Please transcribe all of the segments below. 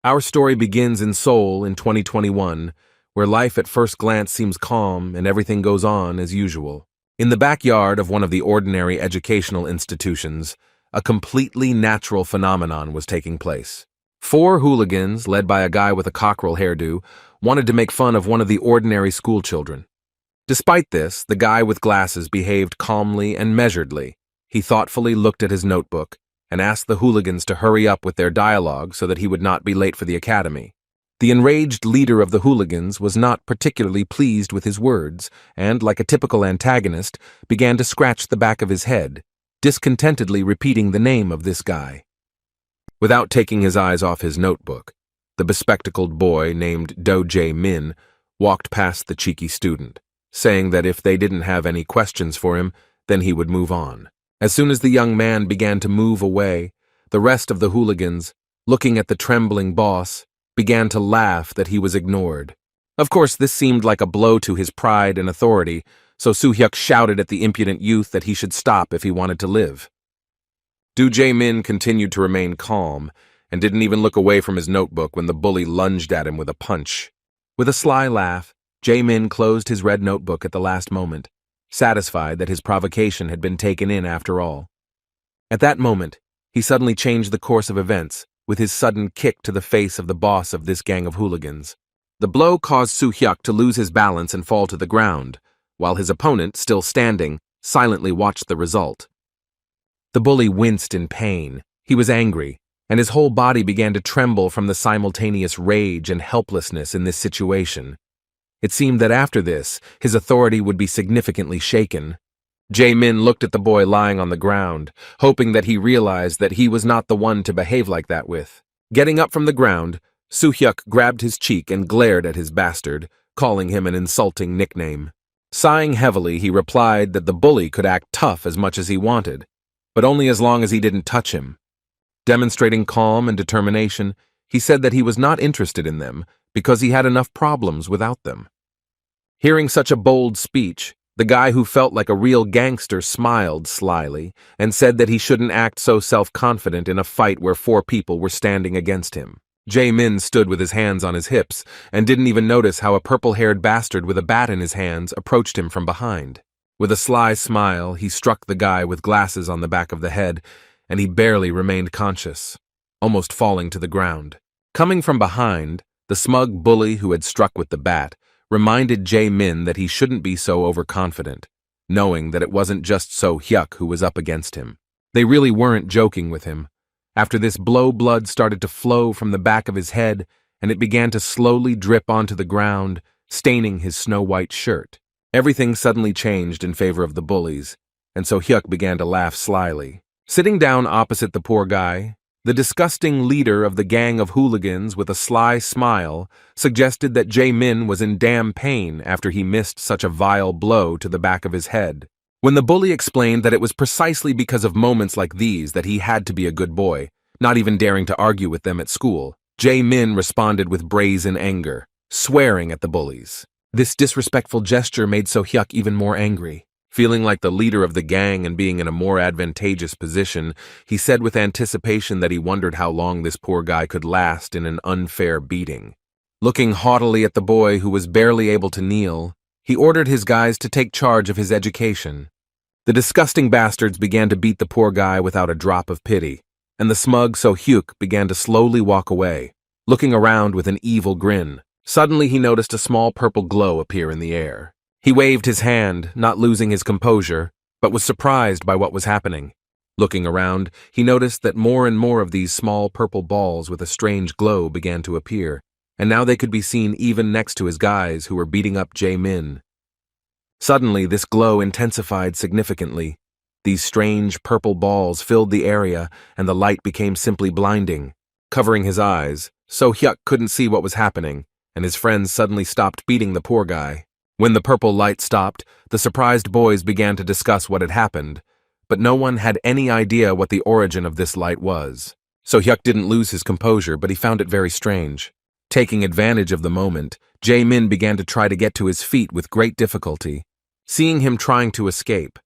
Our story begins in Seoul in 2021, where life at first glance seems calm and everything goes on as usual. In the backyard of one of the ordinary educational institutions, a completely natural phenomenon was taking place. Four hooligans, led by a guy with a cockerel hairdo, wanted to make fun of one of the ordinary schoolchildren. Despite this, the guy with glasses behaved calmly and measuredly. He thoughtfully looked at his notebook and asked the hooligans to hurry up with their dialogue so that he would not be late for the academy. The enraged leader of the hooligans was not particularly pleased with his words and, like a typical antagonist, began to scratch the back of his head, discontentedly repeating the name of this guy. Without taking his eyes off his notebook, the bespectacled boy named Do Jae-min walked past the cheeky student, saying that if they didn't have any questions for him, then he would move on. As soon as the young man began to move away, the rest of the hooligans, looking at the trembling boss, began to laugh that he was ignored. Of course, this seemed like a blow to his pride and authority, so Soo-hyuk shouted at the impudent youth that he should stop if he wanted to live. Do Jae-min continued to remain calm and didn't even look away from his notebook when the bully lunged at him with a punch. With a sly laugh, Jae-min closed his red notebook at the last moment, satisfied that his provocation had been taken in after all. At that moment, he suddenly changed the course of events with his sudden kick to the face of the boss of this gang of hooligans. The blow caused Soo-hyuk to lose his balance and fall to the ground, while his opponent, still standing, silently watched the result. The bully winced in pain. He was angry, and his whole body began to tremble from the simultaneous rage and helplessness in this situation. It seemed that after this, his authority would be significantly shaken. Jae-min looked at the boy lying on the ground, hoping that he realized that he was not the one to behave like that with. Getting up from the ground, Soo-hyuk grabbed his cheek and glared at his bastard, calling him an insulting nickname. Sighing heavily, he replied that the bully could act tough as much as he wanted, but only as long as he didn't touch him. Demonstrating calm and determination, he said that he was not interested in them because he had enough problems without them. Hearing such a bold speech, the guy who felt like a real gangster smiled slyly and said that he shouldn't act so self-confident in a fight where four people were standing against him. Jae-min stood with his hands on his hips and didn't even notice how a purple-haired bastard with a bat in his hands approached him from behind. With a sly smile, he struck the guy with glasses on the back of the head, and he barely remained conscious, almost falling to the ground. Coming from behind, the smug bully who had struck with the bat reminded Jae-min that he shouldn't be so overconfident, knowing that it wasn't just Soo-hyuk who was up against him. They really weren't joking with him. After this blow, blood started to flow from the back of his head, and it began to slowly drip onto the ground, staining his snow-white shirt. Everything suddenly changed in favor of the bullies, and Soo-hyuk began to laugh slyly. Sitting down opposite the poor guy, the disgusting leader of the gang of hooligans with a sly smile suggested that Jae-min was in damn pain after he missed such a vile blow to the back of his head. When the bully explained that it was precisely because of moments like these that he had to be a good boy, not even daring to argue with them at school, Jae-min responded with brazen anger, swearing at the bullies. This disrespectful gesture made Soo-hyuk even more angry. Feeling like the leader of the gang and being in a more advantageous position, he said with anticipation that he wondered how long this poor guy could last in an unfair beating. Looking haughtily at the boy who was barely able to kneel, he ordered his guys to take charge of his education. The disgusting bastards began to beat the poor guy without a drop of pity, and the smug Soo-hyuk began to slowly walk away, looking around with an evil grin. Suddenly he noticed a small purple glow appear in the air. He waved his hand, not losing his composure, but was surprised by what was happening. Looking around, he noticed that more and more of these small purple balls with a strange glow began to appear, and now they could be seen even next to his guys who were beating up Jae-min. Suddenly, this glow intensified significantly. These strange purple balls filled the area, and the light became simply blinding. Covering his eyes, Soo-hyuk couldn't see what was happening, and his friends suddenly stopped beating the poor guy. When the purple light stopped, the surprised boys began to discuss what had happened, but no one had any idea what the origin of this light was. Soo-hyuk didn't lose his composure, but he found it very strange. Taking advantage of the moment, Jae-min began to try to get to his feet with great difficulty. Seeing him trying to escape,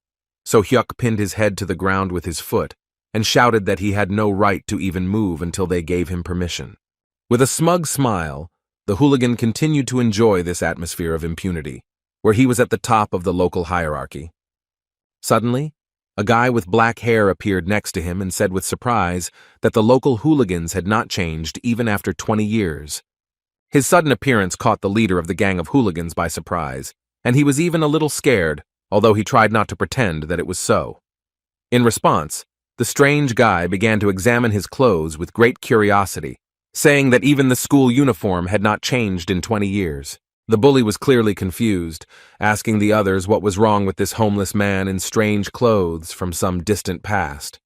Soo-hyuk pinned his head to the ground with his foot and shouted that he had no right to even move until they gave him permission. With a smug smile, the hooligan continued to enjoy this atmosphere of impunity, where he was at the top of the local hierarchy. Suddenly, a guy with black hair appeared next to him and said with surprise that the local hooligans had not changed even after 20 years. His sudden appearance caught the leader of the gang of hooligans by surprise, and he was even a little scared, although he tried not to pretend that it was so. In response, the strange guy began to examine his clothes with great curiosity, saying that even the school uniform had not changed in 20 years. The bully was clearly confused, asking the others what was wrong with this homeless man in strange clothes from some distant past.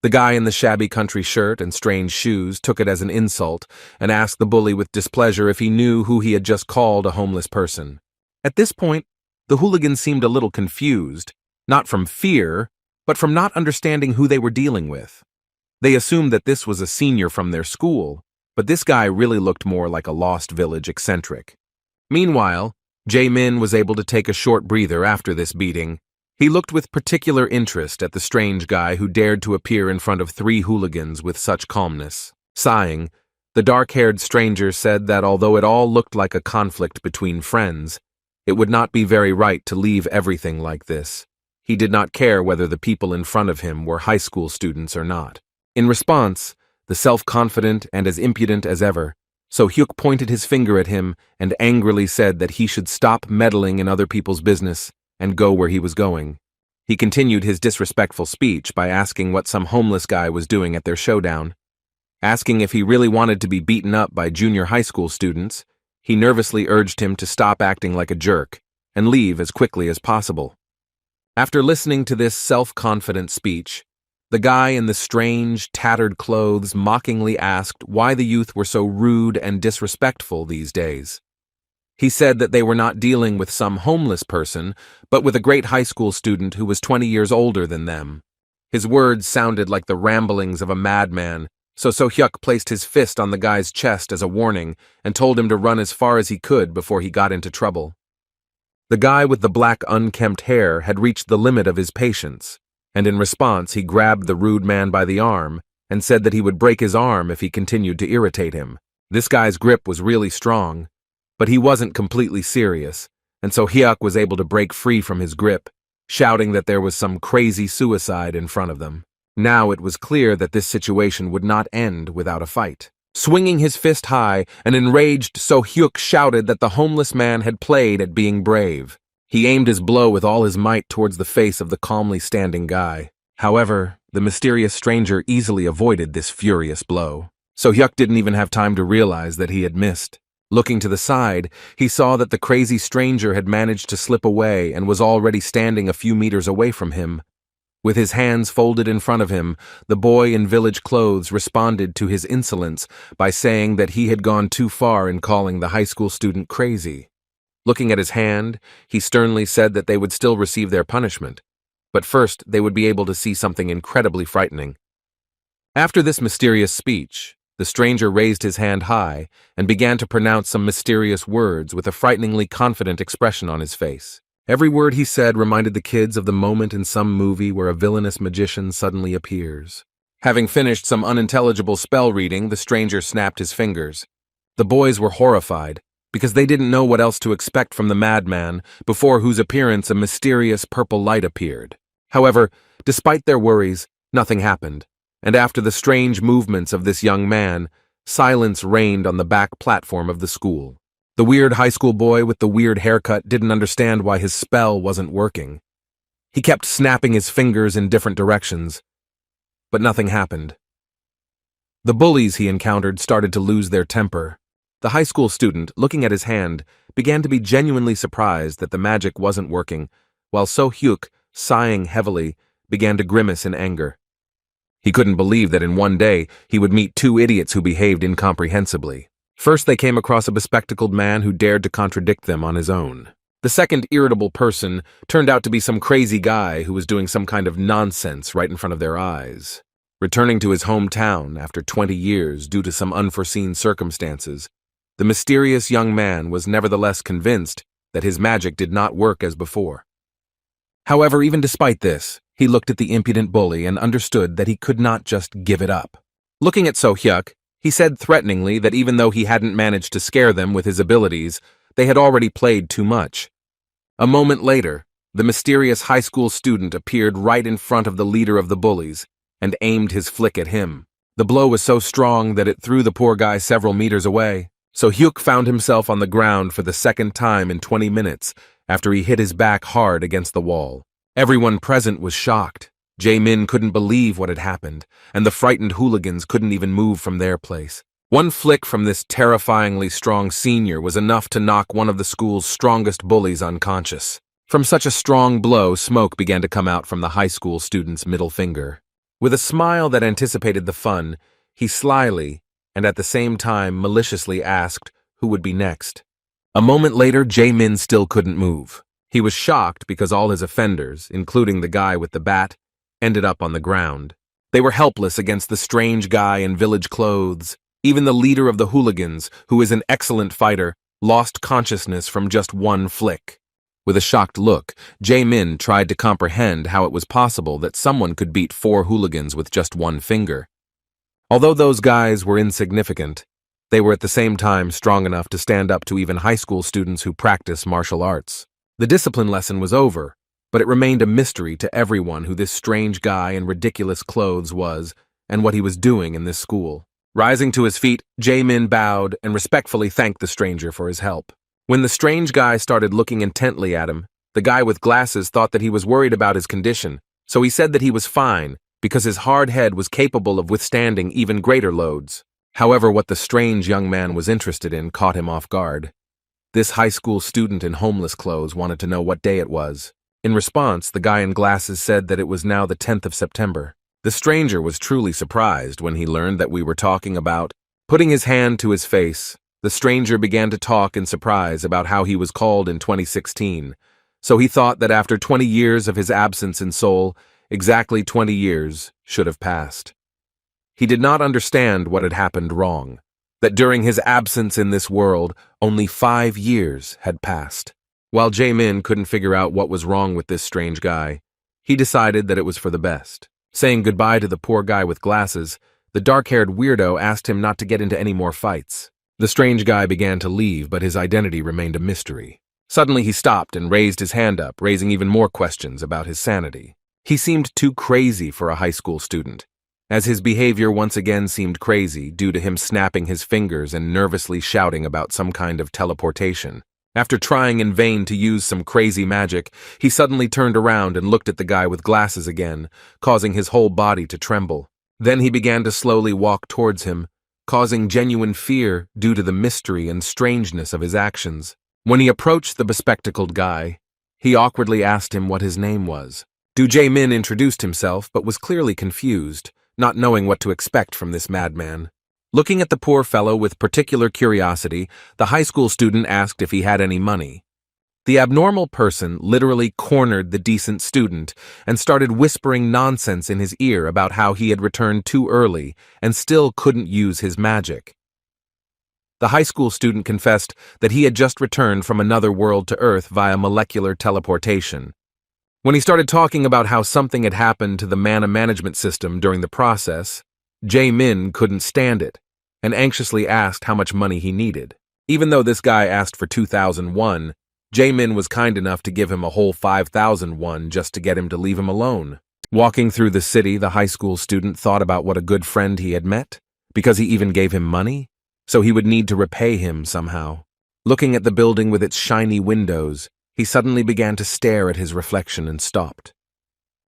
The guy in the shabby country shirt and strange shoes took it as an insult and asked the bully with displeasure if he knew who he had just called a homeless person. At this point, the hooligan seemed a little confused, not from fear, but from not understanding who they were dealing with. They assumed that this was a senior from their school, but this guy really looked more like a Lost Village eccentric. Meanwhile, Jae-min was able to take a short breather after this beating. He looked with particular interest at the strange guy who dared to appear in front of 3 hooligans with such calmness. Sighing, the dark-haired stranger said that although it all looked like a conflict between friends, it would not be very right to leave everything like this. He did not care whether the people in front of him were high school students or not. In response, the self-confident and as impudent as ever, So-hyuk pointed his finger at him and angrily said that he should stop meddling in other people's business and go where he was going. He continued his disrespectful speech by asking what some homeless guy was doing at their showdown. Asking if he really wanted to be beaten up by junior high school students, he nervously urged him to stop acting like a jerk and leave as quickly as possible. After listening to this self-confident speech, the guy in the strange, tattered clothes mockingly asked why the youth were so rude and disrespectful these days. He said that they were not dealing with some homeless person, but with a great high school student who was 20 years older than them. His words sounded like the ramblings of a madman, so So-hyuk placed his fist on the guy's chest as a warning and told him to run as far as he could before he got into trouble. The guy with the black unkempt hair had reached the limit of his patience, and in response he grabbed the rude man by the arm and said that he would break his arm if he continued to irritate him. This guy's grip was really strong, but he wasn't completely serious, and so Hyuk was able to break free from his grip, shouting that there was some crazy suicide in front of them. Now it was clear that this situation would not end without a fight. Swinging his fist high, an enraged So-hyuk shouted that the homeless man had played at being brave. He aimed his blow with all his might towards the face of the calmly standing guy. However, the mysterious stranger easily avoided this furious blow. So-hyuk didn't even have time to realize that he had missed. Looking to the side, he saw that the crazy stranger had managed to slip away and was already standing a few meters away from him. With his hands folded in front of him, the boy in village clothes responded to his insolence by saying that he had gone too far in calling the high school student crazy. Looking at his hand, he sternly said that they would still receive their punishment, but first they would be able to see something incredibly frightening. After this mysterious speech, the stranger raised his hand high and began to pronounce some mysterious words with a frighteningly confident expression on his face. Every word he said reminded the kids of the moment in some movie where a villainous magician suddenly appears. Having finished some unintelligible spell reading, the stranger snapped his fingers. The boys were horrified, because they didn't know what else to expect from the madman, before whose appearance a mysterious purple light appeared. However, despite their worries, nothing happened, and after the strange movements of this young man, silence reigned on the back platform of the school. The weird high school boy with the weird haircut didn't understand why his spell wasn't working. He kept snapping his fingers in different directions, but nothing happened. The bullies he encountered started to lose their temper. The high school student, looking at his hand, began to be genuinely surprised that the magic wasn't working, while So-hyuk, sighing heavily, began to grimace in anger. He couldn't believe that in one day he would meet 2 idiots who behaved incomprehensibly. First, they came across a bespectacled man who dared to contradict them on his own. The second irritable person turned out to be some crazy guy who was doing some kind of nonsense right in front of their eyes. Returning to his hometown after 20 years due to some unforeseen circumstances, the mysterious young man was nevertheless convinced that his magic did not work as before. However, even despite this, he looked at the impudent bully and understood that he could not just give it up. Looking at So-hyuk, He said threateningly that even though he hadn't managed to scare them with his abilities, they had already played too much. A moment later, the mysterious high school student appeared right in front of the leader of the bullies and aimed his flick at him. The blow was so strong that it threw the poor guy several meters away, so Hyuk found himself on the ground for the second time in 20 minutes after he hit his back hard against the wall. Everyone present was shocked. Jae-min couldn't believe what had happened, and the frightened hooligans couldn't even move from their place. One flick from this terrifyingly strong senior was enough to knock one of the school's strongest bullies unconscious. From such a strong blow, smoke began to come out from the high school student's middle finger. With a smile that anticipated the fun, he slyly, and at the same time maliciously asked who would be next. A moment later, Jae-min still couldn't move. He was shocked because all his offenders, including the guy with the bat, ended up on the ground. They were helpless against the strange guy in village clothes. Even the leader of the hooligans, who is an excellent fighter, lost consciousness from just one flick. With a shocked look, Jae-min tried to comprehend how it was possible that someone could beat 4 hooligans with just one finger. Although those guys were insignificant, they were at the same time strong enough to stand up to even high school students who practice martial arts. The discipline lesson was over, but it remained a mystery to everyone who this strange guy in ridiculous clothes was and what he was doing in this school. Rising to his feet, Jae-min bowed and respectfully thanked the stranger for his help. When the strange guy started looking intently at him, the guy with glasses thought that he was worried about his condition, so he said that he was fine because his hard head was capable of withstanding even greater loads. However, what the strange young man was interested in caught him off guard. This high school student in homeless clothes wanted to know what day it was. In response, the guy in glasses said that it was now the 10th of September. The stranger was truly surprised when he learned that we were talking about. Putting his hand to his face, the stranger began to talk in surprise about how he was called in 2016, so he thought that after 20 years of his absence in Seoul, exactly 20 years should have passed. He did not understand what had happened wrong, that during his absence in this world, only 5 years had passed. While Jae-min couldn't figure out what was wrong with this strange guy, he decided that it was for the best. Saying goodbye to the poor guy with glasses, the dark-haired weirdo asked him not to get into any more fights. The strange guy began to leave, but his identity remained a mystery. Suddenly he stopped and raised his hand up, raising even more questions about his sanity. He seemed too crazy for a high school student, as his behavior once again seemed crazy due to him snapping his fingers and nervously shouting about some kind of teleportation. After trying in vain to use some crazy magic, he suddenly turned around and looked at the guy with glasses again, causing his whole body to tremble. Then he began to slowly walk towards him, causing genuine fear due to the mystery and strangeness of his actions. When he approached the bespectacled guy, he awkwardly asked him what his name was. Jae-min introduced himself but was clearly confused, not knowing what to expect from this madman. Looking at the poor fellow with particular curiosity, the high school student asked if he had any money. The abnormal person literally cornered the decent student and started whispering nonsense in his ear about how he had returned too early and still couldn't use his magic. The high school student confessed that he had just returned from another world to Earth via molecular teleportation. When he started talking about how something had happened to the mana management system during the process, Jae-min couldn't stand it and anxiously asked how much money he needed. Even though this guy asked for 2,001, Jae-min was kind enough to give him a whole 5,001 just to get him to leave him alone. Walking through the city, the high school student thought about what a good friend he had met, because he even gave him money, so he would need to repay him somehow. Looking at the building with its shiny windows, he suddenly began to stare at his reflection and stopped.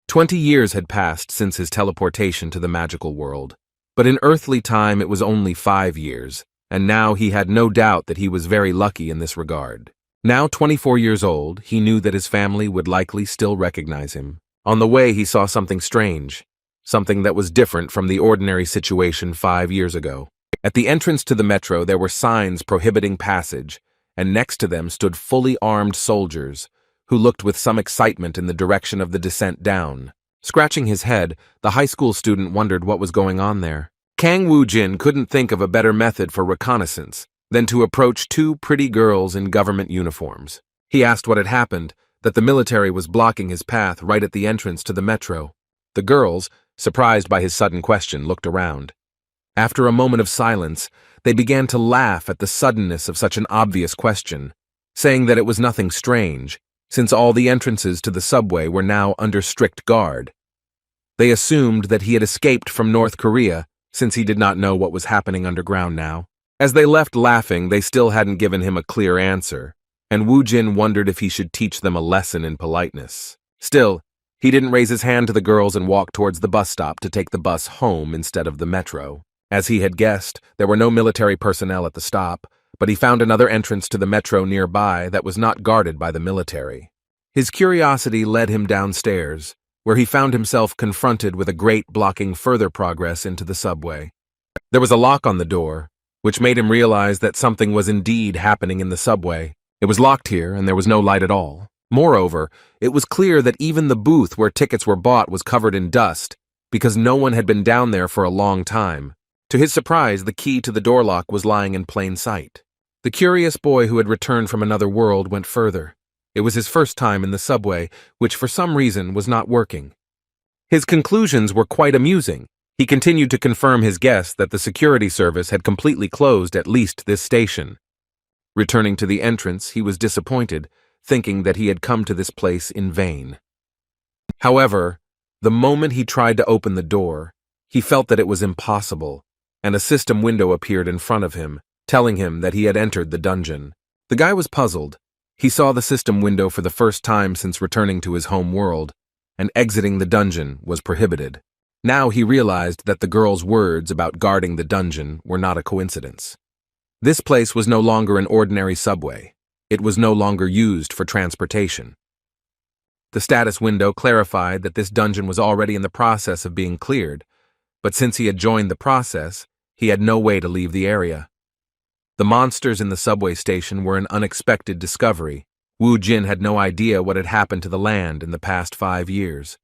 20 years had passed since his teleportation to the magical world, but in earthly time it was only 5 years, and now he had no doubt that he was very lucky in this regard. Now 24 years old, he knew that his family would likely still recognize him. On the way, he saw something strange, something that was different from the ordinary situation 5 years ago. At the entrance to the metro, there were signs prohibiting passage, and next to them stood fully armed soldiers, who looked with some excitement in the direction of the descent down. Scratching his head, the high school student wondered what was going on there. Kang Woo-jin couldn't think of a better method for reconnaissance than to approach 2 pretty girls in government uniforms. He asked what had happened, that the military was blocking his path right at the entrance to the metro. The girls, surprised by his sudden question, looked around. After a moment of silence, they began to laugh at the suddenness of such an obvious question, saying that it was nothing strange, since all the entrances to the subway were now under strict guard. They assumed that he had escaped from North Korea, since he did not know what was happening underground now. As they left laughing, they still hadn't given him a clear answer, and Woo Jin wondered if he should teach them a lesson in politeness. Still, he didn't raise his hand to the girls and walk towards the bus stop to take the bus home instead of the metro. As he had guessed, there were no military personnel at the stop, but he found another entrance to the metro nearby that was not guarded by the military. His curiosity led him downstairs, where he found himself confronted with a grate blocking further progress into the subway. There was a lock on the door, which made him realize that something was indeed happening in the subway. It was locked here, and there was no light at all. Moreover, it was clear that even the booth where tickets were bought was covered in dust, because no one had been down there for a long time. To his surprise, the key to the door lock was lying in plain sight. The curious boy who had returned from another world went further. It was his first time in the subway, which for some reason was not working. His conclusions were quite amusing. He continued to confirm his guess that the security service had completely closed at least this station. Returning to the entrance, he was disappointed, thinking that he had come to this place in vain. However, the moment he tried to open the door, he felt that it was impossible, and a system window appeared in front of him, telling him that he had entered the dungeon. The guy was puzzled. He saw the system window for the first time since returning to his home world, and exiting the dungeon was prohibited. Now he realized that the girl's words about guarding the dungeon were not a coincidence. This place was no longer an ordinary subway. It was no longer used for transportation. The status window clarified that this dungeon was already in the process of being cleared, but since he had joined the process, he had no way to leave the area. The monsters in the subway station were an unexpected discovery. Woo Jin had no idea what had happened to the land in the past 5 years.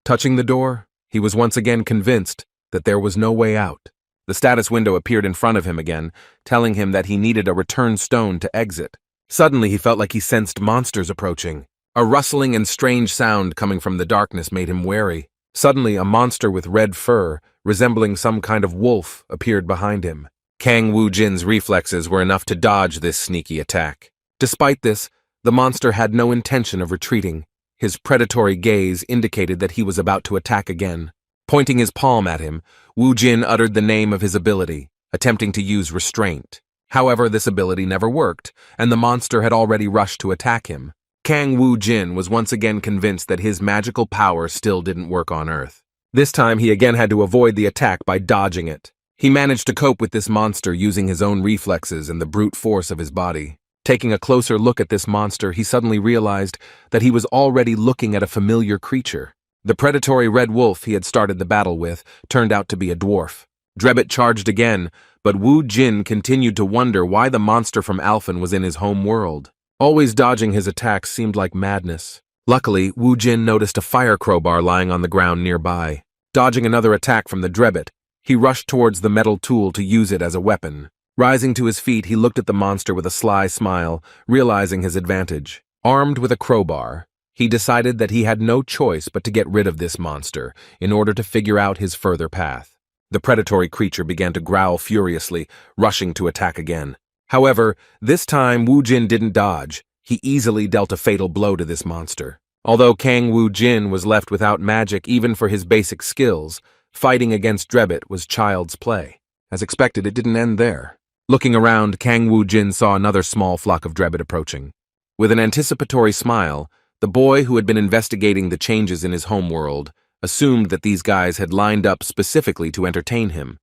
Touching the door, he was once again convinced that there was no way out. The status window appeared in front of him again, telling him that he needed a return stone to exit. Suddenly he felt like he sensed monsters approaching. A rustling and strange sound coming from the darkness made him wary. Suddenly a monster with red fur, resembling some kind of wolf, appeared behind him. Kang Woo Jin's reflexes were enough to dodge this sneaky attack. Despite this, the monster had no intention of retreating. His predatory gaze indicated that he was about to attack again. Pointing his palm at him, Woo Jin uttered the name of his ability, attempting to use restraint. However, this ability never worked, and the monster had already rushed to attack him. Kang Woo Jin was once again convinced that his magical power still didn't work on Earth. This time he again had to avoid the attack by dodging it. He managed to cope with this monster using his own reflexes and the brute force of his body. Taking a closer look at this monster, he suddenly realized that he was already looking at a familiar creature. The predatory red wolf he had started the battle with turned out to be a dwarf. Drebbit charged again, but Woo Jin continued to wonder why the monster from Alphen was in his home world. Always dodging his attacks seemed like madness. Luckily, Woo Jin noticed a fire crowbar lying on the ground nearby. Dodging another attack from the Drebbit, he rushed towards the metal tool to use it as a weapon. Rising to his feet, he looked at the monster with a sly smile, realizing his advantage. Armed with a crowbar, he decided that he had no choice but to get rid of this monster in order to figure out his further path. The predatory creature began to growl furiously, rushing to attack again. However, this time Woo Jin didn't dodge. He easily dealt a fatal blow to this monster. Although Kang Woo Jin was left without magic even for his basic skills, fighting against Drebbit was child's play. As expected, it didn't end there. Looking around, Kang Woo Jin saw another small flock of Drebbit approaching. With an anticipatory smile, the boy who had been investigating the changes in his homeworld assumed that these guys had lined up specifically to entertain him.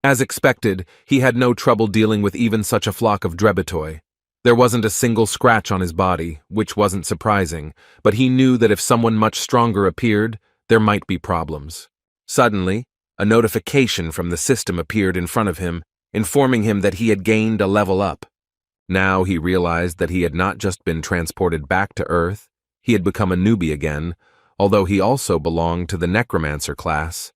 As expected, he had no trouble dealing with even such a flock of Drebbitoi. There wasn't a single scratch on his body, which wasn't surprising, but he knew that if someone much stronger appeared, there might be problems. Suddenly, a notification from the system appeared in front of him, informing him that he had gained a level up. Now he realized that he had not just been transported back to Earth, he had become a newbie again, although he also belonged to the Necromancer class.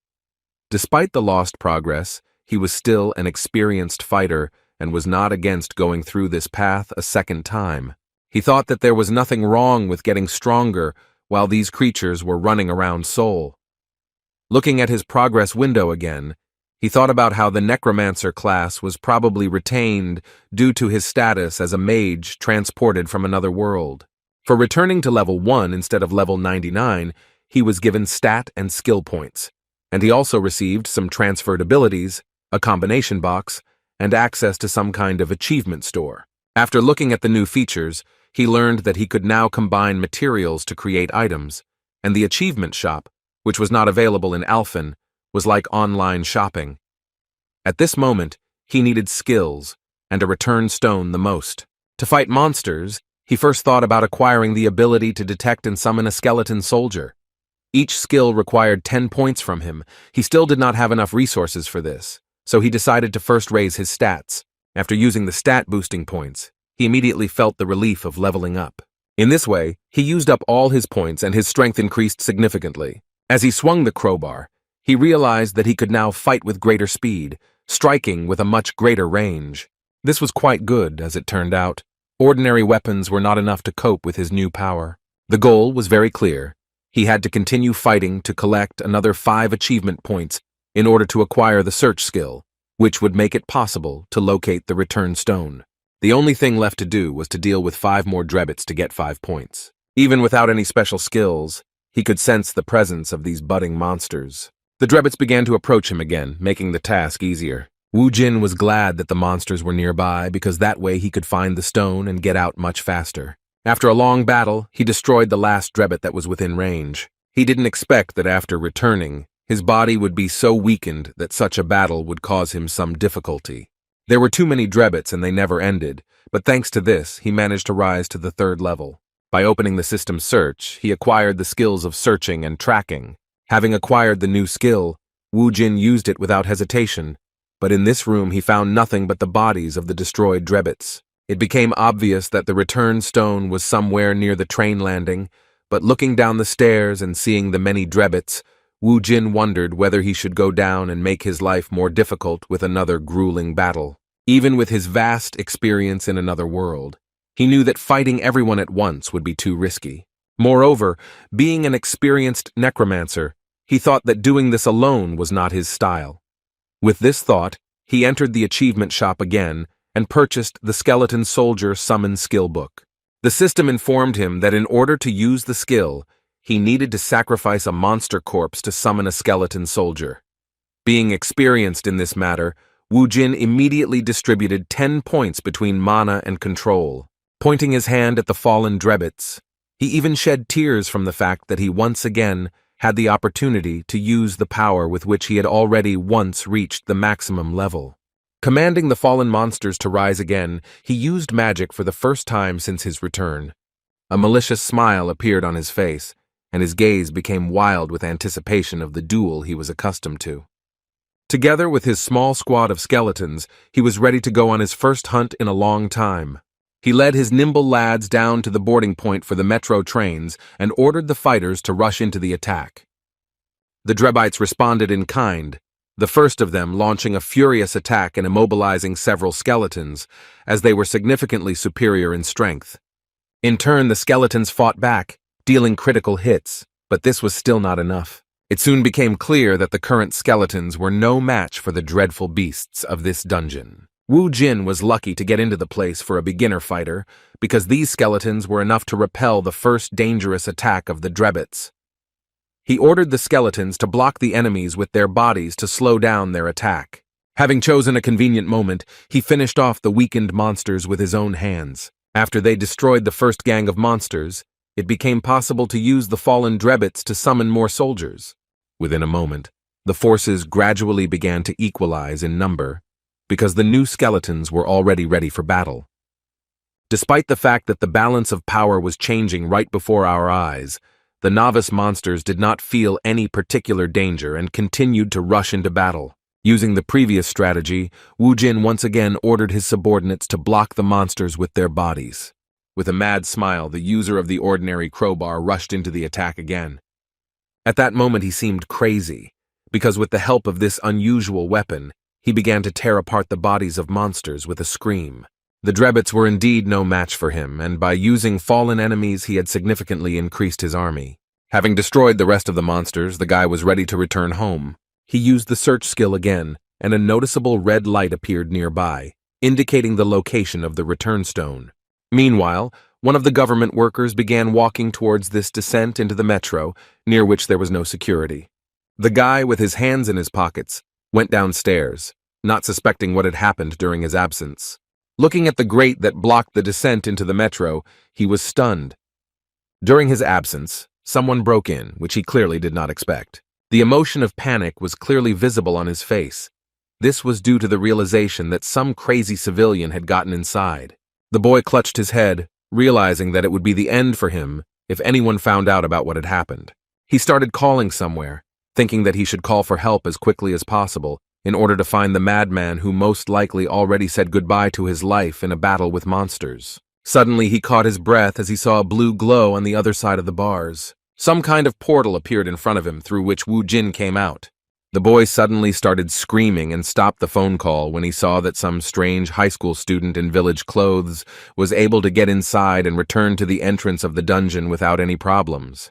Despite the lost progress, he was still an experienced fighter and was not against going through this path a second time. He thought that there was nothing wrong with getting stronger while these creatures were running around Seoul. Looking at his progress window again, He thought about how the Necromancer class was probably retained due to his status as a mage transported from another world. For returning to level 1 instead of level 99, he was given stat and skill points, and he also received some transferred abilities, a combination box, and access to some kind of achievement store. After looking at the new features, he learned that he could now combine materials to create items, and the achievement shop, which was not available in Alphen, was like online shopping. At this moment, he needed skills, and a return stone the most. To fight monsters, he first thought about acquiring the ability to detect and summon a skeleton soldier. Each skill required 10 points from him. He still did not have enough resources for this, so he decided to first raise his stats. After using the stat boosting points, he immediately felt the relief of leveling up. In this way, he used up all his points and his strength increased significantly. As he swung the crowbar, he realized that he could now fight with greater speed, striking with a much greater range. This was quite good, as it turned out. Ordinary weapons were not enough to cope with his new power. The goal was very clear. He had to continue fighting to collect another 5 achievement points in order to acquire the search skill, which would make it possible to locate the return stone. The only thing left to do was to deal with 5 more Drebbits to get 5 points. Even without any special skills, he could sense the presence of these budding monsters. The Drebbits began to approach him again, making the task easier. Wu Jin was glad that the monsters were nearby because that way he could find the stone and get out much faster. After a long battle, he destroyed the last Drebbit that was within range. He didn't expect that after returning, his body would be so weakened that such a battle would cause him some difficulty. There were too many Drebbits and they never ended, but thanks to this, he managed to rise to the 3rd level. By opening the system search, he acquired the skills of searching and tracking. Having acquired the new skill, Wu Jin used it without hesitation, but in this room he found nothing but the bodies of the destroyed Drebbits. It became obvious that the return stone was somewhere near the train landing, but looking down the stairs and seeing the many Drebbits, Wu Jin wondered whether he should go down and make his life more difficult with another grueling battle. Even with his vast experience in another world, he knew that fighting everyone at once would be too risky. Moreover, being an experienced necromancer, he thought that doing this alone was not his style. With this thought, he entered the achievement shop again and purchased the Skeleton Soldier Summon Skill Book. The system informed him that in order to use the skill, he needed to sacrifice a monster corpse to summon a skeleton soldier. Being experienced in this matter, Wu Jin immediately distributed 10 points between mana and control. Pointing his hand at the fallen Drebbits, he even shed tears from the fact that he once again had the opportunity to use the power with which he had already once reached the maximum level. Commanding the fallen monsters to rise again, he used magic for the first time since his return. A malicious smile appeared on his face, and his gaze became wild with anticipation of the duel he was accustomed to. Together with his small squad of skeletons, he was ready to go on his first hunt in a long time. He led his nimble lads down to the boarding point for the metro trains and ordered the fighters to rush into the attack. The Drebbites responded in kind, the first of them launching a furious attack and immobilizing several skeletons, as they were significantly superior in strength. In turn, the skeletons fought back, dealing critical hits, but this was still not enough. It soon became clear that the current skeletons were no match for the dreadful beasts of this dungeon. Wu Jin was lucky to get into the place for a beginner fighter, because these skeletons were enough to repel the first dangerous attack of the Drebbits. He ordered the skeletons to block the enemies with their bodies to slow down their attack. Having chosen a convenient moment, he finished off the weakened monsters with his own hands. After they destroyed the first gang of monsters, it became possible to use the fallen Drebbits to summon more soldiers. Within a moment, the forces gradually began to equalize in number, because the new skeletons were already ready for battle. Despite the fact that the balance of power was changing right before our eyes, the novice monsters did not feel any particular danger and continued to rush into battle. Using the previous strategy, Wu Jin once again ordered his subordinates to block the monsters with their bodies. With a mad smile, the user of the ordinary crowbar rushed into the attack again. At that moment he seemed crazy, because with the help of this unusual weapon, he began to tear apart the bodies of monsters with a scream. The Drebbits were indeed no match for him, and by using fallen enemies he had significantly increased his army. Having destroyed the rest of the monsters, the guy was ready to return home. He used the search skill again, and a noticeable red light appeared nearby, indicating the location of the return stone. Meanwhile, one of the government workers began walking towards this descent into the metro, near which there was no security. The guy, with his hands in his pockets, went downstairs, not suspecting what had happened during his absence. Looking at the grate that blocked the descent into the metro, he was stunned. During his absence, someone broke in, which he clearly did not expect. The emotion of panic was clearly visible on his face. This was due to the realization that some crazy civilian had gotten inside. The boy clutched his head, realizing that it would be the end for him if anyone found out about what had happened. He started calling somewhere, thinking that he should call for help as quickly as possible in order to find the madman who most likely already said goodbye to his life in a battle with monsters. Suddenly, he caught his breath as he saw a blue glow on the other side of the bars. Some kind of portal appeared in front of him through which Wu Jin came out. The boy suddenly started screaming and stopped the phone call when he saw that some strange high school student in village clothes was able to get inside and return to the entrance of the dungeon without any problems.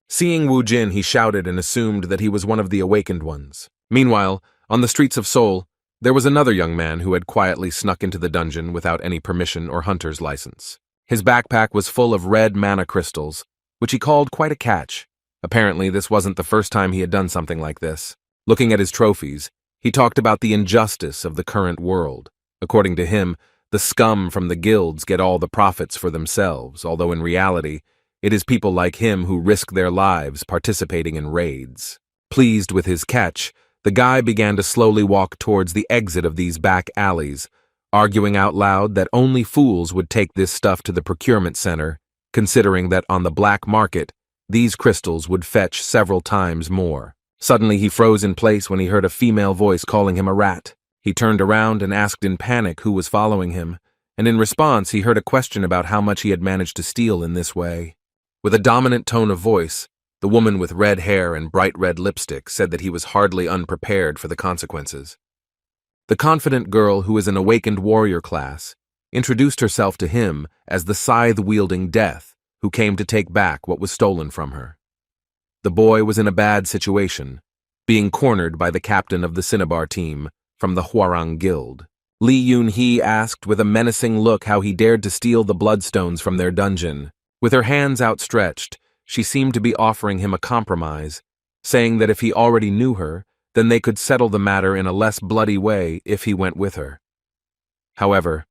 Seeing Wu Jin, he shouted and assumed that he was one of the awakened ones. Meanwhile, on the streets of Seoul, there was another young man who had quietly snuck into the dungeon without any permission or hunter's license. His backpack was full of red mana crystals, which he called quite a catch. Apparently, this wasn't the first time he had done something like this. Looking at his trophies, he talked about the injustice of the current world. According to him, the scum from the guilds get all the profits for themselves, although in reality, it is people like him who risk their lives participating in raids. Pleased with his catch, the guy began to slowly walk towards the exit of these back alleys, arguing out loud that only fools would take this stuff to the procurement center, considering that on the black market, these crystals would fetch several times more. Suddenly, he froze in place when he heard a female voice calling him a rat. He turned around and asked in panic who was following him, and in response, he heard a question about how much he had managed to steal in this way. With a dominant tone of voice, the woman with red hair and bright red lipstick said that he was hardly unprepared for the consequences. The confident girl, who is an awakened warrior class, introduced herself to him as the scythe-wielding Death, who came to take back what was stolen from her. The boy was in a bad situation, being cornered by the captain of the Cinnabar team from the Hwarang Guild. Lee Yun-hee asked with a menacing look how he dared to steal the bloodstones from their dungeon. With her hands outstretched, she seemed to be offering him a compromise, saying that if he already knew her, then they could settle the matter in a less bloody way if he went with her. However,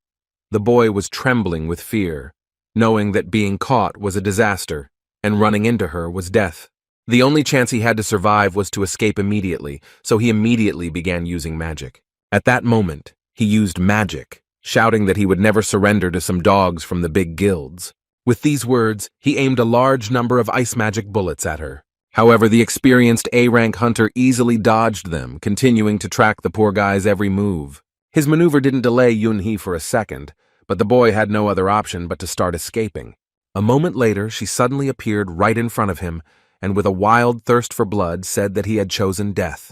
the boy was trembling with fear, knowing that being caught was a disaster, and running into her was death. The only chance he had to survive was to escape immediately, so he immediately began using magic. At that moment, he used magic, shouting that he would never surrender to some dogs from the big guilds. With these words, he aimed a large number of ice magic bullets at her. However, the experienced A-rank hunter easily dodged them, continuing to track the poor guy's every move. His maneuver didn't delay Yun-hee for a second, but the boy had no other option but to start escaping. A moment later, she suddenly appeared right in front of him, and with a wild thirst for blood said that he had chosen death.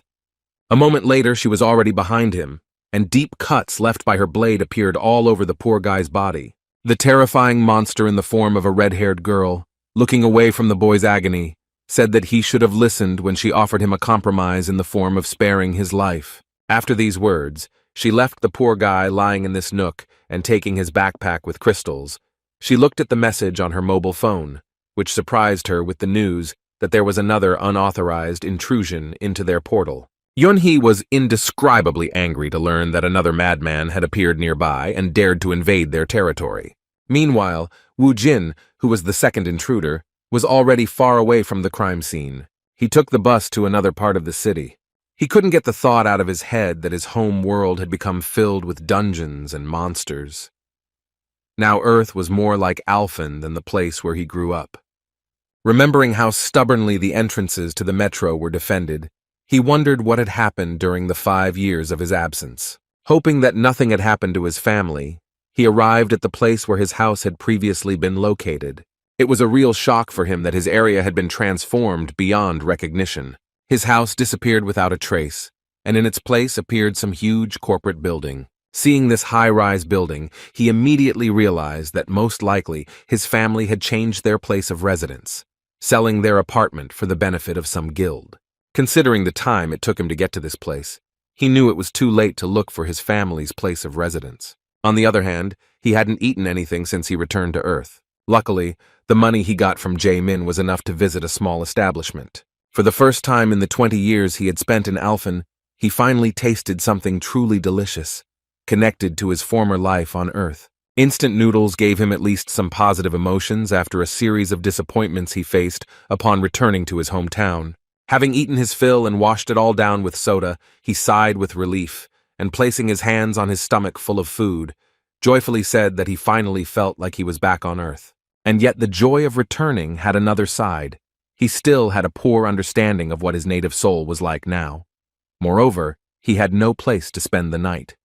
A moment later, she was already behind him, and deep cuts left by her blade appeared all over the poor guy's body. The terrifying monster in the form of a red-haired girl, looking away from the boy's agony, said that he should have listened when she offered him a compromise in the form of sparing his life. After these words, she left the poor guy lying in this nook and taking his backpack with crystals. She looked at the message on her mobile phone, which surprised her with the news that there was another unauthorized intrusion into their portal. Yun-hee was indescribably angry to learn that another madman had appeared nearby and dared to invade their territory. Meanwhile, Wu Jin, who was the second intruder, was already far away from the crime scene. He took the bus to another part of the city. He couldn't get the thought out of his head that his home world had become filled with dungeons and monsters. Now Earth was more like Alphen than the place where he grew up. Remembering how stubbornly the entrances to the metro were defended, he wondered what had happened during the 5 years of his absence. Hoping that nothing had happened to his family, he arrived at the place where his house had previously been located. It was a real shock for him that his area had been transformed beyond recognition. His house disappeared without a trace, and in its place appeared some huge corporate building. Seeing this high-rise building, he immediately realized that most likely his family had changed their place of residence, selling their apartment for the benefit of some guild. Considering the time it took him to get to this place, he knew it was too late to look for his family's place of residence. On the other hand, he hadn't eaten anything since he returned to Earth. Luckily, the money he got from Jae-min was enough to visit a small establishment. For the first time in the 20 years he had spent in Alphen, he finally tasted something truly delicious, connected to his former life on Earth. Instant noodles gave him at least some positive emotions after a series of disappointments he faced upon returning to his hometown. Having eaten his fill and washed it all down with soda, he sighed with relief, and placing his hands on his stomach full of food, joyfully said that he finally felt like he was back on Earth. And yet the joy of returning had another side. He still had a poor understanding of what his native soul was like now. Moreover, he had no place to spend the night.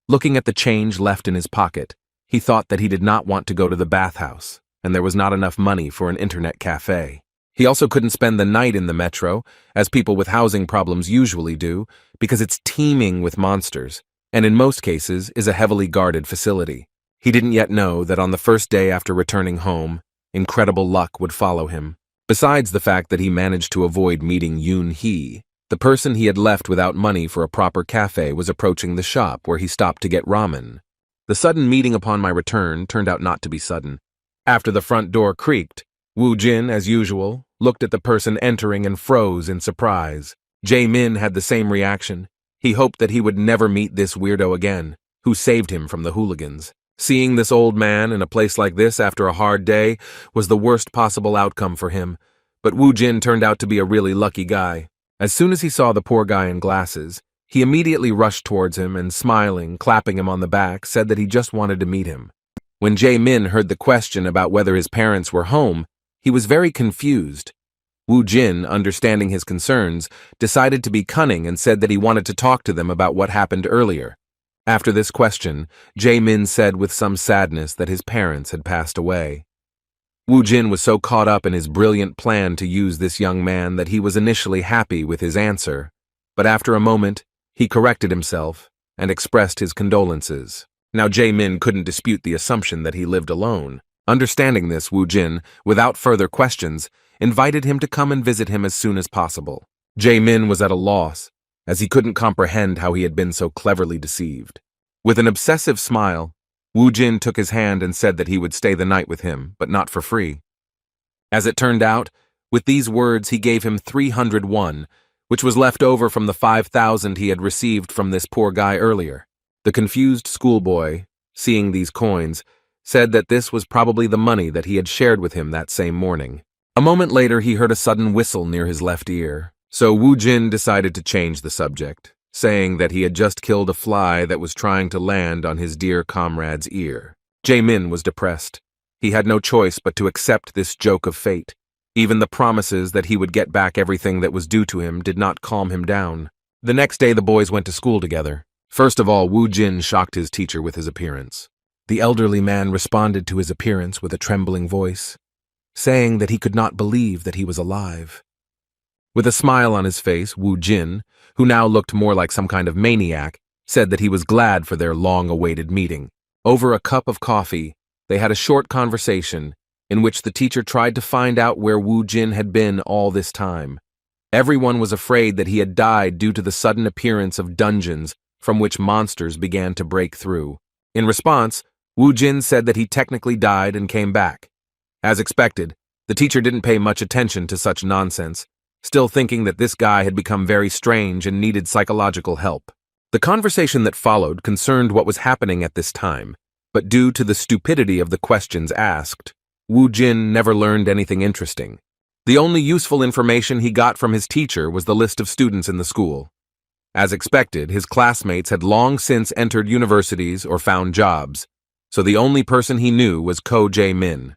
Looking at the change left in his pocket, he thought that he did not want to go to the bathhouse, and there was not enough money for an internet cafe. He also couldn't spend the night in the metro, as people with housing problems usually do, because it's teeming with monsters, and in most cases is a heavily guarded facility. He didn't yet know that on the first day after returning home, incredible luck would follow him. Besides the fact that he managed to avoid meeting Yoon-hee, the person he had left without money for a proper cafe was approaching the shop where he stopped to get ramen. The sudden meeting upon my return turned out not to be sudden. After the front door creaked, Woo Jin, as usual, looked at the person entering and froze in surprise. Jae-min had the same reaction. He hoped that he would never meet this weirdo again, who saved him from the hooligans. Seeing this old man in a place like this after a hard day was the worst possible outcome for him, but Woo Jin turned out to be a really lucky guy. As soon as he saw the poor guy in glasses, he immediately rushed towards him and, smiling, clapping him on the back, said that he just wanted to meet him. When Jae-min heard the question about whether his parents were home, he was very confused. Woo Jin, understanding his concerns, decided to be cunning and said that he wanted to talk to them about what happened earlier. After this question, Jae-min said with some sadness that his parents had passed away. Woo Jin was so caught up in his brilliant plan to use this young man that he was initially happy with his answer, but after a moment, he corrected himself and expressed his condolences. Now Jae-min couldn't dispute the assumption that he lived alone. Understanding this, Woo Jin, without further questions, invited him to come and visit him as soon as possible. Jae-min was at a loss, as he couldn't comprehend how he had been so cleverly deceived. With an obsessive smile, Woo Jin took his hand and said that he would stay the night with him, but not for free. As it turned out, with these words he gave him 300 won, which was left over from the 5,000 he had received from this poor guy earlier. The confused schoolboy, seeing these coins, said that this was probably the money that he had shared with him that same morning. A moment later he heard a sudden whistle near his left ear, so Woo Jin decided to change the subject, saying that he had just killed a fly that was trying to land on his dear comrade's ear. Jae-min was depressed. He had no choice but to accept this joke of fate. Even the promises that he would get back everything that was due to him did not calm him down. The next day the boys went to school together. First of all, Woo Jin shocked his teacher with his appearance. The elderly man responded to his appearance with a trembling voice, saying that he could not believe that he was alive. With a smile on his face, Woo Jin, who now looked more like some kind of maniac, said that he was glad for their long-awaited meeting. Over a cup of coffee, they had a short conversation in which the teacher tried to find out where Woo Jin had been all this time. Everyone was afraid that he had died due to the sudden appearance of dungeons from which monsters began to break through. In response, Woo Jin said that he technically died and came back. As expected, the teacher didn't pay much attention to such nonsense, still thinking that this guy had become very strange and needed psychological help. The conversation that followed concerned what was happening at this time, but due to the stupidity of the questions asked, Woo Jin never learned anything interesting. The only useful information he got from his teacher was the list of students in the school. As expected, his classmates had long since entered universities or found jobs, so the only person he knew was Ko Jae-min.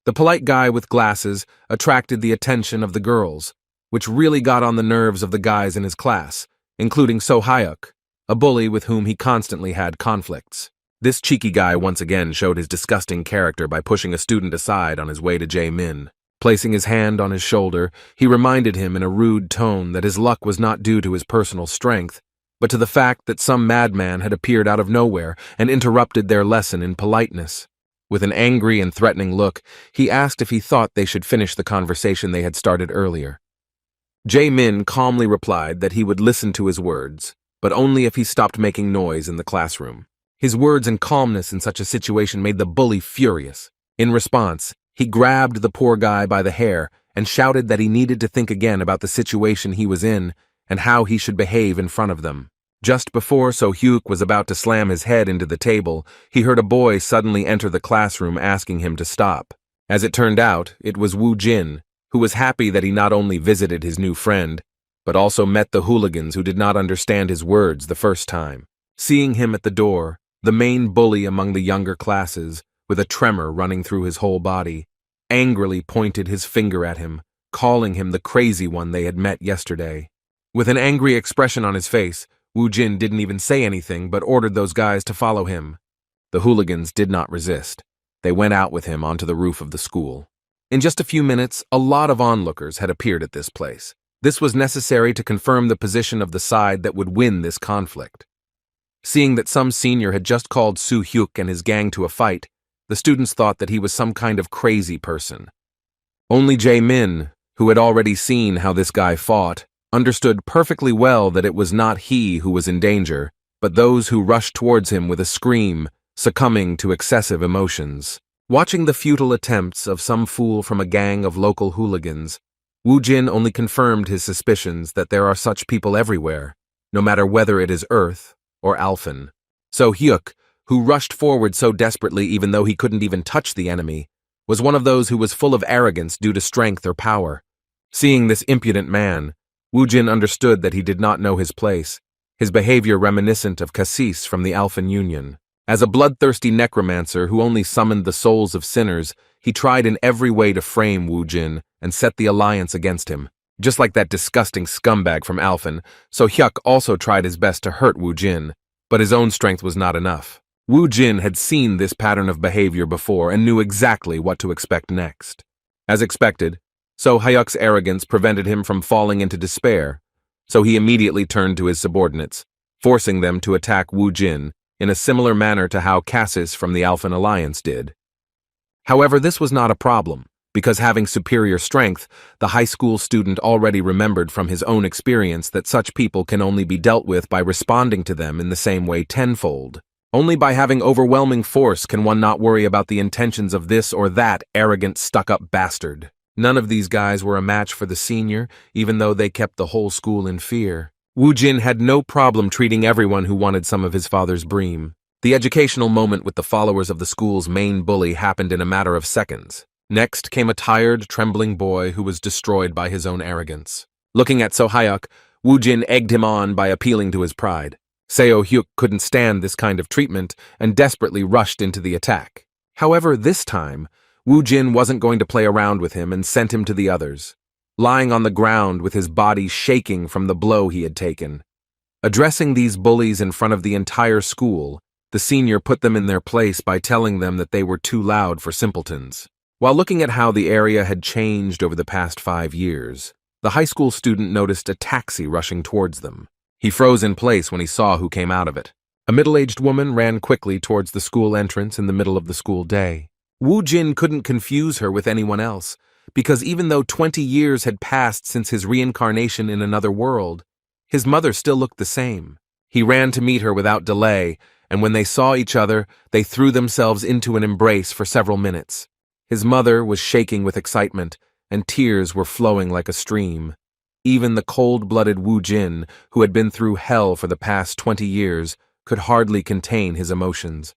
The polite guy with glasses attracted the attention of the girls, which really got on the nerves of the guys in his class, including So Hyuk, a bully with whom he constantly had conflicts. This cheeky guy once again showed his disgusting character by pushing a student aside on his way to Jae-min. Placing his hand on his shoulder, he reminded him in a rude tone that his luck was not due to his personal strength, but to the fact that some madman had appeared out of nowhere and interrupted their lesson in politeness. With an angry and threatening look, he asked if he thought they should finish the conversation they had started earlier. Jae-min calmly replied that he would listen to his words, but only if he stopped making noise in the classroom. His words and calmness in such a situation made the bully furious. In response, he grabbed the poor guy by the hair and shouted that he needed to think again about the situation he was in and how he should behave in front of them. Just before So-hyuk was about to slam his head into the table, he heard a boy suddenly enter the classroom asking him to stop. As it turned out, it was Woo-jin, who was happy that he not only visited his new friend, but also met the hooligans who did not understand his words the first time. Seeing him at the door, the main bully among the younger classes, with a tremor running through his whole body, angrily pointed his finger at him, calling him the crazy one they had met yesterday. With an angry expression on his face, Woo-jin didn't even say anything but ordered those guys to follow him. The hooligans did not resist. They went out with him onto the roof of the school. In just a few minutes, a lot of onlookers had appeared at this place. This was necessary to confirm the position of the side that would win this conflict. Seeing that some senior had just called So-hyuk and his gang to a fight, the students thought that he was some kind of crazy person. Only Jae-min, who had already seen how this guy fought, understood perfectly well that it was not he who was in danger, but those who rushed towards him with a scream, succumbing to excessive emotions. Watching the futile attempts of some fool from a gang of local hooligans, Woo-jin only confirmed his suspicions that there are such people everywhere, no matter whether it is Earth or Alphen. So-hyuk, who rushed forward so desperately even though he couldn't even touch the enemy, was one of those who was full of arrogance due to strength or power. Seeing this impudent man, Woo-jin understood that he did not know his place, his behavior reminiscent of Cassis from the Alphen Union. As a bloodthirsty necromancer who only summoned the souls of sinners, he tried in every way to frame Woo-jin and set the alliance against him. Just like that disgusting scumbag from Alphen, So-hyuk also tried his best to hurt Woo-jin, but his own strength was not enough. Woo-jin had seen this pattern of behavior before and knew exactly what to expect next. As expected, So-hyuk's arrogance prevented him from falling into despair, so he immediately turned to his subordinates, forcing them to attack Woo-jin in a similar manner to how Cassis from the Alphen Alliance did. However, this was not a problem, because having superior strength, the high school student already remembered from his own experience that such people can only be dealt with by responding to them in the same way tenfold. Only by having overwhelming force can one not worry about the intentions of this or that arrogant, stuck-up bastard. None of these guys were a match for the senior, even though they kept the whole school in fear. Woo-jin had no problem treating everyone who wanted some of his father's bream. The educational moment with the followers of the school's main bully happened in a matter of seconds. Next came a tired, trembling boy who was destroyed by his own arrogance. Looking at So-hyuk, Woo-jin egged him on by appealing to his pride. So-hyuk couldn't stand this kind of treatment and desperately rushed into the attack. However, this time, Woo-jin wasn't going to play around with him and sent him to the others, lying on the ground with his body shaking from the blow he had taken. Addressing these bullies in front of the entire school, the senior put them in their place by telling them that they were too loud for simpletons. While looking at how the area had changed over the past 5 years, the high school student noticed a taxi rushing towards them. He froze in place when he saw who came out of it. A middle-aged woman ran quickly towards the school entrance in the middle of the school day. Woo-jin couldn't confuse her with anyone else, because even though 20 years had passed since his reincarnation in another world, his mother still looked the same. He ran to meet her without delay, and when they saw each other, they threw themselves into an embrace for several minutes. His mother was shaking with excitement, and tears were flowing like a stream. Even the cold-blooded Woo-jin, who had been through hell for the past 20 years, could hardly contain his emotions.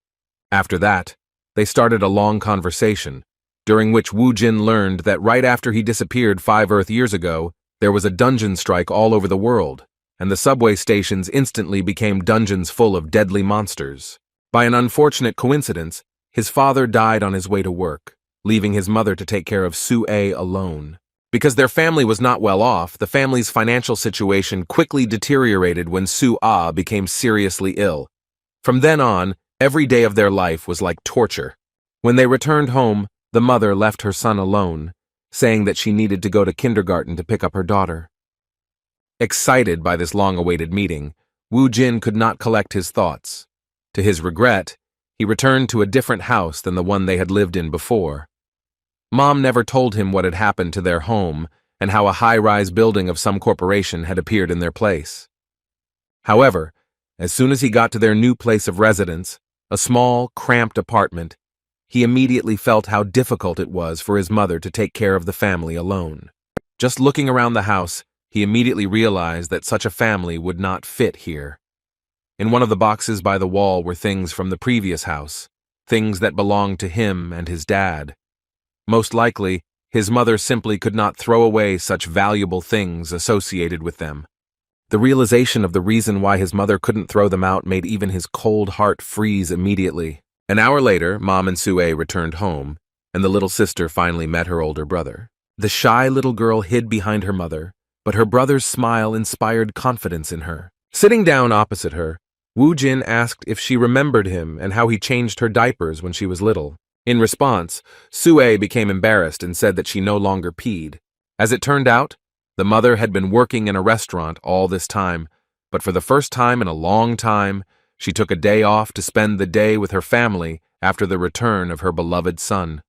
After that, they started a long conversation, during which Woo-jin learned that right after he disappeared 5 Earth years ago, there was a dungeon strike all over the world, and the subway stations instantly became dungeons full of deadly monsters. By an unfortunate coincidence, his father died on his way to work, leaving his mother to take care of Sue alone. Because their family was not well off, the family's financial situation quickly deteriorated when Sue became seriously ill. From then on, every day of their life was like torture. When they returned home, the mother left her son alone, saying that she needed to go to kindergarten to pick up her daughter. Excited by this long-awaited meeting, Woo-jin could not collect his thoughts. To his regret, he returned to a different house than the one they had lived in before. Mom never told him what had happened to their home and how a high-rise building of some corporation had appeared in their place. However, as soon as he got to their new place of residence, a small, cramped apartment, he immediately felt how difficult it was for his mother to take care of the family alone. Just looking around the house, he immediately realized that such a family would not fit here. In one of the boxes by the wall were things from the previous house, things that belonged to him and his dad. Most likely, his mother simply could not throw away such valuable things associated with them. The realization of the reason why his mother couldn't throw them out made even his cold heart freeze immediately. An hour later, Mom and Sue returned home, and the little sister finally met her older brother. The shy little girl hid behind her mother, but her brother's smile inspired confidence in her. Sitting down opposite her, Woo Jin asked if she remembered him and how he changed her diapers when she was little. In response, Sue became embarrassed and said that she no longer peed. As it turned out, the mother had been working in a restaurant all this time, but for the first time in a long time, she took a day off to spend the day with her family after the return of her beloved son.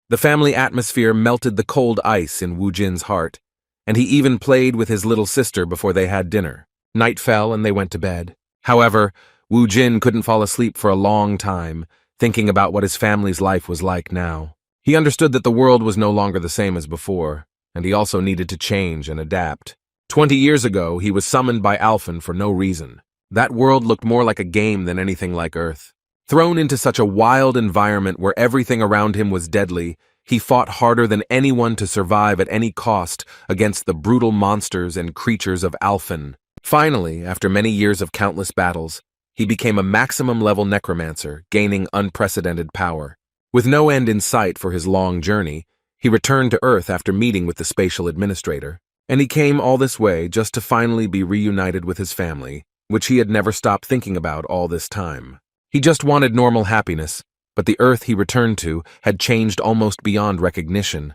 The family atmosphere melted the cold ice in Woo Jin's heart, and he even played with his little sister before they had dinner. Night fell and they went to bed. However, Woo Jin couldn't fall asleep for a long time, thinking about what his family's life was like now. He understood that the world was no longer the same as before, and he also needed to change and adapt. 20 years ago, he was summoned by Alphen for no reason. That world looked more like a game than anything like Earth. Thrown into such a wild environment where everything around him was deadly, he fought harder than anyone to survive at any cost against the brutal monsters and creatures of Alphen. Finally, after many years of countless battles, he became a maximum-level necromancer, gaining unprecedented power. With no end in sight for his long journey, he returned to Earth after meeting with the spatial administrator, and he came all this way just to finally be reunited with his family, which he had never stopped thinking about all this time. He just wanted normal happiness, but the Earth he returned to had changed almost beyond recognition.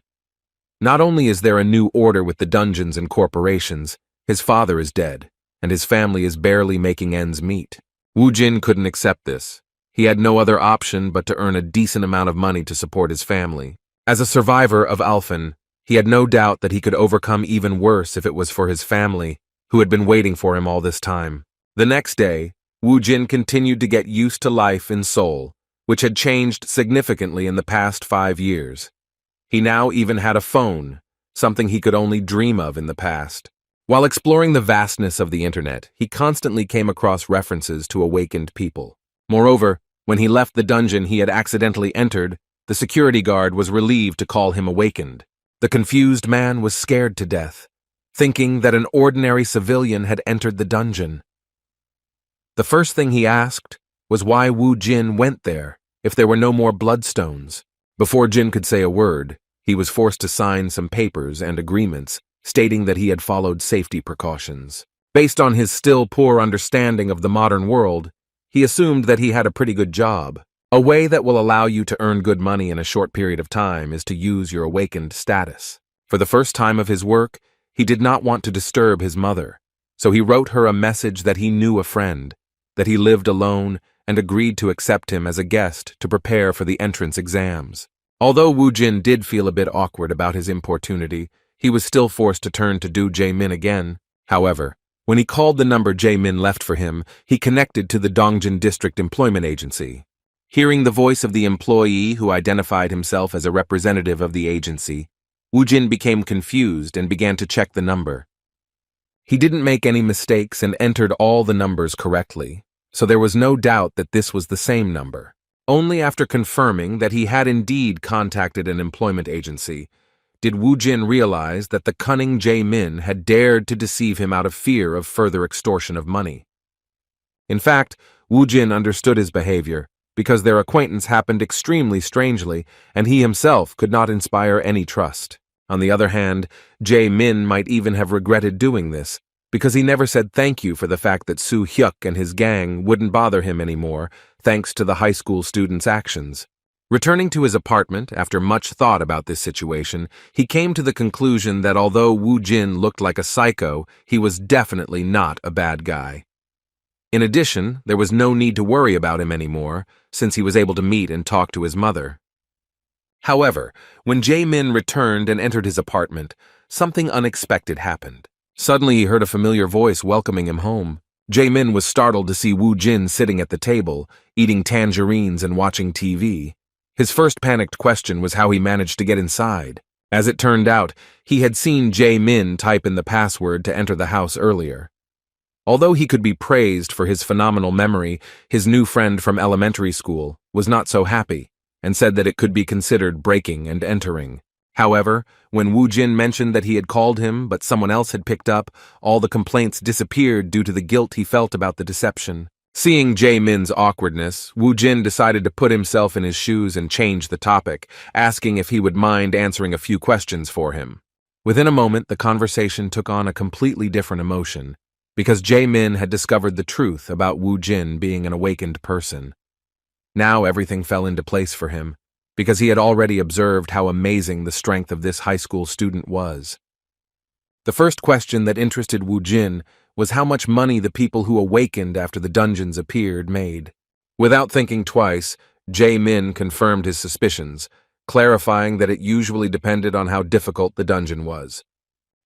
Not only is there a new order with the dungeons and corporations, his father is dead, and his family is barely making ends meet. Woo Jin couldn't accept this. He had no other option but to earn a decent amount of money to support his family. As a survivor of Alphen, he had no doubt that he could overcome even worse if it was for his family, who had been waiting for him all this time. The next day, Woo Jin continued to get used to life in Seoul, which had changed significantly in the past 5 years. He now even had a phone, something he could only dream of in the past. While exploring the vastness of the internet, he constantly came across references to awakened people. Moreover, when he left the dungeon he had accidentally entered, the security guard was relieved to call him awakened. The confused man was scared to death, thinking that an ordinary civilian had entered the dungeon. The first thing he asked was why Woo Jin went there if there were no more bloodstones. Before Jin could say a word, he was forced to sign some papers and agreements stating that he had followed safety precautions. Based on his still poor understanding of the modern world, he assumed that he had a pretty good job. A way that will allow you to earn good money in a short period of time is to use your awakened status. For the first time of his work, he did not want to disturb his mother, so he wrote her a message that he knew a friend, that he lived alone, and agreed to accept him as a guest to prepare for the entrance exams. Although Woo Jin did feel a bit awkward about his importunity, he was still forced to turn to Do Jae-min again. However, when he called the number Jae-min left for him, he connected to the Dongjin District Employment Agency. Hearing the voice of the employee who identified himself as a representative of the agency, Woo Jin became confused and began to check the number. He didn't make any mistakes and entered all the numbers correctly, so there was no doubt that this was the same number. Only after confirming that he had indeed contacted an employment agency did Woo Jin realize that the cunning Jae-min had dared to deceive him out of fear of further extortion of money. In fact, Woo Jin understood his behavior, because their acquaintance happened extremely strangely, and he himself could not inspire any trust. On the other hand, Jae-min might even have regretted doing this, because he never said thank you for the fact that Soo Hyuk and his gang wouldn't bother him anymore, thanks to the high school student's actions. Returning to his apartment after much thought about this situation, he came to the conclusion that although Woo Jin looked like a psycho, he was definitely not a bad guy. In addition, there was no need to worry about him anymore, since he was able to meet and talk to his mother. However, when Jae-min returned and entered his apartment, something unexpected happened. Suddenly he heard a familiar voice welcoming him home. Jae-min was startled to see Woo Jin sitting at the table, eating tangerines and watching TV. His first panicked question was how he managed to get inside. As it turned out, he had seen Jae-min type in the password to enter the house earlier. Although he could be praised for his phenomenal memory, his new friend from elementary school was not so happy and said that it could be considered breaking and entering. However, when Woo Jin mentioned that he had called him but someone else had picked up, all the complaints disappeared due to the guilt he felt about the deception. Seeing Jae-min's awkwardness, Woo Jin decided to put himself in his shoes and change the topic, asking if he would mind answering a few questions for him. Within a moment, the conversation took on a completely different emotion, because Jae-min had discovered the truth about Woo Jin being an awakened person. Now everything fell into place for him, because he had already observed how amazing the strength of this high school student was. The first question that interested Woo Jin was how much money the people who awakened after the dungeons appeared made. Without thinking twice, Jae-min confirmed his suspicions, clarifying that it usually depended on how difficult the dungeon was.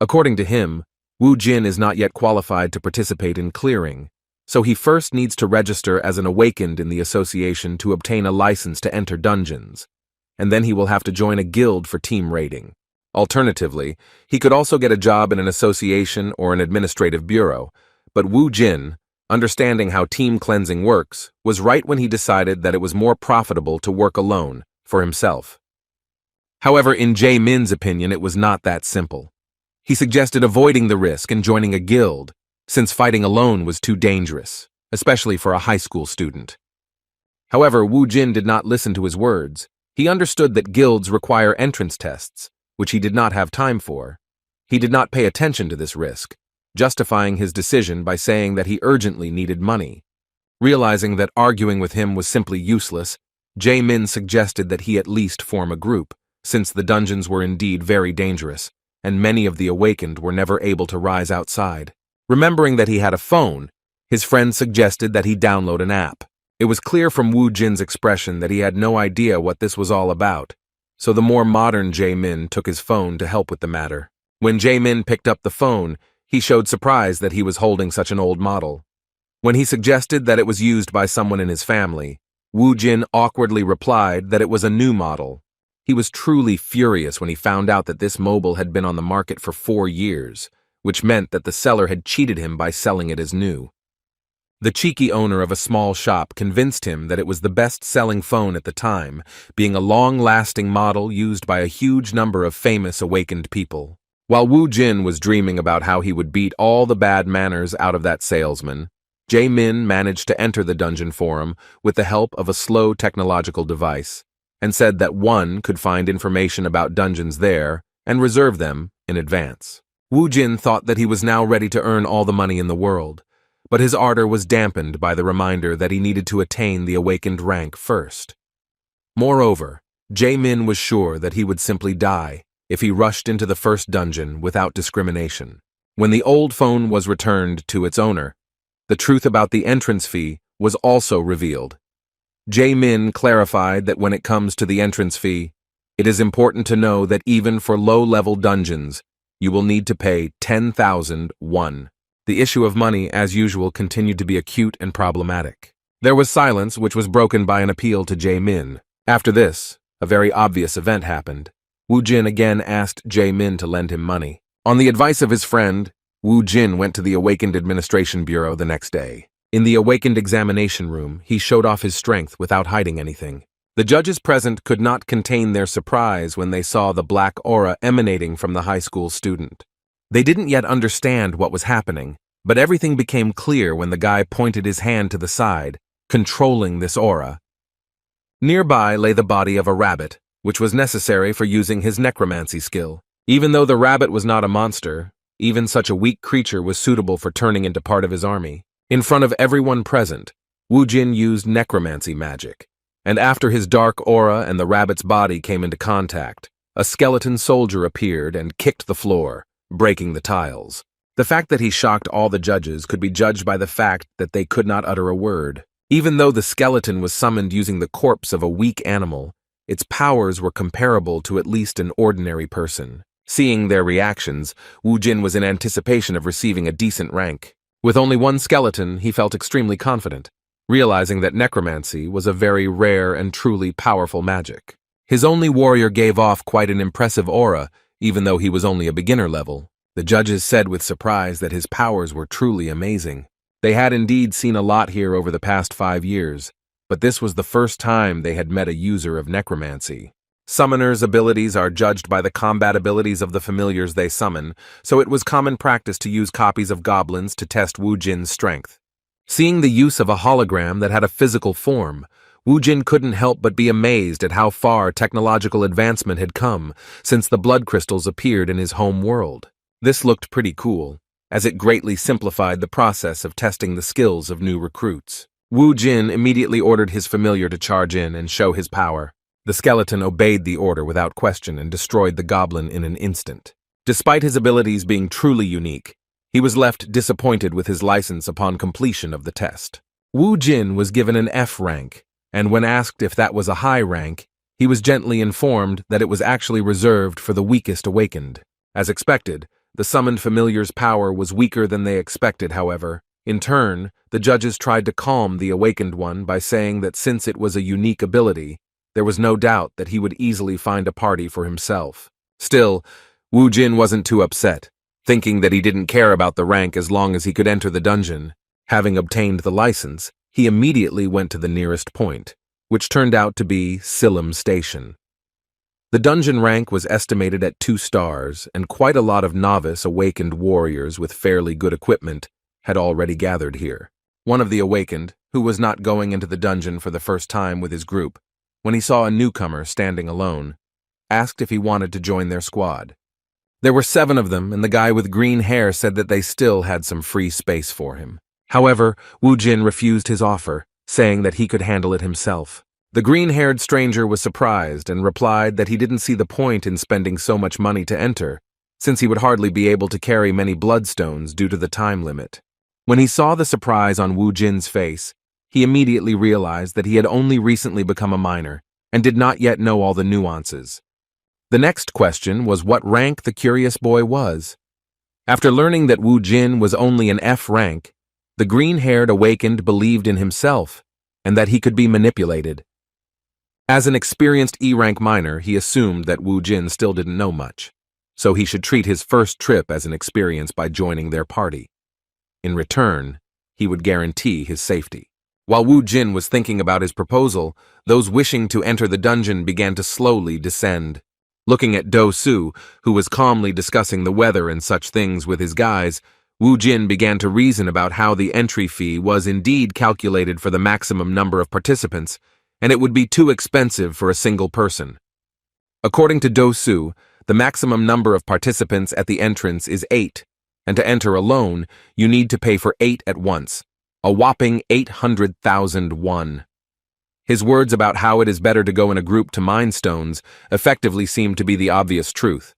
According to him, Woo Jin is not yet qualified to participate in clearing, so he first needs to register as an awakened in the association to obtain a license to enter dungeons, and then he will have to join a guild for team raiding. Alternatively, he could also get a job in an association or an administrative bureau, but Woo Jin, understanding how team cleansing works, was right when he decided that it was more profitable to work alone, for himself. However, in Jae-min's opinion, it was not that simple. He suggested avoiding the risk and joining a guild, since fighting alone was too dangerous, especially for a high school student. However, Woo Jin did not listen to his words. He understood that guilds require entrance tests, which he did not have time for. He did not pay attention to this risk, justifying his decision by saying that he urgently needed money. Realizing that arguing with him was simply useless, Jae-min suggested that he at least form a group, since the dungeons were indeed very dangerous, and many of the awakened were never able to rise outside. Remembering that he had a phone, his friend suggested that he download an app. It was clear from Woo Jin's expression that he had no idea what this was all about, so the more modern Jae-min took his phone to help with the matter. When Jae-min picked up the phone, he showed surprise that he was holding such an old model. When he suggested that it was used by someone in his family, Woo Jin awkwardly replied that it was a new model. He was truly furious when he found out that this mobile had been on the market for 4 years, which meant that the seller had cheated him by selling it as new. The cheeky owner of a small shop convinced him that it was the best-selling phone at the time, being a long-lasting model used by a huge number of famous awakened people. While Woo Jin was dreaming about how he would beat all the bad manners out of that salesman, Jae-min managed to enter the dungeon forum with the help of a slow technological device, and said that one could find information about dungeons there and reserve them in advance. Woo Jin thought that he was now ready to earn all the money in the world, but his ardor was dampened by the reminder that he needed to attain the awakened rank first. Moreover, Jae-min was sure that he would simply die if he rushed into the first dungeon without discrimination. When the old phone was returned to its owner, the truth about the entrance fee was also revealed. Jae-min clarified that when it comes to the entrance fee, it is important to know that even for low-level dungeons, you will need to pay 10,000 won. The issue of money, as usual, continued to be acute and problematic. There was silence, which was broken by an appeal to Jae-min. After this, a very obvious event happened. Woo Jin again asked Jae-min to lend him money. On the advice of his friend, Woo Jin went to the Awakened Administration Bureau the next day. In the Awakened examination room, he showed off his strength without hiding anything. The judges present could not contain their surprise when they saw the black aura emanating from the high school student. They didn't yet understand what was happening, but everything became clear when the guy pointed his hand to the side, controlling this aura. Nearby lay the body of a rabbit, which was necessary for using his necromancy skill. Even though the rabbit was not a monster, even such a weak creature was suitable for turning into part of his army. In front of everyone present, Woo Jin used necromancy magic, and after his dark aura and the rabbit's body came into contact, a skeleton soldier appeared and kicked the floor, breaking the tiles. The fact that he shocked all the judges could be judged by the fact that they could not utter a word. Even though the skeleton was summoned using the corpse of a weak animal, its powers were comparable to at least an ordinary person. Seeing their reactions, Woo Jin was in anticipation of receiving a decent rank. With only one skeleton, he felt extremely confident, realizing that necromancy was a very rare and truly powerful magic. His only warrior gave off quite an impressive aura, even though he was only a beginner level. The judges said with surprise that his powers were truly amazing. They had indeed seen a lot here over the past 5 years, but this was the first time they had met a user of necromancy. Summoners' abilities are judged by the combat abilities of the familiars they summon, so it was common practice to use copies of goblins to test Wu Jin's strength. Seeing the use of a hologram that had a physical form, Wu Jin couldn't help but be amazed at how far technological advancement had come since the blood crystals appeared in his home world. This looked pretty cool, as it greatly simplified the process of testing the skills of new recruits. Wu Jin immediately ordered his familiar to charge in and show his power. The skeleton obeyed the order without question and destroyed the goblin in an instant. Despite his abilities being truly unique, he was left disappointed with his license upon completion of the test. Wu Jin was given an F rank, and when asked if that was a high rank, he was gently informed that it was actually reserved for the weakest awakened. As expected, the summoned familiar's power was weaker than they expected, however. In turn, the judges tried to calm the awakened one by saying that since it was a unique ability, there was no doubt that he would easily find a party for himself. Still, Wu Jin wasn't too upset, thinking that he didn't care about the rank as long as he could enter the dungeon. Having obtained the license, he immediately went to the nearest point, which turned out to be Silim Station. The dungeon rank was estimated at 2 stars, and quite a lot of novice awakened warriors with fairly good equipment had already gathered here. One of the awakened, who was not going into the dungeon for the first time with his group, when he saw a newcomer standing alone, asked if he wanted to join their squad. There were 7 of them, and the guy with green hair said that they still had some free space for him. However, Wu Jin refused his offer, saying that he could handle it himself. The green-haired stranger was surprised and replied that he didn't see the point in spending so much money to enter, since he would hardly be able to carry many bloodstones due to the time limit. When he saw the surprise on Wu Jin's face, he immediately realized that he had only recently become a miner and did not yet know all the nuances. The next question was what rank the curious boy was. After learning that Wu Jin was only an F rank, the green-haired awakened believed in himself and that he could be manipulated. As an experienced E-rank miner, he assumed that Wu Jin still didn't know much, so he should treat his first trip as an experience by joining their party. In return, he would guarantee his safety. While Wu Jin was thinking about his proposal, those wishing to enter the dungeon began to slowly descend. Looking at Do Su, who was calmly discussing the weather and such things with his guys, Wu Jin began to reason about how the entry fee was indeed calculated for the maximum number of participants, and it would be too expensive for a single person. According to Do Su, the maximum number of participants at the entrance is 8, and to enter alone, you need to pay for 8 at once, a whopping 800,000 won. His words about how it is better to go in a group to mine stones effectively seemed to be the obvious truth.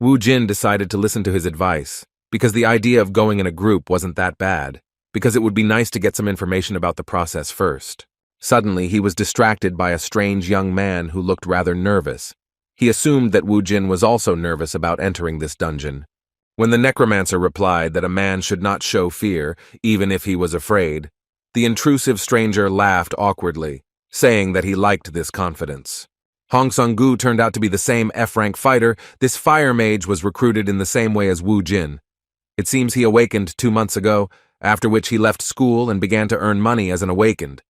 Wu Jin decided to listen to his advice, because the idea of going in a group wasn't that bad, because it would be nice to get some information about the process first. Suddenly, he was distracted by a strange young man who looked rather nervous. He assumed that Wu Jin was also nervous about entering this dungeon. When the necromancer replied that a man should not show fear, even if he was afraid, the intrusive stranger laughed awkwardly, saying that he liked this confidence. Hong Sung-gu turned out to be the same F-rank fighter. This fire mage was recruited in the same way as Wu Jin. It seems he awakened 2 months ago, after which he left school and began to earn money as an awakened.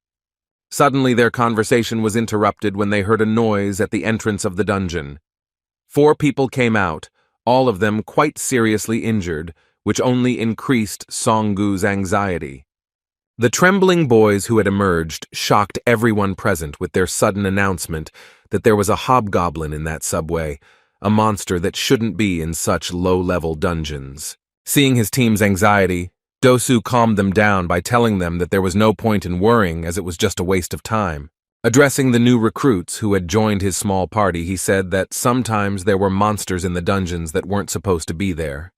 Suddenly their conversation was interrupted when they heard a noise at the entrance of the dungeon. 4 people came out, all of them quite seriously injured, which only increased Song-gu's anxiety. The trembling boys who had emerged shocked everyone present with their sudden announcement that there was a hobgoblin in that subway, a monster that shouldn't be in such low-level dungeons. Seeing his team's anxiety, Do Su calmed them down by telling them that there was no point in worrying as it was just a waste of time. Addressing the new recruits who had joined his small party, he said that sometimes there were monsters in the dungeons that weren't supposed to be there.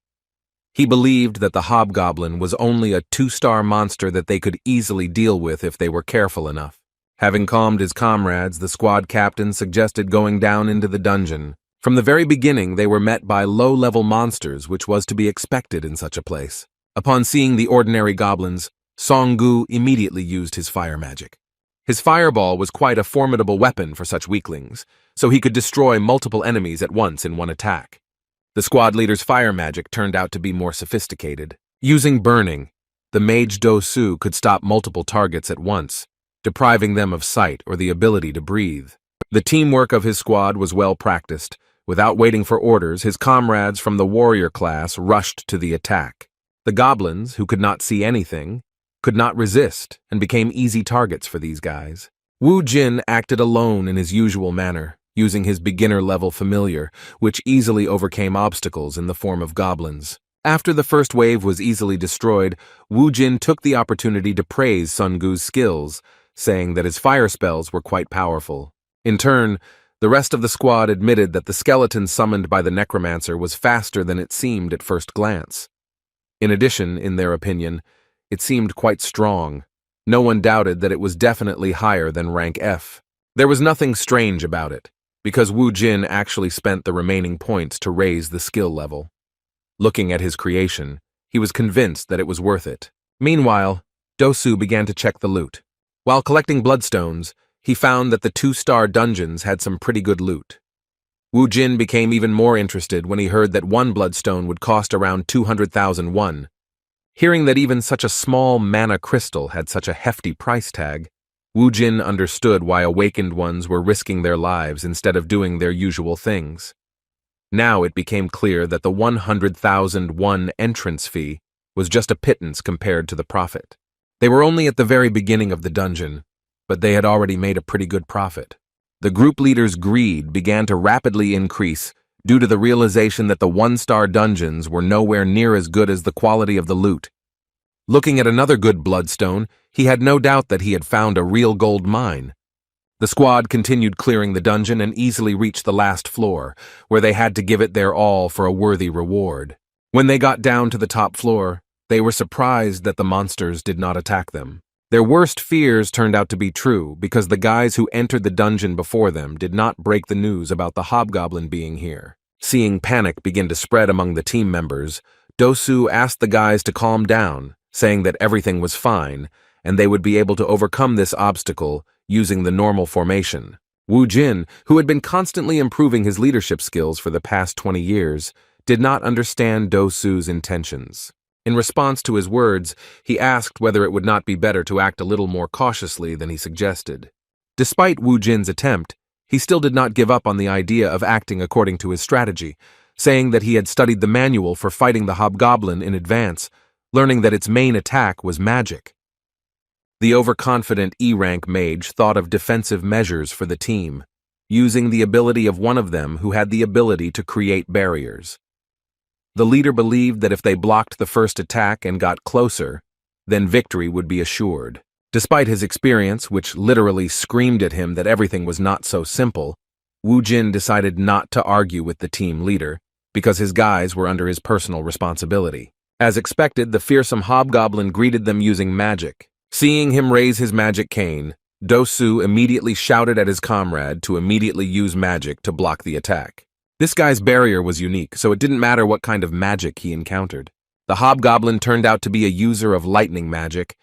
He believed that the hobgoblin was only a 2-star monster that they could easily deal with if they were careful enough. Having calmed his comrades, the squad captain suggested going down into the dungeon. From the very beginning, they were met by low-level monsters, which was to be expected in such a place. Upon seeing the ordinary goblins, Song-gu immediately used his fire magic. His fireball was quite a formidable weapon for such weaklings, so he could destroy multiple enemies at once in one attack. The squad leader's fire magic turned out to be more sophisticated. Using burning, the mage Do-su could stop multiple targets at once, depriving them of sight or the ability to breathe. The teamwork of his squad was well practiced. Without waiting for orders, his comrades from the warrior class rushed to the attack. The goblins, who could not see anything, could not resist and became easy targets for these guys. Wu Jin acted alone in his usual manner, using his beginner-level familiar, which easily overcame obstacles in the form of goblins. After the first wave was easily destroyed, Wu Jin took the opportunity to praise Sun Gu's skills, saying that his fire spells were quite powerful. In turn, the rest of the squad admitted that the skeleton summoned by the Necromancer was faster than it seemed at first glance. In addition, in their opinion, it seemed quite strong. No one doubted that it was definitely higher than rank F. There was nothing strange about it, because Wu Jin actually spent the remaining points to raise the skill level. Looking at his creation, he was convinced that it was worth it. Meanwhile, Do-su began to check the loot. While collecting bloodstones, he found that the 2-star dungeons had some pretty good loot. Wu Jin became even more interested when he heard that one bloodstone would cost around 200,000 won. Hearing that even such a small mana crystal had such a hefty price tag, Wu Jin understood why awakened ones were risking their lives instead of doing their usual things. Now it became clear that the 100,000 won entrance fee was just a pittance compared to the profit. They were only at the very beginning of the dungeon, but they had already made a pretty good profit. The group leader's greed began to rapidly increase due to the realization that the 1-star dungeons were nowhere near as good as the quality of the loot. Looking at another good bloodstone, he had no doubt that he had found a real gold mine. The squad continued clearing the dungeon and easily reached the last floor, where they had to give it their all for a worthy reward. When they got down to the top floor, they were surprised that the monsters did not attack them. Their worst fears turned out to be true because the guys who entered the dungeon before them did not break the news about the Hobgoblin being here. Seeing panic begin to spread among the team members, Do-su asked the guys to calm down, saying that everything was fine and they would be able to overcome this obstacle using the normal formation. Wu Jin, who had been constantly improving his leadership skills for the past 20 years, did not understand Do-su's intentions. In response to his words, he asked whether it would not be better to act a little more cautiously than he suggested. Despite Wu Jin's attempt, he still did not give up on the idea of acting according to his strategy, saying that he had studied the manual for fighting the Hobgoblin in advance, learning that its main attack was magic. The overconfident E-rank mage thought of defensive measures for the team, using the ability of one of them who had the ability to create barriers. The leader believed that if they blocked the first attack and got closer, then victory would be assured. Despite his experience, which literally screamed at him that everything was not so simple, Wu Jin decided not to argue with the team leader, because his guys were under his personal responsibility. As expected, the fearsome Hobgoblin greeted them using magic. Seeing him raise his magic cane, Do-su immediately shouted at his comrade to immediately use magic to block the attack. This guy's barrier was unique, so it didn't matter what kind of magic he encountered. The Hobgoblin turned out to be a user of lightning magic,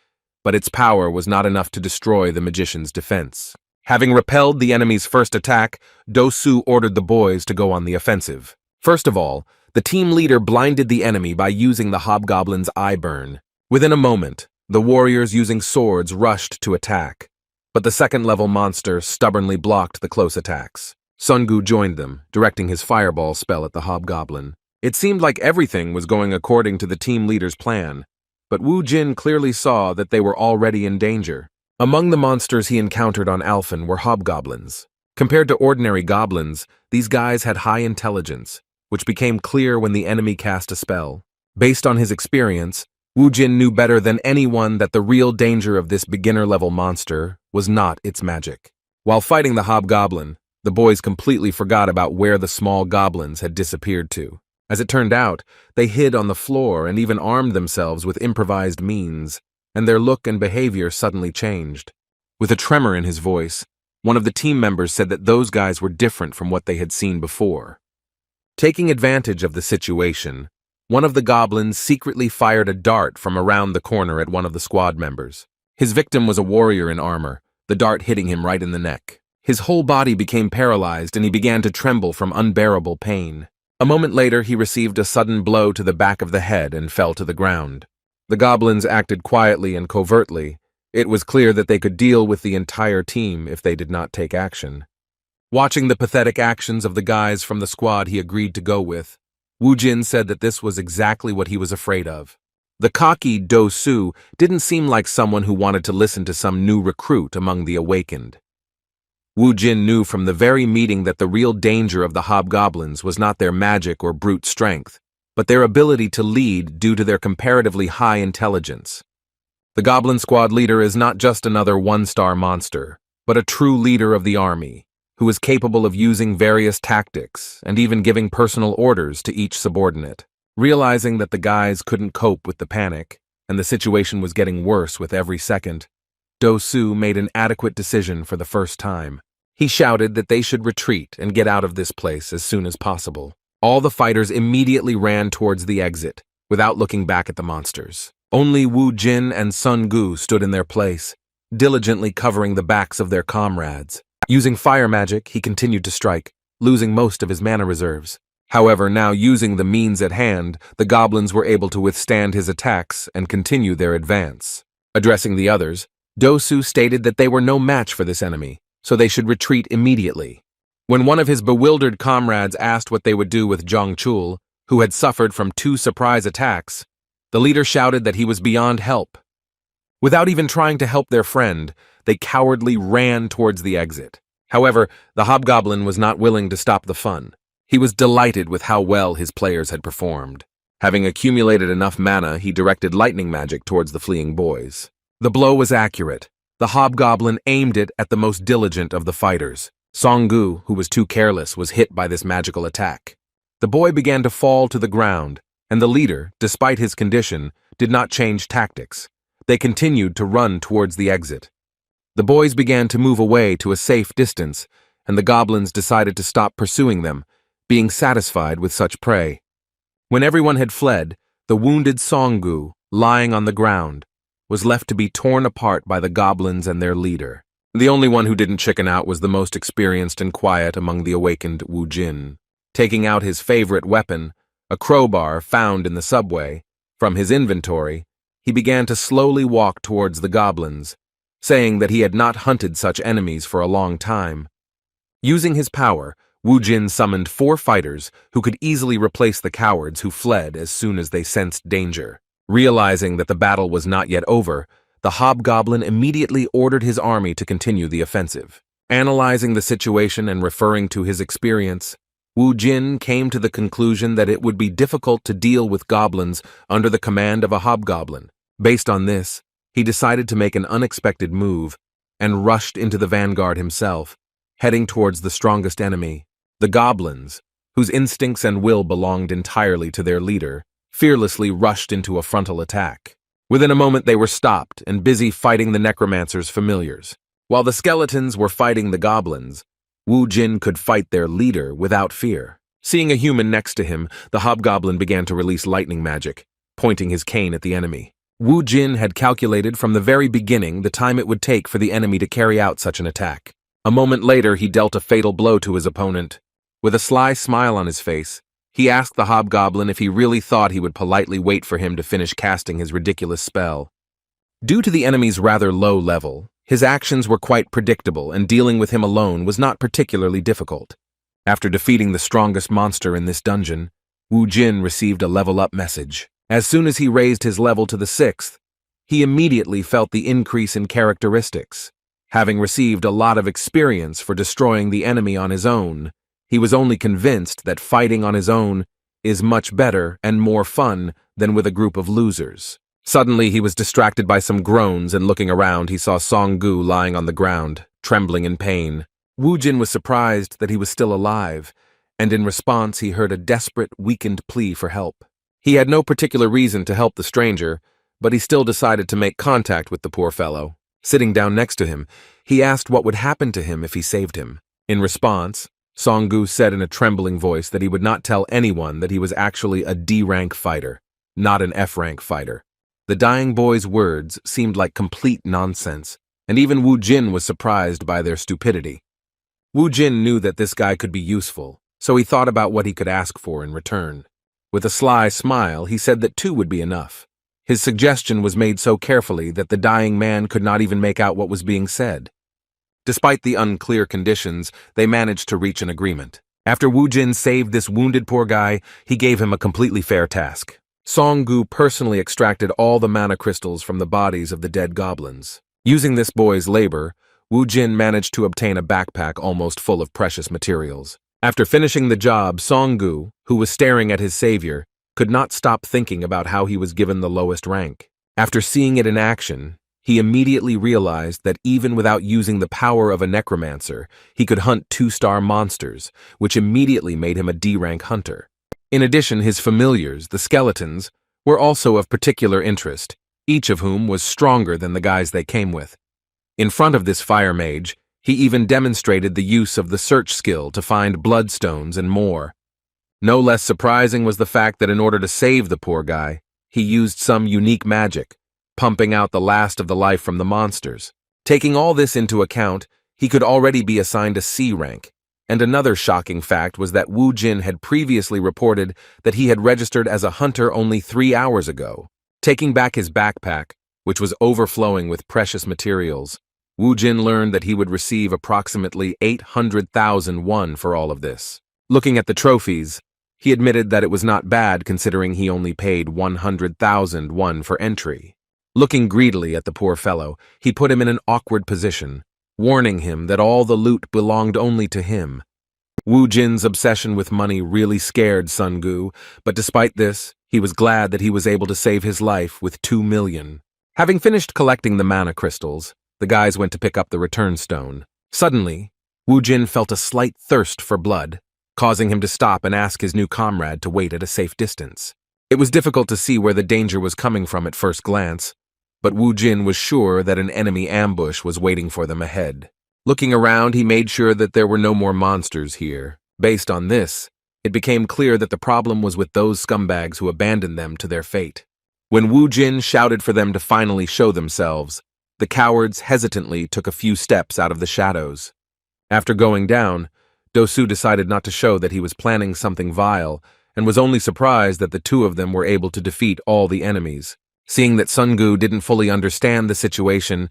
but its power was not enough to destroy the magician's defense. Having repelled the enemy's first attack, Do-su ordered the boys to go on the offensive. First of all, the team leader blinded the enemy by using the Hobgoblin's eye burn. Within a moment, the warriors using swords rushed to attack, but the second-level monster stubbornly blocked the close attacks. Sun-gu joined them, directing his fireball spell at the Hobgoblin. It seemed like everything was going according to the team leader's plan, but Wu Jin clearly saw that they were already in danger. Among the monsters he encountered on Alphen were Hobgoblins. Compared to ordinary goblins, these guys had high intelligence, which became clear when the enemy cast a spell. Based on his experience, Wu Jin knew better than anyone that the real danger of this beginner-level monster was not its magic. While fighting the Hobgoblin, the boys completely forgot about where the small goblins had disappeared to. As it turned out, they hid on the floor and even armed themselves with improvised means, and their look and behavior suddenly changed. With a tremor in his voice, one of the team members said that those guys were different from what they had seen before. Taking advantage of the situation, one of the goblins secretly fired a dart from around the corner at one of the squad members. His victim was a warrior in armor, the dart hitting him right in the neck. His whole body became paralyzed and he began to tremble from unbearable pain. A moment later, he received a sudden blow to the back of the head and fell to the ground. The goblins acted quietly and covertly. It was clear that they could deal with the entire team if they did not take action. Watching the pathetic actions of the guys from the squad he agreed to go with, Wu Jin said that this was exactly what he was afraid of. The cocky Do Su didn't seem like someone who wanted to listen to some new recruit among the awakened. Wu Jin knew from the very meeting that the real danger of the hobgoblins was not their magic or brute strength, but their ability to lead due to their comparatively high intelligence. The goblin squad leader is not just another one-star monster, but a true leader of the army, who is capable of using various tactics and even giving personal orders to each subordinate. Realizing that the guys couldn't cope with the panic, and the situation was getting worse with every second, Do Su made an adequate decision for the first time. He shouted that they should retreat and get out of this place as soon as possible. All the fighters immediately ran towards the exit, without looking back at the monsters. Only Wu Jin and Sun Gu stood in their place, diligently covering the backs of their comrades. Using fire magic, he continued to strike, losing most of his mana reserves. However, now using the means at hand, the goblins were able to withstand his attacks and continue their advance. Addressing the others, Do Su stated that they were no match for this enemy, so they should retreat immediately. When one of his bewildered comrades asked what they would do with Zhang Chul, who had suffered from 2 surprise attacks, the leader shouted that he was beyond help. Without even trying to help their friend, they cowardly ran towards the exit. However, the hobgoblin was not willing to stop the fun. He was delighted with how well his players had performed. Having accumulated enough mana, he directed lightning magic towards the fleeing boys. The blow was accurate. The hobgoblin aimed it at the most diligent of the fighters. Song Gu, who was too careless, was hit by this magical attack. The boy began to fall to the ground, and the leader, despite his condition, did not change tactics. They continued to run towards the exit. The boys began to move away to a safe distance, and the goblins decided to stop pursuing them, being satisfied with such prey. When everyone had fled, the wounded Song Gu, lying on the ground, was left to be torn apart by the goblins and their leader. The only one who didn't chicken out was the most experienced and quiet among the awakened Wu Jin. Taking out his favorite weapon, a crowbar found in the subway, from his inventory, he began to slowly walk towards the goblins, saying that he had not hunted such enemies for a long time. Using his power, Wu Jin summoned 4 fighters who could easily replace the cowards who fled as soon as they sensed danger. Realizing that the battle was not yet over, the hobgoblin immediately ordered his army to continue the offensive. Analyzing the situation and referring to his experience, Wu Jin came to the conclusion that it would be difficult to deal with goblins under the command of a hobgoblin. Based on this, he decided to make an unexpected move and rushed into the vanguard himself, heading towards the strongest enemy. The goblins, whose instincts and will belonged entirely to their leader, fearlessly rushed into a frontal attack. Within a moment they were stopped and busy fighting the Necromancer's familiars. While the skeletons were fighting the goblins, Wu Jin could fight their leader without fear. Seeing a human next to him, the hobgoblin began to release lightning magic, pointing his cane at the enemy. Wu Jin had calculated from the very beginning the time it would take for the enemy to carry out such an attack. A moment later, he dealt a fatal blow to his opponent. With a sly smile on his face, he asked the hobgoblin if he really thought he would politely wait for him to finish casting his ridiculous spell. Due to the enemy's rather low level, his actions were quite predictable, and dealing with him alone was not particularly difficult. After defeating the strongest monster in this dungeon, Wu Jin received a level-up message. As soon as he raised his level to the 6th, he immediately felt the increase in characteristics. Having received a lot of experience for destroying the enemy on his own, he was only convinced that fighting on his own is much better and more fun than with a group of losers. Suddenly, he was distracted by some groans, and looking around, he saw Song Gu lying on the ground, trembling in pain. Wu Jin was surprised that he was still alive, and in response, he heard a desperate, weakened plea for help. He had no particular reason to help the stranger, but he still decided to make contact with the poor fellow. Sitting down next to him, he asked what would happen to him if he saved him. In response, Song-gu said in a trembling voice that he would not tell anyone that he was actually a D-rank fighter, not an F-rank fighter. The dying boy's words seemed like complete nonsense, and even Wu Jin was surprised by their stupidity. Wu Jin knew that this guy could be useful, so he thought about what he could ask for in return. With a sly smile, he said that 2 would be enough. His suggestion was made so carefully that the dying man could not even make out what was being said. Despite the unclear conditions, they managed to reach an agreement. After Wu Jin saved this wounded poor guy, he gave him a completely fair task. Song-gu personally extracted all the mana crystals from the bodies of the dead goblins. Using this boy's labor, Wu Jin managed to obtain a backpack almost full of precious materials. After finishing the job, Song-gu, who was staring at his savior, could not stop thinking about how he was given the lowest rank. After seeing it in action, he immediately realized that even without using the power of a necromancer, he could hunt 2-star monsters, which immediately made him a D-rank hunter. In addition, his familiars, the skeletons, were also of particular interest, each of whom was stronger than the guys they came with. In front of this fire mage, he even demonstrated the use of the search skill to find bloodstones and more. No less surprising was the fact that in order to save the poor guy, he used some unique magic, pumping out the last of the life from the monsters. Taking all this into account, he could already be assigned a C rank. And another shocking fact was that Wu Jin had previously reported that he had registered as a hunter only 3 hours ago. Taking back his backpack, which was overflowing with precious materials, Wu Jin learned that he would receive approximately 800,000 won for all of this. Looking at the trophies, he admitted that it was not bad considering he only paid 100,000 won for entry. Looking greedily at the poor fellow, he put him in an awkward position, warning him that all the loot belonged only to him. Wu Jin's obsession with money really scared Song-gu, but despite this, he was glad that he was able to save his life with 2 million. Having finished collecting the mana crystals, the guys went to pick up the return stone. Suddenly, Wu Jin felt a slight thirst for blood, causing him to stop and ask his new comrade to wait at a safe distance. It was difficult to see where the danger was coming from at first glance, but Wu Jin was sure that an enemy ambush was waiting for them ahead. Looking around, he made sure that there were no more monsters here. Based on this, it became clear that the problem was with those scumbags who abandoned them to their fate. When Wu Jin shouted for them to finally show themselves, the cowards hesitantly took a few steps out of the shadows. After going down, Dosu decided not to show that he was planning something vile, and was only surprised that the 2 of them were able to defeat all the enemies. Seeing that Song-gu didn't fully understand the situation,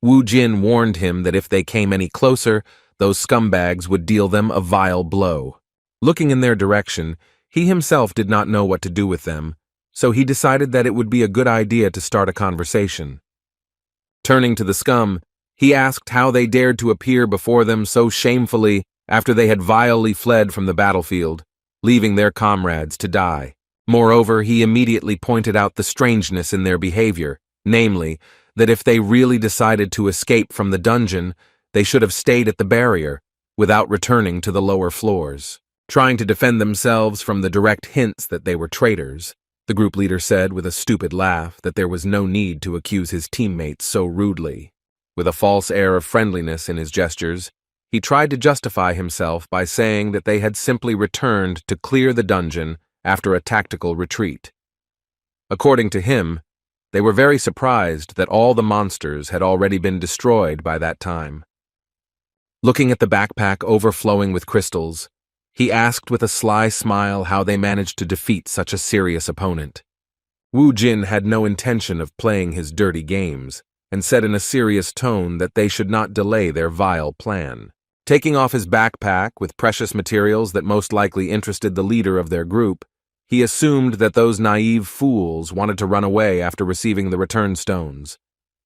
Wu Jin warned him that if they came any closer, those scumbags would deal them a vile blow. Looking in their direction, he himself did not know what to do with them, so he decided that it would be a good idea to start a conversation. Turning to the scum, he asked how they dared to appear before them so shamefully after they had vilely fled from the battlefield, leaving their comrades to die. Moreover, he immediately pointed out the strangeness in their behavior, namely, that if they really decided to escape from the dungeon, they should have stayed at the barrier, without returning to the lower floors. Trying to defend themselves from the direct hints that they were traitors, the group leader said with a stupid laugh that there was no need to accuse his teammates so rudely. With a false air of friendliness in his gestures, he tried to justify himself by saying that they had simply returned to clear the dungeon after a tactical retreat. According to him, they were very surprised that all the monsters had already been destroyed by that time. Looking at the backpack overflowing with crystals, he asked with a sly smile how they managed to defeat such a serious opponent. Wu Jin had no intention of playing his dirty games, and said in a serious tone that they should not delay their vile plan. Taking off his backpack with precious materials that most likely interested the leader of their group, he assumed that those naive fools wanted to run away after receiving the return stones.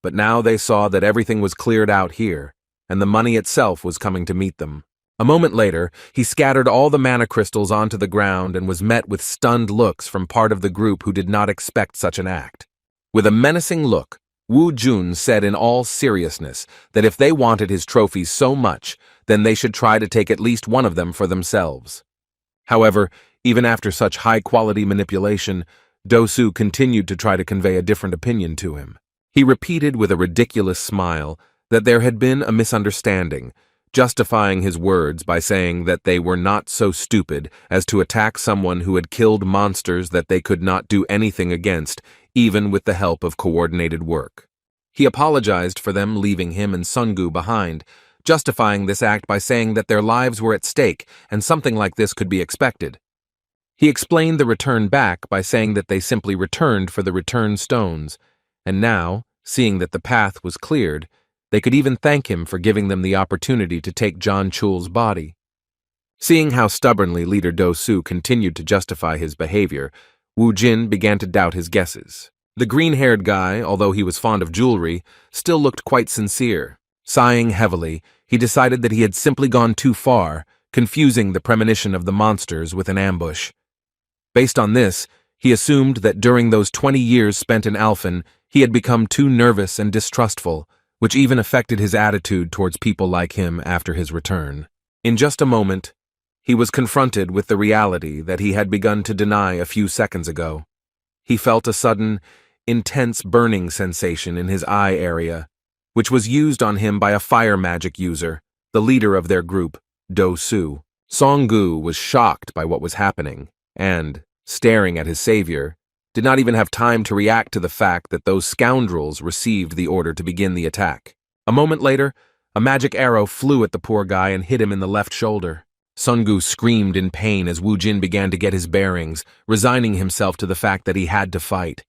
But now they saw that everything was cleared out here, and the money itself was coming to meet them. A moment later, he scattered all the mana crystals onto the ground and was met with stunned looks from part of the group who did not expect such an act. With a menacing look, Wu Jun said in all seriousness that if they wanted his trophies so much, then they should try to take at least one of them for themselves. However, even after such high-quality manipulation, Dosu continued to try to convey a different opinion to him. He repeated with a ridiculous smile that there had been a misunderstanding, justifying his words by saying that they were not so stupid as to attack someone who had killed monsters that they could not do anything against, even with the help of coordinated work. He apologized for them leaving him and Sungu behind, justifying this act by saying that their lives were at stake and something like this could be expected. He explained the return back by saying that they simply returned for the return stones, and now, seeing that the path was cleared, they could even thank him for giving them the opportunity to take John Chul's body. Seeing how stubbornly leader Do Su continued to justify his behavior, Wu Jin began to doubt his guesses. The green-haired guy, although he was fond of jewelry, still looked quite sincere. Sighing heavily, he decided that he had simply gone too far, confusing the premonition of the monsters with an ambush. Based on this, he assumed that during those 20 years spent in Alphen, he had become too nervous and distrustful, which even affected his attitude towards people like him after his return. In just a moment, he was confronted with the reality that he had begun to deny a few seconds ago. He felt a sudden, intense burning sensation in his eye area, which was used on him by a fire magic user, the leader of their group, Do Su. Songgu was shocked by what was happening, and, staring at his savior, did not even have time to react to the fact that those scoundrels received the order to begin the attack. A moment later, a magic arrow flew at the poor guy and hit him in the left shoulder. Sungu screamed in pain as Wu Jin began to get his bearings, resigning himself to the fact that he had to fight.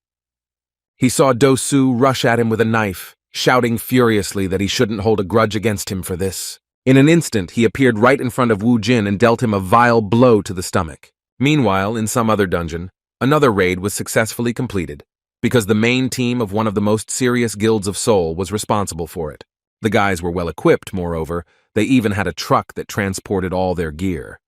He saw Do Su rush at him with a knife, shouting furiously that he shouldn't hold a grudge against him for this. In an instant, he appeared right in front of Wu Jin and dealt him a vile blow to the stomach. Meanwhile, in some other dungeon, another raid was successfully completed, because the main team of one of the most serious guilds of Seoul was responsible for it. The guys were well equipped, moreover. They even had a truck that transported all their gear.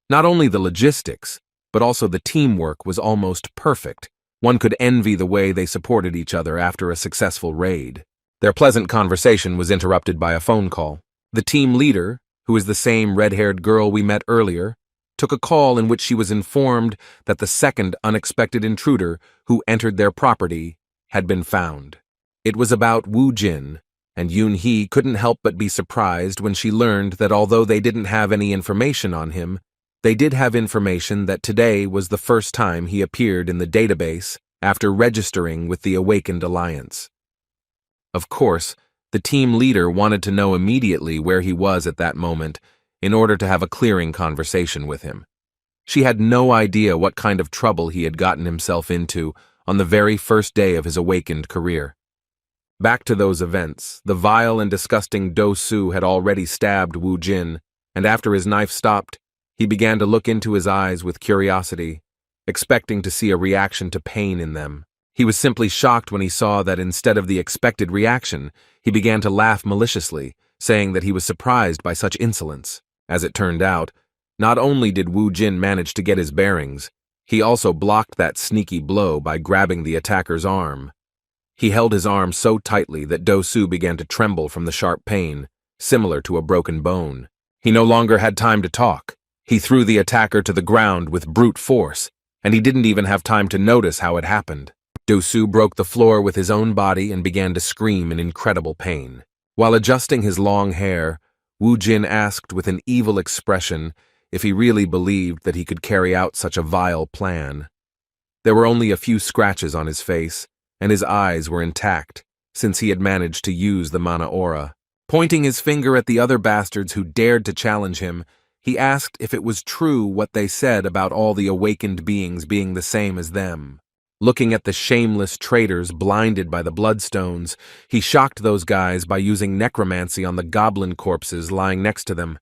Not only the logistics, but also the teamwork was almost perfect. One could envy the way they supported each other after a successful raid. Their pleasant conversation was interrupted by a phone call. The team leader, who is the same red-haired girl we met earlier, took a call in which she was informed that the second unexpected intruder who entered their property had been found. It was about Wu Jin, and Yoon-hee couldn't help but be surprised when she learned that although they didn't have any information on him, they did have information that today was the first time he appeared in the database after registering with the Awakened Alliance. Of course, the team leader wanted to know immediately where he was at that moment in order to have a clearing conversation with him. She had no idea what kind of trouble he had gotten himself into on the very first day of his awakened career. Back to those events, the vile and disgusting Do Su had already stabbed Wu Jin, and after his knife stopped, he began to look into his eyes with curiosity, expecting to see a reaction to pain in them. He was simply shocked when he saw that instead of the expected reaction, he began to laugh maliciously, saying that he was surprised by such insolence. As it turned out, not only did Wu Jin manage to get his bearings, he also blocked that sneaky blow by grabbing the attacker's arm. He held his arm so tightly that Do Su began to tremble from the sharp pain, similar to a broken bone. He no longer had time to talk. He threw the attacker to the ground with brute force, and he didn't even have time to notice how it happened. Do Su broke the floor with his own body and began to scream in incredible pain. While adjusting his long hair, Wu Jin asked with an evil expression if he really believed that he could carry out such a vile plan. There were only a few scratches on his face, and his eyes were intact, since he had managed to use the mana aura. Pointing his finger at the other bastards who dared to challenge him, he asked if it was true what they said about all the awakened beings being the same as them. Looking at the shameless traitors blinded by the bloodstones, he shocked those guys by using necromancy on the goblin corpses lying next to them.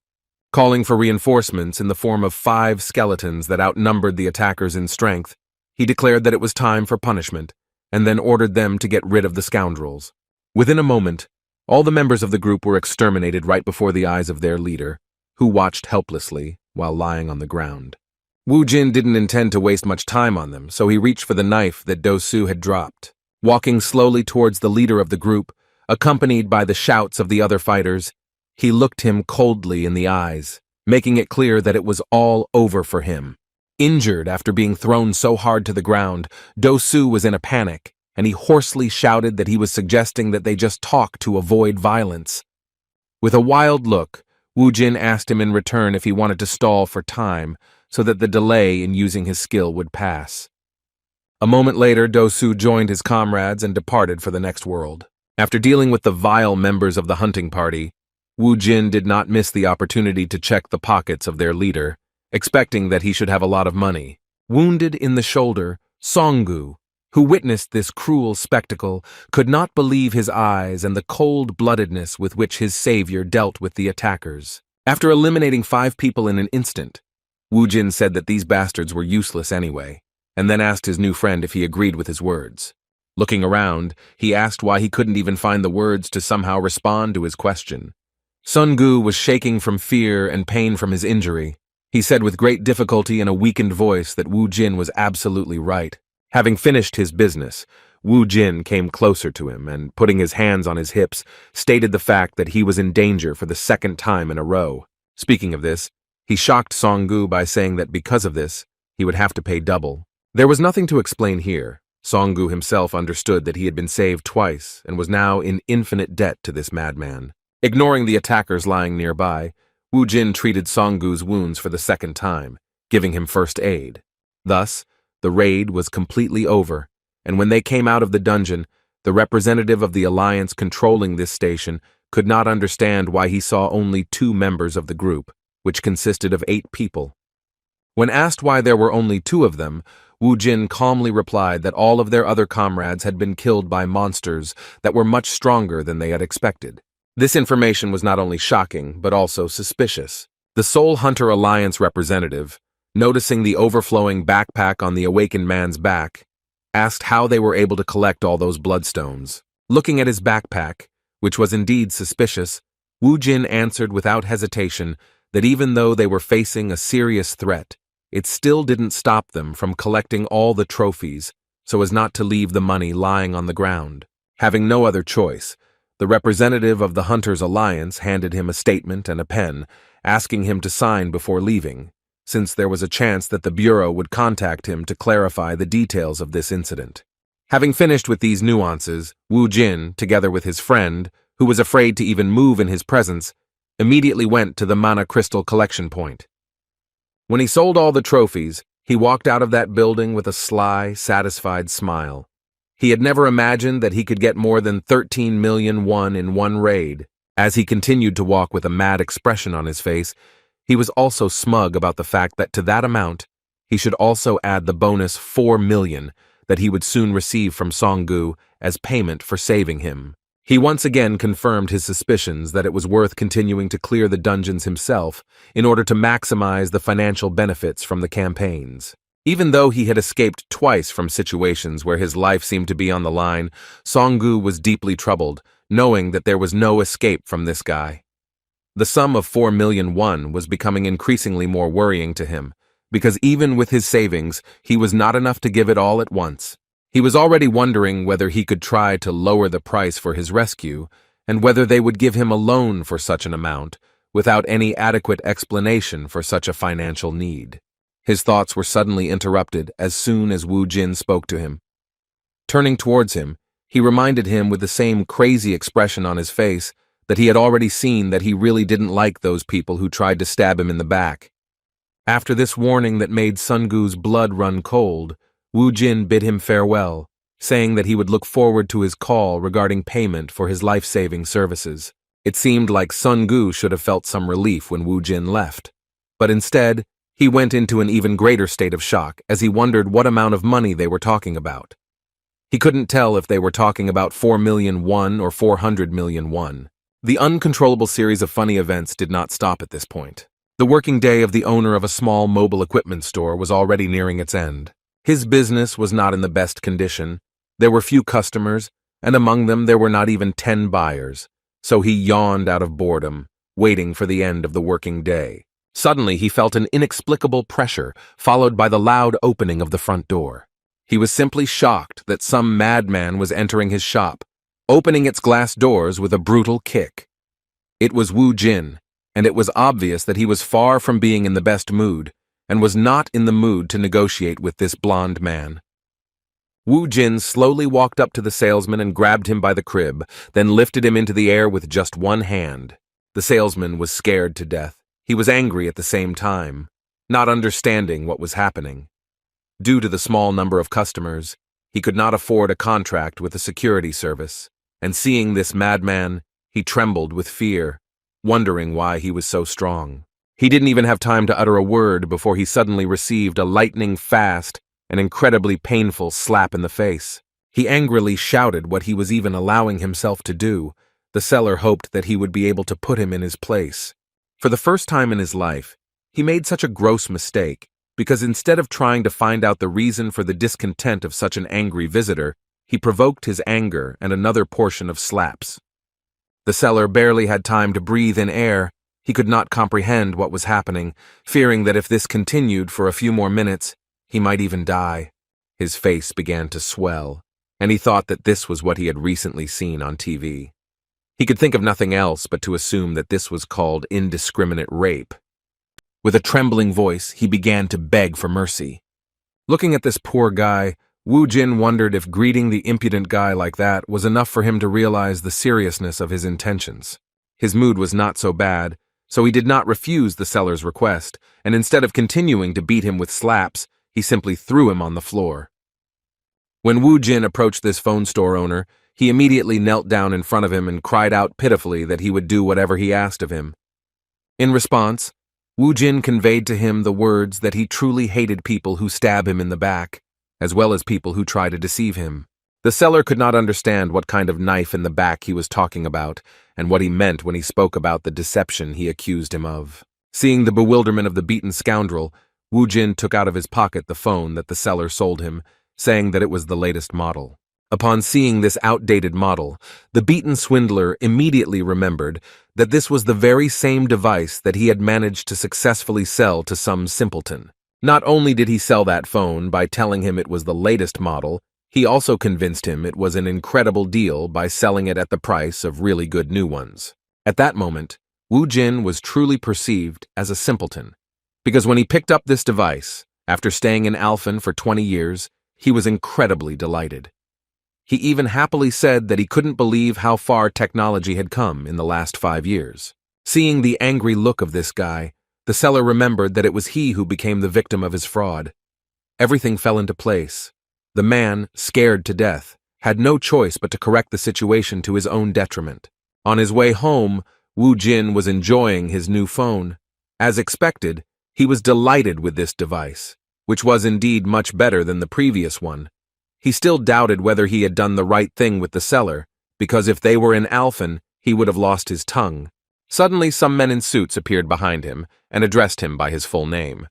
Calling for reinforcements in the form of 5 skeletons that outnumbered the attackers in strength, he declared that it was time for punishment, and then ordered them to get rid of the scoundrels. Within a moment, all the members of the group were exterminated right before the eyes of their leader, who watched helplessly while lying on the ground. Wu Jin didn't intend to waste much time on them, so he reached for the knife that Do Su had dropped. Walking slowly towards the leader of the group, accompanied by the shouts of the other fighters, he looked him coldly in the eyes, making it clear that it was all over for him. Injured after being thrown so hard to the ground, Do Su was in a panic, and he hoarsely shouted that he was suggesting that they just talk to avoid violence. With a wild look, Wu Jin asked him in return if he wanted to stall for time so that the delay in using his skill would pass. A moment later, Dosu joined his comrades and departed for the next world. After dealing with the vile members of the hunting party, Wu Jin did not miss the opportunity to check the pockets of their leader, expecting that he should have a lot of money. Wounded in the shoulder, Songgu, who witnessed this cruel spectacle, could not believe his eyes and the cold-bloodedness with which his savior dealt with the attackers. After eliminating 5 people in an instant, Wu Jin said that these bastards were useless anyway, and then asked his new friend if he agreed with his words. Looking around, he asked why he couldn't even find the words to somehow respond to his question. Songgu was shaking from fear and pain from his injury. He said with great difficulty in a weakened voice that Wu Jin was absolutely right. Having finished his business, Wu Jin came closer to him and, putting his hands on his hips, stated the fact that he was in danger for the 2nd time in a row. Speaking of this, he shocked Songgu by saying that because of this, he would have to pay double. There was nothing to explain here. Songgu himself understood that he had been saved twice and was now in infinite debt to this madman. Ignoring the attackers lying nearby, Wu Jin treated Songgu's wounds for the 2nd time, giving him first aid. Thus, the raid was completely over, and when they came out of the dungeon, the representative of the alliance controlling this station could not understand why he saw only 2 members of the group, which consisted of 8 people. When asked why there were only 2 of them, Wu Jin calmly replied that all of their other comrades had been killed by monsters that were much stronger than they had expected. This information was not only shocking, but also suspicious. The Soul Hunter Alliance representative, noticing the overflowing backpack on the awakened man's back, asked how they were able to collect all those bloodstones. Looking at his backpack, which was indeed suspicious, Wu Jin answered without hesitation that even though they were facing a serious threat, it still didn't stop them from collecting all the trophies so as not to leave the money lying on the ground. Having no other choice, the representative of the Hunters Alliance handed him a statement and a pen, asking him to sign before leaving, since there was a chance that the Bureau would contact him to clarify the details of this incident. Having finished with these nuances, Wu Jin, together with his friend, who was afraid to even move in his presence, immediately went to the mana crystal collection point. When he sold all the trophies, he walked out of that building with a sly, satisfied smile. He had never imagined that he could get more than 13 million won in one raid. As he continued to walk with a mad expression on his face, he was also smug about the fact that to that amount, he should also add the bonus 4 million that he would soon receive from Songgu as payment for saving him. He once again confirmed his suspicions that it was worth continuing to clear the dungeons himself in order to maximize the financial benefits from the campaigns. Even though he had escaped twice from situations where his life seemed to be on the line, Songgu was deeply troubled, knowing that there was no escape from this guy. The sum of 4 million won was becoming increasingly more worrying to him, because even with his savings, he was not enough to give it all at once. He was already wondering whether he could try to lower the price for his rescue, and whether they would give him a loan for such an amount, without any adequate explanation for such a financial need. His thoughts were suddenly interrupted as soon as Wu Jin spoke to him. Turning towards him, he reminded him with the same crazy expression on his face that he had already seen that he really didn't like those people who tried to stab him in the back. After this warning that made Songgu's blood run cold, Wu Jin bid him farewell, saying that he would look forward to his call regarding payment for his life-saving services. It seemed like Songgu should have felt some relief when Wu Jin left, but instead, he went into an even greater state of shock as he wondered what amount of money they were talking about. He couldn't tell if they were talking about 4 million won or 400 million won. The uncontrollable series of funny events did not stop at this point. The working day of the owner of a small mobile equipment store was already nearing its end. His business was not in the best condition. There were few customers, and among them there were not even 10 buyers, so he yawned out of boredom, waiting for the end of the working day. Suddenly he felt an inexplicable pressure, followed by the loud opening of the front door. He was simply shocked that some madman was entering his shop, opening its glass doors with a brutal kick. It was Wu Jin, and it was obvious that he was far from being in the best mood, and was not in the mood to negotiate with this blonde man. Wu Jin slowly walked up to the salesman and grabbed him by the crib, then lifted him into the air with just one hand. The salesman was scared to death. He was angry at the same time, not understanding what was happening. Due to the small number of customers, he could not afford a contract with a security service, and seeing this madman, he trembled with fear, wondering why he was so strong. He didn't even have time to utter a word before he suddenly received a lightning-fast and incredibly painful slap in the face. He angrily shouted what he was even allowing himself to do. The seller hoped that he would be able to put him in his place. For the first time in his life, he made such a gross mistake, because instead of trying to find out the reason for the discontent of such an angry visitor, he provoked his anger and another portion of slaps. The seller barely had time to breathe in air. He could not comprehend what was happening, fearing that if this continued for a few more minutes, he might even die. His face began to swell, and he thought that this was what he had recently seen on TV. He could think of nothing else but to assume that this was called indiscriminate rape. With a trembling voice, he began to beg for mercy. Looking at this poor guy, Wu Jin wondered if greeting the impudent guy like that was enough for him to realize the seriousness of his intentions. His mood was not so bad, so he did not refuse the seller's request, and instead of continuing to beat him with slaps, he simply threw him on the floor. When Wu Jin approached this phone store owner, he immediately knelt down in front of him and cried out pitifully that he would do whatever he asked of him. In response, Wu Jin conveyed to him the words that he truly hated people who stab him in the back, as well as people who try to deceive him. The seller could not understand what kind of knife in the back he was talking about, and what he meant when he spoke about the deception he accused him of. Seeing the bewilderment of the beaten scoundrel, Wu Jin took out of his pocket the phone that the seller sold him, saying that it was the latest model. Upon seeing this outdated model, the beaten swindler immediately remembered that this was the very same device that he had managed to successfully sell to some simpleton. Not only did he sell that phone by telling him it was the latest model, he also convinced him it was an incredible deal by selling it at the price of really good new ones. At that moment, Wu Jin was truly perceived as a simpleton, because when he picked up this device, after staying in Alphen for 20 years, he was incredibly delighted. He even happily said that he couldn't believe how far technology had come in the last 5 years. Seeing the angry look of this guy, the seller remembered that it was he who became the victim of his fraud. Everything fell into place. The man, scared to death, had no choice but to correct the situation to his own detriment. On his way home, Wu Jin was enjoying his new phone. As expected, he was delighted with this device, which was indeed much better than the previous one. He still doubted whether he had done the right thing with the seller, because if they were in Alphen, he would have lost his tongue. Suddenly, some men in suits appeared behind him and addressed him by his full name.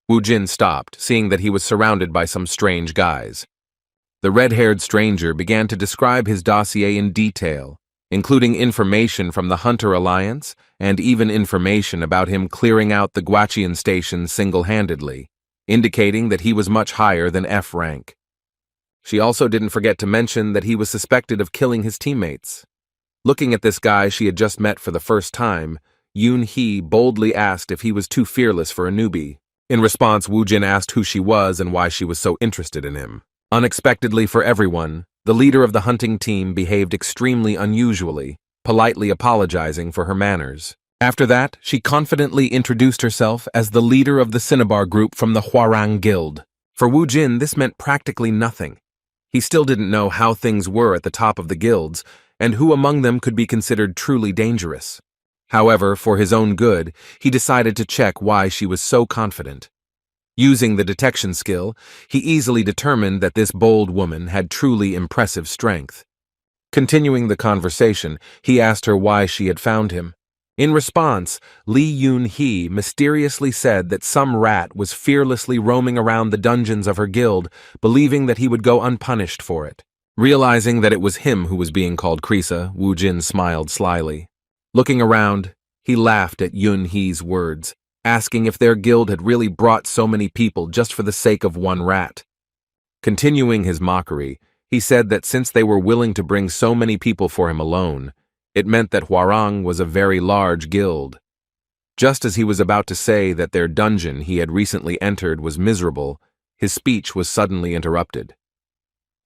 Wu Jin stopped, seeing that he was surrounded by some strange guys. The red-haired stranger began to describe his dossier in detail, including information from the Hunter Alliance and even information about him clearing out the Guachian station single-handedly, indicating that he was much higher than F rank. She also didn't forget to mention that he was suspected of killing his teammates. Looking at this guy she had just met for the first time, Yoon Hee boldly asked if he was too fearless for a newbie. In response, Wu Jin asked who she was and why she was so interested in him. Unexpectedly for everyone, the leader of the hunting team behaved extremely unusually, politely apologizing for her manners. After that, she confidently introduced herself as the leader of the Cinnabar group from the Hwarang Guild. For Wu Jin, this meant practically nothing. He still didn't know how things were at the top of the guilds, and who among them could be considered truly dangerous. However, for his own good, he decided to check why she was so confident. Using the detection skill, he easily determined that this bold woman had truly impressive strength. Continuing the conversation, he asked her why she had found him. In response, Lee Yoon-hee mysteriously said that some rat was fearlessly roaming around the dungeons of her guild, believing that he would go unpunished for it. Realizing that it was him who was being called Krisa, Wu Jin smiled slyly. Looking around, he laughed at Yoon-hee's words, asking if their guild had really brought so many people just for the sake of one rat. Continuing his mockery, he said that since they were willing to bring so many people for him alone, it meant that Hwarang was a very large guild. Just as he was about to say that their dungeon he had recently entered was miserable, his speech was suddenly interrupted.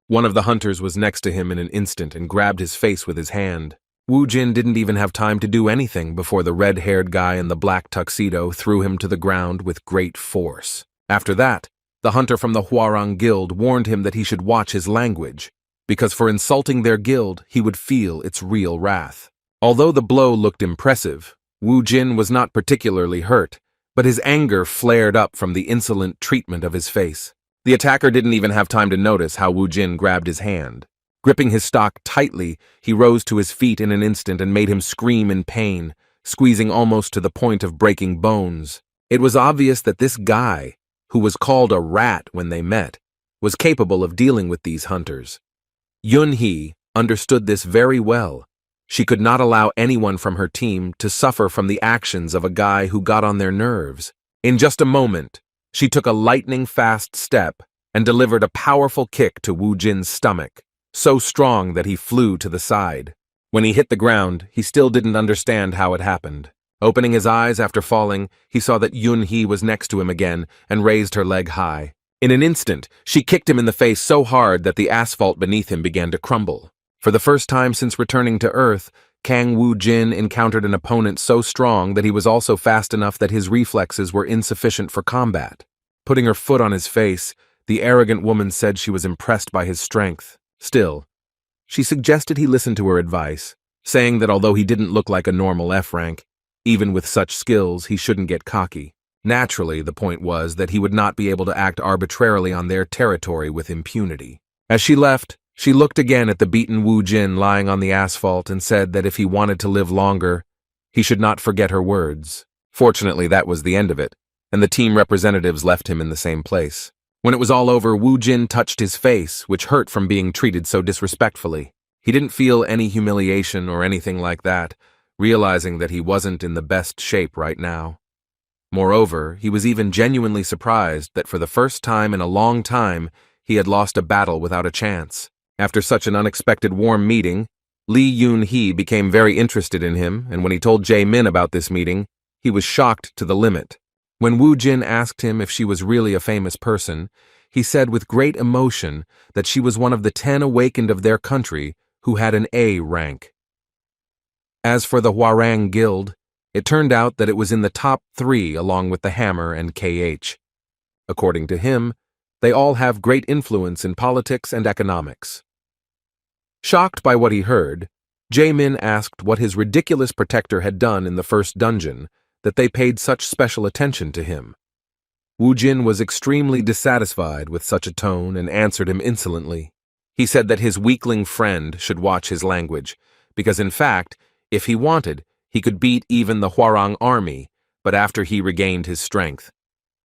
One of the hunters was next to him in an instant and grabbed his face with his hand. Wu Jin didn't even have time to do anything before the red-haired guy in the black tuxedo threw him to the ground with great force. After that, the hunter from the Hwarang Guild warned him that he should watch his language, because for insulting their guild, he would feel its real wrath. Although the blow looked impressive, Wu Jin was not particularly hurt, but his anger flared up from the insolent treatment of his face. The attacker didn't even have time to notice how Wu Jin grabbed his hand. Gripping his stock tightly, he rose to his feet in an instant and made him scream in pain, squeezing almost to the point of breaking bones. It was obvious that this guy, who was called a rat when they met, was capable of dealing with these hunters. Yun-hee understood this very well. She could not allow anyone from her team to suffer from the actions of a guy who got on their nerves. In just a moment, she took a lightning-fast step and delivered a powerful kick to Wu Jin's stomach, so strong that he flew to the side. When he hit the ground, he still didn't understand how it happened. Opening his eyes after falling, he saw that Yun-hee was next to him again and raised her leg high. In an instant, she kicked him in the face so hard that the asphalt beneath him began to crumble. For the first time since returning to Earth, Kang Wu Jin encountered an opponent so strong that he was also fast enough that his reflexes were insufficient for combat. Putting her foot on his face, the arrogant woman said she was impressed by his strength. Still, she suggested he listen to her advice, saying that although he didn't look like a normal F rank, even with such skills, he shouldn't get cocky. Naturally, the point was that he would not be able to act arbitrarily on their territory with impunity. As she left, she looked again at the beaten Wu Jin lying on the asphalt and said that if he wanted to live longer, he should not forget her words. Fortunately, that was the end of it, and the team representatives left him in the same place. When it was all over, Wu Jin touched his face, which hurt from being treated so disrespectfully. He didn't feel any humiliation or anything like that, realizing that he wasn't in the best shape right now. Moreover, he was even genuinely surprised that for the first time in a long time, he had lost a battle without a chance. After such an unexpected warm meeting, Lee Yun-hee became very interested in him, and when he told Jae-min about this meeting, he was shocked to the limit. When Wu Jin asked him if she was really a famous person, he said with great emotion that she was one of the 10 awakened of their country who had an A rank. As for the Hwarang Guild, it turned out that it was in the top 3 along with the Hammer and KH. According to him, they all have great influence in politics and economics. Shocked by what he heard, Jae-min asked what his ridiculous protector had done in the first dungeon that they paid such special attention to him. Wu Jin was extremely dissatisfied with such a tone and answered him insolently. He said that his weakling friend should watch his language, because in fact, if he wanted, he could beat even the Hwarang army, but after he regained his strength.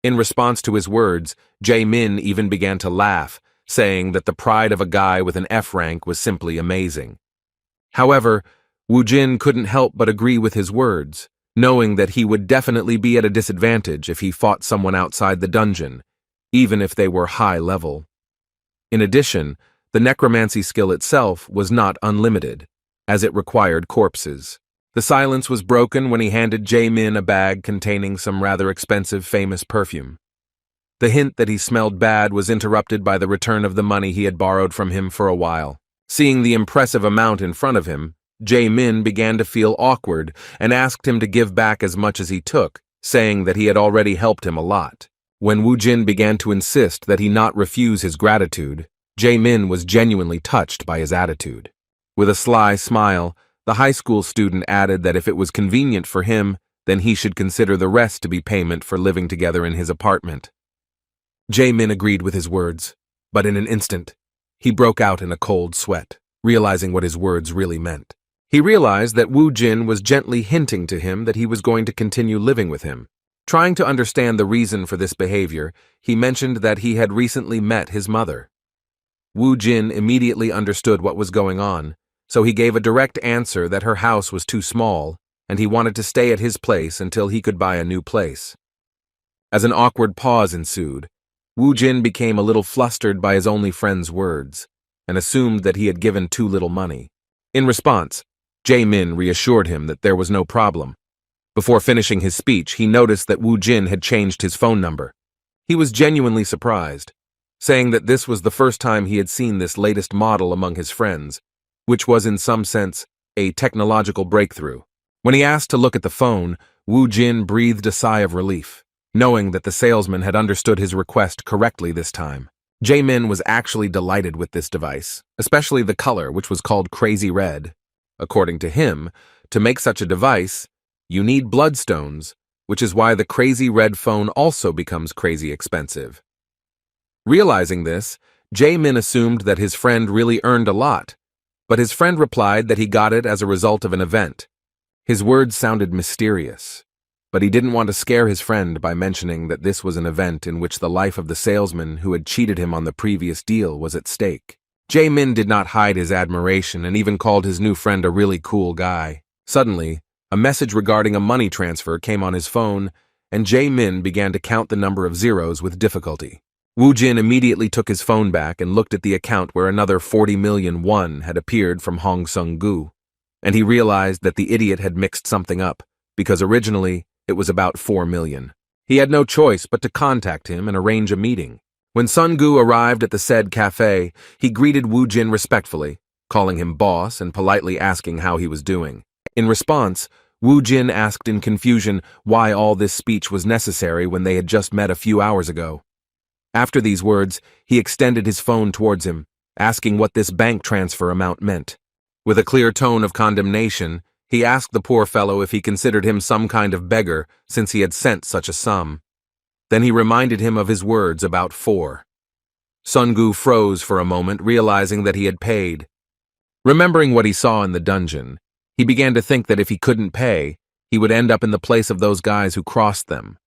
In response to his words, Jae-min even began to laugh, saying that the pride of a guy with an F rank was simply amazing. However, Wu Jin couldn't help but agree with his words, knowing that he would definitely be at a disadvantage if he fought someone outside the dungeon, even if they were high level. In addition, the necromancy skill itself was not unlimited, as it required corpses. The silence was broken when he handed Jae-min a bag containing some rather expensive famous perfume. The hint that he smelled bad was interrupted by the return of the money he had borrowed from him for a while. Seeing the impressive amount in front of him, Jae-min began to feel awkward and asked him to give back as much as he took, saying that he had already helped him a lot. When Wu Jin began to insist that he not refuse his gratitude, Jae-min was genuinely touched by his attitude. With a sly smile, the high school student added that if it was convenient for him, then he should consider the rest to be payment for living together in his apartment. Jae-min agreed with his words, but in an instant, he broke out in a cold sweat, realizing what his words really meant. He realized that Wu Jin was gently hinting to him that he was going to continue living with him. Trying to understand the reason for this behavior, he mentioned that he had recently met his mother. Wu Jin immediately understood what was going on, so he gave a direct answer that her house was too small, and he wanted to stay at his place until he could buy a new place. As an awkward pause ensued, Wu Jin became a little flustered by his only friend's words, and assumed that he had given too little money. In response, Jae-min reassured him that there was no problem. Before finishing his speech, he noticed that Wu Jin had changed his phone number. He was genuinely surprised, saying that this was the first time he had seen this latest model among his friends, which was in some sense a technological breakthrough. When he asked to look at the phone, Wu Jin breathed a sigh of relief, knowing that the salesman had understood his request correctly this time. Jae-min was actually delighted with this device, especially the color, which was called Crazy Red. According to him, to make such a device, you need bloodstones, which is why the Crazy Red phone also becomes crazy expensive. Realizing this, Jae-min assumed that his friend really earned a lot, but his friend replied that he got it as a result of an event. His words sounded mysterious, but he didn't want to scare his friend by mentioning that this was an event in which the life of the salesman who had cheated him on the previous deal was at stake. Jae-min did not hide his admiration and even called his new friend a really cool guy. Suddenly, a message regarding a money transfer came on his phone, and Jae-min began to count the number of zeros with difficulty. Wu Jin immediately took his phone back and looked at the account where another 40 million won had appeared from Hong Sung-gu, and he realized that the idiot had mixed something up, because originally it was about 4 million. He had no choice but to contact him and arrange a meeting. When Sun-gu arrived at the said cafe, he greeted Wu Jin respectfully, calling him boss and politely asking how he was doing. In response, Wu Jin asked in confusion why all this speech was necessary when they had just met a few hours ago. After these words, he extended his phone towards him, asking what this bank transfer amount meant. With a clear tone of condemnation, he asked the poor fellow if he considered him some kind of beggar since he had sent such a sum. Then he reminded him of his words about 4. Sun-gu froze for a moment, realizing that he had paid. Remembering what he saw in the dungeon, he began to think that if he couldn't pay, he would end up in the place of those guys who crossed them.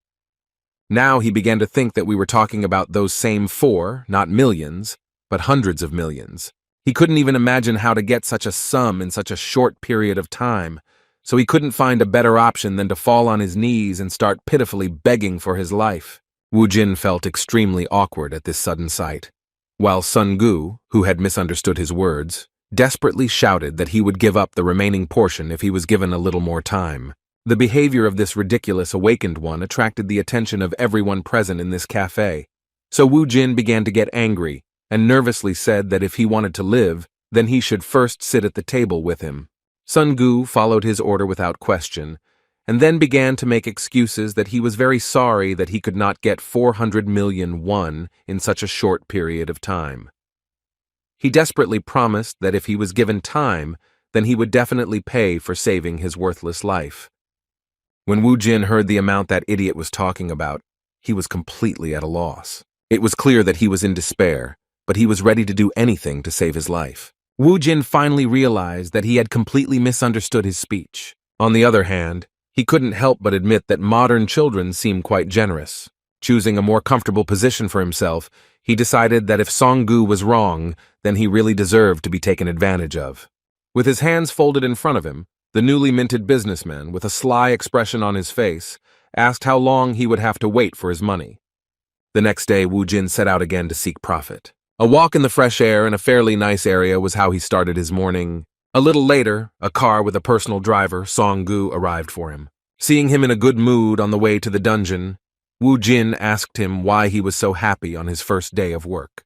Now he began to think that we were talking about those same 4, not millions, but hundreds of millions. He couldn't even imagine how to get such a sum in such a short period of time, so he couldn't find a better option than to fall on his knees and start pitifully begging for his life. Wu Jin felt extremely awkward at this sudden sight, while Sun-gu, who had misunderstood his words, desperately shouted that he would give up the remaining portion if he was given a little more time. The behavior of this ridiculous awakened one attracted the attention of everyone present in this cafe, so Wu Jin began to get angry and nervously said that if he wanted to live, then he should first sit at the table with him. Sun-gu followed his order without question, and then began to make excuses that he was very sorry that he could not get 400 million won in such a short period of time. He desperately promised that if he was given time, then he would definitely pay for saving his worthless life. When Wu Jin heard the amount that idiot was talking about, he was completely at a loss. It was clear that he was in despair, but he was ready to do anything to save his life. Wu Jin finally realized that he had completely misunderstood his speech. On the other hand, he couldn't help but admit that modern children seem quite generous. Choosing a more comfortable position for himself, he decided that if Song-gu was wrong, then he really deserved to be taken advantage of. With his hands folded in front of him, the newly minted businessman, with a sly expression on his face, asked how long he would have to wait for his money. The next day, Wu Jin set out again to seek profit. A walk in the fresh air in a fairly nice area was how he started his morning. A little later, a car with a personal driver, Song-gu, arrived for him. Seeing him in a good mood on the way to the dungeon, Wu Jin asked him why he was so happy on his first day of work.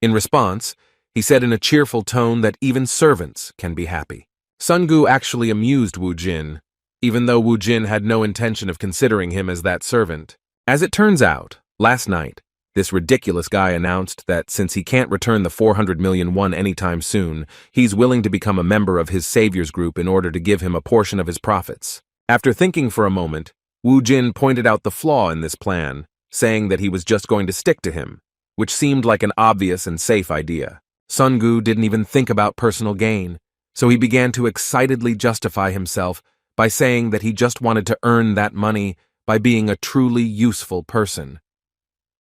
In response, he said in a cheerful tone that even servants can be happy. Sun-gu actually amused Wu Jin, even though Wu Jin had no intention of considering him as that servant. As it turns out, last night, this ridiculous guy announced that since he can't return the 400 million won anytime soon, he's willing to become a member of his saviors group in order to give him a portion of his profits. After thinking for a moment, Wu Jin pointed out the flaw in this plan, saying that he was just going to stick to him, which seemed like an obvious and safe idea. Sun-gu didn't even think about personal gain, so he began to excitedly justify himself by saying that he just wanted to earn that money by being a truly useful person.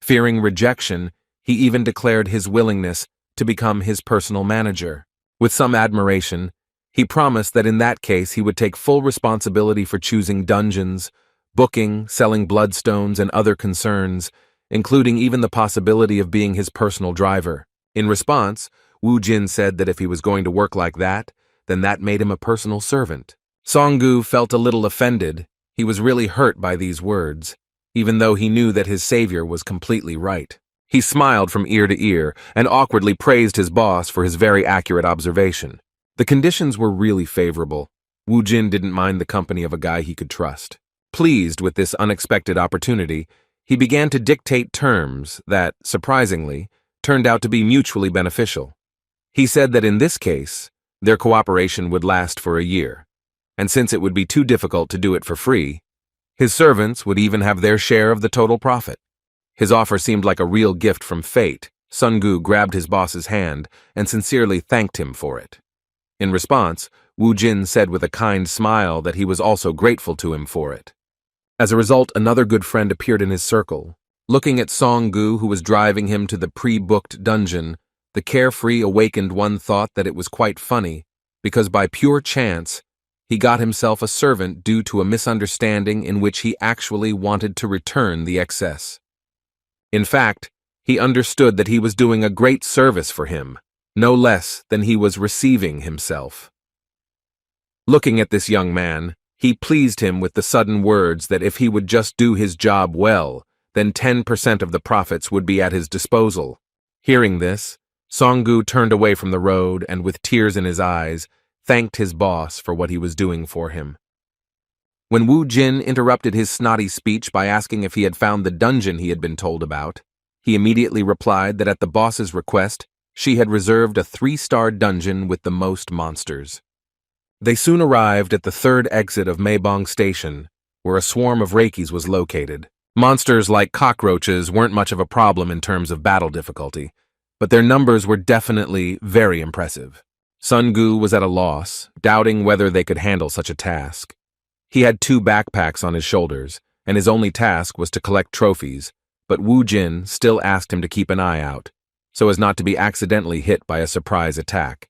Fearing rejection, he even declared his willingness to become his personal manager. With some admiration, he promised that in that case he would take full responsibility for choosing dungeons, booking, selling bloodstones, and other concerns, including even the possibility of being his personal driver. In response, Wu Jin said that if he was going to work like that, then that made him a personal servant. Song-gu felt a little offended. He was really hurt by these words, even though he knew that his savior was completely right. He smiled from ear to ear and awkwardly praised his boss for his very accurate observation. The conditions were really favorable. Wu Jin didn't mind the company of a guy he could trust. Pleased with this unexpected opportunity, he began to dictate terms that, surprisingly, turned out to be mutually beneficial. He said that in this case, their cooperation would last for a year, and since it would be too difficult to do it for free, his servants would even have their share of the total profit. His offer seemed like a real gift from fate. Sun Gu grabbed his boss's hand and sincerely thanked him for it. In response, Wu Jin said with a kind smile that he was also grateful to him for it. As a result, another good friend appeared in his circle. Looking at Song Gu, who was driving him to the pre-booked dungeon, the carefree awakened one thought that it was quite funny, because by pure chance, he got himself a servant due to a misunderstanding in which he actually wanted to return the excess. In fact, he understood that he was doing a great service for him, no less than he was receiving himself. Looking at this young man, he pleased him with the sudden words that if he would just do his job well, then 10% of the profits would be at his disposal. Hearing this, Song Gu turned away from the road and with tears in his eyes, thanked his boss for what he was doing for him. When Wu Jin interrupted his snotty speech by asking if he had found the dungeon he had been told about, he immediately replied that at the boss's request, she had reserved a 3-star dungeon with the most monsters. They soon arrived at the third exit of Maebong Station, where a swarm of Reikis was located. Monsters like cockroaches weren't much of a problem in terms of battle difficulty, but their numbers were definitely very impressive. Sun Gu was at a loss, doubting whether they could handle such a task. He had 2 backpacks on his shoulders, and his only task was to collect trophies, but Wu Jin still asked him to keep an eye out, so as not to be accidentally hit by a surprise attack.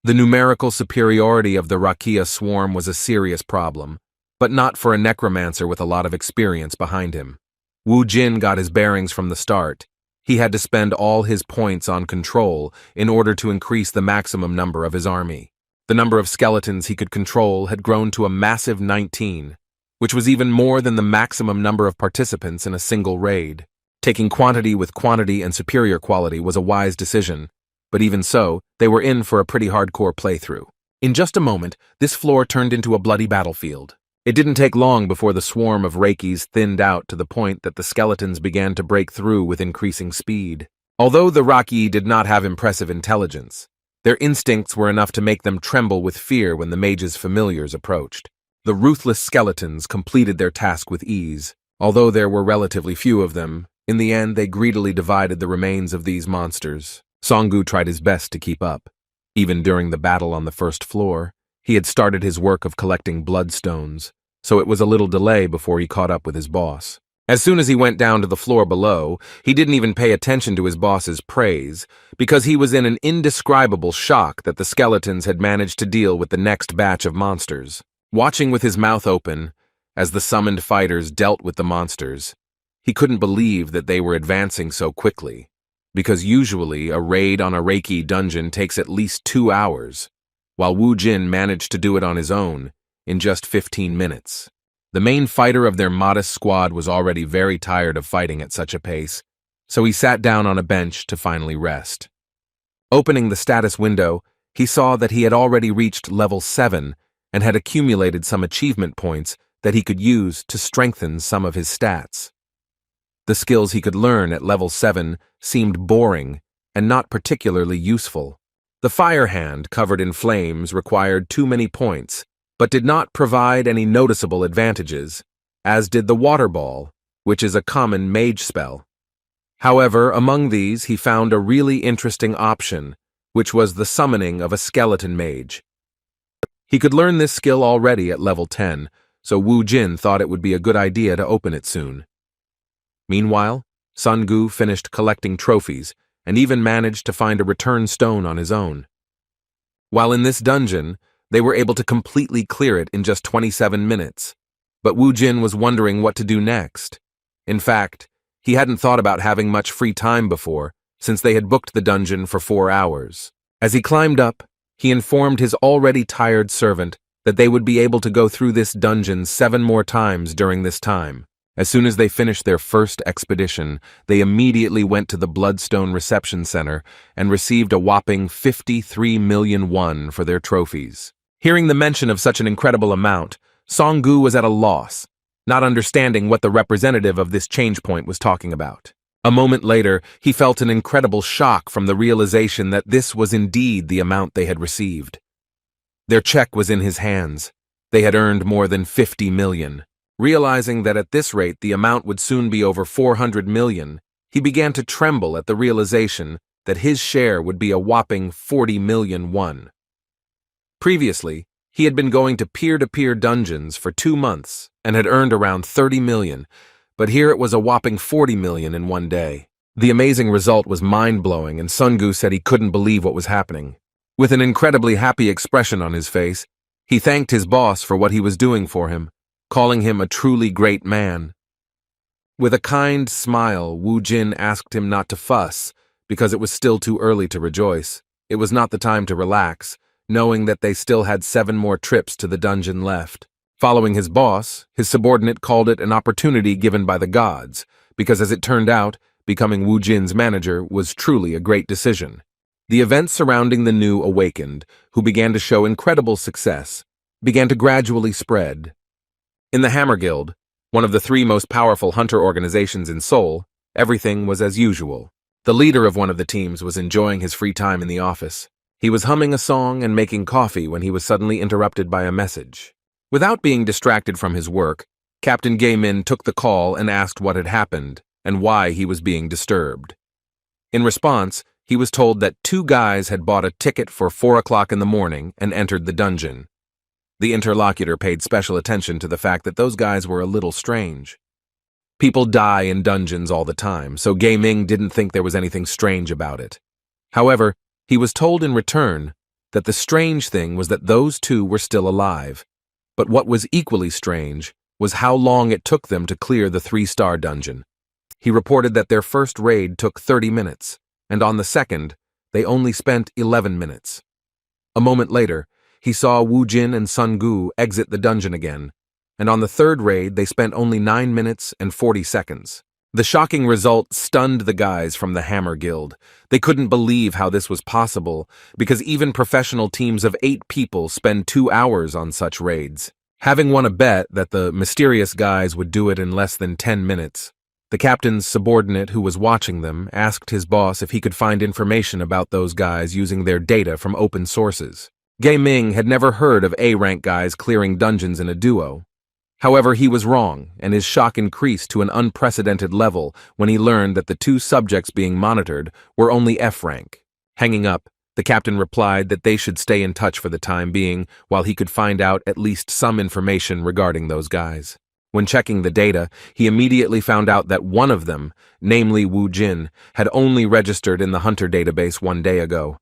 The numerical superiority of the Rakia swarm was a serious problem, but not for a necromancer with a lot of experience behind him. Wu Jin got his bearings from the start. He had to spend all his points on control in order to increase the maximum number of his army. The number of skeletons he could control had grown to a massive 19, which was even more than the maximum number of participants in a single raid. Taking quantity with quantity and superior quality was a wise decision, but even so, they were in for a pretty hardcore playthrough. In just a moment, this floor turned into a bloody battlefield. It didn't take long before the swarm of Reikis thinned out to the point that the skeletons began to break through with increasing speed. Although the Raki did not have impressive intelligence, their instincts were enough to make them tremble with fear when the mage's familiars approached. The ruthless skeletons completed their task with ease. Although there were relatively few of them, in the end they greedily divided the remains of these monsters. Song Gu tried his best to keep up. Even during the battle on the first floor, he had started his work of collecting bloodstones, so it was a little delay before he caught up with his boss. As soon as he went down to the floor below, he didn't even pay attention to his boss's praise, because he was in an indescribable shock that the skeletons had managed to deal with the next batch of monsters. Watching with his mouth open, as the summoned fighters dealt with the monsters, he couldn't believe that they were advancing so quickly, because usually a raid on a Reiki dungeon takes at least 2 hours, while Wu Jin managed to do it on his own in just 15 minutes. The main fighter of their modest squad was already very tired of fighting at such a pace, so he sat down on a bench to finally rest. Opening the status window, he saw that he had already reached level 7 and had accumulated some achievement points that he could use to strengthen some of his stats. The skills he could learn at level 7 seemed boring and not particularly useful. The fire hand covered in flames required too many points, but did not provide any noticeable advantages, as did the water ball, which is a common mage spell. However, among these he found a really interesting option, which was the summoning of a skeleton mage. He could learn this skill already at level 10, so Wu Jin thought it would be a good idea to open it soon. Meanwhile, Sun Gu finished collecting trophies and even managed to find a return stone on his own. While in this dungeon, they were able to completely clear it in just 27 minutes, but Wu Jin was wondering what to do next. In fact, he hadn't thought about having much free time before, since they had booked the dungeon for 4 hours. As he climbed up, he informed his already tired servant that they would be able to go through this dungeon 7 more times during this time, As soon as they finished their first expedition, they immediately went to the Bloodstone Reception Center and received a whopping 53 million won for their trophies. Hearing the mention of such an incredible amount, Song-gu was at a loss, not understanding what the representative of this change point was talking about. A moment later, he felt an incredible shock from the realization that this was indeed the amount they had received. Their check was in his hands. They had earned more than 50 million. Realizing that at this rate the amount would soon be over 400 million, he began to tremble at the realization that his share would be a whopping 40 million won. Previously, he had been going to peer-to-peer dungeons for 2 months and had earned around 30 million, but here it was a whopping 40 million in one day. The amazing result was mind-blowing, and Sung-gu said he couldn't believe what was happening. With an incredibly happy expression on his face, he thanked his boss for what he was doing for him, calling him a truly great man. With a kind smile, Wu Jin asked him not to fuss, because it was still too early to rejoice. It was not the time to relax, knowing that they still had 7 more trips to the dungeon left. Following his boss, his subordinate called it an opportunity given by the gods, because as it turned out, becoming Wu Jin's manager was truly a great decision. The events surrounding the new awakened, who began to show incredible success, began to gradually spread. In the Hammer Guild, one of the 3 most powerful hunter organizations in Seoul, everything was as usual. The leader of one of the teams was enjoying his free time in the office. He was humming a song and making coffee when he was suddenly interrupted by a message. Without being distracted from his work, Captain Gay-min took the call and asked what had happened and why he was being disturbed. In response, he was told that 2 guys had bought a ticket for 4 o'clock in the morning and entered the dungeon. The interlocutor paid special attention to the fact that those guys were a little strange. People die in dungeons all the time, so Gay-ming didn't think there was anything strange about it. However, he was told in return that the strange thing was that those 2 were still alive. But what was equally strange was how long it took them to clear the 3-star dungeon. He reported that their first raid took 30 minutes, and on the second, they only spent 11 minutes. A moment later, he saw Wu Jin and Sun-gu exit the dungeon again, and on the 3rd raid they spent only 9 minutes and 40 seconds. The shocking result stunned the guys from the Hammer Guild. They couldn't believe how this was possible, because even professional teams of 8 people spend 2 hours on such raids. Having won a bet that the mysterious guys would do it in less than 10 minutes, the captain's subordinate who was watching them asked his boss if he could find information about those guys using their data from open sources. Gay-ming had never heard of A-rank guys clearing dungeons in a duo. However, he was wrong, and his shock increased to an unprecedented level when he learned that the 2 subjects being monitored were only F-rank. Hanging up, the captain replied that they should stay in touch for the time being while he could find out at least some information regarding those guys. When checking the data, he immediately found out that one of them, namely Wu Jin, had only registered in the hunter database 1 day ago,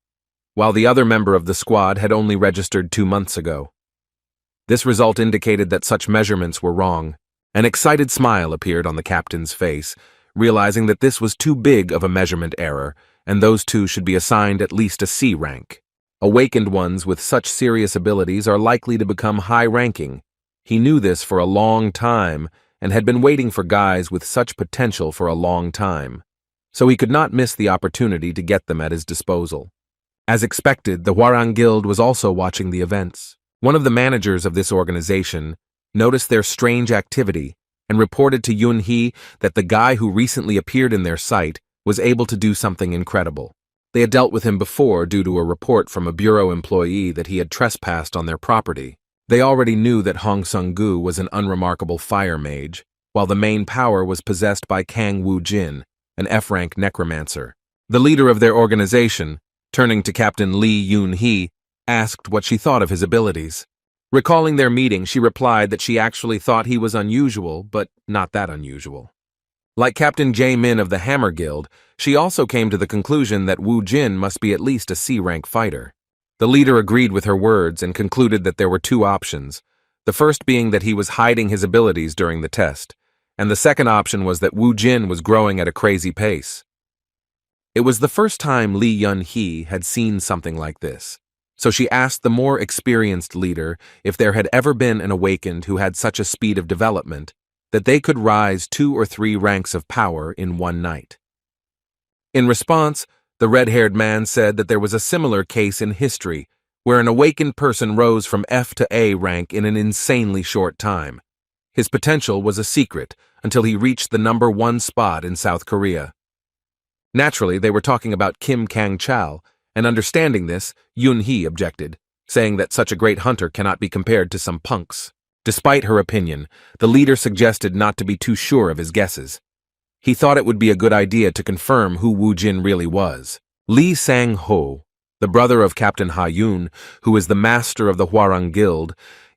while the other member of the squad had only registered 2 months ago. This result indicated that such measurements were wrong. An excited smile appeared on the captain's face, realizing that this was too big of a measurement error, and those 2 should be assigned at least a C rank. Awakened ones with such serious abilities are likely to become high-ranking. He knew this for a long time, and had been waiting for guys with such potential for a long time, so he could not miss the opportunity to get them at his disposal. As expected, the Hwarang Guild was also watching the events. One of the managers of this organization noticed their strange activity and reported to Yun-hee that the guy who recently appeared in their sight was able to do something incredible. They had dealt with him before due to a report from a bureau employee that he had trespassed on their property. They already knew that Hong Sung-gu was an unremarkable fire mage, while the main power was possessed by Kang Woo-jin, an F-rank necromancer. The leader of their organization, turning to Captain Lee Yun-hee, asked what she thought of his abilities. Recalling their meeting, she replied that she actually thought he was unusual, but not that unusual. Like Captain Jae-min of the Hammer Guild, she also came to the conclusion that Wu Jin must be at least a C-rank fighter. The leader agreed with her words and concluded that there were 2 options, the first being that he was hiding his abilities during the test, and the second option was that Wu Jin was growing at a crazy pace. It was the first time Lee Yun-hee had seen something like this, so she asked the more experienced leader if there had ever been an awakened who had such a speed of development, that they could rise 2 or 3 ranks of power in one night. In response, the red-haired man said that there was a similar case in history where an awakened person rose from F to A rank in an insanely short time. His potential was a secret until he reached the #1 spot in South Korea. Naturally, they were talking about Kim Kang-chal, and understanding this, Yun-hee objected, saying that such a great hunter cannot be compared to some punks. Despite her opinion, the leader suggested not to be too sure of his guesses. He thought it would be a good idea to confirm who Wu Jin really was. Lee Sang-ho, the brother of Captain Ha-yun, who is the master of the Hwarang Guild,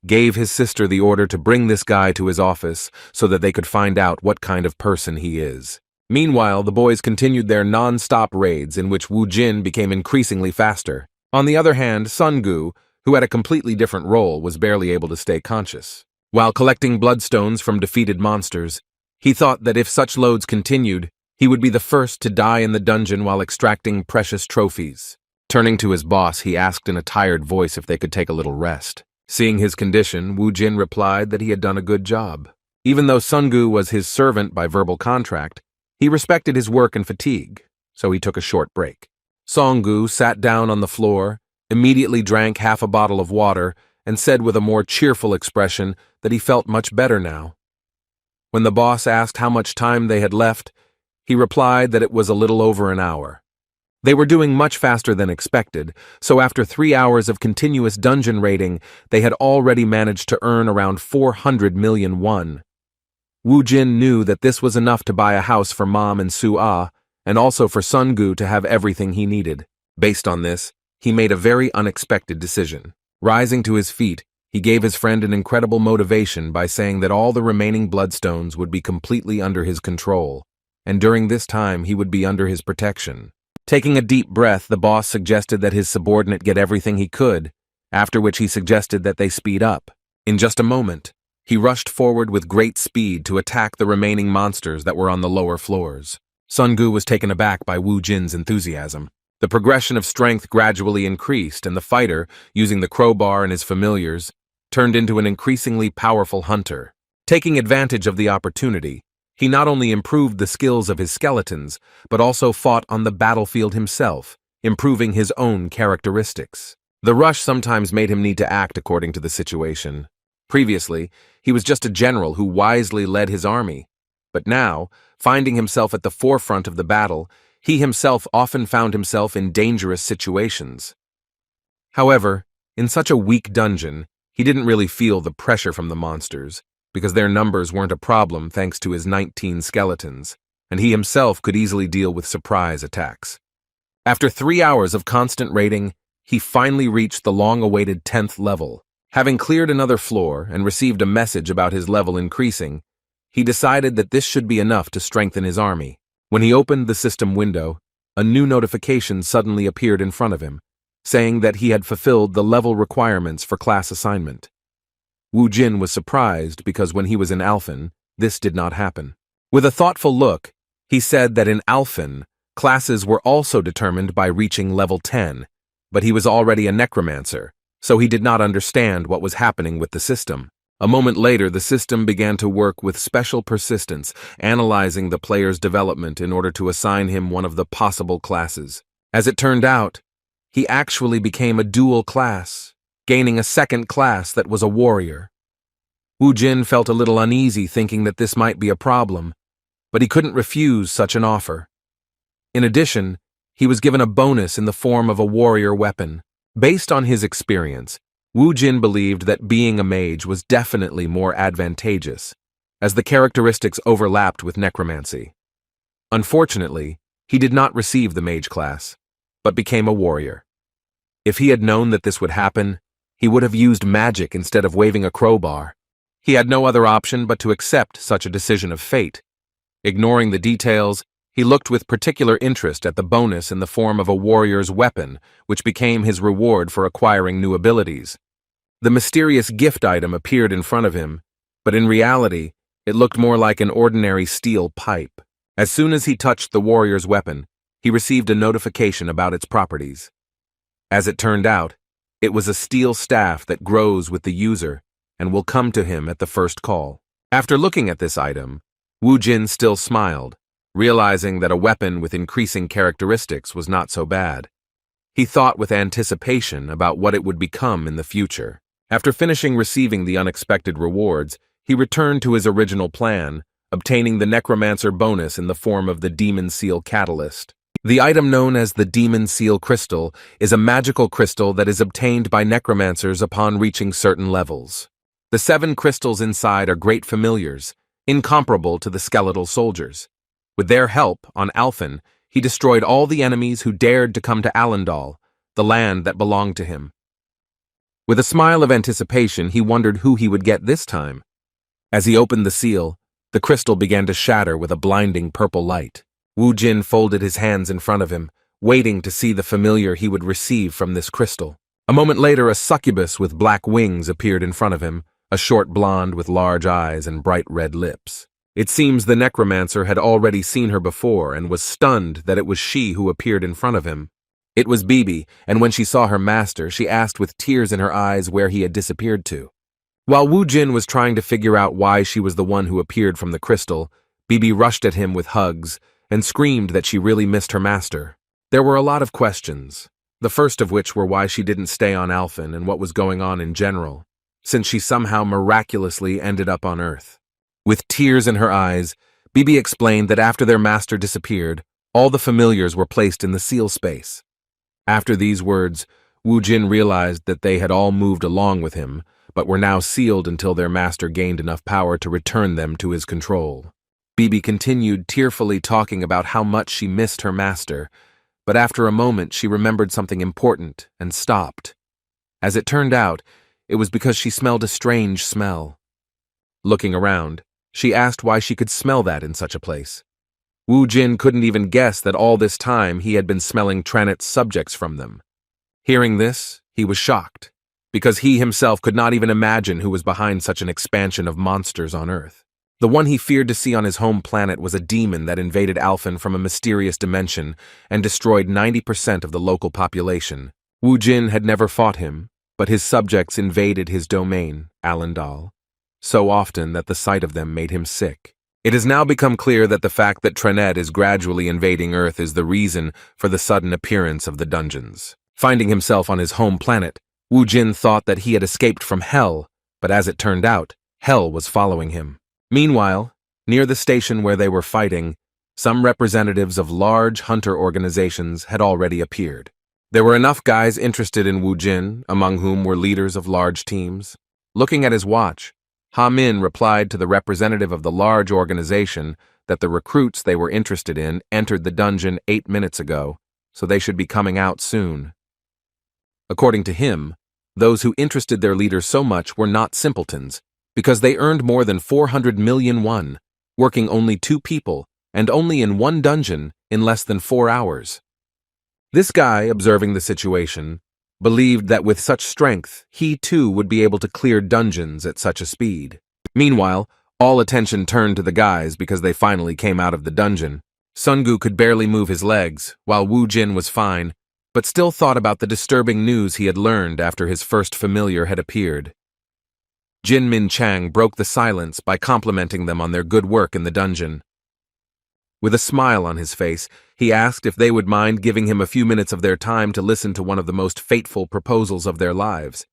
gave his sister the order to bring this guy to his office so that they could find out what kind of person he is. Meanwhile, the boys continued their non-stop raids in which Wu Jin became increasingly faster. On the other hand, Sun-gu, who had a completely different role, was barely able to stay conscious. While collecting bloodstones from defeated monsters, he thought that if such loads continued, he would be the first to die in the dungeon while extracting precious trophies. Turning to his boss, he asked in a tired voice if they could take a little rest. Seeing his condition, Wu Jin replied that he had done a good job. Even though Sun-gu was his servant by verbal contract, he respected his work and fatigue, so he took a short break. Song-gu sat down on the floor, immediately drank half a bottle of water, and said with a more cheerful expression that he felt much better now. When the boss asked how much time they had left, he replied that it was a little over an hour. They were doing much faster than expected, so after 3 hours of continuous dungeon raiding, they had already managed to earn around 400 million won. Wu Jin knew that this was enough to buy a house for Mom and Su-ah, and also for Sun-gu to have everything he needed. Based on this, he made a very unexpected decision. Rising to his feet, he gave his friend an incredible motivation by saying that all the remaining bloodstones would be completely under his control, and during this time he would be under his protection. Taking a deep breath, the boss suggested that his subordinate get everything he could, after which he suggested that they speed up. In just a moment, he rushed forward with great speed to attack the remaining monsters that were on the lower floors. Sun-gu was taken aback by Wu Jin's enthusiasm. The progression of strength gradually increased, and the fighter, using the crowbar and his familiars, turned into an increasingly powerful hunter. Taking advantage of the opportunity, he not only improved the skills of his skeletons, but also fought on the battlefield himself, improving his own characteristics. The rush sometimes made him need to act according to the situation. Previously, he was just a general who wisely led his army, but now, finding himself at the forefront of the battle, he himself often found himself in dangerous situations. However, in such a weak dungeon, he didn't really feel the pressure from the monsters, because their numbers weren't a problem thanks to his 19 skeletons, and he himself could easily deal with surprise attacks. After 3 hours of constant raiding, he finally reached the long-awaited 10th level. Having cleared another floor and received a message about his level increasing, he decided that this should be enough to strengthen his army. When he opened the system window, a new notification suddenly appeared in front of him, saying that he had fulfilled the level requirements for class assignment. Wu Jin was surprised because when he was in Alphen, this did not happen. With a thoughtful look, he said that in Alphen, classes were also determined by reaching level 10, but he was already a necromancer, so he did not understand what was happening with the system. A moment later, the system began to work with special persistence, analyzing the player's development in order to assign him one of the possible classes. As it turned out, he actually became a dual class, gaining a second class that was a warrior. Wu Jin felt a little uneasy thinking that this might be a problem, but he couldn't refuse such an offer. In addition, he was given a bonus in the form of a warrior weapon. Based on his experience, Wu Jin believed that being a mage was definitely more advantageous, as the characteristics overlapped with necromancy. Unfortunately, he did not receive the mage class, but became a warrior. If he had known that this would happen, he would have used magic instead of waving a crowbar. He had no other option but to accept such a decision of fate. Ignoring the details, he looked with particular interest at the bonus in the form of a warrior's weapon, which became his reward for acquiring new abilities. The mysterious gift item appeared in front of him, but in reality, it looked more like an ordinary steel pipe. As soon as he touched the warrior's weapon, he received a notification about its properties. As it turned out, it was a steel staff that grows with the user and will come to him at the first call. After looking at this item, Wu Jin still smiled, realizing that a weapon with increasing characteristics was not so bad. He thought with anticipation about what it would become in the future. After finishing receiving the unexpected rewards, he returned to his original plan, obtaining the Necromancer bonus in the form of the Demon Seal Catalyst. The item known as the Demon Seal Crystal is a magical crystal that is obtained by necromancers upon reaching certain levels. The 7 crystals inside are great familiars, incomparable to the skeletal soldiers. With their help, on Alphen, he destroyed all the enemies who dared to come to Allendal, the land that belonged to him. With a smile of anticipation, he wondered who he would get this time. As he opened the seal, the crystal began to shatter with a blinding purple light. Wu Jin folded his hands in front of him, waiting to see the familiar he would receive from this crystal. A moment later, a succubus with black wings appeared in front of him, a short blonde with large eyes and bright red lips. It seems the necromancer had already seen her before and was stunned that it was she who appeared in front of him. It was Bibi, and when she saw her master, she asked with tears in her eyes where he had disappeared to. While Wu Jin was trying to figure out why she was the one who appeared from the crystal, Bibi rushed at him with hugs and screamed that she really missed her master. There were a lot of questions, the first of which were why she didn't stay on Alphen and what was going on in general, since she somehow miraculously ended up on Earth. With tears in her eyes, Bibi explained that after their master disappeared, all the familiars were placed in the seal space. After these words, Wu Jin realized that they had all moved along with him, but were now sealed until their master gained enough power to return them to his control. Bibi continued tearfully talking about how much she missed her master, but after a moment she remembered something important and stopped. As it turned out, it was because she smelled a strange smell. Looking around, she asked why she could smell that in such a place. Wu Jin couldn't even guess that all this time he had been smelling Tranet's subjects from them. Hearing this, he was shocked, because he himself could not even imagine who was behind such an expansion of monsters on Earth. The one he feared to see on his home planet was a demon that invaded Alphen from a mysterious dimension and destroyed 90% of the local population. Wu Jin had never fought him, but his subjects invaded his domain, Allendal, so often that the sight of them made him sick. It has now become clear that the fact that Tranet is gradually invading Earth is the reason for the sudden appearance of the dungeons. Finding himself on his home planet, Wu Jin thought that he had escaped from Hell, but as it turned out, Hell was following him. Meanwhile, near the station where they were fighting, some representatives of large hunter organizations had already appeared. There were enough guys interested in Wu Jin, among whom were leaders of large teams. Looking at his watch, Ha Min replied to the representative of the large organization that the recruits they were interested in entered the dungeon 8 minutes ago, so they should be coming out soon. According to him, those who interested their leader so much were not simpletons, because they earned more than 400 million won, working only 2 people, and only in 1 dungeon in less than 4 hours. This guy, observing the situation, believed that with such strength, he too would be able to clear dungeons at such a speed. Meanwhile, all attention turned to the guys because they finally came out of the dungeon. Sungu could barely move his legs, while Wu Jin was fine, but still thought about the disturbing news he had learned after his first familiar had appeared. Jin Min Chang broke the silence by complimenting them on their good work in the dungeon. With a smile on his face, he asked if they would mind giving him a few minutes of their time to listen to one of the most fateful proposals of their lives.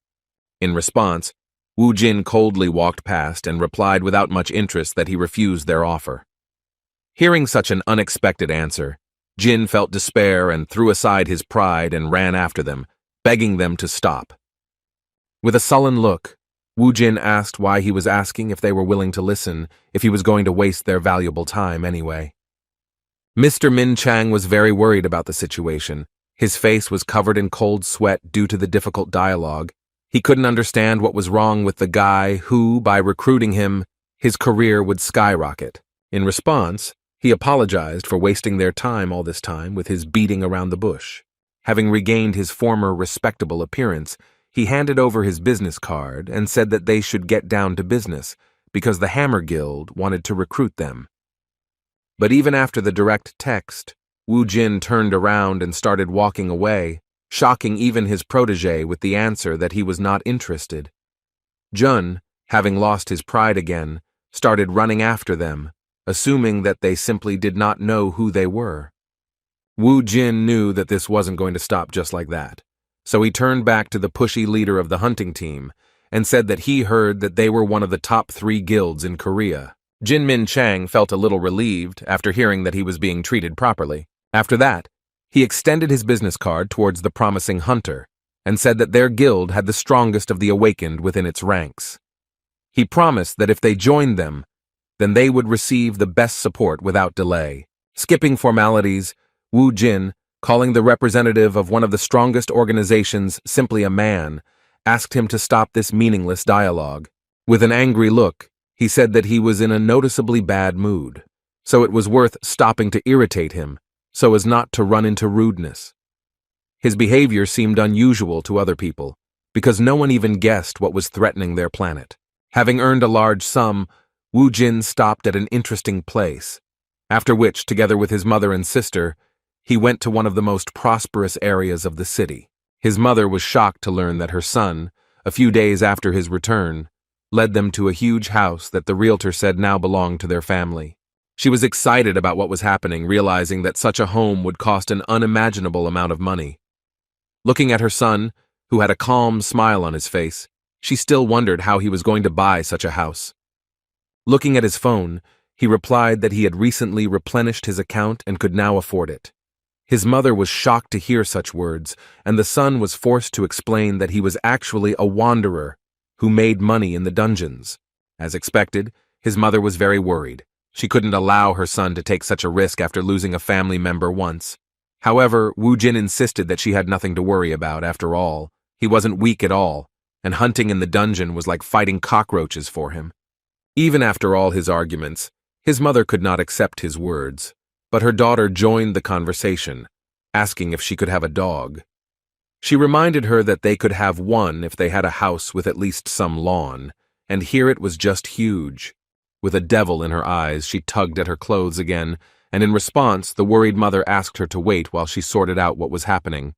In response, Wu Jin coldly walked past and replied without much interest that he refused their offer. Hearing such an unexpected answer, Jin felt despair and threw aside his pride and ran after them, begging them to stop. With a sullen look, Wu Jin asked why he was asking if they were willing to listen, if he was going to waste their valuable time anyway. Mr. Min Chang was very worried about the situation. His face was covered in cold sweat due to the difficult dialogue. He couldn't understand what was wrong with the guy who, by recruiting him, his career would skyrocket. In response, he apologized for wasting their time all this time with his beating around the bush. Having regained his former respectable appearance, he handed over his business card and said that they should get down to business because the Hammer Guild wanted to recruit them. But even after the direct text, Wu Jin turned around and started walking away, shocking even his protege with the answer that he was not interested. Jun, having lost his pride again, started running after them, assuming that they simply did not know who they were. Wu Jin knew that this wasn't going to stop just like that, so he turned back to the pushy leader of the hunting team and said that he heard that they were one of the top 3 guilds in Korea. Jin Min Chang felt a little relieved after hearing that he was being treated properly. After that, he extended his business card towards the promising hunter and said that their guild had the strongest of the awakened within its ranks. He promised that if they joined them, then they would receive the best support without delay. Skipping formalities, Wu Jin, calling the representative of one of the strongest organizations simply a man, asked him to stop this meaningless dialogue. With an angry look, he said that he was in a noticeably bad mood, so it was worth stopping to irritate him, so as not to run into rudeness. His behavior seemed unusual to other people, because no one even guessed what was threatening their planet. Having earned a large sum, Wu Jin stopped at an interesting place, after which, together with his mother and sister, he went to one of the most prosperous areas of the city. His mother was shocked to learn that her son, a few days after his return, led them to a huge house that the realtor said now belonged to their family. She was excited about what was happening, realizing that such a home would cost an unimaginable amount of money. Looking at her son, who had a calm smile on his face, she still wondered how he was going to buy such a house. Looking at his phone, he replied that he had recently replenished his account and could now afford it. His mother was shocked to hear such words, and the son was forced to explain that he was actually a wanderer who made money in the dungeons. As expected, his mother was very worried. She couldn't allow her son to take such a risk after losing a family member once. However, Wu Jin insisted that she had nothing to worry about. After all, he wasn't weak at all, and hunting in the dungeon was like fighting cockroaches for him. Even after all his arguments, his mother could not accept his words, but her daughter joined the conversation, asking if she could have a dog. She reminded her that they could have one if they had a house with at least some lawn, and here it was just huge. With a devil in her eyes, she tugged at her clothes again, and in response, the worried mother asked her to wait while she sorted out what was happening.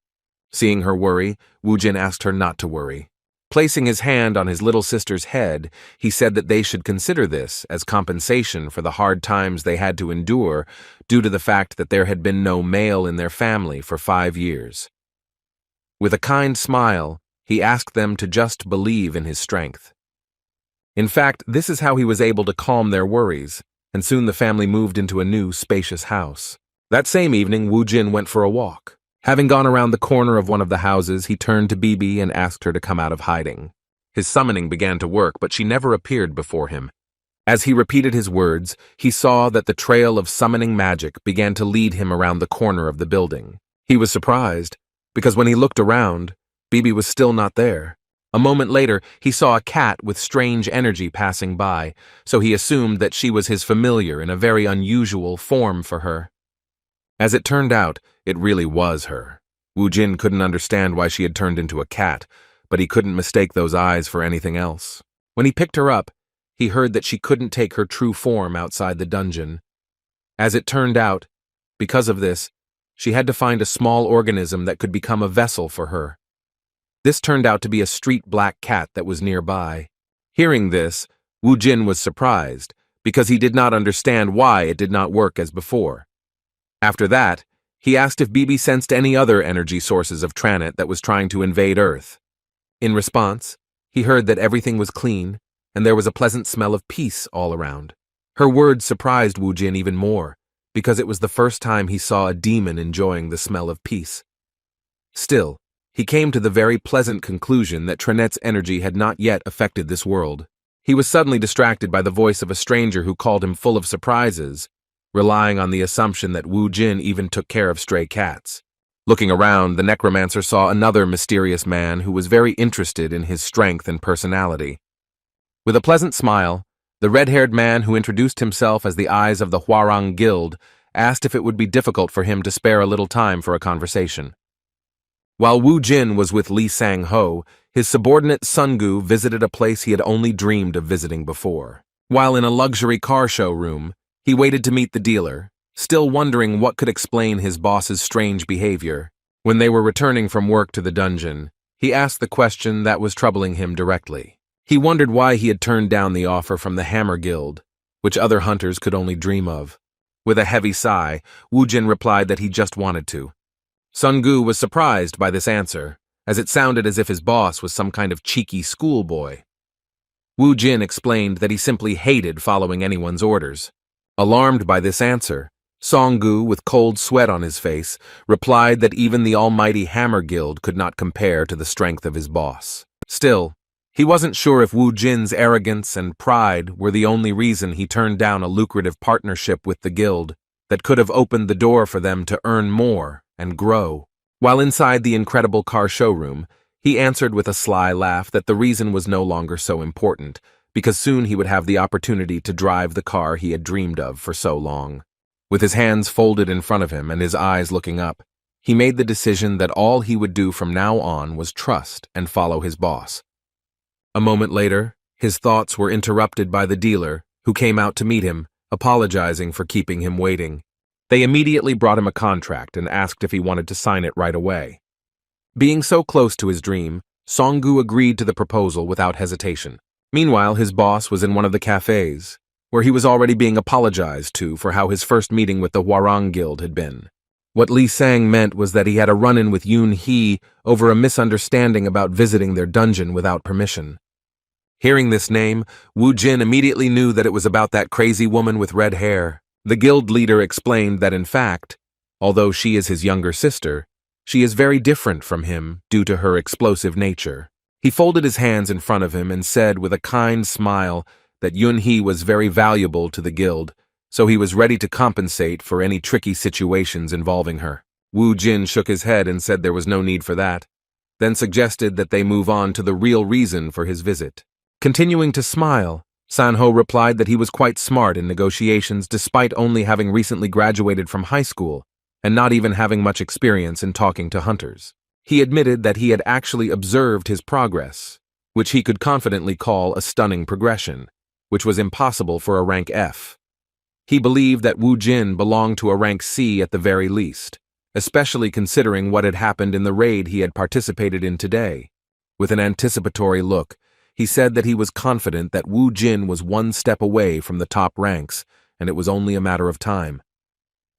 Seeing her worry, Wu Jin asked her not to worry. Placing his hand on his little sister's head, he said that they should consider this as compensation for the hard times they had to endure due to the fact that there had been no male in their family for 5 years. With a kind smile, he asked them to just believe in his strength. In fact, this is how he was able to calm their worries, and soon the family moved into a new, spacious house. That same evening, Wu Jin went for a walk. Having gone around the corner of one of the houses, he turned to Bibi and asked her to come out of hiding. His summoning began to work, but she never appeared before him. As he repeated his words, he saw that the trail of summoning magic began to lead him around the corner of the building. He was surprised, because when he looked around, Bibi was still not there. A moment later, he saw a cat with strange energy passing by, so he assumed that she was his familiar in a very unusual form for her. As it turned out, it really was her. Wu Jin couldn't understand why she had turned into a cat, but he couldn't mistake those eyes for anything else. When he picked her up, he heard that she couldn't take her true form outside the dungeon. As it turned out, because of this, she had to find a small organism that could become a vessel for her. This turned out to be a street black cat that was nearby. Hearing this, Wu Jin was surprised, because he did not understand why it did not work as before. After that, he asked if Bibi sensed any other energy sources of Tranit that was trying to invade Earth. In response, he heard that everything was clean, and there was a pleasant smell of peace all around. Her words surprised Wu Jin even more, because it was the first time he saw a demon enjoying the smell of peace. Still, he came to the very pleasant conclusion that Tranet's energy had not yet affected this world. He was suddenly distracted by the voice of a stranger who called him full of surprises, relying on the assumption that Wu Jin even took care of stray cats. Looking around, the necromancer saw another mysterious man who was very interested in his strength and personality. With a pleasant smile, the red-haired man who introduced himself as the eyes of the Hwarang Guild asked if it would be difficult for him to spare a little time for a conversation. While Wu Jin was with Li Sang-ho, his subordinate Sungu visited a place he had only dreamed of visiting before. While in a luxury car showroom, he waited to meet the dealer, still wondering what could explain his boss's strange behavior. When they were returning from work to the dungeon, he asked the question that was troubling him directly. He wondered why he had turned down the offer from the Hammer Guild, which other hunters could only dream of. With a heavy sigh, Wu Jin replied that he just wanted to. Sun Gu was surprised by this answer, as it sounded as if his boss was some kind of cheeky schoolboy. Wu Jin explained that he simply hated following anyone's orders. Alarmed by this answer, Song Gu, with cold sweat on his face, replied that even the almighty Hammer Guild could not compare to the strength of his boss. Still, he wasn't sure if Wu Jin's arrogance and pride were the only reason he turned down a lucrative partnership with the guild that could have opened the door for them to earn more and grow. While inside the incredible car showroom, he answered with a sly laugh that the reason was no longer so important, because soon he would have the opportunity to drive the car he had dreamed of for so long. With his hands folded in front of him and his eyes looking up, he made the decision that all he would do from now on was trust and follow his boss. A moment later, his thoughts were interrupted by the dealer, who came out to meet him, apologizing for keeping him waiting. They immediately brought him a contract and asked if he wanted to sign it right away. Being so close to his dream, Song-gu agreed to the proposal without hesitation. Meanwhile, his boss was in one of the cafes, where he was already being apologized to for how his first meeting with the Hwarang Guild had been. What Li Sang meant was that he had a run-in with Yoon Hee over a misunderstanding about visiting their dungeon without permission. Hearing this name, Wu Jin immediately knew that it was about that crazy woman with red hair. The guild leader explained that in fact, although she is his younger sister, she is very different from him due to her explosive nature. He folded his hands in front of him and said with a kind smile that Yoon Hee was very valuable to the guild, so he was ready to compensate for any tricky situations involving her. Wu Jin shook his head and said there was no need for that, then suggested that they move on to the real reason for his visit. Continuing to smile, Sanho replied that he was quite smart in negotiations despite only having recently graduated from high school and not even having much experience in talking to hunters. He admitted that he had actually observed his progress, which he could confidently call a stunning progression, which was impossible for a rank F. He believed that Wu Jin belonged to a rank C at the very least, especially considering what had happened in the raid he had participated in today. With an anticipatory look, he said that he was confident that Wu Jin was one step away from the top ranks, and it was only a matter of time.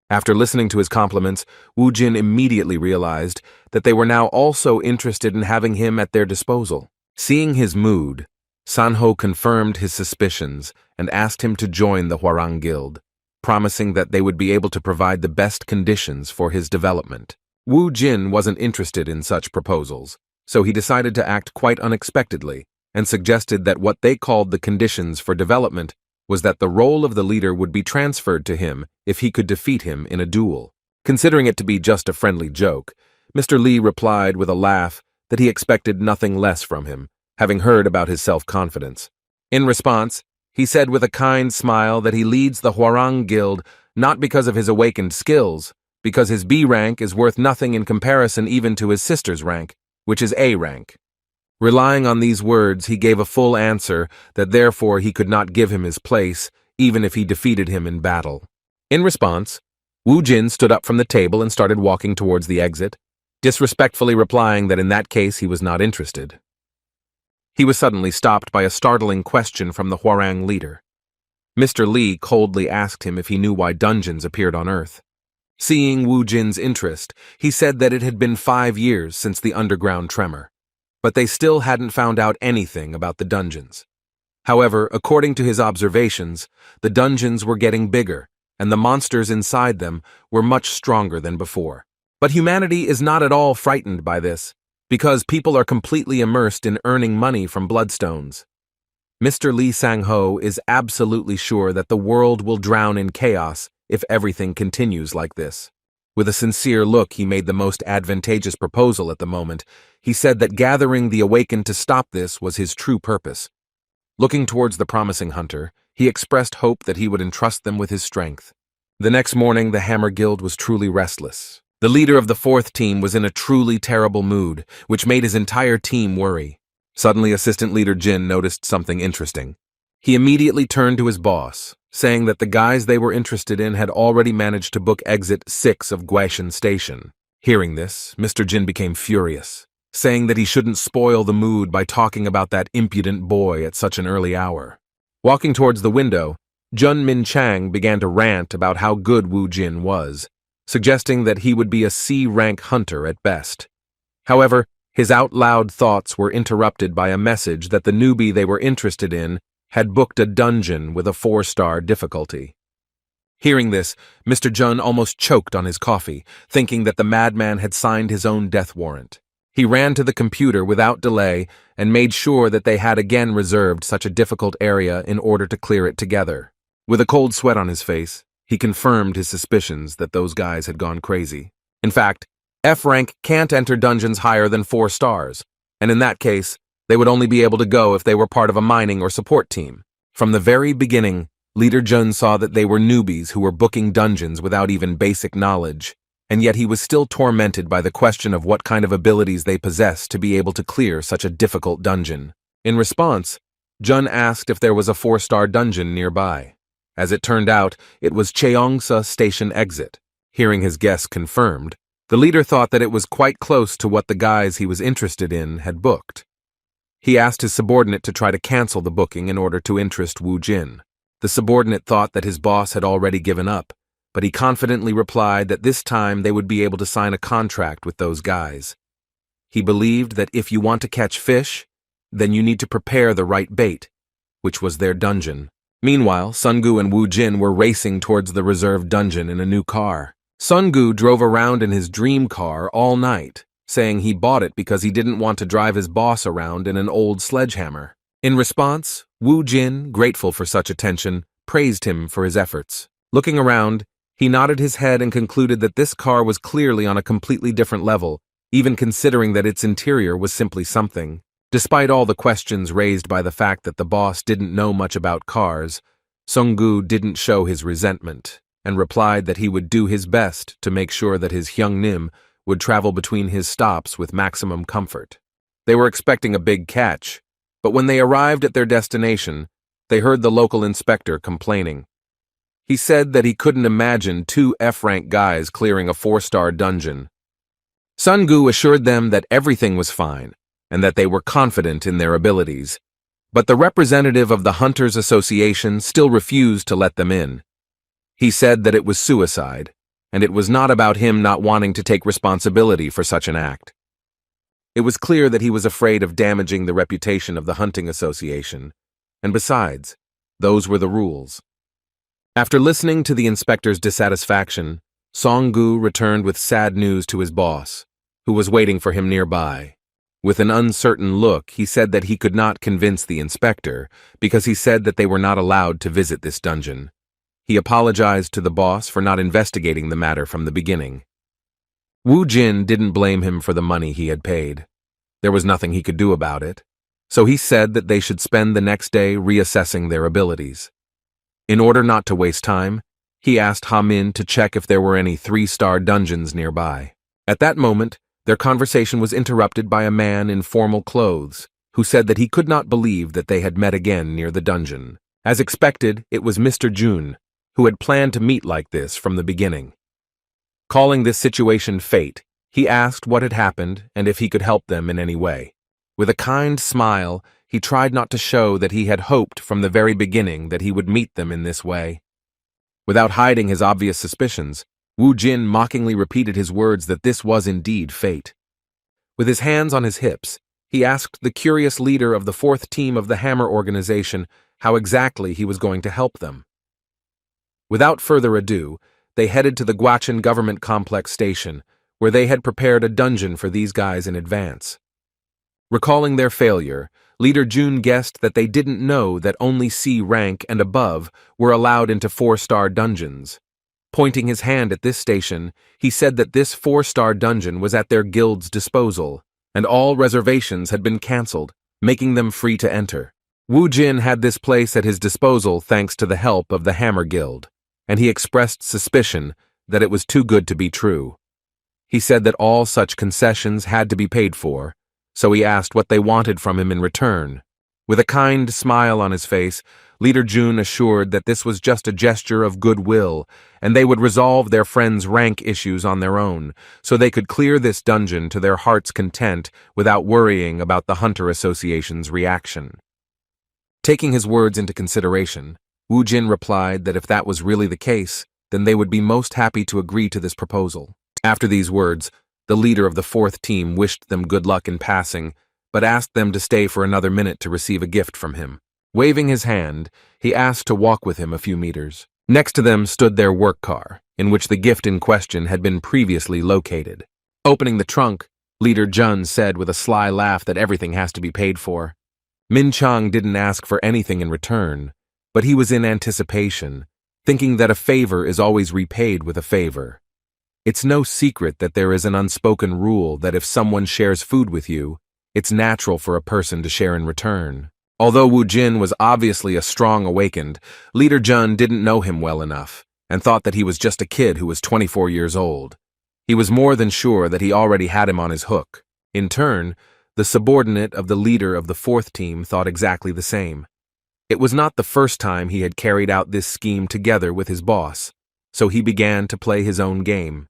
After listening to his compliments, Wu Jin immediately realized that they were now also interested in having him at their disposal. Seeing his mood, Sanho confirmed his suspicions and asked him to join the Hwarang Guild, promising that they would be able to provide the best conditions for his development. Wu Jin wasn't interested in such proposals, so he decided to act quite unexpectedly and suggested that what they called the conditions for development was that the role of the leader would be transferred to him if he could defeat him in a duel. Considering it to be just a friendly joke, Mr. Li replied with a laugh that he expected nothing less from him, having heard about his self-confidence. In response, he said with a kind smile that he leads the Hwarang Guild not because of his awakened skills, because his B rank is worth nothing in comparison even to his sister's rank, which is A rank. Relying on these words, he gave a full answer that therefore he could not give him his place, even if he defeated him in battle. In response, Wu Jin stood up from the table and started walking towards the exit, disrespectfully replying that in that case he was not interested. He was suddenly stopped by a startling question from the Hwarang leader. Mr. Li coldly asked him if he knew why dungeons appeared on Earth. Seeing Wu Jin's interest, he said that it had been 5 years since the underground tremor, but they still hadn't found out anything about the dungeons. However, according to his observations, the dungeons were getting bigger, and the monsters inside them were much stronger than before. But humanity is not at all frightened by this, because people are completely immersed in earning money from bloodstones. Mr. Li Sang-ho is absolutely sure that the world will drown in chaos if everything continues like this. With a sincere look, he made the most advantageous proposal at the moment. He said that gathering the awakened to stop this was his true purpose. Looking towards the promising hunter, he expressed hope that he would entrust them with his strength. The next morning, the Hammer Guild was truly restless. The leader of the 4th team was in a truly terrible mood, which made his entire team worry. Suddenly, Assistant Leader Jin noticed something interesting. He immediately turned to his boss, saying that the guys they were interested in had already managed to book exit 6 of Guaishan Station. Hearing this, Mr. Jin became furious, saying that he shouldn't spoil the mood by talking about that impudent boy at such an early hour. Walking towards the window, Jun Min Chang began to rant about how good Wu Jin was, suggesting that he would be a C-rank hunter at best. However, his out-loud thoughts were interrupted by a message that the newbie they were interested in had booked a dungeon with a 4-star difficulty. Hearing this, Mr. Jun almost choked on his coffee, thinking that the madman had signed his own death warrant. He ran to the computer without delay and made sure that they had again reserved such a difficult area in order to clear it together. With a cold sweat on his face, he confirmed his suspicions that those guys had gone crazy. In fact, F rank can't enter dungeons higher than 4 stars, and in that case, they would only be able to go if they were part of a mining or support team. From the very beginning, Leader Jun saw that they were newbies who were booking dungeons without even basic knowledge, and yet he was still tormented by the question of what kind of abilities they possessed to be able to clear such a difficult dungeon. In response, Jun asked if there was a 4-star dungeon nearby. As it turned out, it was Cheongsa Station Exit. Hearing his guess confirmed, the leader thought that it was quite close to what the guys he was interested in had booked. He asked his subordinate to try to cancel the booking in order to interest Wu Jin. The subordinate thought that his boss had already given up, but he confidently replied that this time they would be able to sign a contract with those guys. He believed that if you want to catch fish, then you need to prepare the right bait, which was their dungeon. Meanwhile, Sungu and Wu Jin were racing towards the reserved dungeon in a new car. Sungu drove around in his dream car all night, saying he bought it because he didn't want to drive his boss around in an old sledgehammer. In response, Wu Jin, grateful for such attention, praised him for his efforts. Looking around, he nodded his head and concluded that this car was clearly on a completely different level, even considering that its interior was simply something. Despite all the questions raised by the fact that the boss didn't know much about cars, Sungu didn't show his resentment, and replied that he would do his best to make sure that his Hyungnim would travel between his stops with maximum comfort. They were expecting a big catch, but when they arrived at their destination, they heard the local inspector complaining. He said that he couldn't imagine 2 F-rank guys clearing a 4-star dungeon. Sungu assured them that everything was fine, and that they were confident in their abilities, but the representative of the Hunters Association still refused to let them in. He said that it was suicide, and it was not about him not wanting to take responsibility for such an act. It was clear that he was afraid of damaging the reputation of the Hunting Association, and besides, those were the rules. After listening to the inspector's dissatisfaction, Songgu returned with sad news to his boss, who was waiting for him nearby. With an uncertain look, he said that he could not convince the inspector because he said that they were not allowed to visit this dungeon. He apologized to the boss for not investigating the matter from the beginning. Wu Jin didn't blame him for the money he had paid. There was nothing he could do about it, so he said that they should spend the next day reassessing their abilities. In order not to waste time, he asked Ha Min to check if there were any 3-star dungeons nearby. At that moment, their conversation was interrupted by a man in formal clothes, who said that he could not believe that they had met again near the dungeon. As expected, it was Mr. Jun, who had planned to meet like this from the beginning. Calling this situation fate, he asked what had happened and if he could help them in any way. With a kind smile, he tried not to show that he had hoped from the very beginning that he would meet them in this way. Without hiding his obvious suspicions, Wu Jin mockingly repeated his words that this was indeed fate. With his hands on his hips, he asked the curious leader of the 4th team of the Hammer organization how exactly he was going to help them. Without further ado, they headed to the Guachin Government Complex Station, where they had prepared a dungeon for these guys in advance. Recalling their failure, Leader Jun guessed that they didn't know that only C rank and above were allowed into 4-star dungeons. Pointing his hand at this station, he said that this 4-star dungeon was at their guild's disposal, and all reservations had been cancelled, making them free to enter. Wu Jin had this place at his disposal thanks to the help of the Hammer Guild, and he expressed suspicion that it was too good to be true. He said that all such concessions had to be paid for, so he asked what they wanted from him in return. With a kind smile on his face, Leader Jun assured that this was just a gesture of goodwill, and they would resolve their friend's rank issues on their own, so they could clear this dungeon to their heart's content without worrying about the Hunter Association's reaction. Taking his words into consideration, Wu Jin replied that if that was really the case, then they would be most happy to agree to this proposal. After these words, the leader of the fourth team wished them good luck in passing, but asked them to stay for another minute to receive a gift from him. Waving his hand, he asked to walk with him a few meters. Next to them stood their work car, in which the gift in question had been previously located. Opening the trunk, Leader Jun said with a sly laugh that everything has to be paid for. Min Chang didn't ask for anything in return, but he was in anticipation, thinking that a favor is always repaid with a favor. It's no secret that there is an unspoken rule that if someone shares food with you, it's natural for a person to share in return. Although Wu Jin was obviously a strong awakened, Leader Jun didn't know him well enough, and thought that he was just a kid who was 24 years old. He was more than sure that he already had him on his hook. In turn, the subordinate of the leader of the fourth team thought exactly the same. It was not the first time he had carried out this scheme together with his boss, so he began to play his own game,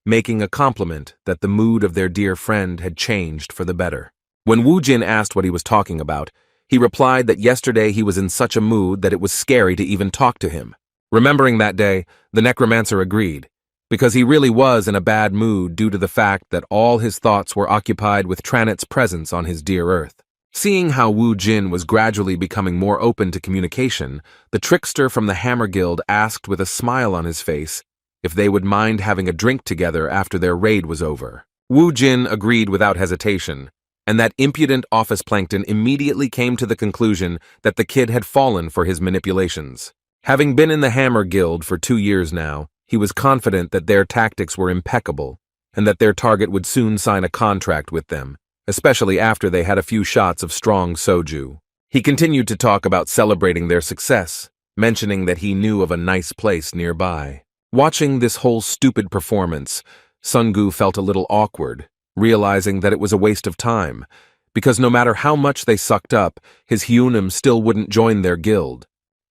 making a compliment that the mood of their dear friend had changed for the better. When Wu Jin asked what he was talking about, he replied that yesterday he was in such a mood that it was scary to even talk to him. Remembering that day, the Necromancer agreed, because he really was in a bad mood due to the fact that all his thoughts were occupied with Tranit's presence on his dear Earth. Seeing how Wu Jin was gradually becoming more open to communication, the trickster from the Hammer Guild asked with a smile on his face if they would mind having a drink together after their raid was over. Wu Jin agreed without hesitation, and that impudent office plankton immediately came to the conclusion that the kid had fallen for his manipulations. Having been in the Hammer Guild for 2 years now, he was confident that their tactics were impeccable, and that their target would soon sign a contract with them, especially after they had a few shots of strong soju. He continued to talk about celebrating their success, mentioning that he knew of a nice place nearby. Watching this whole stupid performance, Sungu felt a little awkward, realizing that it was a waste of time, because no matter how much they sucked up, his Hyunim still wouldn't join their guild.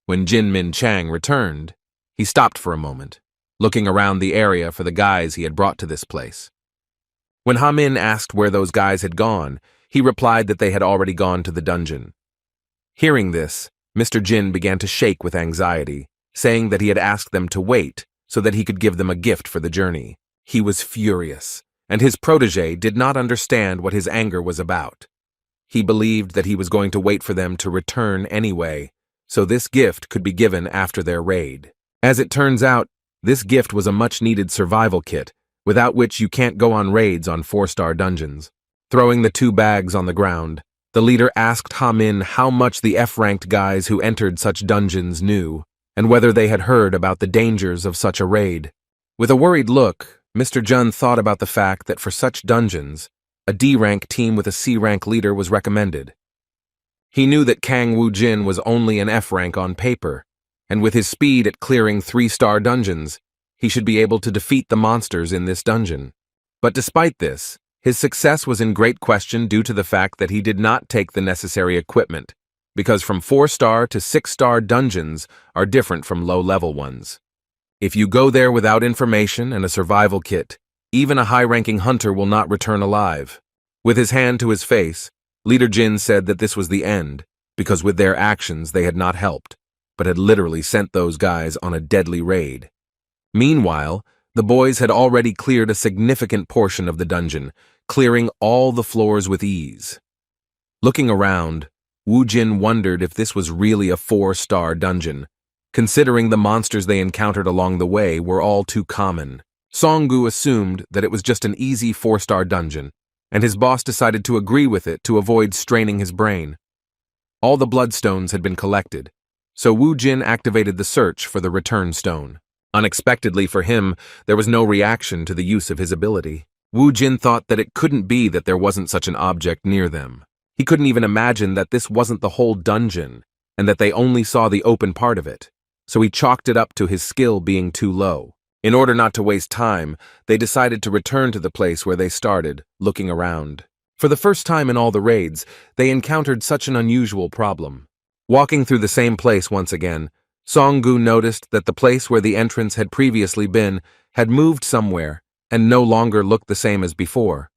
When Jin Min Chang returned, he stopped for a moment, looking around the area for the guys he had brought to this place. When Ha Min asked where those guys had gone, he replied that they had already gone to the dungeon. Hearing this, Mr. Jin began to shake with anxiety, saying that he had asked them to wait so that he could give them a gift for the journey. He was furious, and his protege did not understand what his anger was about. He believed that he was going to wait for them to return anyway, so this gift could be given after their raid. As it turns out, this gift was a much-needed survival kit, without which you can't go on raids on 4-star dungeons. Throwing the 2 bags on the ground, the leader asked Ha Min how much the F-ranked guys who entered such dungeons knew, and whether they had heard about the dangers of such a raid. With a worried look, Mr. Jun thought about the fact that for such dungeons, a D-rank team with a C-rank leader was recommended. He knew that Kang Wu Jin was only an F-rank on paper, and with his speed at clearing 3-star dungeons, he should be able to defeat the monsters in this dungeon. But despite this, his success was in great question due to the fact that he did not take the necessary equipment, because from 4-star to 6-star dungeons are different from low-level ones. If you go there without information and a survival kit, even a high-ranking hunter will not return alive. With his hand to his face, Leader Jin said that this was the end, because with their actions they had not helped, but had literally sent those guys on a deadly raid. Meanwhile, the boys had already cleared a significant portion of the dungeon, clearing all the floors with ease. Looking around, Wu Jin wondered if this was really a 4-star dungeon, considering the monsters they encountered along the way were all too common. Songgu assumed that it was just an easy 4-star dungeon, and his boss decided to agree with it to avoid straining his brain. All the bloodstones had been collected, so Wu Jin activated the search for the return stone. Unexpectedly for him, there was no reaction to the use of his ability. Wu Jin thought that it couldn't be that there wasn't such an object near them. He couldn't even imagine that this wasn't the whole dungeon, and that they only saw the open part of it, so he chalked it up to his skill being too low. In order not to waste time, they decided to return to the place where they started, looking around. For the first time in all the raids, they encountered such an unusual problem. Walking through the same place once again, Songgu noticed that the place where the entrance had previously been had moved somewhere and no longer looked the same as before.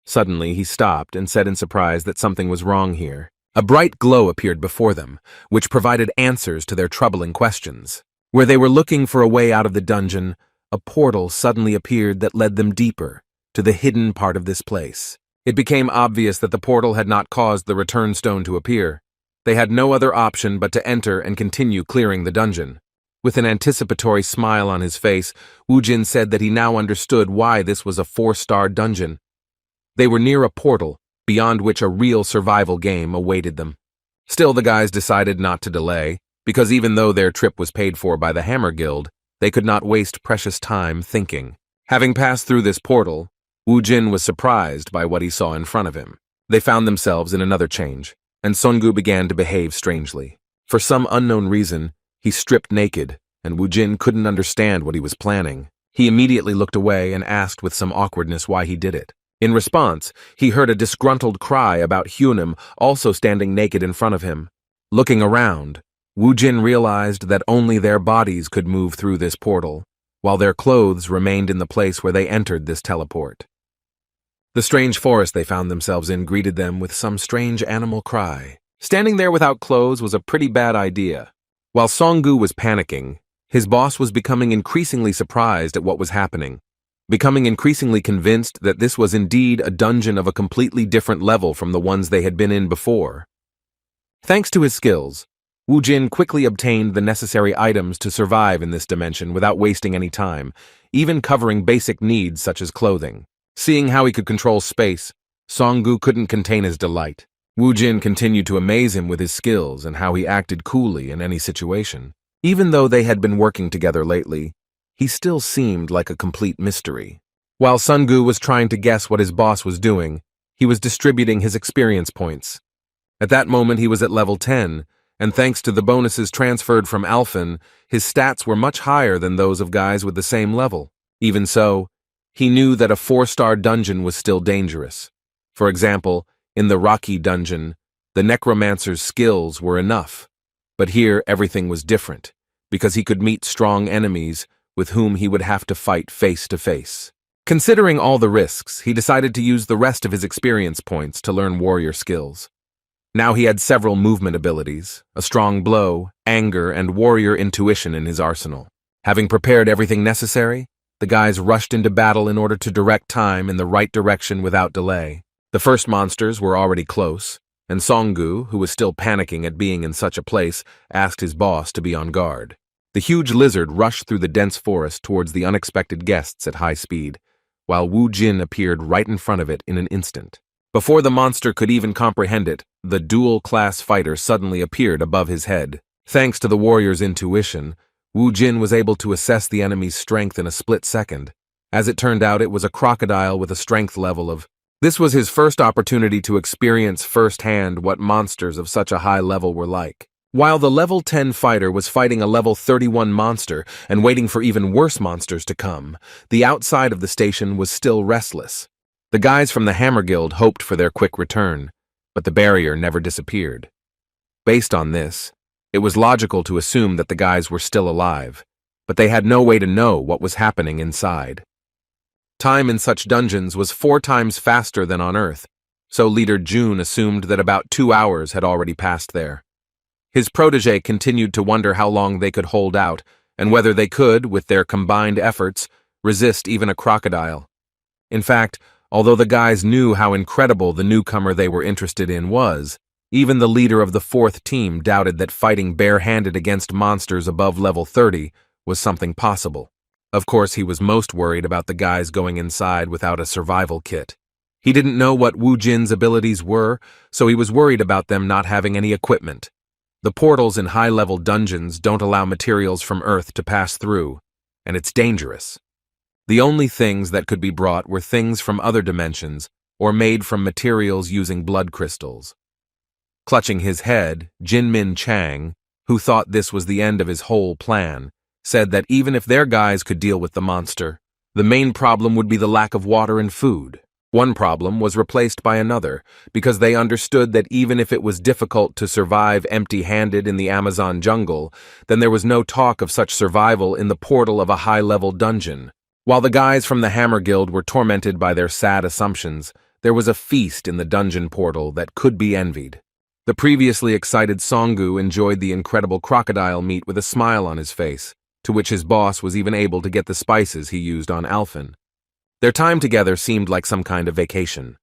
Suddenly, he stopped and said in surprise that something was wrong here. A bright glow appeared before them, which provided answers to their troubling questions. Where they were looking for a way out of the dungeon, a portal suddenly appeared that led them deeper, to the hidden part of this place. It became obvious that the portal had not caused the return stone to appear. They had no other option but to enter and continue clearing the dungeon. With an anticipatory smile on his face, Woojin said that he now understood why this was a 4-star dungeon. They were near a portal, beyond which a real survival game awaited them. Still, the guys decided not to delay, because even though their trip was paid for by the Hammer Guild, they could not waste precious time thinking. Having passed through this portal, Woojin was surprised by what he saw in front of him. They found themselves in another change, and Sungu began to behave strangely. For some unknown reason, he stripped naked, and Woojin couldn't understand what he was planning. He immediately looked away and asked with some awkwardness why he did it. In response, he heard a disgruntled cry about Hunim also standing naked in front of him. Looking around, Woojin realized that only their bodies could move through this portal, while their clothes remained in the place where they entered this teleport. The strange forest they found themselves in greeted them with some strange animal cry. Standing there without clothes was a pretty bad idea. While Songgu was panicking, his boss was becoming increasingly surprised at what was happening, becoming increasingly convinced that this was indeed a dungeon of a completely different level from the ones they had been in before. Thanks to his skills, Woojin quickly obtained the necessary items to survive in this dimension without wasting any time, even covering basic needs such as clothing. Seeing how he could control space, Songgu couldn't contain his delight. Woojin continued to amaze him with his skills and how he acted coolly in any situation. Even though they had been working together lately, he still seemed like a complete mystery. While Sungu was trying to guess what his boss was doing, he was distributing his experience points. At that moment he was at level 10, and thanks to the bonuses transferred from Alphen, his stats were much higher than those of guys with the same level. Even so, he knew that a 4-star dungeon was still dangerous. For example, in the Rocky dungeon, the Necromancer's skills were enough. But here everything was different, because he could meet strong enemies with whom he would have to fight face to face. Considering all the risks, he decided to use the rest of his experience points to learn warrior skills. Now he had several movement abilities, a strong blow, anger, and warrior intuition in his arsenal. Having prepared everything necessary, the guys rushed into battle in order to direct time in the right direction without delay. The first monsters were already close, and Songgu, who was still panicking at being in such a place, asked his boss to be on guard. The huge lizard rushed through the dense forest towards the unexpected guests at high speed, while Woojin appeared right in front of it in an instant. Before the monster could even comprehend it, the dual-class fighter suddenly appeared above his head. Thanks to the warrior's intuition, Woojin was able to assess the enemy's strength in a split second. As it turned out, it was a crocodile with a strength level of... This was his first opportunity to experience firsthand what monsters of such a high level were like. While the level 10 fighter was fighting a level 31 monster and waiting for even worse monsters to come, the outside of the station was still restless. The guys from the Hammer Guild hoped for their quick return, but the barrier never disappeared. Based on this, it was logical to assume that the guys were still alive, but they had no way to know what was happening inside. Time in such dungeons was 4 times faster than on Earth, so Leader June assumed that about 2 hours had already passed there. His protege continued to wonder how long they could hold out, and whether they could, with their combined efforts, resist even a crocodile. In fact, although the guys knew how incredible the newcomer they were interested in was, even the leader of the 4th team doubted that fighting bare-handed against monsters above level 30 was something possible. Of course, he was most worried about the guys going inside without a survival kit. He didn't know what Woojin's abilities were, so he was worried about them not having any equipment. The portals in high-level dungeons don't allow materials from Earth to pass through, and it's dangerous. The only things that could be brought were things from other dimensions or made from materials using blood crystals. Clutching his head, Jinmin Chang, who thought this was the end of his whole plan, said that even if their guys could deal with the monster, the main problem would be the lack of water and food. One problem was replaced by another, because they understood that even if it was difficult to survive empty-handed in the Amazon jungle, then there was no talk of such survival in the portal of a high-level dungeon. While the guys from the Hammer Guild were tormented by their sad assumptions, there was a feast in the dungeon portal that could be envied. The previously excited Songu enjoyed the incredible crocodile meat with a smile on his face, to which his boss was even able to get the spices he used on Alphen. Their time together seemed like some kind of vacation.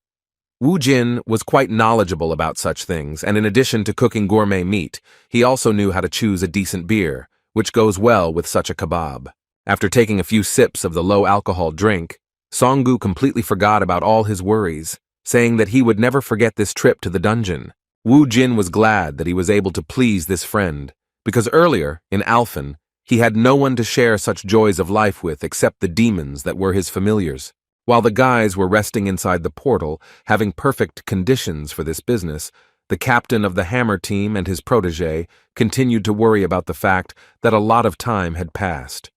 Wu Jin was quite knowledgeable about such things, and in addition to cooking gourmet meat, he also knew how to choose a decent beer, which goes well with such a kebab. After taking a few sips of the low-alcohol drink, Songu completely forgot about all his worries, saying that he would never forget this trip to the dungeon. Wu Jin was glad that he was able to please this friend, because earlier, in Alphen, he had no one to share such joys of life with except the demons that were his familiars. While the guys were resting inside the portal, having perfect conditions for this business, the captain of the Hammer team and his protege continued to worry about the fact that a lot of time had passed.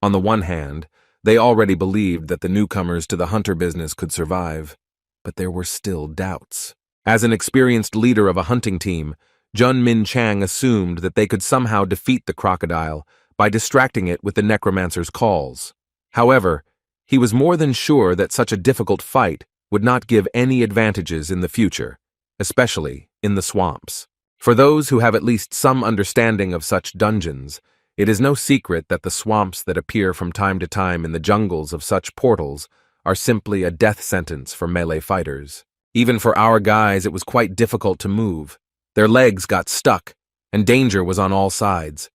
On the one hand, they already believed that the newcomers to the hunter business could survive, but there were still doubts. As an experienced leader of a hunting team, Jun Min Chang assumed that they could somehow defeat the crocodile by distracting it with the necromancer's calls. However, he was more than sure that such a difficult fight would not give any advantages in the future, especially in the swamps. For those who have at least some understanding of such dungeons, it is no secret that the swamps that appear from time to time in the jungles of such portals are simply a death sentence for melee fighters. Even for our guys, it was quite difficult to move. Their legs got stuck, and danger was on all sides.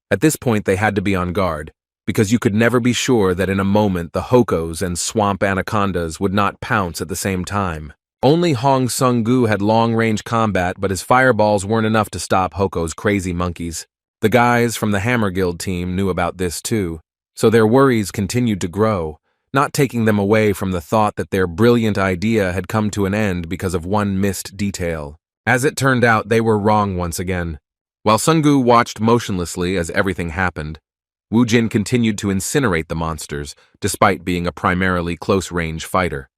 At this point, they had to be on guard, because you could never be sure that in a moment the Hokos and swamp anacondas would not pounce at the same time. Only Hong Sung-gu had long-range combat, but his fireballs weren't enough to stop Hoko's crazy monkeys. The guys from the Hammer Guild team knew about this too, so their worries continued to grow, not taking them away from the thought that their brilliant idea had come to an end because of one missed detail. As it turned out, they were wrong once again. While Sung-gu watched motionlessly as everything happened, Wu Jin continued to incinerate the monsters, despite being a primarily close-range fighter.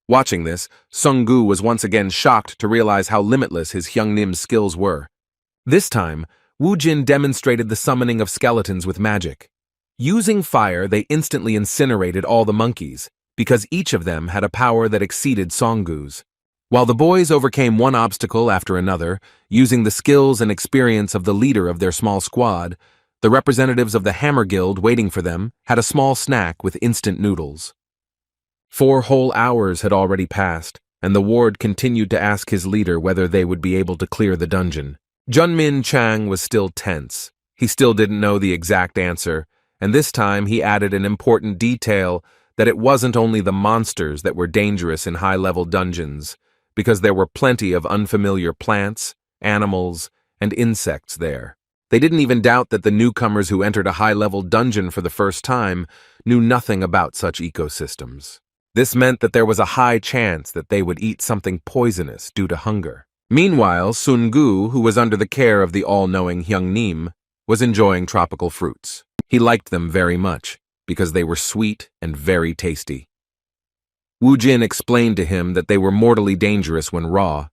Watching this, Sung-gu was once again shocked to realize how limitless his Hyungnim skills were. This time, Wu Jin demonstrated the summoning of skeletons with magic. Using fire, they instantly incinerated all the monkeys, because each of them had a power that exceeded Song-gu's. While the boys overcame one obstacle after another, using the skills and experience of the leader of their small squad, the representatives of the Hammer Guild waiting for them had a small snack with instant noodles. 4 whole hours had already passed, and the ward continued to ask his leader whether they would be able to clear the dungeon. Jun Min Chang was still tense. He still didn't know the exact answer, and this time he added an important detail that it wasn't only the monsters that were dangerous in high-level dungeons, because there were plenty of unfamiliar plants, animals, and insects there. They didn't even doubt that the newcomers who entered a high-level dungeon for the first time knew nothing about such ecosystems. This meant that there was a high chance that they would eat something poisonous due to hunger. Meanwhile, Sun-gu, who was under the care of the all-knowing Hyung-nim, was enjoying tropical fruits. He liked them very much, because they were sweet and very tasty. Wu Jin explained to him that they were mortally dangerous when raw,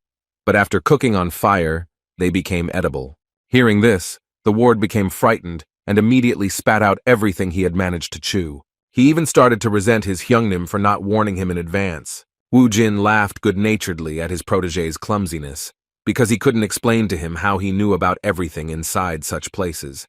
but after cooking on fire, they became edible. Hearing this, the ward became frightened and immediately spat out everything he had managed to chew. He even started to resent his Hyungnim for not warning him in advance. Wu Jin laughed good-naturedly at his protege's clumsiness, because he couldn't explain to him how he knew about everything inside such places.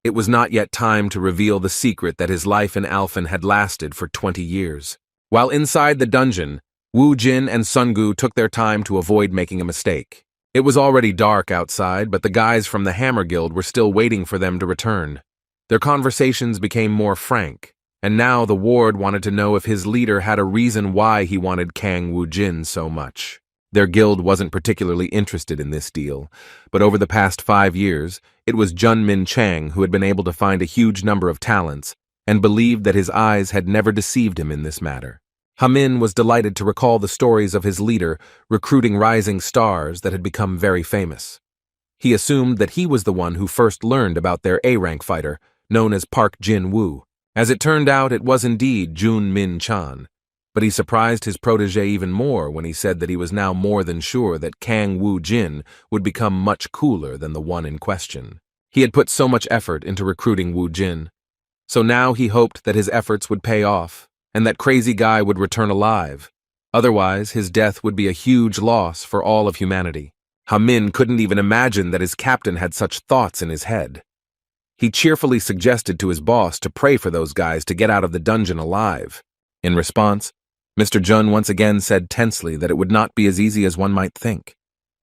It was not yet time to reveal the secret that his life in Alphen had lasted for 20 years. While inside the dungeon, Wu Jin and Sun-gu took their time to avoid making a mistake. It was already dark outside, but the guys from the Hammer Guild were still waiting for them to return. Their conversations became more frank, and now the ward wanted to know if his leader had a reason why he wanted Kang Wu Jin so much. Their guild wasn't particularly interested in this deal, but over the past 5 years, it was Jun Min Chang who had been able to find a huge number of talents and believed that his eyes had never deceived him in this matter. Hamin was delighted to recall the stories of his leader recruiting rising stars that had become very famous. He assumed that he was the one who first learned about their A-rank fighter, known as Park Jin-woo. As it turned out, it was indeed Jun Min Chan, but he surprised his protege even more when he said that he was now more than sure that Kang Wu Jin would become much cooler than the one in question. He had put so much effort into recruiting Wu Jin, so now he hoped that his efforts would pay off, and that crazy guy would return alive. Otherwise, his death would be a huge loss for all of humanity. Ha-min couldn't even imagine that his captain had such thoughts in his head. He cheerfully suggested to his boss to pray for those guys to get out of the dungeon alive. In response, Mr. Jun once again said tensely that it would not be as easy as one might think.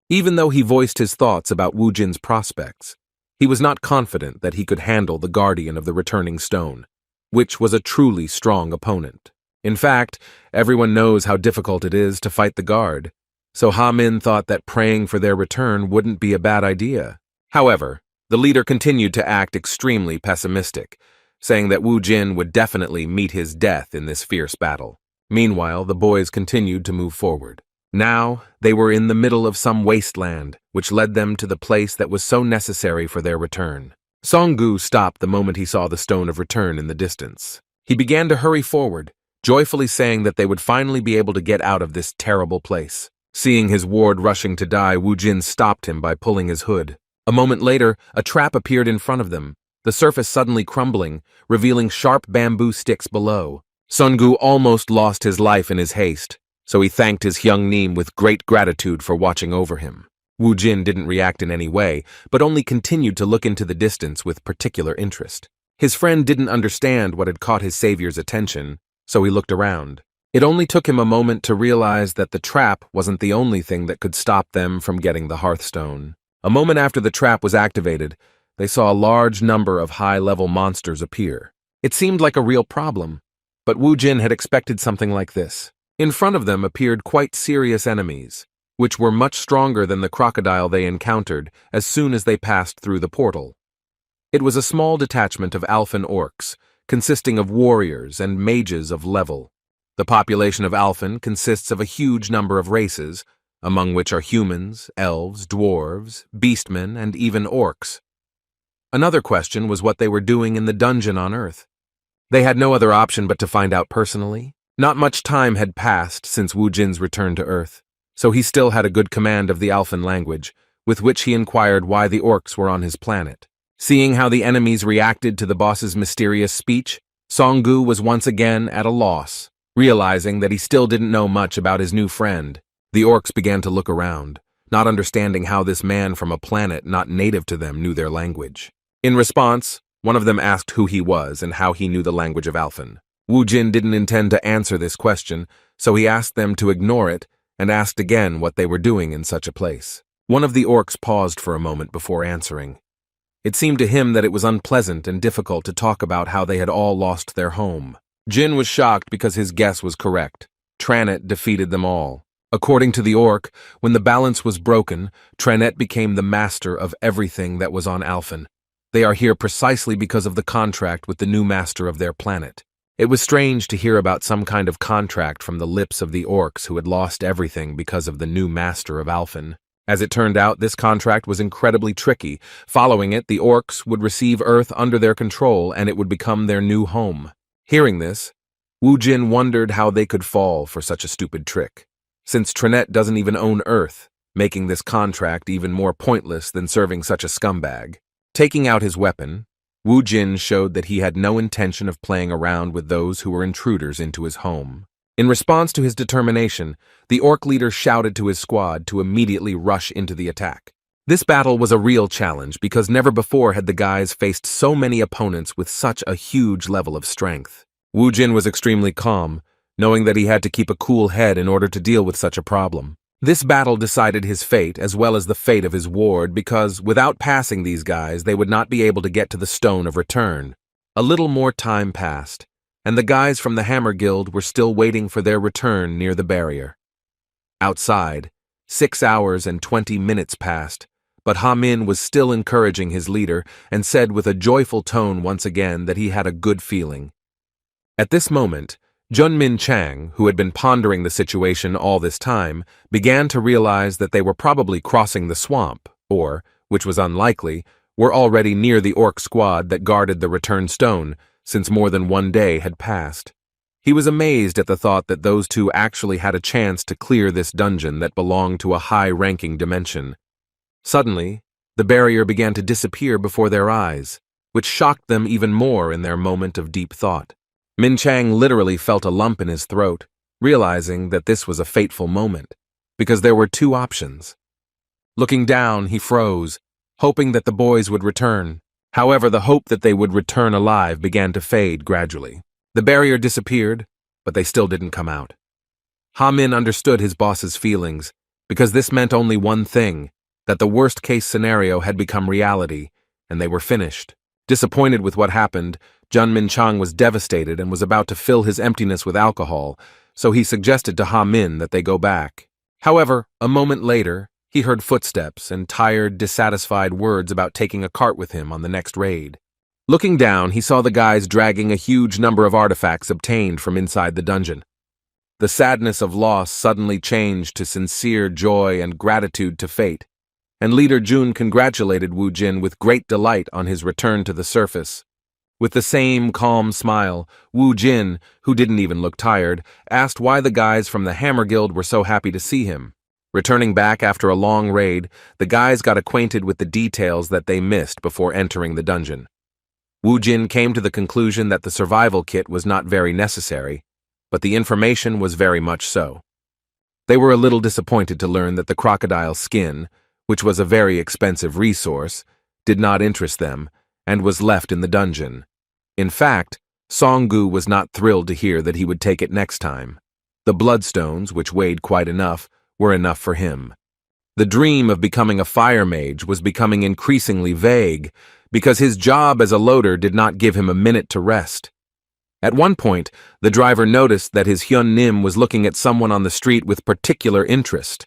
Even though he voiced his thoughts about Wu Jin's prospects, he was not confident that he could handle the guardian of the returning stone, which was a truly strong opponent. In fact, everyone knows how difficult it is to fight the guard, so Ha-min thought that praying for their return wouldn't be a bad idea. However, the leader continued to act extremely pessimistic, saying that Wu Jin would definitely meet his death in this fierce battle. Meanwhile, the boys continued to move forward. Now, they were in the middle of some wasteland, which led them to the place that was so necessary for their return. Song-gu stopped the moment he saw the stone of return in the distance. He began to hurry forward, joyfully saying that they would finally be able to get out of this terrible place. Seeing his ward rushing to die, Wu Jin stopped him by pulling his hood. A moment later, a trap appeared in front of them, the surface suddenly crumbling, revealing sharp bamboo sticks below. Song-gu almost lost his life in his haste, so he thanked his Hyung-nim with great gratitude for watching over him. Wu Jin didn't react in any way, but only continued to look into the distance with particular interest. His friend didn't understand what had caught his savior's attention, so he looked around. It only took him a moment to realize that the trap wasn't the only thing that could stop them from getting the Hearthstone. A moment after the trap was activated, they saw a large number of high-level monsters appear. It seemed like a real problem, but Wu Jin had expected something like this. In front of them appeared quite serious enemies, which were much stronger than the crocodile they encountered as soon as they passed through the portal. It was a small detachment of Alphen orcs, consisting of warriors and mages of level. The population of Alphen consists of a huge number of races, among which are humans, elves, dwarves, beastmen, and even orcs. Another question was what they were doing in the dungeon on Earth. They had no other option but to find out personally. Not much time had passed since Wu Jin's return to Earth, so he still had a good command of the Alphen language, with which he inquired why the orcs were on his planet. Seeing how the enemies reacted to the boss's mysterious speech, Song-gu was once again at a loss. Realizing that he still didn't know much about his new friend, the orcs began to look around, not understanding how this man from a planet not native to them knew their language. In response, one of them asked who he was and how he knew the language of Alphen. Wu Jin didn't intend to answer this question, so he asked them to ignore it and asked again what they were doing in such a place. One of the orcs paused for a moment before answering. It seemed to him that it was unpleasant and difficult to talk about how they had all lost their home. Jin was shocked because his guess was correct. Tranet defeated them all. According to the orc, when the balance was broken, Tranet became the master of everything that was on Alphen. They are here precisely because of the contract with the new master of their planet. It was strange to hear about some kind of contract from the lips of the orcs who had lost everything because of the new master of Alphen. As it turned out, this contract was incredibly tricky. Following it, the orcs would receive Earth under their control and it would become their new home. Hearing this, Wu Jin wondered how they could fall for such a stupid trick, since Tranet doesn't even own Earth, making this contract even more pointless than serving such a scumbag. Taking out his weapon, Wu Jin showed that he had no intention of playing around with those who were intruders into his home. In response to his determination, the orc leader shouted to his squad to immediately rush into the attack. This battle was a real challenge because never before had the guys faced so many opponents with such a huge level of strength. Wu Jin was extremely calm, knowing that he had to keep a cool head in order to deal with such a problem. This battle decided his fate as well as the fate of his ward because without passing these guys, they would not be able to get to the Stone of Return. A little more time passed, and the guys from the Hammer Guild were still waiting for their return near the barrier. Outside, 6 hours and 20 minutes passed, but Ha-min was still encouraging his leader and said with a joyful tone once again that he had a good feeling. At this moment, Junmin Chang, who had been pondering the situation all this time, began to realize that they were probably crossing the swamp, or, which was unlikely, were already near the orc squad that guarded the return stone, since more than 1 day had passed. He was amazed at the thought that those two actually had a chance to clear this dungeon that belonged to a high-ranking dimension. Suddenly, the barrier began to disappear before their eyes, which shocked them even more in their moment of deep thought. Min Chang literally felt a lump in his throat, realizing that this was a fateful moment, because there were two options. Looking down, he froze, hoping that the boys would return. However, the hope that they would return alive began to fade gradually. The barrier disappeared, but they still didn't come out. Ha-min understood his boss's feelings, because this meant only one thing, that the worst-case scenario had become reality, and they were finished. Disappointed with what happened, Jun Min-chang was devastated and was about to fill his emptiness with alcohol, so he suggested to Ha-min that they go back. However, a moment later, he heard footsteps and tired, dissatisfied words about taking a cart with him on the next raid. Looking down, he saw the guys dragging a huge number of artifacts obtained from inside the dungeon. The sadness of loss suddenly changed to sincere joy and gratitude to fate, and Leader Jun congratulated Wu Jin with great delight on his return to the surface. With the same calm smile, Wu Jin, who didn't even look tired, asked why the guys from the Hammer Guild were so happy to see him. Returning back after a long raid, the guys got acquainted with the details that they missed before entering the dungeon. Wu Jin came to the conclusion that the survival kit was not very necessary, but the information was very much so. They were a little disappointed to learn that the crocodile skin, which was a very expensive resource, did not interest them, and was left in the dungeon. In fact, Songgu was not thrilled to hear that he would take it next time. The bloodstones, which weighed quite enough, were enough for him. The dream of becoming a fire mage was becoming increasingly vague, because his job as a loader did not give him a minute to rest. At one point, the driver noticed that his Hyun Nim was looking at someone on the street with particular interest.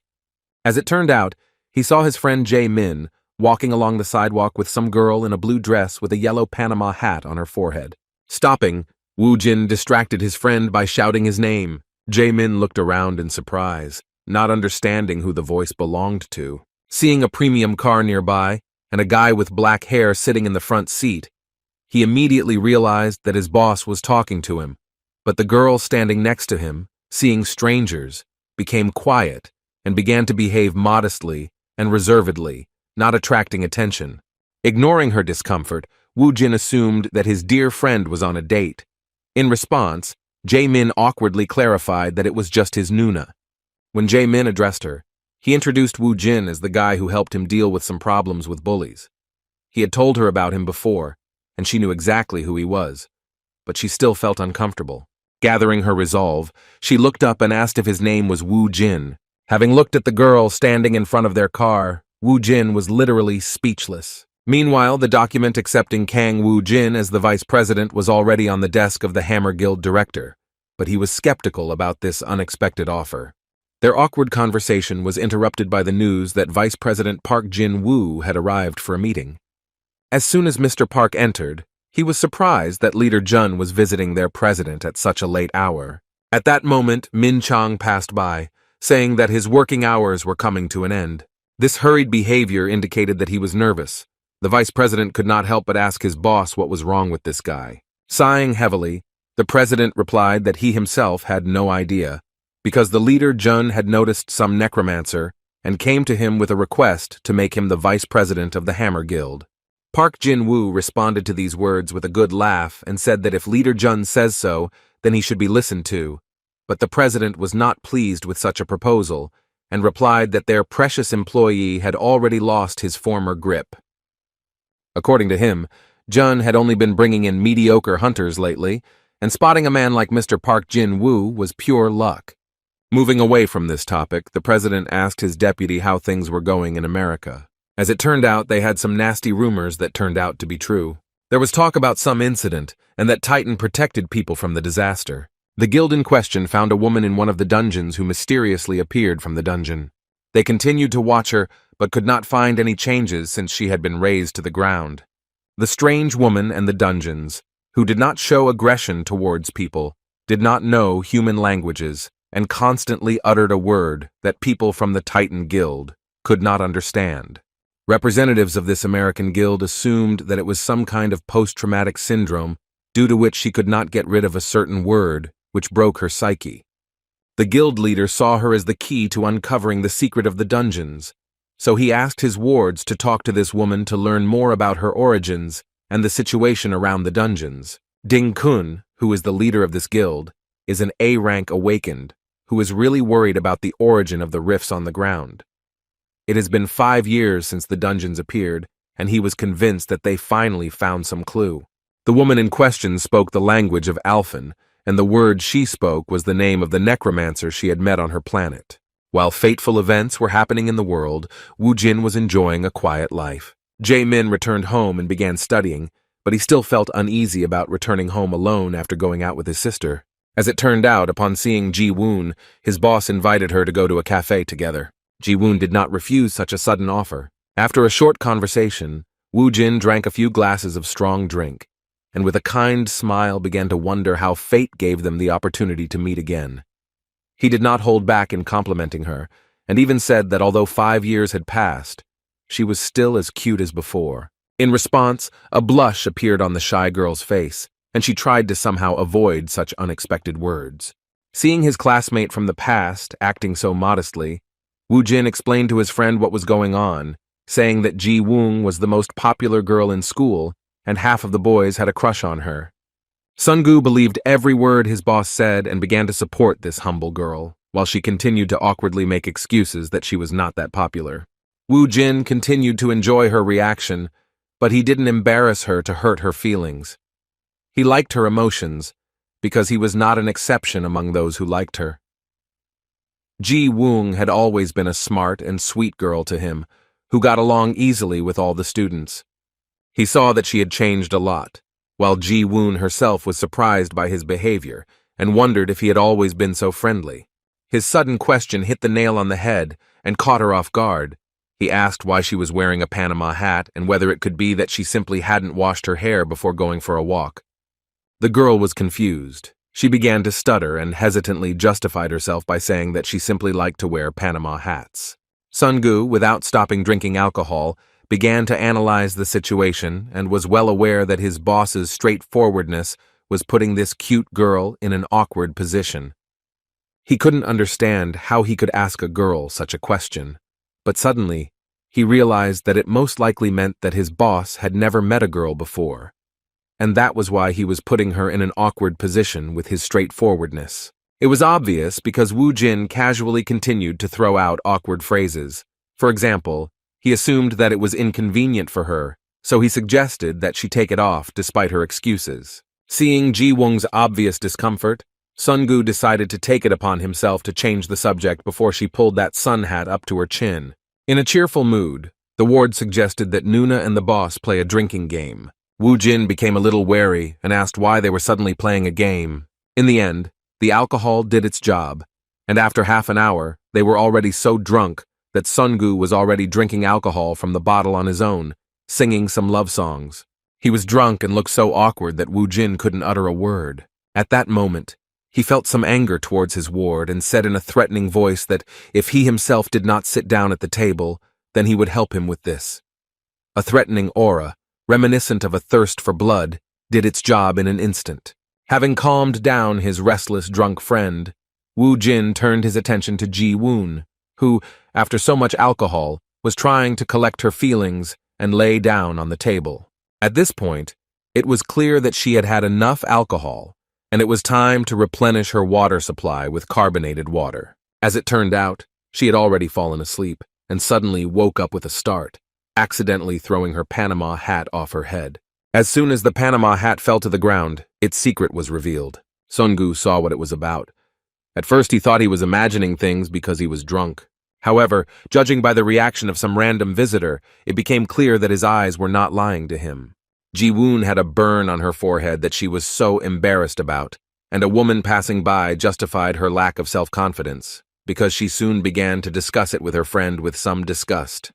As it turned out, he saw his friend Jae Min walking along the sidewalk with some girl in a blue dress with a yellow Panama hat on her forehead. Stopping, Wu Jin distracted his friend by shouting his name. Jae Min looked around in surprise, not understanding who the voice belonged to. Seeing a premium car nearby and a guy with black hair sitting in the front seat, he immediately realized that his boss was talking to him, but the girl standing next to him, seeing strangers, became quiet and began to behave modestly and reservedly, not attracting attention. Ignoring her discomfort, Wu Jin assumed that his dear friend was on a date. In response, Jae Min awkwardly clarified that it was just his Nuna. When Jae Min addressed her, he introduced Wu Jin as the guy who helped him deal with some problems with bullies. He had told her about him before, and she knew exactly who he was, but she still felt uncomfortable. Gathering her resolve, she looked up and asked if his name was Wu Jin. Having looked at the girl standing in front of their car, Wu Jin was literally speechless. Meanwhile, the document accepting Kang Wu Jin as the vice president was already on the desk of the Hammer Guild director, but he was skeptical about this unexpected offer. Their awkward conversation was interrupted by the news that Vice President Park Jin-woo had arrived for a meeting. As soon as Mr. Park entered, he was surprised that Leader Jun was visiting their president at such a late hour. At that moment, Min Chang passed by, saying that his working hours were coming to an end. This hurried behavior indicated that he was nervous. The vice president could not help but ask his boss what was wrong with this guy. Sighing heavily, the president replied that he himself had no idea, because the leader Jun had noticed some necromancer and came to him with a request to make him the vice president of the Hammer Guild. Park Jin-woo responded to these words with a good laugh and said that if Leader Jun says so, then he should be listened to, but the president was not pleased with such a proposal and replied that their precious employee had already lost his former grip. According to him, Jun had only been bringing in mediocre hunters lately, and spotting a man like Mr. Park Jin-woo was pure luck. Moving away from this topic, the president asked his deputy how things were going in America. As it turned out, they had some nasty rumors that turned out to be true. There was talk about some incident, and that Titan protected people from the disaster. The guild in question found a woman in one of the dungeons who mysteriously appeared from the dungeon. They continued to watch her, but could not find any changes since she had been razed to the ground. The strange woman and the dungeons, who did not show aggression towards people, did not know human languages, and constantly uttered a word that people from the Titan Guild could not understand. Representatives of this American guild assumed that it was some kind of post-traumatic syndrome due to which she could not get rid of a certain word, which broke her psyche. The guild leader saw her as the key to uncovering the secret of the dungeons, so he asked his wards to talk to this woman to learn more about her origins and the situation around the dungeons. Ding Kun, who is the leader of this guild, is an A-rank awakened, who is really worried about the origin of the rifts on the ground. It has been 5 years since the dungeons appeared, and he was convinced that they finally found some clue. The woman in question spoke the language of Alphen, and the word she spoke was the name of the necromancer she had met on her planet. While fateful events were happening in the world, Wu Jin was enjoying a quiet life. Jae-min returned home and began studying, but he still felt uneasy about returning home alone after going out with his sister. As it turned out, upon seeing Ji-woon, his boss invited her to go to a cafe together. Ji-woon did not refuse such a sudden offer. After a short conversation, Wu Jin drank a few glasses of strong drink, and with a kind smile began to wonder how fate gave them the opportunity to meet again. He did not hold back in complimenting her, and even said that although 5 years had passed, she was still as cute as before. In response, a blush appeared on the shy girl's face, and she tried to somehow avoid such unexpected words. Seeing his classmate from the past acting so modestly, Wu Jin explained to his friend what was going on, saying that Ji-woon was the most popular girl in school, and half of the boys had a crush on her. Sun-gu believed every word his boss said and began to support this humble girl, while she continued to awkwardly make excuses that she was not that popular. Wu Jin continued to enjoy her reaction, but he didn't embarrass her to hurt her feelings. He liked her emotions, because he was not an exception among those who liked her. Ji-woon had always been a smart and sweet girl to him, who got along easily with all the students. He saw that she had changed a lot, while Ji-woon herself was surprised by his behavior and wondered if he had always been so friendly. His sudden question hit the nail on the head and caught her off guard. He asked why she was wearing a Panama hat and whether it could be that she simply hadn't washed her hair before going for a walk. The girl was confused. She began to stutter and hesitantly justified herself by saying that she simply liked to wear Panama hats. Sun-gu, without stopping drinking alcohol, began to analyze the situation and was well aware that his boss's straightforwardness was putting this cute girl in an awkward position. He couldn't understand how he could ask a girl such a question, but suddenly, he realized that it most likely meant that his boss had never met a girl before, and that was why he was putting her in an awkward position with his straightforwardness. It was obvious because Wu Jin casually continued to throw out awkward phrases. For example, he assumed that it was inconvenient for her, so he suggested that she take it off despite her excuses. Seeing Ji-woon's obvious discomfort, Sun-gu decided to take it upon himself to change the subject before she pulled that sun hat up to her chin. In a cheerful mood, the ward suggested that Nuna and the boss play a drinking game. Wu Jin became a little wary and asked why they were suddenly playing a game. In the end, the alcohol did its job, and after half an hour, they were already so drunk that Sun-gu was already drinking alcohol from the bottle on his own, singing some love songs. He was drunk and looked so awkward that Wu Jin couldn't utter a word. At that moment, he felt some anger towards his ward and said in a threatening voice that if he himself did not sit down at the table, then he would help him with this. A threatening aura, reminiscent of a thirst for blood, did its job in an instant. Having calmed down his restless drunk friend, Wu Jin turned his attention to Ji-woon, who, after so much alcohol, was trying to collect her feelings and lay down on the table. At this point, it was clear that she had had enough alcohol, and it was time to replenish her water supply with carbonated water. As it turned out, she had already fallen asleep and suddenly woke up with a start, accidentally throwing her Panama hat off her head. As soon as the Panama hat fell to the ground, its secret was revealed. Sun-gu saw what it was about. At first he thought he was imagining things because he was drunk. However, judging by the reaction of some random visitor, it became clear that his eyes were not lying to him. Ji-woon had a burn on her forehead that she was so embarrassed about, and a woman passing by justified her lack of self-confidence, because she soon began to discuss it with her friend with some disgust.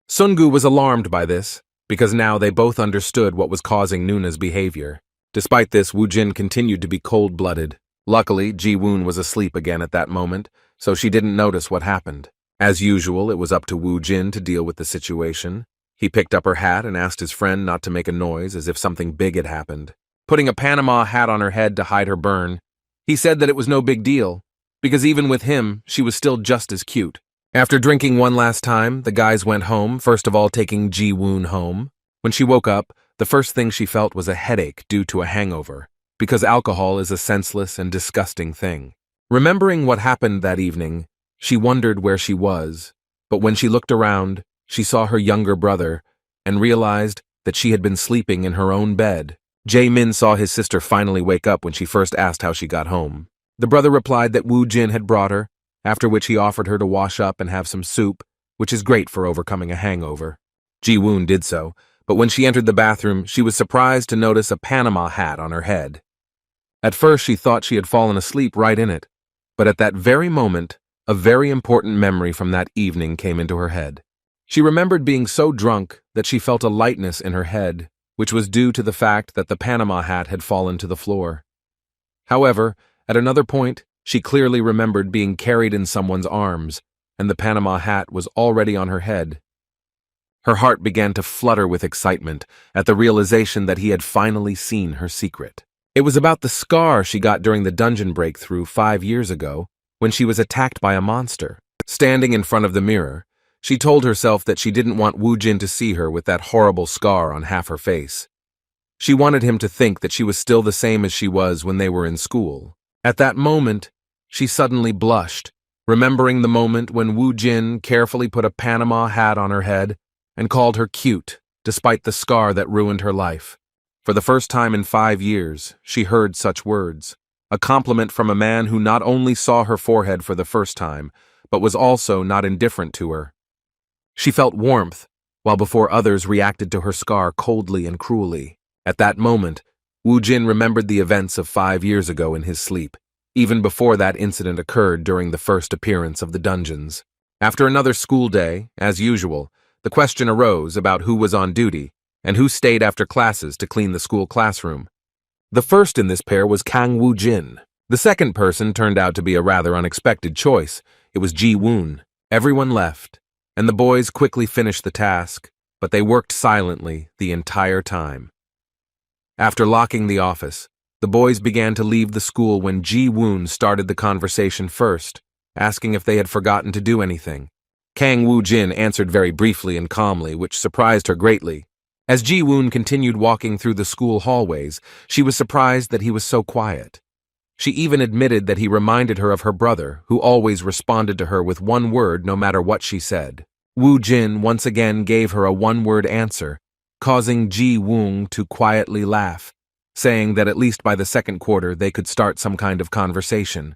Sun-gu was alarmed by this, because now they both understood what was causing Nuna's behavior. Despite this, Wu Jin continued to be cold-blooded. Luckily, Ji-woon was asleep again at that moment, so she didn't notice what happened. As usual, it was up to Wu Jin to deal with the situation. He picked up her hat and asked his friend not to make a noise as if something big had happened. Putting a Panama hat on her head to hide her burn, he said that it was no big deal, because even with him, she was still just as cute. After drinking one last time, the guys went home, first of all taking Ji-woon home. When she woke up, the first thing she felt was a headache due to a hangover, because alcohol is a senseless and disgusting thing. Remembering what happened that evening, she wondered where she was, But when she looked around, she saw her younger brother and realized that she had been sleeping in her own bed. Jae-min saw his sister finally wake up when she first asked how she got home. The brother replied that Woo-jin had brought her, after which he offered her to wash up and have some soup, which is great for overcoming a hangover. Ji-woon did so, but when she entered the bathroom, she was surprised to notice a Panama hat on her head. At first, she thought she had fallen asleep right in it, but at that very moment, a very important memory from that evening came into her head. She remembered being so drunk that she felt a lightness in her head, which was due to the fact that the Panama hat had fallen to the floor. However, at another point, she clearly remembered being carried in someone's arms, and the Panama hat was already on her head. Her heart began to flutter with excitement at the realization that he had finally seen her secret. It was about the scar she got during the dungeon breakthrough 5 years ago, when she was attacked by a monster. Standing in front of the mirror, she told herself that she didn't want Woo-jin to see her with that horrible scar on half her face. She wanted him to think that she was still the same as she was when they were in school. At that moment, she suddenly blushed, remembering the moment when Woo-jin carefully put a Panama hat on her head and called her cute, despite the scar that ruined her life. For the first time in 5 years, she heard such words, a compliment from a man who not only saw her forehead for the first time, but was also not indifferent to her. She felt warmth, while before others reacted to her scar coldly and cruelly. At that moment, Woo-jin remembered the events of 5 years ago in his sleep, even before that incident occurred during the first appearance of the dungeons. After another school day, as usual, the question arose about who was on duty and who stayed after classes to clean the school classroom. The first in this pair was Kang Woo-jin. The second person turned out to be a rather unexpected choice. It was Ji-woon. Everyone left, and the boys quickly finished the task, but they worked silently the entire time. After locking the office, the boys began to leave the school when Ji-woon started the conversation first, asking if they had forgotten to do anything. Kang Woo-jin answered very briefly and calmly, which surprised her greatly. As Ji-woon continued walking through the school hallways, she was surprised that he was so quiet. She even admitted that he reminded her of her brother, who always responded to her with one word no matter what she said. Woo-jin once again gave her a one-word answer, causing Ji-woon to quietly laugh, saying that at least by the second quarter they could start some kind of conversation.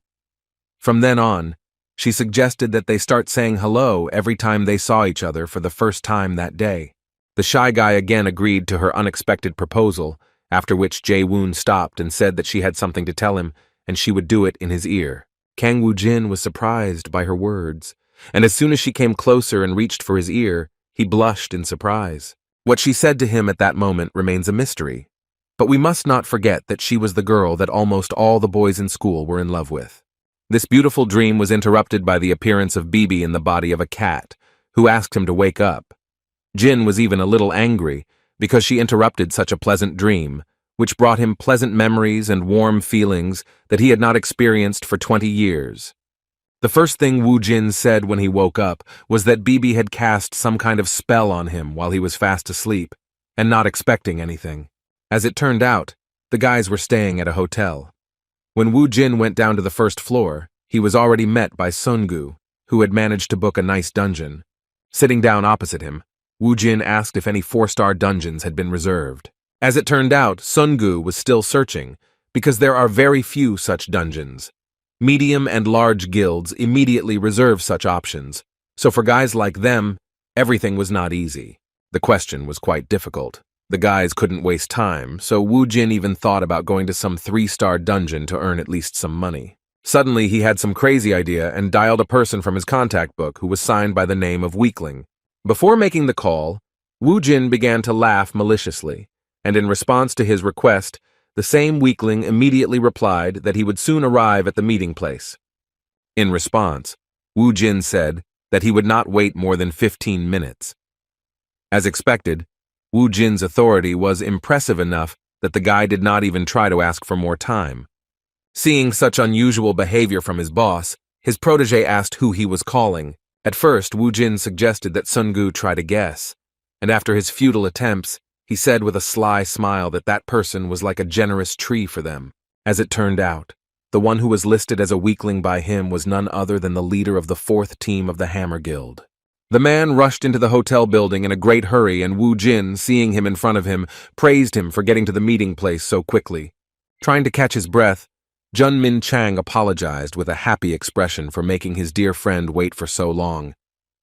From then on, she suggested that they start saying hello every time they saw each other for the first time that day. The shy guy again agreed to her unexpected proposal, after which Jae-woon stopped and said that she had something to tell him, and she would do it in his ear. Kang Woo-jin was surprised by her words, and as soon as she came closer and reached for his ear, he blushed in surprise. What she said to him at that moment remains a mystery, but we must not forget that she was the girl that almost all the boys in school were in love with. This beautiful dream was interrupted by the appearance of Bibi in the body of a cat, who asked him to wake up. Jin was even a little angry because she interrupted such a pleasant dream, which brought him pleasant memories and warm feelings that he had not experienced for 20 years. The first thing Woo-jin said when he woke up was that Bibi had cast some kind of spell on him while he was fast asleep, and not expecting anything. As it turned out, the guys were staying at a hotel. When Woo-jin went down to the first floor, he was already met by Sun-gu, who had managed to book a nice dungeon. Sitting down opposite him, Woo-jin asked if any 4-star dungeons had been reserved. As it turned out, Sun-gu was still searching, because there are very few such dungeons. Medium and large guilds immediately reserve such options, so for guys like them, everything was not easy. The question was quite difficult. The guys couldn't waste time, so Woo-jin even thought about going to some 3-star dungeon to earn at least some money. Suddenly, he had some crazy idea and dialed a person from his contact book who was signed by the name of Weakling. Before making the call, Woo-jin began to laugh maliciously, and in response to his request, the same Weakling immediately replied that he would soon arrive at the meeting place. In response, Woo-jin said that he would not wait more than 15 minutes. As expected, Woo-jin's authority was impressive enough that the guy did not even try to ask for more time. Seeing such unusual behavior from his boss, his protege asked who he was calling. At first, Woo-jin suggested that Sun-gu try to guess, and after his futile attempts, he said with a sly smile that that person was like a generous tree for them. As it turned out, the one who was listed as a weakling by him was none other than the leader of the 4th team of the Hammer Guild. The man rushed into the hotel building in a great hurry, and Wu Jin, seeing him in front of him, praised him for getting to the meeting place so quickly. Trying to catch his breath, Jun Min Chang apologized with a happy expression for making his dear friend wait for so long,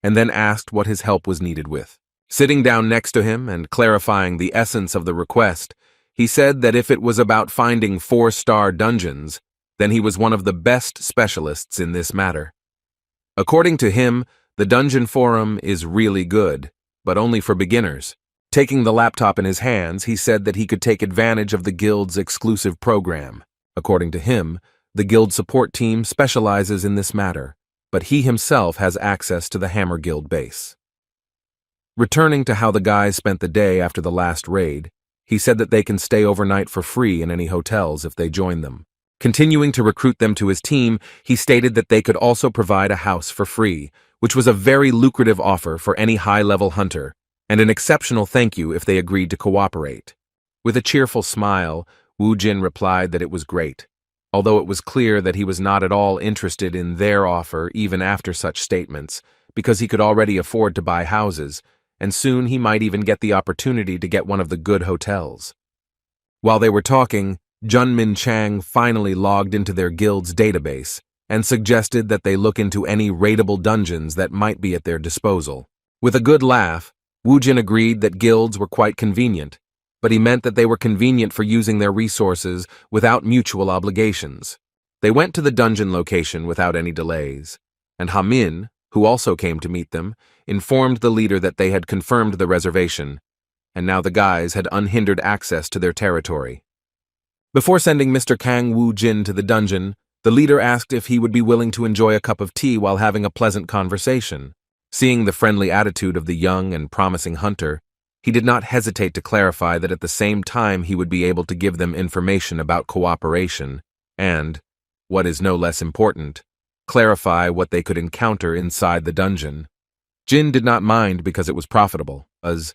and then asked what his help was needed with. Sitting down next to him and clarifying the essence of the request, he said that if it was about finding 4-star dungeons, then he was one of the best specialists in this matter. According to him, the dungeon forum is really good, but only for beginners. Taking the laptop in his hands, he said that he could take advantage of the guild's exclusive program. According to him, the guild support team specializes in this matter, but he himself has access to the Hammer Guild base. Returning to how the guys spent the day after the last raid, he said that they can stay overnight for free in any hotels if they join them. Continuing to recruit them to his team, he stated that they could also provide a house for free, which was a very lucrative offer for any high-level hunter, and an exceptional thank you if they agreed to cooperate. With a cheerful smile, Wu Jin replied that it was great, although it was clear that he was not at all interested in their offer even after such statements, because he could already afford to buy houses, and soon he might even get the opportunity to get one of the good hotels. While they were talking, Jun Min Chang finally logged into their guild's database and suggested that they look into any raidable dungeons that might be at their disposal. With a good laugh, Wu Jin agreed that guilds were quite convenient, but he meant that they were convenient for using their resources without mutual obligations. They went to the dungeon location without any delays, and Ha Min, who also came to meet them, informed the leader that they had confirmed the reservation, and now the guys had unhindered access to their territory. Before sending Mr. Kang Wu Jin to the dungeon, the leader asked if he would be willing to enjoy a cup of tea while having a pleasant conversation. Seeing the friendly attitude of the young and promising hunter, he did not hesitate to clarify that at the same time he would be able to give them information about cooperation and, what is no less important, clarify what they could encounter inside the dungeon. Jin did not mind because it was profitable, as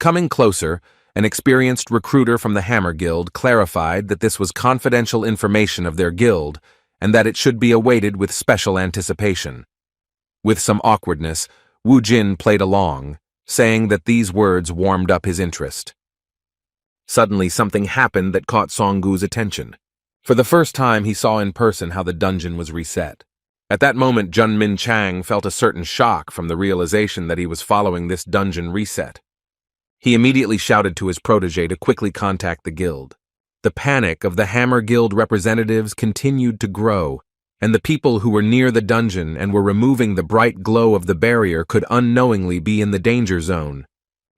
coming closer, an experienced recruiter from the Hammer Guild clarified that this was confidential information of their guild and that it should be awaited with special anticipation. With some awkwardness, Wu Jin played along, saying that these words warmed up his interest. Suddenly, something happened that caught Songgu's attention. For the first time, he saw in person how the dungeon was reset. At that moment, Jun Min Chang felt a certain shock from the realization that he was following this dungeon reset. He immediately shouted to his protege to quickly contact the guild. The panic of the Hammer Guild representatives continued to grow, and the people who were near the dungeon and were removing the bright glow of the barrier could unknowingly be in the danger zone.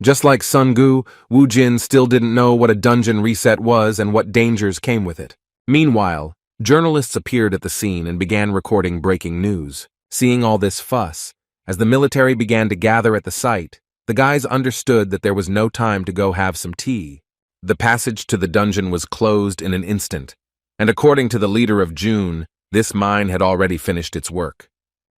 Just like Songgu, Wu Jin still didn't know what a dungeon reset was and what dangers came with it. Meanwhile, journalists appeared at the scene and began recording breaking news. Seeing all this fuss, as the military began to gather at the site, the guys understood that there was no time to go have some tea. The passage to the dungeon was closed in an instant, and according to the leader of June, this mine had already finished its work.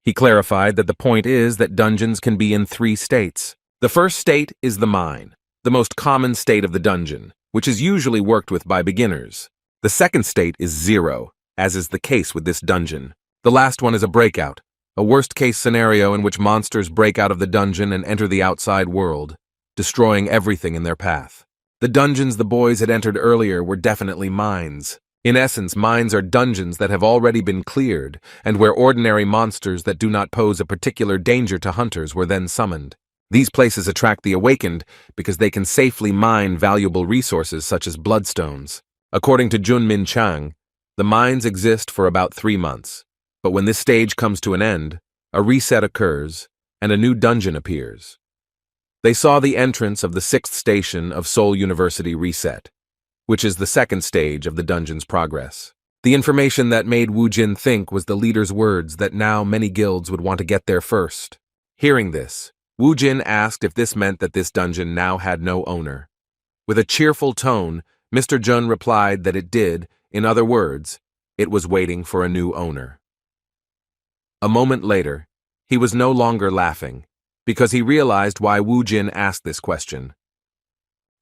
He clarified that the point is that dungeons can be in 3 states. The first state is the mine, the most common state of the dungeon, which is usually worked with by beginners. The second state is 0, as is the case with this dungeon. The last one is a breakout, a worst-case scenario in which monsters break out of the dungeon and enter the outside world, destroying everything in their path. The dungeons the boys had entered earlier were definitely mines. In essence, mines are dungeons that have already been cleared, and where ordinary monsters that do not pose a particular danger to hunters were then summoned. These places attract the awakened because they can safely mine valuable resources such as bloodstones. According to Jun Min Chang, the mines exist for about 3 months. But when this stage comes to an end, a reset occurs, and a new dungeon appears. They saw the entrance of the 6th station of Seoul University Reset, which is the second stage of the dungeon's progress. The information that made Wu Jin think was the leader's words that now many guilds would want to get there first. Hearing this, Wu Jin asked if this meant that this dungeon now had no owner. With a cheerful tone, Mr. Jun replied that it did, in other words, it was waiting for a new owner. A moment later, he was no longer laughing, because he realized why Wu Jin asked this question.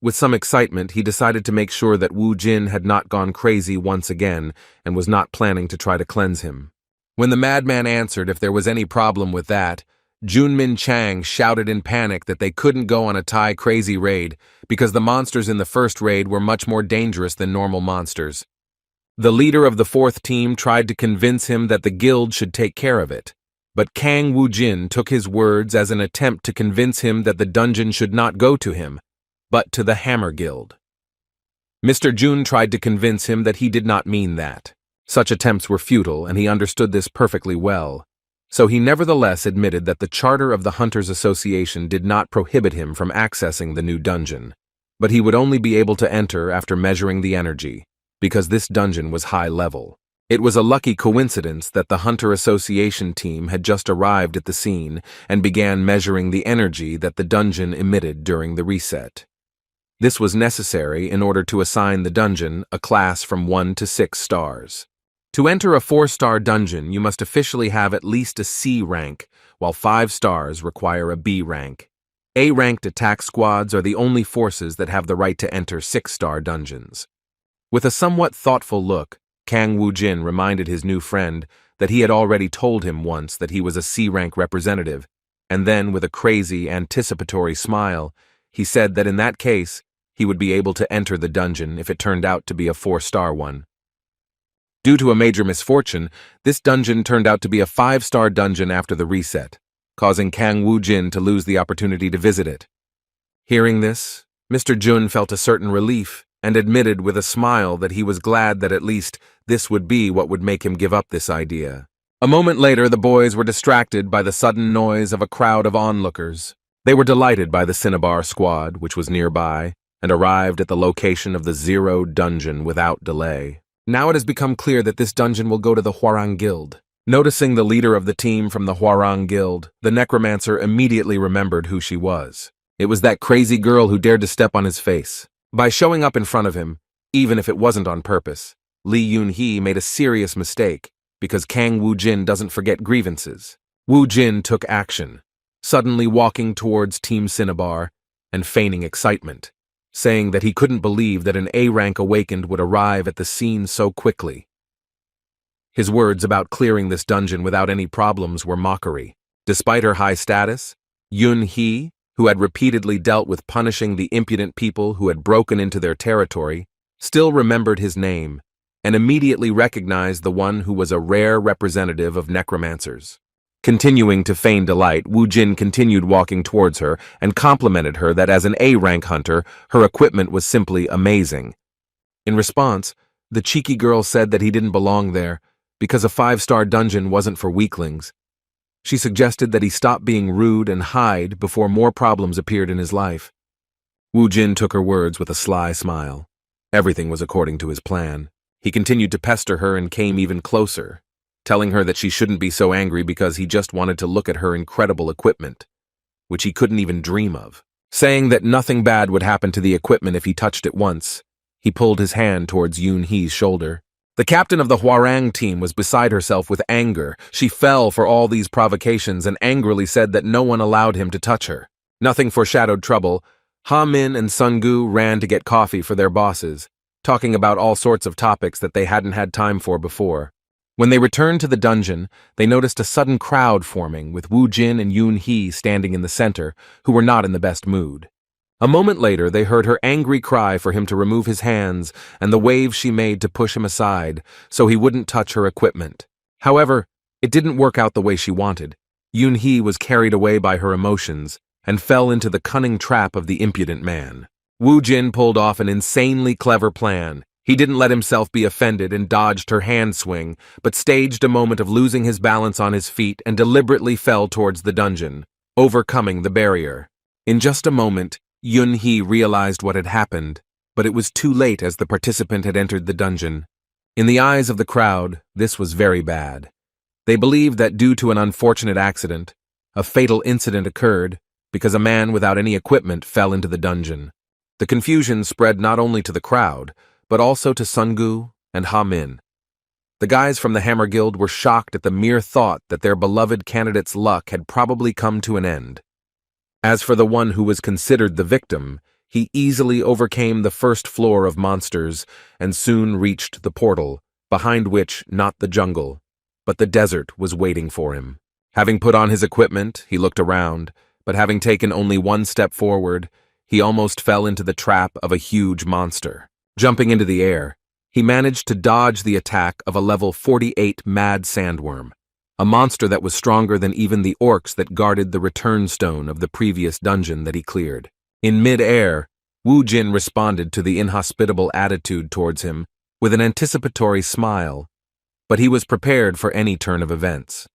With some excitement, he decided to make sure that Wu Jin had not gone crazy once again and was not planning to try to cleanse him. When the madman answered if there was any problem with that, Junmin Chang shouted in panic that they couldn't go on a Thai crazy raid because the monsters in the first raid were much more dangerous than normal monsters. The leader of the fourth team tried to convince him that the guild should take care of it, but Kang Woo-jin took his words as an attempt to convince him that the dungeon should not go to him, but to the Hammer Guild. Mr. Jun tried to convince him that he did not mean that. Such attempts were futile, and he understood this perfectly well. So he nevertheless admitted that the charter of the Hunters Association did not prohibit him from accessing the new dungeon, but he would only be able to enter after measuring the energy, because this dungeon was high level. It was a lucky coincidence that the Hunter Association team had just arrived at the scene and began measuring the energy that the dungeon emitted during the reset. This was necessary in order to assign the dungeon a class from 1 to 6 stars. To enter a 4-star dungeon, you must officially have at least a C rank, while 5 stars require a B rank. A-ranked attack squads are the only forces that have the right to enter 6-star dungeons. With a somewhat thoughtful look, Kang Woo-jin reminded his new friend that he had already told him once that he was a C-rank representative, and then, with a crazy, anticipatory smile, he said that in that case, he would be able to enter the dungeon if it turned out to be a 4-star one. Due to a major misfortune, this dungeon turned out to be a 5-star dungeon after the reset, causing Kang Woo-jin to lose the opportunity to visit it. Hearing this, Mr. Jun felt a certain relief and admitted with a smile that he was glad that at least this would be what would make him give up this idea. A moment later, the boys were distracted by the sudden noise of a crowd of onlookers. They were delighted by the Cinnabar squad, which was nearby, and arrived at the location of the Zero dungeon without delay. Now it has become clear that this dungeon will go to the Hwarang Guild. Noticing the leader of the team from the Hwarang Guild, the Necromancer immediately remembered who she was. It was that crazy girl who dared to step on his face. By showing up in front of him, even if it wasn't on purpose, Lee Yun-hee made a serious mistake, because Kang Woo-jin doesn't forget grievances. Woo-jin took action, suddenly walking towards Team Cinnabar and feigning excitement, saying that he couldn't believe that an A-rank awakened would arrive at the scene so quickly. His words about clearing this dungeon without any problems were mockery. Despite her high status, Yun-hee, who had repeatedly dealt with punishing the impudent people who had broken into their territory, still remembered his name and immediately recognized the one who was a rare representative of necromancers. Continuing to feign delight, Woo-jin continued walking towards her and complimented her that as an A-rank hunter, her equipment was simply amazing. In response, the cheeky girl said that he didn't belong there because a 5-star dungeon wasn't for weaklings. She suggested that he stop being rude and hide before more problems appeared in his life. Woo-jin took her words with a sly smile. Everything was according to his plan. He continued to pester her and came even closer, telling her that she shouldn't be so angry because he just wanted to look at her incredible equipment, which he couldn't even dream of. Saying that nothing bad would happen to the equipment if he touched it once, he pulled his hand towards Yun-hee's shoulder. The captain of the Hwarang team was beside herself with anger. She fell for all these provocations and angrily said that no one allowed him to touch her. Nothing foreshadowed trouble. Ha-min and Sun-gu ran to get coffee for their bosses, talking about all sorts of topics that they hadn't had time for before. When they returned to the dungeon, they noticed a sudden crowd forming, with Woo-jin and Yun-hee standing in the center, who were not in the best mood. A moment later, they heard her angry cry for him to remove his hands and the wave she made to push him aside so he wouldn't touch her equipment. However, it didn't work out the way she wanted. Yun-hee was carried away by her emotions and fell into the cunning trap of the impudent man. Woo-jin pulled off an insanely clever plan. He didn't let himself be offended and dodged her hand swing, but staged a moment of losing his balance on his feet and deliberately fell towards the dungeon, overcoming the barrier. In just a moment, Yun-hee realized what had happened, but it was too late as the participant had entered the dungeon. In the eyes of the crowd, this was very bad. They believed that due to an unfortunate accident, a fatal incident occurred because a man without any equipment fell into the dungeon. The confusion spread not only to the crowd, but also to Sun-gu and Ha-min. The guys from the Hammer Guild were shocked at the mere thought that their beloved candidate's luck had probably come to an end. As for the one who was considered the victim, he easily overcame the first floor of monsters and soon reached the portal, behind which not the jungle, but the desert was waiting for him. Having put on his equipment, he looked around, but having taken only one step forward, he almost fell into the trap of a huge monster. Jumping into the air, he managed to dodge the attack of a level 48 mad sandworm, a monster that was stronger than even the orcs that guarded the return stone of the previous dungeon that he cleared. In mid-air, Wu Jin responded to the inhospitable attitude towards him with an anticipatory smile, but he was prepared for any turn of events.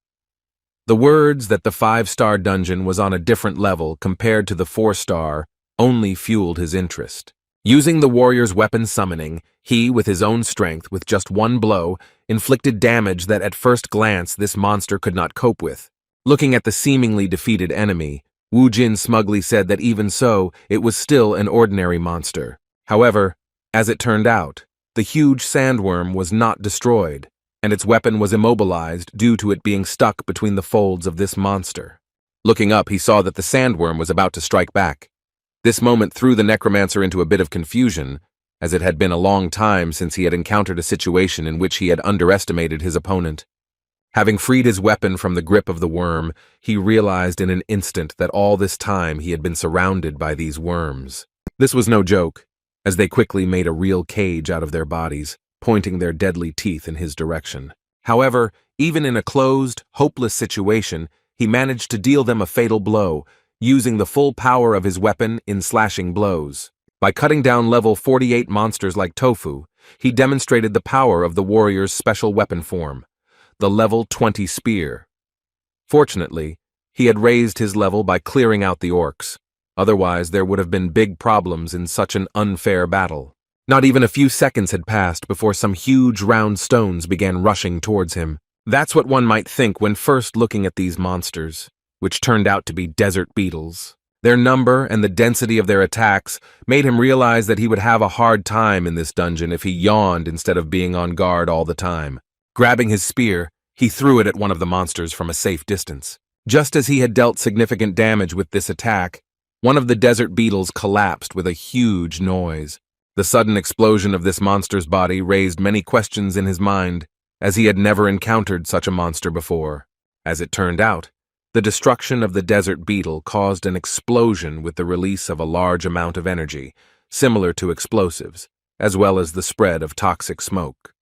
The words that the 5-star dungeon was on a different level compared to the 4-star only fueled his interest. Using the warrior's weapon summoning, he, with his own strength, with just one blow, inflicted damage that at first glance this monster could not cope with. Looking at the seemingly defeated enemy, Wu Jin smugly said that even so, it was still an ordinary monster. However, as it turned out, the huge sandworm was not destroyed, and its weapon was immobilized due to it being stuck between the folds of this monster. Looking up, he saw that the sandworm was about to strike back. This moment threw the necromancer into a bit of confusion, as it had been a long time since he had encountered a situation in which he had underestimated his opponent. Having freed his weapon from the grip of the worm, he realized in an instant that all this time he had been surrounded by these worms. This was no joke, as they quickly made a real cage out of their bodies, pointing their deadly teeth in his direction. However, even in a closed, hopeless situation, he managed to deal them a fatal blow, using the full power of his weapon in slashing blows. By cutting down level 48 monsters like Tofu, he demonstrated the power of the warrior's special weapon form, the level 20 spear. Fortunately, he had raised his level by clearing out the orcs. Otherwise, there would have been big problems in such an unfair battle. Not even a few seconds had passed before some huge round stones began rushing towards him. That's what one might think when first looking at these monsters, which turned out to be desert beetles. Their number and the density of their attacks made him realize that he would have a hard time in this dungeon if he yawned instead of being on guard all the time. Grabbing his spear, he threw it at one of the monsters from a safe distance. Just as he had dealt significant damage with this attack, one of the desert beetles collapsed with a huge noise. The sudden explosion of this monster's body raised many questions in his mind, as he had never encountered such a monster before. As it turned out, the destruction of the desert beetle caused an explosion with the release of a large amount of energy, similar to explosives, as well as the spread of toxic smoke.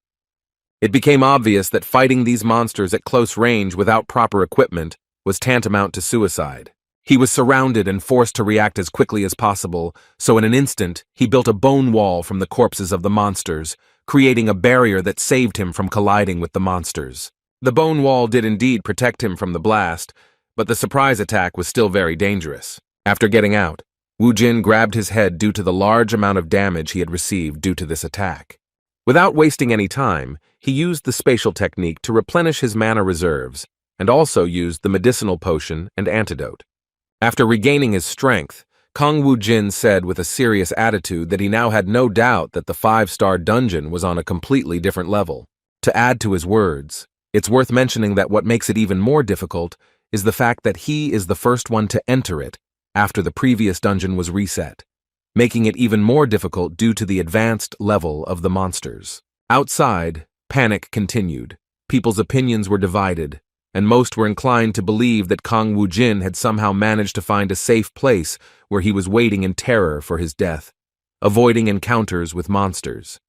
It became obvious that fighting these monsters at close range without proper equipment was tantamount to suicide. He was surrounded and forced to react as quickly as possible, so in an instant, he built a bone wall from the corpses of the monsters, creating a barrier that saved him from colliding with the monsters. The bone wall did indeed protect him from the blast, but the surprise attack was still very dangerous. After getting out, Wu Jin grabbed his head due to the large amount of damage he had received due to this attack. Without wasting any time, he used the spatial technique to replenish his mana reserves, and also used the medicinal potion and antidote. After regaining his strength, Kong Wu Jin said with a serious attitude that he now had no doubt that the 5-star dungeon was on a completely different level. To add to his words, it's worth mentioning that what makes it even more difficult is the fact that he is the first one to enter it after the previous dungeon was reset, making it even more difficult due to the advanced level of the monsters. Outside, panic continued. People's opinions were divided, and most were inclined to believe that Kong Wu Jin had somehow managed to find a safe place where he was waiting in terror for his death, avoiding encounters with monsters.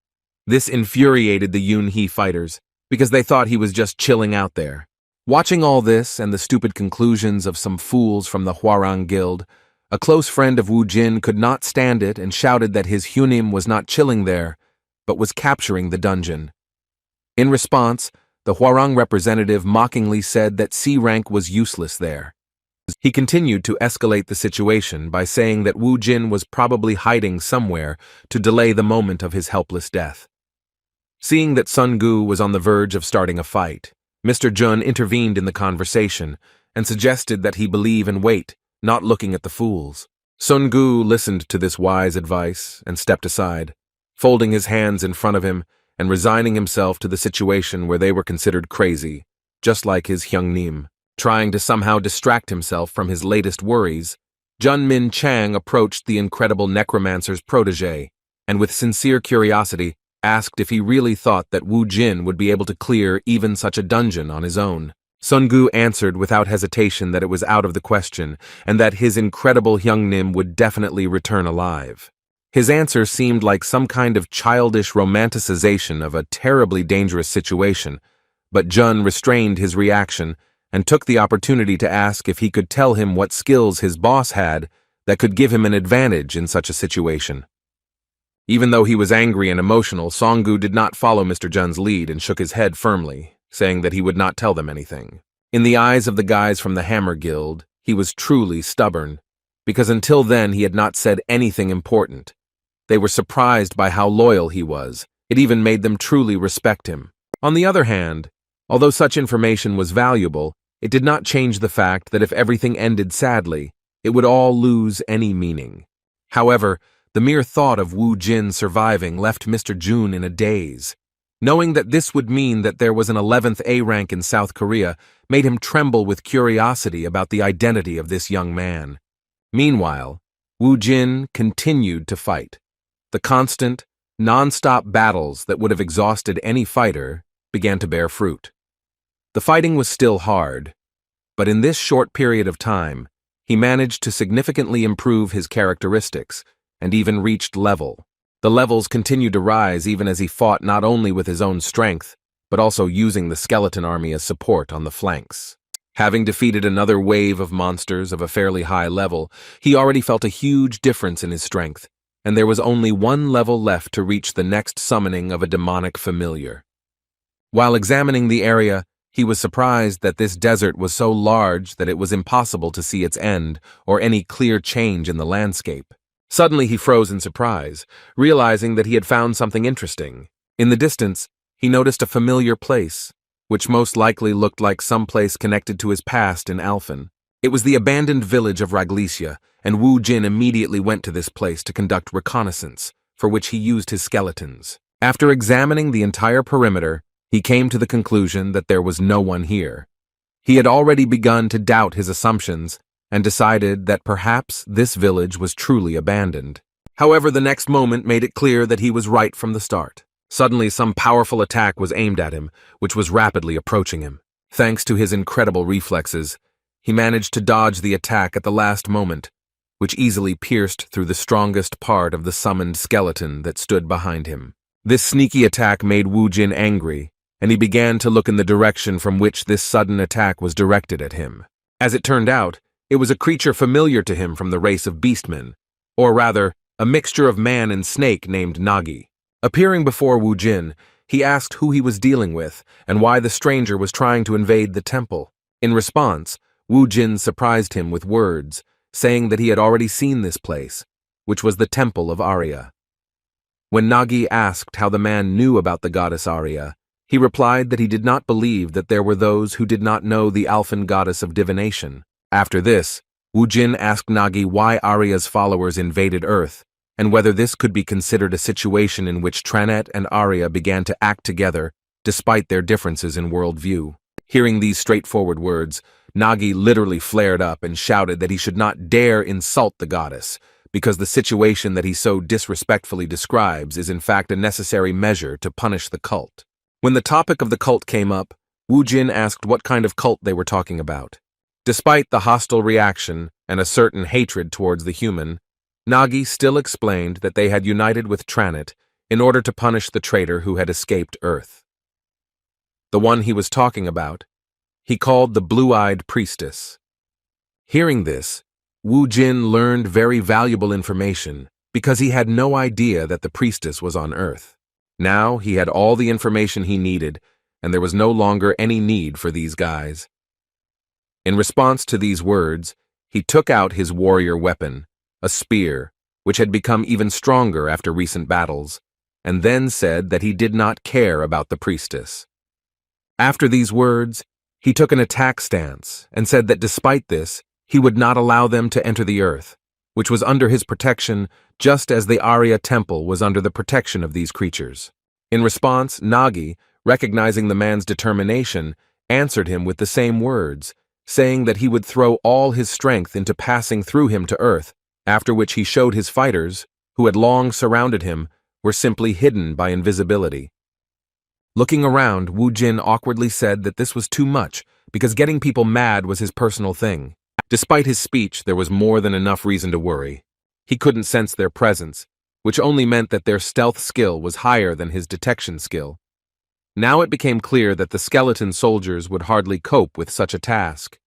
This infuriated the Yun He fighters, because they thought he was just chilling out there. Watching all this and the stupid conclusions of some fools from the Hwarang Guild, a close friend of Wu Jin could not stand it and shouted that his Hunim was not chilling there, but was capturing the dungeon. In response, the Hwarang representative mockingly said that C rank was useless there. He continued to escalate the situation by saying that Wu Jin was probably hiding somewhere to delay the moment of his helpless death. Seeing that Sun Gu was on the verge of starting a fight, Mr. Jun intervened in the conversation and suggested that he believe and wait, not looking at the fools. Sun Gu listened to this wise advice and stepped aside, folding his hands in front of him and resigning himself to the situation where they were considered crazy, just like his Hyungnim. Trying to somehow distract himself from his latest worries, Jun Min Chang approached the incredible necromancer's protege, and with sincere curiosity, asked if he really thought that Wu Jin would be able to clear even such a dungeon on his own. Sungu answered without hesitation that it was out of the question, and that his incredible Hyungnim would definitely return alive. His answer seemed like some kind of childish romanticization of a terribly dangerous situation, but Jun restrained his reaction and took the opportunity to ask if he could tell him what skills his boss had that could give him an advantage in such a situation. Even though he was angry and emotional, Songu did not follow Mr. Jun's lead and shook his head firmly, saying that he would not tell them anything. In the eyes of the guys from the Hammer Guild, he was truly stubborn, because until then he had not said anything important. They were surprised by how loyal he was. It even made them truly respect him. On the other hand, although such information was valuable, it did not change the fact that if everything ended sadly, it would all lose any meaning. However, the mere thought of Woo Jin surviving left Mr. Jun in a daze. Knowing that this would mean that there was an 11th A rank in South Korea made him tremble with curiosity about the identity of this young man. Meanwhile, Woo Jin continued to fight. The constant, non-stop battles that would have exhausted any fighter began to bear fruit. The fighting was still hard, but in this short period of time, he managed to significantly improve his characteristics and even reached level. The levels continued to rise even as he fought not only with his own strength, but also using the skeleton army as support on the flanks. Having defeated another wave of monsters of a fairly high level, he already felt a huge difference in his strength, and there was only one level left to reach the next summoning of a demonic familiar. While examining the area, he was surprised that this desert was so large that it was impossible to see its end or any clear change in the landscape. Suddenly he froze in surprise, realizing that he had found something interesting. In the distance, he noticed a familiar place, which most likely looked like some place connected to his past in Alphen. It was the abandoned village of Raglesia, and Woo Jin immediately went to this place to conduct reconnaissance, for which he used his skeletons. After examining the entire perimeter, he came to the conclusion that there was no one here. He had already begun to doubt his assumptions and decided that perhaps this village was truly abandoned. However, the next moment made it clear that he was right from the start. Suddenly, some powerful attack was aimed at him, which was rapidly approaching him. Thanks to his incredible reflexes, he managed to dodge the attack at the last moment, which easily pierced through the strongest part of the summoned skeleton that stood behind him. This sneaky attack made Woo Jin angry, and he began to look in the direction from which this sudden attack was directed at him. As it turned out, it was a creature familiar to him from the race of beastmen, or rather, a mixture of man and snake named Nagi. Appearing before Woo Jin, he asked who he was dealing with and why the stranger was trying to invade the temple. In response, Woo Jin surprised him with words, saying that he had already seen this place, which was the temple of Arya. When Nagi asked how the man knew about the goddess Arya, he replied that he did not believe that there were those who did not know the Alphen goddess of divination. After this, Woo Jin asked Nagi why Arya's followers invaded Earth, and whether this could be considered a situation in which Tranet and Arya began to act together despite their differences in worldview. Hearing these straightforward words, Nagi literally flared up and shouted that he should not dare insult the goddess, because the situation that he so disrespectfully describes is in fact a necessary measure to punish the cult. When the topic of the cult came up, Woo Jin asked what kind of cult they were talking about. Despite the hostile reaction and a certain hatred towards the human, Nagi still explained that they had united with Tranet in order to punish the traitor who had escaped Earth. The one he was talking about, he called the blue-eyed priestess. Hearing this, Woo Jin learned very valuable information because he had no idea that the priestess was on Earth. Now he had all the information he needed, and there was no longer any need for these guys. In response to these words, he took out his warrior weapon, a spear, which had become even stronger after recent battles, and then said that he did not care about the priestess. After these words, he took an attack stance and said that despite this, he would not allow them to enter the Earth, which was under his protection just as the Arya temple was under the protection of these creatures. In response, Nagi, recognizing the man's determination, answered him with the same words, saying that he would throw all his strength into passing through him to Earth, after which he showed his fighters, who had long surrounded him, were simply hidden by invisibility. Looking around, Woo Jin awkwardly said that this was too much because getting people mad was his personal thing. Despite his speech, there was more than enough reason to worry. He couldn't sense their presence, which only meant that their stealth skill was higher than his detection skill. Now it became clear that the skeleton soldiers would hardly cope with such a task.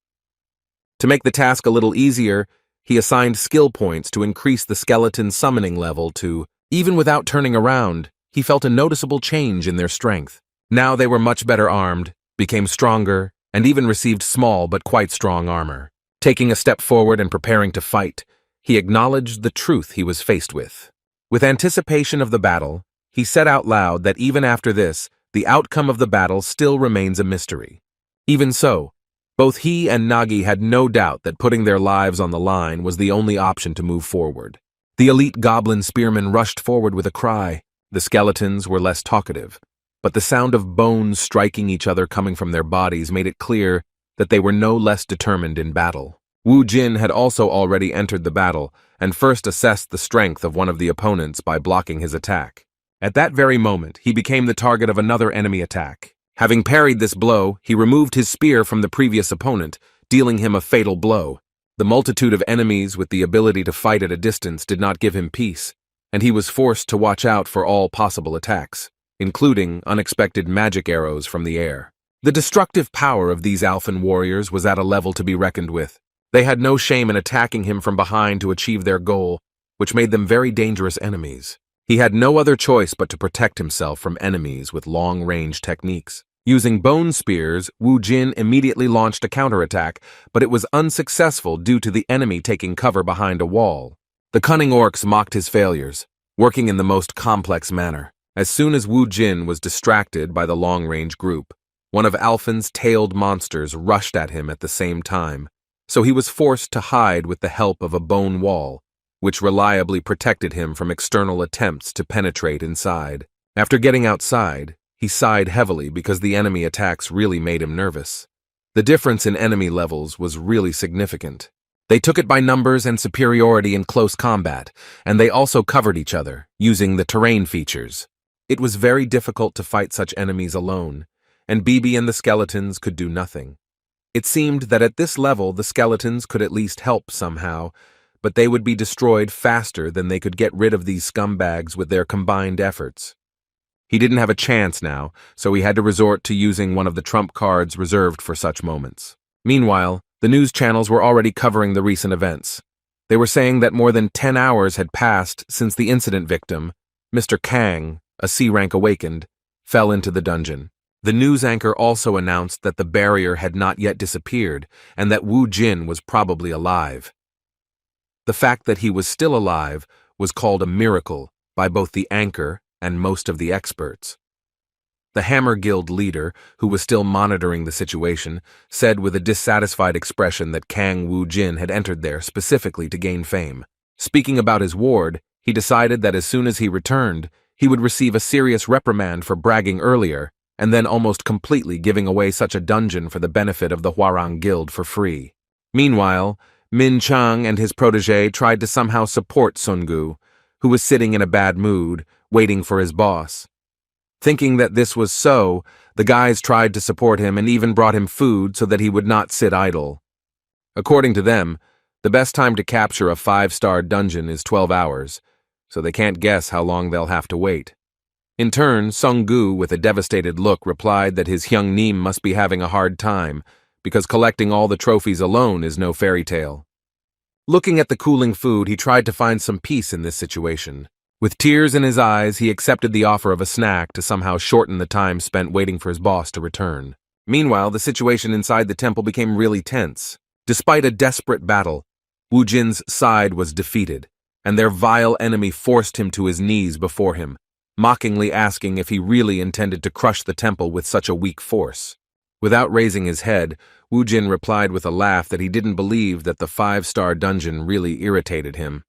To make the task a little easier, he assigned skill points to increase the skeleton summoning level to, even without turning around, he felt a noticeable change in their strength. Now they were much better armed, became stronger, and even received small but quite strong armor. Taking a step forward and preparing to fight, he acknowledged the truth he was faced with. With anticipation of the battle, he said out loud that even after this, the outcome of the battle still remains a mystery. Even so, both he and Nagi had no doubt that putting their lives on the line was the only option to move forward. The elite goblin spearmen rushed forward with a cry. The skeletons were less talkative, but the sound of bones striking each other coming from their bodies made it clear that they were no less determined in battle. Wu Jin had also already entered the battle and first assessed the strength of one of the opponents by blocking his attack. At that very moment, he became the target of another enemy attack. Having parried this blow, he removed his spear from the previous opponent, dealing him a fatal blow. The multitude of enemies with the ability to fight at a distance did not give him peace, and he was forced to watch out for all possible attacks, including unexpected magic arrows from the air. The destructive power of these Alphan warriors was at a level to be reckoned with. They had no shame in attacking him from behind to achieve their goal, which made them very dangerous enemies. He had no other choice but to protect himself from enemies with long-range techniques. Using bone spears, Wu Jin immediately launched a counterattack, but it was unsuccessful due to the enemy taking cover behind a wall. The cunning orcs mocked his failures, working in the most complex manner. As soon as Wu Jin was distracted by the long-range group, one of Alphan's tailed monsters rushed at him at the same time, so he was forced to hide with the help of a bone wall, which reliably protected him from external attempts to penetrate inside. After getting outside, he sighed heavily because the enemy attacks really made him nervous. The difference in enemy levels was really significant. They took it by numbers and superiority in close combat, and they also covered each other, using the terrain features. It was very difficult to fight such enemies alone, and Bibi and the skeletons could do nothing. It seemed that at this level the skeletons could at least help somehow, but they would be destroyed faster than they could get rid of these scumbags with their combined efforts. He didn't have a chance now, so he had to resort to using one of the trump cards reserved for such moments. Meanwhile, the news channels were already covering the recent events. They were saying that more than 10 hours had passed since the incident victim, Mr. Kang, a C-rank awakened, fell into the dungeon. The news anchor also announced that the barrier had not yet disappeared and that Wu Jin was probably alive. The fact that he was still alive was called a miracle by both the anchor and most of the experts. The Hammer Guild leader, who was still monitoring the situation, said with a dissatisfied expression that Kang Wu Jin had entered there specifically to gain fame. Speaking about his ward, he decided that as soon as he returned, he would receive a serious reprimand for bragging earlier, and then almost completely giving away such a dungeon for the benefit of the Hwarang Guild for free. Meanwhile, Min Chang and his protege tried to somehow support Sun Gu, who was sitting in a bad mood, waiting for his boss. Thinking that this was so, the guys tried to support him and even brought him food so that he would not sit idle. According to them, the best time to capture a 5-star dungeon is 12 hours, so they can't guess how long they'll have to wait. In turn, Sung Gu, with a devastated look, replied that his Hyung Nim must be having a hard time, because collecting all the trophies alone is no fairy tale. Looking at the cooling food, he tried to find some peace in this situation. With tears in his eyes, he accepted the offer of a snack to somehow shorten the time spent waiting for his boss to return. Meanwhile, the situation inside the temple became really tense. Despite a desperate battle, Wu Jin's side was defeated, and their vile enemy forced him to his knees before him, mockingly asking if he really intended to crush the temple with such a weak force. Without raising his head, Wu Jin replied with a laugh that he didn't believe that the 5-star dungeon really irritated him.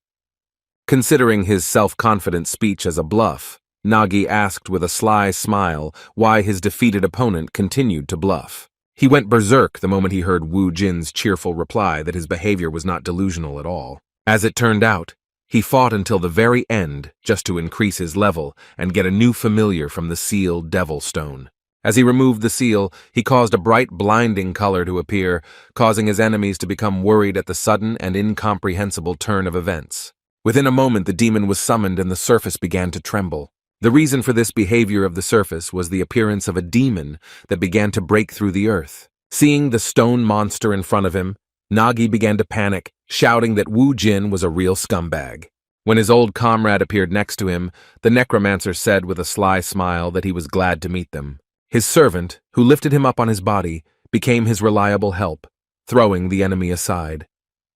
Considering his self-confident speech as a bluff, Nagi asked with a sly smile why his defeated opponent continued to bluff. He went berserk the moment he heard Wu Jin's cheerful reply that his behavior was not delusional at all. As it turned out, he fought until the very end just to increase his level and get a new familiar from the sealed Devil Stone. As he removed the seal, he caused a bright, blinding color to appear, causing his enemies to become worried at the sudden and incomprehensible turn of events. Within a moment, the demon was summoned and the surface began to tremble. The reason for this behavior of the surface was the appearance of a demon that began to break through the earth. Seeing the stone monster in front of him, Nagi began to panic, shouting that Wu Jin was a real scumbag. When his old comrade appeared next to him, the necromancer said with a sly smile that he was glad to meet them. His servant, who lifted him up on his body, became his reliable help, throwing the enemy aside.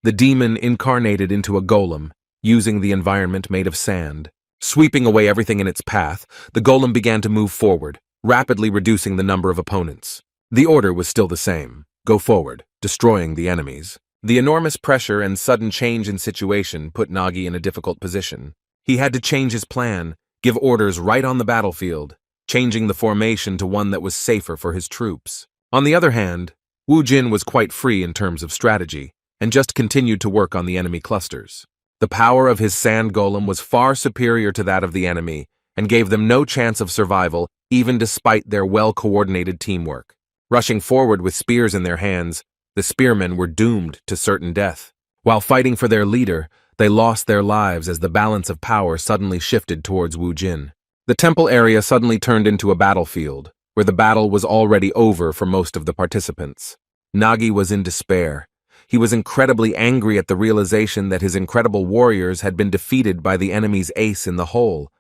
The demon incarnated into a golem, using the environment made of sand. Sweeping away everything in its path, the golem began to move forward, rapidly reducing the number of opponents. The order was still the same: go forward, destroying the enemies. The enormous pressure and sudden change in situation put Nagi in a difficult position. He had to change his plan, give orders right on the battlefield, changing the formation to one that was safer for his troops. On the other hand, Wu Jin was quite free in terms of strategy, and just continued to work on the enemy clusters. The power of his sand golem was far superior to that of the enemy, and gave them no chance of survival, even despite their well-coordinated teamwork. Rushing forward with spears in their hands, the spearmen were doomed to certain death. While fighting for their leader, they lost their lives as the balance of power suddenly shifted towards Wu Jin. The temple area suddenly turned into a battlefield, where the battle was already over for most of the participants. Nagi was in despair. He was incredibly angry at the realization that his incredible warriors had been defeated by the enemy's ace in the hole.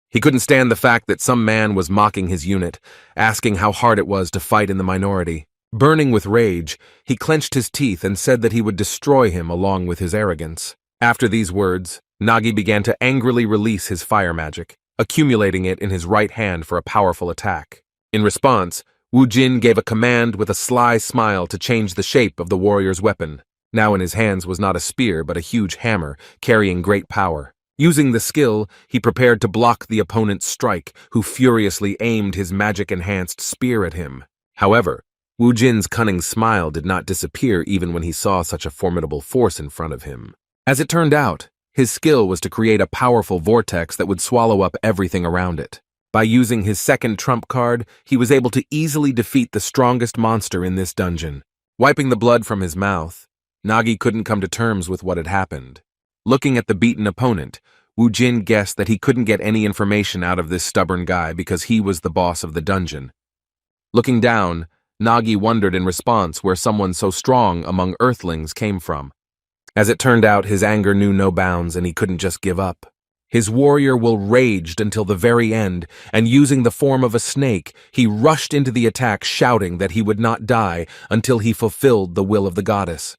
He couldn't stand the fact that some man was mocking his unit, asking how hard it was to fight in the minority. Burning with rage, he clenched his teeth and said that he would destroy him along with his arrogance. After these words, Nagi began to angrily release his fire magic, accumulating it in his right hand for a powerful attack. In response, Wu Jin gave a command with a sly smile to change the shape of the warrior's weapon. Now in his hands was not a spear but a huge hammer, carrying great power. Using the skill, he prepared to block the opponent's strike, who furiously aimed his magic-enhanced spear at him. However, Wu Jin's cunning smile did not disappear even when he saw such a formidable force in front of him. As it turned out, his skill was to create a powerful vortex that would swallow up everything around it. By using his second trump card, he was able to easily defeat the strongest monster in this dungeon. Wiping the blood from his mouth, Nagi couldn't come to terms with what had happened. Looking at the beaten opponent, Wu Jin guessed that he couldn't get any information out of this stubborn guy because he was the boss of the dungeon. Looking down, Nagi wondered in response where someone so strong among earthlings came from. As it turned out, his anger knew no bounds and he couldn't just give up. His warrior will raged until the very end, and using the form of a snake, he rushed into the attack shouting that he would not die until he fulfilled the will of the goddess.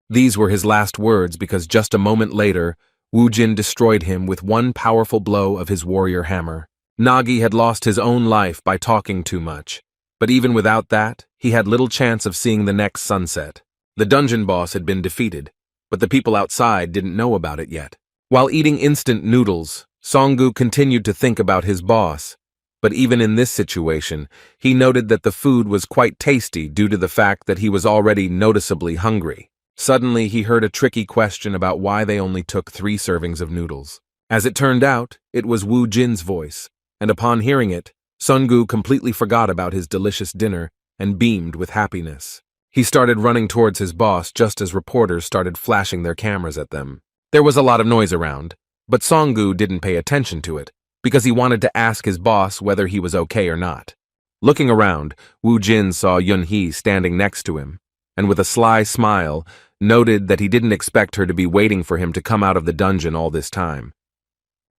These were his last words because just a moment later, Wu Jin destroyed him with one powerful blow of his warrior hammer. Nagi had lost his own life by talking too much, but even without that, he had little chance of seeing the next sunset. The dungeon boss had been defeated, but the people outside didn't know about it yet. While eating instant noodles, Songgu continued to think about his boss, but even in this situation, he noted that the food was quite tasty due to the fact that he was already noticeably hungry. Suddenly, he heard a tricky question about why they only took 3 servings of noodles. As it turned out, it was Wu Jin's voice, and upon hearing it, Songgu completely forgot about his delicious dinner and beamed with happiness. He started running towards his boss just as reporters started flashing their cameras at them. There was a lot of noise around, but Songgu didn't pay attention to it because he wanted to ask his boss whether he was okay or not. Looking around, Wu Jin saw Yunhee standing next to him, and with a sly smile, noted that he didn't expect her to be waiting for him to come out of the dungeon all this time.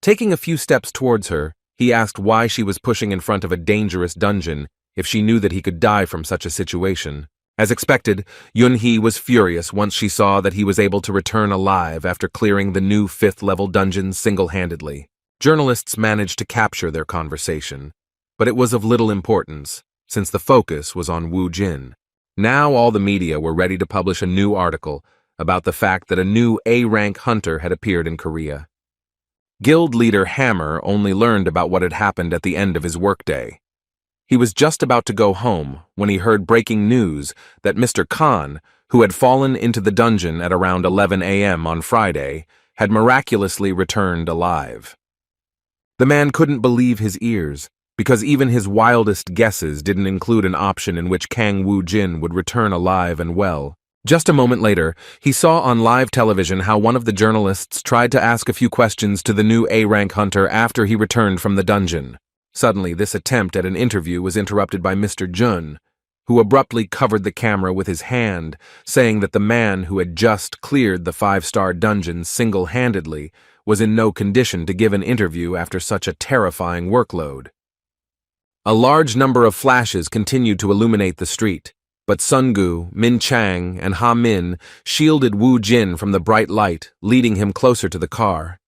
Taking a few steps towards her, he asked why she was pushing in front of a dangerous dungeon if she knew that he could die from such a situation. As expected, Yunhee was furious once she saw that he was able to return alive after clearing the new 5th-level dungeon single-handedly. Journalists managed to capture their conversation, but it was of little importance, since the focus was on Wu Jin. Now all the media were ready to publish a new article about the fact that a new A-rank hunter had appeared in Korea. Guild leader Hammer only learned about what had happened at the end of his workday. He was just about to go home when he heard breaking news that Mr. Khan, who had fallen into the dungeon at around 11 a.m. on Friday, had miraculously returned alive. The man couldn't believe his ears. because even his wildest guesses didn't include an option in which Kang Woo-jin would return alive and well. Just a moment later, he saw on live television how one of the journalists tried to ask a few questions to the new A-rank hunter after he returned from the dungeon. Suddenly, this attempt at an interview was interrupted by Mr. Jun, who abruptly covered the camera with his hand, saying that the man who had just cleared the 5-star dungeon single-handedly was in no condition to give an interview after such a terrifying workload. A large number of flashes continued to illuminate the street, but Sungu, Min Chang, and Ha Min shielded Wu Jin from the bright light, leading him closer to the car.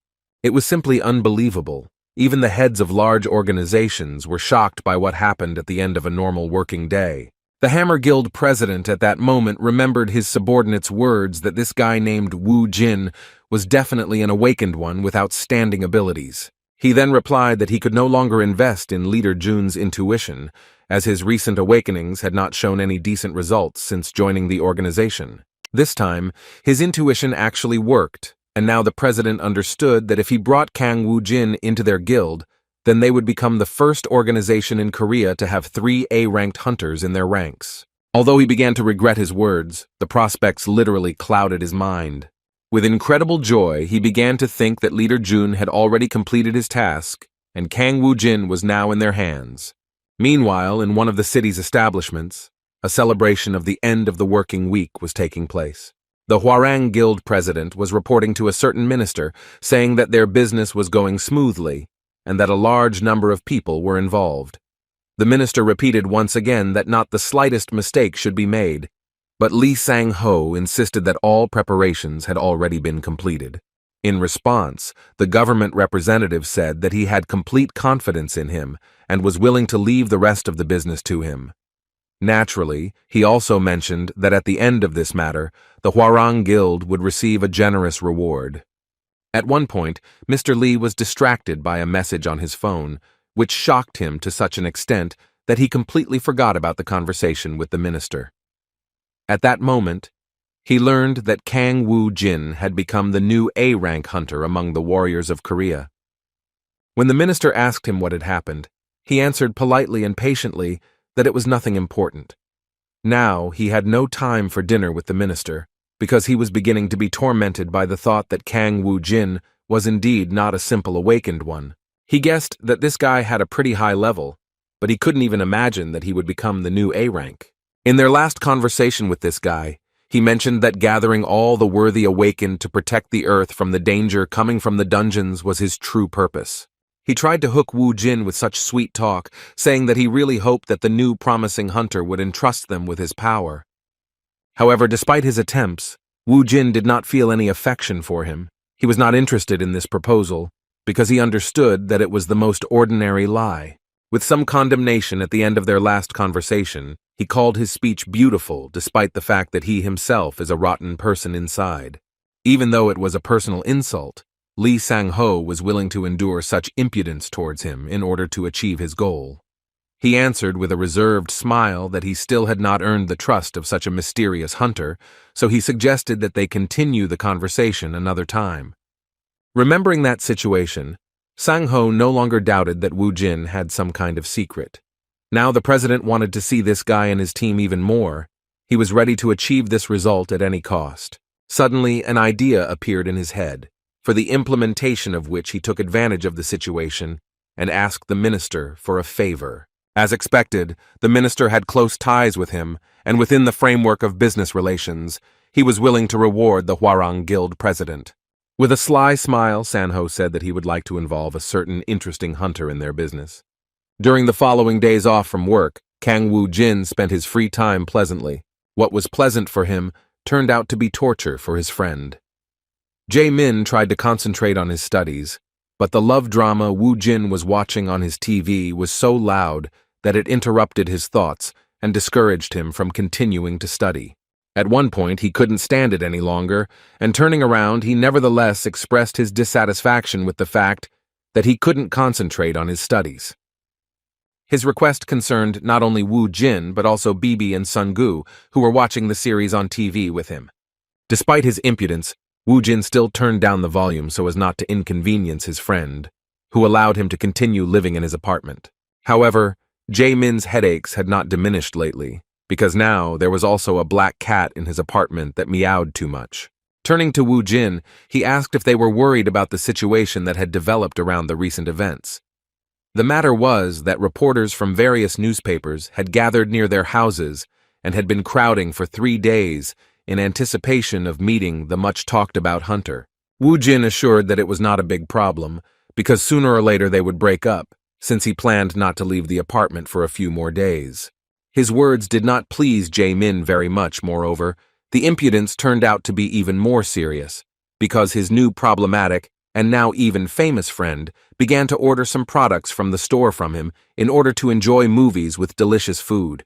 It was simply unbelievable. Even the heads of large organizations were shocked by what happened at the end of a normal working day. The Hammer Guild president at that moment remembered his subordinate's words that this guy named Wu Jin was definitely an awakened one with outstanding abilities. He then replied that he could no longer invest in Leader Jun's intuition, as his recent awakenings had not shown any decent results since joining the organization. This time, his intuition actually worked, and now the president understood that if he brought Kang Woo-jin into their guild, then they would become the first organization in Korea to have 3 A-ranked hunters in their ranks. Although he began to regret his words, the prospects literally clouded his mind. With incredible joy, he began to think that Leader Jun had already completed his task, and Kang Woo-jin was now in their hands. Meanwhile, in one of the city's establishments, a celebration of the end of the working week was taking place. The Hwarang Guild president was reporting to a certain minister, saying that their business was going smoothly, and that a large number of people were involved. The minister repeated once again that not the slightest mistake should be made, but Lee Sang-ho insisted that all preparations had already been completed. In response, the government representative said that he had complete confidence in him and was willing to leave the rest of the business to him. Naturally, he also mentioned that at the end of this matter, the Hwarang Guild would receive a generous reward. At one point, Mr. Lee was distracted by a message on his phone, which shocked him to such an extent that he completely forgot about the conversation with the minister. At that moment, he learned that Kang Woo-jin had become the new A-rank hunter among the warriors of Korea. When the minister asked him what had happened, he answered politely and patiently that it was nothing important. Now he had no time for dinner with the minister, because he was beginning to be tormented by the thought that Kang Woo-jin was indeed not a simple awakened one. He guessed that this guy had a pretty high level, but he couldn't even imagine that he would become the new A-rank. In their last conversation with this guy, he mentioned that gathering all the worthy awakened to protect the earth from the danger coming from the dungeons was his true purpose. He tried to hook Wu Jin with such sweet talk, saying that he really hoped that the new promising hunter would entrust them with his power. However, despite his attempts, Wu Jin did not feel any affection for him. He was not interested in this proposal, because he understood that it was the most ordinary lie. With some condemnation at the end of their last conversation, he called his speech beautiful despite the fact that he himself is a rotten person inside. Even though it was a personal insult, Lee Sang-ho was willing to endure such impudence towards him in order to achieve his goal. He answered with a reserved smile that he still had not earned the trust of such a mysterious hunter, so he suggested that they continue the conversation another time. Remembering that situation, Sang-ho no longer doubted that Wu Jin had some kind of secret. Now the president wanted to see this guy and his team even more. He was ready to achieve this result at any cost. Suddenly, an idea appeared in his head, for the implementation of which he took advantage of the situation and asked the minister for a favor. As expected, the minister had close ties with him, and within the framework of business relations, he was willing to reward the Hwarang Guild president. With a sly smile, Sang-ho said that he would like to involve a certain interesting hunter in their business. During the following days off from work, Kang Woo-jin spent his free time pleasantly. What was pleasant for him turned out to be torture for his friend. Jae-min tried to concentrate on his studies, but the love drama Wu Jin was watching on his TV was so loud that it interrupted his thoughts and discouraged him from continuing to study. At one point, he couldn't stand it any longer, and turning around, he nevertheless expressed his dissatisfaction with the fact that he couldn't concentrate on his studies. His request concerned not only Wu Jin, but also Bibi and Sungu, who were watching the series on TV with him. Despite his impudence, Wu Jin still turned down the volume so as not to inconvenience his friend, who allowed him to continue living in his apartment. However, Jae-min's headaches had not diminished lately, because now there was also a black cat in his apartment that meowed too much. Turning to Woo Jin, he asked if they were worried about the situation that had developed around the recent events. The matter was that reporters from various newspapers had gathered near their houses and had been crowding for 3 days in anticipation of meeting the much-talked-about hunter. Woo Jin assured that it was not a big problem, because sooner or later they would break up, since he planned not to leave the apartment for a few more days. His words did not please Jae-min very much, moreover. The impudence turned out to be even more serious, because his new problematic and now even famous friend began to order some products from the store from him in order to enjoy movies with delicious food.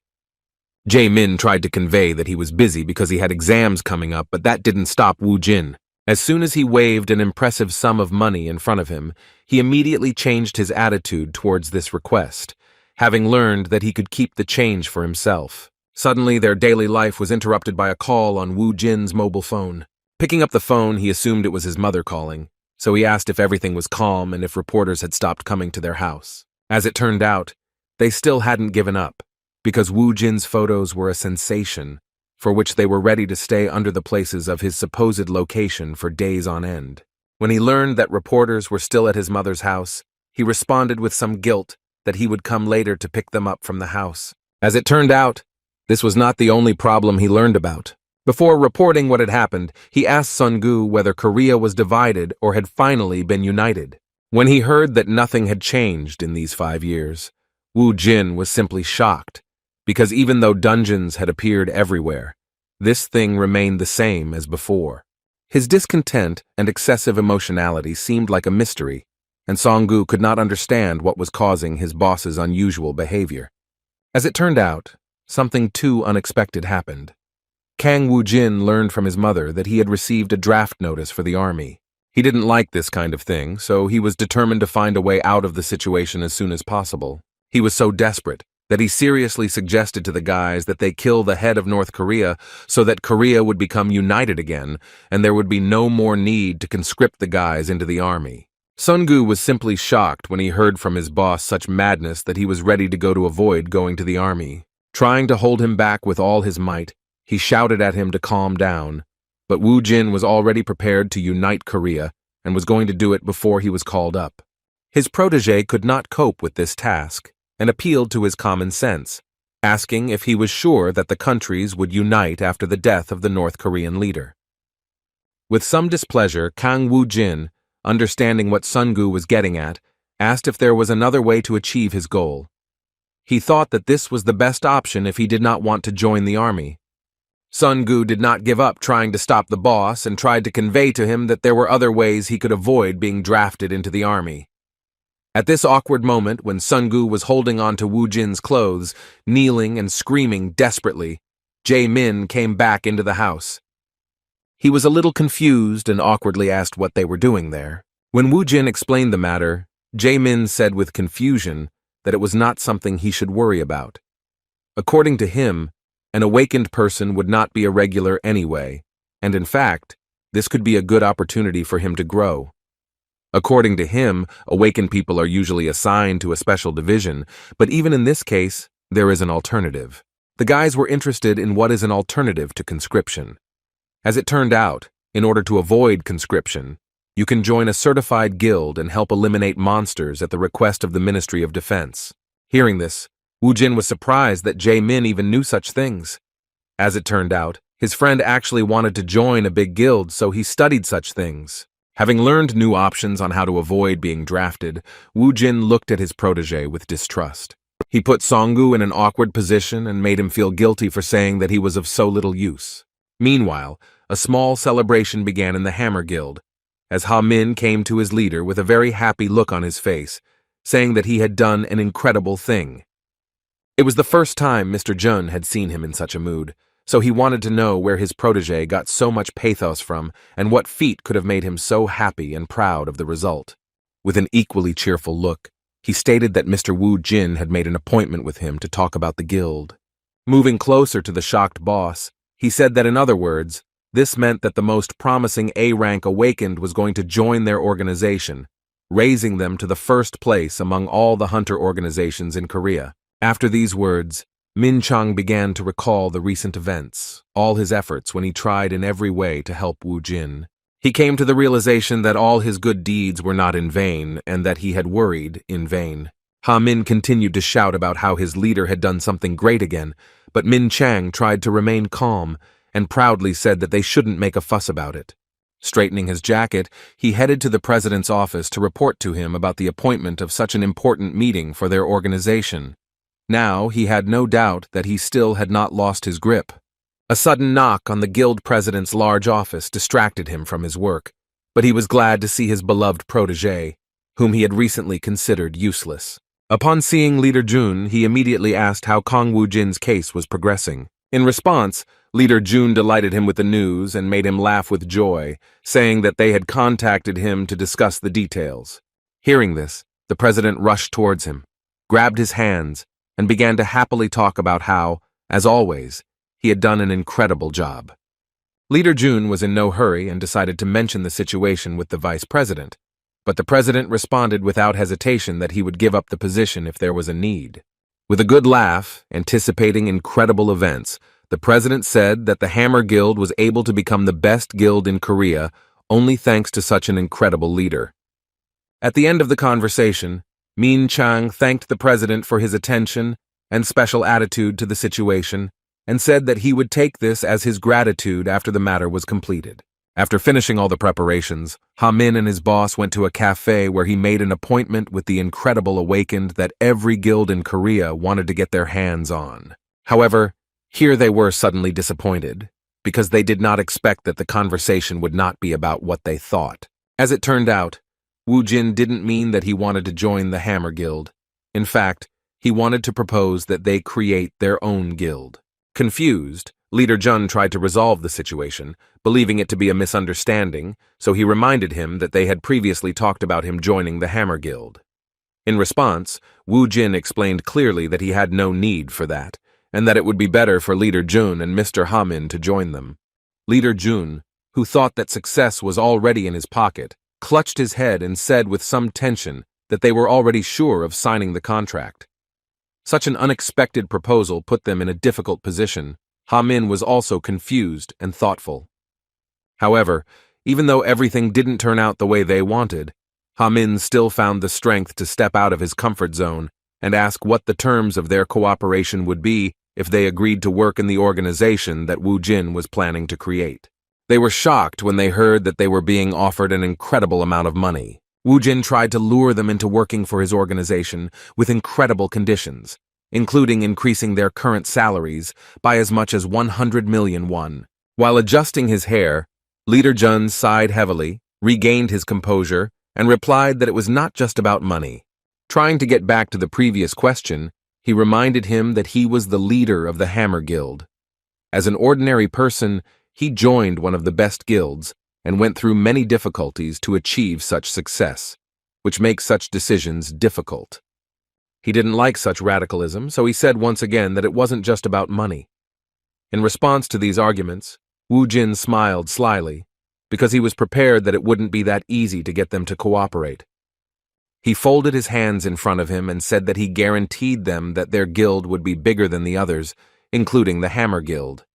Jae-min tried to convey that he was busy because he had exams coming up, but that didn't stop Woo Jin. As soon as he waved an impressive sum of money in front of him, he immediately changed his attitude towards this request, having learned that he could keep the change for himself. Suddenly, their daily life was interrupted by a call on Woo Jin's mobile phone. Picking up the phone, he assumed it was his mother calling, so he asked if everything was calm and if reporters had stopped coming to their house. As it turned out, they still hadn't given up, because Woo Jin's photos were a sensation, for which they were ready to stay under the places of his supposed location for days on end. When he learned that reporters were still at his mother's house, he responded with some guilt that he would come later to pick them up from the house. As it turned out, this was not the only problem he learned about. Before reporting what had happened, he asked Sun-gu whether Korea was divided or had finally been united. When he heard that nothing had changed in these 5 years, Woo Jin was simply shocked, because even though dungeons had appeared everywhere, this thing remained the same as before. His discontent and excessive emotionality seemed like a mystery, and Song-gu could not understand what was causing his boss's unusual behavior. As it turned out, something too unexpected happened. Kang Woo-jin learned from his mother that he had received a draft notice for the army. He didn't like this kind of thing, so he was determined to find a way out of the situation as soon as possible. He was so desperate that he seriously suggested to the guys that they kill the head of North Korea so that Korea would become united again and there would be no more need to conscript the guys into the army. Sun-gu was simply shocked when he heard from his boss such madness that he was ready to go to avoid going to the army. Trying to hold him back with all his might, he shouted at him to calm down, but Woo Jin was already prepared to unite Korea and was going to do it before he was called up. His protege could not cope with this task and appealed to his common sense, asking if he was sure that the countries would unite after the death of the North Korean leader. With some displeasure, Kang Woo-jin, understanding what Sun-gu was getting at, asked if there was another way to achieve his goal. He thought that this was the best option if he did not want to join the army. Sun-gu did not give up trying to stop the boss and tried to convey to him that there were other ways he could avoid being drafted into the army. At this awkward moment, when Sun-gu was holding on to Woo Jin's clothes, kneeling and screaming desperately, Jae-min came back into the house. He was a little confused and awkwardly asked what they were doing there. When Woo Jin explained the matter, Jae-min said with confusion that it was not something he should worry about. According to him, an awakened person would not be a regular anyway, and in fact, this could be a good opportunity for him to grow. According to him, awakened people are usually assigned to a special division, but even in this case, there is an alternative. The guys were interested in what is an alternative to conscription. As it turned out, in order to avoid conscription, you can join a certified guild and help eliminate monsters at the request of the Ministry of Defense. Hearing this, Woo Jin was surprised that Jae-min even knew such things. As it turned out, his friend actually wanted to join a big guild, so he studied such things. Having learned new options on how to avoid being drafted, Woo Jin looked at his protege with distrust. He put Song-gu in an awkward position and made him feel guilty for saying that he was of so little use. Meanwhile, a small celebration began in the Hammer Guild, as Ha-min came to his leader with a very happy look on his face, saying that he had done an incredible thing. It was the first time Mr. Jun had seen him in such a mood, so he wanted to know where his protege got so much pathos from and what feat could have made him so happy and proud of the result. With an equally cheerful look, he stated that Mr. Woo Jin had made an appointment with him to talk about the guild. Moving closer to the shocked boss, he said that in other words, this meant that the most promising A-rank awakened was going to join their organization, raising them to the first place among all the hunter organizations in Korea. After these words, Min Chang began to recall the recent events, all his efforts when he tried in every way to help Wu Jin. He came to the realization that all his good deeds were not in vain and that he had worried in vain. Ha Min continued to shout about how his leader had done something great again, but Min Chang tried to remain calm and proudly said that they shouldn't make a fuss about it. Straightening his jacket, he headed to the president's office to report to him about the appointment of such an important meeting for their organization. Now he had no doubt that he still had not lost his grip. A sudden knock on the guild president's large office distracted him from his work, but he was glad to see his beloved protégé, whom he had recently considered useless. Upon seeing Leader Jun, he immediately asked how Kong Wu Jin's case was progressing. In response, Leader Jun delighted him with the news and made him laugh with joy, saying that they had contacted him to discuss the details. Hearing this, the president rushed towards him, grabbed his hands, and began to happily talk about how, as always, he had done an incredible job. Leader Jun was in no hurry and decided to mention the situation with the vice president, but the president responded without hesitation that he would give up the position if there was a need. With a good laugh, anticipating incredible events, the president said that the Hammer Guild was able to become the best guild in Korea only thanks to such an incredible leader. At the end of the conversation, Min Chang thanked the president for his attention and special attitude to the situation and said that he would take this as his gratitude after the matter was completed. After finishing all the preparations, Ha Min and his boss went to a cafe where he made an appointment with the incredible awakened that every guild in Korea wanted to get their hands on. However, here they were suddenly disappointed, because they did not expect that the conversation would not be about what they thought. As it turned out, Wu Jin didn't mean that he wanted to join the Hammer Guild. In fact, he wanted to propose that they create their own guild. Confused, Leader Jun tried to resolve the situation, believing it to be a misunderstanding, so he reminded him that they had previously talked about him joining the Hammer Guild. In response, Wu Jin explained clearly that he had no need for that, and that it would be better for Leader Jun and Mr. Ha Min to join them. Leader Jun, who thought that success was already in his pocket, clutched his head and said with some tension that they were already sure of signing the contract. Such an unexpected proposal put them in a difficult position. Ha Min was also confused and thoughtful. However, even though everything didn't turn out the way they wanted, Ha Min still found the strength to step out of his comfort zone and ask what the terms of their cooperation would be if they agreed to work in the organization that Wu Jin was planning to create. They were shocked when they heard that they were being offered an incredible amount of money. Wu Jin tried to lure them into working for his organization with incredible conditions, including increasing their current salaries by as much as 100 million won. While adjusting his hair, Leader Jun sighed heavily, regained his composure, and replied that it was not just about money. Trying to get back to the previous question, he reminded him that he was the leader of the Hammer Guild. As an ordinary person, he joined one of the best guilds and went through many difficulties to achieve such success, which makes such decisions difficult. He didn't like such radicalism, so he said once again that it wasn't just about money. In response to these arguments, Wu Jin smiled slyly, because he was prepared that it wouldn't be that easy to get them to cooperate. He folded his hands in front of him and said that he guaranteed them that their guild would be bigger than the others, including the Hammer Guild.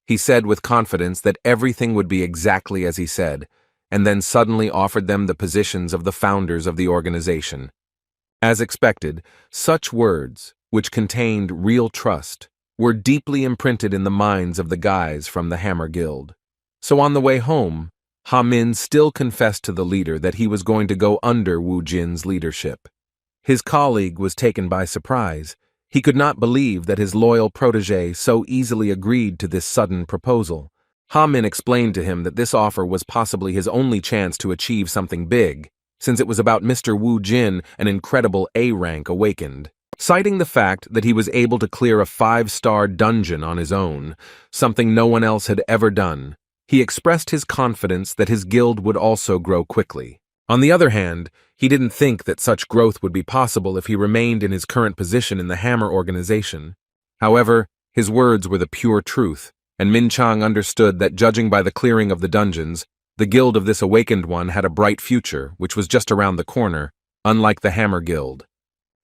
He said with confidence that everything would be exactly as he said, and then suddenly offered them the positions of the founders of the organization. As expected, such words, which contained real trust, were deeply imprinted in the minds of the guys from the Hammer Guild. So on the way home, Ha Min still confessed to the leader that he was going to go under Wu Jin's leadership. His colleague was taken by surprise. He could not believe that his loyal protégé so easily agreed to this sudden proposal. Ha Min explained to him that this offer was possibly his only chance to achieve something big, since it was about Mr. Wu Jin, an incredible A-rank awakened. Citing the fact that he was able to clear a 5-star dungeon on his own, something no one else had ever done, he expressed his confidence that his guild would also grow quickly. On the other hand, he didn't think that such growth would be possible if he remained in his current position in the Hammer organization. However, his words were the pure truth, and Min Chang understood that judging by the clearing of the dungeons, The guild of this awakened one had a bright future, which was just around the corner, unlike the Hammer Guild.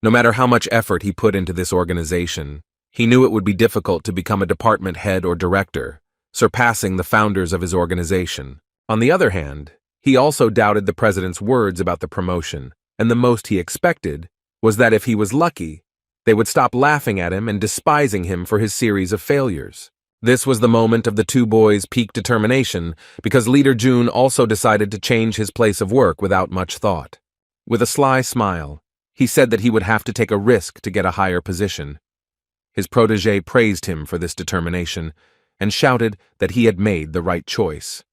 No matter how much effort he put into this organization, he knew it would be difficult to become a department head or director, surpassing the founders of his organization. On the other hand, he also doubted the president's words about the promotion, and the most he expected was that if he was lucky, they would stop laughing at him and despising him for his series of failures. This was the moment of the two boys' peak determination, because Leader Jun also decided to change his place of work without much thought. With a sly smile, he said that he would have to take a risk to get a higher position. His protégé praised him for this determination and shouted that he had made the right choice.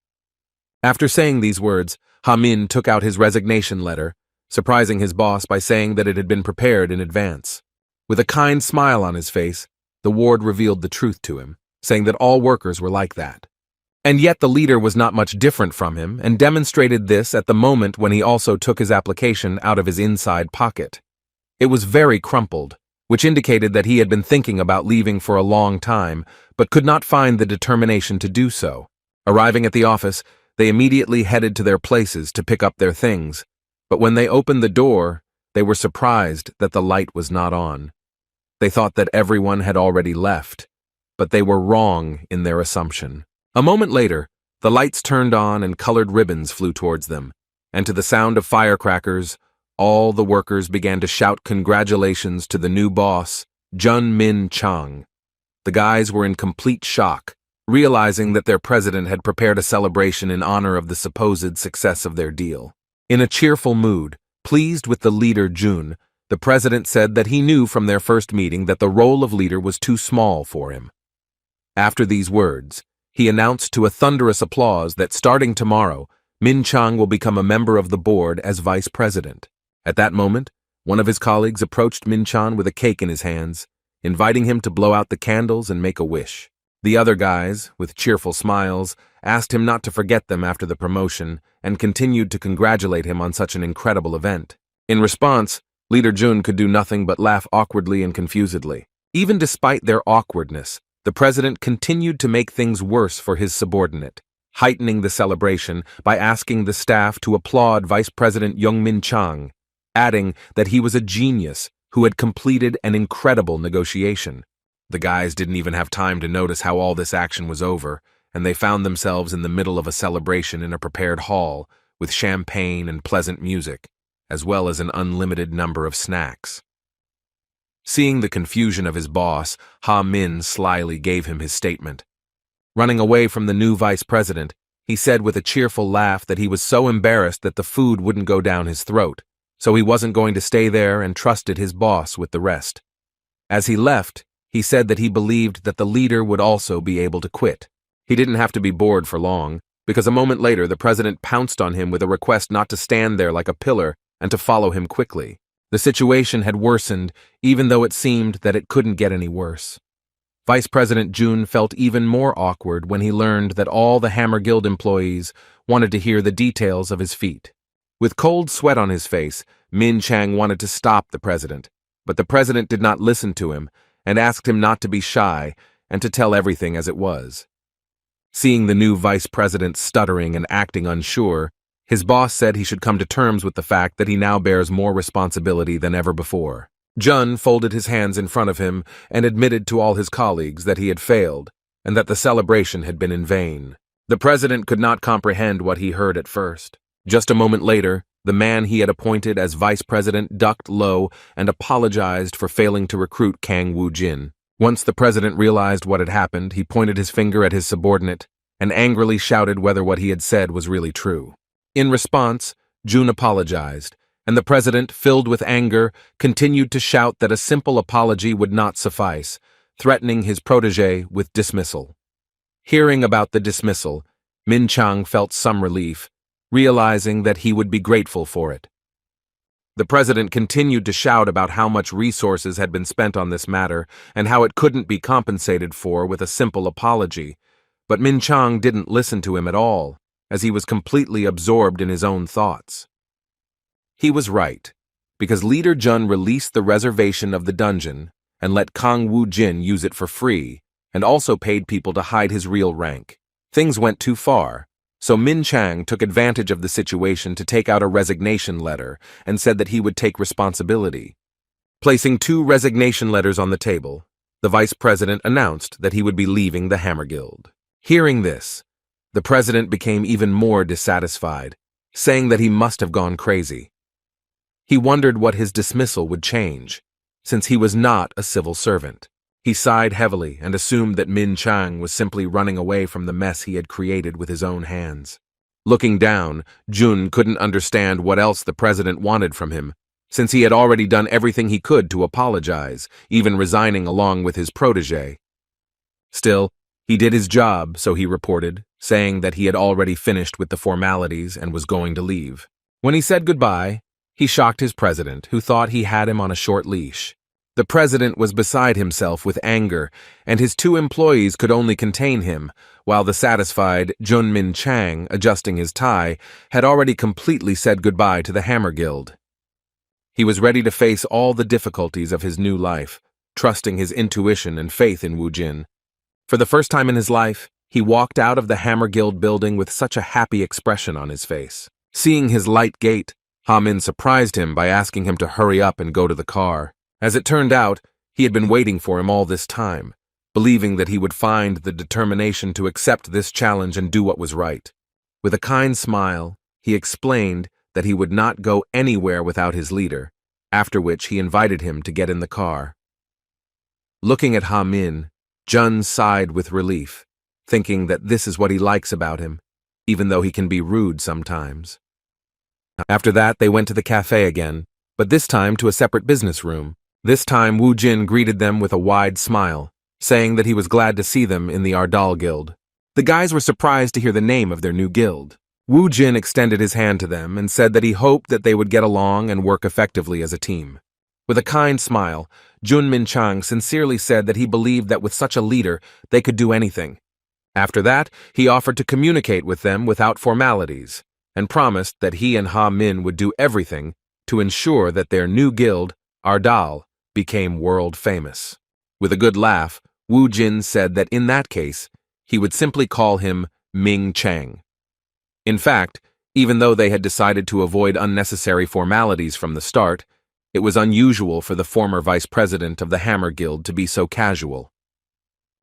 After saying these words, Ha-min took out his resignation letter, surprising his boss by saying that it had been prepared in advance. With a kind smile on his face, the ward revealed the truth to him, saying that all workers were like that. And yet the leader was not much different from him and demonstrated this at the moment when he also took his application out of his inside pocket. It was very crumpled, which indicated that he had been thinking about leaving for a long time, but could not find the determination to do so. Arriving at the office, they immediately headed to their places to pick up their things, but when they opened the door, they were surprised that the light was not on. They thought that everyone had already left, but they were wrong in their assumption. A moment later, the lights turned on and colored ribbons flew towards them, and to the sound of firecrackers, all the workers began to shout congratulations to the new boss, Jun Min Chang. The guys were in complete shock, realizing that their president had prepared a celebration in honor of the supposed success of their deal. In a cheerful mood, pleased with the leader Jun, the president said that he knew from their first meeting that the role of leader was too small for him. After these words, he announced to a thunderous applause that starting tomorrow, Min Chang will become a member of the board as vice president. At that moment, one of his colleagues approached Min Chang with a cake in his hands, inviting him to blow out the candles and make a wish. The other guys, with cheerful smiles, asked him not to forget them after the promotion and continued to congratulate him on such an incredible event. In response, Leader Jun could do nothing but laugh awkwardly and confusedly. Even despite their awkwardness, the president continued to make things worse for his subordinate, heightening the celebration by asking the staff to applaud Vice President Young Min Chang, adding that he was a genius who had completed an incredible negotiation. The guys didn't even have time to notice how all this action was over, and they found themselves in the middle of a celebration in a prepared hall with champagne and pleasant music, as well as an unlimited number of snacks. Seeing the confusion of his boss, Ha-min slyly gave him his statement. Running away from the new vice president, he said with a cheerful laugh that he was so embarrassed that the food wouldn't go down his throat, so he wasn't going to stay there and trusted his boss with the rest. As he left, he said that he believed that the leader would also be able to quit. He didn't have to be bored for long, because a moment later the president pounced on him with a request not to stand there like a pillar and to follow him quickly. The situation had worsened, even though it seemed that it couldn't get any worse. Vice President Jun felt even more awkward when he learned that all the Hammer Guild employees wanted to hear the details of his feat. With cold sweat on his face, Min Chang wanted to stop the president, but the president did not listen to him and asked him not to be shy and to tell everything as it was. Seeing the new vice president stuttering and acting unsure, his boss said he should come to terms with the fact that he now bears more responsibility than ever before. Jun folded his hands in front of him and admitted to all his colleagues that he had failed and that the celebration had been in vain. The president could not comprehend what he heard at first. Just a moment later, the man he had appointed as vice president ducked low and apologized for failing to recruit Kang Woo-jin. Once the president realized what had happened, he pointed his finger at his subordinate and angrily shouted whether what he had said was really true. In response, Jun apologized, and the president, filled with anger, continued to shout that a simple apology would not suffice, threatening his protégé with dismissal. Hearing about the dismissal, Min Chang felt some relief, realizing that he would be grateful for it. The president continued to shout about how much resources had been spent on this matter and how it couldn't be compensated for with a simple apology, but Min Chang didn't listen to him at all, as he was completely absorbed in his own thoughts. He was right, because Leader Jun released the reservation of the dungeon and let Kang Woo-jin use it for free, and also paid people to hide his real rank. Things went too far, So Min Chang took advantage of the situation to take out a resignation letter and said that he would take responsibility. Placing 2 resignation letters on the table, the vice president announced that he would be leaving the Hammer Guild. Hearing this, the president became even more dissatisfied, saying that he must have gone crazy. He wondered what his dismissal would change, since he was not a civil servant. He sighed heavily and assumed that Min Chang was simply running away from the mess he had created with his own hands. Looking down, Jun couldn't understand what else the president wanted from him, since he had already done everything he could to apologize, even resigning along with his protégé. Still, he did his job, so he reported, saying that he had already finished with the formalities and was going to leave. When he said goodbye, he shocked his president, who thought he had him on a short leash. The president was beside himself with anger, and his 2 employees could only contain him, while the satisfied Jun Min Chang, adjusting his tie, had already completely said goodbye to the Hammer Guild. He was ready to face all the difficulties of his new life, trusting his intuition and faith in Wu Jin. For the first time in his life, he walked out of the Hammer Guild building with such a happy expression on his face. Seeing his light gait, Ha Min surprised him by asking him to hurry up and go to the car. As it turned out, he had been waiting for him all this time, believing that he would find the determination to accept this challenge and do what was right. With a kind smile, he explained that he would not go anywhere without his leader, after which he invited him to get in the car. Looking at Ha Min, Jun sighed with relief, thinking that this is what he likes about him, even though he can be rude sometimes. After that, they went to the cafe again, but this time to a separate business room. This time, Wu Jin greeted them with a wide smile, saying that he was glad to see them in the Ardal Guild. The guys were surprised to hear the name of their new guild. Wu Jin extended his hand to them and said that he hoped that they would get along and work effectively as a team. With a kind smile, Jun Min Chang sincerely said that he believed that with such a leader, they could do anything. After that, he offered to communicate with them without formalities, and promised that he and Ha Min would do everything to ensure that their new guild, Ardal, became world famous. With a good laugh, Wu Jin said that in that case, he would simply call him Ming Chang. In fact, even though they had decided to avoid unnecessary formalities from the start, it was unusual for the former vice president of the Hammer Guild to be so casual.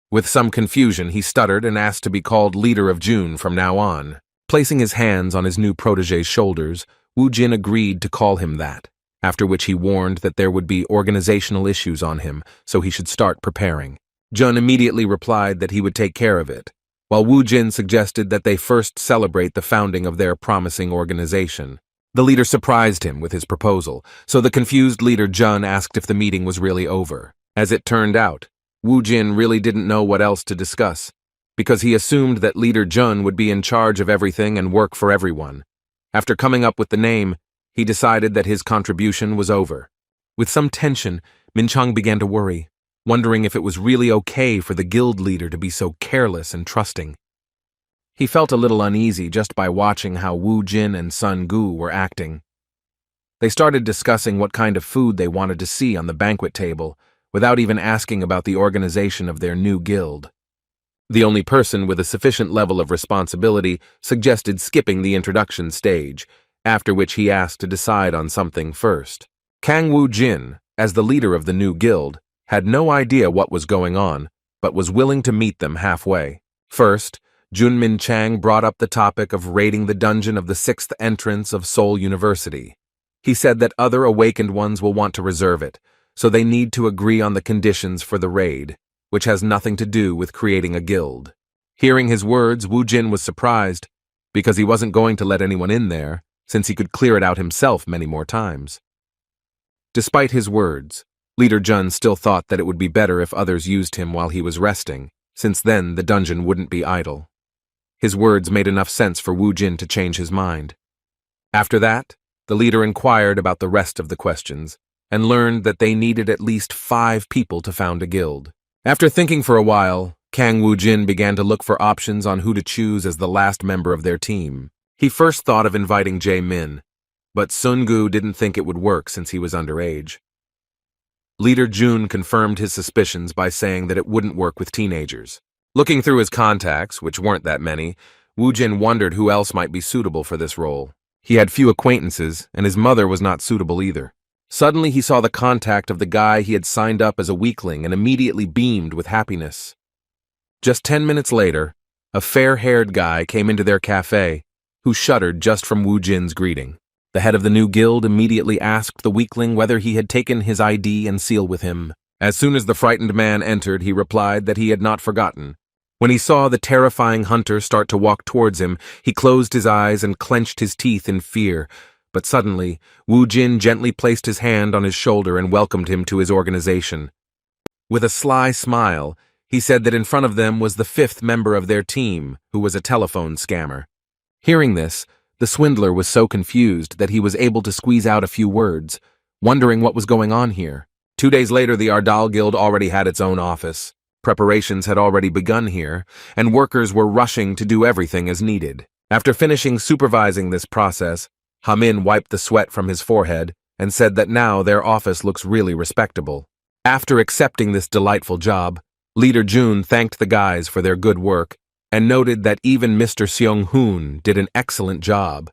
With some confusion, he stuttered and asked to be called leader of June from now on. Placing his hands on his new protégé's shoulders, Wu Jin agreed to call him that, after which he warned that there would be organizational issues on him, so he should start preparing. Jun immediately replied that he would take care of it, while Wu Jin suggested that they first celebrate the founding of their promising organization. The leader surprised him with his proposal, so the confused leader Jun asked if the meeting was really over. As it turned out, Wu Jin really didn't know what else to discuss, because he assumed that leader Jun would be in charge of everything and work for everyone. After coming up with the name, he decided that his contribution was over. With some tension, Min Chang began to worry, wondering if it was really okay for the guild leader to be so careless and trusting. He felt a little uneasy just by watching how Wu Jin and Sun Gu were acting. They started discussing what kind of food they wanted to see on the banquet table, without even asking about the organization of their new guild. The only person with a sufficient level of responsibility suggested skipping the introduction stage, after which he asked to decide on something first. Kang Wu Jin, as the leader of the new guild, had no idea what was going on, but was willing to meet them halfway. First, Jun Min Chang brought up the topic of raiding the dungeon of the 6th entrance of Seoul University. He said that other awakened ones will want to reserve it, so they need to agree on the conditions for the raid, which has nothing to do with creating a guild. Hearing his words, Wu Jin was surprised, because he wasn't going to let anyone in there, since he could clear it out himself many more times. Despite his words, Leader Jun still thought that it would be better if others used him while he was resting, since then the dungeon wouldn't be idle. His words made enough sense for Wu Jin to change his mind. After that, the leader inquired about the rest of the questions, and learned that they needed at least 5 people to found a guild. After thinking for a while, Kang Wu Jin began to look for options on who to choose as the last member of their team. He first thought of inviting Jae Min, but Sun Gu didn't think it would work since he was underage. Leader Jun confirmed his suspicions by saying that it wouldn't work with teenagers. Looking through his contacts, which weren't that many, Wu Jin wondered who else might be suitable for this role. He had few acquaintances, and his mother was not suitable either. Suddenly he saw the contact of the guy he had signed up as a weakling and immediately beamed with happiness. Just 10 minutes later, a fair-haired guy came into their cafe, who shuddered just from Wu Jin's greeting. The head of the new guild immediately asked the weakling whether he had taken his ID and seal with him. As soon as the frightened man entered, he replied that he had not forgotten. When he saw the terrifying hunter start to walk towards him, he closed his eyes and clenched his teeth in fear. But suddenly, Wu Jin gently placed his hand on his shoulder and welcomed him to his organization. With a sly smile, he said that in front of them was the 5th member of their team, who was a telephone scammer. Hearing this, the swindler was so confused that he was able to squeeze out a few words, wondering what was going on here. 2 days later, the Ardal Guild already had its own office. Preparations had already begun here, and workers were rushing to do everything as needed. After finishing supervising this process, Hamin wiped the sweat from his forehead and said that now their office looks really respectable. After accepting this delightful job, Leader Jun thanked the guys for their good work and noted that even Mr. Seong-hoon did an excellent job.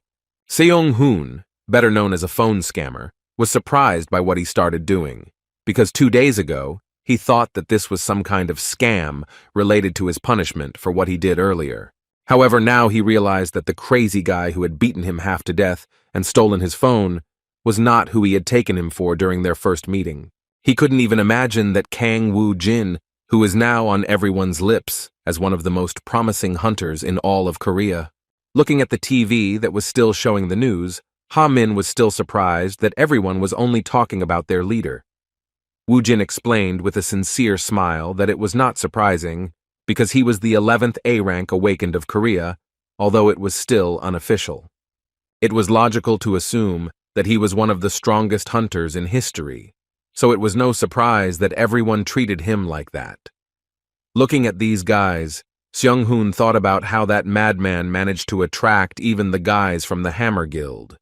Seong-hoon, better known as a phone scammer, was surprised by what he started doing, because 2 days ago, he thought that this was some kind of scam related to his punishment for what he did earlier. However, now he realized that the crazy guy who had beaten him half to death and stolen his phone was not who he had taken him for during their first meeting. He couldn't even imagine that Kang Woo Jin, who is now on everyone's lips as one of the most promising hunters in all of Korea. Looking at the TV that was still showing the news, Ha Min was still surprised that everyone was only talking about their leader. Woo Jin explained with a sincere smile that it was not surprising because he was the 11th A rank awakened of Korea, although it was still unofficial. It was logical to assume that he was one of the strongest hunters in history, so it was no surprise that everyone treated him like that. Looking at these guys, Seong-hoon thought about how that madman managed to attract even the guys from the Hammer Guild.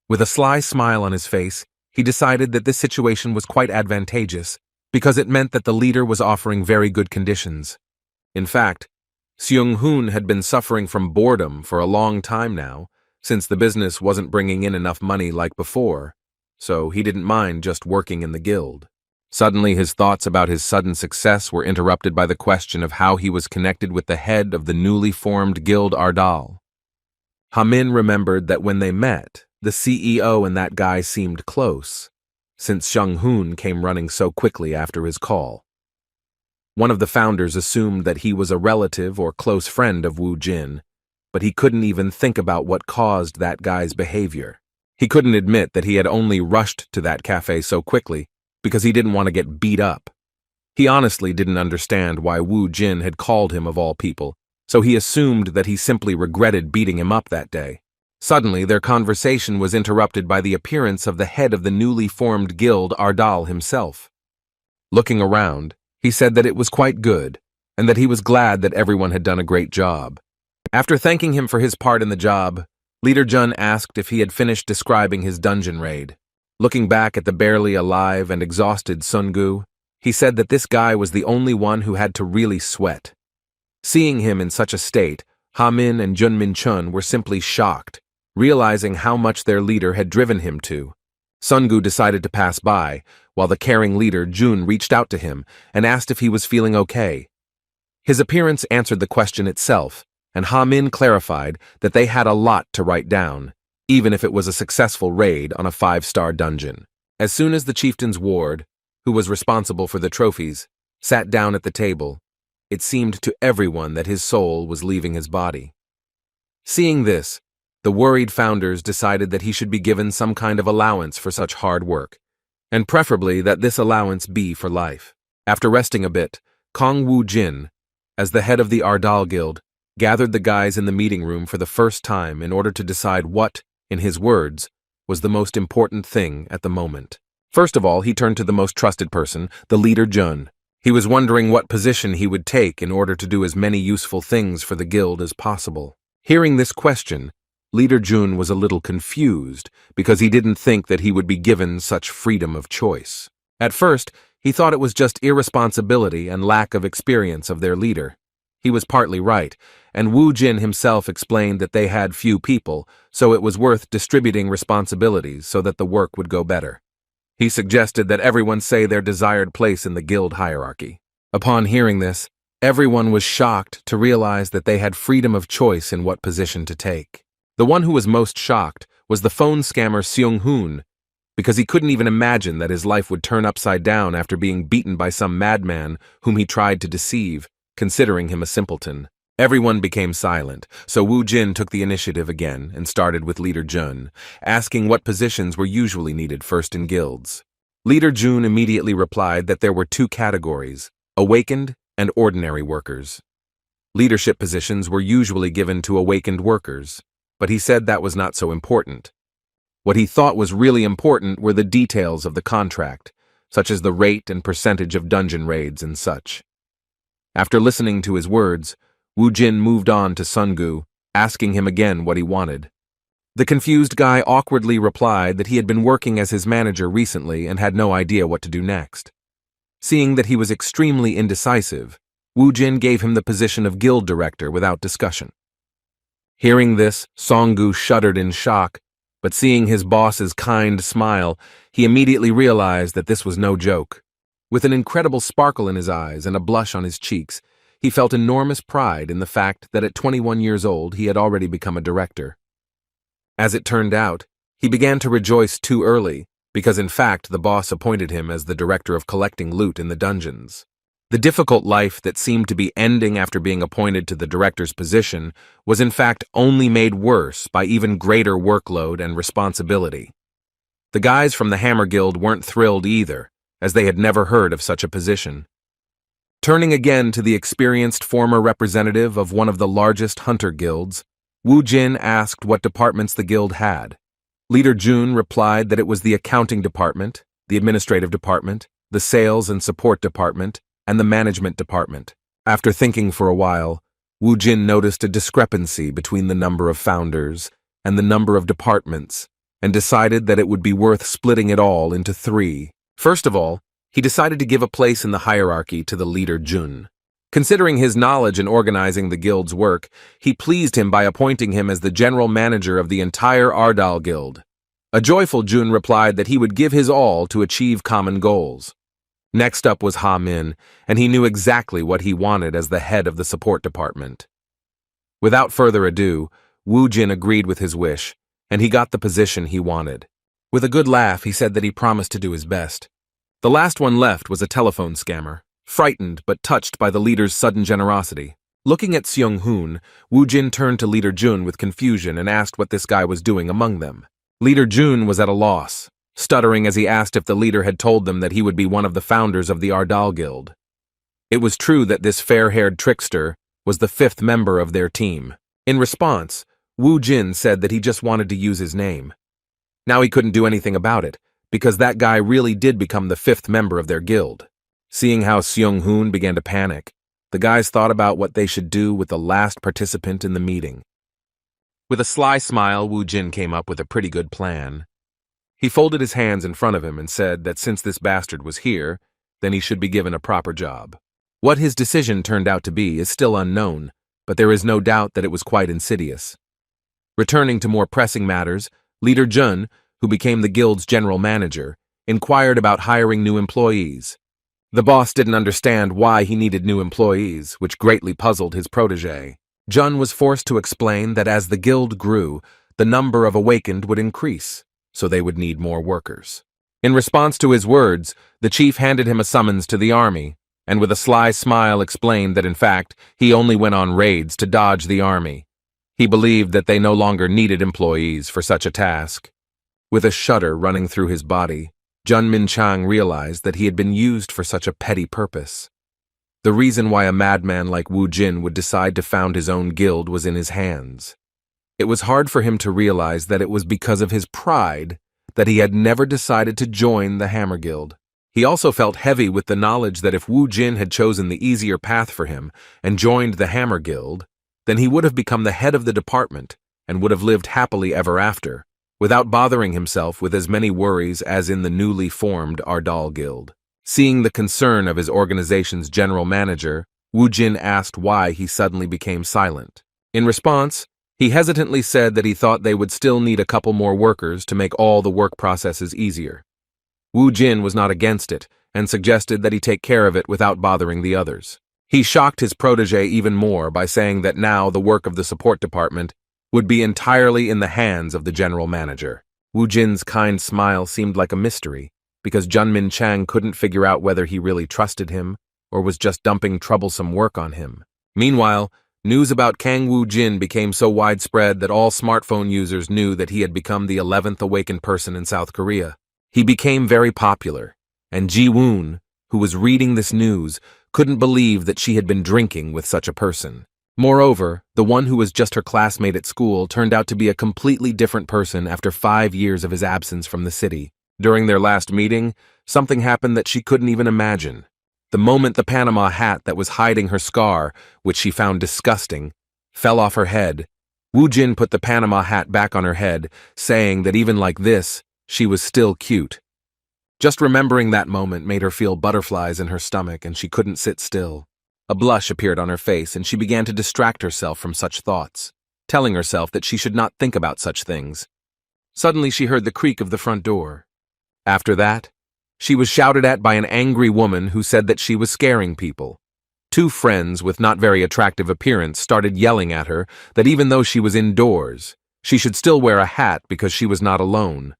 With a sly smile on his face, he decided that this situation was quite advantageous because it meant that the leader was offering very good conditions. In fact, Seong-hoon had been suffering from boredom for a long time now, since the business wasn't bringing in enough money like before, so he didn't mind just working in the guild. Suddenly, his thoughts about his sudden success were interrupted by the question of how he was connected with the head of the newly formed guild Ardal. Hamin remembered that when they met, the CEO and that guy seemed close, since Seong-hoon came running so quickly after his call. One of the founders assumed that he was a relative or close friend of Woo Jin, but he couldn't even think about what caused that guy's behavior. He couldn't admit that he had only rushed to that cafe so quickly because he didn't want to get beat up. He honestly didn't understand why Woo Jin had called him of all people, so he assumed that he simply regretted beating him up that day. Suddenly, their conversation was interrupted by the appearance of the head of the newly formed guild Ardal himself. Looking around, he said that it was quite good, and that he was glad that everyone had done a great job. After thanking him for his part in the job, Leader Jun asked if he had finished describing his dungeon raid. Looking back at the barely alive and exhausted Sun-gu, he said that this guy was the only one who had to really sweat. Seeing him in such a state, Ha-min and Jun-min-chun were simply shocked, realizing how much their leader had driven him to. Sun-gu decided to pass by, while the caring leader Jun reached out to him and asked if he was feeling okay. His appearance answered the question itself, and Ha-min clarified that they had a lot to write down, even if it was a successful raid on a 5-star dungeon. As soon as the chieftain's ward, who was responsible for the trophies, sat down at the table, it seemed to everyone that his soul was leaving his body. Seeing this, the worried founders decided that he should be given some kind of allowance for such hard work, and preferably that this allowance be for life. After resting a bit, Kang Woo Jin, as the head of the Ardal Guild, gathered the guys in the meeting room for the first time in order to decide what, in his words, was the most important thing at the moment. First of all, he turned to the most trusted person, the leader Jun. He was wondering what position he would take in order to do as many useful things for the guild as possible. Hearing this question, Leader Jun was a little confused because he didn't think that he would be given such freedom of choice. At first, he thought it was just irresponsibility and lack of experience of their leader. He was partly right, and Wu Jin himself explained that they had few people, so it was worth distributing responsibilities so that the work would go better. He suggested that everyone say their desired place in the guild hierarchy. Upon hearing this, everyone was shocked to realize that they had freedom of choice in what position to take. The one who was most shocked was the phone scammer Seung-hoon, because he couldn't even imagine that his life would turn upside down after being beaten by some madman whom he tried to deceive, considering him a simpleton. Everyone became silent, so Wu Jin took the initiative again and started with Leader Jun, asking what positions were usually needed first in guilds. Leader Jun immediately replied that there were two categories, awakened and ordinary workers. Leadership positions were usually given to awakened workers, but he said that was not so important. What he thought was really important were the details of the contract, such as the rate and percentage of dungeon raids and such. After listening to his words, Wu Jin moved on to Sungu, asking him again what he wanted. The confused guy awkwardly replied that he had been working as his manager recently and had no idea what to do next. Seeing that he was extremely indecisive, Wu Jin gave him the position of guild director without discussion. Hearing this, Songgu shuddered in shock, but seeing his boss's kind smile, he immediately realized that this was no joke. With an incredible sparkle in his eyes and a blush on his cheeks, he felt enormous pride in the fact that at 21 years old he had already become a director. As it turned out, he began to rejoice too early, because in fact the boss appointed him as the director of collecting loot in the dungeons. The difficult life that seemed to be ending after being appointed to the director's position was in fact only made worse by even greater workload and responsibility. The guys from the Hammer Guild weren't thrilled either, as they had never heard of such a position. Turning again to the experienced former representative of one of the largest hunter guilds, Wu Jin asked what departments the guild had. Leader Jun replied that it was the accounting department, the administrative department, the sales and support department, and the management department. After thinking for a while, Wu Jin noticed a discrepancy between the number of founders and the number of departments, and decided that it would be worth splitting it all into three. First of all, he decided to give a place in the hierarchy to the leader Jun. Considering his knowledge in organizing the guild's work, he pleased him by appointing him as the general manager of the entire Ardal Guild. A joyful Jun replied that he would give his all to achieve common goals. Next up was Ha Min, and he knew exactly what he wanted as the head of the support department. Without further ado, Wu Jin agreed with his wish, and he got the position he wanted. With a good laugh, he said that he promised to do his best. The last one left was a telephone scammer, frightened but touched by the leader's sudden generosity. Looking at Seung-hoon, Wu Jin turned to Leader Jun with confusion and asked what this guy was doing among them. Leader Jun was at a loss, stuttering as he asked if the leader had told them that he would be one of the founders of the Ardal Guild. It was true that this fair-haired trickster was the fifth member of their team. In response, Wu Jin said that he just wanted to use his name. Now he couldn't do anything about it, because that guy really did become the fifth member of their guild. Seeing how Seung-hoon began to panic, the guys thought about what they should do with the last participant in the meeting. With a sly smile, Wu Jin came up with a pretty good plan. He folded his hands in front of him and said that since this bastard was here, then he should be given a proper job. What his decision turned out to be is still unknown, but there is no doubt that it was quite insidious. Returning to more pressing matters, Leader Jun, who became the guild's general manager, inquired about hiring new employees. The boss didn't understand why he needed new employees, which greatly puzzled his protege. Jun was forced to explain that as the guild grew, the number of awakened would increase, so they would need more workers. In response to his words, the chief handed him a summons to the army, and with a sly smile explained that in fact, he only went on raids to dodge the army. He believed that they no longer needed employees for such a task. With a shudder running through his body, Jun Minchang realized that he had been used for such a petty purpose. The reason why a madman like Wu Jin would decide to found his own guild was in his hands. It was hard for him to realize that it was because of his pride that he had never decided to join the Hammer Guild. He also felt heavy with the knowledge that if Wu Jin had chosen the easier path for him and joined the Hammer Guild, then he would have become the head of the department and would have lived happily ever after, without bothering himself with as many worries as in the newly formed Ardal Guild. Seeing the concern of his organization's general manager, Wu Jin asked why he suddenly became silent. In response, he hesitantly said that he thought they would still need a couple more workers to make all the work processes easier. Wu Jin was not against it and suggested that he take care of it without bothering the others. He shocked his protege even more by saying that now the work of the support department would be entirely in the hands of the general manager. Wu Jin's kind smile seemed like a mystery, because Junmin Chang couldn't figure out whether he really trusted him or was just dumping troublesome work on him. Meanwhile, news about Kang Wu Jin became so widespread that all smartphone users knew that he had become the 11th awakened person in South Korea. He became very popular, and Ji-woon, who was reading this news, couldn't believe that she had been drinking with such a person. Moreover, the one who was just her classmate at school turned out to be a completely different person after 5 years of his absence from the city. During their last meeting, something happened that she couldn't even imagine. The moment the Panama hat that was hiding her scar, which she found disgusting, fell off her head, Wu Jin put the Panama hat back on her head, saying that even like this, she was still cute. Just remembering that moment made her feel butterflies in her stomach, and she couldn't sit still. A blush appeared on her face, and she began to distract herself from such thoughts, telling herself that she should not think about such things. Suddenly she heard the creak of the front door. After that, she was shouted at by an angry woman who said that she was scaring people. Two friends with not very attractive appearance started yelling at her that even though she was indoors, she should still wear a hat because she was not alone.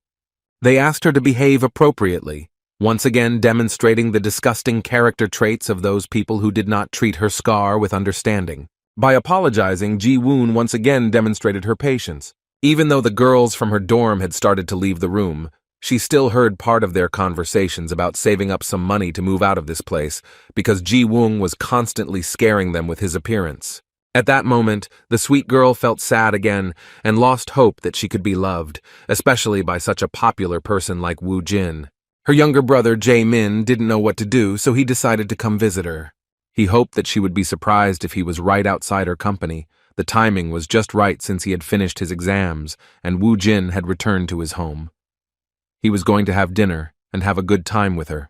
They asked her to behave appropriately, once again demonstrating the disgusting character traits of those people who did not treat her scar with understanding. By apologizing, Ji-woon once again demonstrated her patience. Even though the girls from her dorm had started to leave the room, she still heard part of their conversations about saving up some money to move out of this place because Ji-woon was constantly scaring them with his appearance. At that moment, the sweet girl felt sad again and lost hope that she could be loved, especially by such a popular person like Wu Jin. Her younger brother, Jae-min, didn't know what to do, so he decided to come visit her. He hoped that she would be surprised if he was right outside her company. The timing was just right since he had finished his exams, and Wu Jin had returned to his home. He was going to have dinner and have a good time with her.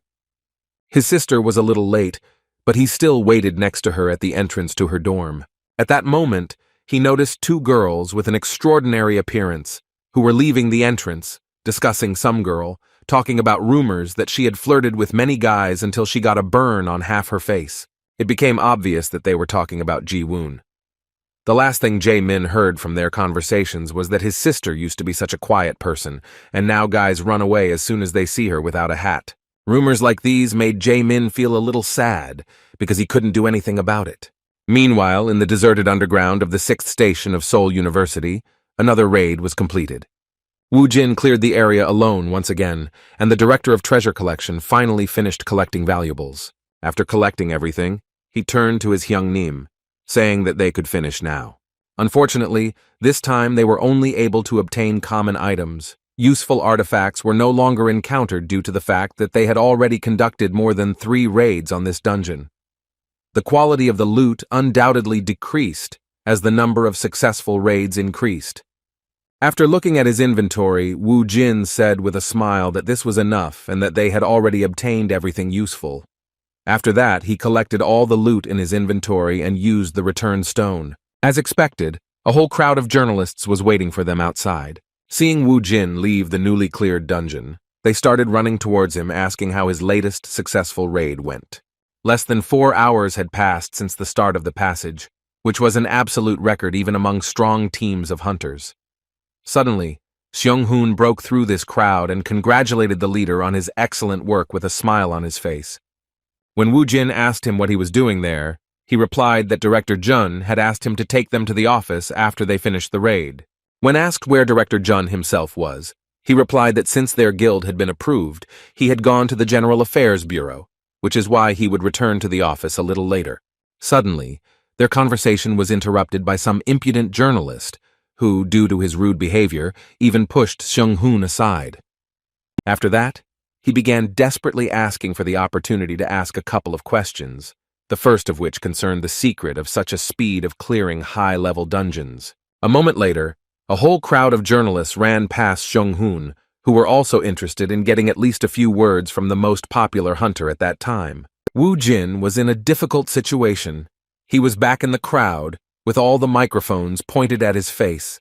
His sister was a little late, but he still waited next to her at the entrance to her dorm. At that moment, he noticed two girls with an extraordinary appearance who were leaving the entrance, discussing some girl, talking about rumors that she had flirted with many guys until she got a burn on half her face. It became obvious that they were talking about Ji-woon. The last thing Jae-min heard from their conversations was that his sister used to be such a quiet person, and now guys run away as soon as they see her without a hat. Rumors like these made Jae-min feel a little sad because he couldn't do anything about it. Meanwhile, in the deserted underground of the 6th station of Seoul University, another raid was completed. Wu Jin cleared the area alone once again, and the director of treasure collection finally finished collecting valuables. After collecting everything, he turned to his Hyungnim, saying that they could finish now. Unfortunately, this time they were only able to obtain common items. Useful artifacts were no longer encountered due to the fact that they had already conducted more than 3 raids on this dungeon. The quality of the loot undoubtedly decreased as the number of successful raids increased. After looking at his inventory, Wu Jin said with a smile that this was enough and that they had already obtained everything useful. After that, he collected all the loot in his inventory and used the return stone. As expected, a whole crowd of journalists was waiting for them outside. Seeing Wu Jin leave the newly cleared dungeon, they started running towards him asking how his latest successful raid went. Less than 4 hours had passed since the start of the passage, which was an absolute record even among strong teams of hunters. Suddenly, Seung-hoon broke through this crowd and congratulated the leader on his excellent work with a smile on his face. When Wu Jin asked him what he was doing there, he replied that Director Jun had asked him to take them to the office after they finished the raid. When asked where Director Jun himself was, he replied that since their guild had been approved, he had gone to the General Affairs Bureau, which is why he would return to the office a little later. Suddenly, their conversation was interrupted by some impudent journalist who, due to his rude behavior, even pushed Seung-hoon aside. After that, he began desperately asking for the opportunity to ask a couple of questions, the first of which concerned the secret of such a speed of clearing high-level dungeons. A moment later, a whole crowd of journalists ran past Seung-hoon, who were also interested in getting at least a few words from the most popular hunter at that time. Wu Jin was in a difficult situation. He was back in the crowd, with all the microphones pointed at his face.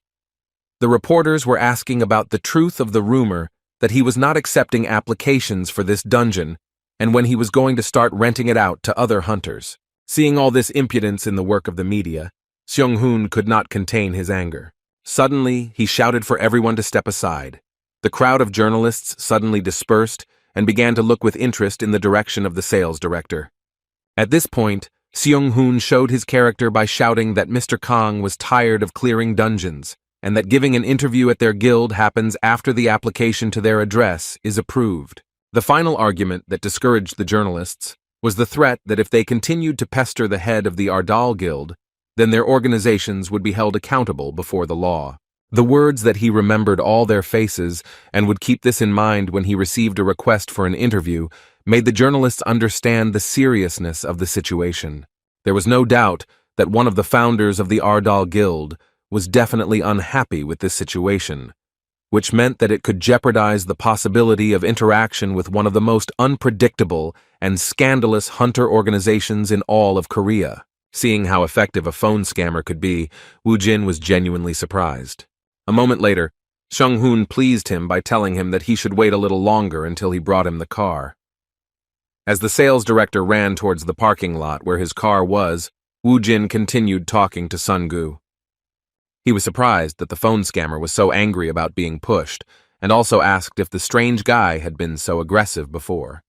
The reporters were asking about the truth of the rumor that he was not accepting applications for this dungeon, and when he was going to start renting it out to other hunters. Seeing all this impudence in the work of the media, Seung-hoon could not contain his anger. Suddenly, he shouted for everyone to step aside. The crowd of journalists suddenly dispersed and began to look with interest in the direction of the sales director. At this point, Seung-hoon showed his character by shouting that Mr. Kang was tired of clearing dungeons, and that giving an interview at their guild happens after the application to their address is approved. The final argument that discouraged the journalists was the threat that if they continued to pester the head of the Ardal Guild, then their organizations would be held accountable before the law. The words that he remembered all their faces and would keep this in mind when he received a request for an interview made the journalists understand the seriousness of the situation. There was no doubt that one of the founders of the Ardal Guild was definitely unhappy with this situation, which meant that it could jeopardize the possibility of interaction with one of the most unpredictable and scandalous hunter organizations in all of Korea. Seeing how effective a phone scammer could be, Wu Jin was genuinely surprised. A moment later, Seung-hoon pleased him by telling him that he should wait a little longer until he brought him the car. As the sales director ran towards the parking lot where his car was, Wu Jin continued talking to Sun-gu. He was surprised that the phone scammer was so angry about being pushed, and also asked if the strange guy had been so aggressive before.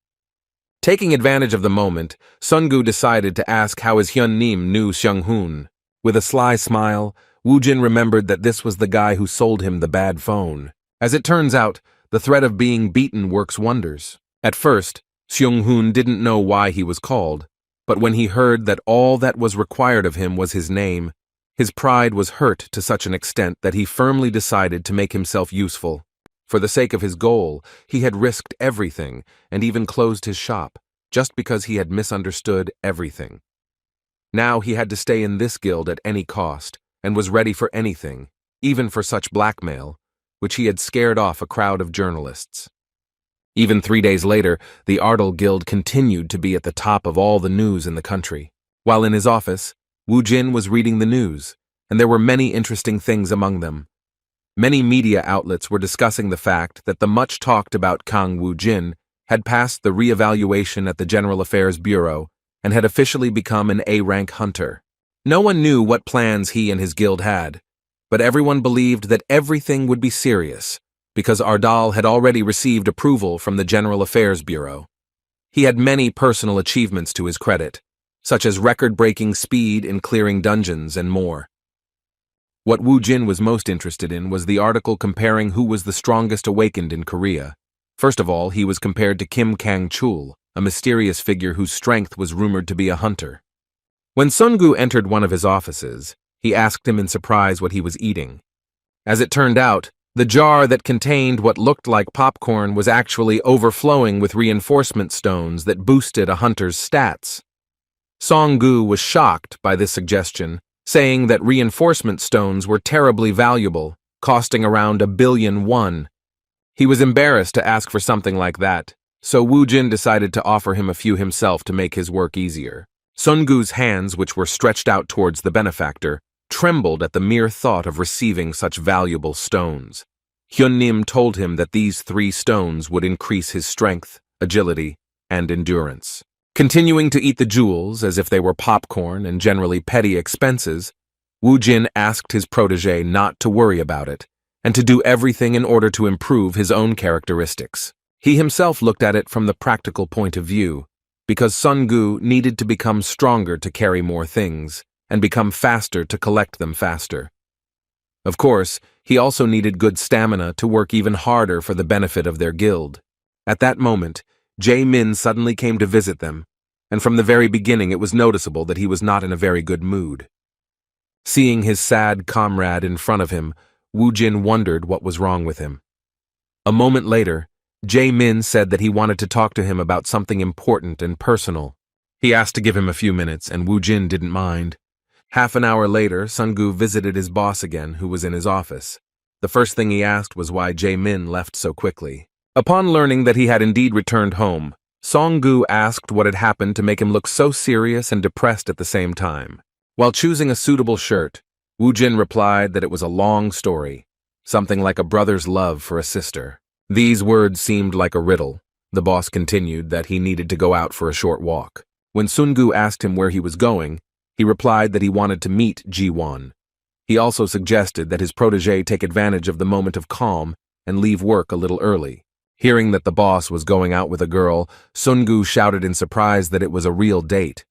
Taking advantage of the moment, Sun-gu decided to ask how his Hyun-nim knew Seung-hoon. With a sly smile, Wu Jin remembered that this was the guy who sold him the bad phone. As it turns out, the threat of being beaten works wonders. At first, Seung-hoon didn't know why he was called, but when he heard that all that was required of him was his name, his pride was hurt to such an extent that he firmly decided to make himself useful. For the sake of his goal, he had risked everything and even closed his shop, just because he had misunderstood everything. Now he had to stay in this guild at any cost, and was ready for anything, even for such blackmail, which he had scared off a crowd of journalists. Even 3 days later, the Ardal Guild continued to be at the top of all the news in the country. While in his office, Wu Jin was reading the news, and there were many interesting things among them. Many media outlets were discussing the fact that the much-talked-about Kang Wu Jin had passed the re-evaluation at the General Affairs Bureau and had officially become an A-rank hunter. No one knew what plans he and his guild had, but everyone believed that everything would be serious, because Ardal had already received approval from the General Affairs Bureau. He had many personal achievements to his credit, such as record-breaking speed in clearing dungeons and more. What Wu Jin was most interested in was the article comparing who was the strongest awakened in Korea. First of all, he was compared to Kim Kang-chul, a mysterious figure whose strength was rumored to be a hunter. When Sun-gu entered one of his offices, he asked him in surprise what he was eating. As it turned out, the jar that contained what looked like popcorn was actually overflowing with reinforcement stones that boosted a hunter's stats. Song-gu was shocked by this suggestion, saying that reinforcement stones were terribly valuable, costing around 1 billion won. He was embarrassed to ask for something like that, so Wu Jin decided to offer him a few himself to make his work easier. Sun-gu's hands, which were stretched out towards the benefactor, trembled at the mere thought of receiving such valuable stones. Hyun-nim told him that these 3 stones would increase his strength, agility, and endurance. Continuing to eat the jewels as if they were popcorn and generally petty expenses, Wu Jin asked his protege not to worry about it, and to do everything in order to improve his own characteristics. He himself looked at it from the practical point of view, because Sun-gu needed to become stronger to carry more things, and become faster to collect them faster. Of course, he also needed good stamina to work even harder for the benefit of their guild. At that moment, Jae-min suddenly came to visit them, and from the very beginning it was noticeable that he was not in a very good mood. Seeing his sad comrade in front of him, Wu Jin wondered what was wrong with him. A moment later, Jae-min said that he wanted to talk to him about something important and personal. He asked to give him a few minutes, and Wu Jin didn't mind. Half an hour later, Sun-gu visited his boss again, who was in his office. The first thing he asked was why Jae-min left so quickly. Upon learning that he had indeed returned home, Song-gu asked what had happened to make him look so serious and depressed at the same time. While choosing a suitable shirt, Woo-jin replied that it was a long story, something like a brother's love for a sister. These words seemed like a riddle. The boss continued that he needed to go out for a short walk. When Sun-gu asked him where he was going, he replied that he wanted to meet Ji-won. He also suggested that his protege take advantage of the moment of calm and leave work a little early. Hearing that the boss was going out with a girl, Sun-gu shouted in surprise that it was a real date.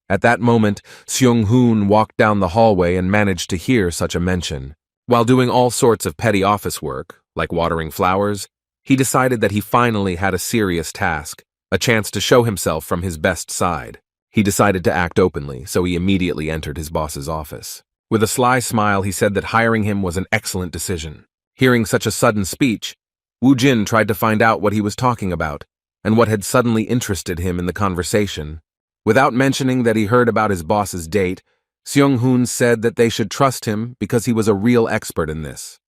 At that moment, Seung-hoon walked down the hallway and managed to hear such a mention. While doing all sorts of petty office work, like watering flowers, he decided that he finally had a serious task, a chance to show himself from his best side. He decided to act openly, so he immediately entered his boss's office. With a sly smile, he said that hiring him was an excellent decision. Hearing such a sudden speech, Woo-jin tried to find out what he was talking about and what had suddenly interested him in the conversation. Without mentioning that he heard about his boss's date, Seung-hoon said that they should trust him because he was a real expert in this.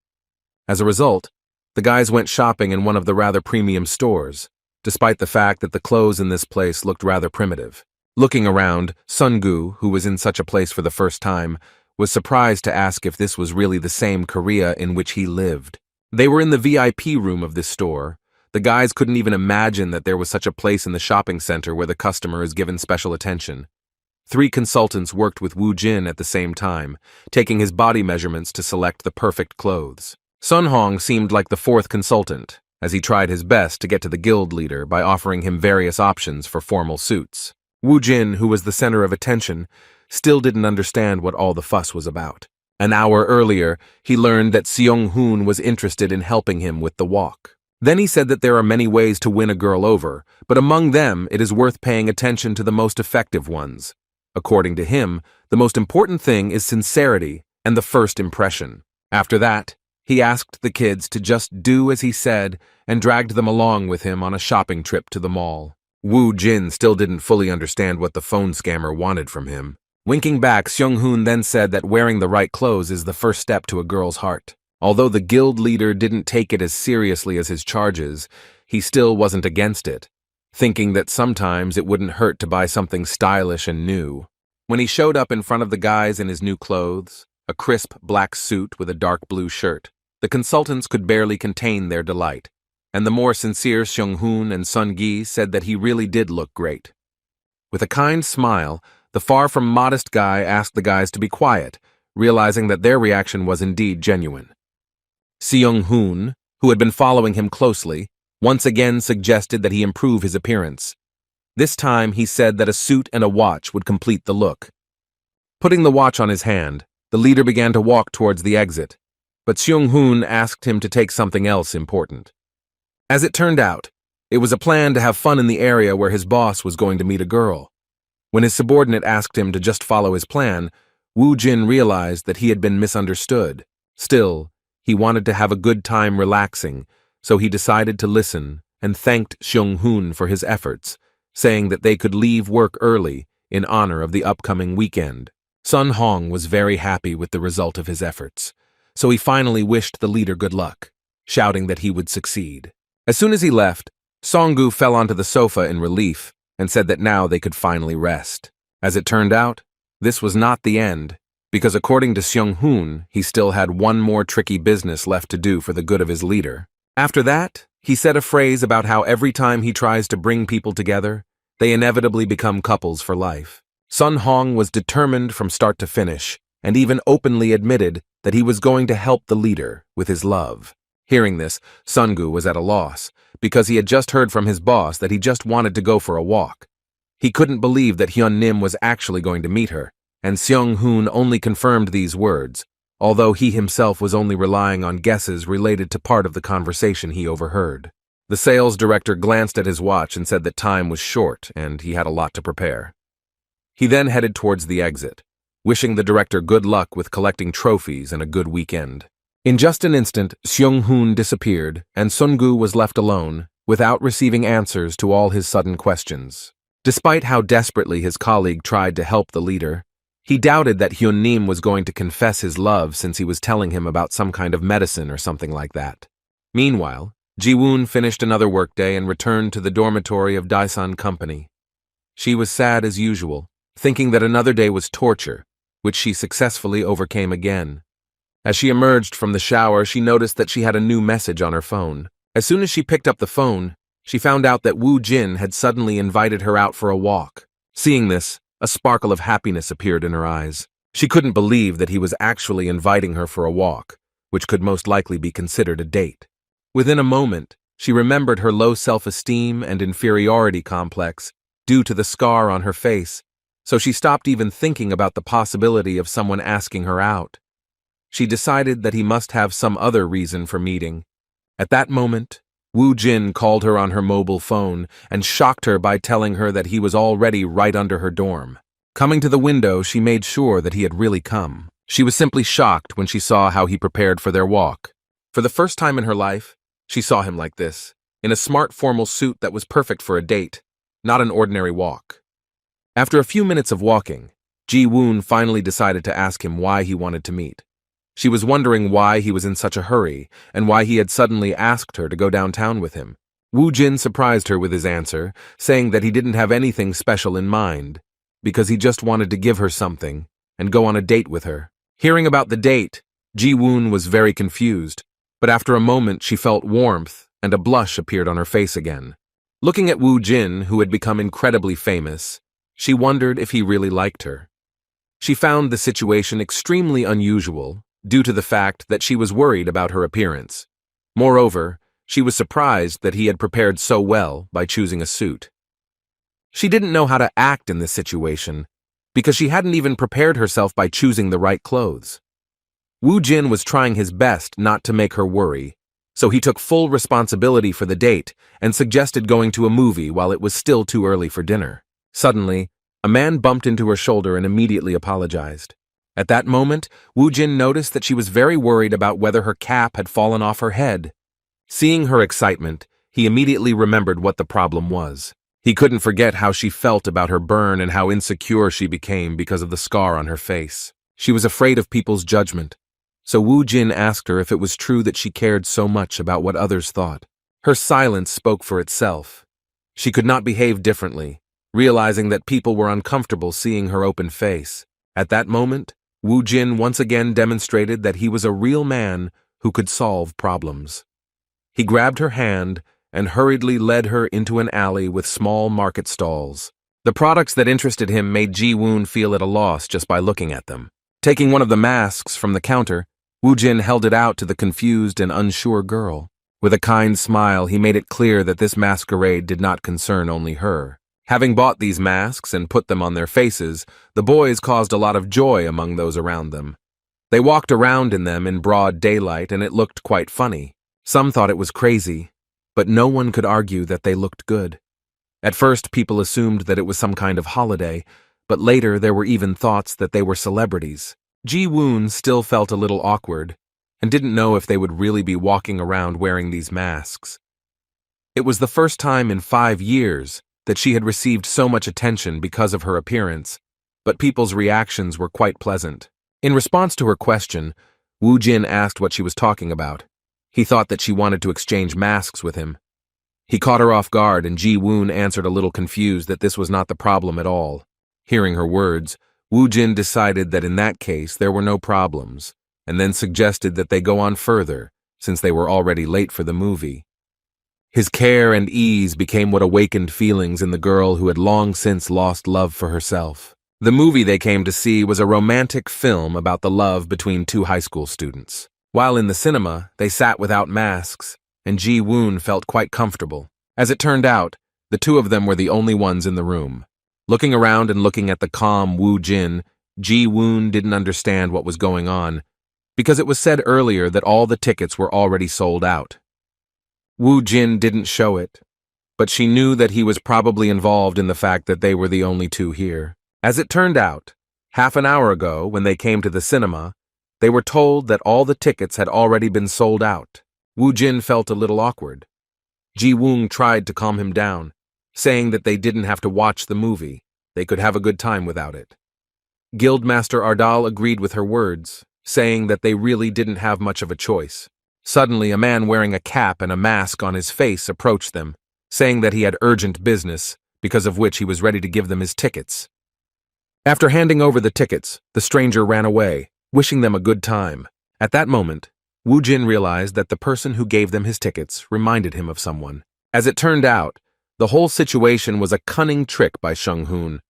As a result, the guys went shopping in one of the rather premium stores, despite the fact that the clothes in this place looked rather primitive. Looking around, Sun-gu, who was in such a place for the first time, was surprised to ask if this was really the same Korea in which he lived. They were in the VIP room of this store. The guys couldn't even imagine that there was such a place in the shopping center where the customer is given special attention. 3 consultants worked with Woo-jin at the same time, taking his body measurements to select the perfect clothes. Sun Hong seemed like the 4th consultant, as he tried his best to get to the guild leader by offering him various options for formal suits. Woo-jin, who was the center of attention, still didn't understand what all the fuss was about. An hour earlier, he learned that Seung-hoon was interested in helping him with the walk. Then he said that there are many ways to win a girl over, but among them it is worth paying attention to the most effective ones. According to him, the most important thing is sincerity and the first impression. After that, he asked the kids to just do as he said and dragged them along with him on a shopping trip to the mall. Woo-jin still didn't fully understand what the phone scammer wanted from him. Winking back, Seung-hoon then said that wearing the right clothes is the first step to a girl's heart. Although the guild leader didn't take it as seriously as his charges, he still wasn't against it, thinking that sometimes it wouldn't hurt to buy something stylish and new. When he showed up in front of the guys in his new clothes, a crisp black suit with a dark blue shirt, the consultants could barely contain their delight, and the more sincere Seung-hoon and Sun-gi said that he really did look great. With a kind smile, the far-from modest guy asked the guys to be quiet, realizing that their reaction was indeed genuine. Seung-hoon, who had been following him closely, once again suggested that he improve his appearance. This time he said that a suit and a watch would complete the look. Putting the watch on his hand, the leader began to walk towards the exit, but Seung-hoon asked him to take something else important. As it turned out, it was a plan to have fun in the area where his boss was going to meet a girl. When his subordinate asked him to just follow his plan, Woo-jin realized that he had been misunderstood. Still, he wanted to have a good time relaxing, so he decided to listen and thanked Seung-hoon for his efforts, saying that they could leave work early in honor of the upcoming weekend. Sun Hong was very happy with the result of his efforts, so he finally wished the leader good luck, shouting that he would succeed. As soon as he left, Song-gu fell onto the sofa in relief and said that now they could finally rest. As it turned out, this was not the end, because according to Seung-hoon, he still had one more tricky business left to do for the good of his leader. After that, he said a phrase about how every time he tries to bring people together, they inevitably become couples for life. Sun Hong was determined from start to finish, and even openly admitted that he was going to help the leader with his love. Hearing this, Sun-gu was at a loss, because he had just heard from his boss that he just wanted to go for a walk. He couldn't believe that Hyun-nim was actually going to meet her, and Seung-hoon only confirmed these words, although he himself was only relying on guesses related to part of the conversation he overheard. The sales director glanced at his watch and said that time was short and he had a lot to prepare. He then headed towards the exit, wishing the director good luck with collecting trophies and a good weekend. In just an instant, Seung-hoon disappeared, and Sun-gu was left alone, without receiving answers to all his sudden questions. Despite how desperately his colleague tried to help the leader, he doubted that Hyun-nim was going to confess his love since he was telling him about some kind of medicine or something like that. Meanwhile, Ji-woon finished another workday and returned to the dormitory of Daesan Company. She was sad as usual, thinking that another day was torture, which she successfully overcame again. As she emerged from the shower, she noticed that she had a new message on her phone. As soon as she picked up the phone, she found out that Woo Jin had suddenly invited her out for a walk. Seeing this, a sparkle of happiness appeared in her eyes. She couldn't believe that he was actually inviting her for a walk, which could most likely be considered a date. Within a moment, she remembered her low self-esteem and inferiority complex due to the scar on her face, so she stopped even thinking about the possibility of someone asking her out. She decided that he must have some other reason for meeting. At that moment, Woo Jin called her on her mobile phone and shocked her by telling her that he was already right under her dorm. Coming to the window, she made sure that he had really come. She was simply shocked when she saw how he prepared for their walk. For the first time in her life, she saw him like this, in a smart formal suit that was perfect for a date, not an ordinary walk. After a few minutes of walking, Ji-woon finally decided to ask him why he wanted to meet. She was wondering why he was in such a hurry and why he had suddenly asked her to go downtown with him. Woo Jin surprised her with his answer, saying that he didn't have anything special in mind, because he just wanted to give her something and go on a date with her. Hearing about the date, Ji-woon was very confused, but after a moment she felt warmth and a blush appeared on her face again. Looking at Woo Jin, who had become incredibly famous, she wondered if he really liked her. She found the situation extremely unusual due to the fact that she was worried about her appearance. Moreover, she was surprised that he had prepared so well by choosing a suit. She didn't know how to act in this situation because she hadn't even prepared herself by choosing the right clothes. Woo Jin was trying his best not to make her worry, so he took full responsibility for the date and suggested going to a movie while it was still too early for dinner. Suddenly, a man bumped into her shoulder and immediately apologized. At that moment, Woo Jin noticed that she was very worried about whether her cap had fallen off her head. Seeing her excitement, he immediately remembered what the problem was. He couldn't forget how she felt about her burn and how insecure she became because of the scar on her face. She was afraid of people's judgment, so Woo Jin asked her if it was true that she cared so much about what others thought. Her silence spoke for itself. She could not behave differently, realizing that people were uncomfortable seeing her open face. At that moment, Woo Jin once again demonstrated that he was a real man who could solve problems. He grabbed her hand and hurriedly led her into an alley with small market stalls. The products that interested him made Ji-woon feel at a loss just by looking at them. Taking one of the masks from the counter, Woo Jin held it out to the confused and unsure girl. With a kind smile, he made it clear that this masquerade did not concern only her. Having bought these masks and put them on their faces, the boys caused a lot of joy among those around them. They walked around in them in broad daylight and it looked quite funny. Some thought it was crazy, but no one could argue that they looked good. At first, people assumed that it was some kind of holiday, but later there were even thoughts that they were celebrities. Ji-woon still felt a little awkward and didn't know if they would really be walking around wearing these masks. It was the first time in 5 years that she had received so much attention because of her appearance, but people's reactions were quite pleasant. In response to her question, Woo Jin asked what she was talking about. He thought that she wanted to exchange masks with him. He caught her off guard and Ji-woon answered a little confused that this was not the problem at all. Hearing her words, Woo Jin decided that in that case there were no problems, and then suggested that they go on further, since they were already late for the movie. His care and ease became what awakened feelings in the girl who had long since lost love for herself. The movie they came to see was a romantic film about the love between 2 high school students. While in the cinema, they sat without masks, and Ji-woon felt quite comfortable. As it turned out, the 2 of them were the only ones in the room. Looking around and looking at the calm Woo Jin, Ji-woon didn't understand what was going on, because it was said earlier that all the tickets were already sold out. Woo Jin didn't show it, but she knew that he was probably involved in the fact that they were the only 2 here. As it turned out, half an hour ago, when they came to the cinema, they were told that all the tickets had already been sold out. Woo Jin felt a little awkward. Ji-woon tried to calm him down, saying that they didn't have to watch the movie, they could have a good time without it. Guildmaster Ardal agreed with her words, saying that they really didn't have much of a choice. Suddenly, a man wearing a cap and a mask on his face approached them, saying that he had urgent business, because of which he was ready to give them his tickets. After handing over the tickets, the stranger ran away, wishing them a good time. At that moment, Wu Jin realized that the person who gave them his tickets reminded him of someone. As it turned out, the whole situation was a cunning trick by Sheng Hun.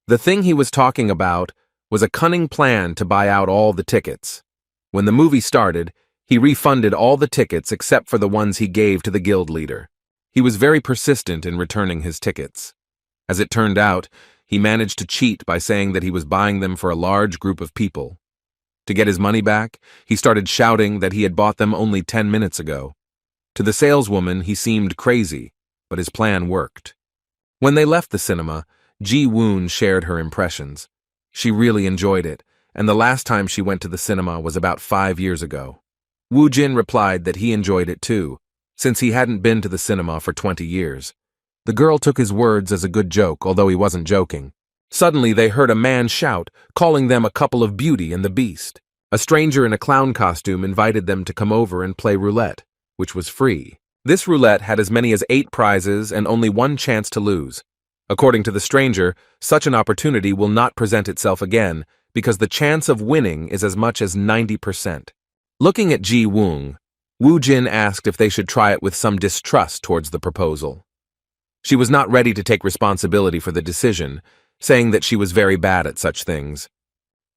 The thing he was talking about was a cunning plan to buy out all the tickets. When the movie started, he refunded all the tickets except for the ones he gave to the guild leader. He was very persistent in returning his tickets. As it turned out, he managed to cheat by saying that he was buying them for a large group of people. To get his money back, he started shouting that he had bought them only 10 minutes ago. To the saleswoman, he seemed crazy, but his plan worked. When they left the cinema, Ji Woon shared her impressions. She really enjoyed it, and the last time she went to the cinema was about 5 years ago. Wu Jin replied that he enjoyed it too, since he hadn't been to the cinema for 20 years. The girl took his words as a good joke, although he wasn't joking. Suddenly, they heard a man shout, calling them a couple of Beauty and the Beast. A stranger in a clown costume invited them to come over and play roulette, which was free. This roulette had as many as 8 prizes and only 1 chance to lose. According to the stranger, such an opportunity will not present itself again because the chance of winning is as much as 90%. Looking at Ji Woon, Wu Jin asked if they should try it with some distrust towards the proposal. She was not ready to take responsibility for the decision, saying that she was very bad at such things.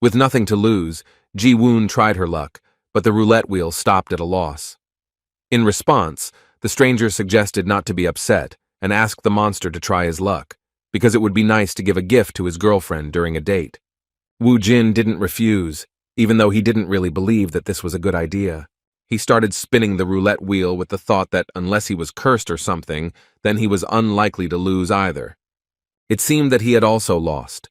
With nothing to lose, Ji Woon tried her luck, but the roulette wheel stopped at a loss. In response, the stranger suggested not to be upset and asked the monster to try his luck, because it would be nice to give a gift to his girlfriend during a date. Wu Jin didn't refuse, even though he didn't really believe that this was a good idea. He started spinning the roulette wheel with the thought that unless he was cursed or something, then he was unlikely to lose either. It seemed that he had also lost,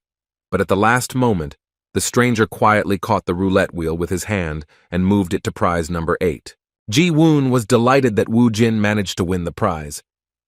but at the last moment, the stranger quietly caught the roulette wheel with his hand and moved it to prize number 8. Ji Woon was delighted that Wu Jin managed to win the prize.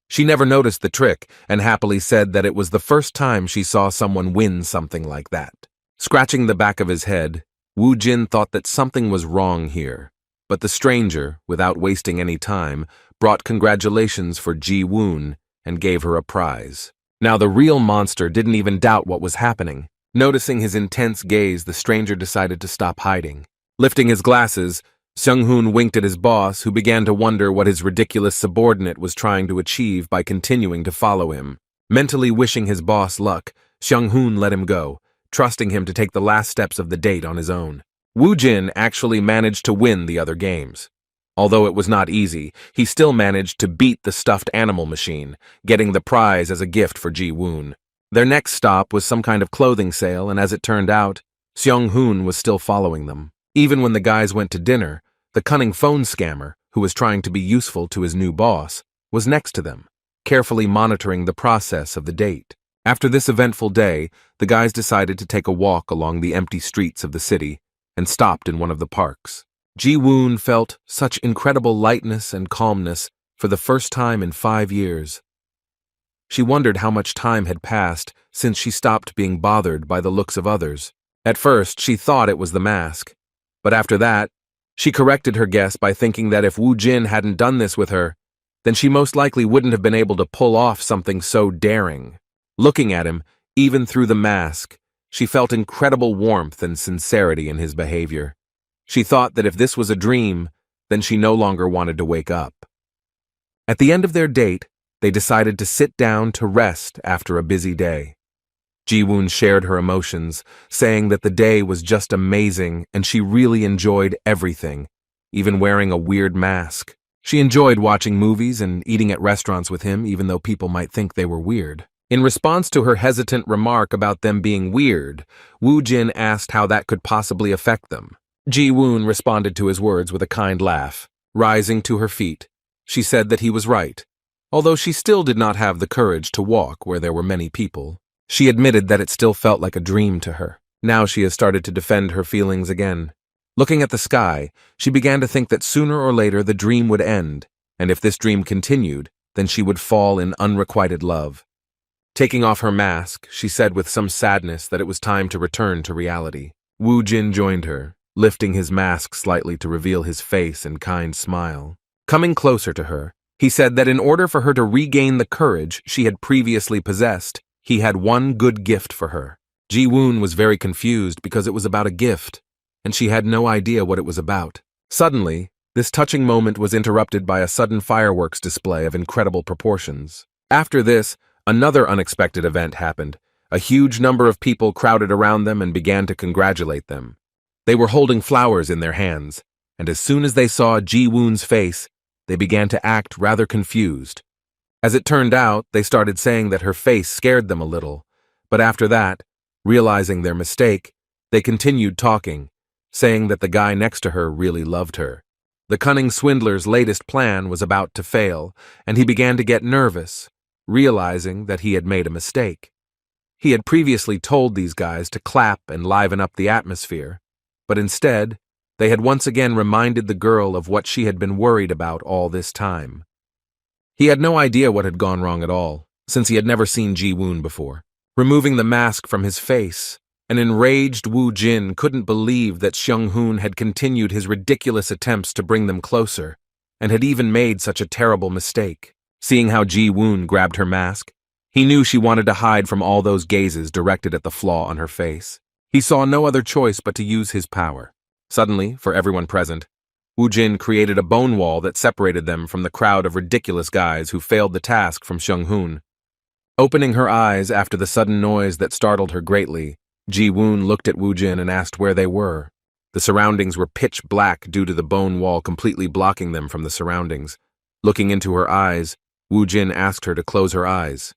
She never noticed the trick and happily said that it was the first time she saw someone win something like that. Scratching the back of his head, Wu Jin thought that something was wrong here, but the stranger, without wasting any time, brought congratulations for Ji Woon and gave her a prize. Now the real monster didn't even doubt what was happening. Noticing his intense gaze, the stranger decided to stop hiding. Lifting his glasses, Sheng Hun winked at his boss, who began to wonder what his ridiculous subordinate was trying to achieve by continuing to follow him. Mentally wishing his boss luck, Sheng Hun let him go, trusting him to take the last steps of the date on his own. Wu Jin actually managed to win the other games. Although it was not easy, he still managed to beat the stuffed animal machine, getting the prize as a gift for Ji Woon. Their next stop was some kind of clothing sale, and as it turned out, Sheng Hun was still following them. Even when the guys went to dinner, the cunning phone scammer, who was trying to be useful to his new boss, was next to them, carefully monitoring the process of the date. After this eventful day, the guys decided to take a walk along the empty streets of the city and stopped in one of the parks. Ji Woon felt such incredible lightness and calmness for the first time in 5 years. She wondered how much time had passed since she stopped being bothered by the looks of others. At first, she thought it was the mask, but after that, she corrected her guess by thinking that if Wu Jin hadn't done this with her, then she most likely wouldn't have been able to pull off something so daring. Looking at him, even through the mask, she felt incredible warmth and sincerity in his behavior. She thought that if this was a dream, then she no longer wanted to wake up. At the end of their date, they decided to sit down to rest after a busy day. Ji Woon shared her emotions, saying that the day was just amazing and she really enjoyed everything, even wearing a weird mask. She enjoyed watching movies and eating at restaurants with him, even though people might think they were weird. In response to her hesitant remark about them being weird, Wu Jin asked how that could possibly affect them. Ji Woon responded to his words with a kind laugh. Rising to her feet, she said that he was right, although she still did not have the courage to walk where there were many people. She admitted that it still felt like a dream to her. Now she has started to defend her feelings again. Looking at the sky, she began to think that sooner or later the dream would end, and if this dream continued, then she would fall in unrequited love. Taking off her mask, she said with some sadness that it was time to return to reality. Wu Jin joined her, lifting his mask slightly to reveal his face and kind smile. Coming closer to her, he said that in order for her to regain the courage she had previously possessed, he had one good gift for her. Ji-woon was very confused because it was about a gift, and she had no idea what it was about. Suddenly, this touching moment was interrupted by a sudden fireworks display of incredible proportions. After this, another unexpected event happened. A huge number of people crowded around them and began to congratulate them. They were holding flowers in their hands, and as soon as they saw Ji-woon's face, they began to act rather confused. As it turned out, they started saying that her face scared them a little, but after that, realizing their mistake, they continued talking, saying that the guy next to her really loved her. The cunning swindler's latest plan was about to fail, and he began to get nervous, realizing that he had made a mistake. He had previously told these guys to clap and liven up the atmosphere, but instead, they had once again reminded the girl of what she had been worried about all this time. He had no idea what had gone wrong at all, since he had never seen Ji-woon before. Removing the mask from his face, an enraged Woo Jin couldn't believe that Seung-hoon had continued his ridiculous attempts to bring them closer, and had even made such a terrible mistake. Seeing how Ji-woon grabbed her mask, he knew she wanted to hide from all those gazes directed at the flaw on her face. He saw no other choice but to use his power. Suddenly, for everyone present, Woo Jin created a bone wall that separated them from the crowd of ridiculous guys who failed the task from Seung-hoon. Opening her eyes after the sudden noise that startled her greatly, Ji-woon looked at Woo Jin and asked where they were. The surroundings were pitch black due to the bone wall completely blocking them from the surroundings. Looking into her eyes, Woo Jin asked her to close her eyes.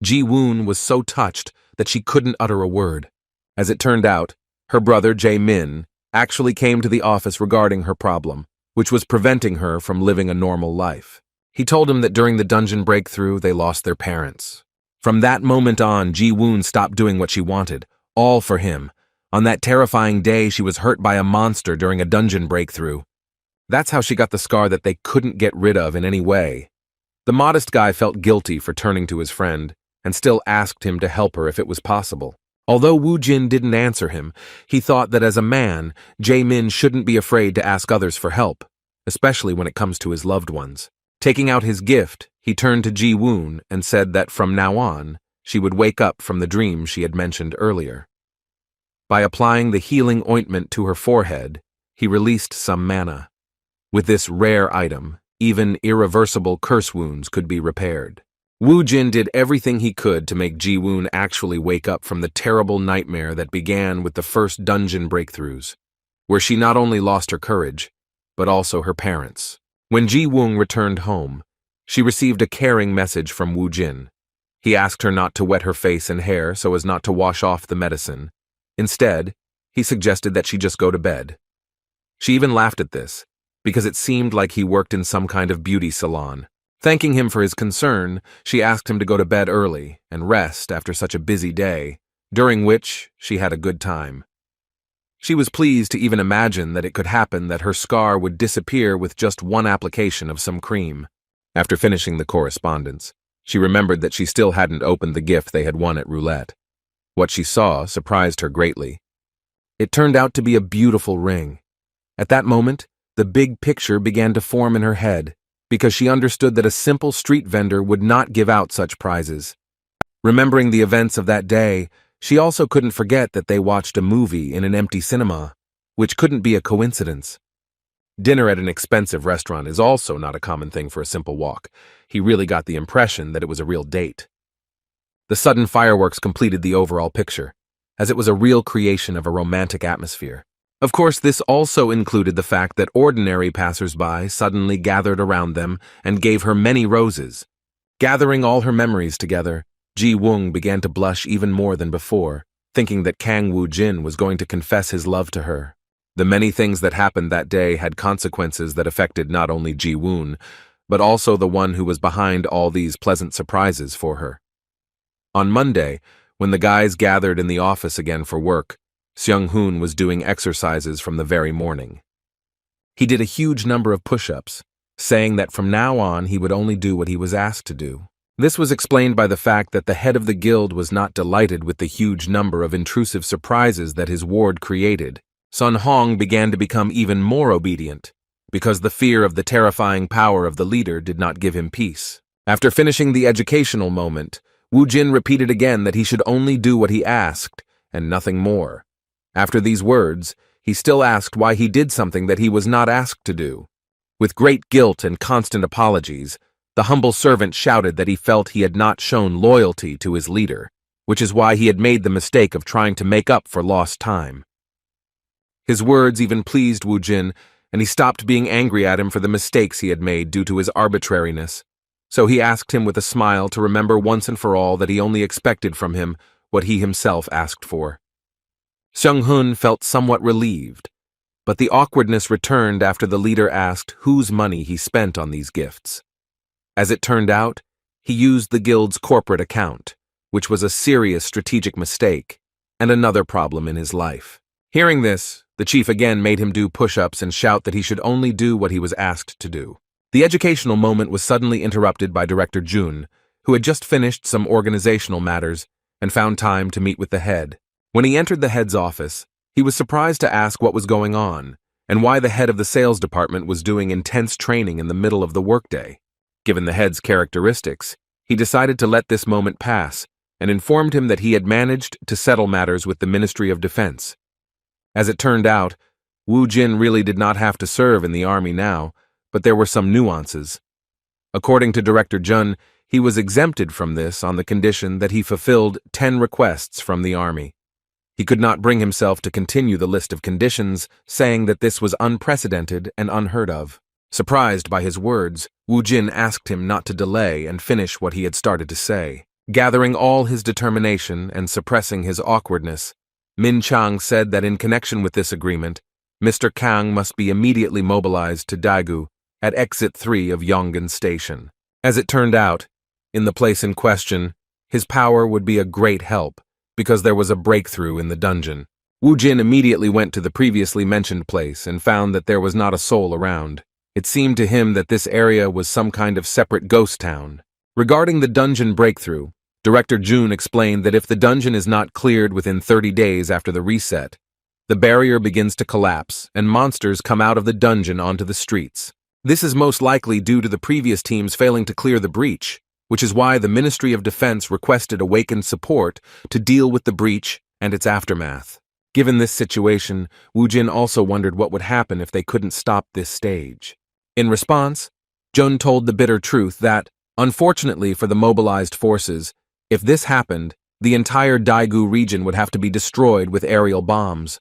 Ji-woon was so touched that she couldn't utter a word. As it turned out, her brother Jae-min actually came to the office regarding her problem, which was preventing her from living a normal life. He told him that during the dungeon breakthrough, they lost their parents. From that moment on, Ji-woon stopped doing what she wanted, all for him. On that terrifying day, she was hurt by a monster during a dungeon breakthrough. That's how she got the scar that they couldn't get rid of in any way. The modest guy felt guilty for turning to his friend, and still asked him to help her if it was possible. Although Woo Jin didn't answer him, he thought that as a man, Jae-min shouldn't be afraid to ask others for help, especially when it comes to his loved ones. Taking out his gift, he turned to Ji-woon and said that from now on, she would wake up from the dream she had mentioned earlier. By applying the healing ointment to her forehead, he released some mana. With this rare item, even irreversible curse wounds could be repaired. Woo Jin did everything he could to make Ji-woon actually wake up from the terrible nightmare that began with the first dungeon breakthroughs, where she not only lost her courage, but also her parents. When Ji-woon returned home, she received a caring message from Woo Jin. He asked her not to wet her face and hair so as not to wash off the medicine. Instead, he suggested that she just go to bed. She even laughed at this, because it seemed like he worked in some kind of beauty salon. Thanking him for his concern, she asked him to go to bed early and rest after such a busy day, during which she had a good time. She was pleased to even imagine that it could happen that her scar would disappear with just one application of some cream. After finishing the correspondence, she remembered that she still hadn't opened the gift they had won at roulette. What she saw surprised her greatly. It turned out to be a beautiful ring. At that moment, the big picture began to form in her head, because she understood that a simple street vendor would not give out such prizes. Remembering the events of that day, she also couldn't forget that they watched a movie in an empty cinema, which couldn't be a coincidence. Dinner at an expensive restaurant is also not a common thing for a simple walk. He really got the impression that it was a real date. The sudden fireworks completed the overall picture, as it was a real creation of a romantic atmosphere. Of course, this also included the fact that ordinary passers-by suddenly gathered around them and gave her many roses. Gathering all her memories together, Ji-woon began to blush even more than before, thinking that Kang Woo-jin was going to confess his love to her. The many things that happened that day had consequences that affected not only Ji-woon, but also the one who was behind all these pleasant surprises for her. On Monday, when the guys gathered in the office again for work, Seung-hoon was doing exercises from the very morning. He did a huge number of push-ups, saying that from now on he would only do what he was asked to do. This was explained by the fact that the head of the guild was not delighted with the huge number of intrusive surprises that his ward created, Sun Hong began to become even more obedient, because the fear of the terrifying power of the leader did not give him peace. After finishing the educational moment, Wu Jin repeated again that he should only do what he asked, and nothing more. After these words, he still asked why he did something that he was not asked to do. With great guilt and constant apologies, the humble servant shouted that he felt he had not shown loyalty to his leader, which is why he had made the mistake of trying to make up for lost time. His words even pleased Wu Jin, and he stopped being angry at him for the mistakes he had made due to his arbitrariness. So he asked him with a smile to remember once and for all that he only expected from him what he himself asked for. Seung Hun felt somewhat relieved, but the awkwardness returned after the leader asked whose money he spent on these gifts. As it turned out, he used the guild's corporate account, which was a serious strategic mistake and another problem in his life. Hearing this, the chief again made him do push-ups and shout that he should only do what he was asked to do. The educational moment was suddenly interrupted by Director Jun, who had just finished some organizational matters and found time to meet with the head. When he entered the head's office, he was surprised to ask what was going on and why the head of the sales department was doing intense training in the middle of the workday. Given the head's characteristics, he decided to let this moment pass and informed him that he had managed to settle matters with the Ministry of Defense. As it turned out, Wu Jin really did not have to serve in the army now, but there were some nuances. According to Director Jun, he was exempted from this on the condition that he fulfilled 10 requests from the army. He could not bring himself to continue the list of conditions, saying that this was unprecedented and unheard of. Surprised by his words, Wu Jin asked him not to delay and finish what he had started to say. Gathering all his determination and suppressing his awkwardness, Min Chang said that in connection with this agreement, Mr. Kang must be immediately mobilized to Daegu at Exit 3 of Yonggan Station. As it turned out, in the place in question, his power would be a great help, because there was a breakthrough in the dungeon. Wu Jin immediately went to the previously mentioned place and found that there was not a soul around. It seemed to him that this area was some kind of separate ghost town. Regarding the dungeon breakthrough, Director Jun explained that if the dungeon is not cleared within 30 days after the reset, the barrier begins to collapse and monsters come out of the dungeon onto the streets. This is most likely due to the previous teams failing to clear the breach, which is why the Ministry of Defense requested awakened support to deal with the breach and its aftermath. Given this situation, Wu Jin also wondered what would happen if they couldn't stop this stage. In response, Jun told the bitter truth that, unfortunately for the mobilized forces, if this happened, the entire Daegu region would have to be destroyed with aerial bombs.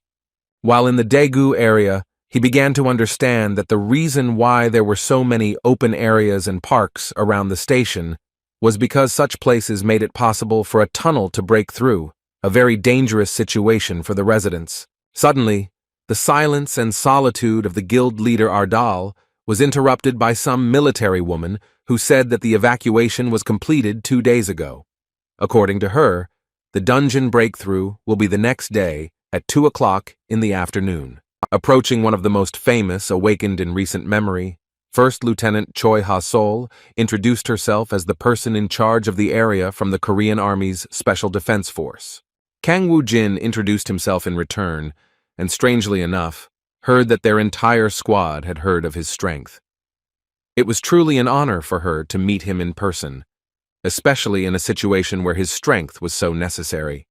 While in the Daegu area, he began to understand that the reason why there were so many open areas and parks around the station was because such places made it possible for a tunnel to break through, a very dangerous situation for the residents. Suddenly, the silence and solitude of the guild leader Ardal was interrupted by some military woman who said that the evacuation was completed 2 days ago. According to her, the dungeon breakthrough will be the next day at 2 o'clock in the afternoon. Approaching one of the most famous awakened in recent memory, First Lieutenant Choi Ha-sol introduced herself as the person in charge of the area from the Korean Army's Special Defense Force. Kang Woo-jin introduced himself in return, and strangely enough, heard that their entire squad had heard of his strength. It was truly an honor for her to meet him in person, especially in a situation where his strength was so necessary.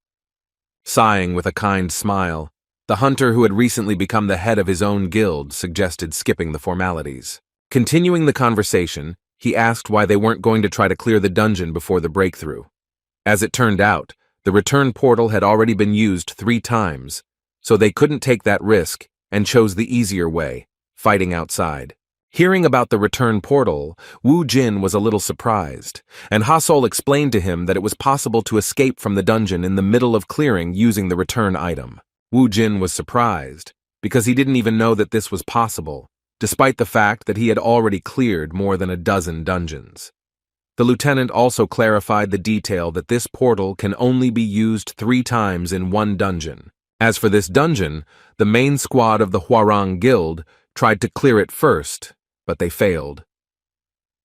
Sighing with a kind smile, the hunter who had recently become the head of his own guild suggested skipping the formalities. Continuing the conversation, he asked why they weren't going to try to clear the dungeon before the breakthrough. As it turned out, the return portal had already been used 3 times, so they couldn't take that risk and chose the easier way, fighting outside. Hearing about the return portal, Wu Jin was a little surprised, and Ha-sol explained to him that it was possible to escape from the dungeon in the middle of clearing using the return item. Wu Jin was surprised, because he didn't even know that this was possible, despite the fact that he had already cleared more than a dozen dungeons. The lieutenant also clarified the detail that this portal can only be used 3 times in one dungeon. As for this dungeon, the main squad of the Hwarang Guild tried to clear it first, but they failed.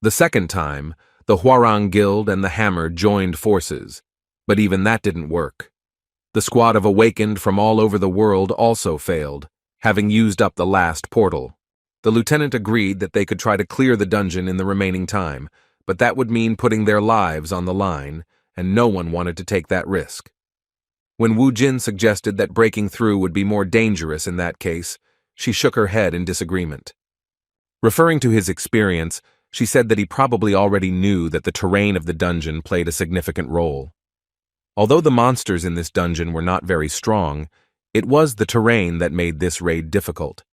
The second time, the Hwarang Guild and the Hammer joined forces, but even that didn't work. The squad of Awakened from all over the world also failed, having used up the last portal. The lieutenant agreed that they could try to clear the dungeon in the remaining time, but that would mean putting their lives on the line, and no one wanted to take that risk. When Wu Jin suggested that breaking through would be more dangerous in that case, she shook her head in disagreement. Referring to his experience, she said that he probably already knew that the terrain of the dungeon played a significant role. Although the monsters in this dungeon were not very strong, it was the terrain that made this raid difficult.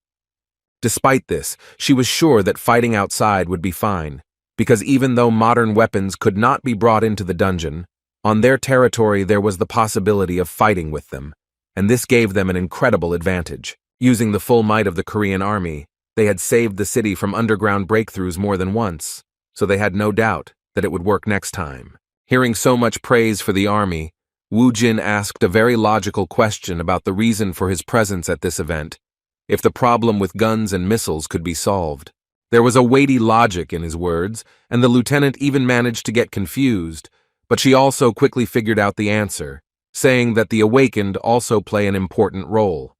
Despite this, she was sure that fighting outside would be fine, because even though modern weapons could not be brought into the dungeon, on their territory there was the possibility of fighting with them, and this gave them an incredible advantage. Using the full might of the Korean army, they had saved the city from underground breakthroughs more than once, so they had no doubt that it would work next time. Hearing so much praise for the army, Wu Jin asked a very logical question about the reason for his presence at this event, if the problem with guns and missiles could be solved. There was a weighty logic in his words, and the lieutenant even managed to get confused, but she also quickly figured out the answer, saying that the awakened also play an important role.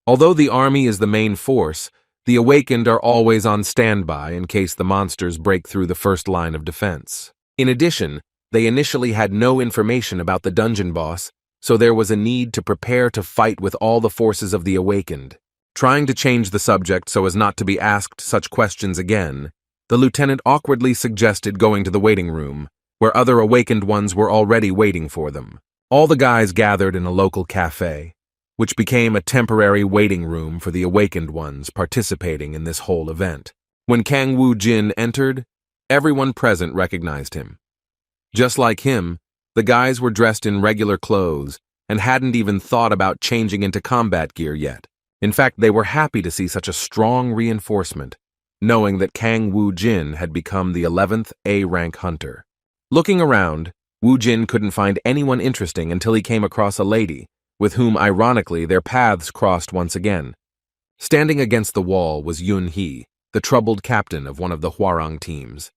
Although the army is the main force, the awakened are always on standby in case the monsters break through the first line of defense. In addition, they initially had no information about the dungeon boss, so there was a need to prepare to fight with all the forces of the awakened. Trying to change the subject so as not to be asked such questions again, the lieutenant awkwardly suggested going to the waiting room, where other awakened ones were already waiting for them. All the guys gathered in a local cafe, which became a temporary waiting room for the awakened ones participating in this whole event. When Kang Wu Jin entered, everyone present recognized him. Just like him, the guys were dressed in regular clothes and hadn't even thought about changing into combat gear yet. In fact, they were happy to see such a strong reinforcement, knowing that Kang Wu Jin had become the 11th A-rank hunter. Looking around, Wu Jin couldn't find anyone interesting until he came across a lady, with whom ironically their paths crossed once again. Standing against the wall was Yun He, the troubled captain of one of the Hwarang teams.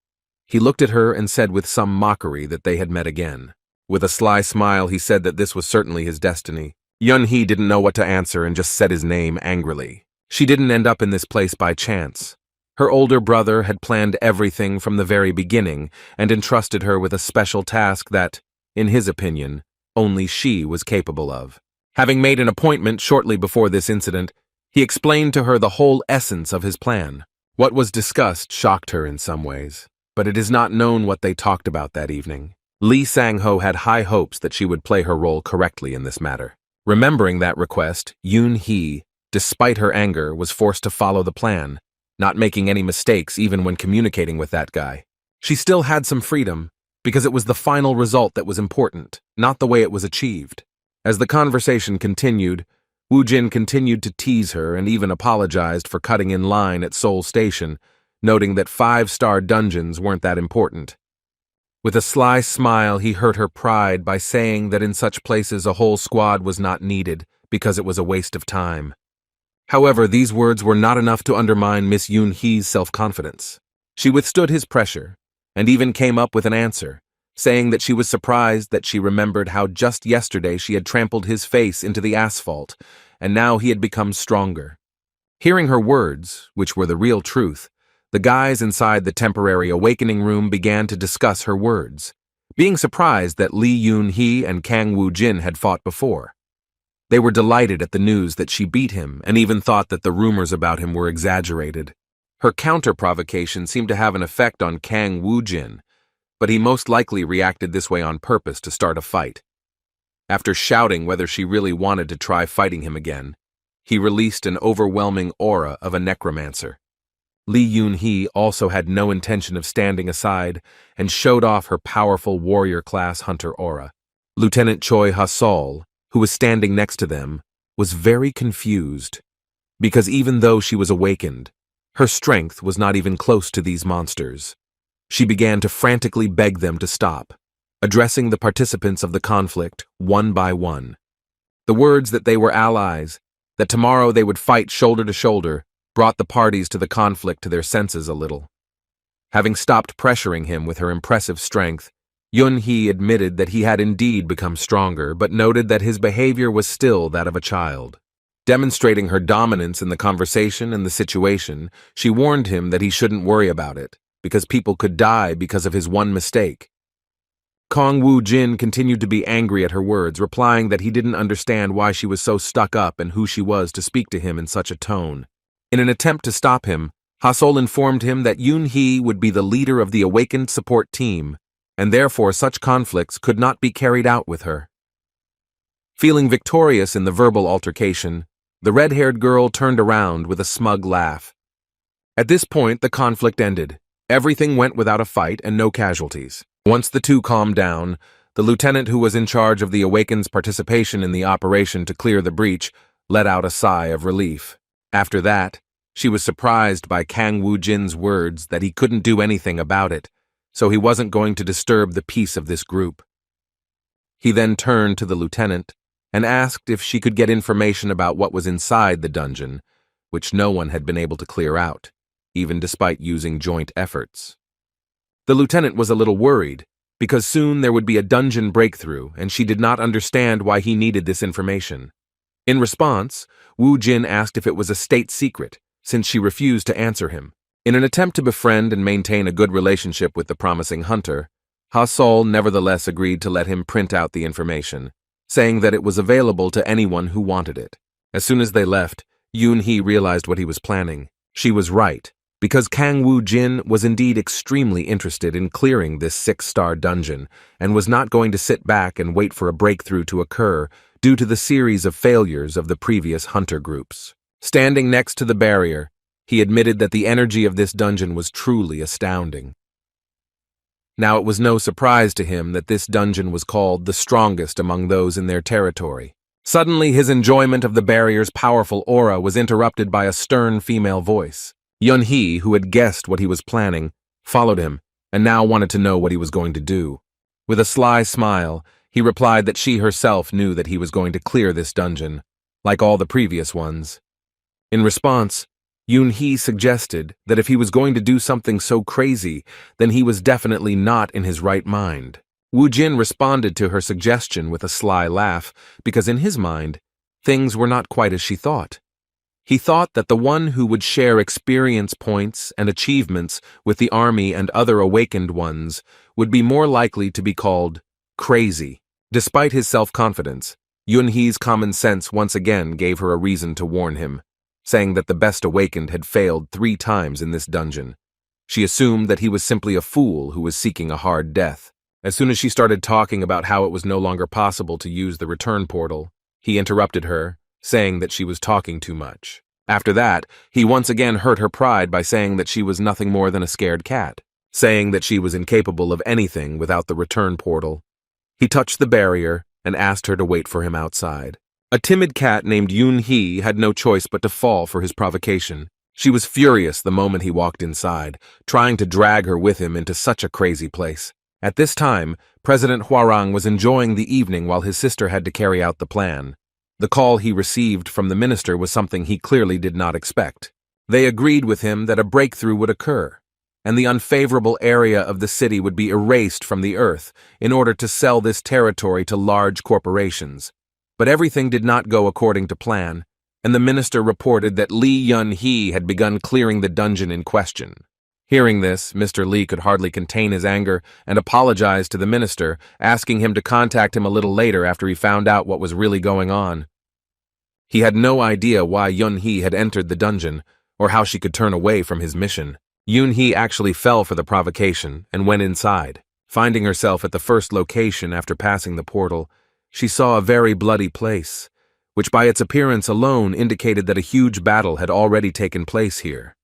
He looked at her and said with some mockery that they had met again. With a sly smile, he said that this was certainly his destiny. Yun He didn't know what to answer and just said his name angrily. She didn't end up in this place by chance. Her older brother had planned everything from the very beginning and entrusted her with a special task that, in his opinion, only she was capable of. Having made an appointment shortly before this incident, he explained to her the whole essence of his plan. What was discussed shocked her in some ways, but it is not known what they talked about that evening. Lee Sang-ho had high hopes that she would play her role correctly in this matter. Remembering that request, Yun He, despite her anger, was forced to follow the plan, not making any mistakes even when communicating with that guy. She still had some freedom, because it was the final result that was important, not the way it was achieved. As the conversation continued, Wu Jin continued to tease her and even apologized for cutting in line at Seoul Station, noting that 5-star dungeons weren't that important. With a sly smile, he hurt her pride by saying that in such places a whole squad was not needed because it was a waste of time. However, these words were not enough to undermine Miss Yun Hee's self-confidence. She withstood his pressure and even came up with an answer, saying that she was surprised that she remembered how just yesterday she had trampled his face into the asphalt, and now he had become stronger. Hearing her words, which were the real truth, the guys inside the temporary awakening room began to discuss her words, being surprised that Lee Yun Hee and Kang Wu Jin had fought before. They were delighted at the news that she beat him and even thought that the rumors about him were exaggerated. Her counter-provocation seemed to have an effect on Kang Wu Jin, but he most likely reacted this way on purpose to start a fight. After shouting whether she really wanted to try fighting him again, he released an overwhelming aura of a necromancer. Lee Yun Hee also had no intention of standing aside and showed off her powerful warrior-class hunter aura. Lieutenant Choi Ha-sol, who was standing next to them, was very confused, because even though she was awakened, her strength was not even close to these monsters. She began to frantically beg them to stop, addressing the participants of the conflict one by one. The words that they were allies, that tomorrow they would fight shoulder to shoulder, brought the parties to the conflict to their senses a little. Having stopped pressuring him with her impressive strength, Yun Hee admitted that he had indeed become stronger, but noted that his behavior was still that of a child. Demonstrating her dominance in the conversation and the situation, she warned him that he shouldn't worry about it, because people could die because of his one mistake. Kong Woo Jin continued to be angry at her words, replying that he didn't understand why she was so stuck up and who she was to speak to him in such a tone. In an attempt to stop him, Ha-Sol informed him that Yoon-hee would be the leader of the awakened support team, and therefore such conflicts could not be carried out with her. Feeling victorious in the verbal altercation, the red-haired girl turned around with a smug laugh. At this point, the conflict ended. Everything went without a fight and no casualties. Once the two calmed down, the lieutenant who was in charge of the Awakened's participation in the operation to clear the breach let out a sigh of relief. After that, she was surprised by Kang Woo-jin's words that he couldn't do anything about it, so he wasn't going to disturb the peace of this group. He then turned to the lieutenant and asked if she could get information about what was inside the dungeon, which no one had been able to clear out, even despite using joint efforts. The lieutenant was a little worried, because soon there would be a dungeon breakthrough, and she did not understand why he needed this information. In response, Woo Jin asked if it was a state secret, since she refused to answer him. In an attempt to befriend and maintain a good relationship with the promising hunter, Ha-Sol nevertheless agreed to let him print out the information, saying that it was available to anyone who wanted it. As soon as they left, Yoon-hee realized what he was planning. She was right, because Kang Woo Jin was indeed extremely interested in clearing this 6-star dungeon and was not going to sit back and wait for a breakthrough to occur due to the series of failures of the previous hunter groups. Standing next to the barrier, he admitted that the energy of this dungeon was truly astounding. Now it was no surprise to him that this dungeon was called the strongest among those in their territory. Suddenly, his enjoyment of the barrier's powerful aura was interrupted by a stern female voice. Yoon-hee, who had guessed what he was planning, followed him and now wanted to know what he was going to do. With a sly smile, he replied that she herself knew that he was going to clear this dungeon, like all the previous ones. In response, Yoon-hee suggested that if he was going to do something so crazy, then he was definitely not in his right mind. Woo Jin responded to her suggestion with a sly laugh, because in his mind, things were not quite as she thought. He thought that the one who would share experience points and achievements with the army and other awakened ones would be more likely to be called crazy. Despite his self-confidence, Yoon-hee's common sense once again gave her a reason to warn him, saying that the best awakened had failed 3 times in this dungeon. She assumed that he was simply a fool who was seeking a hard death. As soon as she started talking about how it was no longer possible to use the return portal, he interrupted her, saying that she was talking too much. After that, he once again hurt her pride by saying that she was nothing more than a scared cat, saying that she was incapable of anything without the return portal. He touched the barrier and asked her to wait for him outside. A timid cat named Yoon-hee had no choice but to fall for his provocation. She was furious the moment he walked inside, trying to drag her with him into such a crazy place. At this time, President Hwarang was enjoying the evening while his sister had to carry out the plan. The call he received from the minister was something he clearly did not expect. They agreed with him that a breakthrough would occur, and the unfavorable area of the city would be erased from the earth in order to sell this territory to large corporations. But everything did not go according to plan, and the minister reported that Lee Yun-hee had begun clearing the dungeon in question. Hearing this, Mr. Lee could hardly contain his anger and apologized to the minister, asking him to contact him a little later after he found out what was really going on. He had no idea why Yun-hee had entered the dungeon, or how she could turn away from his mission. Yoon-hee actually fell for the provocation and went inside. Finding herself at the first location after passing the portal, she saw a very bloody place, which by its appearance alone indicated that a huge battle had already taken place here.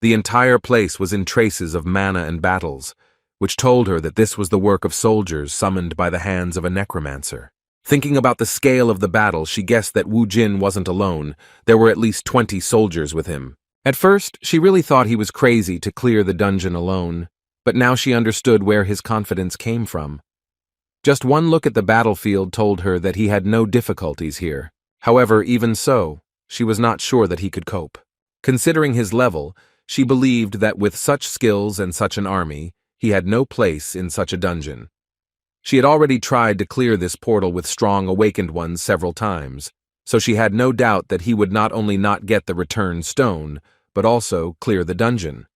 The entire place was in traces of mana and battles, which told her that this was the work of soldiers summoned by the hands of a necromancer. Thinking about the scale of the battle, she guessed that Woo Jin wasn't alone. There were at least 20 soldiers with him. At first, she really thought he was crazy to clear the dungeon alone, but now she understood where his confidence came from. Just one look at the battlefield told her that he had no difficulties here. However, even so, she was not sure that he could cope. Considering his level, she believed that with such skills and such an army, he had no place in such a dungeon. She had already tried to clear this portal with strong awakened ones several times, so she had no doubt that he would not only not get the return stone, but also clear the dungeon.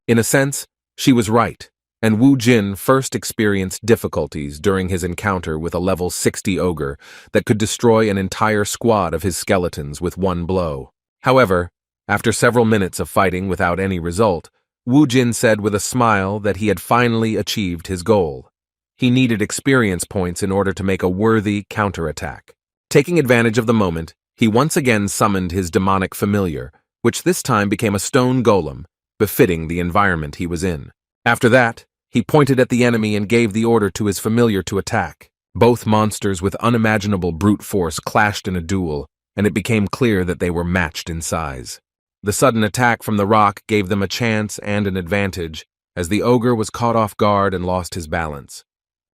In a sense, she was right, and Wu Jin first experienced difficulties during his encounter with a level 60 ogre that could destroy an entire squad of his skeletons with one blow. However, after several minutes of fighting without any result, Wu Jin said with a smile that he had finally achieved his goal. He needed experience points in order to make a worthy counterattack. Taking advantage of the moment, he once again summoned his demonic familiar, which this time became a stone golem, befitting the environment he was in. After that, he pointed at the enemy and gave the order to his familiar to attack. Both monsters with unimaginable brute force clashed in a duel, and it became clear that they were matched in size. The sudden attack from the rock gave them a chance and an advantage, as the ogre was caught off guard and lost his balance.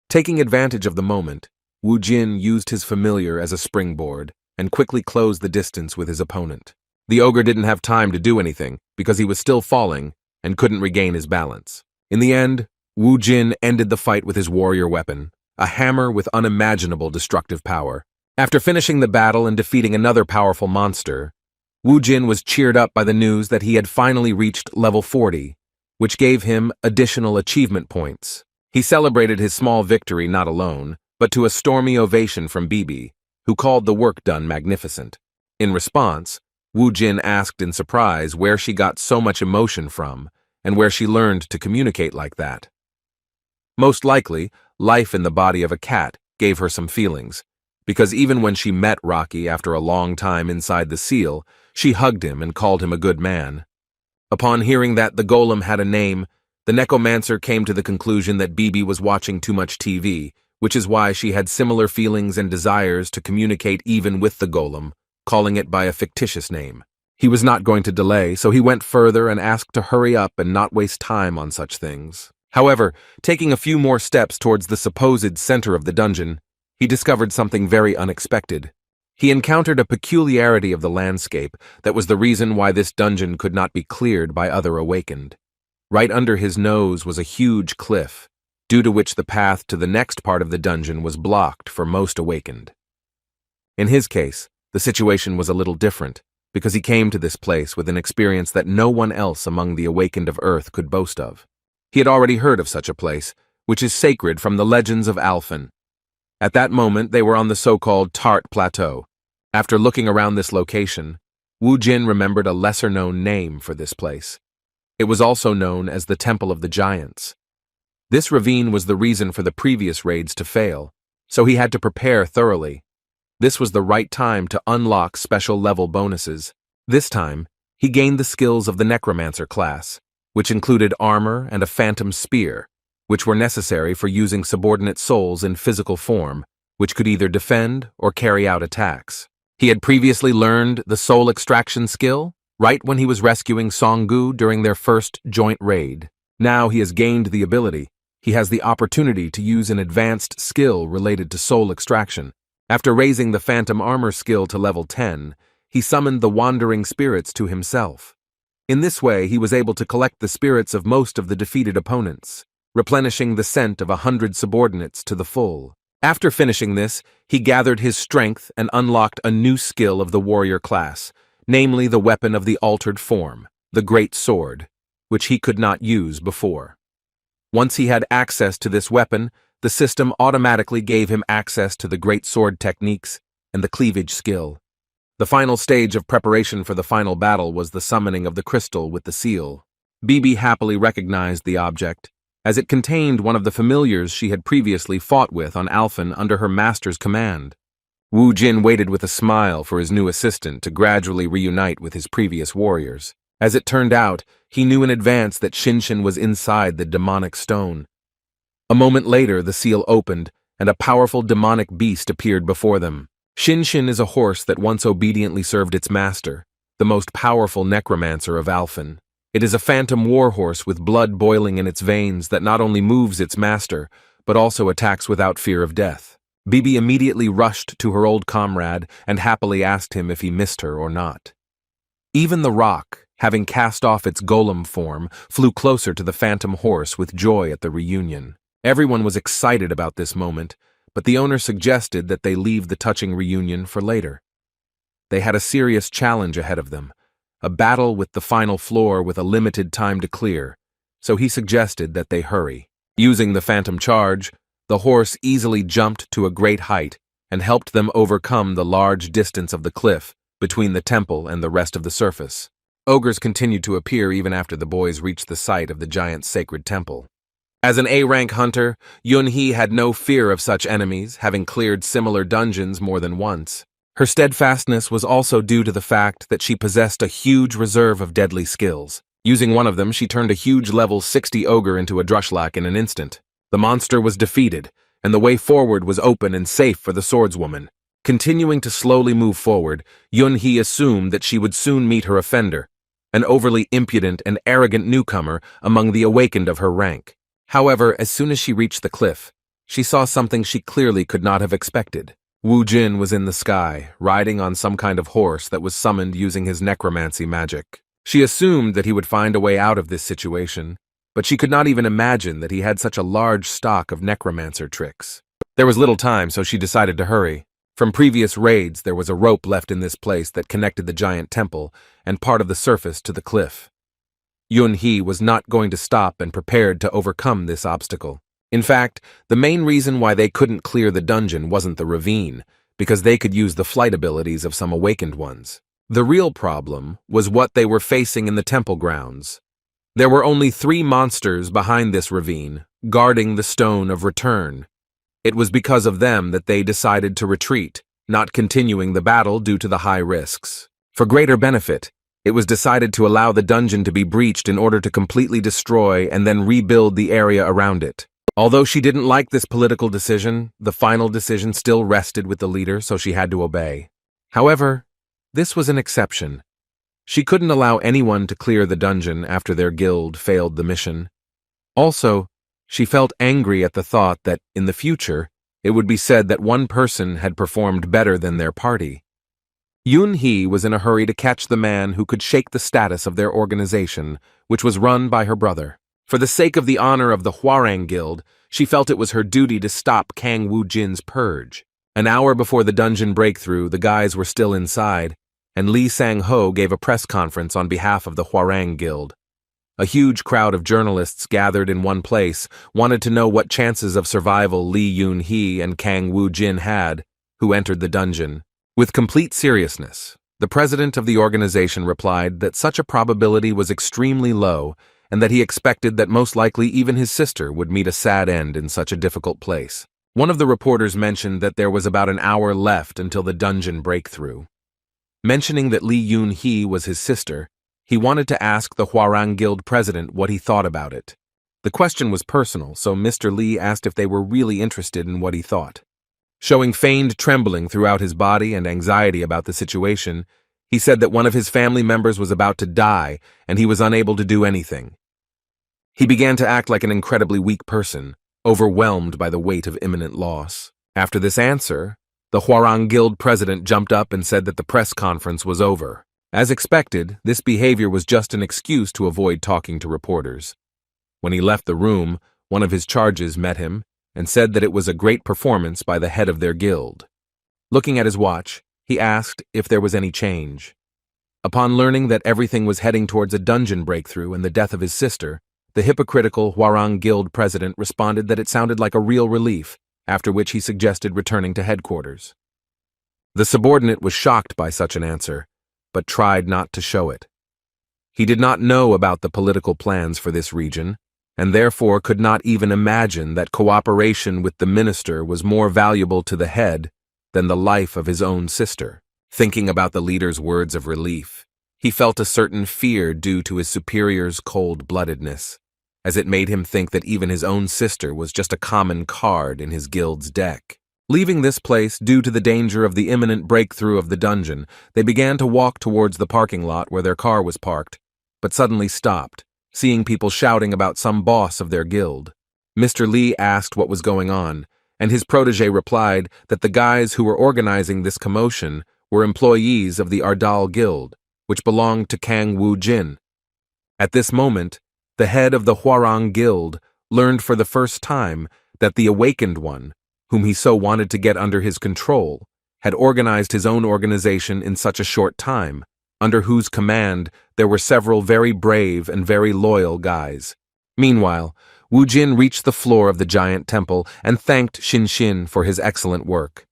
Taking advantage of the moment, Wu Jin used his familiar as a springboard and quickly closed the distance with his opponent. The ogre didn't have time to do anything because he was still falling and couldn't regain his balance. In the end, Wu Jin ended the fight with his warrior weapon, a hammer with unimaginable destructive power. After finishing the battle and defeating another powerful monster, Wu Jin was cheered up by the news that he had finally reached level 40, which gave him additional achievement points. He celebrated his small victory not alone, but to a stormy ovation from Bibi, who called the work done magnificent. In response, Wu Jin asked in surprise where she got so much emotion from, and where she learned to communicate like that. Most likely, life in the body of a cat gave her some feelings, because even when she met Rocky after a long time inside the seal, she hugged him and called him a good man. Upon hearing that the golem had a name, the Necromancer came to the conclusion that Bibi was watching too much TV, which is why she had similar feelings and desires to communicate even with the golem, calling it by a fictitious name. He was not going to delay, so he went further and asked to hurry up and not waste time on such things. However, taking a few more steps towards the supposed center of the dungeon, he discovered something very unexpected. He encountered a peculiarity of the landscape that was the reason why this dungeon could not be cleared by other awakened. Right under his nose was a huge cliff, due to which the path to the next part of the dungeon was blocked for most awakened. In his case, the situation was a little different, because he came to this place with an experience that no one else among the awakened of Earth could boast of. He had already heard of such a place, which is sacred from the legends of Alphen. At that moment, they were on the so-called Tart Plateau. After looking around this location, Wu Jin remembered a lesser-known name for this place. It was also known as the Temple of the Giants. This ravine was the reason for the previous raids to fail, so he had to prepare thoroughly. This was the right time to unlock special level bonuses. This time, he gained the skills of the Necromancer class, which included armor and a phantom spear, which were necessary for using subordinate souls in physical form, which could either defend or carry out attacks. He had previously learned the soul extraction skill, right when he was rescuing Songgu during their first joint raid. Now he has gained the ability. He has the opportunity to use an advanced skill related to soul extraction. After raising the phantom armor skill to level 10, he summoned the wandering spirits to himself. In this way, he was able to collect the spirits of most of the defeated opponents, replenishing the scent of 100 subordinates to the full. After finishing this, he gathered his strength and unlocked a new skill of the warrior class, namely the weapon of the altered form, the Great Sword, which he could not use before. Once he had access to this weapon, the system automatically gave him access to the Great Sword techniques and the cleavage skill. The final stage of preparation for the final battle was the summoning of the crystal with the seal. Bibi happily recognized the object, as it contained one of the familiars she had previously fought with on Alphen under her master's command. Wu Jin waited with a smile for his new assistant to gradually reunite with his previous warriors. As it turned out, he knew in advance that Shinshin was inside the demonic stone. A moment later, the seal opened, and a powerful demonic beast appeared before them. Shinshin is a horse that once obediently served its master, the most powerful necromancer of Alphen. It is a phantom warhorse with blood boiling in its veins that not only moves its master, but also attacks without fear of death. Bibi immediately rushed to her old comrade and happily asked him if he missed her or not. Even the rock, having cast off its golem form, flew closer to the phantom horse with joy at the reunion. Everyone was excited about this moment, but the owner suggested that they leave the touching reunion for later. They had a serious challenge ahead of them, a battle with the final floor with a limited time to clear, so he suggested that they hurry. Using the phantom charge, the horse easily jumped to a great height and helped them overcome the large distance of the cliff between the temple and the rest of the surface. Ogres continued to appear even after the boys reached the site of the giant sacred temple. As an A-rank hunter, Yun-hee had no fear of such enemies, having cleared similar dungeons more than once. Her steadfastness was also due to the fact that she possessed a huge reserve of deadly skills. Using one of them, she turned a huge level 60 ogre into a drushlak in an instant. The monster was defeated, and the way forward was open and safe for the swordswoman. Continuing to slowly move forward, Yun-hee assumed that she would soon meet her offender, an overly impudent and arrogant newcomer among the awakened of her rank. However, as soon as she reached the cliff, she saw something she clearly could not have expected. Wu Jin was in the sky, riding on some kind of horse that was summoned using his necromancy magic. She assumed that he would find a way out of this situation, but she could not even imagine that he had such a large stock of necromancer tricks. There was little time, so she decided to hurry. From previous raids, there was a rope left in this place that connected the giant temple and part of the surface to the cliff. Yun-hee was not going to stop and prepared to overcome this obstacle. In fact, the main reason why they couldn't clear the dungeon wasn't the ravine, because they could use the flight abilities of some awakened ones. The real problem was what they were facing in the temple grounds. There were only 3 monsters behind this ravine, guarding the Stone of Return. It was because of them that they decided to retreat, not continuing the battle due to the high risks. For greater benefit, it was decided to allow the dungeon to be breached in order to completely destroy and then rebuild the area around it. Although she didn't like this political decision, the final decision still rested with the leader, so she had to obey. However, this was an exception. She couldn't allow anyone to clear the dungeon after their guild failed the mission. Also, she felt angry at the thought that, in the future, it would be said that one person had performed better than their party. Yun-hee was in a hurry to catch the man who could shake the status of their organization, which was run by her brother. For the sake of the honor of the Hwarang Guild, she felt it was her duty to stop Kang Woo-jin's purge. An hour before the dungeon breakthrough, the guys were still inside, and Lee Sang-ho gave a press conference on behalf of the Hwarang Guild. A huge crowd of journalists gathered in one place wanted to know what chances of survival Lee Yun-hee and Kang Woo-jin had, who entered the dungeon. With complete seriousness, the president of the organization replied that such a probability was extremely low and that he expected that most likely even his sister would meet a sad end in such a difficult place. One of the reporters mentioned that there was about an hour left until the dungeon breakthrough. Mentioning that Lee Yun-hee was his sister, he wanted to ask the Hwarang Guild president what he thought about it. The question was personal, so Mr. Lee asked if they were really interested in what he thought. Showing feigned trembling throughout his body and anxiety about the situation, he said that one of his family members was about to die and he was unable to do anything. He began to act like an incredibly weak person, overwhelmed by the weight of imminent loss. After this answer, the Hwarang Guild president jumped up and said that the press conference was over. As expected, this behavior was just an excuse to avoid talking to reporters. When he left the room, one of his charges met him and said that it was a great performance by the head of their guild. Looking at his watch, he asked if there was any change. Upon learning that everything was heading towards a dungeon breakthrough and the death of his sister, the hypocritical Hwarang Guild president responded that it sounded like a real relief, after which he suggested returning to headquarters. The subordinate was shocked by such an answer, but tried not to show it. He did not know about the political plans for this region, and therefore could not even imagine that cooperation with the minister was more valuable to the head than the life of his own sister. Thinking about the leader's words of relief, he felt a certain fear due to his superior's cold-bloodedness, as it made him think that even his own sister was just a common card in his guild's deck. Leaving this place due to the danger of the imminent breakthrough of the dungeon, they began to walk towards the parking lot where their car was parked, but suddenly stopped, seeing people shouting about some boss of their guild. Mr. Lee asked what was going on, and his protege replied that the guys who were organizing this commotion were employees of the Ardal Guild, which belonged to Kang Woo-jin. At this moment, the head of the Hwarang Guild learned for the first time that the Awakened One, whom he so wanted to get under his control, had organized his own organization in such a short time, under whose command there were several very brave and very loyal guys. Meanwhile, Wu Jin reached the floor of the giant temple and thanked Xin Xin for his excellent work.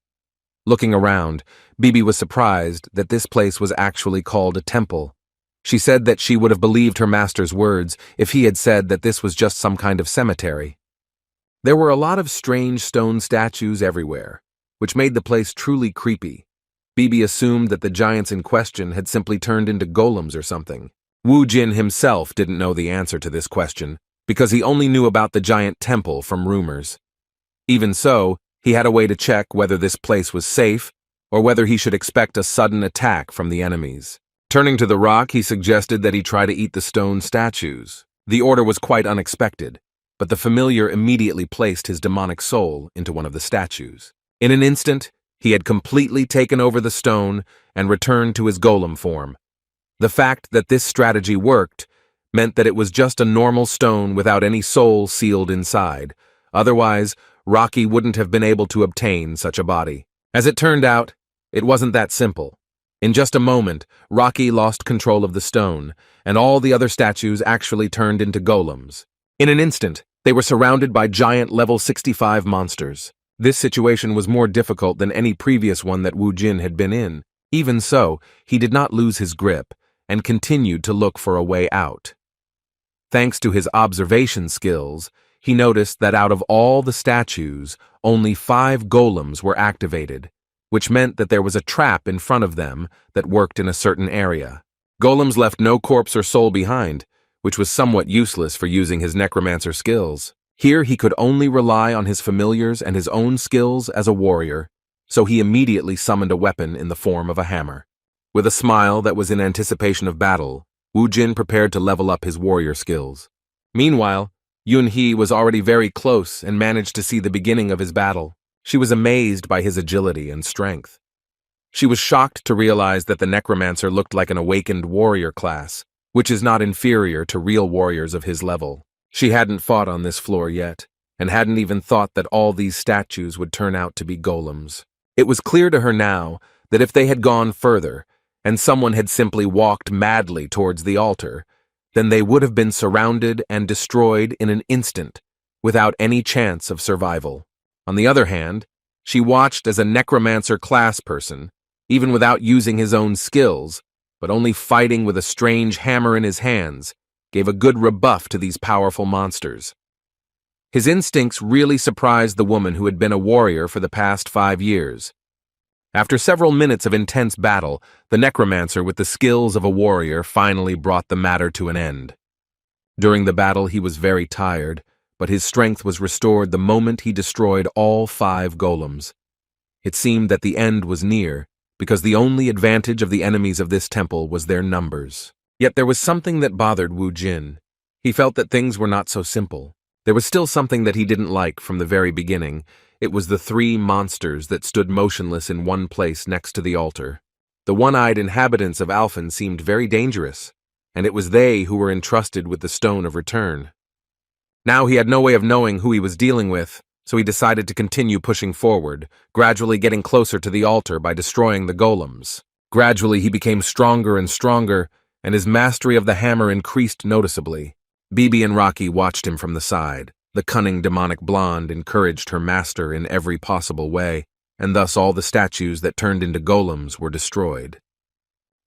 Looking around, Bibi was surprised that this place was actually called a temple. She said that she would have believed her master's words if he had said that this was just some kind of cemetery. There were a lot of strange stone statues everywhere, which made the place truly creepy. Bibi assumed that the giants in question had simply turned into golems or something. Wu Jin himself didn't know the answer to this question, because he only knew about the giant temple from rumors. Even so, he had a way to check whether this place was safe, or whether he should expect a sudden attack from the enemies. Turning to the rock, he suggested that he try to eat the stone statues. The order was quite unexpected, but the familiar immediately placed his demonic soul into one of the statues. In an instant, he had completely taken over the stone and returned to his golem form. The fact that this strategy worked meant that it was just a normal stone without any soul sealed inside. Otherwise, Rocky wouldn't have been able to obtain such a body. As it turned out, it wasn't that simple. In just a moment, Rocky lost control of the stone, and all the other statues actually turned into golems. In an instant, they were surrounded by giant level 65 monsters. This situation was more difficult than any previous one that Wu Jin had been in. Even so, he did not lose his grip and continued to look for a way out. Thanks to his observation skills, he noticed that out of all the statues, only 5 golems were activated, which meant that there was a trap in front of them that worked in a certain area. Golems left no corpse or soul behind, which was somewhat useless for using his necromancer skills. Here he could only rely on his familiars and his own skills as a warrior, so he immediately summoned a weapon in the form of a hammer. With a smile that was in anticipation of battle, Wu Jin prepared to level up his warrior skills. Meanwhile, Yun He was already very close and managed to see the beginning of his battle. She was amazed by his agility and strength. She was shocked to realize that the necromancer looked like an awakened warrior class, which is not inferior to real warriors of his level. She hadn't fought on this floor yet, and hadn't even thought that all these statues would turn out to be golems. It was clear to her now that if they had gone further, and someone had simply walked madly towards the altar, then they would have been surrounded and destroyed in an instant, without any chance of survival. On the other hand, she watched as a necromancer class person, even without using his own skills, but only fighting with a strange hammer in his hands, gave a good rebuff to these powerful monsters. His instincts really surprised the woman who had been a warrior for the past 5 years. After several minutes of intense battle, the necromancer with the skills of a warrior finally brought the matter to an end. During the battle he was very tired, but his strength was restored the moment he destroyed all 5 golems. It seemed that the end was near, because the only advantage of the enemies of this temple was their numbers. Yet there was something that bothered Wu Jin. He felt that things were not so simple. There was still something that he didn't like from the very beginning. It was the 3 monsters that stood motionless in one place next to the altar. The one-eyed inhabitants of Alphen seemed very dangerous, and it was they who were entrusted with the Stone of Return. Now he had no way of knowing who he was dealing with, so he decided to continue pushing forward, gradually getting closer to the altar by destroying the golems. Gradually he became stronger and stronger, and his mastery of the hammer increased noticeably. Bibi and Rocky watched him from the side. The cunning demonic blonde encouraged her master in every possible way, and thus all the statues that turned into golems were destroyed.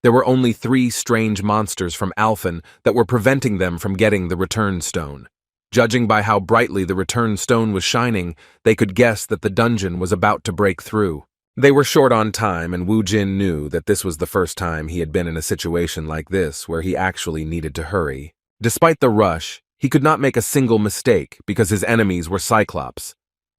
There were only 3 strange monsters from Alphen that were preventing them from getting the return stone. Judging by how brightly the return stone was shining, they could guess that the dungeon was about to break through. They were short on time, and Wu Jin knew that this was the first time he had been in a situation like this where he actually needed to hurry. Despite the rush, he could not make a single mistake because his enemies were Cyclops.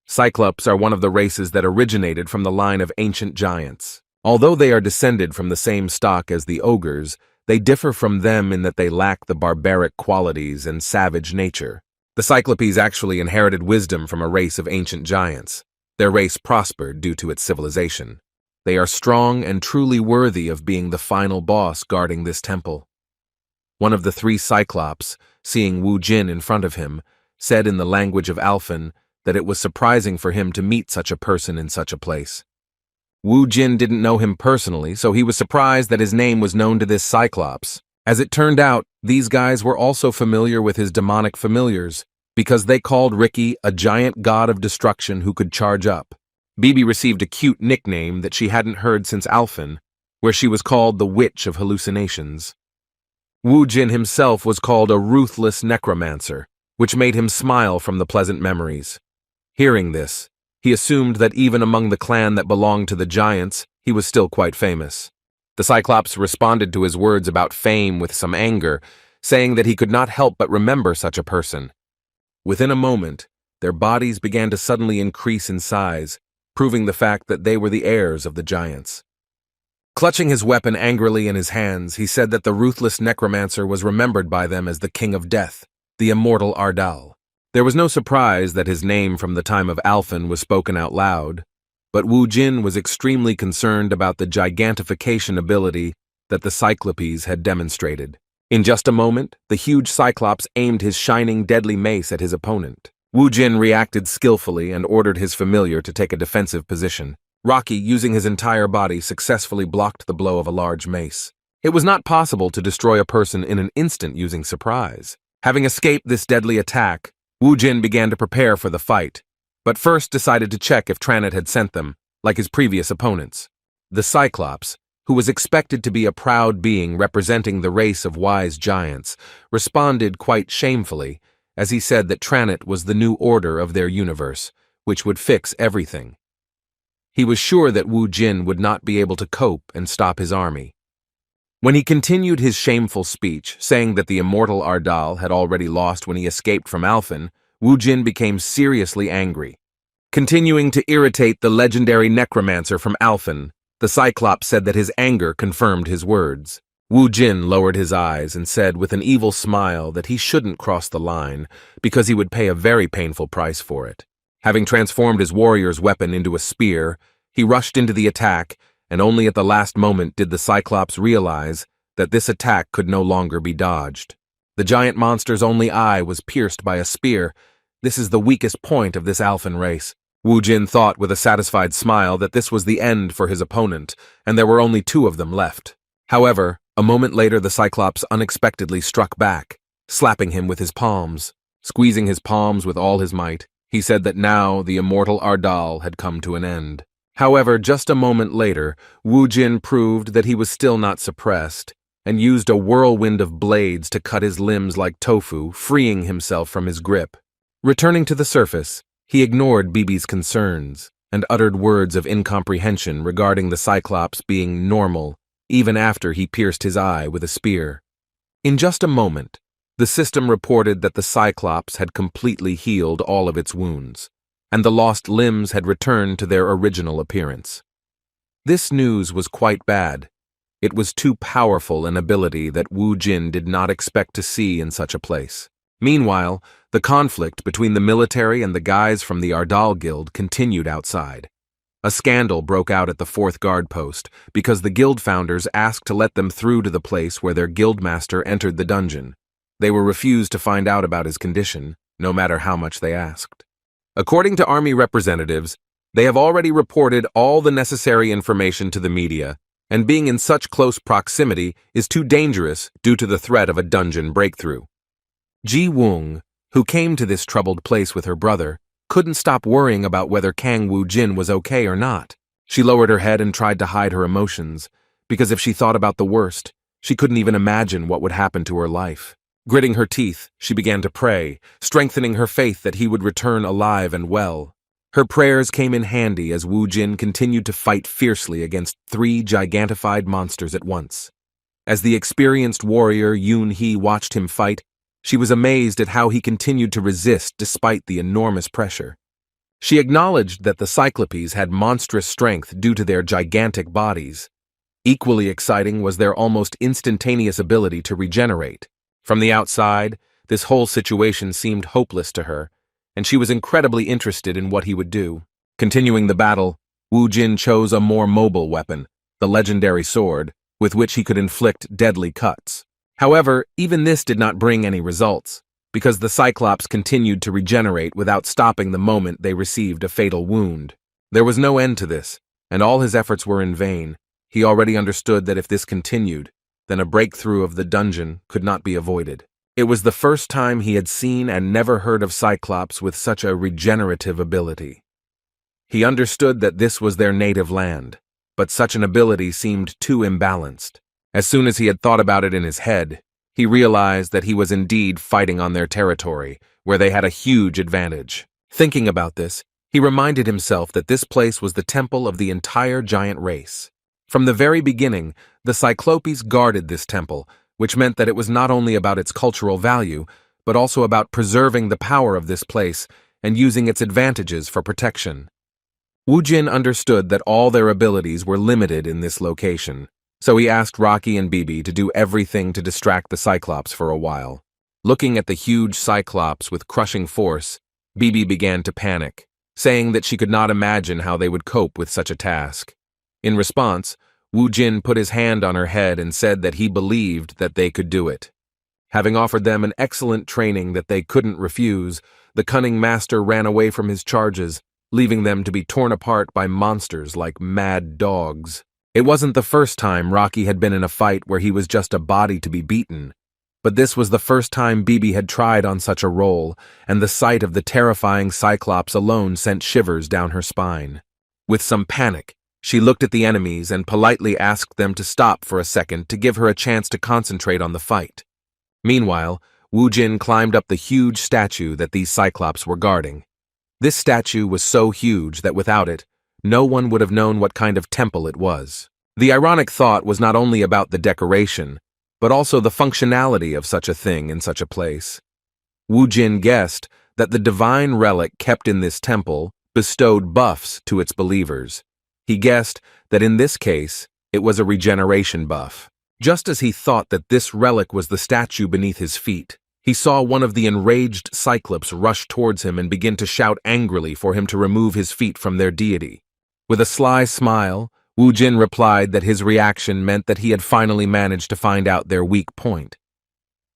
Cyclops are one of the races that originated from the line of ancient giants. Although they are descended from the same stock as the ogres, they differ from them in that they lack the barbaric qualities and savage nature. The Cyclopes actually inherited wisdom from a race of ancient giants. Their race prospered due to its civilization. They are strong and truly worthy of being the final boss guarding this temple. One of the 3 Cyclops, seeing Wu Jin in front of him, said in the language of Alphen that it was surprising for him to meet such a person in such a place. Wu Jin didn't know him personally, so he was surprised that his name was known to this Cyclops. As it turned out, these guys were also familiar with his demonic familiars, because they called Ricky a giant god of destruction who could charge up. Bibi received a cute nickname that she hadn't heard since Alphen, where she was called the Witch of Hallucinations. Wu Jin himself was called a ruthless necromancer, which made him smile from the pleasant memories. Hearing this, he assumed that even among the clan that belonged to the giants, he was still quite famous. The Cyclops responded to his words about fame with some anger, saying that he could not help but remember such a person. Within a moment, their bodies began to suddenly increase in size, proving the fact that they were the heirs of the giants. Clutching his weapon angrily in his hands, he said that the ruthless necromancer was remembered by them as the King of Death, the immortal Ardal. There was no surprise that his name from the time of Alphen was spoken out loud, but Wu Jin was extremely concerned about the gigantification ability that the Cyclopes had demonstrated. In just a moment, the huge Cyclops aimed his shining, deadly mace at his opponent. Wu Jin reacted skillfully and ordered his familiar to take a defensive position. Rocky, using his entire body, successfully blocked the blow of a large mace. It was not possible to destroy a person in an instant using surprise. Having escaped this deadly attack, Wu Jin began to prepare for the fight, but first decided to check if Tranit had sent them, like his previous opponents. The Cyclops, who was expected to be a proud being representing the race of wise giants, responded quite shamefully, as he said that Tranit was the new order of their universe, which would fix everything. He was sure that Wu Jin would not be able to cope and stop his army. When he continued his shameful speech, saying that the immortal Ardal had already lost when he escaped from Alphen, Wu Jin became seriously angry. Continuing to irritate the legendary necromancer from Alphen, the Cyclops said that his anger confirmed his words. Wu Jin lowered his eyes and said with an evil smile that he shouldn't cross the line because he would pay a very painful price for it. Having transformed his warrior's weapon into a spear, he rushed into the attack, and only at the last moment did the Cyclops realize that this attack could no longer be dodged. The giant monster's only eye was pierced by a spear. This is the weakest point of this Alphen race. Wu Jin thought with a satisfied smile that this was the end for his opponent, and there were only 2 of them left. However, a moment later the Cyclops unexpectedly struck back, slapping him with his palms. Squeezing his palms with all his might, he said that now the immortal Ardal had come to an end. However, just a moment later, Wu Jin proved that he was still not suppressed, and used a whirlwind of blades to cut his limbs like tofu, freeing himself from his grip. Returning to the surface, he ignored Bibi's concerns, and uttered words of incomprehension regarding the Cyclops being normal, even after he pierced his eye with a spear. In just a moment, the system reported that the Cyclops had completely healed all of its wounds, and the lost limbs had returned to their original appearance. This news was quite bad. It was too powerful an ability that Wu Jin did not expect to see in such a place. Meanwhile, the conflict between the military and the guys from the Ardal Guild continued outside. A scandal broke out at the 4th guard post because the guild founders asked to let them through to the place where their guildmaster entered the dungeon. They were refused to find out about his condition, no matter how much they asked. According to army representatives, they have already reported all the necessary information to the media, and being in such close proximity is too dangerous due to the threat of a dungeon breakthrough. Ji Wung, who came to this troubled place with her brother, couldn't stop worrying about whether Kang Wu Jin was okay or not. She lowered her head and tried to hide her emotions, because if she thought about the worst, she couldn't even imagine what would happen to her life. Gritting her teeth, she began to pray, strengthening her faith that he would return alive and well. Her prayers came in handy as Wu Jin continued to fight fiercely against 3 gigantified monsters at once. As the experienced warrior Yoon Hee watched him fight, she was amazed at how he continued to resist despite the enormous pressure. She acknowledged that the Cyclopes had monstrous strength due to their gigantic bodies. Equally exciting was their almost instantaneous ability to regenerate. From the outside, this whole situation seemed hopeless to her, and she was incredibly interested in what he would do. Continuing the battle, Wu Jin chose a more mobile weapon, the legendary sword, with which he could inflict deadly cuts. However, even this did not bring any results, because the Cyclops continued to regenerate without stopping the moment they received a fatal wound. There was no end to this, and all his efforts were in vain. He already understood that if this continued, then a breakthrough of the dungeon could not be avoided. It was the first time he had seen and never heard of Cyclops with such a regenerative ability. He understood that this was their native land, but such an ability seemed too imbalanced. As soon as he had thought about it in his head, he realized that he was indeed fighting on their territory, where they had a huge advantage. Thinking about this, he reminded himself that this place was the temple of the entire giant race. From the very beginning, the Cyclopes guarded this temple, which meant that it was not only about its cultural value, but also about preserving the power of this place and using its advantages for protection. Wu Jin understood that all their abilities were limited in this location, so he asked Rocky and Bibi to do everything to distract the Cyclops for a while. Looking at the huge Cyclops with crushing force, Bibi began to panic, saying that she could not imagine how they would cope with such a task. In response, Wu Jin put his hand on her head and said that he believed that they could do it. Having offered them an excellent training that they couldn't refuse, the cunning master ran away from his charges, leaving them to be torn apart by monsters like mad dogs. It wasn't the first time Rocky had been in a fight where he was just a body to be beaten, but this was the first time Bibi had tried on such a role, and the sight of the terrifying Cyclops alone sent shivers down her spine. With some panic, she looked at the enemies and politely asked them to stop for a second to give her a chance to concentrate on the fight. Meanwhile, Wu Jin climbed up the huge statue that these Cyclops were guarding. This statue was so huge that without it, no one would have known what kind of temple it was. The ironic thought was not only about the decoration, but also the functionality of such a thing in such a place. Wu Jin guessed that the divine relic kept in this temple bestowed buffs to its believers. He guessed that in this case, it was a regeneration buff. Just as he thought that this relic was the statue beneath his feet, he saw one of the enraged Cyclops rush towards him and begin to shout angrily for him to remove his feet from their deity. With a sly smile, Wu Jin replied that his reaction meant that he had finally managed to find out their weak point.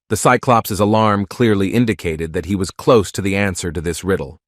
The Cyclops' alarm clearly indicated that he was close to the answer to this riddle.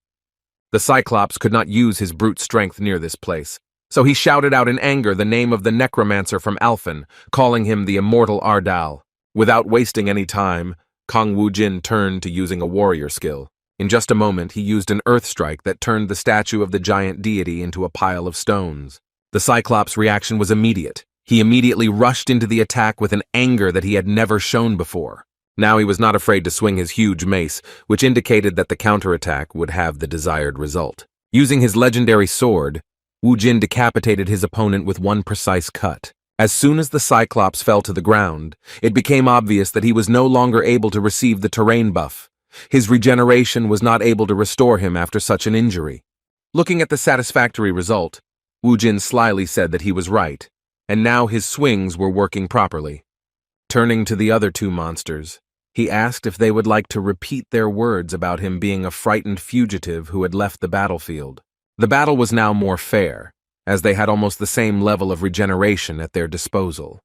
The Cyclops could not use his brute strength near this place, so he shouted out in anger the name of the Necromancer from Alphen, calling him the immortal Ardal. Without wasting any time, Kong Wu Jin turned to using a warrior skill. In just a moment, he used an earth strike that turned the statue of the giant deity into a pile of stones. The Cyclops' reaction was immediate. He immediately rushed into the attack with an anger that he had never shown before. Now he was not afraid to swing his huge mace, which indicated that the counterattack would have the desired result. Using his legendary sword, Wu Jin decapitated his opponent with one precise cut. As soon as the Cyclops fell to the ground, it became obvious that he was no longer able to receive the terrain buff. His regeneration was not able to restore him after such an injury. Looking at the satisfactory result, Wu Jin slyly said that he was right, and now his swings were working properly. Turning to the other two monsters, he asked if they would like to repeat their words about him being a frightened fugitive who had left the battlefield. The battle was now more fair, as they had almost the same level of regeneration at their disposal.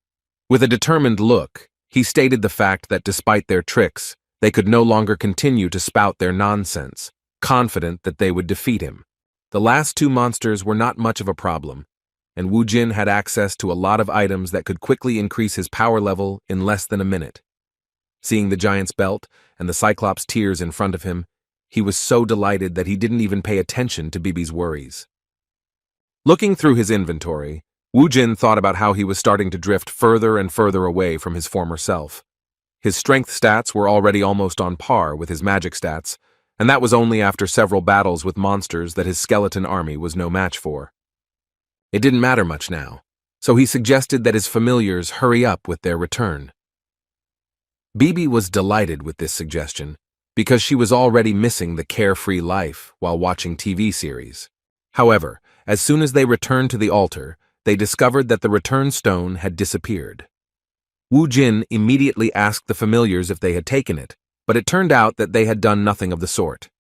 With a determined look, he stated the fact that despite their tricks, they could no longer continue to spout their nonsense, confident that they would defeat him. The last two monsters were not much of a problem, and Wu Jin had access to a lot of items that could quickly increase his power level in less than a minute. Seeing the giant's belt and the Cyclops' tears in front of him, he was so delighted that he didn't even pay attention to Bibi's worries. Looking through his inventory, Wu Jin thought about how he was starting to drift further and further away from his former self. His strength stats were already almost on par with his magic stats, and that was only after several battles with monsters that his skeleton army was no match for. It didn't matter much now, so he suggested that his familiars hurry up with their return. Bibi was delighted with this suggestion, because she was already missing the carefree life while watching TV series. However, as soon as they returned to the altar, they discovered that the return stone had disappeared. Wu Jin immediately asked the familiars if they had taken it, but it turned out that they had done nothing of the sort.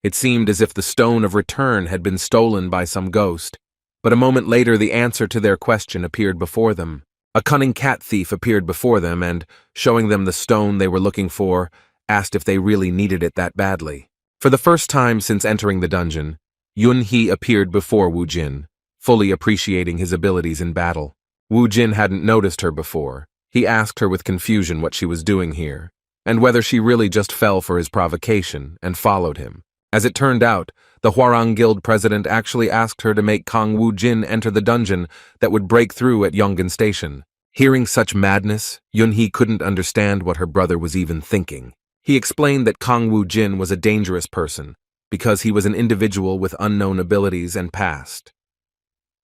It seemed as if the stone of return had been stolen by some ghost, but a moment later the answer to their question appeared before them. A cunning cat thief appeared before them and, showing them the stone they were looking for, asked if they really needed it that badly. For the first time since entering the dungeon, Yun He appeared before Wu Jin, fully appreciating his abilities in battle. Wu Jin hadn't noticed her before. He asked her with confusion what she was doing here, and whether she really just fell for his provocation and followed him. As it turned out, the Hwarang Guild president actually asked her to make Kong Wu Jin enter the dungeon that would break through at Yongan Station. Hearing such madness, Yunhee couldn't understand what her brother was even thinking. He explained that Kong Wu Jin was a dangerous person because he was an individual with unknown abilities and past.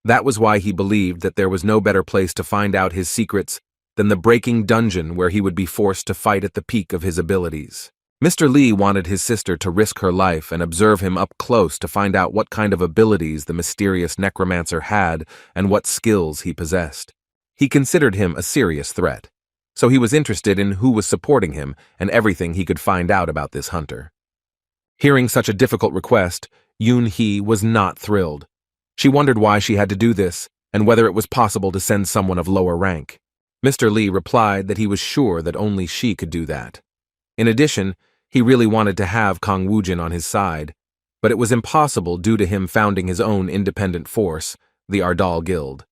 That was why he believed that there was no better place to find out his secrets than the breaking dungeon where he would be forced to fight at the peak of his abilities. Mr. Lee wanted his sister to risk her life and observe him up close to find out what kind of abilities the mysterious necromancer had and what skills he possessed. He considered him a serious threat, so he was interested in who was supporting him and everything he could find out about this hunter. Hearing such a difficult request, Yoon-hee was not thrilled. She wondered why she had to do this and whether it was possible to send someone of lower rank. Mr. Lee replied that he was sure that only she could do that. In addition, he really wanted to have Kong Woo-jin on his side, but it was impossible due to him founding his own independent force, the Ardal Guild.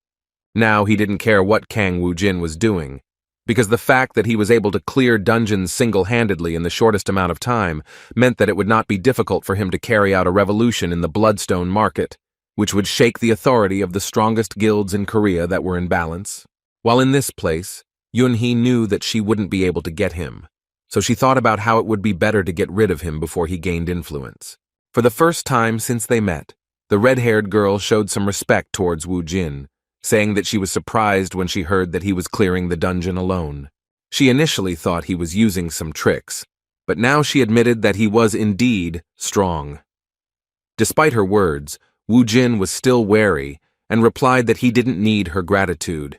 Now he didn't care what Kang Woo-jin was doing, because the fact that he was able to clear dungeons single-handedly in the shortest amount of time meant that it would not be difficult for him to carry out a revolution in the Bloodstone market, which would shake the authority of the strongest guilds in Korea that were in balance. While in this place, Yoon-hee knew that she wouldn't be able to get him, so she thought about how it would be better to get rid of him before he gained influence. For the first time since they met, the red-haired girl showed some respect towards Wu Jin, saying that she was surprised when she heard that he was clearing the dungeon alone. She initially thought he was using some tricks, but now she admitted that he was indeed strong. Despite her words, Wu Jin was still wary and replied that he didn't need her gratitude.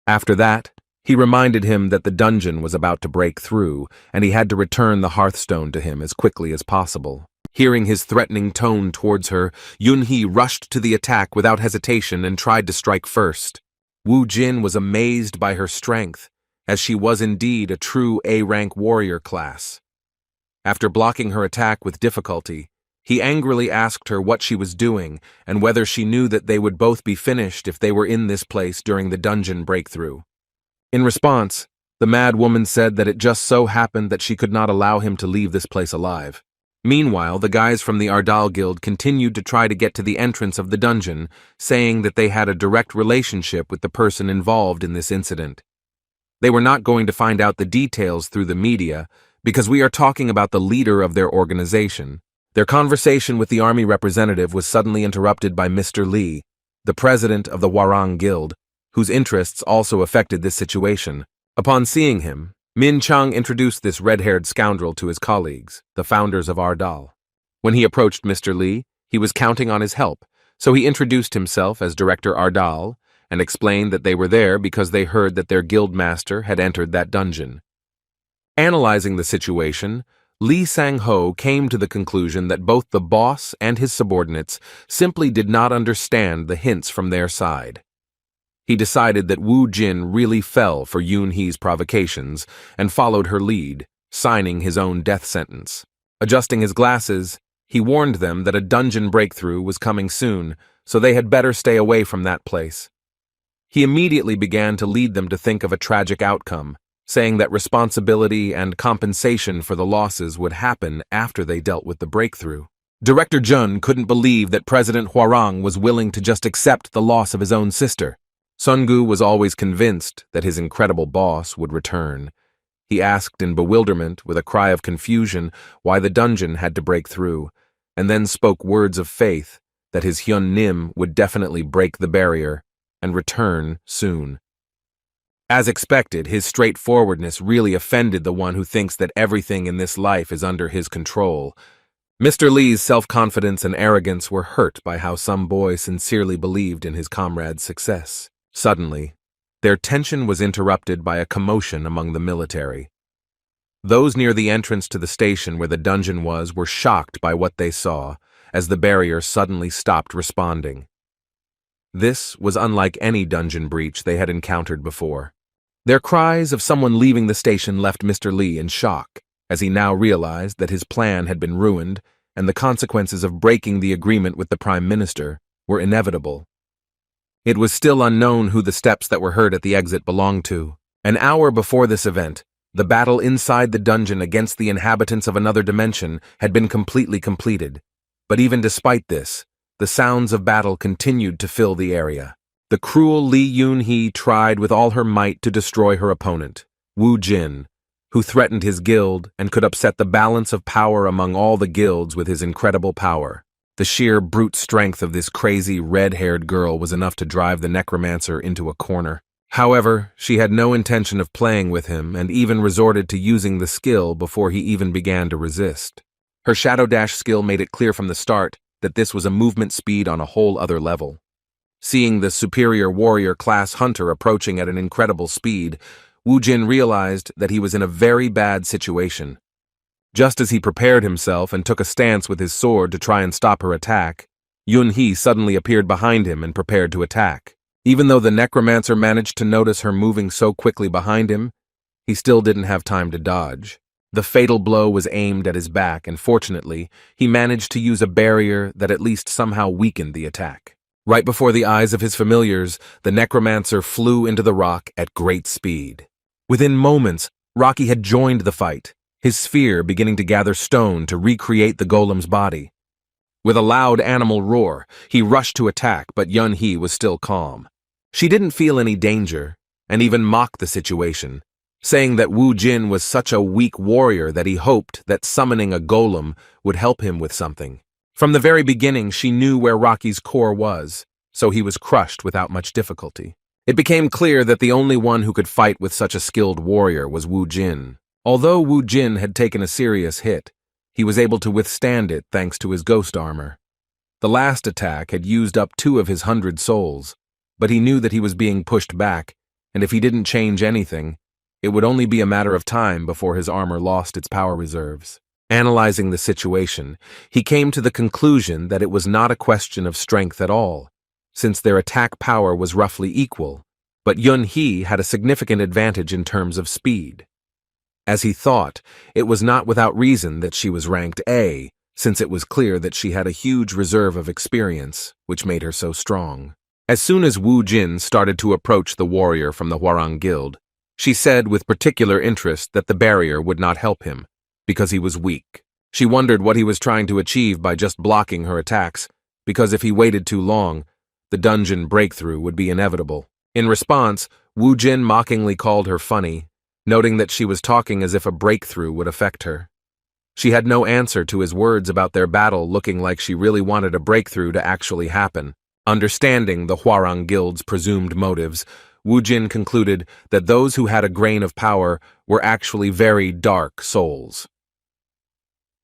After that, he reminded him that the dungeon was about to break through and he had to return the Hearthstone to him as quickly as possible. Hearing his threatening tone towards her, Yoon-hee rushed to the attack without hesitation and tried to strike first. Wu Jin was amazed by her strength, as she was indeed a true A-rank warrior class. After blocking her attack with difficulty, he angrily asked her what she was doing and whether she knew that they would both be finished if they were in this place during the dungeon breakthrough. In response, the mad woman said that it just so happened that she could not allow him to leave this place alive. Meanwhile, the guys from the Ardal Guild continued to try to get to the entrance of the dungeon, saying that they had a direct relationship with the person involved in this incident. They were not going to find out the details through the media because we are talking about the leader of their organization. Their conversation with the army representative was suddenly interrupted by Mr. Lee, the president of the Hwarang Guild, whose interests also affected this situation. Upon seeing him, Min Chang introduced this red-haired scoundrel to his colleagues, the founders of Ardal. When he approached Mr. Lee, he was counting on his help, so he introduced himself as Director Ardal and explained that they were there because they heard that their guild master had entered that dungeon. Analyzing the situation, Lee Sang-ho came to the conclusion that both the boss and his subordinates simply did not understand the hints from their side. He decided that Wu Jin really fell for Yoon-hee's provocations and followed her lead, signing his own death sentence. Adjusting his glasses, he warned them that a dungeon breakthrough was coming soon, so they had better stay away from that place. He immediately began to lead them to think of a tragic outcome, saying that responsibility and compensation for the losses would happen after they dealt with the breakthrough. Director Jun couldn't believe that President Hwarang was willing to just accept the loss of his own sister. Sun-gu was always convinced that his incredible boss would return. He asked in bewilderment, with a cry of confusion, why the dungeon had to break through, and then spoke words of faith that his Hyun-nim would definitely break the barrier and return soon. As expected, his straightforwardness really offended the one who thinks that everything in this life is under his control. Mr. Lee's self-confidence and arrogance were hurt by how some boy sincerely believed in his comrade's success. Suddenly, their tension was interrupted by a commotion among the military. Those near the entrance to the station where the dungeon was were shocked by what they saw, as the barrier suddenly stopped responding. This was unlike any dungeon breach they had encountered before. Their cries of someone leaving the station left Mr. Lee in shock, as he now realized that his plan had been ruined and the consequences of breaking the agreement with the Prime Minister were inevitable. It was still unknown who the steps that were heard at the exit belonged to. An hour before this event, the battle inside the dungeon against the inhabitants of another dimension had been completely completed. But even despite this, the sounds of battle continued to fill the area. The cruel Li Yunhee tried with all her might to destroy her opponent, Wu Jin, who threatened his guild and could upset the balance of power among all the guilds with his incredible power. The sheer brute strength of this crazy red-haired girl was enough to drive the necromancer into a corner. However, she had no intention of playing with him and even resorted to using the skill before he even began to resist. Her Shadow Dash skill made it clear from the start that this was a movement speed on a whole other level. Seeing the superior warrior class hunter approaching at an incredible speed, Wu Jin realized that he was in a very bad situation. Just as he prepared himself and took a stance with his sword to try and stop her attack, Yunhee suddenly appeared behind him and prepared to attack. Even though the necromancer managed to notice her moving so quickly behind him, he still didn't have time to dodge. The fatal blow was aimed at his back, and fortunately, he managed to use a barrier that at least somehow weakened the attack. Right before the eyes of his familiars, the necromancer flew into the rock at great speed. Within moments, Rocky had joined the fight, his sphere beginning to gather stone to recreate the golem's body. With a loud animal roar, he rushed to attack, but Yunhee was still calm. She didn't feel any danger, and even mocked the situation, saying that Wu Jin was such a weak warrior that he hoped that summoning a golem would help him with something. From the very beginning, she knew where Rocky's core was, so he was crushed without much difficulty. It became clear that the only one who could fight with such a skilled warrior was Wu Jin. Although Wu Jin had taken a serious hit, he was able to withstand it thanks to his ghost armor. The last attack had used up 2 of his 100 souls, but he knew that he was being pushed back, and if he didn't change anything, it would only be a matter of time before his armor lost its power reserves. Analyzing the situation, he came to the conclusion that it was not a question of strength at all, since their attack power was roughly equal, but Yunhee had a significant advantage in terms of speed. As he thought, it was not without reason that she was ranked A, since it was clear that she had a huge reserve of experience, which made her so strong. As soon as Wu Jin started to approach the warrior from the Hwarang Guild, she said with particular interest that the barrier would not help him, because he was weak. She wondered what he was trying to achieve by just blocking her attacks, because if he waited too long, the dungeon breakthrough would be inevitable. In response, Wu Jin mockingly called her funny, noting that she was talking as if a breakthrough would affect her. She had no answer to his words about their battle looking like she really wanted a breakthrough to actually happen. Understanding the Hwarang Guild's presumed motives, Wu Jin concluded that those who had a grain of power were actually very dark souls.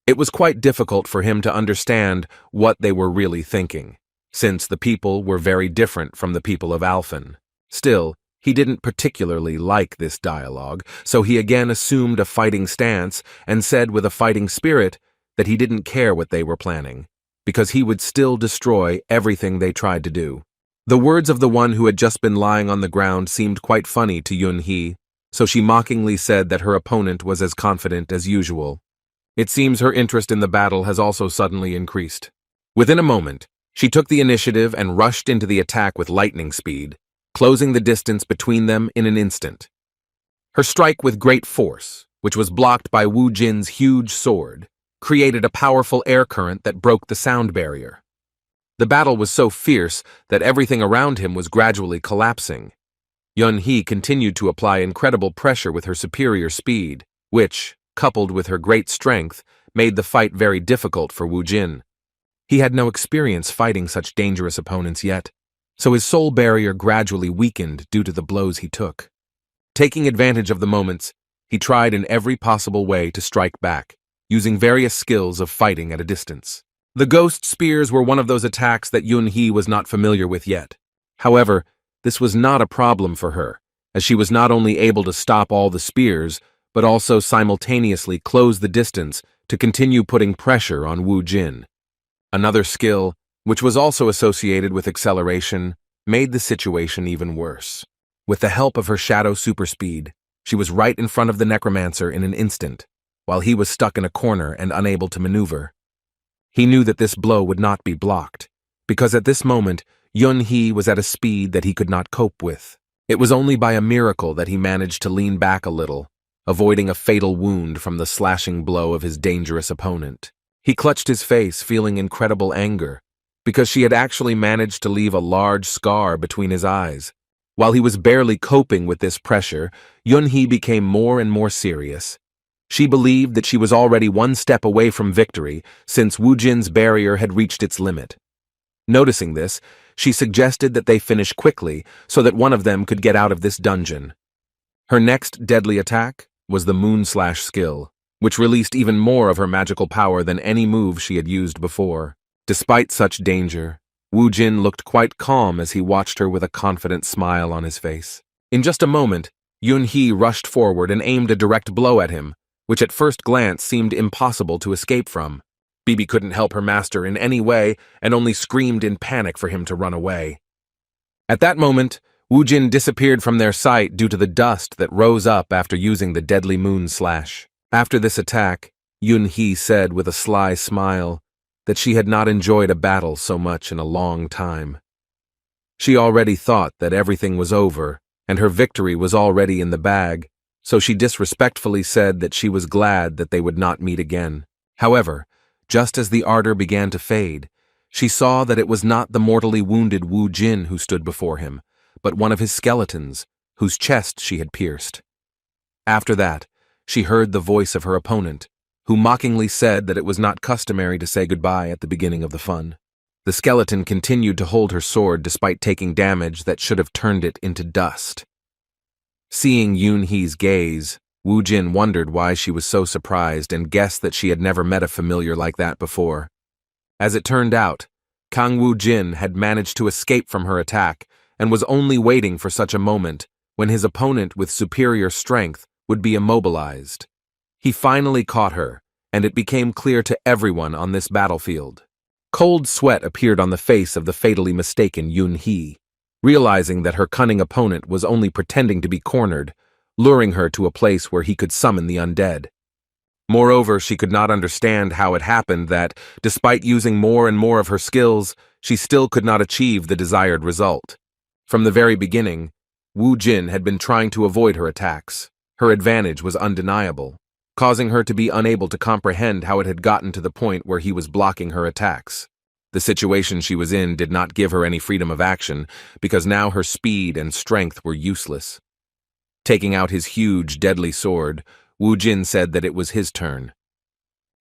It was quite difficult for him to understand what they were really thinking, since the people were very different from the people of Alphen. Still, he didn't particularly like this dialogue, so he again assumed a fighting stance and said with a fighting spirit that he didn't care what they were planning, because he would still destroy everything they tried to do. The words of the one who had just been lying on the ground seemed quite funny to Yunhee, so she mockingly said that her opponent was as confident as usual. It seems her interest in the battle has also suddenly increased. Within a moment, she took the initiative and rushed into the attack with lightning speed, closing the distance between them in an instant. Her strike with great force, which was blocked by Wu Jin's huge sword, created a powerful air current that broke the sound barrier. The battle was so fierce that everything around him was gradually collapsing. Yunhee continued to apply incredible pressure with her superior speed, which, coupled with her great strength, made the fight very difficult for Wu Jin. He had no experience fighting such dangerous opponents yet, so his soul barrier gradually weakened due to the blows he took. Taking advantage of the moments, he tried in every possible way to strike back, using various skills of fighting at a distance. The ghost spears were one of those attacks that Yunhee was not familiar with yet. However, this was not a problem for her, as she was not only able to stop all the spears, but also simultaneously close the distance to continue putting pressure on Wu Jin. Another skill, which was also associated with acceleration, made the situation even worse. With the help of her shadow superspeed, she was right in front of the necromancer in an instant, while he was stuck in a corner and unable to maneuver. He knew that this blow would not be blocked, because at this moment, Yun-hee was at a speed that he could not cope with. It was only by a miracle that he managed to lean back a little, avoiding a fatal wound from the slashing blow of his dangerous opponent. He clutched his face, feeling incredible anger, because she had actually managed to leave a large scar between his eyes. While he was barely coping with this pressure, Yun-hee became more and more serious. She believed that she was already one step away from victory, since Woo-jin's barrier had reached its limit. Noticing this, she suggested that they finish quickly so that one of them could get out of this dungeon. Her next deadly attack was the Moon Slash skill, which released even more of her magical power than any move she had used before. Despite such danger, Woo-jin looked quite calm as he watched her with a confident smile on his face. In just a moment, Yun-hee rushed forward and aimed a direct blow at him, which at first glance seemed impossible to escape from. Bibi couldn't help her master in any way and only screamed in panic for him to run away. At that moment, Woo-jin disappeared from their sight due to the dust that rose up after using the deadly Moon Slash. After this attack, Yun-hee said with a sly smile that she had not enjoyed a battle so much in a long time. She already thought that everything was over and her victory was already in the bag, so she disrespectfully said that she was glad that they would not meet again. However, just as the ardor began to fade, she saw that it was not the mortally wounded Woo-jin who stood before him, but one of his skeletons, whose chest she had pierced. After that, she heard the voice of her opponent, who mockingly said that it was not customary to say goodbye at the beginning of the fun. The skeleton continued to hold her sword despite taking damage that should have turned it into dust. Seeing Yun-hee's gaze, Woo-jin wondered why she was so surprised and guessed that she had never met a familiar like that before. As it turned out, Kang Woo-jin had managed to escape from her attack and was only waiting for such a moment when his opponent with superior strength would be immobilized. He finally caught her, and it became clear to everyone on this battlefield. Cold sweat appeared on the face of the fatally mistaken Yun-hee, realizing that her cunning opponent was only pretending to be cornered, luring her to a place where he could summon the undead. Moreover, she could not understand how it happened that, despite using more and more of her skills, she still could not achieve the desired result. From the very beginning, Woo-jin had been trying to avoid her attacks. Her advantage was undeniable, causing her to be unable to comprehend how it had gotten to the point where he was blocking her attacks. The situation she was in did not give her any freedom of action, because now her speed and strength were useless. Taking out his huge, deadly sword, Woo-jin said that it was his turn.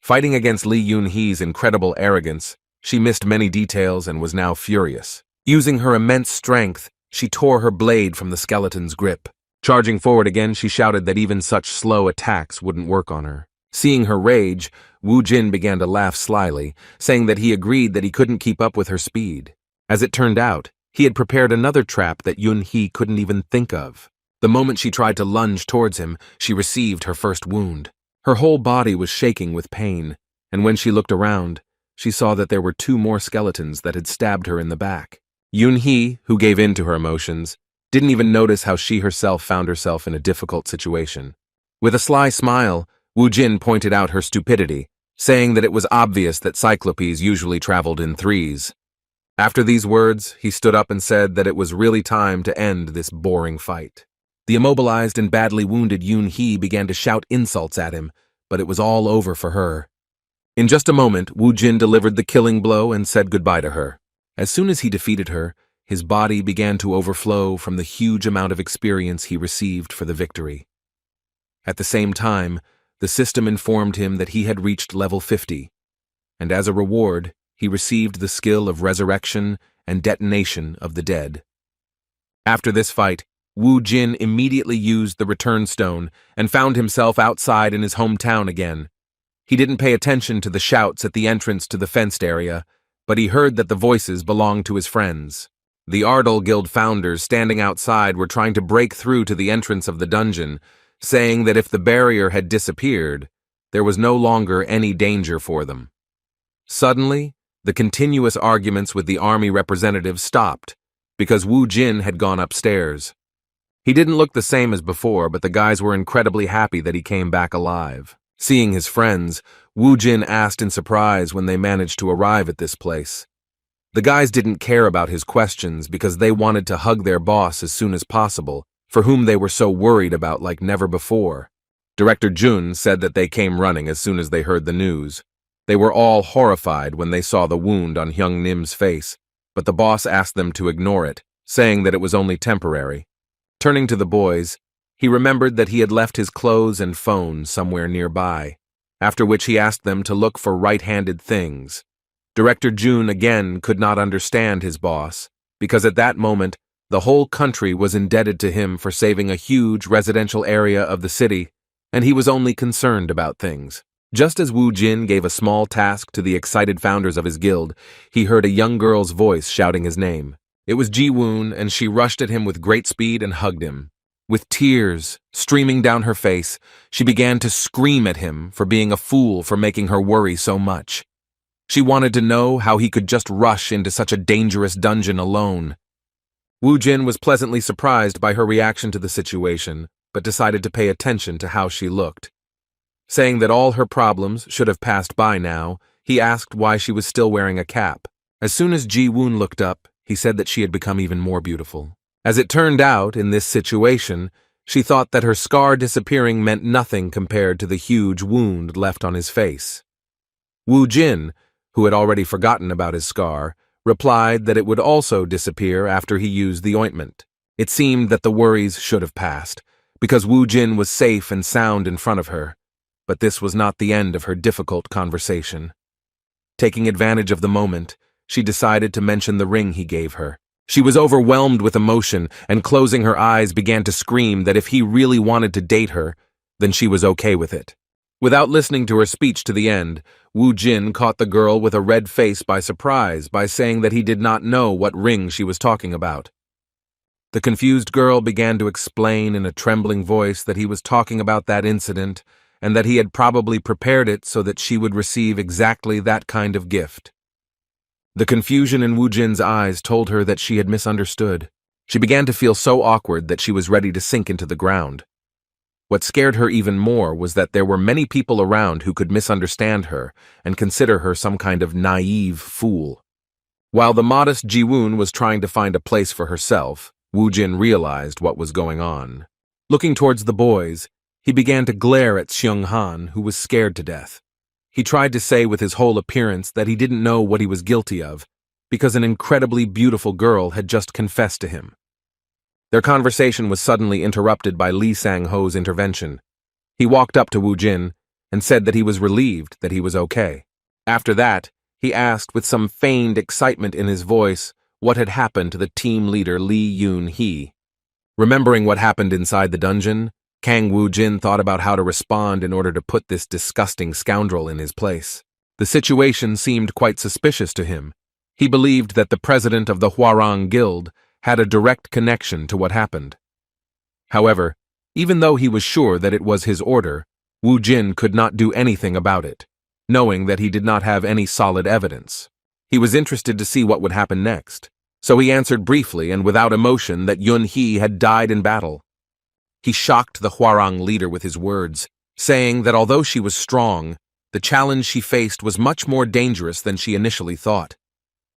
Fighting against Lee Yun-hee's incredible arrogance, she missed many details and was now furious. Using her immense strength, she tore her blade from the skeleton's grip. Charging forward again, she shouted that even such slow attacks wouldn't work on her. Seeing her rage, Woo-jin began to laugh slyly, saying that he agreed that he couldn't keep up with her speed. As it turned out, he had prepared another trap that Yun-hee couldn't even think of. The moment she tried to lunge towards him, she received her first wound. Her whole body was shaking with pain, and when she looked around, she saw that there were 2 more skeletons that had stabbed her in the back. Yun-hee, who gave in to her emotions, didn't even notice how she herself found herself in a difficult situation. With a sly smile, Woo-jin pointed out her stupidity, saying that it was obvious that Cyclopes usually traveled in 3s. After these words, he stood up and said that it was really time to end this boring fight. The immobilized and badly wounded Yun-hee began to shout insults at him, but it was all over for her. In just a moment, Woo-jin delivered the killing blow and said goodbye to her. As soon as he defeated her, his body began to overflow from the huge amount of experience he received for the victory. At the same time, the system informed him that he had reached level 50, and as a reward, he received the skill of resurrection and detonation of the dead. After this fight, Woo-jin immediately used the return stone and found himself outside in his hometown again. He didn't pay attention to the shouts at the entrance to the fenced area, but he heard that the voices belonged to his friends. The Ardal Guild founders standing outside were trying to break through to the entrance of the dungeon, saying that if the barrier had disappeared, there was no longer any danger for them. Suddenly, the continuous arguments with the army representatives stopped, because Woo-jin had gone upstairs. He didn't look the same as before, but the guys were incredibly happy that he came back alive. Seeing his friends, Woo-jin asked in surprise when they managed to arrive at this place. The guys didn't care about his questions because they wanted to hug their boss as soon as possible, for whom they were so worried about like never before. Director Jun said that they came running as soon as they heard the news. They were all horrified when they saw the wound on Hyung Nim's face, but the boss asked them to ignore it, saying that it was only temporary. Turning to the boys, he remembered that he had left his clothes and phone somewhere nearby, after which he asked them to look for right-handed things. Director Jun again could not understand his boss, because at that moment, the whole country was indebted to him for saving a huge residential area of the city, and he was only concerned about things. Just as Wu Jin gave a small task to the excited founders of his guild, he heard a young girl's voice shouting his name. It was Ji-woon, and she rushed at him with great speed and hugged him. With tears streaming down her face, she began to scream at him for being a fool for making her worry so much. She wanted to know how he could just rush into such a dangerous dungeon alone. Wu Jin was pleasantly surprised by her reaction to the situation, but decided to pay attention to how she looked. Saying that all her problems should have passed by now, he asked why she was still wearing a cap. As soon as Ji-woon looked up, he said that she had become even more beautiful. As it turned out, in this situation, she thought that her scar disappearing meant nothing compared to the huge wound left on his face. Wu Jin, who had already forgotten about his scar, replied that it would also disappear after he used the ointment. It seemed that the worries should have passed, because Wu Jin was safe and sound in front of her. But this was not the end of her difficult conversation. Taking advantage of the moment, she decided to mention the ring he gave her. She was overwhelmed with emotion, and closing her eyes began to scream that if he really wanted to date her, then she was okay with it. Without listening to her speech to the end, Wu Jin caught the girl with a red face by surprise by saying that he did not know what ring she was talking about. The confused girl began to explain in a trembling voice that he was talking about that incident and that he had probably prepared it so that she would receive exactly that kind of gift. The confusion in Wu Jin's eyes told her that she had misunderstood. She began to feel so awkward that she was ready to sink into the ground. What scared her even more was that there were many people around who could misunderstand her and consider her some kind of naive fool. While the modest Ji-woon was trying to find a place for herself, Wu Jin realized what was going on. Looking towards the boys, he began to glare at Seung Han, who was scared to death. He tried to say with his whole appearance that he didn't know what he was guilty of, because an incredibly beautiful girl had just confessed to him. Their conversation was suddenly interrupted by Lee Sang-ho's intervention. He walked up to Wu Jin and said that he was relieved that he was okay. After that, he asked with some feigned excitement in his voice what had happened to the team leader Lee Yoon-hee. Remembering what happened inside the dungeon, Kang Woo-jin thought about how to respond in order to put this disgusting scoundrel in his place. The situation seemed quite suspicious to him. He believed that the president of the Hwarang Guild had a direct connection to what happened. However, even though he was sure that it was his order, Woo-jin could not do anything about it, knowing that he did not have any solid evidence. He was interested to see what would happen next, so he answered briefly and without emotion that Yun-hee had died in battle. He shocked the Hwarang leader with his words, saying that although she was strong, the challenge she faced was much more dangerous than she initially thought.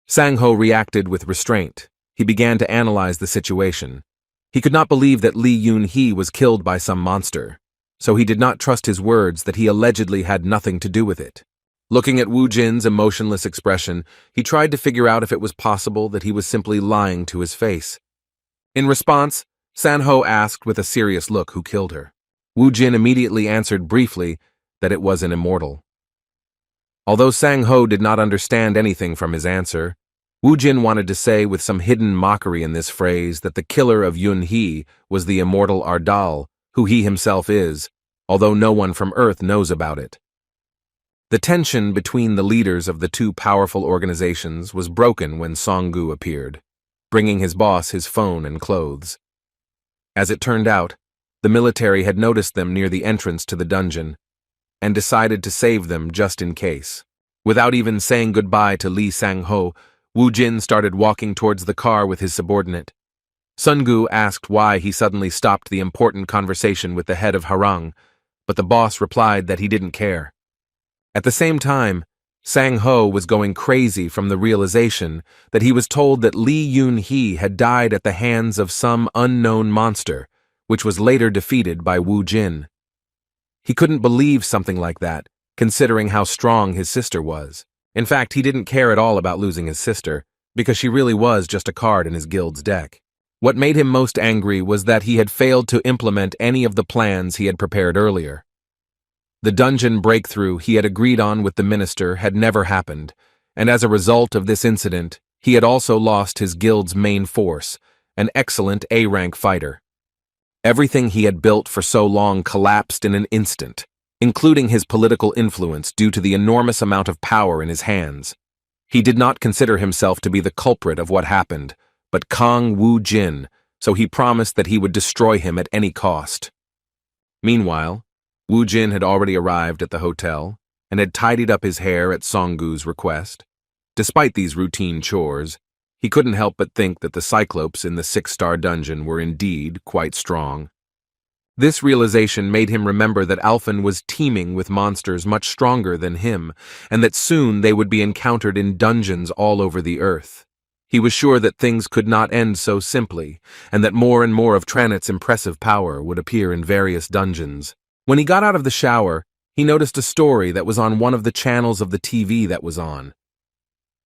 Sang-ho reacted with restraint. He began to analyze the situation. He could not believe that Lee Yoon-hee was killed by some monster, so he did not trust his words that he allegedly had nothing to do with it. Looking at Wu Jin's emotionless expression, he tried to figure out if it was possible that he was simply lying to his face. In response, Sang-ho asked with a serious look who killed her. Wu Jin immediately answered briefly that it was an immortal. Although Sang-ho did not understand anything from his answer, Wu Jin wanted to say with some hidden mockery in this phrase that the killer of Yun-hee was the immortal Ardal, who he himself is, although no one from Earth knows about it. The tension between the leaders of the two powerful organizations was broken when Song-gu appeared, bringing his boss his phone and clothes. As it turned out, the military had noticed them near the entrance to the dungeon and decided to save them just in case. Without even saying goodbye to Lee Sang-ho, Wu Jin started walking towards the car with his subordinate. Sun-gu asked why he suddenly stopped the important conversation with the head of Hwarang, but the boss replied that he didn't care. At the same time, Sang-ho was going crazy from the realization that he was told that Lee Yoon-hee had died at the hands of some unknown monster, which was later defeated by Woo Jin. He couldn't believe something like that, considering how strong his sister was. In fact, he didn't care at all about losing his sister, because she really was just a card in his guild's deck. What made him most angry was that he had failed to implement any of the plans he had prepared earlier. The dungeon breakthrough he had agreed on with the minister had never happened, and as a result of this incident, he had also lost his guild's main force, an excellent A-rank fighter. Everything he had built for so long collapsed in an instant, including his political influence due to the enormous amount of power in his hands. He did not consider himself to be the culprit of what happened, but Kang Woo Jin, so he promised that he would destroy him at any cost. Meanwhile, Woo Jin had already arrived at the hotel and had tidied up his hair at Songgu's request. Despite these routine chores, he couldn't help but think that the Cyclopes in the 6-star dungeon were indeed quite strong. This realization made him remember that Alphen was teeming with monsters much stronger than him, and that soon they would be encountered in dungeons all over the earth. He was sure that things could not end so simply, and that more and more of Tranit's impressive power would appear in various dungeons. When he got out of the shower, he noticed a story that was on one of the channels of the TV that was on.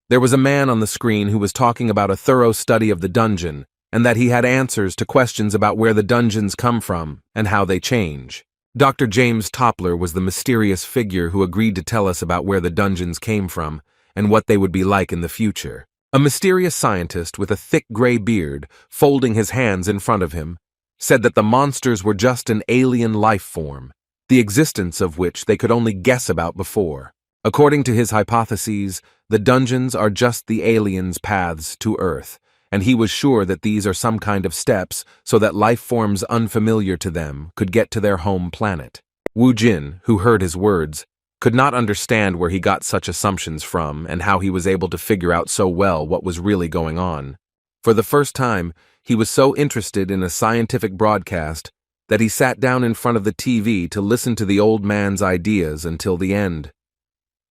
There was a man on the screen who was talking about a thorough study of the dungeon, and that he had answers to questions about where the dungeons come from and how they change. Dr. James Toppler was the mysterious figure who agreed to tell us about where the dungeons came from and what they would be like in the future. A mysterious scientist with a thick gray beard, folding his hands in front of him, said that the monsters were just an alien life form, the existence of which they could only guess about before. According to his hypotheses, the dungeons are just the aliens' paths to Earth, and he was sure that these are some kind of steps so that life forms unfamiliar to them could get to their home planet. Woo Jin, who heard his words, could not understand where he got such assumptions from and how he was able to figure out so well what was really going on. For the first time, he was so interested in a scientific broadcast that he sat down in front of the TV to listen to the old man's ideas until the end.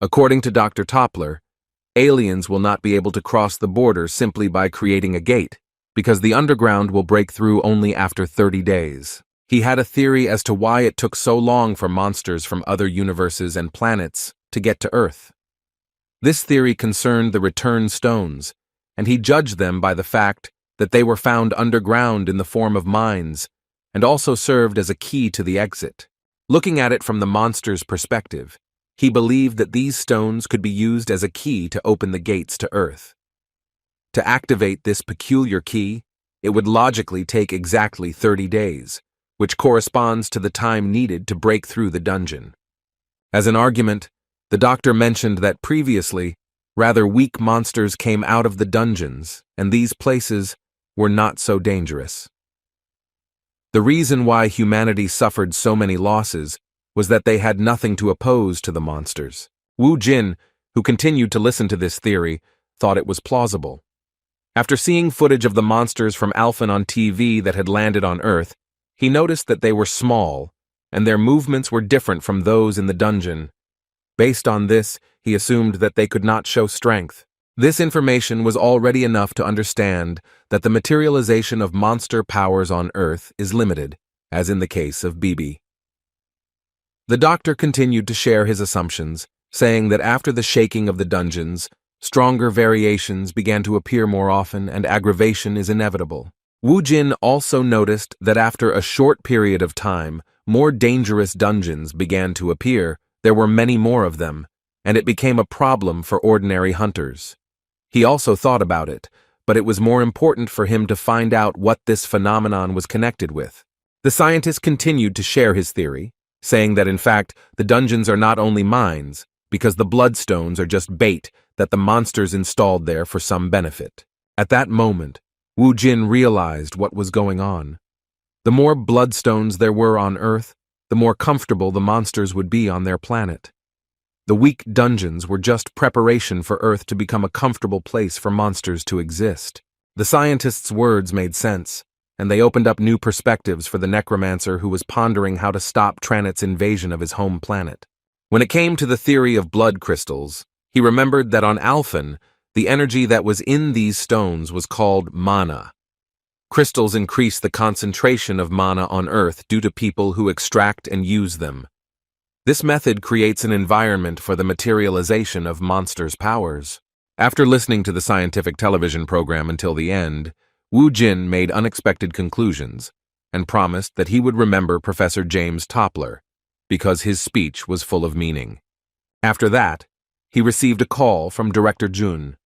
According to Dr. Toppler, aliens will not be able to cross the border simply by creating a gate, because the underground will break through only after 30 days. He had a theory as to why it took so long for monsters from other universes and planets to get to Earth. This theory concerned the return stones, and he judged them by the fact that they were found underground in the form of mines, and also served as a key to the exit. Looking at it from the monster's perspective, he believed that these stones could be used as a key to open the gates to Earth. To activate this peculiar key, it would logically take exactly 30 days, which corresponds to the time needed to break through the dungeon. As an argument, the doctor mentioned that previously, rather weak monsters came out of the dungeons, and these places were not so dangerous. The reason why humanity suffered so many losses was that they had nothing to oppose to the monsters. Woo Jin, who continued to listen to this theory, thought it was plausible. After seeing footage of the monsters from Alphen on TV that had landed on Earth, he noticed that they were small, and their movements were different from those in the dungeon. Based on this, he assumed that they could not show strength. This information was already enough to understand that the materialization of monster powers on Earth is limited, as in the case of Bibi. The doctor continued to share his assumptions, saying that after the shaking of the dungeons, stronger variations began to appear more often and aggravation is inevitable. Woo Jin also noticed that after a short period of time, more dangerous dungeons began to appear. There were many more of them, and it became a problem for ordinary hunters. He also thought about it, but it was more important for him to find out what this phenomenon was connected with. The scientist continued to share his theory, saying that in fact the dungeons are not only mines, because the bloodstones are just bait that the monsters installed there for some benefit. At that moment, Woo Jin realized what was going on. The more bloodstones there were on Earth, the more comfortable the monsters would be on their planet. The weak dungeons were just preparation for Earth to become a comfortable place for monsters to exist. The scientist's words made sense, and they opened up new perspectives for the necromancer who was pondering how to stop Tranit's invasion of his home planet. When it came to the theory of blood crystals, He remembered that on Alphen, the energy that was in these stones was called mana. Crystals increase the concentration of mana on Earth due to people who extract and use them. This method creates an environment for the materialization of monsters' powers. After listening to the scientific television program until the end, Wu Jin made unexpected conclusions and promised that he would remember Professor James Toppler because his speech was full of meaning. After that, he received a call from Director Jun.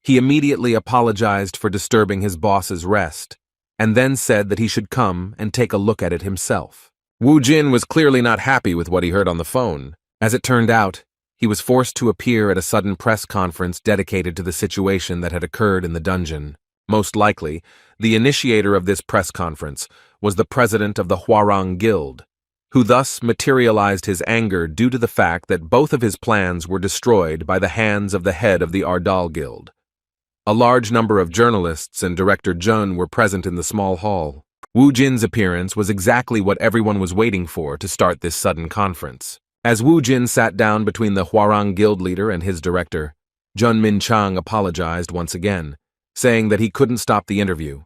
He immediately apologized for disturbing his boss's rest, and then said that he should come and take a look at it himself. Wu Jin was clearly not happy with what he heard on the phone. As it turned out, he was forced to appear at a sudden press conference dedicated to the situation that had occurred in the dungeon. Most likely, the initiator of this press conference was the president of the Hwarang Guild, who thus materialized his anger due to the fact that both of his plans were destroyed by the hands of the head of the Ardal Guild. A large number of journalists and Director Jun were present in the small hall. Wu Jin's appearance was exactly what everyone was waiting for to start this sudden conference. As Wu Jin sat down between the Hwarang Guild leader and his director, Jun Min-chang apologized once again, saying that he couldn't stop the interview.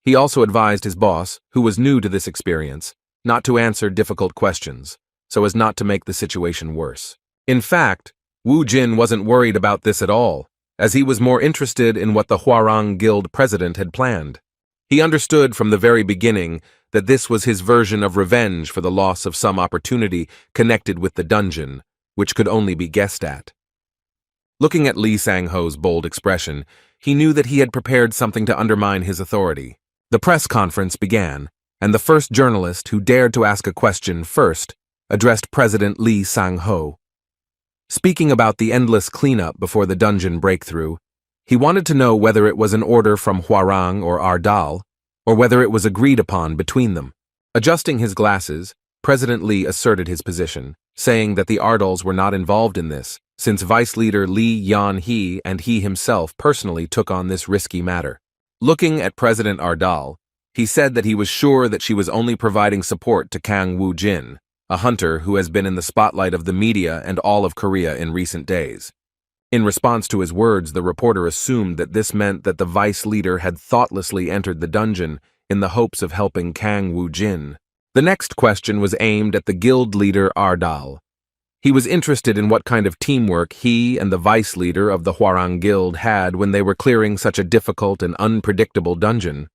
He also advised his boss, who was new to this experience, not to answer difficult questions, so as not to make the situation worse. In fact, Wu Jin wasn't worried about this at all, as he was more interested in what the Hwarang Guild president had planned. He understood from the very beginning that this was his version of revenge for the loss of some opportunity connected with the dungeon, which could only be guessed at. Looking at Lee Sang-ho's bold expression, he knew that he had prepared something to undermine his authority. The press conference began, and the first journalist who dared to ask a question first addressed President Lee Sang-ho. Speaking about the endless cleanup before the dungeon breakthrough, he wanted to know whether it was an order from Hwarang or Ardal, or whether it was agreed upon between them. Adjusting his glasses, President Lee asserted his position, saying that the Ardals were not involved in this, since Vice Leader Lee Yan-hee and he himself personally took on this risky matter. Looking at President Ardal, he said that he was sure that she was only providing support to Kang Woo-jin, a hunter who has been in the spotlight of the media and all of Korea in recent days. In response to his words, the reporter assumed that this meant that the vice leader had thoughtlessly entered the dungeon in the hopes of helping Kang Woo-jin. The next question was aimed at the guild leader Ardal. He was interested in what kind of teamwork he and the vice leader of the Hwarang Guild had when they were clearing such a difficult and unpredictable dungeon.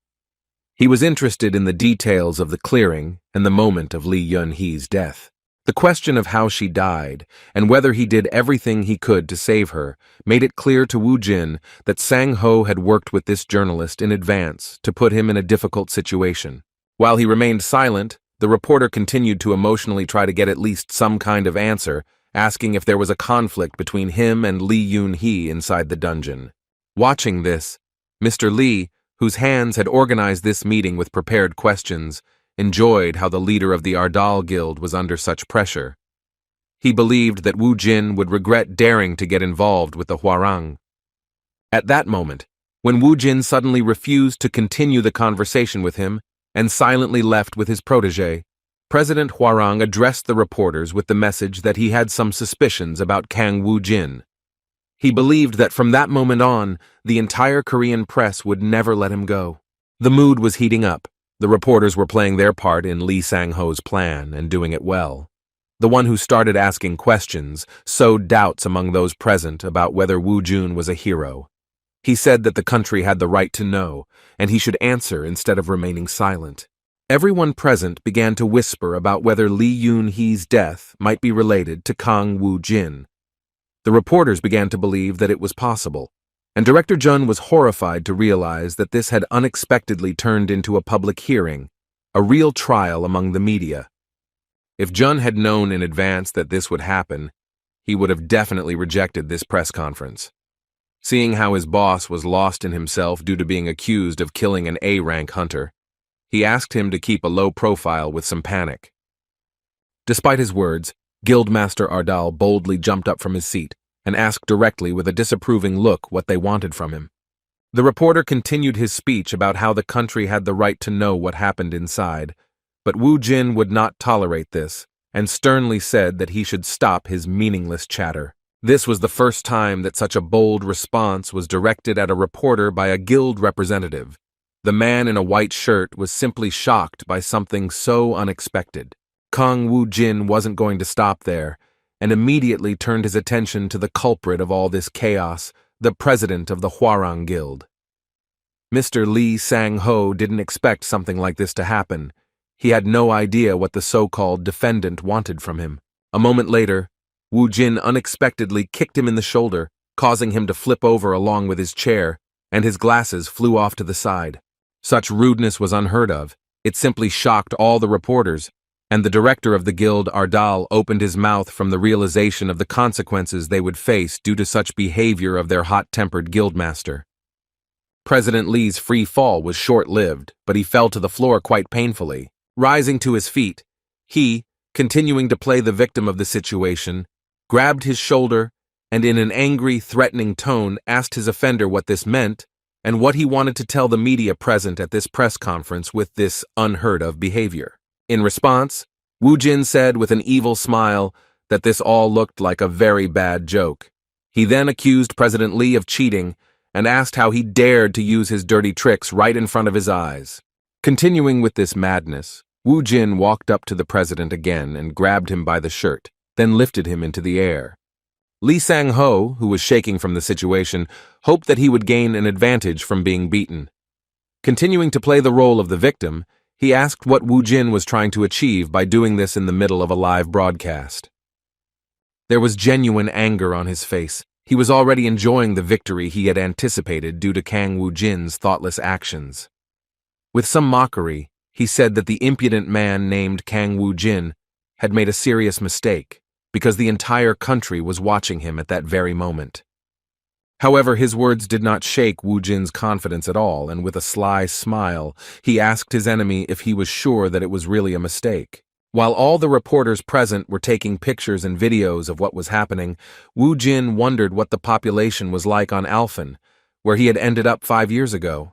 He was interested in the details of the clearing and the moment of Lee Yun-hee's death. The question of how she died and whether he did everything he could to save her made it clear to Wu Jin that Sang-ho had worked with this journalist in advance to put him in a difficult situation. While he remained silent, the reporter continued to emotionally try to get at least some kind of answer, asking if there was a conflict between him and Lee Yun-hee inside the dungeon. Watching this, Mr. Lee, whose hands had organized this meeting with prepared questions, enjoyed how the leader of the Ardal Guild was under such pressure. He believed that Wu Jin would regret daring to get involved with the Hwarang. At that moment, when Wu Jin suddenly refused to continue the conversation with him and silently left with his protege, President Hwarang addressed the reporters with the message that he had some suspicions about Kang Woo-jin. He believed that from that moment on, the entire Korean press would never let him go. The mood was heating up. The reporters were playing their part in Lee Sang-ho's plan and doing it well. The one who started asking questions sowed doubts among those present about whether Wu Jun was a hero. He said that the country had the right to know, and he should answer instead of remaining silent. Everyone present began to whisper about whether Lee Yun-hee's death might be related to Kang Woo-jin. The reporters began to believe that it was possible, and Director Jun was horrified to realize that this had unexpectedly turned into a public hearing, a real trial among the media. If Jun had known in advance that this would happen, he would have definitely rejected this press conference. Seeing how his boss was lost in himself due to being accused of killing an A-rank hunter, he asked him to keep a low profile with some panic. Despite his words, Guildmaster Ardal boldly jumped up from his seat and asked directly with a disapproving look what they wanted from him. The reporter continued his speech about how the country had the right to know what happened inside, but Wu Jin would not tolerate this and sternly said that he should stop his meaningless chatter. This was the first time that such a bold response was directed at a reporter by a guild representative. The man in a white shirt was simply shocked by something so unexpected. Kang Woo-jin wasn't going to stop there, and immediately turned his attention to the culprit of all this chaos, the president of the Hwarang Guild. Mr. Lee Sang-ho didn't expect something like this to happen. He had no idea what the so-called defendant wanted from him. A moment later, Woo-jin unexpectedly kicked him in the shoulder, causing him to flip over along with his chair, and his glasses flew off to the side. Such rudeness was unheard of. It simply shocked all the reporters, and the director of the guild, Ardal, opened his mouth from the realization of the consequences they would face due to such behavior of their hot-tempered guildmaster. President Lee's free fall was short-lived, but he fell to the floor quite painfully. Rising to his feet, he, continuing to play the victim of the situation, grabbed his shoulder and in an angry, threatening tone asked his offender what this meant and what he wanted to tell the media present at this press conference with this unheard-of behavior. In response, Woo-jin said with an evil smile that this all looked like a very bad joke. He then accused President Lee of cheating and asked how he dared to use his dirty tricks right in front of his eyes. Continuing with this madness, Woo-jin walked up to the president again and grabbed him by the shirt, then lifted him into the air. Lee Sang-ho, who was shaking from the situation, hoped that he would gain an advantage from being beaten. Continuing to play the role of the victim, he asked what Woo-jin was trying to achieve by doing this in the middle of a live broadcast. There was genuine anger on his face. He was already enjoying the victory he had anticipated due to Kang Woo-jin's thoughtless actions. With some mockery, he said that the impudent man named Kang Woo-jin had made a serious mistake because the entire country was watching him at that very moment. However, his words did not shake Woo-jin's confidence at all, and with a sly smile, he asked his enemy if he was sure that it was really a mistake. While all the reporters present were taking pictures and videos of what was happening, Woo-jin wondered what the population was like on Alphen, where he had ended up 5 years ago.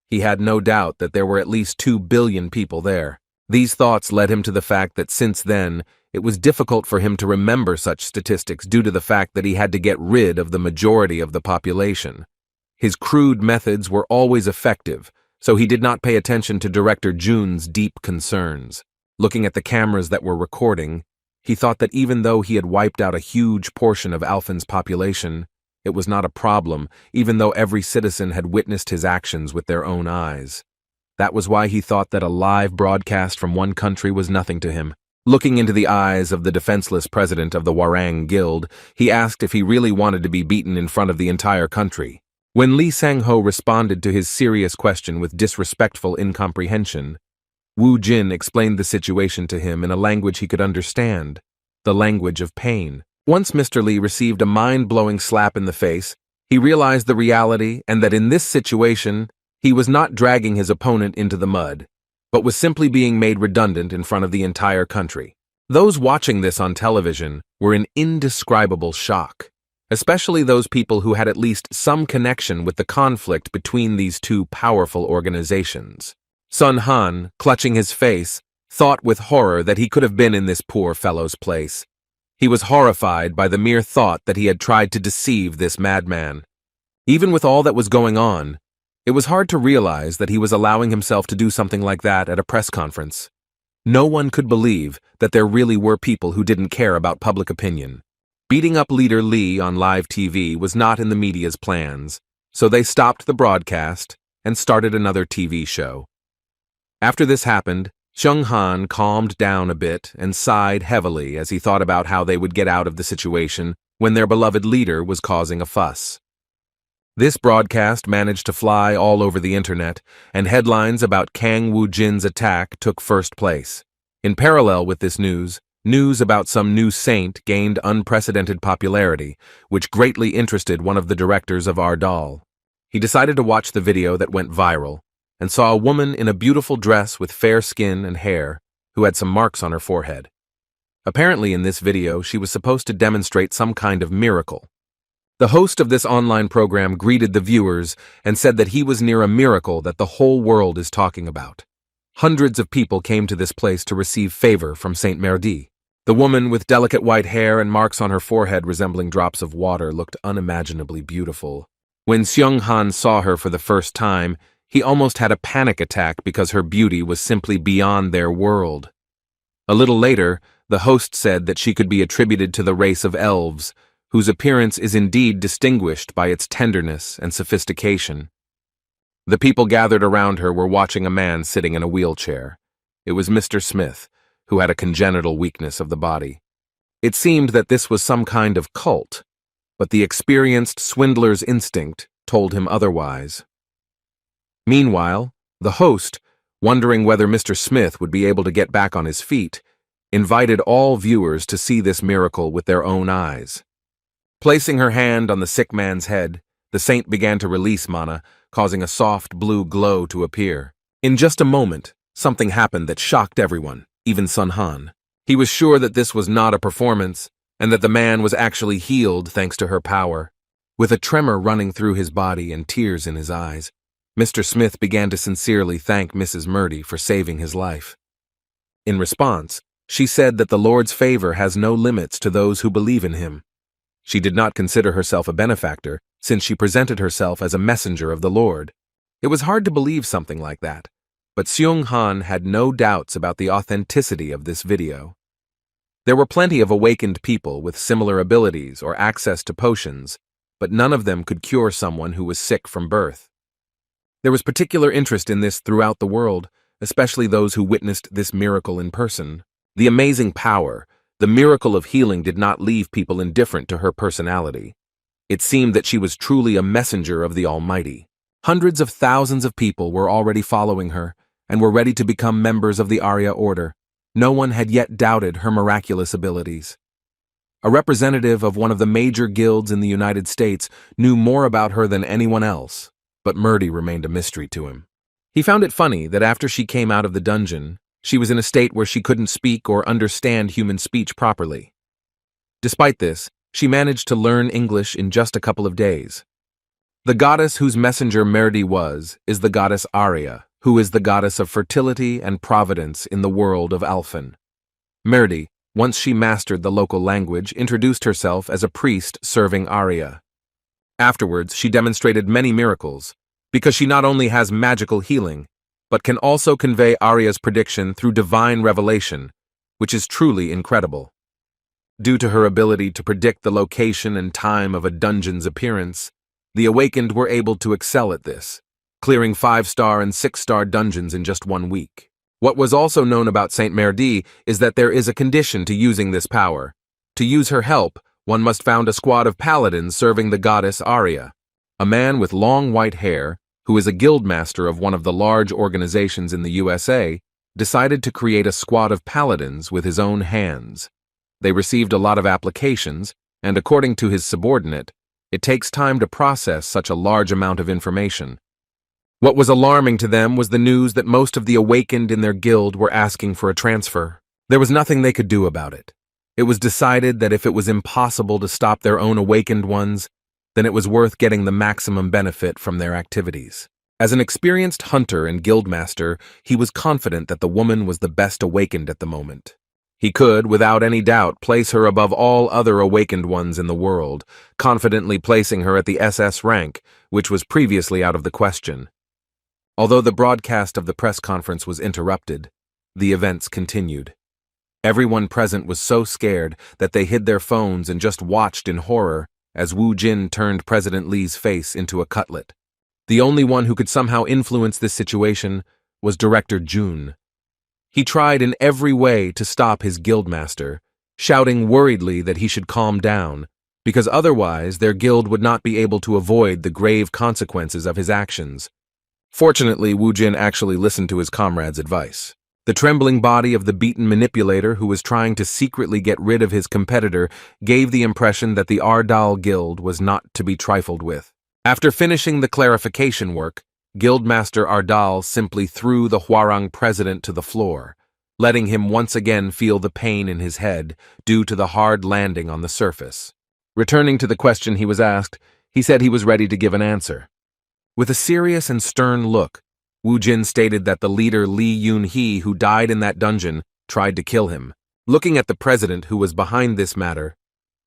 He had no doubt that there were at least 2 billion people there. These thoughts led him to the fact that since then, it was difficult for him to remember such statistics due to the fact that he had to get rid of the majority of the population. His crude methods were always effective, so he did not pay attention to Director Jun's deep concerns. Looking at the cameras that were recording, he thought that even though he had wiped out a huge portion of Alphen's population, it was not a problem, even though every citizen had witnessed his actions with their own eyes. That was why he thought that a live broadcast from one country was nothing to him. Looking into the eyes of the defenseless president of the Hwarang Guild, he asked if he really wanted to be beaten in front of the entire country. When Lee Sang-ho responded to his serious question with disrespectful incomprehension, Woo-jin explained the situation to him in a language he could understand, the language of pain. Once Mr. Lee received a mind-blowing slap in the face, he realized the reality and that in this situation, he was not dragging his opponent into the mud, but was simply being made redundant in front of the entire country. Those watching this on television were in indescribable shock, especially those people who had at least some connection with the conflict between these two powerful organizations. Sun Han, clutching his face, thought with horror that he could have been in this poor fellow's place. He was horrified by the mere thought that he had tried to deceive this madman. Even with all that was going on, it was hard to realize that he was allowing himself to do something like that at a press conference. No one could believe that there really were people who didn't care about public opinion. Beating up leader Lee on live TV was not in the media's plans, so they stopped the broadcast and started another TV show. After this happened, Chung Han calmed down a bit and sighed heavily as he thought about how they would get out of the situation when their beloved leader was causing a fuss. This broadcast managed to fly all over the internet, and headlines about Kang Woo-jin's attack took first place. In parallel with this news about some new saint gained unprecedented popularity, which greatly interested one of the directors of Ardal. He decided to watch the video that went viral, and saw a woman in a beautiful dress with fair skin and hair, who had some marks on her forehead. Apparently in this video, she was supposed to demonstrate some kind of miracle. The host of this online program greeted the viewers and said that he was near a miracle that the whole world is talking about. Hundreds of people came to this place to receive favor from Saint Merdi. The woman, with delicate white hair and marks on her forehead resembling drops of water, looked unimaginably beautiful. When Seung-han saw her for the first time, he almost had a panic attack because her beauty was simply beyond their world. A little later, the host said that she could be attributed to the race of elves, whose appearance is indeed distinguished by its tenderness and sophistication. The people gathered around her were watching a man sitting in a wheelchair. It was Mr. Smith, who had a congenital weakness of the body. It seemed that this was some kind of cult, but the experienced swindler's instinct told him otherwise. Meanwhile, the host, wondering whether Mr. Smith would be able to get back on his feet, invited all viewers to see this miracle with their own eyes. Placing her hand on the sick man's head, the saint began to release mana, causing a soft blue glow to appear. In just a moment, something happened that shocked everyone, even Sun Han. He was sure that this was not a performance, and that the man was actually healed thanks to her power. With a tremor running through his body and tears in his eyes, Mr. Smith began to sincerely thank Mrs. Murdy for saving his life. In response, she said that the Lord's favor has no limits to those who believe in him. She did not consider herself a benefactor, since she presented herself as a messenger of the Lord. It was hard to believe something like that, but Seung-han had no doubts about the authenticity of this video. There were plenty of awakened people with similar abilities or access to potions, but none of them could cure someone who was sick from birth. There was particular interest in this throughout the world, especially those who witnessed this miracle in person. The amazing power, the miracle of healing did not leave people indifferent to her personality. It seemed that she was truly a messenger of the Almighty. Hundreds of thousands of people were already following her and were ready to become members of the Arya Order. No one had yet doubted her miraculous abilities. A representative of one of the major guilds in the United States knew more about her than anyone else, but Murdy remained a mystery to him. He found it funny that after she came out of the dungeon, she was in a state where she couldn't speak or understand human speech properly. Despite this, she managed to learn English in just a couple of days. The goddess whose messenger Murdy was is the goddess Arya, who is the goddess of fertility and providence in the world of Alphen. Murdy, once she mastered the local language, introduced herself as a priest serving Arya. Afterwards, she demonstrated many miracles, because she not only has magical healing, but can also convey Arya's prediction through divine revelation, which is truly incredible. Due to her ability to predict the location and time of a dungeon's appearance, the awakened were able to excel at this, clearing 5-star and 6-star dungeons in just 1 week. What was also known about Saint Murdy is that there is a condition to using this power. To use her help, one must found a squad of paladins serving the goddess Arya. A man with long white hair, who is a guildmaster of one of the large organizations in the USA, decided to create a squad of paladins with his own hands. They received a lot of applications, and according to his subordinate, it takes time to process such a large amount of information. What was alarming to them was the news that most of the awakened in their guild were asking for a transfer. There was nothing they could do about it. It was decided that if it was impossible to stop their own awakened ones, then it was worth getting the maximum benefit from their activities. As an experienced hunter and guildmaster, he was confident that the woman was the best awakened at the moment. He could, without any doubt, place her above all other awakened ones in the world, confidently placing her at the SS rank, which was previously out of the question. Although the broadcast of the press conference was interrupted, the events continued. Everyone present was so scared that they hid their phones and just watched in horror as Wu Jin turned President Li's face into a cutlet. The only one who could somehow influence this situation was Director Jun. He tried in every way to stop his guildmaster, shouting worriedly that he should calm down, because otherwise their guild would not be able to avoid the grave consequences of his actions. Fortunately, Wu Jin actually listened to his comrade's advice. The trembling body of the beaten manipulator who was trying to secretly get rid of his competitor gave the impression that the Ardal Guild was not to be trifled with. After finishing the clarification work, Guildmaster Ardal simply threw the Hwarang president to the floor, letting him once again feel the pain in his head due to the hard landing on the surface. Returning to the question he was asked, he said he was ready to give an answer. With a serious and stern look, Wu Jin stated that the leader Li Yun-hee, who died in that dungeon, tried to kill him. Looking at the president who was behind this matter,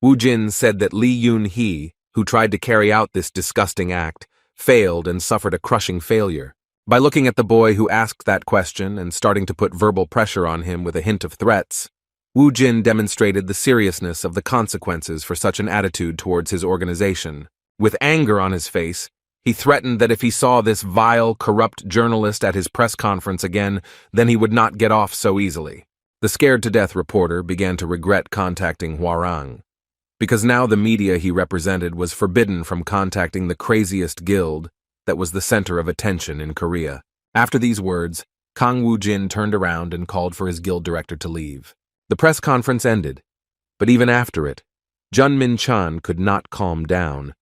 Wu Jin said that Lee Yoon-hee, who tried to carry out this disgusting act, failed and suffered a crushing failure. By looking at the boy who asked that question and starting to put verbal pressure on him with a hint of threats, Wu Jin demonstrated the seriousness of the consequences for such an attitude towards his organization. With anger on his face, he threatened that if he saw this vile, corrupt journalist at his press conference again, then he would not get off so easily. The scared-to-death reporter began to regret contacting Hwarang, because now the media he represented was forbidden from contacting the craziest guild that was the center of attention in Korea. After these words, Kang Woo-jin turned around and called for his guild director to leave. The press conference ended, but even after it, Jun Min-chan could not calm down.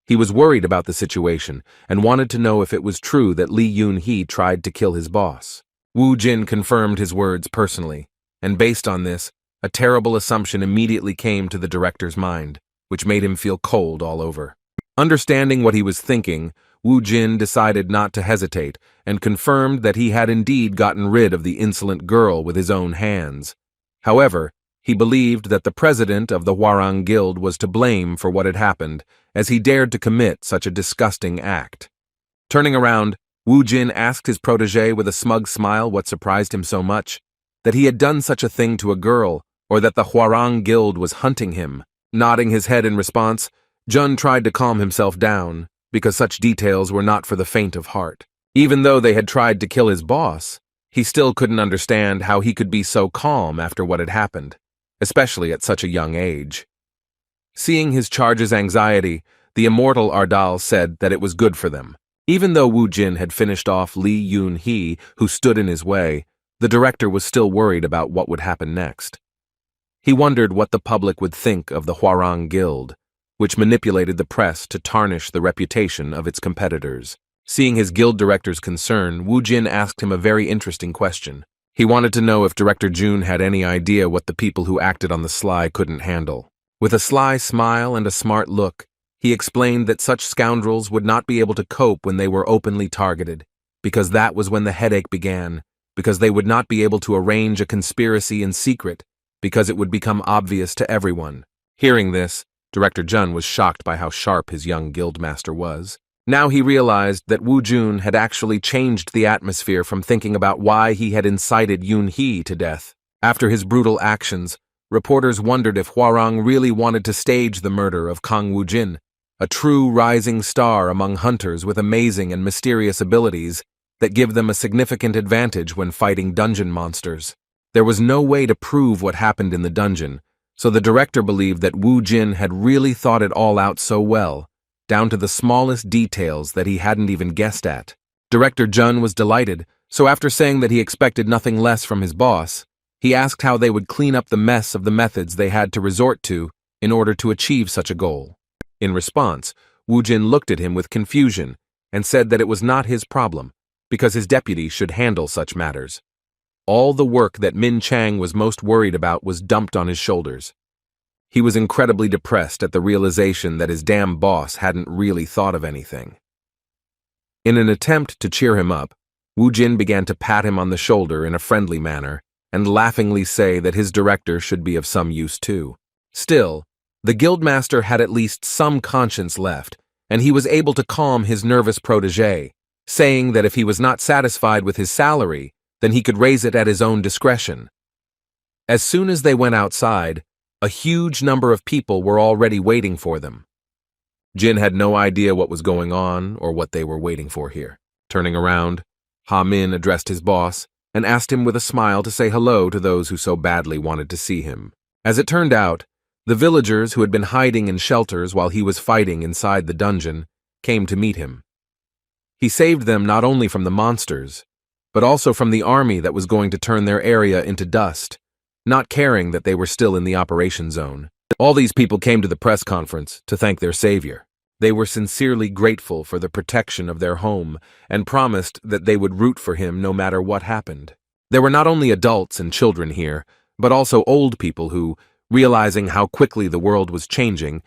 He was worried about the situation and wanted to know if it was true that Lee Yoon-hee tried to kill his boss. Wu Jin confirmed his words personally, and based on this, a terrible assumption immediately came to the director's mind, which made him feel cold all over. Understanding what he was thinking, Wu Jin decided not to hesitate and confirmed that he had indeed gotten rid of the insolent girl with his own hands. However, he believed that the president of the Hwarang Guild was to blame for what had happened, as he dared to commit such a disgusting act. Turning around, Wu Jin asked his protege with a smug smile what surprised him so much, that he had done such a thing to a girl, or that the Hwarang Guild was hunting him. Nodding his head in response, Jun tried to calm himself down, because such details were not for the faint of heart. Even though they had tried to kill his boss, he still couldn't understand how he could be so calm after what had happened, especially at such a young age. Seeing his charge's anxiety, the immortal Ardal said that it was good for them. Even though Wu Jin had finished off Lee Yoon-hee, who stood in his way, the director was still worried about what would happen next. He wondered what the public would think of the Hwarang Guild, which manipulated the press to tarnish the reputation of its competitors. Seeing his guild director's concern, Wu Jin asked him a very interesting question. He wanted to know if Director Jun had any idea what the people who acted on the sly couldn't handle. With a sly smile and a smart look, he explained that such scoundrels would not be able to cope when they were openly targeted, because that was when the headache began, because they would not be able to arrange a conspiracy in secret, because it would become obvious to everyone. Hearing this, Director Jun was shocked by how sharp his young guildmaster was. Now he realized that Wu Jun had actually changed the atmosphere from thinking about why he had incited Yoon-hee to death. After his brutal actions, reporters wondered if Hwarang really wanted to stage the murder of Kang Woo-jin, a true rising star among hunters with amazing and mysterious abilities that give them a significant advantage when fighting dungeon monsters. There was no way to prove what happened in the dungeon, so the director believed that Wu Jin had really thought it all out so well, down to the smallest details that he hadn't even guessed at. Director Jun was delighted, so after saying that he expected nothing less from his boss, he asked how they would clean up the mess of the methods they had to resort to in order to achieve such a goal. In response, Wu Jin looked at him with confusion and said that it was not his problem, because his deputy should handle such matters. All the work that Min Chang was most worried about was dumped on his shoulders. He was incredibly depressed at the realization that his damn boss hadn't really thought of anything. In an attempt to cheer him up, Wu Jin began to pat him on the shoulder in a friendly manner and laughingly say that his director should be of some use too. Still, the guildmaster had at least some conscience left, and he was able to calm his nervous protege, saying that if he was not satisfied with his salary, then he could raise it at his own discretion. As soon as they went outside, a huge number of people were already waiting for them. Jin had no idea what was going on or what they were waiting for here. Turning around, Ha Min addressed his boss and asked him with a smile to say hello to those who so badly wanted to see him. As it turned out, the villagers who had been hiding in shelters while he was fighting inside the dungeon came to meet him. He saved them not only from the monsters, but also from the army that was going to turn their area into dust, not caring that they were still in the operation zone. All these people came to the press conference to thank their savior. They were sincerely grateful for the protection of their home and promised that they would root for him no matter what happened. There were not only adults and children here, but also old people who, realizing how quickly the world was changing,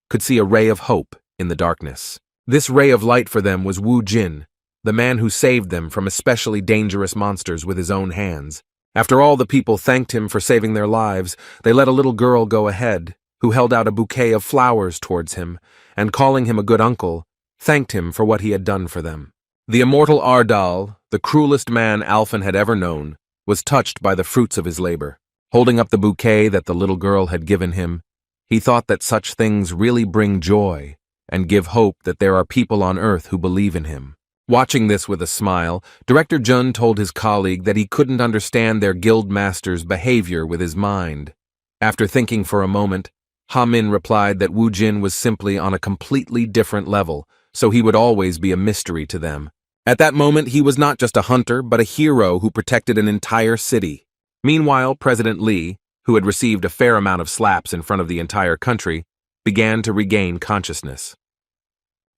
could see a ray of hope in the darkness. This ray of light for them was Wu Jin, the man who saved them from especially dangerous monsters with his own hands, After all the people thanked him for saving their lives, they let a little girl go ahead, who held out a bouquet of flowers towards him, and calling him a good uncle, thanked him for what he had done for them. The immortal Ardal, the cruelest man Alfin had ever known, was touched by the fruits of his labor. Holding up the bouquet that the little girl had given him, he thought that such things really bring joy and give hope that there are people on earth who believe in him. Watching this with a smile, Director Jun told his colleague that he couldn't understand their guild master's behavior with his mind. After thinking for a moment, Ha-min replied that Wu Jin was simply on a completely different level, so he would always be a mystery to them. At that moment, he was not just a hunter, but a hero who protected an entire city. Meanwhile, President Li, who had received a fair amount of slaps in front of the entire country, began to regain consciousness.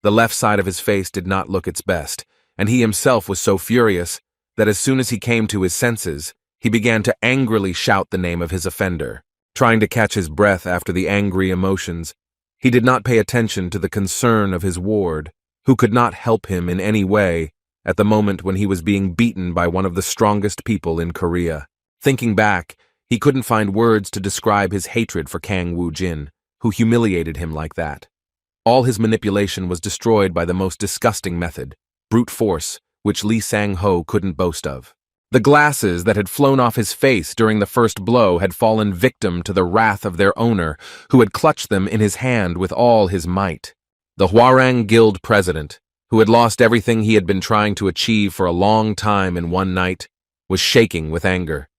The left side of his face did not look its best, and he himself was so furious that as soon as he came to his senses, he began to angrily shout the name of his offender. Trying to catch his breath after the angry emotions, he did not pay attention to the concern of his ward, who could not help him in any way at the moment when he was being beaten by one of the strongest people in Korea. Thinking back, he couldn't find words to describe his hatred for Kang Woo-jin, who humiliated him like that. All his manipulation was destroyed by the most disgusting method, brute force, which Lee Sang-ho couldn't boast of. The glasses that had flown off his face during the first blow had fallen victim to the wrath of their owner, who had clutched them in his hand with all his might. The Hwarang Guild president, who had lost everything he had been trying to achieve for a long time in one night, was shaking with anger.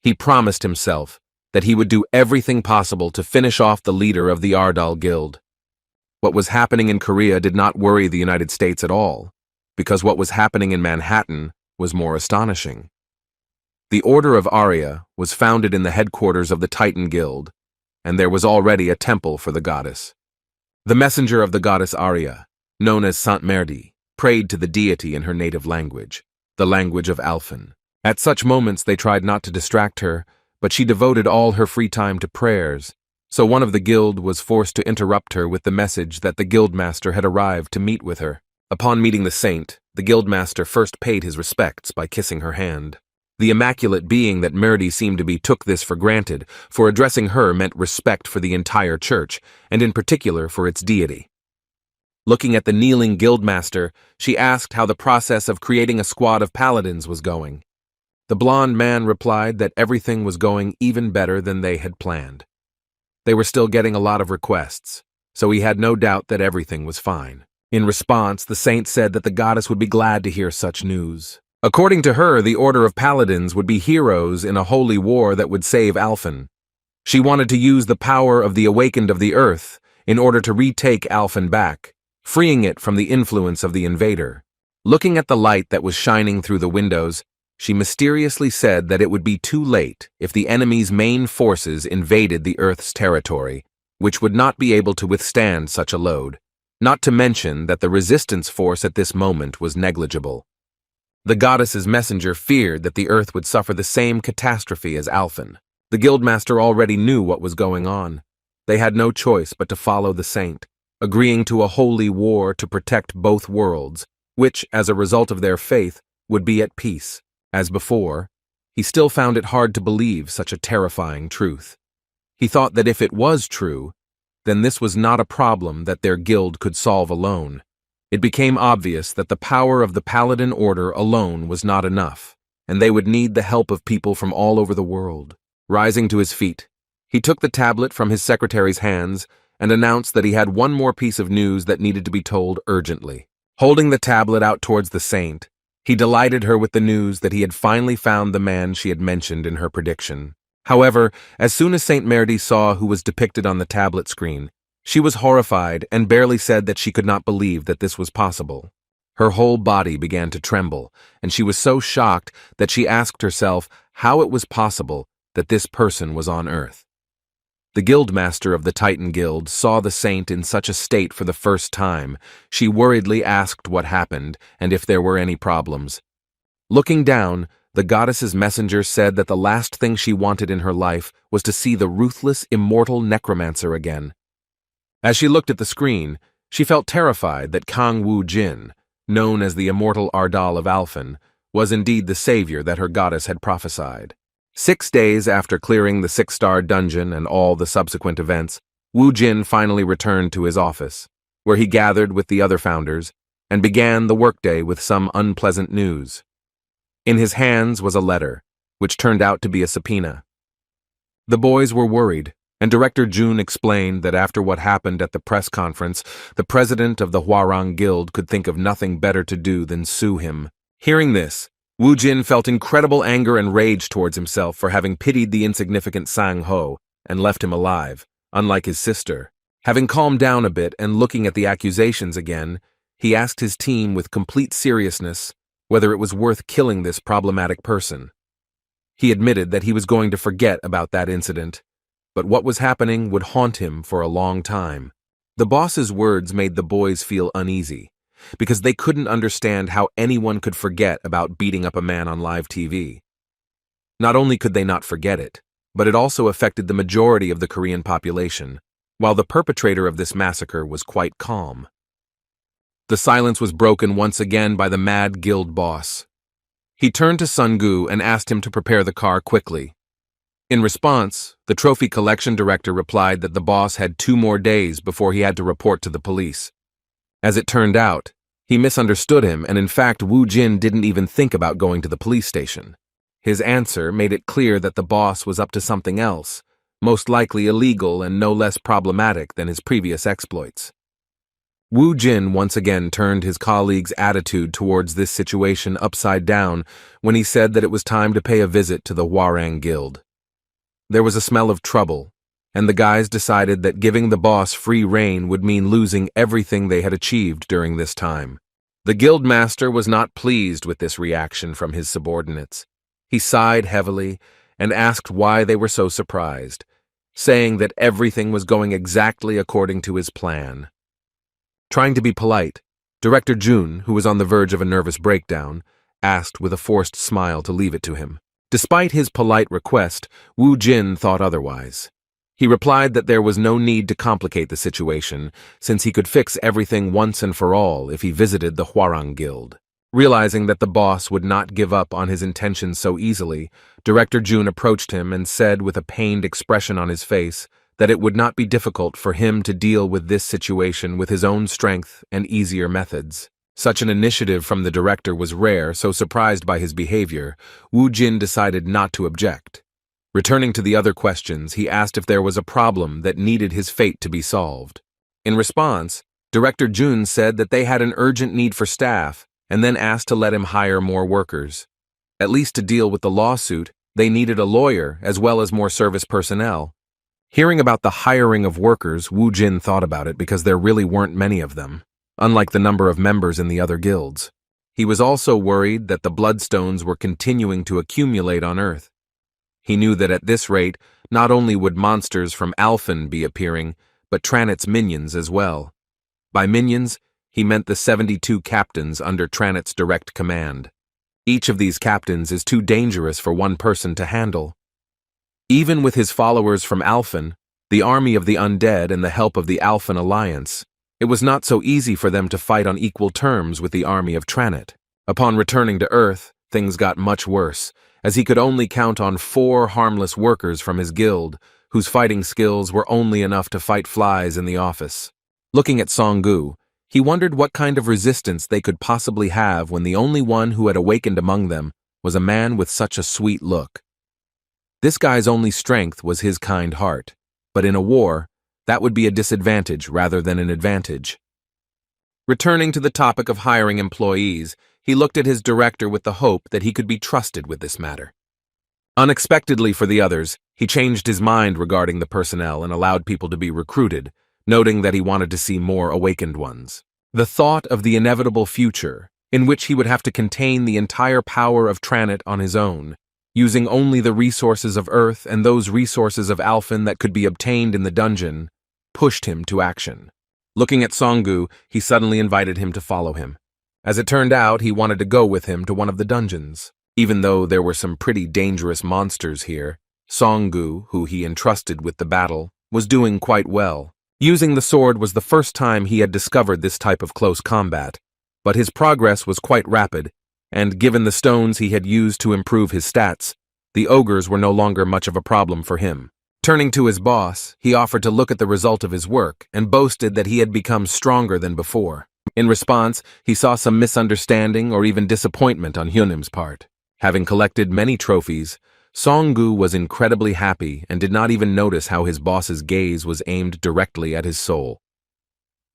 He promised himself that he would do everything possible to finish off the leader of the Ardal Guild. What was happening in Korea did not worry the United States at all, because what was happening in Manhattan was more astonishing. The Order of Arya was founded in the headquarters of the Titan Guild, and there was already a temple for the goddess. The messenger of the goddess Arya, known as Saint Merdi, prayed to the deity in her native language, the language of Alfin. At such moments they tried not to distract her, but she devoted all her free time to prayers, so one of the guild was forced to interrupt her with the message that the guildmaster had arrived to meet with her. Upon meeting the saint, the guildmaster first paid his respects by kissing her hand. The immaculate being that Merdi seemed to be took this for granted, for addressing her meant respect for the entire church, and in particular for its deity. Looking at the kneeling guildmaster, she asked how the process of creating a squad of paladins was going. The blond man replied that everything was going even better than they had planned. They were still getting a lot of requests, so he had no doubt that everything was fine. In response, the saint said that the goddess would be glad to hear such news. According to her, the Order of Paladins would be heroes in a holy war that would save Alfin. She wanted to use the power of the Awakened of the Earth in order to retake Alfin back, freeing it from the influence of the invader. Looking at the light that was shining through the windows, she mysteriously said that it would be too late if the enemy's main forces invaded the Earth's territory, which would not be able to withstand such a load, not to mention that the resistance force at this moment was negligible. The goddess's messenger feared that the Earth would suffer the same catastrophe as Alfin. The guildmaster already knew what was going on. They had no choice but to follow the saint, agreeing to a holy war to protect both worlds, which, as a result of their faith, would be at peace. As before, he still found it hard to believe such a terrifying truth. He thought that if it was true, then this was not a problem that their guild could solve alone. It became obvious that the power of the Paladin Order alone was not enough, and they would need the help of people from all over the world. Rising to his feet, he took the tablet from his secretary's hands and announced that he had one more piece of news that needed to be told urgently. Holding the tablet out towards the saint, he delighted her with the news that he had finally found the man she had mentioned in her prediction. However, as soon as Saint Merdi saw who was depicted on the tablet screen, she was horrified and barely said that she could not believe that this was possible. Her whole body began to tremble, and she was so shocked that she asked herself how it was possible that this person was on Earth. The guildmaster of the Titan Guild saw the saint in such a state for the first time. She worriedly asked what happened and if there were any problems. Looking down, the goddess's messenger said that the last thing she wanted in her life was to see the ruthless, immortal necromancer again. As she looked at the screen, she felt terrified that Kang Woo-jin, known as the immortal Ardal of Alfin, was indeed the savior that her goddess had prophesied. 6 days after clearing the 6-star dungeon and all the subsequent events, Wu Jin finally returned to his office, where he gathered with the other founders and began the workday with some unpleasant news. In his hands was a letter, which turned out to be a subpoena. The boys were worried, and Director Jun explained that after what happened at the press conference, the president of the Hwarang Guild could think of nothing better to do than sue him. Hearing this, Wu Jin felt incredible anger and rage towards himself for having pitied the insignificant Sang Ho and left him alive, unlike his sister. Having calmed down a bit and looking at the accusations again, he asked his team with complete seriousness whether it was worth killing this problematic person. He admitted that he was going to forget about that incident, but what was happening would haunt him for a long time. The boss's words made the boys feel uneasy, because they couldn't understand how anyone could forget about beating up a man on live TV. Not only could they not forget it, but it also affected the majority of the Korean population, while the perpetrator of this massacre was quite calm. The silence was broken once again by the mad guild boss. He turned to Sun-gu and asked him to prepare the car quickly. In response, the trophy collection director replied that the boss had 2 more days before he had to report to the police. As it turned out, he misunderstood him, and in fact Wu Jin didn't even think about going to the police station. His answer made it clear that the boss was up to something else, most likely illegal and no less problematic than his previous exploits. Wu Jin once again turned his colleague's attitude towards this situation upside down when he said that it was time to pay a visit to the Hwarang Guild. There was a smell of trouble, and the guys decided that giving the boss free rein would mean losing everything they had achieved during this time. The guildmaster was not pleased with this reaction from his subordinates. He sighed heavily and asked why they were so surprised, saying that everything was going exactly according to his plan. Trying to be polite, Director Jun, who was on the verge of a nervous breakdown, asked with a forced smile to leave it to him. Despite his polite request, Wu Jin thought otherwise. He replied that there was no need to complicate the situation, since he could fix everything once and for all if he visited the Hwarang Guild. Realizing that the boss would not give up on his intentions so easily, Director Jun approached him and said with a pained expression on his face that it would not be difficult for him to deal with this situation with his own strength and easier methods. Such an initiative from the director was rare, so surprised by his behavior, Wu Jin decided not to object. Returning to the other questions, he asked if there was a problem that needed his fate to be solved. In response, Director Jun said that they had an urgent need for staff, and then asked to let him hire more workers. At least to deal with the lawsuit, they needed a lawyer as well as more service personnel. Hearing about the hiring of workers, Wu Jin thought about it because there really weren't many of them, unlike the number of members in the other guilds. He was also worried that the bloodstones were continuing to accumulate on Earth. He knew that at this rate, not only would monsters from Alphen be appearing, but Tranit's minions as well. By minions, he meant the 72 captains under Tranit's direct command. Each of these captains is too dangerous for one person to handle. Even with his followers from Alphen, the army of the undead and the help of the Alphen Alliance, it was not so easy for them to fight on equal terms with the army of Tranit. Upon returning to Earth, things got much worse, as he could only count on 4 harmless workers from his guild, whose fighting skills were only enough to fight flies in the office. Looking at Song-gu, he wondered what kind of resistance they could possibly have when the only one who had awakened among them was a man with such a sweet look. This guy's only strength was his kind heart, but in a war, that would be a disadvantage rather than an advantage. Returning to the topic of hiring employees, he looked at his director with the hope that he could be trusted with this matter. Unexpectedly for the others, he changed his mind regarding the personnel and allowed people to be recruited, noting that he wanted to see more awakened ones. The thought of the inevitable future, in which he would have to contain the entire power of Tranit on his own, using only the resources of Earth and those resources of Alphen that could be obtained in the dungeon, pushed him to action. Looking at Song-gu, he suddenly invited him to follow him. As it turned out, he wanted to go with him to one of the dungeons. Even though there were some pretty dangerous monsters here, Song-gu, who he entrusted with the battle, was doing quite well. Using the sword was the first time he had discovered this type of close combat, but his progress was quite rapid, and given the stones he had used to improve his stats, The ogres were no longer much of a problem for him. Turning to his boss, he offered to look at the result of his work and boasted that he had become stronger than before. In response, he saw some misunderstanding or even disappointment on Hyunim's part. Having collected many trophies, Song-gu was incredibly happy and did not even notice how his boss's gaze was aimed directly at his soul.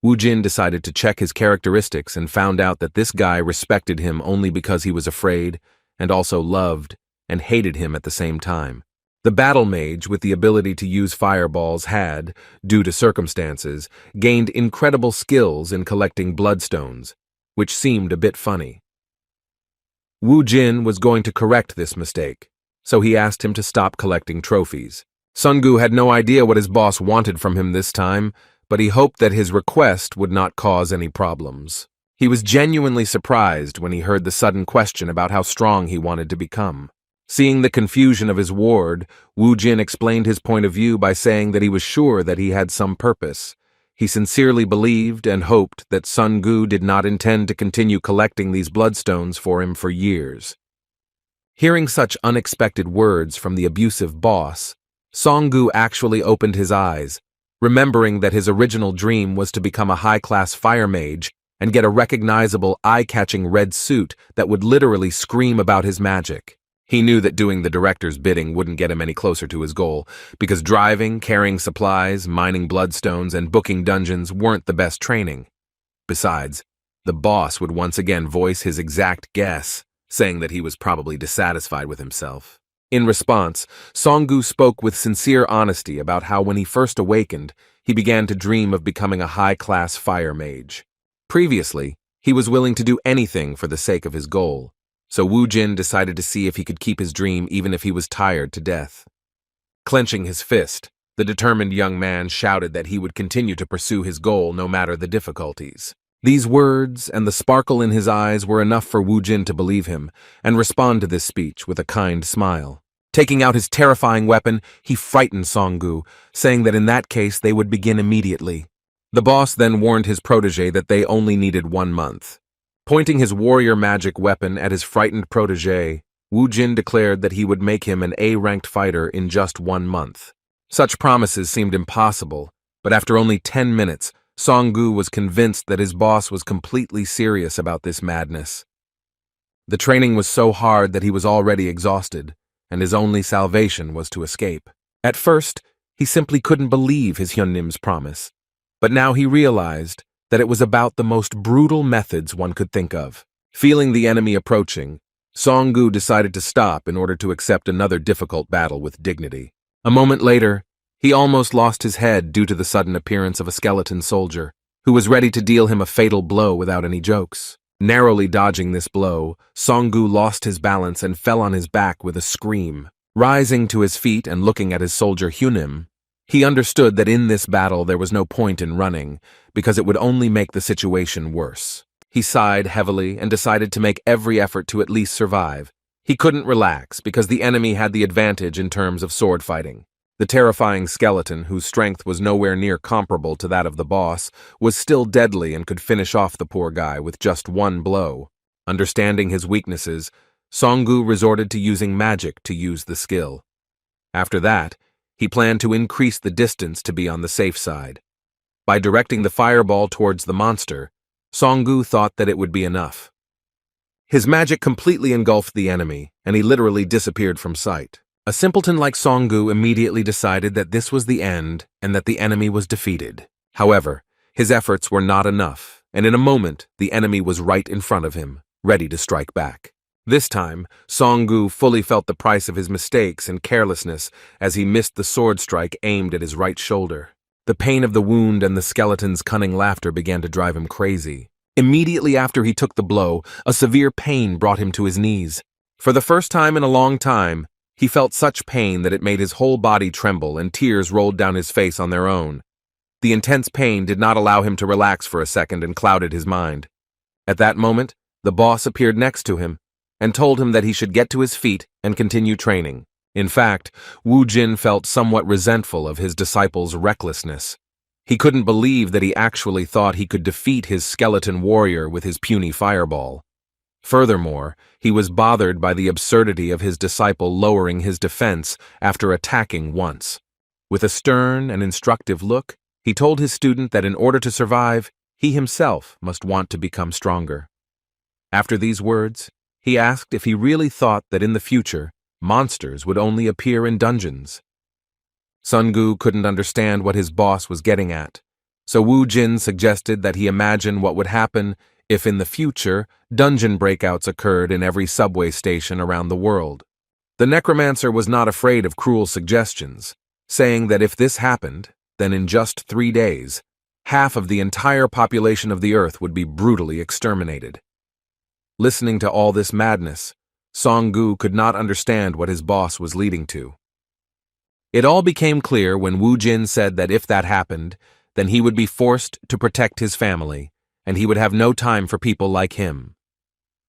Woo-jin decided to check his characteristics and found out that this guy respected him only because he was afraid and also loved and hated him at the same time. The battle mage with the ability to use fireballs had, due to circumstances, gained incredible skills in collecting bloodstones, which seemed a bit funny. Woo-jin was going to correct this mistake, so he asked him to stop collecting trophies. Sung-gu had no idea what his boss wanted from him this time, but he hoped that his request would not cause any problems. He was genuinely surprised when he heard the sudden question about how strong he wanted to become. Seeing the confusion of his ward, Woo-jin explained his point of view by saying that he was sure that he had some purpose. He sincerely believed and hoped that Sung-gu did not intend to continue collecting these bloodstones for him for years. Hearing such unexpected words from the abusive boss, Song-gu actually opened his eyes, remembering that his original dream was to become a high-class fire mage and get a recognizable, eye-catching red suit that would literally scream about his magic. He knew that doing the director's bidding wouldn't get him any closer to his goal, because driving, carrying supplies, mining bloodstones, and booking dungeons weren't the best training. Besides, the boss would once again voice his exact guess, saying that he was probably dissatisfied with himself. In response, Song-gu spoke with sincere honesty about how when he first awakened, he began to dream of becoming a high-class fire mage. Previously, he was willing to do anything for the sake of his goal. So Woo-jin decided to see if he could keep his dream even if he was tired to death. Clenching his fist, the determined young man shouted that he would continue to pursue his goal no matter the difficulties. These words and the sparkle in his eyes were enough for Woo-jin to believe him and respond to this speech with a kind smile. Taking out his terrifying weapon, he frightened Song-gu, saying that in that case they would begin immediately. The boss then warned his protege that they only needed 1 month. Pointing his warrior magic weapon at his frightened protege, Woo-jin declared that he would make him an A-ranked fighter in just 1 month. Such promises seemed impossible, but after only 10 minutes, Song-gu was convinced that his boss was completely serious about this madness. The training was so hard that he was already exhausted, and his only salvation was to escape. At first, he simply couldn't believe his Hyunim's promise, but now he realized that it was about the most brutal methods one could think of. Feeling the enemy approaching, Song-gu decided to stop in order to accept another difficult battle with dignity. A moment later, he almost lost his head due to the sudden appearance of a skeleton soldier, who was ready to deal him a fatal blow without any jokes. Narrowly dodging this blow, Song-gu lost his balance and fell on his back with a scream. Rising to his feet and looking at his soldier Hyunim, he understood that in this battle there was no point in running, because it would only make the situation worse. He sighed heavily and decided to make every effort to at least survive. He couldn't relax because the enemy had the advantage in terms of sword fighting. The terrifying skeleton, whose strength was nowhere near comparable to that of the boss, was still deadly and could finish off the poor guy with just 1 blow. Understanding his weaknesses, Song-gu resorted to using magic to use the skill. After that, he planned to increase the distance to be on the safe side. By directing the fireball towards the monster, Song-gu thought that it would be enough. His magic completely engulfed the enemy, and he literally disappeared from sight. A simpleton like Song-gu immediately decided that this was the end and that the enemy was defeated. However, his efforts were not enough, and in a moment, the enemy was right in front of him, ready to strike back. This time, Song-gu fully felt the price of his mistakes and carelessness as he missed the sword strike aimed at his right shoulder. The pain of the wound and the skeleton's cunning laughter began to drive him crazy. Immediately after he took the blow, a severe pain brought him to his knees. For the first time in a long time, he felt such pain that it made his whole body tremble and tears rolled down his face on their own. The intense pain did not allow him to relax for a second and clouded his mind. At that moment, the boss appeared next to him and told him that he should get to his feet and continue training. In fact, Woo-jin felt somewhat resentful of his disciple's recklessness. He couldn't believe that he actually thought he could defeat his skeleton warrior with his puny fireball. Furthermore, he was bothered by the absurdity of his disciple lowering his defense after attacking once. With a stern and instructive look, he told his student that in order to survive, he himself must want to become stronger. After these words, he asked if he really thought that in the future, monsters would only appear in dungeons. Sungu couldn't understand what his boss was getting at, so Wu Jin suggested that he imagine what would happen if in the future dungeon breakouts occurred in every subway station around the world. The necromancer was not afraid of cruel suggestions, saying that if this happened, then in just 3 days, half of the entire population of the earth would be brutally exterminated. Listening to all this madness, Song-gu could not understand what his boss was leading to. It all became clear when Wu Jin said that if that happened, then he would be forced to protect his family, and he would have no time for people like him.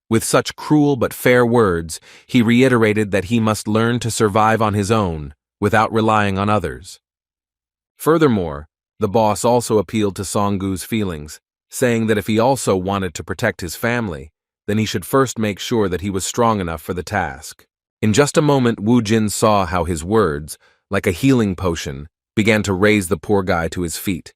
With such cruel but fair words, he reiterated that he must learn to survive on his own, without relying on others. Furthermore, the boss also appealed to Song-gu's feelings, saying that if he also wanted to protect his family, then he should first make sure that he was strong enough for the task. In just a moment, Wu Jin saw how his words, like a healing potion, began to raise the poor guy to his feet.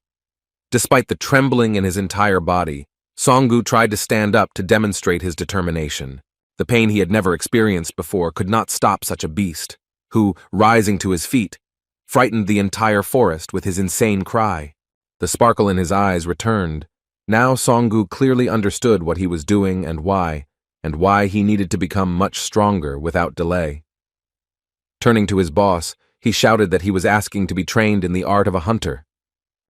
Despite the trembling in his entire body, Song-gu tried to stand up to demonstrate his determination. The pain he had never experienced before could not stop such a beast, who, rising to his feet, frightened the entire forest with his insane cry. The sparkle in his eyes returned. Now Song-gu clearly understood what he was doing and why he needed to become much stronger without delay. Turning to his boss, he shouted that he was asking to be trained in the art of a hunter.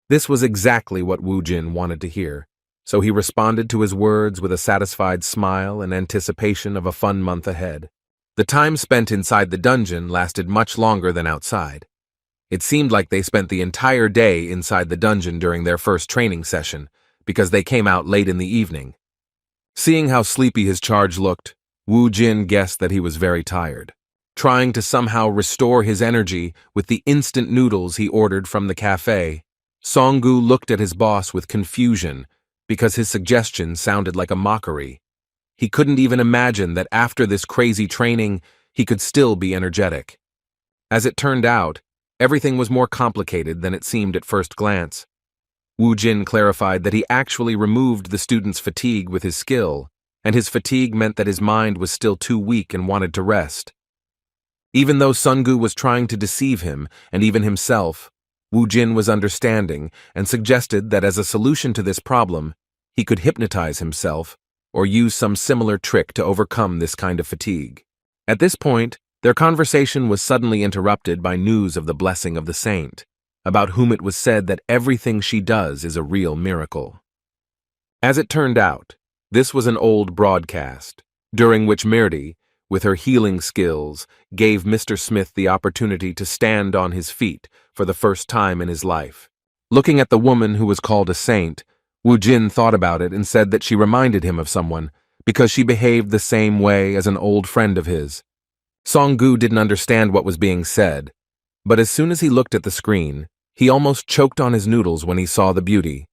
This was exactly what Wu Jin wanted to hear, so he responded to his words with a satisfied smile and anticipation of a fun month ahead. The time spent inside the dungeon lasted much longer than outside. It seemed like they spent the entire day inside the dungeon during their first training session, because they came out late in the evening. Seeing how sleepy his charge looked, Wu Jin guessed that he was very tired. Trying to somehow restore his energy with the instant noodles he ordered from the cafe, Song-gu looked at his boss with confusion because his suggestion sounded like a mockery. He couldn't even imagine that after this crazy training, he could still be energetic. As it turned out, everything was more complicated than it seemed at first glance. Wu Jin clarified that he actually removed the student's fatigue with his skill, and his fatigue meant that his mind was still too weak and wanted to rest. Even though Sungu was trying to deceive him, and even himself, Wu Jin was understanding and suggested that as a solution to this problem, he could hypnotize himself or use some similar trick to overcome this kind of fatigue. At this point, their conversation was suddenly interrupted by news of the blessing of the saint, about whom it was said that everything she does is a real miracle. As it turned out, this was an old broadcast, during which Mirdi, with her healing skills, gave Mr. Smith the opportunity to stand on his feet for the first time in his life. Looking at the woman who was called a saint, Wu Jin thought about it and said that she reminded him of someone because she behaved the same way as an old friend of his. Song-gu didn't understand what was being said, but as soon as he looked at the screen, he almost choked on his noodles when he saw the beauty.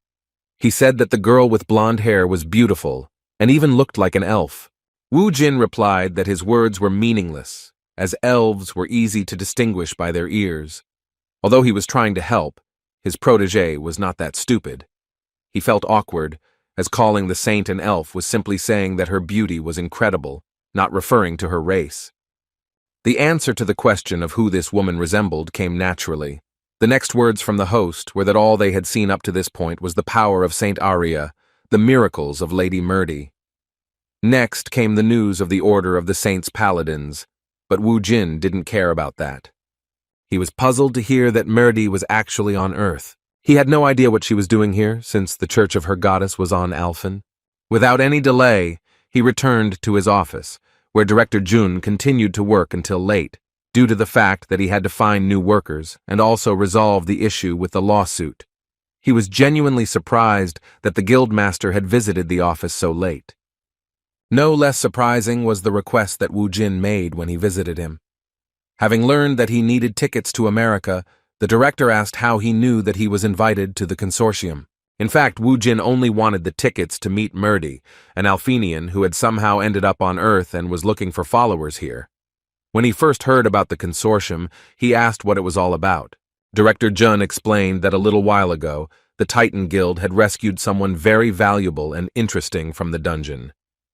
He said that the girl with blonde hair was beautiful and even looked like an elf. Wu Jin replied that his words were meaningless, as elves were easy to distinguish by their ears. Although he was trying to help, his protégé was not that stupid. He felt awkward, as calling the saint an elf was simply saying that her beauty was incredible, not referring to her race. The answer to the question of who this woman resembled came naturally. The next words from the host were that all they had seen up to this point was the power of Saint Aria, the miracles of Lady Mirdi. Next came the news of the Order of the Saints Paladins, but Wu Jin didn't care about that. He was puzzled to hear that Mirdi was actually on Earth. He had no idea what she was doing here, since the Church of her goddess was on Alphen. Without any delay, he returned to his office, where Director Jun continued to work until late, due to the fact that he had to find new workers and also resolve the issue with the lawsuit. He was genuinely surprised that the guildmaster had visited the office so late. No less surprising was the request that Wu Jin made when he visited him. Having learned that he needed tickets to America, the director asked how he knew that he was invited to the consortium. In fact, Wu Jin only wanted the tickets to meet Murdy, an Alphenian who had somehow ended up on Earth and was looking for followers here. When he first heard about the consortium, he asked what it was all about. Director Jun explained that a little while ago, the Titan Guild had rescued someone very valuable and interesting from the dungeon.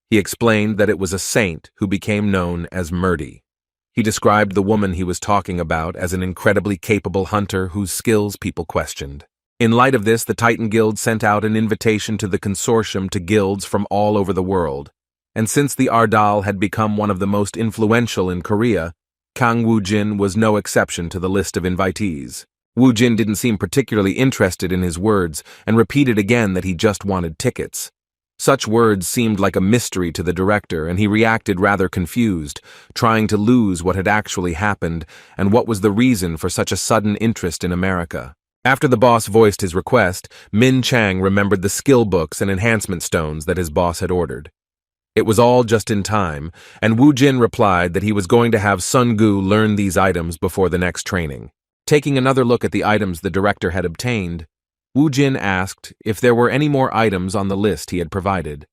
He explained that it was a saint who became known as Murdy. He described the woman he was talking about as an incredibly capable hunter whose skills people questioned. In light of this, the Titan Guild sent out an invitation to the consortium to guilds from all over the world. And since the Ardal had become one of the most influential in Korea, Kang Woo-jin was no exception to the list of invitees. Woo-jin didn't seem particularly interested in his words and repeated again that he just wanted tickets. Such words seemed like a mystery to the director, and he reacted rather confused, trying to lose what had actually happened and what was the reason for such a sudden interest in America. After the boss voiced his request, Min Chang remembered the skill books and enhancement stones that his boss had ordered. It was all just in time, and Wu Jin replied that he was going to have Sun Gu learn these items before the next training. Taking another look at the items the director had obtained, Wu Jin asked if there were any more items on the list he had provided.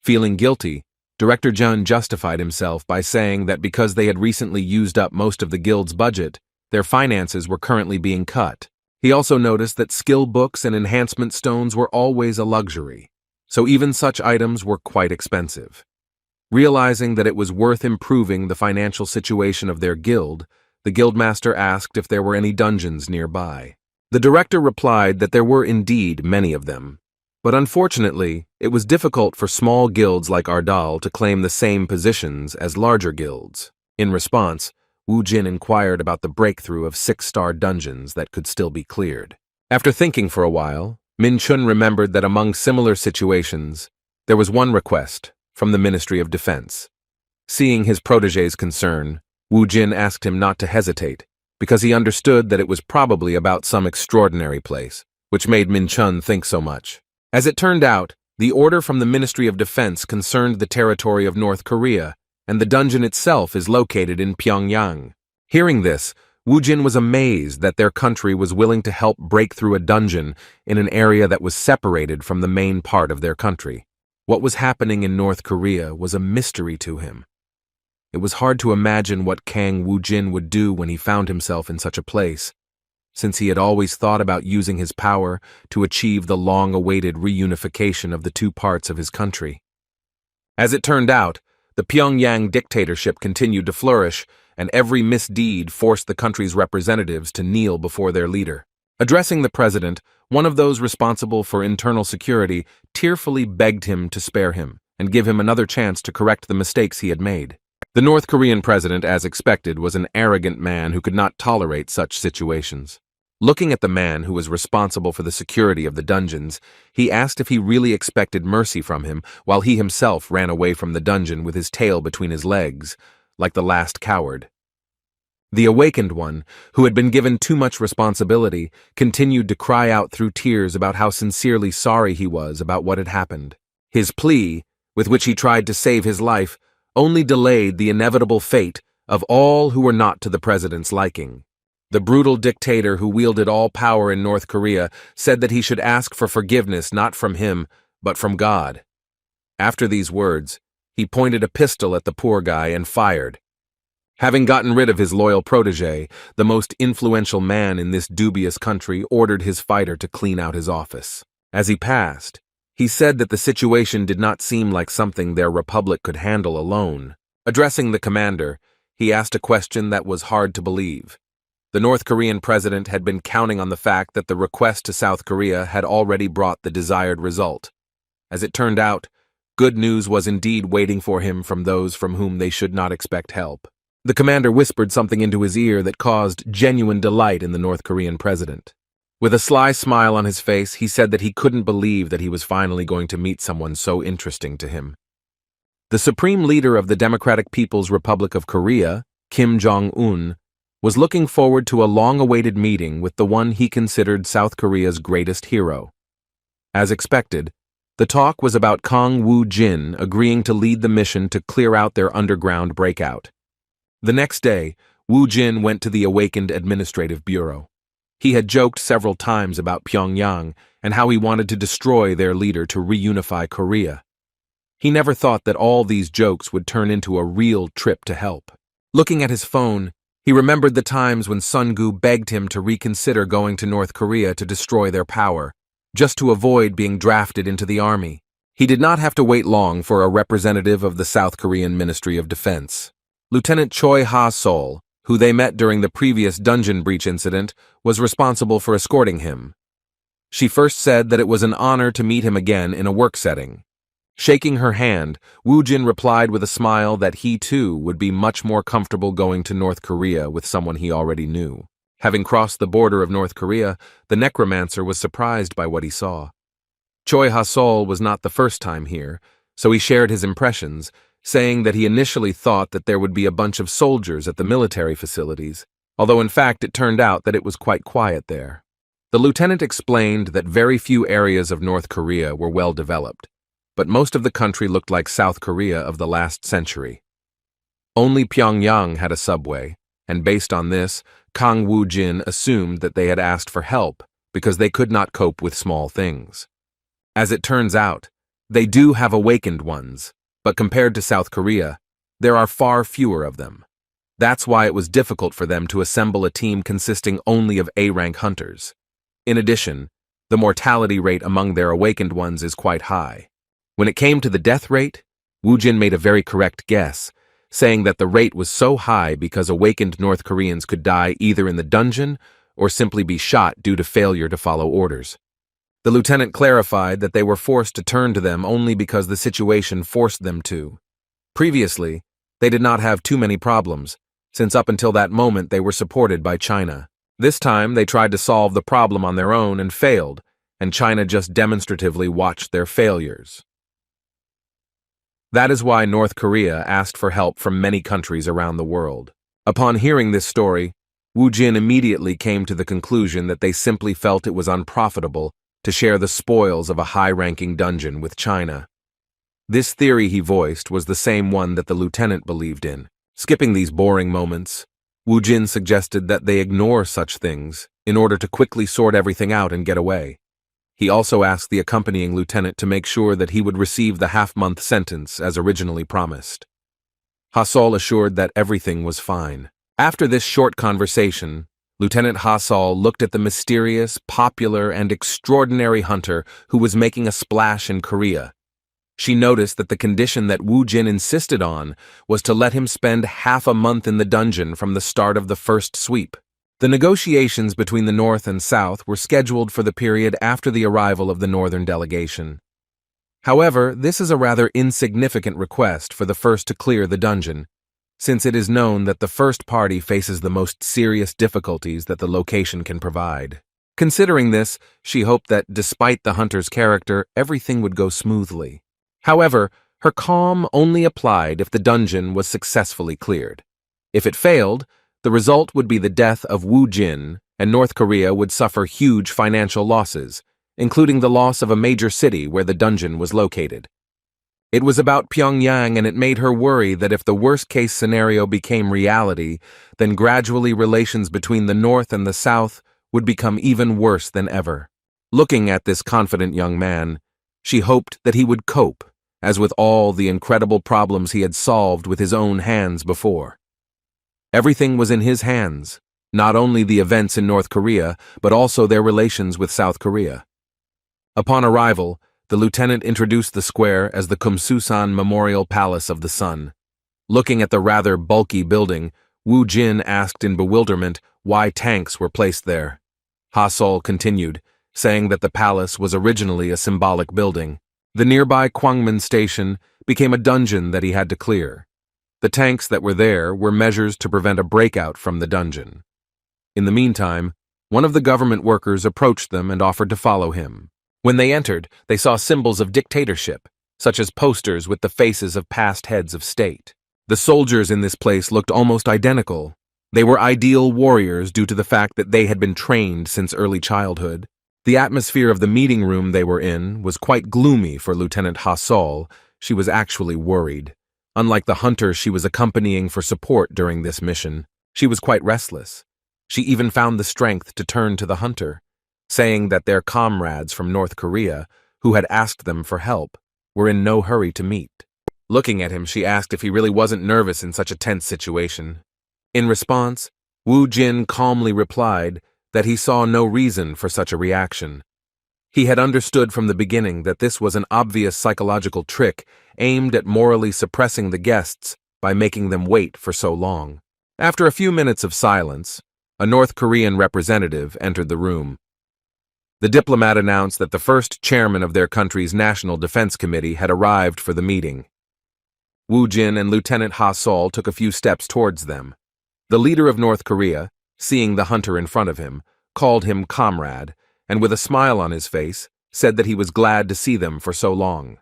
Feeling guilty, Director Jun justified himself by saying that because they had recently used up most of the guild's budget, their finances were currently being cut. He also noticed that skill books and enhancement stones were always a luxury, so even such items were quite expensive. Realizing that it was worth improving the financial situation of their guild, the guildmaster asked if there were any dungeons nearby. The director replied that there were indeed many of them, but unfortunately, it was difficult for small guilds like Ardal to claim the same positions as larger guilds. In response, Wu Jin inquired about the breakthrough of 6-star dungeons that could still be cleared. After thinking for a while, Min Chun remembered that among similar situations, there was one request from the Ministry of Defense. Seeing his protégé's concern, Wu Jin asked him not to hesitate, because he understood that it was probably about some extraordinary place, which made Min Chun think so much. As it turned out, the order from the Ministry of Defense concerned the territory of North Korea, and the dungeon itself is located in Pyongyang. Hearing this, Wu Jin was amazed that their country was willing to help break through a dungeon in an area that was separated from the main part of their country. What was happening in North Korea was a mystery to him. It was hard to imagine what Kang Woo-jin would do when he found himself in such a place, since he had always thought about using his power to achieve the long-awaited reunification of the two parts of his country. As it turned out, the Pyongyang dictatorship continued to flourish, and every misdeed forced the country's representatives to kneel before their leader. Addressing the president, one of those responsible for internal security tearfully begged him to spare him and give him another chance to correct the mistakes he had made. The North Korean president, as expected, was an arrogant man who could not tolerate such situations. Looking at the man who was responsible for the security of the dungeons, he asked if he really expected mercy from him while he himself ran away from the dungeon with his tail between his legs, like the last coward. The awakened one, who had been given too much responsibility, continued to cry out through tears about how sincerely sorry he was about what had happened. His plea, with which he tried to save his life, only delayed the inevitable fate of all who were not to the president's liking. The brutal dictator who wielded all power in North Korea said that he should ask for forgiveness not from him, but from God. After these words, he pointed a pistol at the poor guy and fired. Having gotten rid of his loyal protégé, the most influential man in this dubious country ordered his fighter to clean out his office. As he passed, he said that the situation did not seem like something their republic could handle alone. Addressing the commander, he asked a question that was hard to believe. The North Korean president had been counting on the fact that the request to South Korea had already brought the desired result. As it turned out, good news was indeed waiting for him from those from whom they should not expect help. The commander whispered something into his ear that caused genuine delight in the North Korean president. With a sly smile on his face, he said that he couldn't believe that he was finally going to meet someone so interesting to him. The supreme leader of the Democratic People's Republic of Korea, Kim Jong-un, was looking forward to a long-awaited meeting with the one he considered South Korea's greatest hero. As expected, the talk was about Kang Woo-jin agreeing to lead the mission to clear out their underground breakout. The next day, Woo-jin went to the awakened administrative bureau. He had joked several times about Pyongyang and how he wanted to destroy their leader to reunify Korea. He never thought that all these jokes would turn into a real trip to help. Looking at his phone, he remembered the times when Sun-gu begged him to reconsider going to North Korea to destroy their power, just to avoid being drafted into the army. He did not have to wait long for a representative of the South Korean Ministry of Defense. Lieutenant Choi Ha-sol, who they met during the previous dungeon breach incident, was responsible for escorting him. She first said that it was an honor to meet him again in a work setting. Shaking her hand, Woo-jin replied with a smile that he too would be much more comfortable going to North Korea with someone he already knew. Having crossed the border of North Korea, the Necromancer was surprised by what he saw. Choi Ha-sol was not the first time here, so he shared his impressions, saying that he initially thought that there would be a bunch of soldiers at the military facilities, although in fact it turned out that it was quite quiet there. The lieutenant explained that very few areas of North Korea were well developed, but most of the country looked like South Korea of the last century. Only Pyongyang had a subway, and based on this, Kang Woo-jin assumed that they had asked for help because they could not cope with small things. As it turns out, they do have awakened ones, but compared to South Korea, there are far fewer of them. That's why it was difficult for them to assemble a team consisting only of A-rank hunters. In addition, the mortality rate among their awakened ones is quite high. When it came to the death rate, Woo-jin made a very correct guess, saying that the rate was so high because awakened North Koreans could die either in the dungeon or simply be shot due to failure to follow orders. The lieutenant clarified that they were forced to turn to them only because the situation forced them to. Previously, they did not have too many problems, since up until that moment they were supported by China. This time they tried to solve the problem on their own and failed, and China just demonstratively watched their failures. That is why North Korea asked for help from many countries around the world. Upon hearing this story, Woo-jin immediately came to the conclusion that they simply felt it was unprofitable to share the spoils of a high-ranking dungeon with China. This theory he voiced was the same one that the lieutenant believed in. Skipping these boring moments, Woo-jin suggested that they ignore such things in order to quickly sort everything out and get away. He also asked the accompanying lieutenant to make sure that he would receive the half-month sentence as originally promised. Ha-sol assured that everything was fine. After this short conversation, Lieutenant Ha-sol looked at the mysterious, popular, and extraordinary hunter who was making a splash in Korea. She noticed that the condition that Woo-jin insisted on was to let him spend half a month in the dungeon from the start of the first sweep. The negotiations between the North and South were scheduled for the period after the arrival of the Northern delegation. However, this is a rather insignificant request for the first to clear the dungeon, since it is known that the first party faces the most serious difficulties that the location can provide. Considering this, she hoped that, despite the hunter's character, everything would go smoothly. However, her calm only applied if the dungeon was successfully cleared. If it failed, the result would be the death of Woo-jin, and North Korea would suffer huge financial losses, including the loss of a major city where the dungeon was located. It was about Pyongyang, and it made her worry that if the worst-case scenario became reality, then gradually relations between the North and the South would become even worse than ever. Looking at this confident young man, she hoped that he would cope, as with all the incredible problems he had solved with his own hands before. Everything was in his hands, not only the events in North Korea, but also their relations with South Korea. Upon arrival, the lieutenant introduced the square as the Kumsusan Memorial Palace of the Sun. Looking at the rather bulky building, Woo-jin asked in bewilderment why tanks were placed there. Ha-sol continued, saying that the palace was originally a symbolic building. The nearby Kwangmun station became a dungeon that he had to clear. The tanks that were there were measures to prevent a breakout from the dungeon. In the meantime, one of the government workers approached them and offered to follow him. When they entered, they saw symbols of dictatorship, such as posters with the faces of past heads of state. The soldiers in this place looked almost identical. They were ideal warriors due to the fact that they had been trained since early childhood. The atmosphere of the meeting room they were in was quite gloomy for Lieutenant Ha-sol. She was actually worried. Unlike the hunter she was accompanying for support during this mission, she was quite restless. She even found the strength to turn to the hunter. saying that their comrades from North Korea, who had asked them for help, were in no hurry to meet. Looking at him, she asked if he really wasn't nervous in such a tense situation. In response, Wu Jin calmly replied that he saw no reason for such a reaction. He had understood from the beginning that this was an obvious psychological trick aimed at morally suppressing the guests by making them wait for so long. After a few minutes of silence, a North Korean representative entered the room. The diplomat announced that the first chairman of their country's National Defense Committee had arrived for the meeting. Wu Jin and Lieutenant Ha Sol took a few steps towards them. The leader of North Korea, seeing the hunter in front of him, called him comrade, and with a smile on his face, said that he was glad to see them for so long.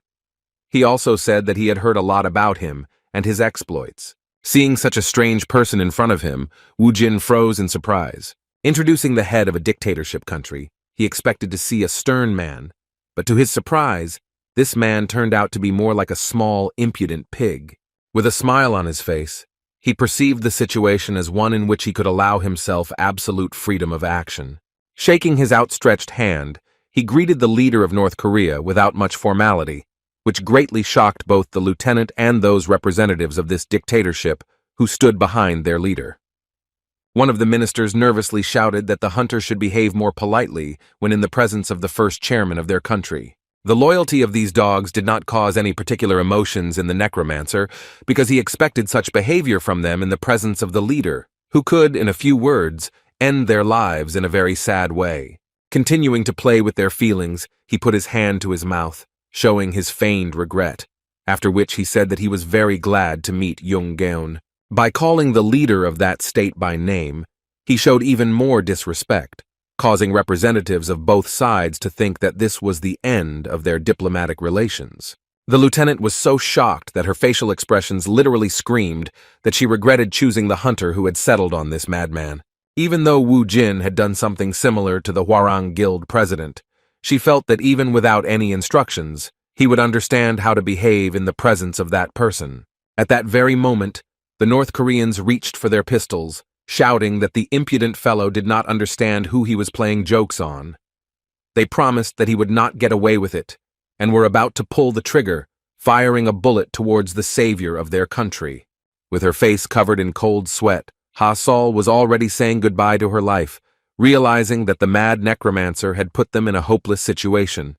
He also said that he had heard a lot about him and his exploits. Seeing such a strange person in front of him, Wu Jin froze in surprise. Introducing the head of a dictatorship country, he expected to see a stern man, but to his surprise, this man turned out to be more like a small, impudent pig. With a smile on his face, he perceived the situation as one in which he could allow himself absolute freedom of action. Shaking his outstretched hand, he greeted the leader of North Korea without much formality, which greatly shocked both the lieutenant and those representatives of this dictatorship who stood behind their leader. One of the ministers nervously shouted that the hunter should behave more politely when in the presence of the first chairman of their country. The loyalty of these dogs did not cause any particular emotions in the necromancer because he expected such behavior from them in the presence of the leader, who could, in a few words, end their lives in a very sad way. Continuing to play with their feelings, he put his hand to his mouth, showing his feigned regret, after which he said that he was very glad to meet Jung Geon. By calling the leader of that state by name, he showed even more disrespect, causing representatives of both sides to think that this was the end of their diplomatic relations. The lieutenant was so shocked that her facial expressions literally screamed that she regretted choosing the hunter who had settled on this madman. Even though Wu Jin had done something similar to the Hwarang Guild president, she felt that even without any instructions, he would understand how to behave in the presence of that person. At that very moment, the North Koreans reached for their pistols, shouting that the impudent fellow did not understand who he was playing jokes on. They promised that he would not get away with it, and were about to pull the trigger, firing a bullet towards the savior of their country. With her face covered in cold sweat, Ha Sol was already saying goodbye to her life, realizing that the mad necromancer had put them in a hopeless situation.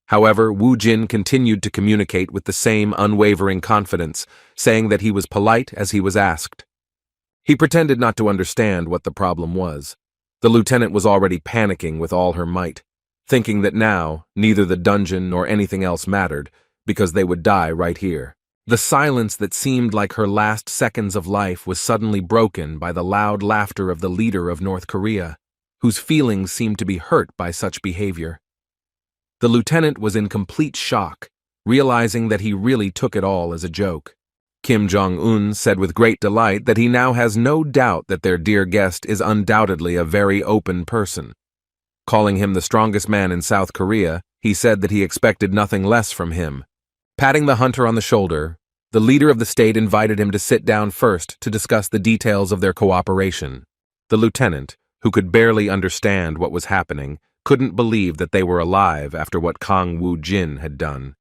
However, Wu Jin continued to communicate with the same unwavering confidence, saying that he was polite as he was asked. He pretended not to understand what the problem was. The lieutenant was already panicking with all her might, thinking that now neither the dungeon nor anything else mattered, because they would die right here. The silence that seemed like her last seconds of life was suddenly broken by the loud laughter of the leader of North Korea, whose feelings seemed to be hurt by such behavior. The lieutenant was in complete shock, realizing that he really took it all as a joke. Kim Jong-un said with great delight that he now has no doubt that their dear guest is undoubtedly a very open person. Calling him the strongest man in South Korea, he said that he expected nothing less from him. Patting the hunter on the shoulder, the leader of the state invited him to sit down first to discuss the details of their cooperation. The lieutenant, who could barely understand what was happening, couldn't believe that they were alive after what Kang Wu Jin had done.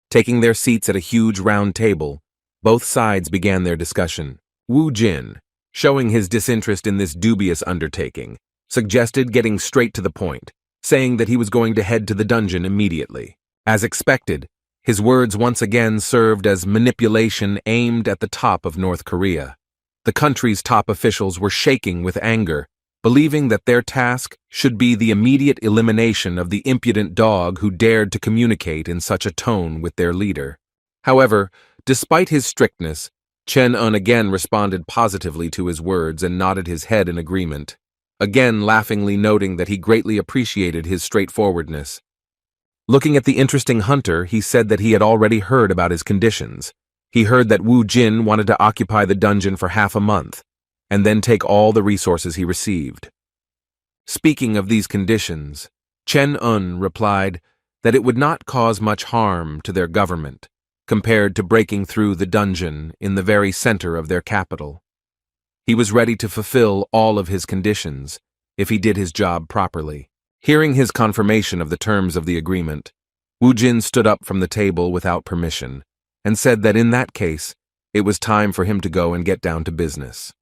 Taking their seats at a huge round table, both sides began their discussion. Wu Jin, showing his disinterest in this dubious undertaking, suggested getting straight to the point, saying that he was going to head to the dungeon immediately. As expected, his words once again served as manipulation aimed at the top of North Korea. The country's top officials were shaking with anger, believing that their task should be the immediate elimination of the impudent dog who dared to communicate in such a tone with their leader. However, despite his strictness, Chen Un again responded positively to his words and nodded his head in agreement, again laughingly noting that he greatly appreciated his straightforwardness. Looking at the interesting hunter, he said that he had already heard about his conditions. He heard that Wu Jin wanted to occupy the dungeon for half a month, and then take all the resources he received. Speaking of these conditions, Chen Un replied that it would not cause much harm to their government, compared to breaking through the dungeon in the very center of their capital. He was ready to fulfill all of his conditions if he did his job properly. Hearing his confirmation of the terms of the agreement, Wu Jin stood up from the table without permission and said that in that case, it was time for him to go and get down to business.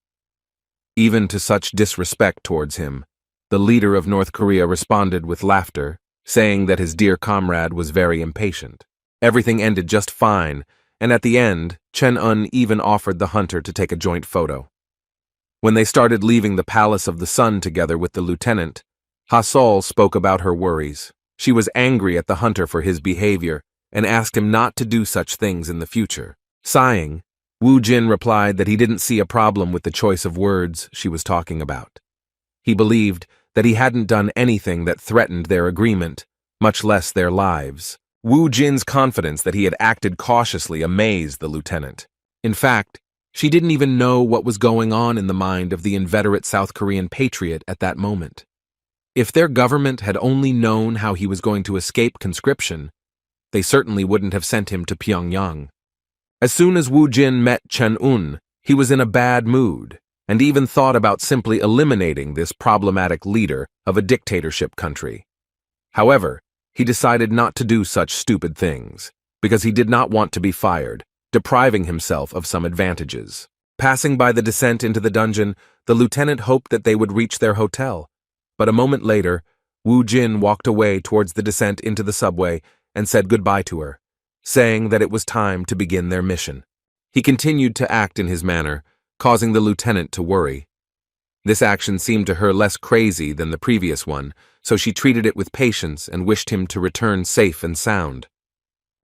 Even to such disrespect towards him, the leader of North Korea responded with laughter, saying that his dear comrade was very impatient. Everything ended just fine, and at the end, Chen-un even offered the hunter to take a joint photo. When they started leaving the Palace of the Sun together with the lieutenant, Ha-Sol spoke about her worries. She was angry at the hunter for his behavior and asked him not to do such things in the future. Sighing, Wu Jin replied that he didn't see a problem with the choice of words she was talking about. He believed that he hadn't done anything that threatened their agreement, much less their lives. Wu Jin's confidence that he had acted cautiously amazed the lieutenant. In fact, she didn't even know what was going on in the mind of the inveterate South Korean patriot at that moment. If their government had only known how he was going to escape conscription, they certainly wouldn't have sent him to Pyongyang. As soon as Wu Jin met Chen-un, he was in a bad mood, and even thought about simply eliminating this problematic leader of a dictatorship country. However, he decided not to do such stupid things, because he did not want to be fired, depriving himself of some advantages. Passing by the descent into the dungeon, the lieutenant hoped that they would reach their hotel. But a moment later, Wu Jin walked away towards the descent into the subway and said goodbye to her, saying that it was time to begin their mission. He continued to act in his manner, causing the lieutenant to worry. This action seemed to her less crazy than the previous one, so she treated it with patience and wished him to return safe and sound.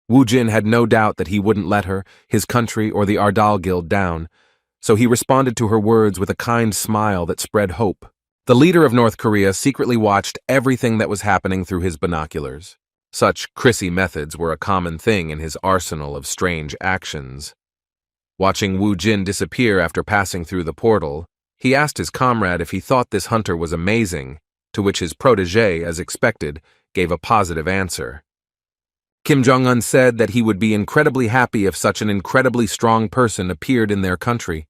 Wu Jin had no doubt that he wouldn't let her, his country, or the Ardal Guild down, so he responded to her words with a kind smile that spread hope. The leader of North Korea secretly watched everything that was happening through his binoculars. Such Chrissy methods were a common thing in his arsenal of strange actions. Watching Wu Jin disappear after passing through the portal, he asked his comrade if he thought this hunter was amazing, to which his protégé, as expected, gave a positive answer. Kim Jong-un said that he would be incredibly happy if such an incredibly strong person appeared in their country.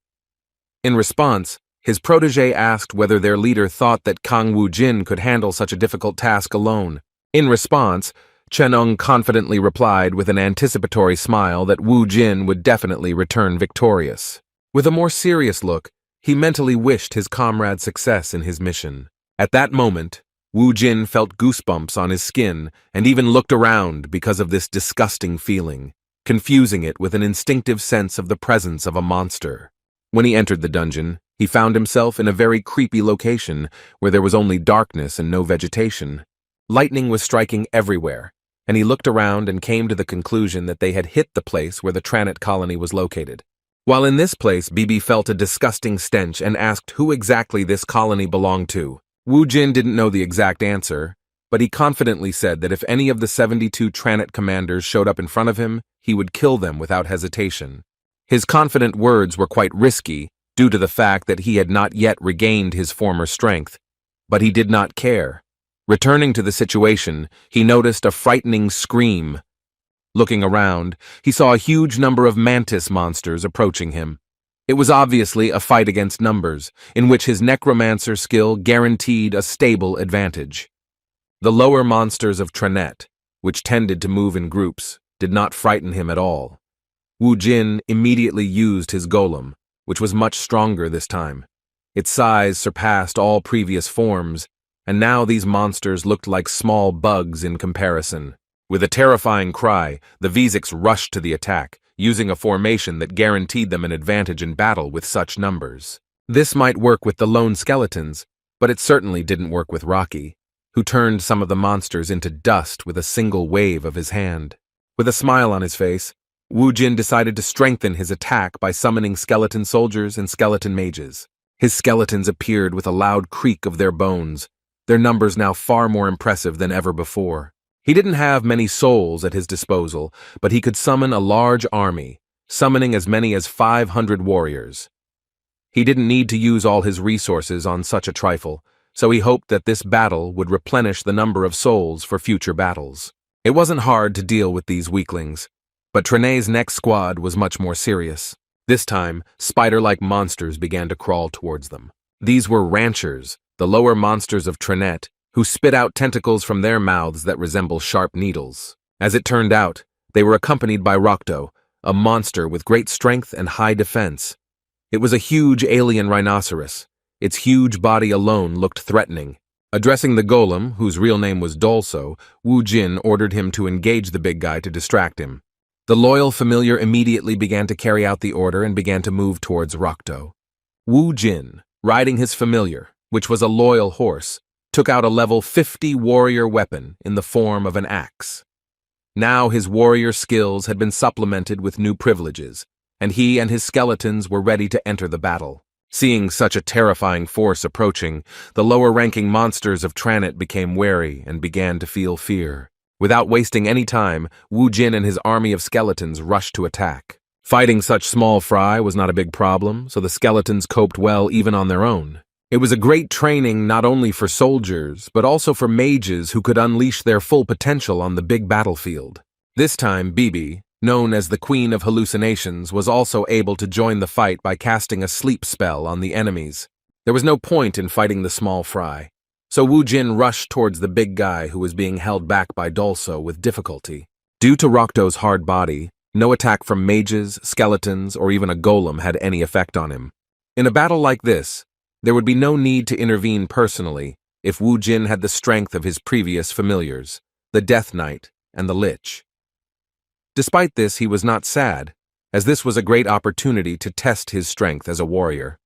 In response, his protégé asked whether their leader thought that Kang Wu Jin could handle such a difficult task alone. In response, Chen-un confidently replied with an anticipatory smile that Wu Jin would definitely return victorious. With a more serious look, he mentally wished his comrade success in his mission. At that moment, Wu Jin felt goosebumps on his skin and even looked around because of this disgusting feeling, confusing it with an instinctive sense of the presence of a monster. When he entered the dungeon, he found himself in a very creepy location where there was only darkness and no vegetation. Lightning was striking everywhere, and he looked around and came to the conclusion that they had hit the place where the Tranit colony was located. While in this place, Bibi felt a disgusting stench and asked who exactly this colony belonged to. Wu Jin didn't know the exact answer, but he confidently said that if any of the 72 Tranit commanders showed up in front of him, he would kill them without hesitation. His confident words were quite risky, due to the fact that he had not yet regained his former strength, but he did not care. Returning to the situation, he noticed a frightening scream. Looking around, he saw a huge number of mantis monsters approaching him. It was obviously a fight against numbers, in which his necromancer skill guaranteed a stable advantage. The lower monsters of Tranit, which tended to move in groups, did not frighten him at all. Wu Jin immediately used his golem, which was much stronger this time. Its size surpassed all previous forms, and now these monsters looked like small bugs in comparison. With a terrifying cry, the Vizix rushed to the attack, using a formation that guaranteed them an advantage in battle with such numbers. This might work with the lone skeletons, but it certainly didn't work with Rocky, who turned some of the monsters into dust with a single wave of his hand. With a smile on his face, Wu Jin decided to strengthen his attack by summoning skeleton soldiers and skeleton mages. His skeletons appeared with a loud creak of their bones, their numbers now far more impressive than ever before. He didn't have many souls at his disposal, but he could summon a large army, summoning as many as 500 warriors. He didn't need to use all his resources on such a trifle, so he hoped that this battle would replenish the number of souls for future battles. It wasn't hard to deal with these weaklings, but Trenay's next squad was much more serious. This time, spider-like monsters began to crawl towards them. These were ranchers, the lower monsters of Tranit, who spit out tentacles from their mouths that resemble sharp needles. As it turned out, they were accompanied by Rokto, a monster with great strength and high defense. It was a huge alien rhinoceros. Its huge body alone looked threatening. Addressing the golem, whose real name was Dolso, Wu Jin ordered him to engage the big guy to distract him. The loyal familiar immediately began to carry out the order and began to move towards Rokto. Wu Jin, riding his familiar, which was a loyal horse, took out a level 50 warrior weapon in the form of an axe. Now his warrior skills had been supplemented with new privileges, and he and his skeletons were ready to enter the battle. Seeing such a terrifying force approaching, the lower-ranking monsters of Tranit became wary and began to feel fear. Without wasting any time, Wu Jin and his army of skeletons rushed to attack. Fighting such small fry was not a big problem, so the skeletons coped well even on their own. It was a great training not only for soldiers, but also for mages who could unleash their full potential on the big battlefield. This time, Bibi, known as the Queen of Hallucinations, was also able to join the fight by casting a sleep spell on the enemies. There was no point in fighting the small fry, so Wu Jin rushed towards the big guy who was being held back by Dolso with difficulty. Due to Rokto's hard body, no attack from mages, skeletons, or even a golem had any effect on him. In a battle like this, there would be no need to intervene personally if Wu Jin had the strength of his previous familiars, the Death Knight and the Lich. Despite this, he was not sad, as this was a great opportunity to test his strength as a warrior.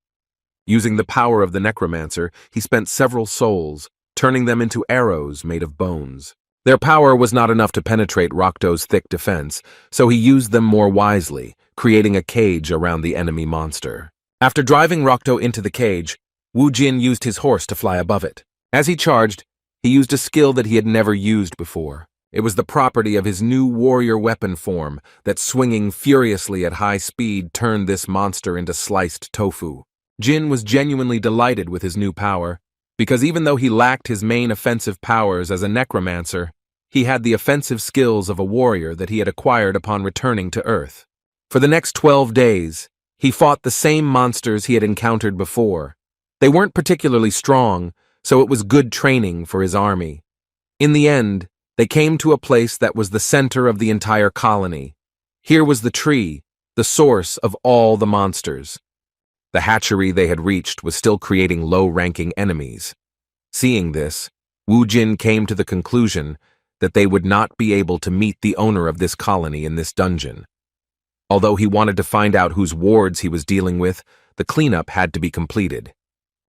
Using the power of the Necromancer, he spent several souls, turning them into arrows made of bones. Their power was not enough to penetrate Rokto's thick defense, so he used them more wisely, creating a cage around the enemy monster. After driving Rokto into the cage, Wu Jin used his horse to fly above it. As he charged, he used a skill that he had never used before. It was the property of his new warrior weapon form that, swinging furiously at high speed, turned this monster into sliced tofu. Jin was genuinely delighted with his new power, because even though he lacked his main offensive powers as a necromancer, he had the offensive skills of a warrior that he had acquired upon returning to Earth. For the next 12 days, he fought the same monsters he had encountered before. They weren't particularly strong, so it was good training for his army. In the end, they came to a place that was the center of the entire colony. Here was the tree, the source of all the monsters. The hatchery they had reached was still creating low-ranking enemies. Seeing this, Wu Jin came to the conclusion that they would not be able to meet the owner of this colony in this dungeon. Although he wanted to find out whose wards he was dealing with, the cleanup had to be completed.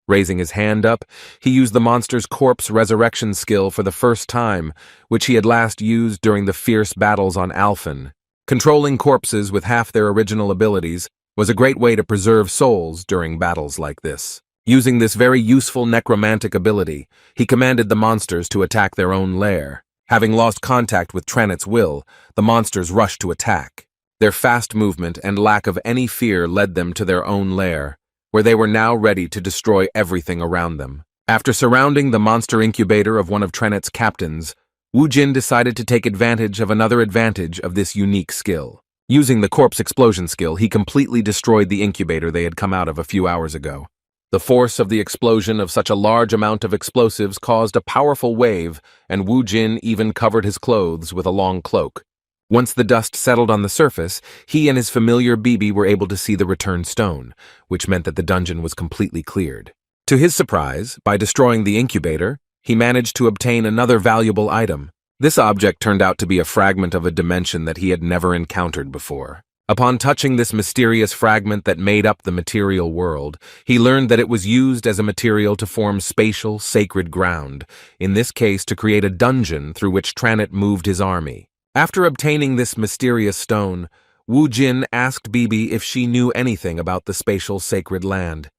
Raising his hand up, he used the monster's corpse resurrection skill for the first time, which he had last used during the fierce battles on Alphen. Controlling corpses with half their original abilities was a great way to preserve souls during battles like this. Using this very useful necromantic ability, he commanded the monsters to attack their own lair. Having lost contact with Tranit's will, the monsters rushed to attack. Their fast movement and lack of any fear led them to their own lair, where they were now ready to destroy everything around them. After surrounding the monster incubator of one of Tranit's captains, Wu Jin decided to take advantage of another advantage of this unique skill. Using the corpse explosion skill, he completely destroyed the incubator they had come out of a few hours ago. The force of the explosion of such a large amount of explosives caused a powerful wave, and Wu Jin even covered his clothes with a long cloak. Once the dust settled on the surface, he and his familiar Bibi were able to see the return stone, which meant that the dungeon was completely cleared. To his surprise, by destroying the incubator, he managed to obtain another valuable item. This object turned out to be a fragment of a dimension that he had never encountered before. Upon touching this mysterious fragment that made up the material world, he learned that it was used as a material to form spatial, sacred ground, in this case to create a dungeon through which Tranit moved his army. After obtaining this mysterious stone, Wu Jin asked Bibi if she knew anything about the spatial sacred land.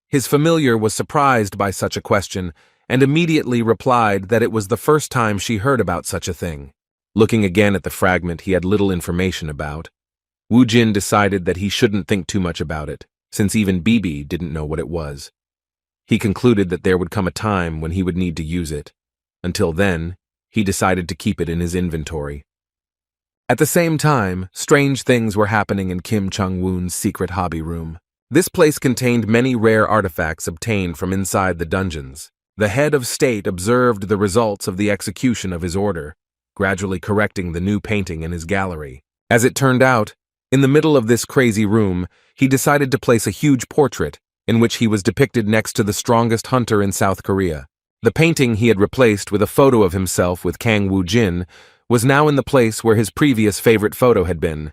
His familiar was surprised by such a question and immediately replied that it was the first time she heard about such a thing. Looking again at the fragment he had little information about, Wu Jin decided that he shouldn't think too much about it, since even Bibi didn't know what it was. He concluded that there would come a time when he would need to use it. Until then, he decided to keep it in his inventory. At the same time, strange things were happening in Kim Chung-woon's secret hobby room. This place contained many rare artifacts obtained from inside the dungeons. The head of state observed the results of the execution of his order, gradually correcting the new painting in his gallery. As it turned out, in the middle of this crazy room, he decided to place a huge portrait in which he was depicted next to the strongest hunter in South Korea. The painting he had replaced with a photo of himself with Kang Woo-jin was now in the place where his previous favorite photo had been.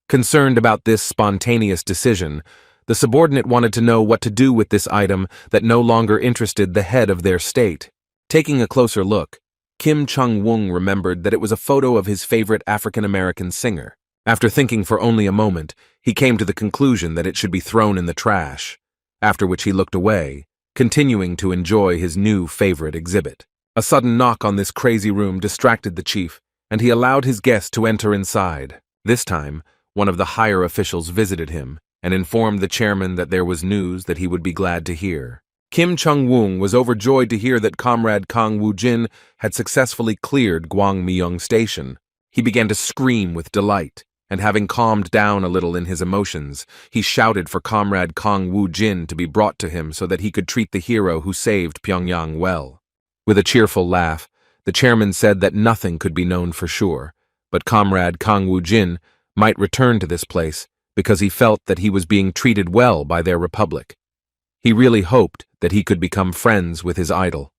Concerned about this spontaneous decision, the subordinate wanted to know what to do with this item that no longer interested the head of their state. Taking a closer look, Kim Chung-woong remembered that it was a photo of his favorite African-American singer. After thinking for only a moment, he came to the conclusion that it should be thrown in the trash, after which he looked away, continuing to enjoy his new favorite exhibit. A sudden knock on this crazy room distracted the chief, and he allowed his guest to enter inside. This time, one of the higher officials visited him and informed the chairman that there was news that he would be glad to hear. Kim Chung-woong was overjoyed to hear that Comrade Kang Woo-jin had successfully cleared Gwangmyeong Station. He began to scream with delight, and having calmed down a little in his emotions, he shouted for Comrade Kang Woo-jin to be brought to him so that he could treat the hero who saved Pyongyang well. With a cheerful laugh, the chairman said that nothing could be known for sure, but Comrade Kang Woo-jin might return to this place because he felt that he was being treated well by their republic. He really hoped that he could become friends with his idol.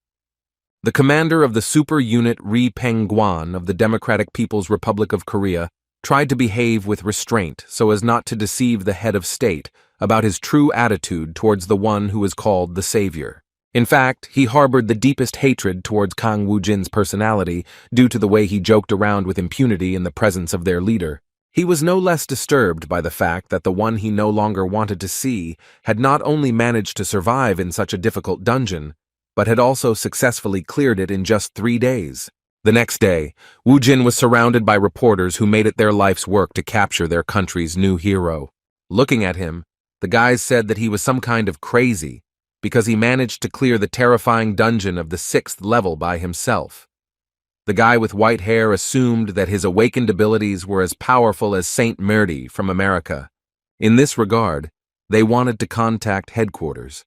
The commander of the super unit Ri Peng-gwan of the Democratic People's Republic of Korea tried to behave with restraint so as not to deceive the head of state about his true attitude towards the one who is called the savior. In fact, he harbored the deepest hatred towards Kang Woo-jin's personality due to the way he joked around with impunity in the presence of their leader. He was no less disturbed by the fact that the one he no longer wanted to see had not only managed to survive in such a difficult dungeon, but had also successfully cleared it in just 3 days. The next day, Woo-jin was surrounded by reporters who made it their life's work to capture their country's new hero. Looking at him, the guys said that he was some kind of crazy because he managed to clear the terrifying dungeon of the 6th level by himself. The guy with white hair assumed that his awakened abilities were as powerful as Saint Murdy from America. In this regard, they wanted to contact headquarters.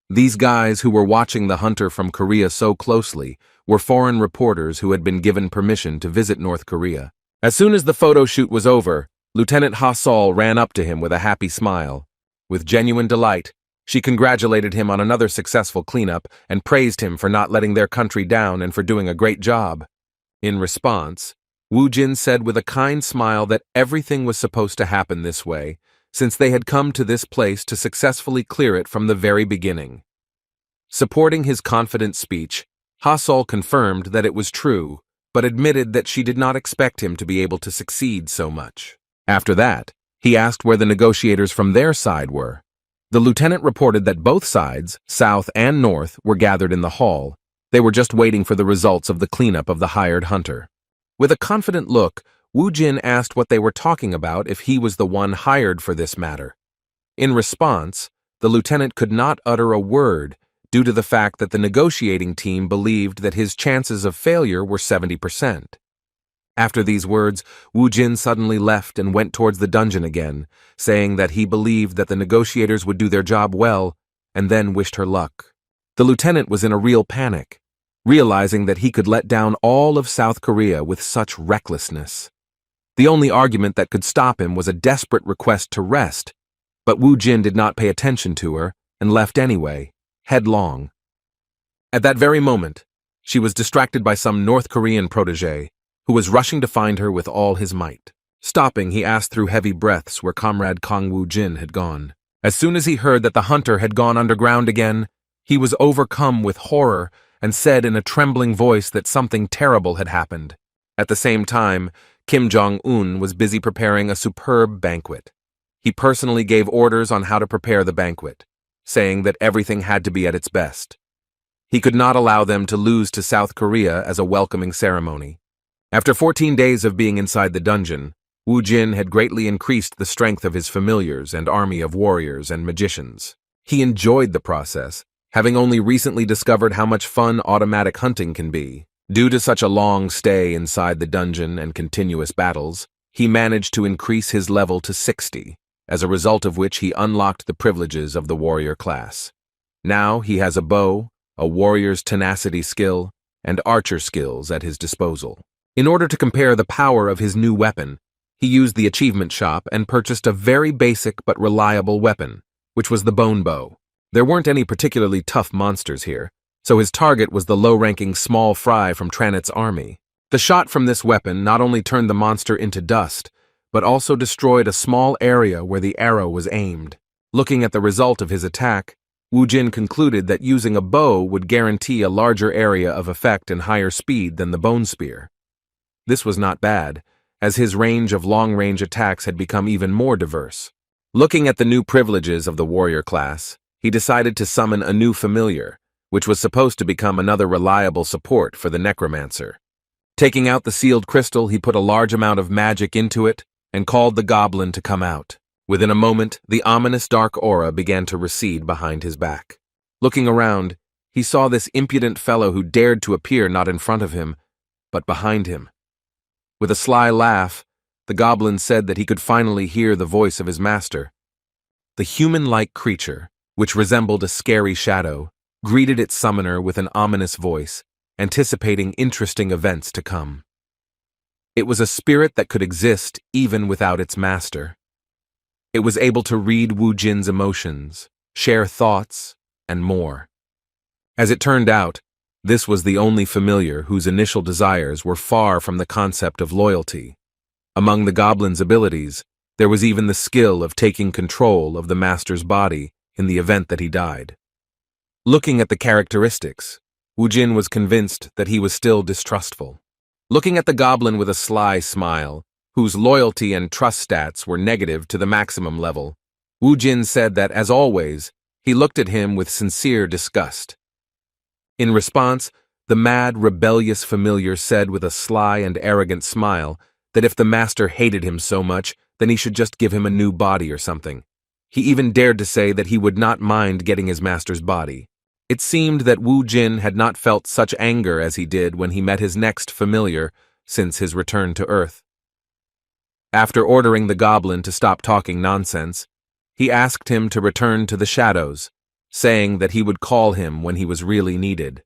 These guys who were watching the hunter from Korea so closely were foreign reporters who had been given permission to visit North Korea. As soon as the photo shoot was over, Lieutenant Ha Sol ran up to him with a happy smile. With genuine delight, she congratulated him on another successful cleanup and praised him for not letting their country down and for doing a great job. In response, Woo-jin said with a kind smile that everything was supposed to happen this way, since they had come to this place to successfully clear it from the very beginning. Supporting his confident speech, Ha Sol confirmed that it was true, but admitted that she did not expect him to be able to succeed so much. After that, he asked where the negotiators from their side were. The lieutenant reported that both sides, south and north, were gathered in the hall. They were just waiting for the results of the cleanup of the hired hunter. With a confident look, Woo-jin asked what they were talking about if he was the one hired for this matter. In response, the lieutenant could not utter a word due to the fact that the negotiating team believed that his chances of failure were 70%. After these words, Woo-jin suddenly left and went towards the dungeon again, saying that he believed that the negotiators would do their job well, and then wished her luck. The lieutenant was in a real panic, realizing that he could let down all of South Korea with such recklessness. The only argument that could stop him was a desperate request to rest, but Woo-jin did not pay attention to her and left anyway, headlong. At that very moment, she was distracted by some North Korean protege, who was rushing to find her with all his might. Stopping, he asked through heavy breaths where Comrade Kang Woo-jin had gone. As soon as he heard that the hunter had gone underground again, he was overcome with horror and said in a trembling voice that something terrible had happened. At the same time, Kim Jong-un was busy preparing a superb banquet. He personally gave orders on how to prepare the banquet, saying that everything had to be at its best. He could not allow them to lose to South Korea as a welcoming ceremony. After 14 days of being inside the dungeon, Woo-jin had greatly increased the strength of his familiars and army of warriors and magicians. He enjoyed the process, having only recently discovered how much fun automatic hunting can be. Due to such a long stay inside the dungeon and continuous battles, he managed to increase his level to 60, as a result of which he unlocked the privileges of the warrior class. Now he has a bow, a warrior's tenacity skill, and archer skills at his disposal. In order to compare the power of his new weapon, he used the achievement shop and purchased a very basic but reliable weapon, which was the bone bow. There weren't any particularly tough monsters here, so his target was the low-ranking small fry from Tranit's army. The shot from this weapon not only turned the monster into dust, but also destroyed a small area where the arrow was aimed. Looking at the result of his attack, Wu Jin concluded that using a bow would guarantee a larger area of effect and higher speed than the bone spear. This was not bad, as his range of long-range attacks had become even more diverse. Looking at the new privileges of the warrior class, he decided to summon a new familiar, which was supposed to become another reliable support for the Necromancer. Taking out the sealed crystal, he put a large amount of magic into it and called the goblin to come out. Within a moment, the ominous dark aura began to recede behind his back. Looking around, he saw this impudent fellow who dared to appear not in front of him, but behind him. With a sly laugh, the goblin said that he could finally hear the voice of his master. The human-like creature, which resembled a scary shadow, greeted its summoner with an ominous voice, anticipating interesting events to come. It was a spirit that could exist even without its master. It was able to read Wu Jin's emotions, share thoughts, and more. As it turned out, this was the only familiar whose initial desires were far from the concept of loyalty. Among the goblin's abilities, there was even the skill of taking control of the master's body in the event that he died. Looking at the characteristics, Wu Jin was convinced that he was still distrustful. Looking at the goblin with a sly smile, whose loyalty and trust stats were negative to the maximum level, Wu Jin said that, as always, he looked at him with sincere disgust. In response, the mad, rebellious familiar said with a sly and arrogant smile that if the master hated him so much, then he should just give him a new body or something. He even dared to say that he would not mind getting his master's body. It seemed that Wu Jin had not felt such anger as he did when he met his next familiar since his return to Earth. After ordering the goblin to stop talking nonsense, he asked him to return to the shadows, saying that he would call him when he was really needed.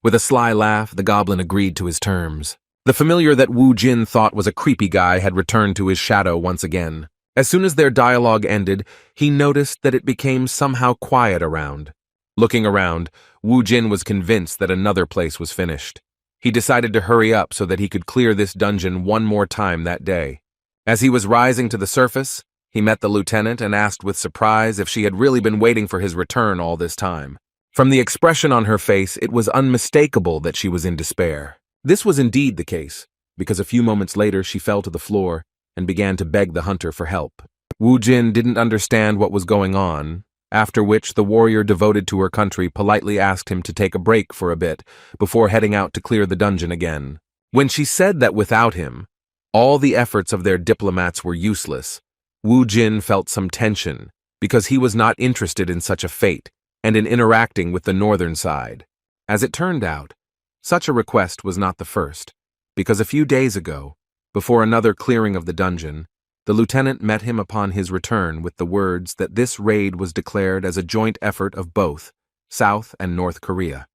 With a sly laugh, the goblin agreed to his terms. The familiar that Wu Jin thought was a creepy guy had returned to his shadow once again. As soon as their dialogue ended, he noticed that it became somehow quiet around. Looking around, Wu Jin was convinced that another place was finished. He decided to hurry up so that he could clear this dungeon one more time that day. As he was rising to the surface, he met the lieutenant and asked with surprise if she had really been waiting for his return all this time. From the expression on her face, it was unmistakable that she was in despair. This was indeed the case, because a few moments later she fell to the floor and began to beg the hunter for help. Wu Jin didn't understand what was going on, after which the warrior devoted to her country politely asked him to take a break for a bit before heading out to clear the dungeon again. When she said that without him, all the efforts of their diplomats were useless, Wu Jin felt some tension because he was not interested in such a fate and in interacting with the northern side. As it turned out, such a request was not the first, because a few days ago, before another clearing of the dungeon, the lieutenant met him upon his return with the words that this raid was declared as a joint effort of both South and North Korea.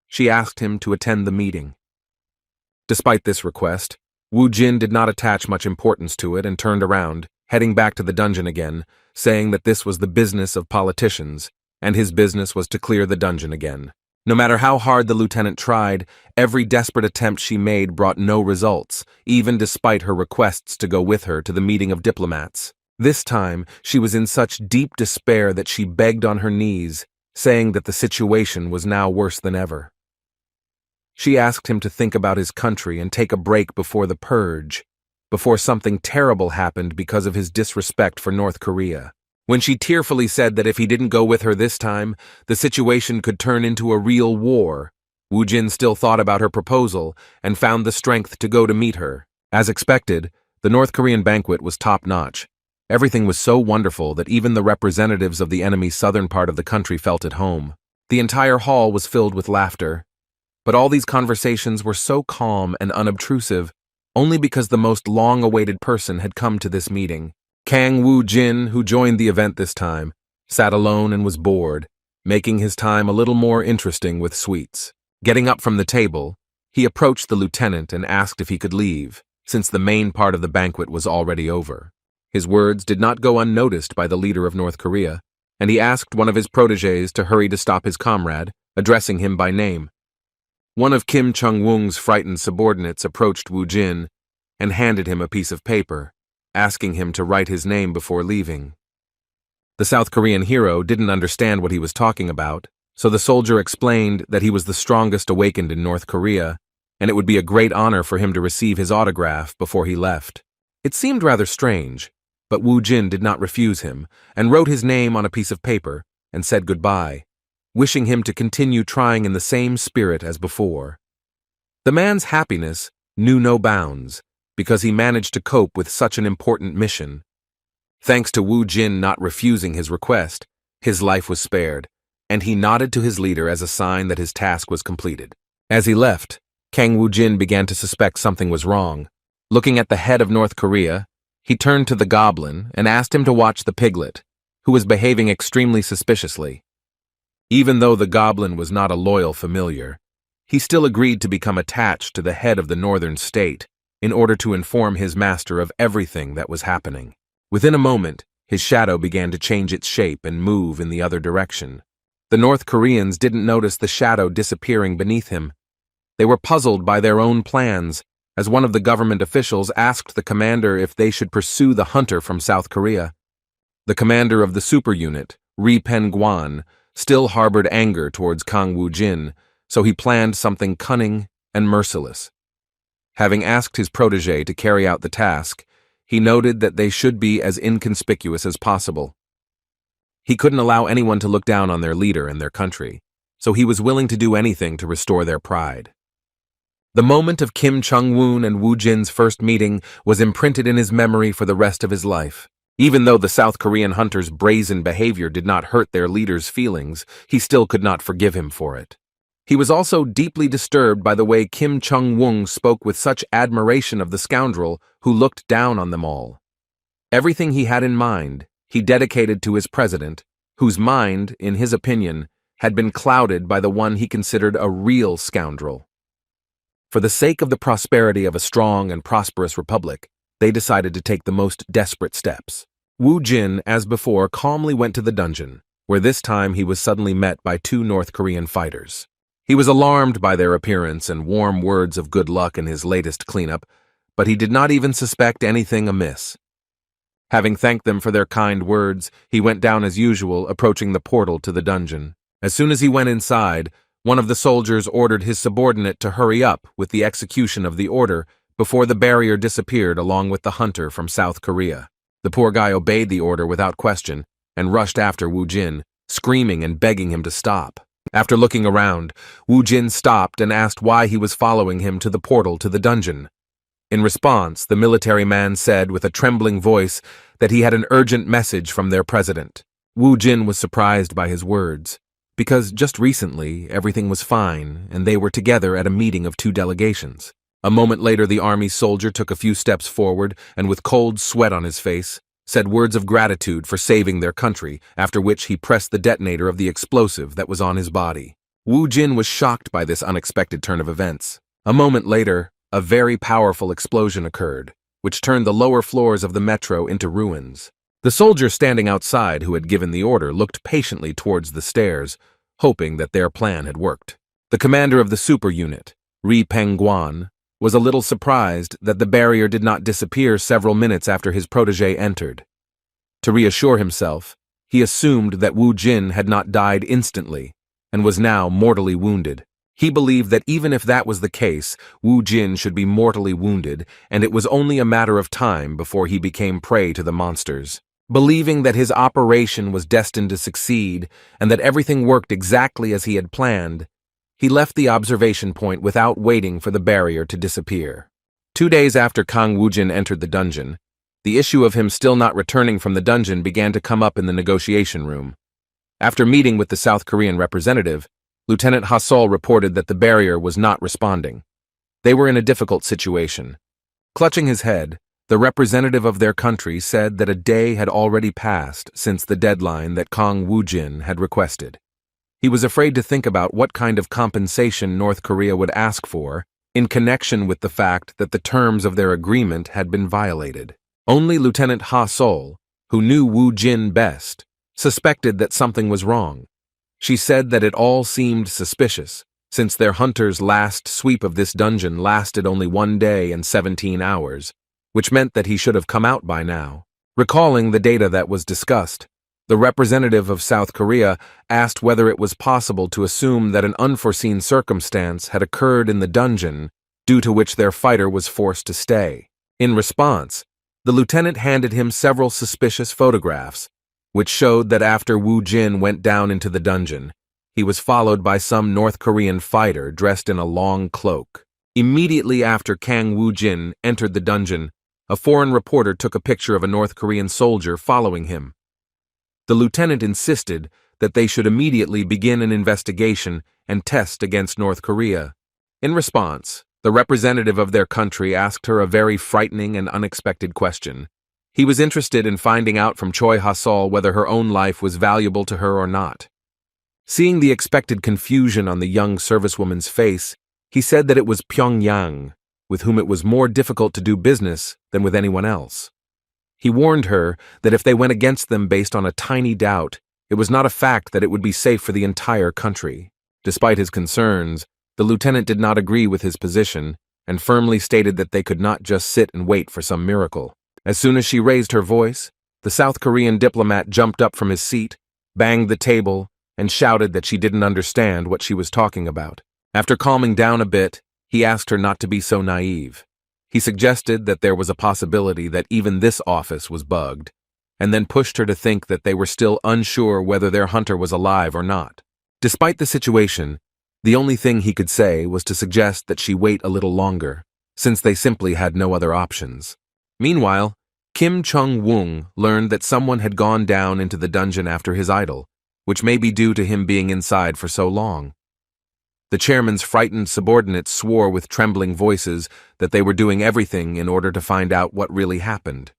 She asked him to attend the meeting. Despite this request, Wu Jin did not attach much importance to it and turned around, heading back to the dungeon again, saying that this was the business of politicians, and his business was to clear the dungeon again. No matter how hard the lieutenant tried, every desperate attempt she made brought no results, even despite her requests to go with her to the meeting of diplomats. This time, she was in such deep despair that she begged on her knees, saying that the situation was now worse than ever. She asked him to think about his country and take a break before the purge, before something terrible happened because of his disrespect for North Korea. When she tearfully said that if he didn't go with her this time, the situation could turn into a real war, Wu Jin still thought about her proposal and found the strength to go to meet her. As expected, the North Korean banquet was top-notch. Everything was so wonderful that even the representatives of the enemy's southern part of the country felt at home. The entire hall was filled with laughter. But all these conversations were so calm and unobtrusive, only because the most long-awaited person had come to this meeting. Kang Wu Jin, who joined the event this time, sat alone and was bored, making his time a little more interesting with sweets. Getting up from the table, he approached the lieutenant and asked if he could leave, since the main part of the banquet was already over. His words did not go unnoticed by the leader of North Korea, and he asked one of his protégés to hurry to stop his comrade, addressing him by name. One of Kim Chung-woong's frightened subordinates approached Woo Jin and handed him a piece of paper, asking him to write his name before leaving. The South Korean hero didn't understand what he was talking about, so the soldier explained that he was the strongest awakened in North Korea, and it would be a great honor for him to receive his autograph before he left. It seemed rather strange, but Woo Jin did not refuse him, and wrote his name on a piece of paper and said goodbye, wishing him to continue trying in the same spirit as before. The man's happiness knew no bounds, because he managed to cope with such an important mission. Thanks to Woo Jin not refusing his request, his life was spared, and he nodded to his leader as a sign that his task was completed. As he left, Kang Woo Jin began to suspect something was wrong. Looking at the head of North Korea, he turned to the goblin and asked him to watch the piglet, who was behaving extremely suspiciously. Even though the goblin was not a loyal familiar, he still agreed to become attached to the head of the northern state in order to inform his master of everything that was happening. Within a moment, his shadow began to change its shape and move in the other direction. The North Koreans didn't notice the shadow disappearing beneath him. They were puzzled by their own plans, as one of the government officials asked the commander if they should pursue the hunter from South Korea. The commander of the super unit, Ri Pen-gwan, still harbored anger towards Kang Woo Jin, so he planned something cunning and merciless. Having asked his protégé to carry out the task, he noted that they should be as inconspicuous as possible. He couldn't allow anyone to look down on their leader and their country, so he was willing to do anything to restore their pride. The moment of Kim Chung-woon and Woo Jin's first meeting was imprinted in his memory for the rest of his life. Even though the South Korean hunter's brazen behavior did not hurt their leader's feelings, he still could not forgive him for it. He was also deeply disturbed by the way Kim Chung-woong spoke with such admiration of the scoundrel who looked down on them all. Everything he had in mind, he dedicated to his president, whose mind, in his opinion, had been clouded by the one he considered a real scoundrel. For the sake of the prosperity of a strong and prosperous republic, they decided to take the most desperate steps. Woo Jin, as before, calmly went to the dungeon, where this time he was suddenly met by two North Korean fighters. He was alarmed by their appearance and warm words of good luck in his latest cleanup, but he did not even suspect anything amiss. Having thanked them for their kind words, he went down as usual, approaching the portal to the dungeon. As soon as he went inside, one of the soldiers ordered his subordinate to hurry up with the execution of the order before the barrier disappeared along with the hunter from South Korea. The poor guy obeyed the order without question and rushed after Woo Jin, screaming and begging him to stop. After looking around, Woo Jin stopped and asked why he was following him to the portal to the dungeon. In response, the military man said with a trembling voice that he had an urgent message from their president. Woo Jin was surprised by his words, because just recently everything was fine and they were together at a meeting of two delegations. A moment later, the army soldier took a few steps forward and with cold sweat on his face, said words of gratitude for saving their country, after which he pressed the detonator of the explosive that was on his body. Woo Jin was shocked by this unexpected turn of events. A moment later, a very powerful explosion occurred, which turned the lower floors of the metro into ruins. The soldier standing outside who had given the order looked patiently towards the stairs, hoping that their plan had worked. The commander of the super unit, Ri Pen-gwan, was a little surprised that the barrier did not disappear several minutes after his protégé entered. To reassure himself, he assumed that Woo Jin had not died instantly and was now mortally wounded. He believed that even if that was the case, Woo Jin should be mortally wounded, and it was only a matter of time before he became prey to the monsters. Believing that his operation was destined to succeed and that everything worked exactly as he had planned, he left the observation point without waiting for the barrier to disappear. 2 days after Kang Woo Jin entered the dungeon, the issue of him still not returning from the dungeon began to come up in the negotiation room. After meeting with the South Korean representative, Lieutenant Ha-sol reported that the barrier was not responding. They were in a difficult situation. Clutching his head, the representative of their country said that a day had already passed since the deadline that Kang Woo Jin had requested. He was afraid to think about what kind of compensation North Korea would ask for in connection with the fact that the terms of their agreement had been violated. Only Lieutenant Ha Sol, who knew Woo Jin best, suspected that something was wrong. She said that it all seemed suspicious, since their hunter's last sweep of this dungeon lasted only 1 day and 17 hours, which meant that he should have come out by now. Recalling the data that was discussed, the representative of South Korea asked whether it was possible to assume that an unforeseen circumstance had occurred in the dungeon, due to which their fighter was forced to stay. In response, the lieutenant handed him several suspicious photographs, which showed that after Woo Jin went down into the dungeon, he was followed by some North Korean fighter dressed in a long cloak. Immediately after Kang Woo Jin entered the dungeon, a foreign reporter took a picture of a North Korean soldier following him. The lieutenant insisted that they should immediately begin an investigation and test against North Korea. In response, the representative of their country asked her a very frightening and unexpected question. He was interested in finding out from Choi Ha-sol whether her own life was valuable to her or not. Seeing the expected confusion on the young servicewoman's face, he said that it was Pyongyang, with whom it was more difficult to do business than with anyone else. He warned her that if they went against them based on a tiny doubt, it was not a fact that it would be safe for the entire country. Despite his concerns, the lieutenant did not agree with his position and firmly stated that they could not just sit and wait for some miracle. As soon as she raised her voice, the South Korean diplomat jumped up from his seat, banged the table, and shouted that she didn't understand what she was talking about. After calming down a bit, he asked her not to be so naive. He suggested that there was a possibility that even this office was bugged, and then pushed her to think that they were still unsure whether their hunter was alive or not. Despite the situation, the only thing he could say was to suggest that she wait a little longer, since they simply had no other options. Meanwhile, Kim Chung-woong learned that someone had gone down into the dungeon after his idol, which may be due to him being inside for so long. The chairman's frightened subordinates swore with trembling voices that they were doing everything in order to find out what really happened.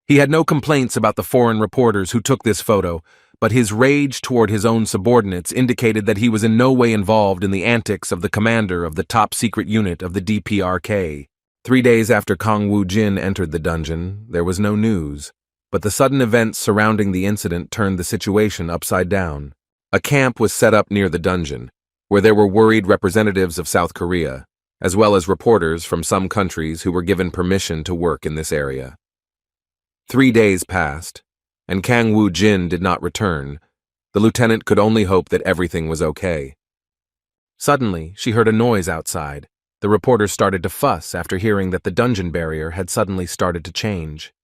He had no complaints about the foreign reporters who took this photo, but his rage toward his own subordinates indicated that he was in no way involved in the antics of the commander of the top-secret unit of the DPRK. 3 days after Kang Woo Jin entered the dungeon, there was no news, but the sudden events surrounding the incident turned the situation upside down. A camp was set up near the dungeon, where there were worried representatives of South Korea, as well as reporters from some countries who were given permission to work in this area. 3 days passed, and Kang Woo Jin did not return. The lieutenant could only hope that everything was okay. Suddenly, she heard a noise outside. The reporter started to fuss after hearing that the dungeon barrier had suddenly started to change.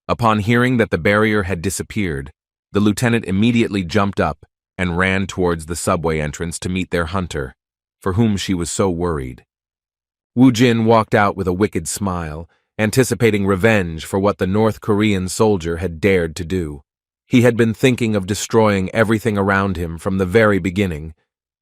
Upon hearing that the barrier had disappeared, the lieutenant immediately jumped up and ran towards the subway entrance to meet their hunter, for whom she was so worried. Woo Jin walked out with a wicked smile, anticipating revenge for what the North Korean soldier had dared to do. He had been thinking of destroying everything around him from the very beginning,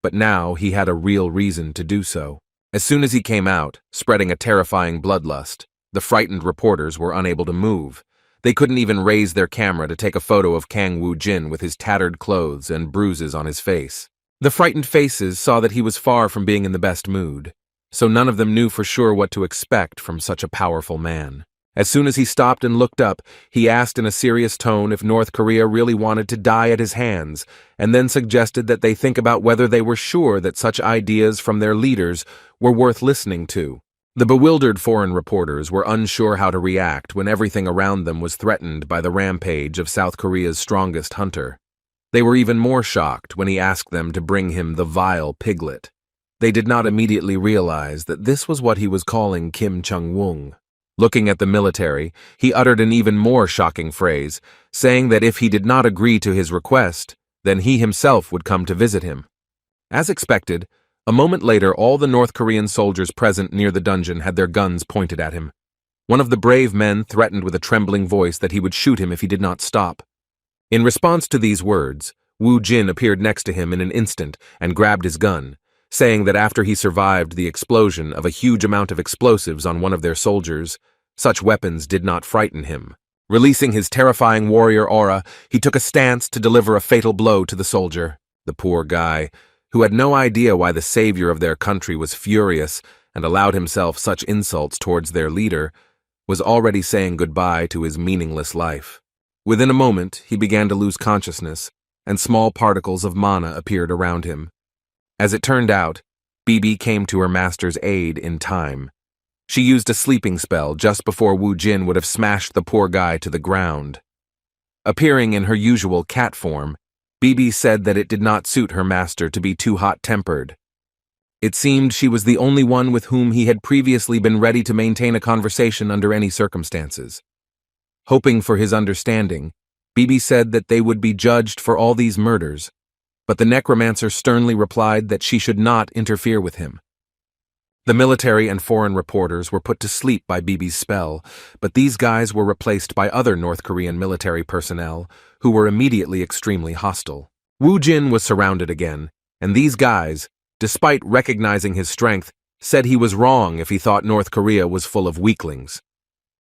but now he had a real reason to do so. As soon as he came out, spreading a terrifying bloodlust, the frightened reporters were unable to move. They couldn't even raise their camera to take a photo of Kang Woo Jin with his tattered clothes and bruises on his face. The frightened faces saw that he was far from being in the best mood, so none of them knew for sure what to expect from such a powerful man. As soon as he stopped and looked up, he asked in a serious tone if North Korea really wanted to die at his hands, and then suggested that they think about whether they were sure that such ideas from their leaders were worth listening to. The bewildered foreign reporters were unsure how to react when everything around them was threatened by the rampage of South Korea's strongest hunter. They were even more shocked when he asked them to bring him the vile piglet. They did not immediately realize that this was what he was calling Kim Chung-woong. Looking at the military, he uttered an even more shocking phrase, saying that if he did not agree to his request, then he himself would come to visit him. As expected, a moment later all the North Korean soldiers present near the dungeon had their guns pointed at him. One of the brave men threatened with a trembling voice that he would shoot him if he did not stop. In response to these words, Woo Jin appeared next to him in an instant and grabbed his gun, saying that after he survived the explosion of a huge amount of explosives on one of their soldiers, such weapons did not frighten him. Releasing his terrifying warrior aura, he took a stance to deliver a fatal blow to the soldier. The poor guy, who had no idea why the savior of their country was furious and allowed himself such insults towards their leader, was already saying goodbye to his meaningless life. Within a moment, he began to lose consciousness, and small particles of mana appeared around him. As it turned out, Bibi came to her master's aid in time. She used a sleeping spell just before Wu Jin would have smashed the poor guy to the ground. Appearing in her usual cat form, Bibi said that it did not suit her master to be too hot-tempered. It seemed she was the only one with whom he had previously been ready to maintain a conversation under any circumstances. Hoping for his understanding, Bibi said that they would be judged for all these murders, but the necromancer sternly replied that she should not interfere with him. The military and foreign reporters were put to sleep by Bibi's spell, but these guys were replaced by other North Korean military personnel who were immediately extremely hostile. Wu Jin was surrounded again, and these guys, despite recognizing his strength, said he was wrong if he thought North Korea was full of weaklings.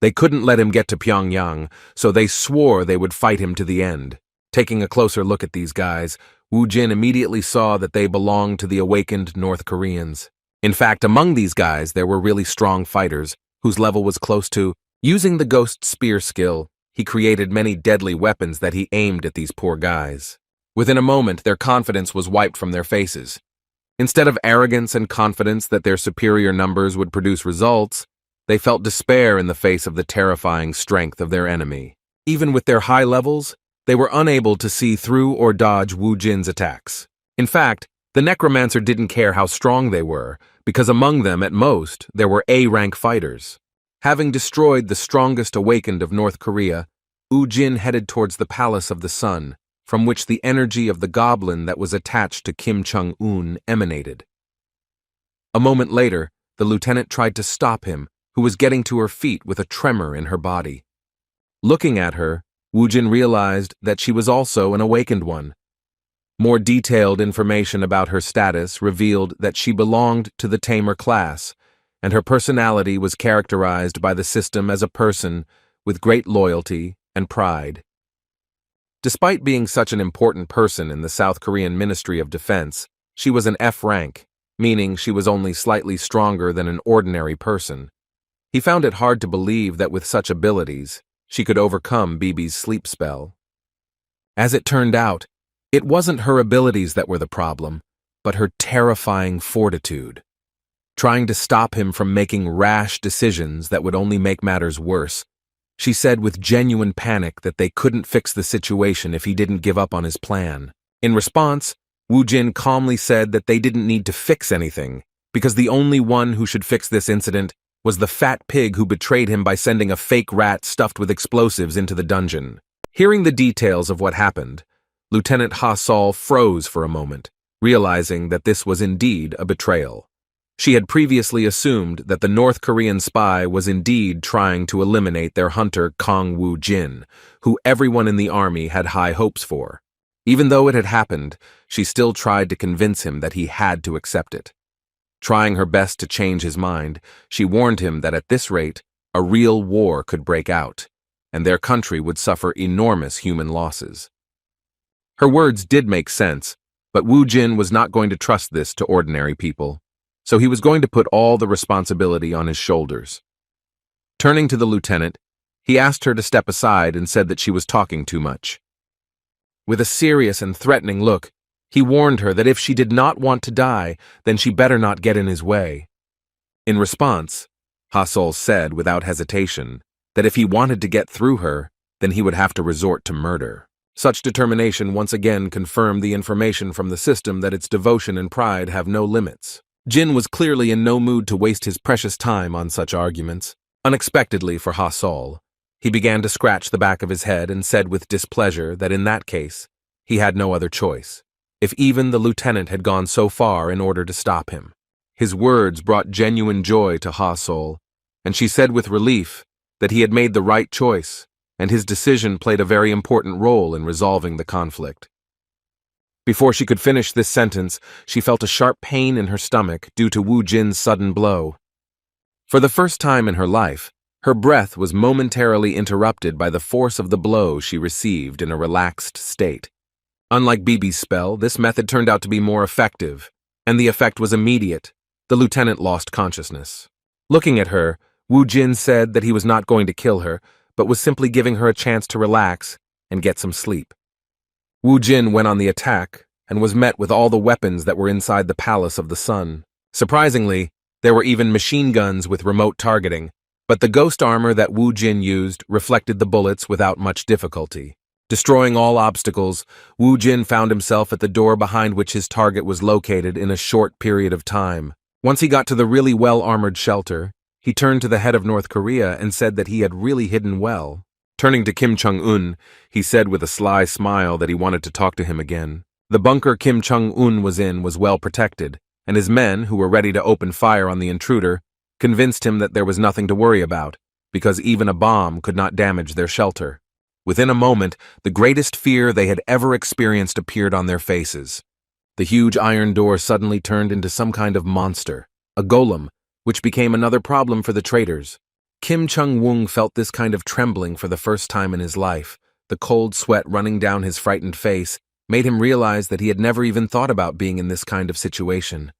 They couldn't let him get to Pyongyang, so they swore they would fight him to the end. Taking a closer look at these guys, Wu Jin immediately saw that they belonged to the awakened North Koreans. In fact, among these guys, there were really strong fighters, whose level was close to. Using the ghost spear skill, he created many deadly weapons that he aimed at these poor guys. Within a moment, their confidence was wiped from their faces. Instead of arrogance and confidence that their superior numbers would produce results, they felt despair in the face of the terrifying strength of their enemy. Even with their high levels, they were unable to see through or dodge Wu Jin's attacks. In fact, the necromancer didn't care how strong they were, because among them, at most, there were A-rank fighters. Having destroyed the strongest awakened of North Korea, Wu Jin headed towards the Palace of the Sun, from which the energy of the goblin that was attached to Kim Chung-un emanated. A moment later, the lieutenant tried to stop him, who was getting to her feet with a tremor in her body. Looking at her, Wu Jin realized that she was also an awakened one. More detailed information about her status revealed that she belonged to the tamer class, and her personality was characterized by the system as a person with great loyalty and pride. Despite being such an important person in the South Korean Ministry of Defense, she was an F rank, meaning she was only slightly stronger than an ordinary person. He found it hard to believe that with such abilities, she could overcome Bibi's sleep spell. As it turned out, it wasn't her abilities that were the problem, but her terrifying fortitude. Trying to stop him from making rash decisions that would only make matters worse, she said with genuine panic that they couldn't fix the situation if he didn't give up on his plan. In response, Wu Jin calmly said that they didn't need to fix anything, because the only one who should fix this incident was the fat pig who betrayed him by sending a fake rat stuffed with explosives into the dungeon. Hearing the details of what happened, Lieutenant Ha Sol froze for a moment, realizing that this was indeed a betrayal. She had previously assumed that the North Korean spy was indeed trying to eliminate their hunter Kong Wu Jin, who everyone in the army had high hopes for. Even though it had happened, she still tried to convince him that he had to accept it. Trying her best to change his mind, she warned him that at this rate, a real war could break out, and their country would suffer enormous human losses. Her words did make sense, but Wu Jin was not going to trust this to ordinary people, so he was going to put all the responsibility on his shoulders. Turning to the lieutenant, he asked her to step aside and said that she was talking too much. With a serious and threatening look, he warned her that if she did not want to die, then she better not get in his way. In response, Ha Sol said without hesitation that if he wanted to get through her, then he would have to resort to murder. Such determination once again confirmed the information from the system that its devotion and pride have no limits. Jin was clearly in no mood to waste his precious time on such arguments. Unexpectedly for Ha Sol, he began to scratch the back of his head and said with displeasure that in that case, he had no other choice, if even the lieutenant had gone so far in order to stop him. His words brought genuine joy to Ha Sol, and she said with relief that he had made the right choice, and his decision played a very important role in resolving the conflict. Before she could finish this sentence, she felt a sharp pain in her stomach due to Wu Jin's sudden blow. For the first time in her life, her breath was momentarily interrupted by the force of the blow she received in a relaxed state. Unlike BB's spell, this method turned out to be more effective, and the effect was immediate. The lieutenant lost consciousness. Looking at her, Wu Jin said that he was not going to kill her, but was simply giving her a chance to relax and get some sleep. Wu Jin went on the attack and was met with all the weapons that were inside the Palace of the Sun. Surprisingly, there were even machine guns with remote targeting, but the ghost armor that Wu Jin used reflected the bullets without much difficulty. Destroying all obstacles, Wu Jin found himself at the door behind which his target was located in a short period of time. Once he got to the really well-armored shelter, he turned to the head of North Korea and said that he had really hidden well. Turning to Kim Chung-un, he said with a sly smile that he wanted to talk to him again. The bunker Kim Chung-un was in was well protected, and his men, who were ready to open fire on the intruder, convinced him that there was nothing to worry about, because even a bomb could not damage their shelter. Within a moment, the greatest fear they had ever experienced appeared on their faces. The huge iron door suddenly turned into some kind of monster, a golem, which became another problem for the traitors. Kim Chung-won felt this kind of trembling for the first time in his life. The cold sweat running down his frightened face made him realize that he had never even thought about being in this kind of situation.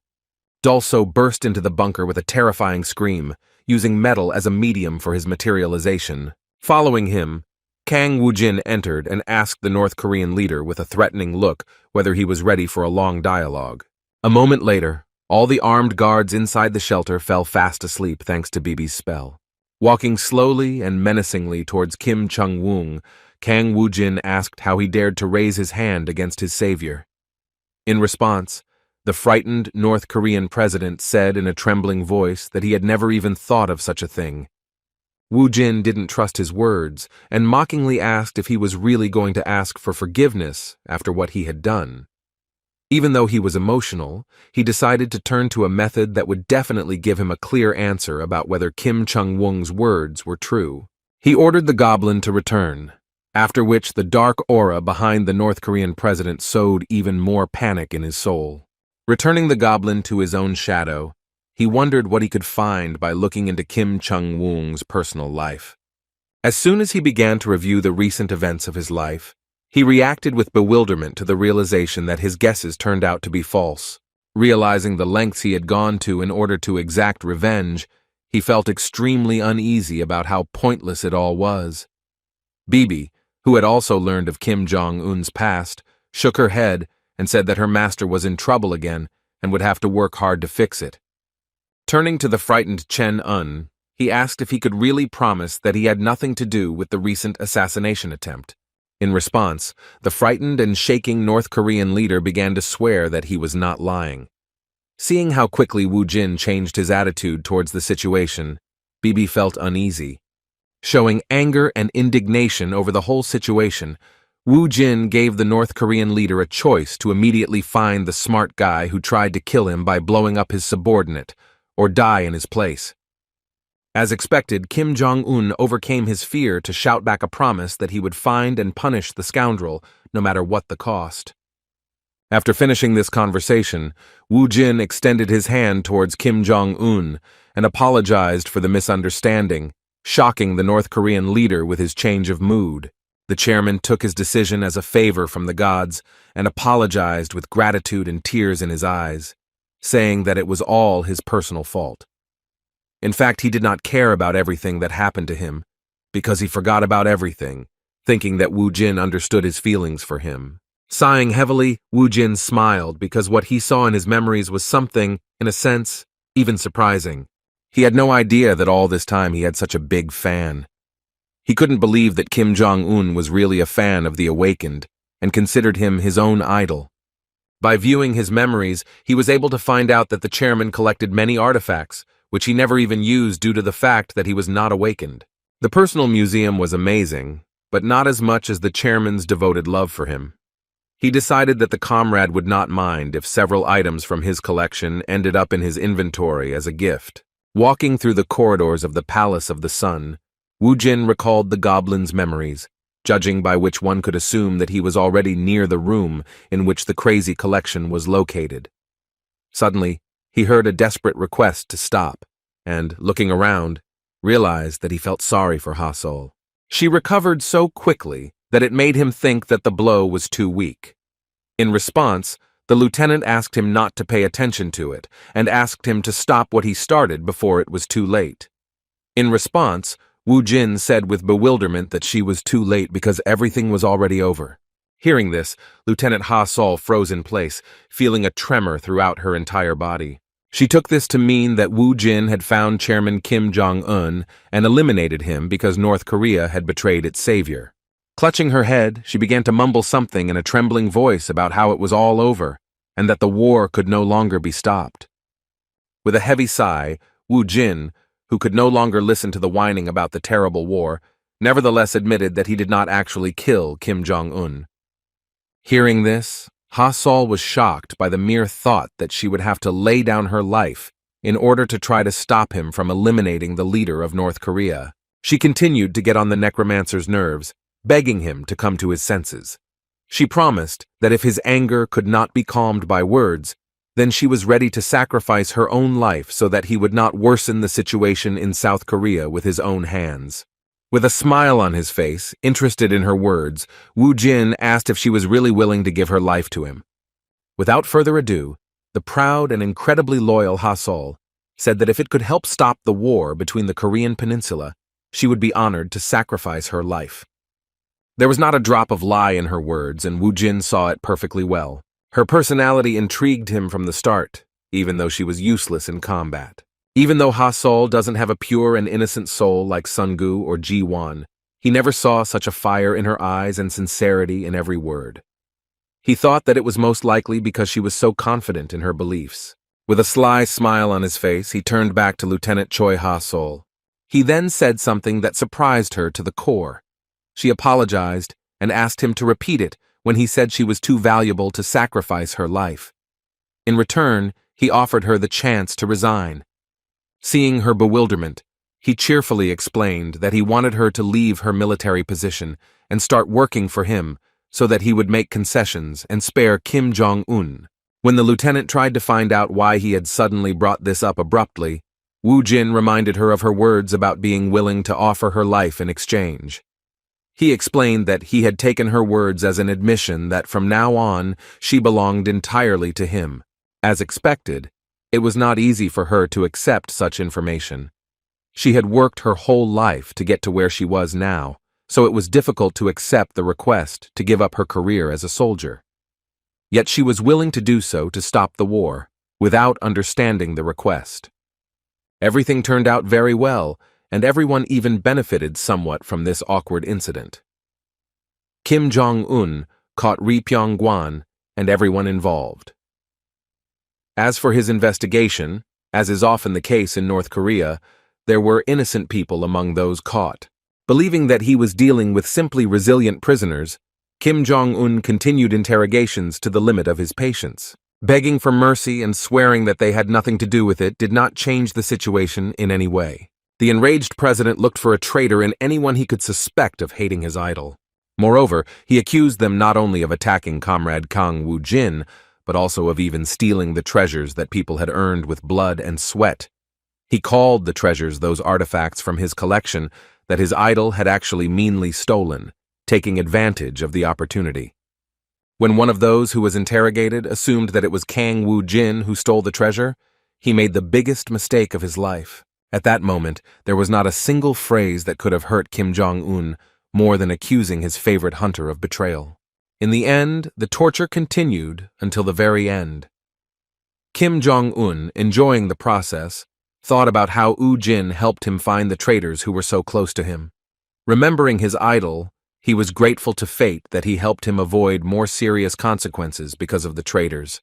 Dulso burst into the bunker with a terrifying scream, using metal as a medium for his materialization. Following him, Kang Woo-jin entered and asked the North Korean leader with a threatening look whether he was ready for a long dialogue. A moment later, all the armed guards inside the shelter fell fast asleep thanks to BB's spell. Walking slowly and menacingly towards Kim Chung-won, Kang Woo-jin asked how he dared to raise his hand against his savior. In response, the frightened North Korean president said in a trembling voice that he had never even thought of such a thing. Woo-jin didn't trust his words and mockingly asked if he was really going to ask for forgiveness after what he had done. Even though he was emotional, he decided to turn to a method that would definitely give him a clear answer about whether Kim Chung-won's words were true. He ordered the goblin to return, after which the dark aura behind the North Korean president sowed even more panic in his soul. Returning the goblin to his own shadow, he wondered what he could find by looking into Kim Chung-won's personal life. As soon as he began to review the recent events of his life, he reacted with bewilderment to the realization that his guesses turned out to be false. Realizing the lengths he had gone to in order to exact revenge, he felt extremely uneasy about how pointless it all was. BB, who had also learned of Kim Jong-un's past, shook her head and said that her master was in trouble again and would have to work hard to fix it. Turning to the frightened Chen Un, he asked if he could really promise that he had nothing to do with the recent assassination attempt. In response, the frightened and shaking North Korean leader began to swear that he was not lying. Seeing how quickly Wu Jin changed his attitude towards the situation, BB felt uneasy. Showing anger and indignation over the whole situation, Wu Jin gave the North Korean leader a choice to immediately find the smart guy who tried to kill him by blowing up his subordinate, or die in his place. As expected, Kim Jong-un overcame his fear to shout back a promise that he would find and punish the scoundrel, no matter what the cost. After finishing this conversation, Wu Jin extended his hand towards Kim Jong-un and apologized for the misunderstanding, shocking the North Korean leader with his change of mood. The chairman took his decision as a favor from the gods and apologized with gratitude and tears in his eyes, saying that it was all his personal fault. In fact, he did not care about everything that happened to him, because he forgot about everything, thinking that Wu Jin understood his feelings for him. Sighing heavily, Wu Jin smiled because what he saw in his memories was something, in a sense, even surprising. He had no idea that all this time he had such a big fan. He couldn't believe that Kim Jong-un was really a fan of the Awakened and considered him his own idol. By viewing his memories, he was able to find out that the chairman collected many artifacts, which he never even used due to the fact that he was not awakened. The personal museum was amazing, but not as much as the chairman's devoted love for him. He decided that the comrade would not mind if several items from his collection ended up in his inventory as a gift. Walking through the corridors of the Palace of the Sun, Wu Jin recalled the goblin's memories, judging by which one could assume that he was already near the room in which the crazy collection was located. Suddenly, he heard a desperate request to stop, and, looking around, realized that he felt sorry for Ha-Sol. She recovered so quickly that it made him think that the blow was too weak. In response, the lieutenant asked him not to pay attention to it and asked him to stop what he started before it was too late. In response, Wu Jin said with bewilderment that she was too late because everything was already over. Hearing this, Lieutenant Ha Sol froze in place, feeling a tremor throughout her entire body. She took this to mean that Wu Jin had found Chairman Kim Jong-un and eliminated him because North Korea had betrayed its savior. Clutching her head, she began to mumble something in a trembling voice about how it was all over and that the war could no longer be stopped. With a heavy sigh, Wu Jin, who could no longer listen to the whining about the terrible war, nevertheless admitted that he did not actually kill Kim Jong-un. Hearing this, Ha Sol was shocked by the mere thought that she would have to lay down her life in order to try to stop him from eliminating the leader of North Korea. She continued to get on the necromancer's nerves, begging him to come to his senses. She promised that if his anger could not be calmed by words, then she was ready to sacrifice her own life so that he would not worsen the situation in South Korea with his own hands. With a smile on his face, interested in her words, Wu Jin asked if she was really willing to give her life to him. Without further ado, the proud and incredibly loyal Ha Sol said that if it could help stop the war between the Korean peninsula, she would be honored to sacrifice her life. There was not a drop of lie in her words, and Wu Jin saw it perfectly well. Her personality intrigued him from the start, even though she was useless in combat. Even though Ha Sol doesn't have a pure and innocent soul like Sungu or Ji Won, he never saw such a fire in her eyes and sincerity in every word. He thought that it was most likely because she was so confident in her beliefs. With a sly smile on his face, he turned back to Lieutenant Choi Ha Sol. He then said something that surprised her to the core. She apologized and asked him to repeat it when he said she was too valuable to sacrifice her life. In return, he offered her the chance to resign. Seeing her bewilderment, he cheerfully explained that he wanted her to leave her military position and start working for him so that he would make concessions and spare Kim Jong-un. When the lieutenant tried to find out why he had suddenly brought this up abruptly, Wu Jin reminded her of her words about being willing to offer her life in exchange. He explained that he had taken her words as an admission that from now on she belonged entirely to him. As expected, it was not easy for her to accept such information. She had worked her whole life to get to where she was now, so it was difficult to accept the request to give up her career as a soldier. Yet she was willing to do so to stop the war, without understanding the request. Everything turned out very well, and everyone even benefited somewhat from this awkward incident. Kim Jong-un caught Ri Pyong-gwan and everyone involved. As for his investigation, as is often the case in North Korea, there were innocent people among those caught. Believing that he was dealing with simply resilient prisoners, Kim Jong-un continued interrogations to the limit of his patience. Begging for mercy and swearing that they had nothing to do with it did not change the situation in any way. The enraged president looked for a traitor in anyone he could suspect of hating his idol. Moreover, he accused them not only of attacking Comrade Kang Wu Jin, but also of even stealing the treasures that people had earned with blood and sweat. He called the treasures those artifacts from his collection that his idol had actually meanly stolen, taking advantage of the opportunity. When one of those who was interrogated assumed that it was Kang Wu Jin who stole the treasure, he made the biggest mistake of his life. At that moment, there was not a single phrase that could have hurt Kim Jong-un more than accusing his favorite hunter of betrayal. In the end, the torture continued until the very end. Kim Jong-un, enjoying the process, thought about how Wu Jin helped him find the traitors who were so close to him. Remembering his idol, he was grateful to fate that he helped him avoid more serious consequences because of the traitors.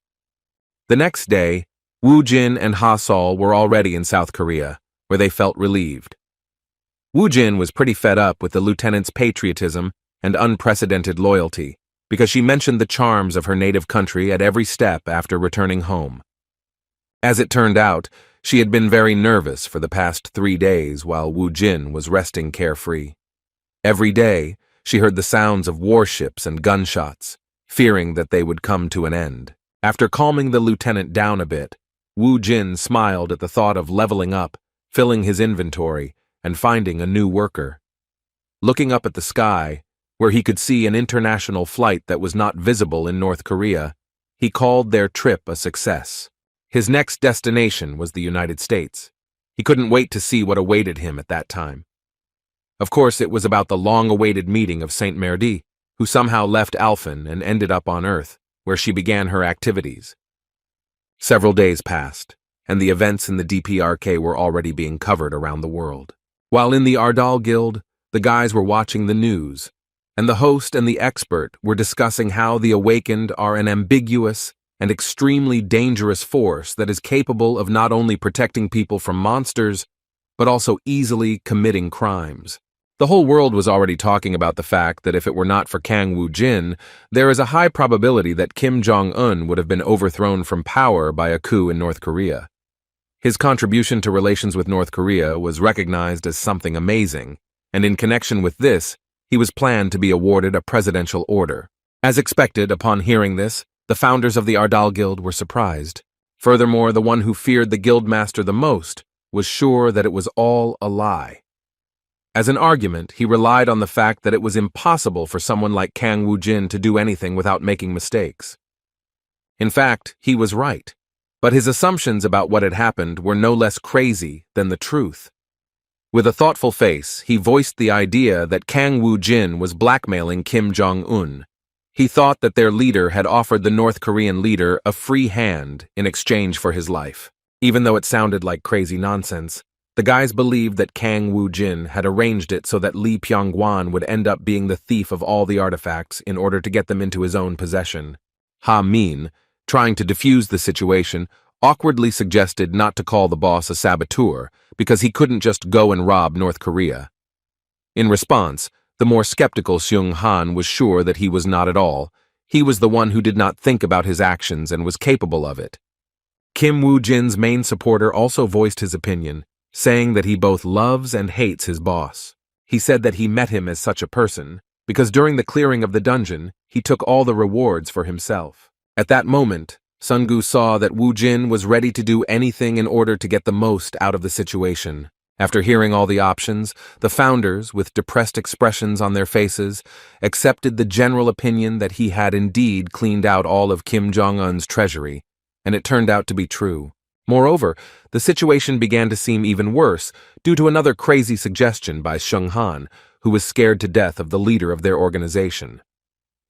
The next day, Wu Jin and Ha Sol were already in South Korea, where they felt relieved. Wu Jin was pretty fed up with the lieutenant's patriotism and unprecedented loyalty, because she mentioned the charms of her native country at every step after returning home. As it turned out, she had been very nervous for the past 3 days while Wu Jin was resting carefree. Every day, she heard the sounds of warships and gunshots, fearing that they would come to an end. After calming the lieutenant down a bit, Wu Jin smiled at the thought of leveling up, filling his inventory, and finding a new worker. Looking up at the sky, where he could see an international flight that was not visible in North Korea, he called their trip a success. His next destination was the United States. He couldn't wait to see what awaited him at that time. Of course, it was about the long-awaited meeting of Saint Merdi, who somehow left Alphen and ended up on Earth, where she began her activities. Several days passed, and the events in the DPRK were already being covered around the world. While in the Ardal Guild, the guys were watching the news, and the host and the expert were discussing how the Awakened are an ambiguous and extremely dangerous force that is capable of not only protecting people from monsters, but also easily committing crimes. The whole world was already talking about the fact that if it were not for Kang Woo-jin, there is a high probability that Kim Jong-un would have been overthrown from power by a coup in North Korea. His contribution to relations with North Korea was recognized as something amazing, and in connection with this, he was planned to be awarded a presidential order. As expected, upon hearing this, the founders of the Ardal Guild were surprised. Furthermore, the one who feared the guildmaster the most was sure that it was all a lie. As an argument, he relied on the fact that it was impossible for someone like Kang Woo-jin to do anything without making mistakes. In fact, he was right, but his assumptions about what had happened were no less crazy than the truth. With a thoughtful face, he voiced the idea that Kang Woo-jin was blackmailing Kim Jong-un. He thought that their leader had offered the North Korean leader a free hand in exchange for his life. Even though it sounded like crazy nonsense, the guys believed that Kang Woo-jin had arranged it so that Lee Pyong-gwan would end up being the thief of all the artifacts in order to get them into his own possession. Ha-min, trying to defuse the situation, awkwardly suggested not to call the boss a saboteur because he couldn't just go and rob North Korea. In response, the more skeptical Seung-han was sure that he was not at all. He was the one who did not think about his actions and was capable of it. Kim Woo-jin's main supporter also voiced his opinion, saying that he both loves and hates his boss. He said that he met him as such a person because during the clearing of the dungeon, he took all the rewards for himself. At that moment, Sun-gu saw that Woo-jin was ready to do anything in order to get the most out of the situation. After hearing all the options, the founders, with depressed expressions on their faces, accepted the general opinion that he had indeed cleaned out all of Kim Jong-un's treasury, and it turned out to be true. Moreover, the situation began to seem even worse due to another crazy suggestion by Seung-han, who was scared to death of the leader of their organization.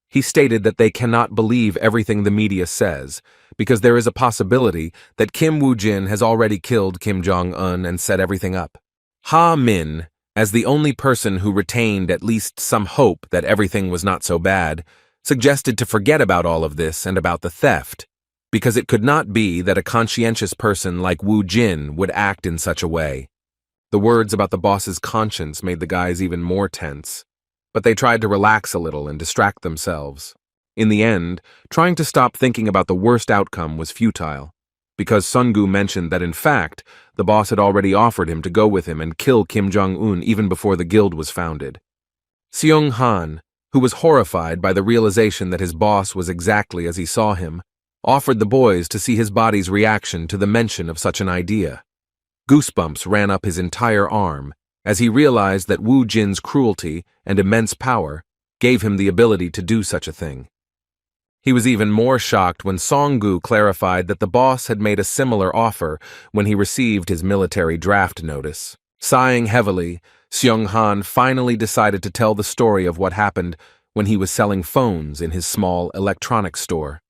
He stated that they cannot believe everything the media says, because there is a possibility that Kim Woo-jin has already killed Kim Jong-un and set everything up. Ha-min, as the only person who retained at least some hope that everything was not so bad, suggested to forget about all of this and about the theft, because it could not be that a conscientious person like Woo-jin would act in such a way. The words about the boss's conscience made the guys even more tense, but they tried to relax a little and distract themselves. In the end, trying to stop thinking about the worst outcome was futile, because Sun-gu mentioned that in fact, the boss had already offered him to go with him and kill Kim Jong-un even before the guild was founded. Seung-han, who was horrified by the realization that his boss was exactly as he saw him, offered the boys to see his body's reaction to the mention of such an idea. Goosebumps ran up his entire arm as he realized that Woo-jin's cruelty and immense power gave him the ability to do such a thing. He was even more shocked when Song-gu clarified that the boss had made a similar offer when he received his military draft notice. Sighing heavily, Seung-han finally decided to tell the story of what happened when he was selling phones in his small electronics store.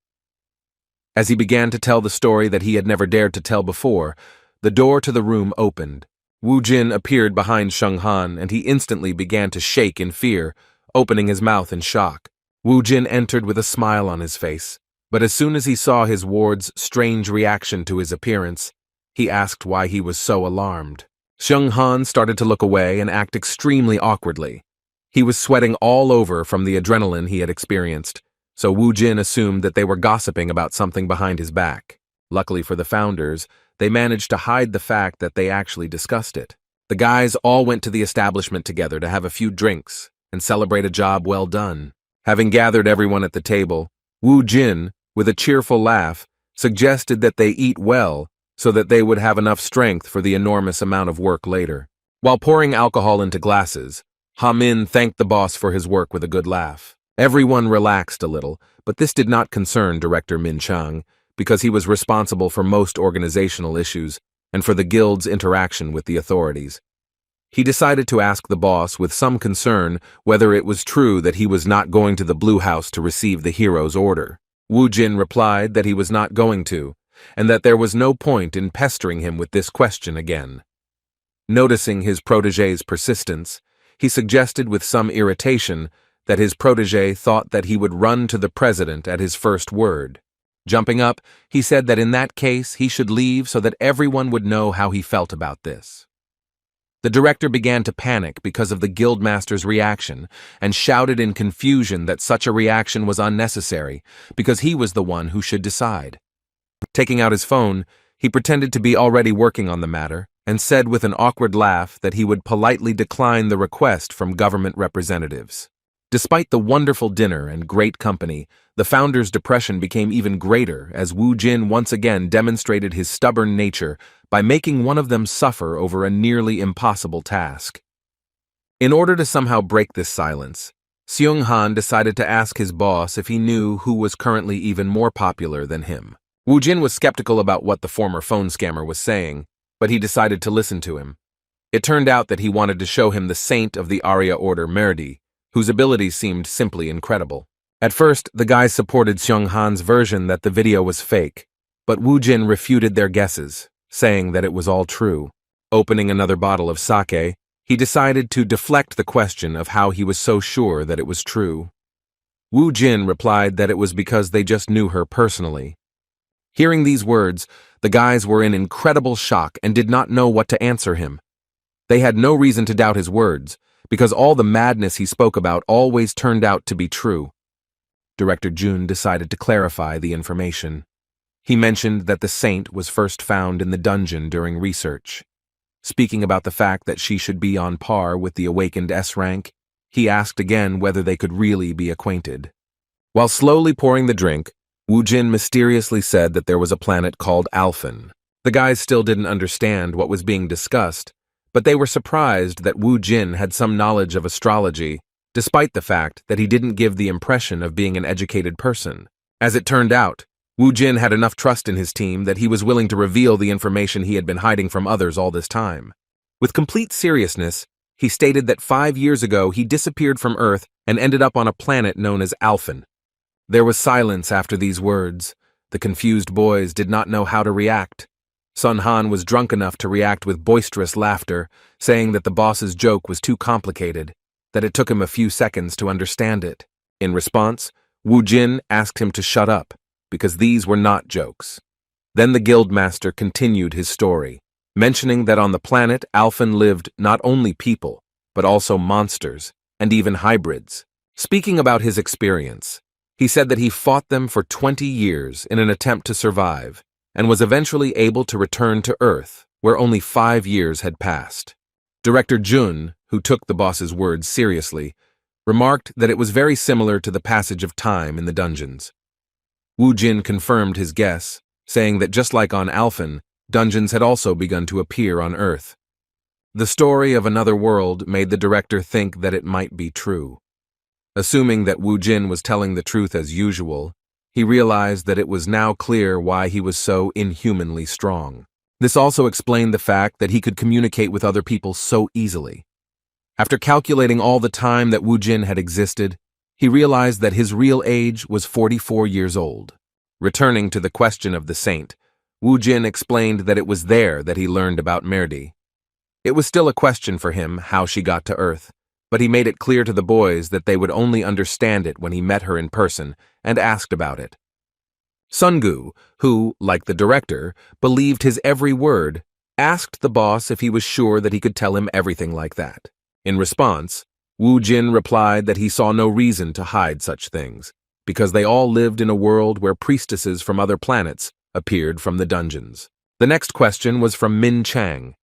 As he began to tell the story that he had never dared to tell before, the door to the room opened. Woo-jin appeared behind Seung-han and he instantly began to shake in fear, opening his mouth in shock. Woo-jin entered with a smile on his face, but as soon as he saw his ward's strange reaction to his appearance, he asked why he was so alarmed. Seung-han started to look away and act extremely awkwardly. He was sweating all over from the adrenaline he had experienced, so Woo-jin assumed that they were gossiping about something behind his back. Luckily for the founders, they managed to hide the fact that they actually discussed it. The guys all went to the establishment together to have a few drinks and celebrate a job well done. Having gathered everyone at the table, Woo-jin, with a cheerful laugh, suggested that they eat well so that they would have enough strength for the enormous amount of work later. While pouring alcohol into glasses, Ha-min thanked the boss for his work with a good laugh. Everyone relaxed a little, but this did not concern Director Min Chang, because he was responsible for most organizational issues and for the guild's interaction with the authorities. He decided to ask the boss with some concern whether it was true that he was not going to the Blue House to receive the hero's order. Wu Jin replied that he was not going to, and that there was no point in pestering him with this question again. Noticing his protégé's persistence, he suggested with some irritation that his protégé thought that he would run to the president at his first word. Jumping up, he said that in that case he should leave so that everyone would know how he felt about this. The director began to panic because of the guildmaster's reaction and shouted in confusion that such a reaction was unnecessary because he was the one who should decide. Taking out his phone, he pretended to be already working on the matter and said with an awkward laugh that he would politely decline the request from government representatives. Despite the wonderful dinner and great company, the founder's depression became even greater as Wu Jin once again demonstrated his stubborn nature by making one of them suffer over a nearly impossible task. In order to somehow break this silence, Seung Han decided to ask his boss if he knew who was currently even more popular than him. Wu Jin was skeptical about what the former phone scammer was saying, but he decided to listen to him. It turned out that he wanted to show him the saint of the Arya Order Merdi, whose abilities seemed simply incredible. At first, the guys supported Seung Han's version that the video was fake, but Wu Jin refuted their guesses, saying that it was all true. Opening another bottle of sake, he decided to deflect the question of how he was so sure that it was true. Wu Jin replied that it was because they just knew her personally. Hearing these words, the guys were in incredible shock and did not know what to answer him. They had no reason to doubt his words, because all the madness he spoke about always turned out to be true. Director Jun decided to clarify the information. He mentioned that the saint was first found in the dungeon during research. Speaking about the fact that she should be on par with the awakened S-rank, he asked again whether they could really be acquainted. While slowly pouring the drink, Wu Jin mysteriously said that there was a planet called Alphen. The guys still didn't understand what was being discussed, but they were surprised that Wu Jin had some knowledge of astrology, despite the fact that he didn't give the impression of being an educated person. As it turned out, Wu Jin had enough trust in his team that he was willing to reveal the information he had been hiding from others all this time. With complete seriousness, he stated that 5 years ago he disappeared from Earth and ended up on a planet known as Alphen. There was silence after these words. The confused boys did not know how to react. Sun Han was drunk enough to react with boisterous laughter, saying that the boss's joke was too complicated, that it took him a few seconds to understand it. In response, Wu Jin asked him to shut up, because these were not jokes. Then the guildmaster continued his story, mentioning that on the planet Alphen lived not only people, but also monsters, and even hybrids. Speaking about his experience, he said that he fought them for 20 years in an attempt to survive, and was eventually able to return to Earth, where only 5 years had passed. Director Jun, who took the boss's words seriously, remarked that it was very similar to the passage of time in the dungeons. Wu Jin confirmed his guess, saying that just like on Alphen, dungeons had also begun to appear on Earth. The story of another world made the director think that it might be true. Assuming that Wu Jin was telling the truth as usual, he realized that it was now clear why he was so inhumanly strong. This also explained the fact that he could communicate with other people so easily. After calculating all the time that Wu Jin had existed, he realized that his real age was 44 years old. Returning to the question of the saint, Wu Jin explained that it was there that he learned about Merdi. It was still a question for him how she got to Earth, but he made it clear to the boys that they would only understand it when he met her in person and asked about it. Sungu, who, like the director, believed his every word, asked the boss if he was sure that he could tell him everything like that. In response, Wu Jin replied that he saw no reason to hide such things, because they all lived in a world where priestesses from other planets appeared from the dungeons. The next question was from Min Chang.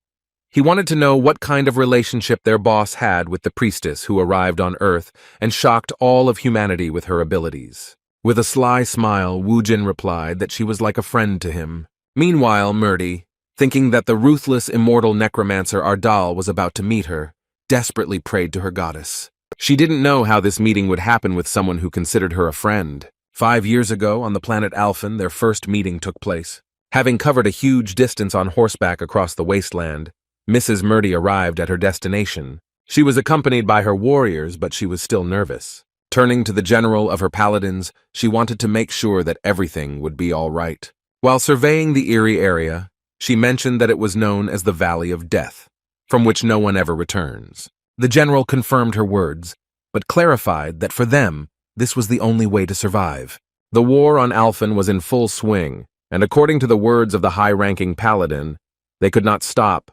He wanted to know what kind of relationship their boss had with the priestess who arrived on Earth and shocked all of humanity with her abilities. With a sly smile, Wu Jin replied that she was like a friend to him. Meanwhile, Merdi, thinking that the ruthless immortal necromancer Ardal was about to meet her, desperately prayed to her goddess. She didn't know how this meeting would happen with someone who considered her a friend. 5 years ago, on the planet Alphen, their first meeting took place. Having covered a huge distance on horseback across the wasteland, Mrs. Murdy arrived at her destination. She was accompanied by her warriors, but she was still nervous. Turning to the general of her paladins, she wanted to make sure that everything would be all right. While surveying the eerie area, she mentioned that it was known as the Valley of Death, from which no one ever returns. The general confirmed her words, but clarified that for them, this was the only way to survive. The war on Alphen was in full swing, and according to the words of the high-ranking paladin, they could not stop,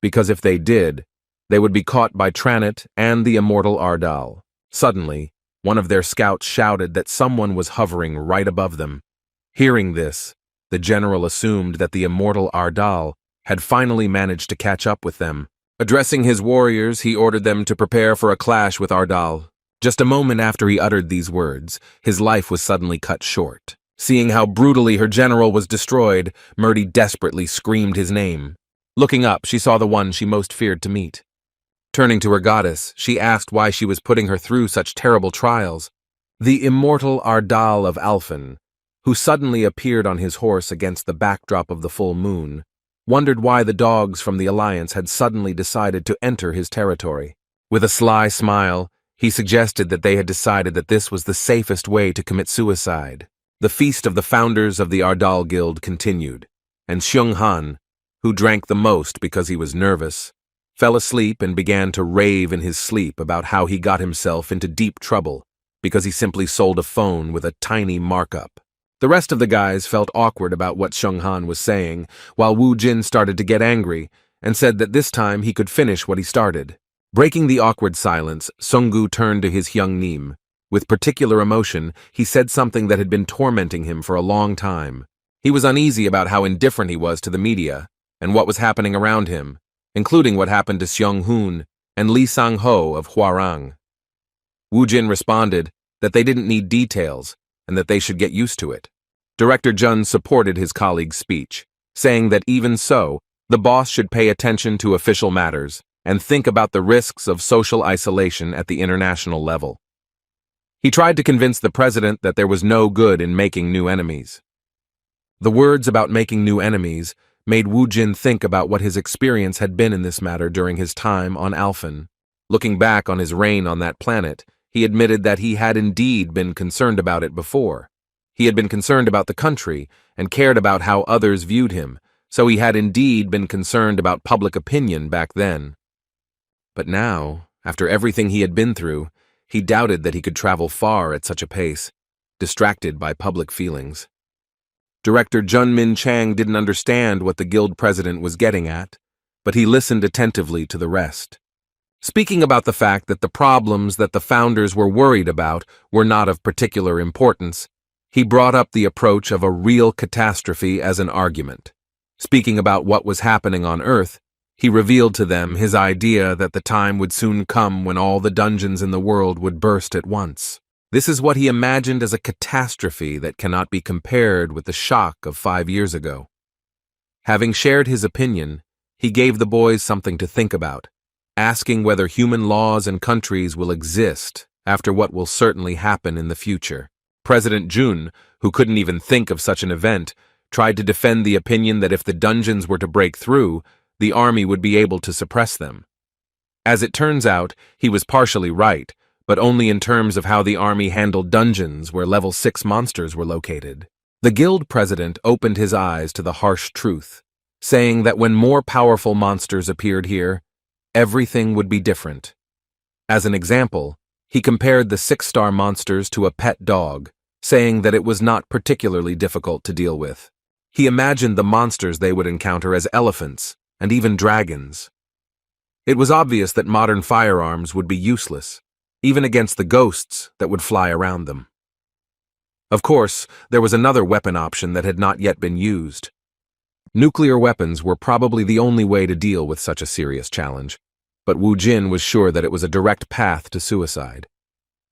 because if they did, they would be caught by Tranit and the immortal Ardal. Suddenly, one of their scouts shouted that someone was hovering right above them. Hearing this, the general assumed that the immortal Ardal had finally managed to catch up with them. Addressing his warriors, he ordered them to prepare for a clash with Ardal. Just a moment after he uttered these words, his life was suddenly cut short. Seeing how brutally her general was destroyed, Murdy desperately screamed his name. Looking up, she saw the one she most feared to meet. Turning to her goddess, she asked why she was putting her through such terrible trials. The immortal Ardal of Alphen, who suddenly appeared on his horse against the backdrop of the full moon, wondered why the dogs from the Alliance had suddenly decided to enter his territory. With a sly smile, he suggested that they had decided that this was the safest way to commit suicide. The feast of the founders of the Ardal Guild continued, and Xiong Han, who drank the most because he was nervous, fell asleep and began to rave in his sleep about how he got himself into deep trouble because he simply sold a phone with a tiny markup. The rest of the guys felt awkward about what Xiong Han was saying, while Wu Jin started to get angry and said that this time he could finish what he started. Breaking the awkward silence, Sunggu turned to his Hyung Nim. With particular emotion, he said something that had been tormenting him for a long time. He was uneasy about how indifferent he was to the media and what was happening around him, including what happened to Xiong Hun and Li Sang-ho of Huarang. Wu Jin responded that they didn't need details and that they should get used to it. Director Jun supported his colleague's speech, saying that even so, the boss should pay attention to official matters and think about the risks of social isolation at the international level. He tried to convince the president that there was no good in making new enemies. The words about making new enemies made Wu Jin think about what his experience had been in this matter during his time on Alphen. Looking back on his reign on that planet, he admitted that he had indeed been concerned about it before. He had been concerned about the country and cared about how others viewed him, so he had indeed been concerned about public opinion back then. But now, after everything he had been through, he doubted that he could travel far at such a pace, distracted by public feelings. Director Jun Min Chang didn't understand what the guild president was getting at, but he listened attentively to the rest. Speaking about the fact that the problems that the founders were worried about were not of particular importance, he brought up the approach of a real catastrophe as an argument. Speaking about what was happening on Earth, he revealed to them his idea that the time would soon come when all the dungeons in the world would burst at once. This is what he imagined as a catastrophe that cannot be compared with the shock of 5 years ago. Having shared his opinion, he gave the boys something to think about, asking whether human laws and countries will exist after what will certainly happen in the future. President Jun, who couldn't even think of such an event, tried to defend the opinion that if the dungeons were to break through, the army would be able to suppress them. As it turns out, he was partially right, but only in terms of how the army handled dungeons where level 6 monsters were located. The guild president opened his eyes to the harsh truth, saying that when more powerful monsters appeared here, everything would be different. As an example, he compared the 6-star monsters to a pet dog, saying that it was not particularly difficult to deal with. He imagined the monsters they would encounter as elephants and even dragons. It was obvious that modern firearms would be useless, even against the ghosts that would fly around them. Of course, there was another weapon option that had not yet been used. Nuclear weapons were probably the only way to deal with such a serious challenge, but Wu Jin was sure that it was a direct path to suicide.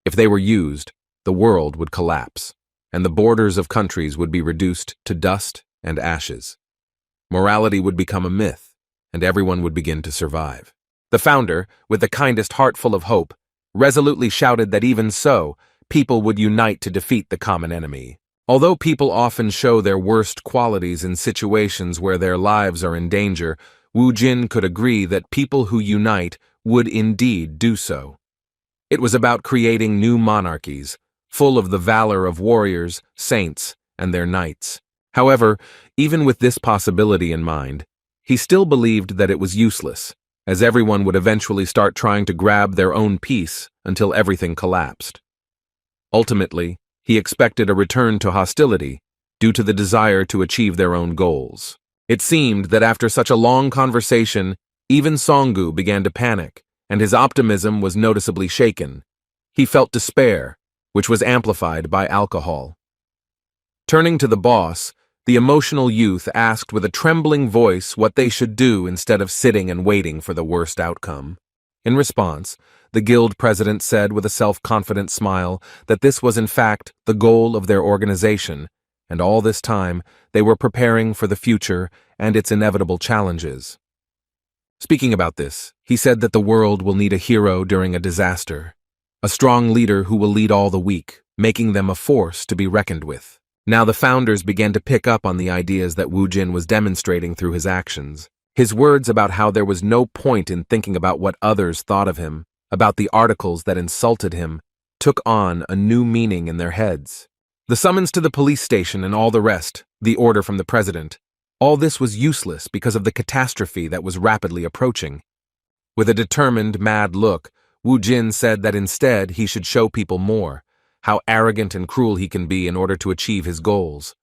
If they were used, the world would collapse, and the borders of countries would be reduced to dust and ashes. Morality would become a myth, and everyone would begin to survive. The founder, with the kindest heart full of hope, resolutely shouted that even so, people would unite to defeat the common enemy. Although people often show their worst qualities in situations where their lives are in danger, Wu Jin could agree that people who unite would indeed do so. It was about creating new monarchies, full of the valor of warriors, saints, and their knights. However, even with this possibility in mind, he still believed that it was useless, as everyone would eventually start trying to grab their own piece until everything collapsed. Ultimately, he expected a return to hostility due to the desire to achieve their own goals. It seemed that after such a long conversation, even Songgu began to panic, and his optimism was noticeably shaken. He felt despair, which was amplified by alcohol. Turning to the boss, the emotional youth asked with a trembling voice what they should do instead of sitting and waiting for the worst outcome. In response, the guild president said with a self-confident smile that this was in fact the goal of their organization, and all this time they were preparing for the future and its inevitable challenges. Speaking about this, he said that the world will need a hero during a disaster, a strong leader who will lead all the weak, making them a force to be reckoned with. Now the founders began to pick up on the ideas that Wu Jin was demonstrating through his actions. His words about how there was no point in thinking about what others thought of him, about the articles that insulted him, took on a new meaning in their heads. The summons to the police station and all the rest, the order from the president, all this was useless because of the catastrophe that was rapidly approaching. With a determined, mad look, Wu Jin said that instead he should show people more, how arrogant and cruel he can be in order to achieve his goals.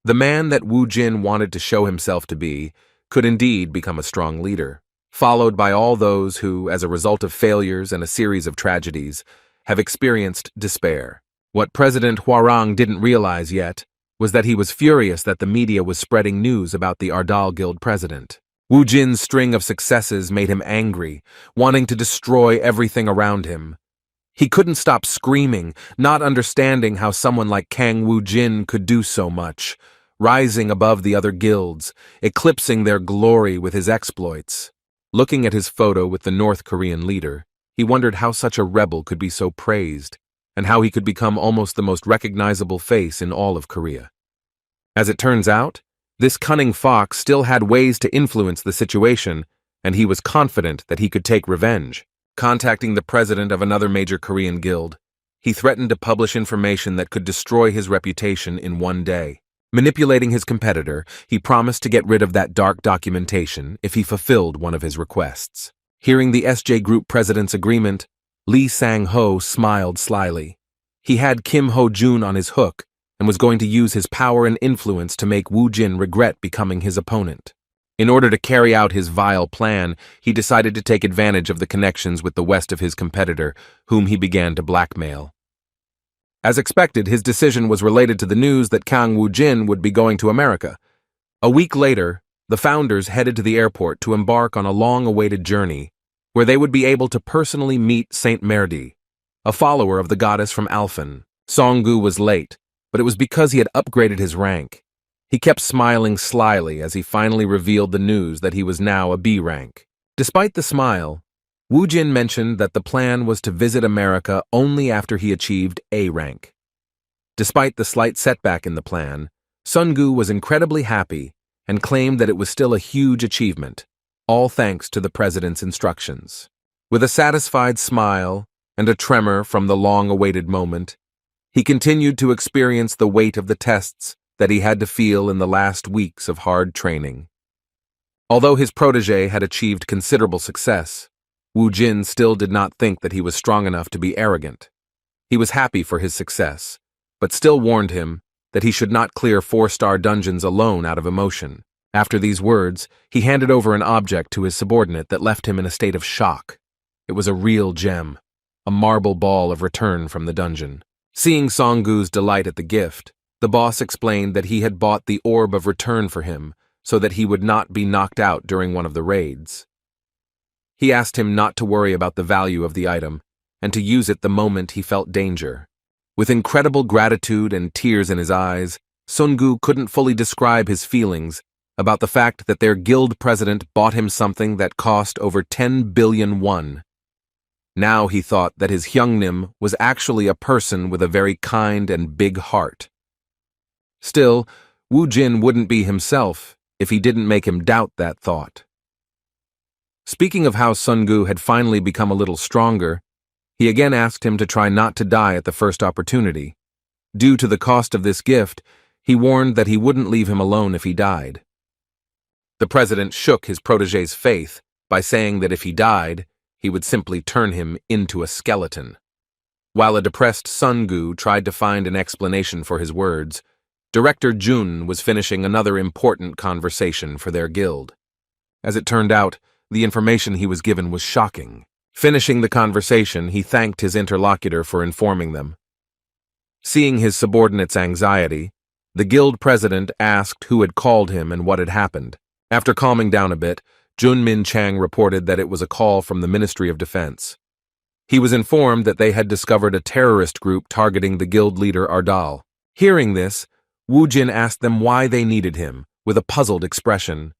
The man that Wu Jin wanted to show himself to be could indeed become a strong leader, followed by all those who, as a result of failures and a series of tragedies, have experienced despair. What President Hwarang didn't realize yet was that he was furious that the media was spreading news about the Ardal Guild president. Wu Jin's string of successes made him angry, wanting to destroy everything around him. He couldn't stop screaming, not understanding how someone like Kang Wu Jin could do so much, rising above the other guilds, eclipsing their glory with his exploits. Looking at his photo with the North Korean leader, he wondered how such a rebel could be so praised, and how he could become almost the most recognizable face in all of Korea. As it turns out, this cunning fox still had ways to influence the situation, and he was confident that he could take revenge. Contacting the president of another major Korean guild, he threatened to publish information that could destroy his reputation in one day. Manipulating his competitor, he promised to get rid of that dark documentation if he fulfilled one of his requests. Hearing the SJ Group president's agreement, Lee Sang-ho smiled slyly. He had Kim Ho-jun on his hook and was going to use his power and influence to make Wu Jin regret becoming his opponent. In order to carry out his vile plan, he decided to take advantage of the connections with the west of his competitor, whom he began to blackmail. As expected, his decision was related to the news that Kang Wu Jin would be going to America. A week later, the founders headed to the airport to embark on a long-awaited journey, where they would be able to personally meet Saint Merdi, a follower of the goddess from Alphen. Songgu was late, but it was because he had upgraded his rank. He kept smiling slyly as he finally revealed the news that he was now a B rank. Despite the smile, Wu Jin mentioned that the plan was to visit America only after he achieved A rank. Despite the slight setback in the plan, Sunggu was incredibly happy and claimed that it was still a huge achievement, all thanks to the president's instructions. With a satisfied smile and a tremor from the long-awaited moment, he continued to experience the weight of the tests that he had to feel in the last weeks of hard training. Although his protege had achieved considerable success, Wu Jin still did not think that he was strong enough to be arrogant. He was happy for his success, but still warned him that he should not clear 4-star dungeons alone out of emotion. After these words, he handed over an object to his subordinate that left him in a state of shock. It was a real gem, a marble ball of return from the dungeon. Seeing Songgu's delight at the gift, the boss explained that he had bought the orb of return for him so that he would not be knocked out during one of the raids. He asked him not to worry about the value of the item and to use it the moment he felt danger. With incredible gratitude and tears in his eyes, Sunggu couldn't fully describe his feelings about the fact that their guild president bought him something that cost over 10 billion won. Now he thought that his Hyungnim was actually a person with a very kind and big heart. Still, Woo Jin wouldn't be himself if he didn't make him doubt that thought. Speaking of how Sun-gu had finally become a little stronger, he again asked him to try not to die at the first opportunity. Due to the cost of this gift, he warned that he wouldn't leave him alone if he died. The president shook his protégé's faith by saying that if he died, he would simply turn him into a skeleton. While a depressed Sun-gu tried to find an explanation for his words, Director Jun was finishing another important conversation for their guild. As it turned out, the information he was given was shocking. Finishing the conversation, he thanked his interlocutor for informing them. Seeing his subordinate's anxiety, the guild president asked who had called him and what had happened. After calming down a bit, Jun Min Chang reported that it was a call from the Ministry of Defense. He was informed that they had discovered a terrorist group targeting the guild leader Ardal. Hearing this, Woo Jin asked them why they needed him, with a puzzled expression.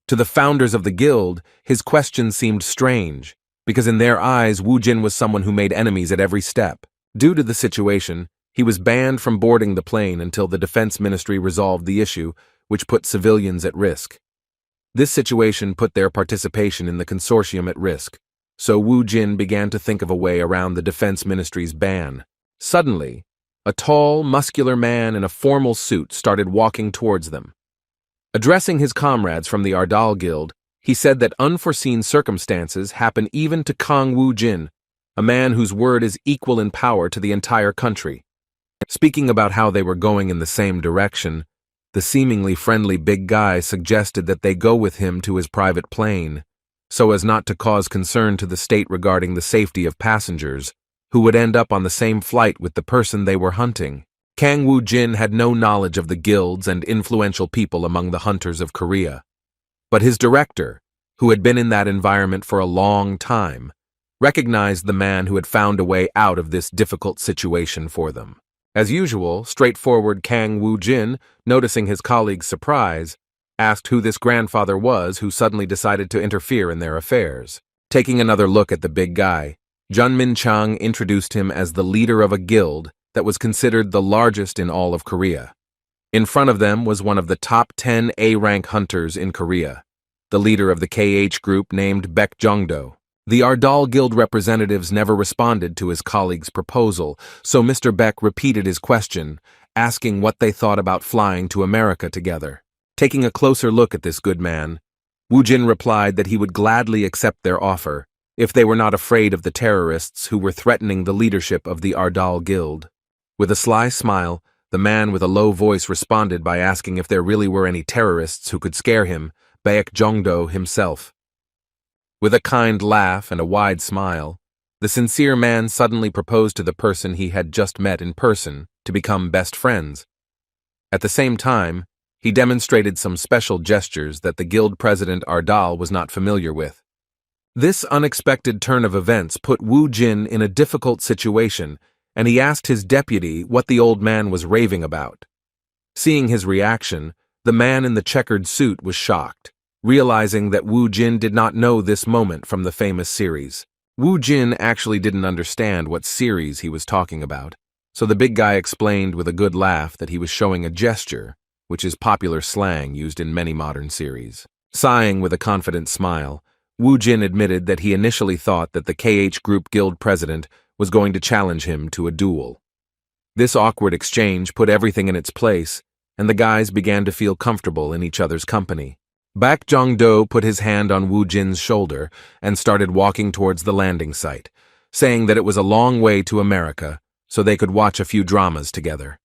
To the founders of the guild, his question seemed strange, because in their eyes Woo Jin was someone who made enemies at every step. Due to the situation, he was banned from boarding the plane until the Defense Ministry resolved the issue, which put civilians at risk. This situation put their participation in the consortium at risk, so Woo Jin began to think of a way around the Defense Ministry's ban. Suddenly, a tall, muscular man in a formal suit started walking towards them. Addressing his comrades from the Ardal Guild, he said that unforeseen circumstances happen even to Kang Woo Jin, a man whose word is equal in power to the entire country. Speaking about how they were going in the same direction, the seemingly friendly big guy suggested that they go with him to his private plane, so as not to cause concern to the state regarding the safety of passengers, who would end up on the same flight with the person they were hunting. Kang Woo Jin had no knowledge of the guilds and influential people among the hunters of Korea. But his director, who had been in that environment for a long time, recognized the man who had found a way out of this difficult situation for them. As usual, straightforward Kang Woo Jin, noticing his colleague's surprise, asked who this grandfather was who suddenly decided to interfere in their affairs. Taking another look at the big guy, Jun Min Chang introduced him as the leader of a guild that was considered the largest in all of Korea. In front of them was one of the top 10 A-rank hunters in Korea, the leader of the KH group named Baek Jong-do. The Ardal Guild representatives never responded to his colleague's proposal, so Mr. Beck repeated his question, asking what they thought about flying to America together. Taking a closer look at this good man, Woo Jin replied that he would gladly accept their offer if they were not afraid of the terrorists who were threatening the leadership of the Ardal Guild. With a sly smile, the man with a low voice responded by asking if there really were any terrorists who could scare him, Baek Jong-do himself. With a kind laugh and a wide smile, the sincere man suddenly proposed to the person he had just met in person to become best friends. At the same time, he demonstrated some special gestures that the guild president Ardal was not familiar with. This unexpected turn of events put Woo Jin in a difficult situation, and he asked his deputy what the old man was raving about. Seeing his reaction, the man in the checkered suit was shocked, realizing that Woo Jin did not know this moment from the famous series. Woo Jin actually didn't understand what series he was talking about, so the big guy explained with a good laugh that he was showing a gesture, which is popular slang used in many modern series. Sighing with a confident smile, Woo Jin admitted that he initially thought that the KH Group Guild president was going to challenge him to a duel. This awkward exchange put everything in its place, and the guys began to feel comfortable in each other's company. Baek Jong-do put his hand on Woo Jin's shoulder and started walking towards the landing site, saying that it was a long way to America, so they could watch a few dramas together.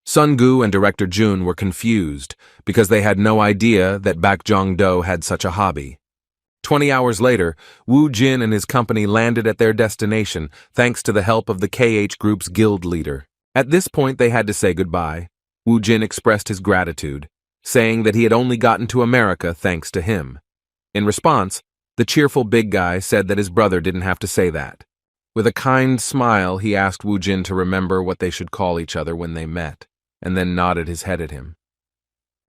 Sun-gu and Director Jun were confused because they had no idea that Baek Jong-do had such a hobby. 20 hours later, Woo Jin and his company landed at their destination thanks to the help of the KH Group's guild leader. At this point, they had to say goodbye. Woo Jin expressed his gratitude, saying that he had only gotten to America thanks to him. In response, the cheerful big guy said that his brother didn't have to say that. With a kind smile, he asked Woo Jin to remember what they should call each other when they met, and then nodded his head at him.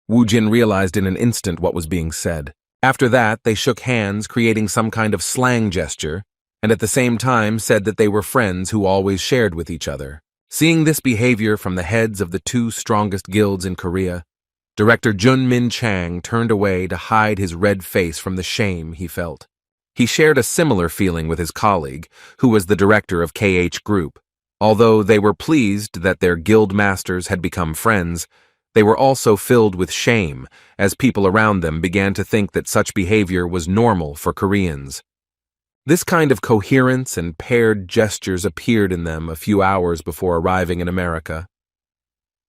Wu Jin realized in an instant what was being said. After that, they shook hands, creating some kind of slang gesture, and at the same time said that they were friends who always shared with each other. Seeing this behavior from the heads of the two strongest guilds in Korea, Director Jun Min Chang turned away to hide his red face from the shame he felt. He shared a similar feeling with his colleague, who was the director of KH Group. Although they were pleased that their guild masters had become friends, they were also filled with shame as people around them began to think that such behavior was normal for Koreans. This kind of coherence and paired gestures appeared in them a few hours before arriving in America.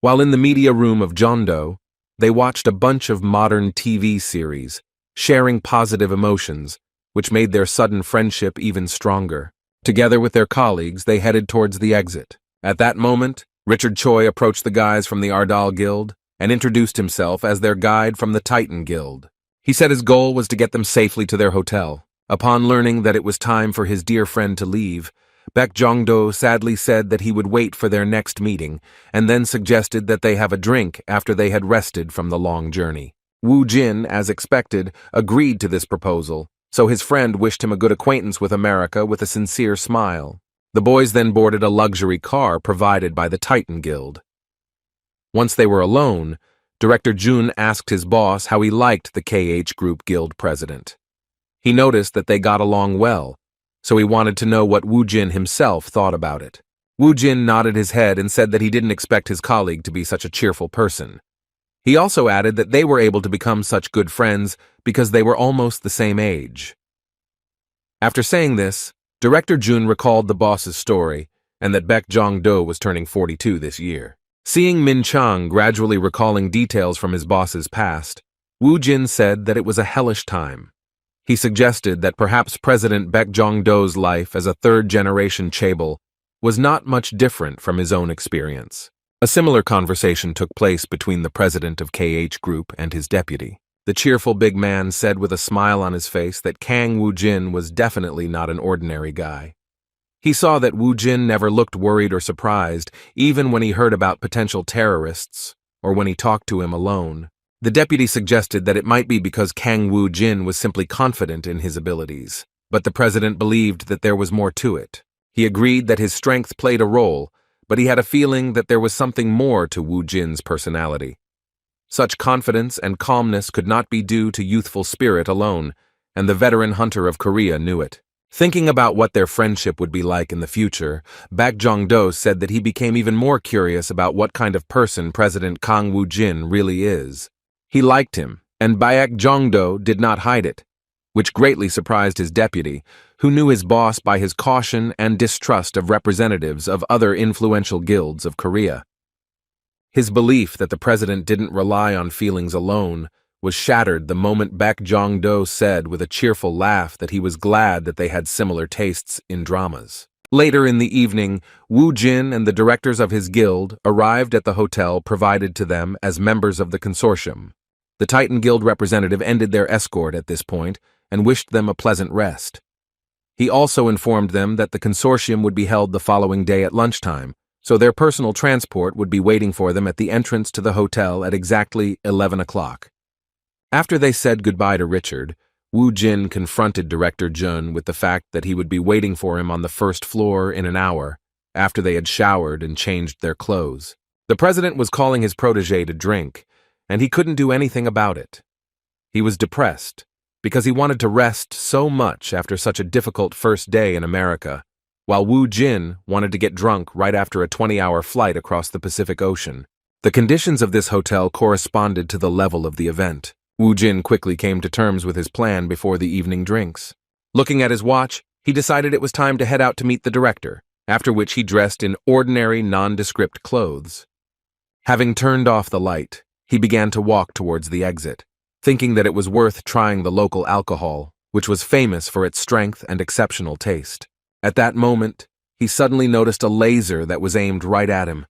While in the media room of Jeondo, they watched a bunch of modern TV series, sharing positive emotions, which made their sudden friendship even stronger. Together with their colleagues, they headed towards the exit. At that moment, Richard Choi approached the guys from the Ardal Guild and introduced himself as their guide from the Titan Guild. He said his goal was to get them safely to their hotel. Upon learning that it was time for his dear friend to leave, Baek Jong-do sadly said that he would wait for their next meeting and then suggested that they have a drink after they had rested from the long journey. Wu Jin, as expected, agreed to this proposal, so his friend wished him a good acquaintance with America with a sincere smile. The boys then boarded a luxury car provided by the Titan Guild. Once they were alone, Director Jun asked his boss how he liked the KH Group Guild president. He noticed that they got along well, so he wanted to know what Wu Jin himself thought about it. Wu Jin nodded his head and said that he didn't expect his colleague to be such a cheerful person. He also added that they were able to become such good friends because they were almost the same age. After saying this, Director Jun recalled the boss's story and that Baek Jong-do was turning 42 this year. Seeing Min Chang gradually recalling details from his boss's past, Wu Jin said that it was a hellish time. He suggested that perhaps President Baek Jong-do's life as a third-generation chaebol was not much different from his own experience. A similar conversation took place between the president of KH Group and his deputy. The cheerful big man said with a smile on his face that Kang Wu Jin was definitely not an ordinary guy. He saw that Wu Jin never looked worried or surprised, even when he heard about potential terrorists or when he talked to him alone. The deputy suggested that it might be because Kang Wu Jin was simply confident in his abilities, but the president believed that there was more to it. He agreed that his strength played a role, but he had a feeling that there was something more to Wu Jin's personality. Such confidence and calmness could not be due to youthful spirit alone, and the veteran hunter of Korea knew it. Thinking about what their friendship would be like in the future, Baek Jong-do said that he became even more curious about what kind of person President Kang Wu Jin really is. He liked him, and Baek Jong-do did not hide it, which greatly surprised his deputy, who knew his boss by his caution and distrust of representatives of other influential guilds of Korea. His belief that the president didn't rely on feelings alone was shattered the moment Baek Jong-do said with a cheerful laugh that he was glad that they had similar tastes in dramas. Later in the evening, Wu Jin and the directors of his guild arrived at the hotel provided to them as members of the consortium. The Titan Guild representative ended their escort at this point and wished them a pleasant rest. He also informed them that the consortium would be held the following day at lunchtime, so their personal transport would be waiting for them at the entrance to the hotel at exactly 11 o'clock. After they said goodbye to Richard, Wu Jin confronted Director Jun with the fact that he would be waiting for him on the first floor in an hour, after they had showered and changed their clothes. The president was calling his protege to drink, and he couldn't do anything about it. He was depressed, because he wanted to rest so much after such a difficult first day in America, while Wu Jin wanted to get drunk right after a 20-hour flight across the Pacific Ocean. The conditions of this hotel corresponded to the level of the event. Wu Jin quickly came to terms with his plan before the evening drinks. Looking at his watch, he decided it was time to head out to meet the director, after which he dressed in ordinary, nondescript clothes. Having turned off the light, he began to walk towards the exit, thinking that it was worth trying the local alcohol, which was famous for its strength and exceptional taste. At that moment, he suddenly noticed a laser that was aimed right at him.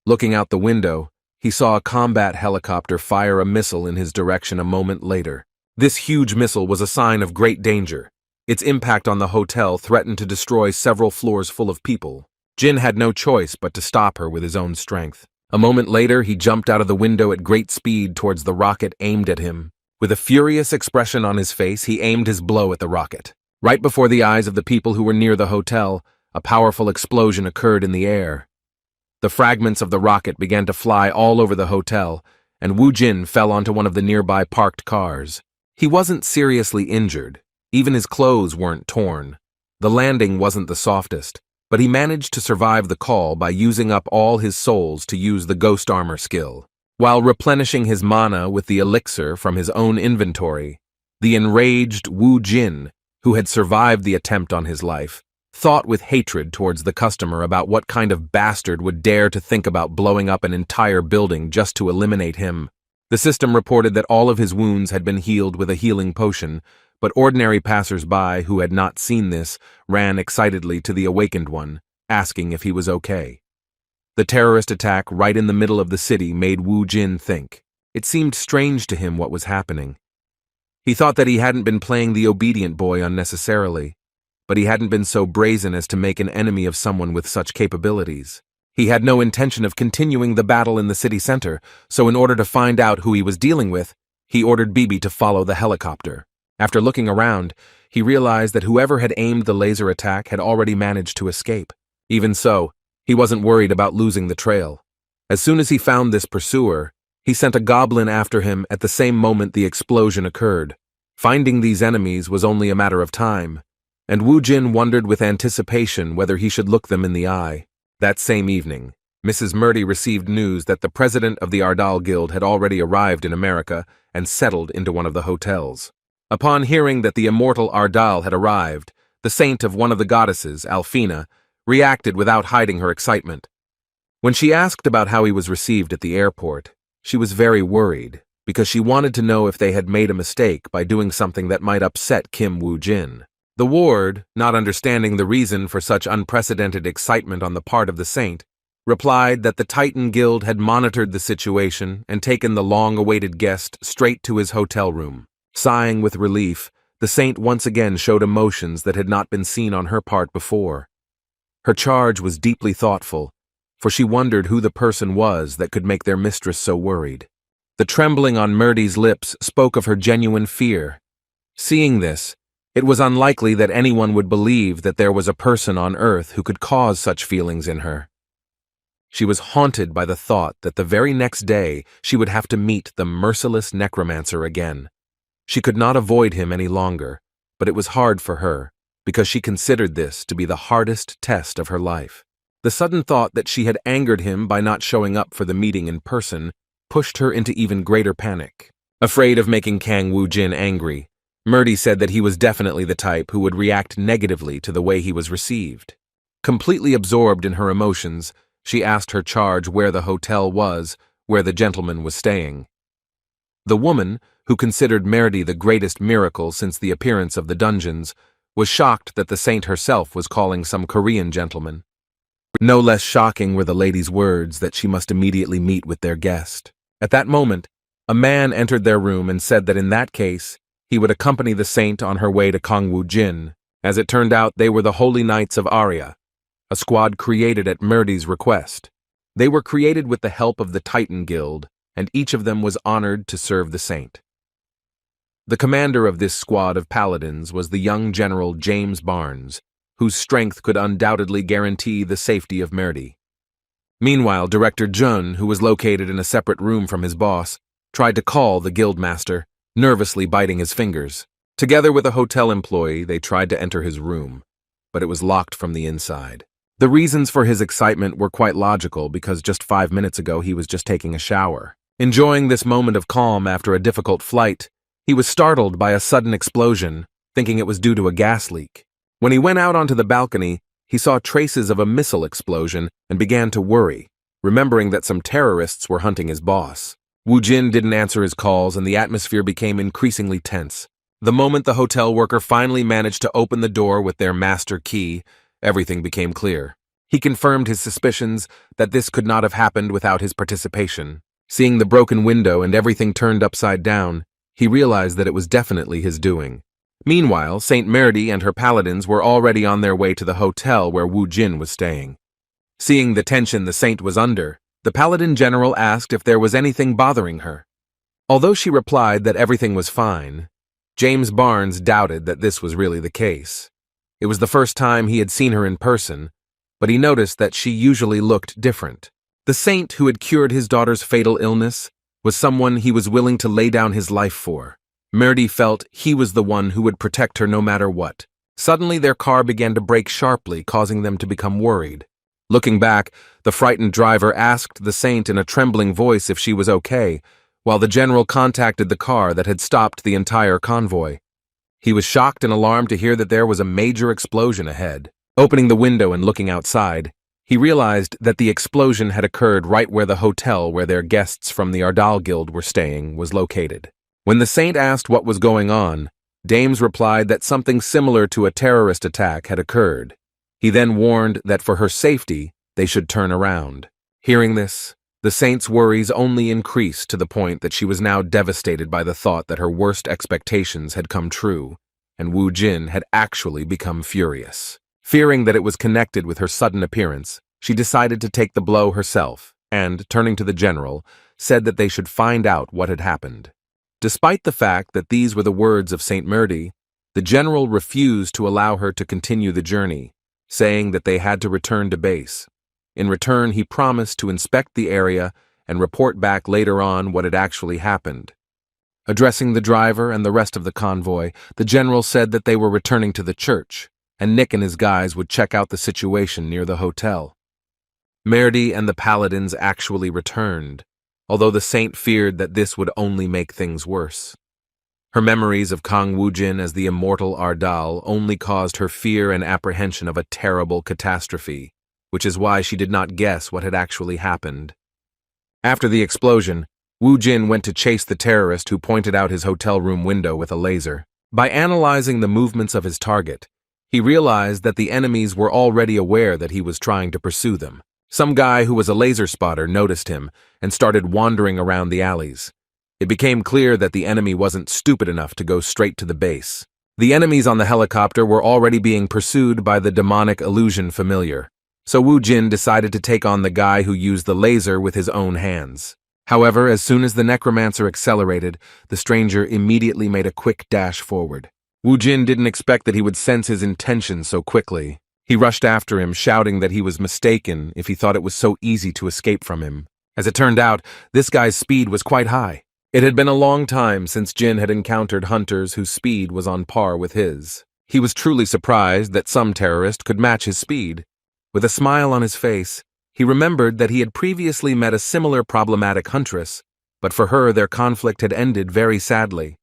Looking out the window, he saw a combat helicopter fire a missile in his direction a moment later. This huge missile was a sign of great danger. Its impact on the hotel threatened to destroy several floors full of people. Jin had no choice but to stop her with his own strength. A moment later, he jumped out of the window at great speed towards the rocket aimed at him. With a furious expression on his face, he aimed his blow at the rocket. Right before the eyes of the people who were near the hotel, a powerful explosion occurred in the air. The fragments of the rocket began to fly all over the hotel, and Wu Jin fell onto one of the nearby parked cars. He wasn't seriously injured. Even his clothes weren't torn. The landing wasn't the softest, but he managed to survive the call by using up all his souls to use the ghost armor skill. While replenishing his mana with the elixir from his own inventory, the enraged Wu Jin, who had survived the attempt on his life, thought with hatred towards the customer about what kind of bastard would dare to think about blowing up an entire building just to eliminate him. The system reported that all of his wounds had been healed with a healing potion, but ordinary passers-by who had not seen this ran excitedly to the awakened one, asking if he was okay. The terrorist attack right in the middle of the city made Wu Jin think. It seemed strange to him what was happening. He thought that he hadn't been playing the obedient boy unnecessarily, but he hadn't been so brazen as to make an enemy of someone with such capabilities. He had no intention of continuing the battle in the city center, so in order to find out who he was dealing with, he ordered Bibi to follow the helicopter. After looking around, he realized that whoever had aimed the laser attack had already managed to escape. Even so, he wasn't worried about losing the trail. As soon as he found this pursuer, he sent a goblin after him at the same moment the explosion occurred. Finding these enemies was only a matter of time, and Wu Jin wondered with anticipation whether he should look them in the eye. That same evening, Mrs. Murdy received news that the president of the Ardal Guild had already arrived in America and settled into one of the hotels. Upon hearing that the immortal Ardal had arrived, the saint of one of the goddesses, Alfina, reacted without hiding her excitement. When she asked about how he was received at the airport, she was very worried, because she wanted to know if they had made a mistake by doing something that might upset Kim Wu Jin. The ward, not understanding the reason for such unprecedented excitement on the part of the saint, replied that the Titan Guild had monitored the situation and taken the long-awaited guest straight to his hotel room. Sighing with relief, the saint once again showed emotions that had not been seen on her part before. Her charge was deeply thoughtful, for she wondered who the person was that could make their mistress so worried. The trembling on Murdy's lips spoke of her genuine fear. Seeing this, it was unlikely that anyone would believe that there was a person on earth who could cause such feelings in her. She was haunted by the thought that the very next day she would have to meet the merciless necromancer again. She could not avoid him any longer, but it was hard for her, because she considered this to be the hardest test of her life. The sudden thought that she had angered him by not showing up for the meeting in person pushed her into even greater panic. Afraid of making Kang Wu Jin angry, Murdy said that he was definitely the type who would react negatively to the way he was received. Completely absorbed in her emotions, she asked her charge where the hotel was, where the gentleman was staying. The woman, who considered Murdy the greatest miracle since the appearance of the dungeons, was shocked that the saint herself was calling some Korean gentleman. No less shocking were the lady's words that she must immediately meet with their guest. At that moment, a man entered their room and said that in that case, he would accompany the saint on her way to Kangwoo Jin. As it turned out, they were the Holy Knights of Arya, a squad created at Murdy's request. They were created with the help of the Titan Guild, and each of them was honored to serve the saint. The commander of this squad of paladins was the young General James Barnes, whose strength could undoubtedly guarantee the safety of Murdy. Meanwhile, Director Jun, who was located in a separate room from his boss, tried to call the guildmaster, nervously biting his fingers. Together with a hotel employee, they tried to enter his room, but it was locked from the inside. The reasons for his excitement were quite logical because just 5 minutes ago he was just taking a shower. Enjoying this moment of calm after a difficult flight, he was startled by a sudden explosion, thinking it was due to a gas leak. When he went out onto the balcony, he saw traces of a missile explosion and began to worry, remembering that some terrorists were hunting his boss. Wu Jin didn't answer his calls and the atmosphere became increasingly tense. The moment the hotel worker finally managed to open the door with their master key, everything became clear. He confirmed his suspicions that this could not have happened without his participation. Seeing the broken window and everything turned upside down, he realized that it was definitely his doing. Meanwhile, Saint Murdy and her paladins were already on their way to the hotel where Wu Jin was staying. Seeing the tension the saint was under, The Paladin General asked if there was anything bothering her. Although she replied that everything was fine, James Barnes doubted that this was really the case. It was the first time he had seen her in person, but he noticed that she usually looked different. The saint who had cured his daughter's fatal illness was someone he was willing to lay down his life for. Murdy felt he was the one who would protect her no matter what. Suddenly their car began to brake sharply, causing them to become worried. Looking back, the frightened driver asked the saint in a trembling voice if she was okay, while the general contacted the car that had stopped the entire convoy. He was shocked and alarmed to hear that there was a major explosion ahead. Opening the window and looking outside, he realized that the explosion had occurred right where the hotel where their guests from the Ardal Guild were staying was located. When the saint asked what was going on, Dames replied that something similar to a terrorist attack had occurred. He then warned that for her safety, they should turn around. Hearing this, the saint's worries only increased to the point that she was now devastated by the thought that her worst expectations had come true, and Wu Jin had actually become furious. Fearing that it was connected with her sudden appearance, she decided to take the blow herself and, turning to the general, said that they should find out what had happened. Despite the fact that these were the words of Saint Murdy, the general refused to allow her to continue the journey, saying that they had to return to base. In return, he promised to inspect the area and report back later on what had actually happened. Addressing the driver and the rest of the convoy, the general said that they were returning to the church, and Nick and his guys would check out the situation near the hotel. Murdy and the paladins actually returned, although the saint feared that this would only make things worse. Her memories of Kang Woojin as the immortal Ardal only caused her fear and apprehension of a terrible catastrophe, which is why she did not guess what had actually happened. After the explosion, Woojin went to chase the terrorist who pointed out his hotel room window with a laser. By analyzing the movements of his target, he realized that the enemies were already aware that he was trying to pursue them. Some guy who was a laser spotter noticed him and started wandering around the alleys. It became clear that the enemy wasn't stupid enough to go straight to the base. The enemies on the helicopter were already being pursued by the demonic illusion familiar, so Wu Jin decided to take on the guy who used the laser with his own hands. However, as soon as the necromancer accelerated, the stranger immediately made a quick dash forward. Wu Jin didn't expect that he would sense his intention so quickly. He rushed after him, shouting that he was mistaken if he thought it was so easy to escape from him. As it turned out, this guy's speed was quite high. It had been a long time since Jin had encountered hunters whose speed was on par with his. He was truly surprised that some terrorist could match his speed. With a smile on his face, he remembered that he had previously met a similar problematic huntress, but for her their conflict had ended very sadly.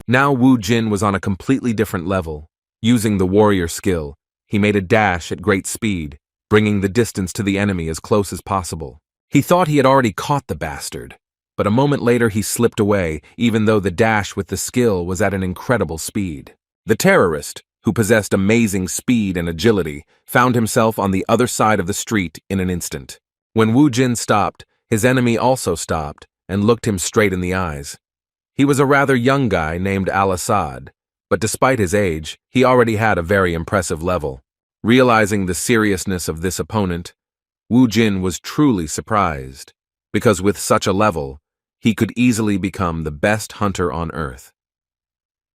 Now Wu Jin was on a completely different level. Using the warrior skill, he made a dash at great speed, bringing the distance to the enemy as close as possible. He thought he had already caught the bastard, but a moment later he slipped away, even though the dash with the skill was at an incredible speed. The terrorist, who possessed amazing speed and agility, found himself on the other side of the street in an instant. When Wu Jin stopped, his enemy also stopped and looked him straight in the eyes. He was a rather young guy named Al-Assad, but despite his age, he already had a very impressive level. Realizing the seriousness of this opponent, Wu Jin was truly surprised, because with such a level, he could easily become the best hunter on Earth.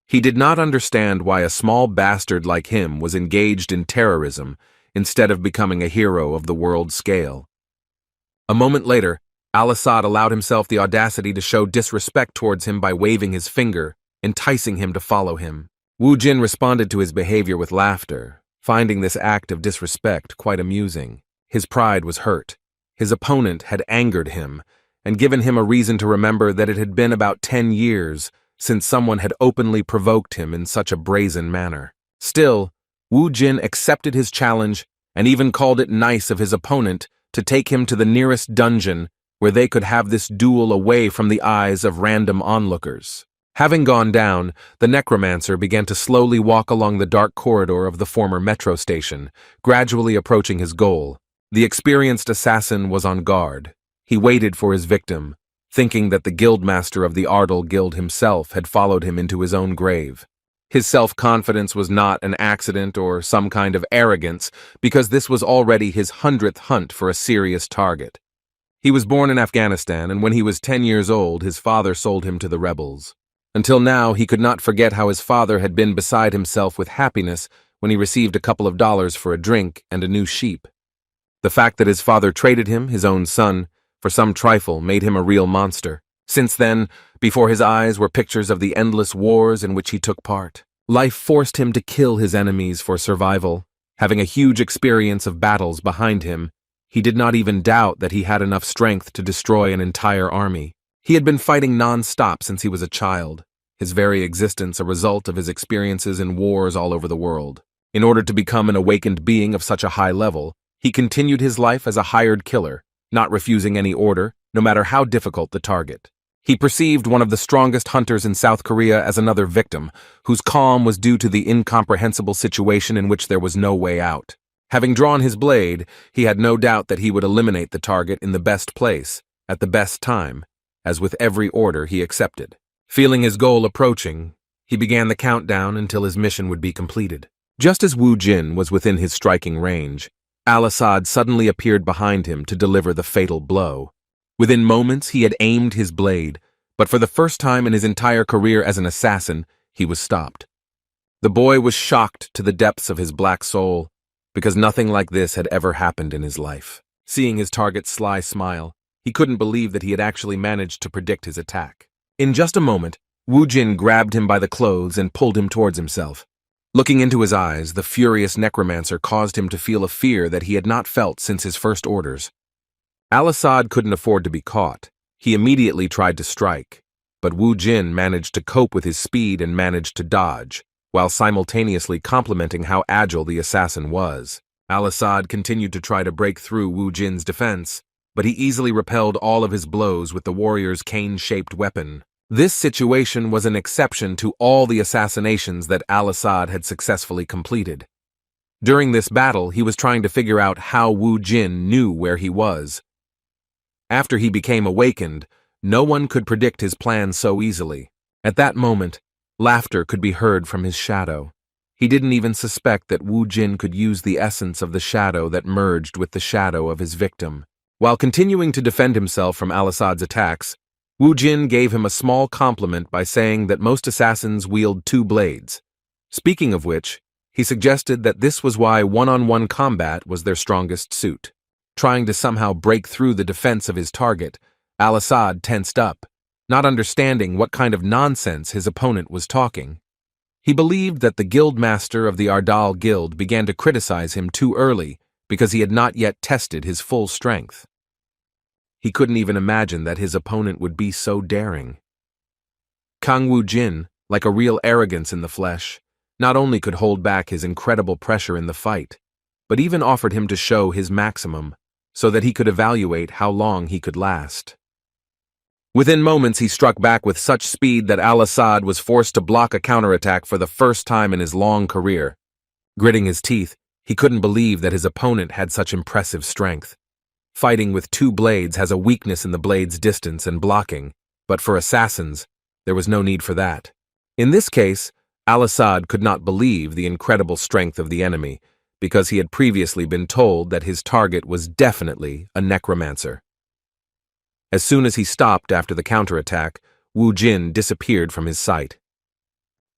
He did not understand why a small bastard like him was engaged in terrorism instead of becoming a hero of the world scale. A moment later, Al-Assad allowed himself the audacity to show disrespect towards him by waving his finger, enticing him to follow him. Wu Jin responded to his behavior with laughter, finding this act of disrespect quite amusing. His pride was hurt. His opponent had angered him and given him a reason to remember that it had been about 10 years since someone had openly provoked him in such a brazen manner. Still, Wu Jin accepted his challenge and even called it nice of his opponent to take him to the nearest dungeon where they could have this duel away from the eyes of random onlookers. Having gone down, the necromancer began to slowly walk along the dark corridor of the former metro station, gradually approaching his goal. The experienced assassin was on guard. He waited for his victim, thinking that the guildmaster of the Ardal Guild himself had followed him into his own grave. His self-confidence was not an accident or some kind of arrogance, because this was already his 100th hunt for a serious target. He was born in Afghanistan, and when he was 10 years old, his father sold him to the rebels. Until now, he could not forget how his father had been beside himself with happiness when he received a couple of dollars for a drink and a new sheep. The fact that his father traded him, his own son, for some trifle made him a real monster. Since then, before his eyes were pictures of the endless wars in which he took part. Life forced him to kill his enemies for survival. Having a huge experience of battles behind him, he did not even doubt that he had enough strength to destroy an entire army. He had been fighting non-stop since he was a child, his very existence a result of his experiences in wars all over the world. In order to become an awakened being of such a high level, he continued his life as a hired killer, not refusing any order, no matter how difficult the target. He perceived one of the strongest hunters in South Korea as another victim, whose calm was due to the incomprehensible situation in which there was no way out. Having drawn his blade, he had no doubt that he would eliminate the target in the best place, at the best time, as with every order he accepted. Feeling his goal approaching, he began the countdown until his mission would be completed. Just as Wu Jin was within his striking range, Al-Assad suddenly appeared behind him to deliver the fatal blow. Within moments, he had aimed his blade, but for the first time in his entire career as an assassin, he was stopped. The boy was shocked to the depths of his black soul, because nothing like this had ever happened in his life. Seeing his target's sly smile, he couldn't believe that he had actually managed to predict his attack. In just a moment, Wu Jin grabbed him by the clothes and pulled him towards himself. Looking into his eyes, the furious necromancer caused him to feel a fear that he had not felt since his first orders. Al-Assad couldn't afford to be caught. He immediately tried to strike, but Wu Jin managed to cope with his speed and managed to dodge, while simultaneously complimenting how agile the assassin was. Al-Assad continued to try to break through Wu Jin's defense, but he easily repelled all of his blows with the warrior's cane-shaped weapon. This situation was an exception to all the assassinations that Al-Assad had successfully completed. During this battle, he was trying to figure out how Wu Jin knew where he was. After he became awakened, no one could predict his plan so easily. At that moment, laughter could be heard from his shadow. He didn't even suspect that Wu Jin could use the essence of the shadow that merged with the shadow of his victim. While continuing to defend himself from Al-Assad's attacks, Wu Jin gave him a small compliment by saying that most assassins wield two blades. Speaking of which, he suggested that this was why one-on-one combat was their strongest suit. Trying to somehow break through the defense of his target, Al-Assad tensed up, not understanding what kind of nonsense his opponent was talking. He believed that the guildmaster of the Ardal Guild began to criticize him too early because he had not yet tested his full strength. He couldn't even imagine that his opponent would be so daring. Kang Wu Jin, like a real arrogance in the flesh, not only could hold back his incredible pressure in the fight, but even offered him to show his maximum, so that he could evaluate how long he could last. Within moments, he struck back with such speed that Al-Assad was forced to block a counterattack for the first time in his long career. Gritting his teeth, he couldn't believe that his opponent had such impressive strength. Fighting with two blades has a weakness in the blade's distance and blocking, but for assassins, there was no need for that. In this case, Al-Assad could not believe the incredible strength of the enemy, because he had previously been told that his target was definitely a necromancer. As soon as he stopped after the counterattack, Wu Jin disappeared from his sight.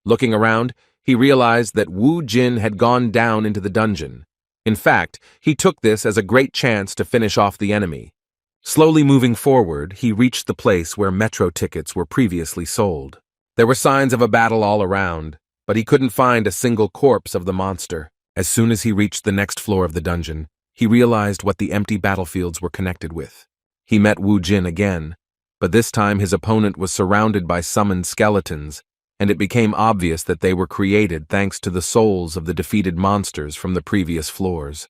Looking around, he realized that Wu Jin had gone down into the dungeon. In fact, he took this as a great chance to finish off the enemy. Slowly moving forward, he reached the place where metro tickets were previously sold. There were signs of a battle all around, but he couldn't find a single corpse of the monster. As soon as he reached the next floor of the dungeon, he realized what the empty battlefields were connected with. He met Wu Jin again, but this time his opponent was surrounded by summoned skeletons, and it became obvious that they were created thanks to the souls of the defeated monsters from the previous floors.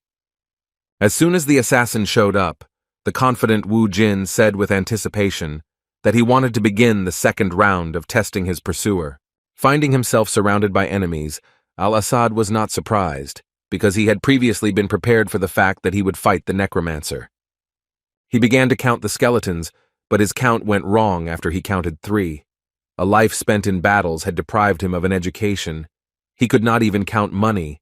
As soon as the assassin showed up, the confident Wu Jin said with anticipation that he wanted to begin the second round of testing his pursuer. Finding himself surrounded by enemies, Al-Assad was not surprised, because he had previously been prepared for the fact that he would fight the necromancer. He began to count the skeletons, but his count went wrong after he counted 3. A life spent in battles had deprived him of an education. He could not even count money,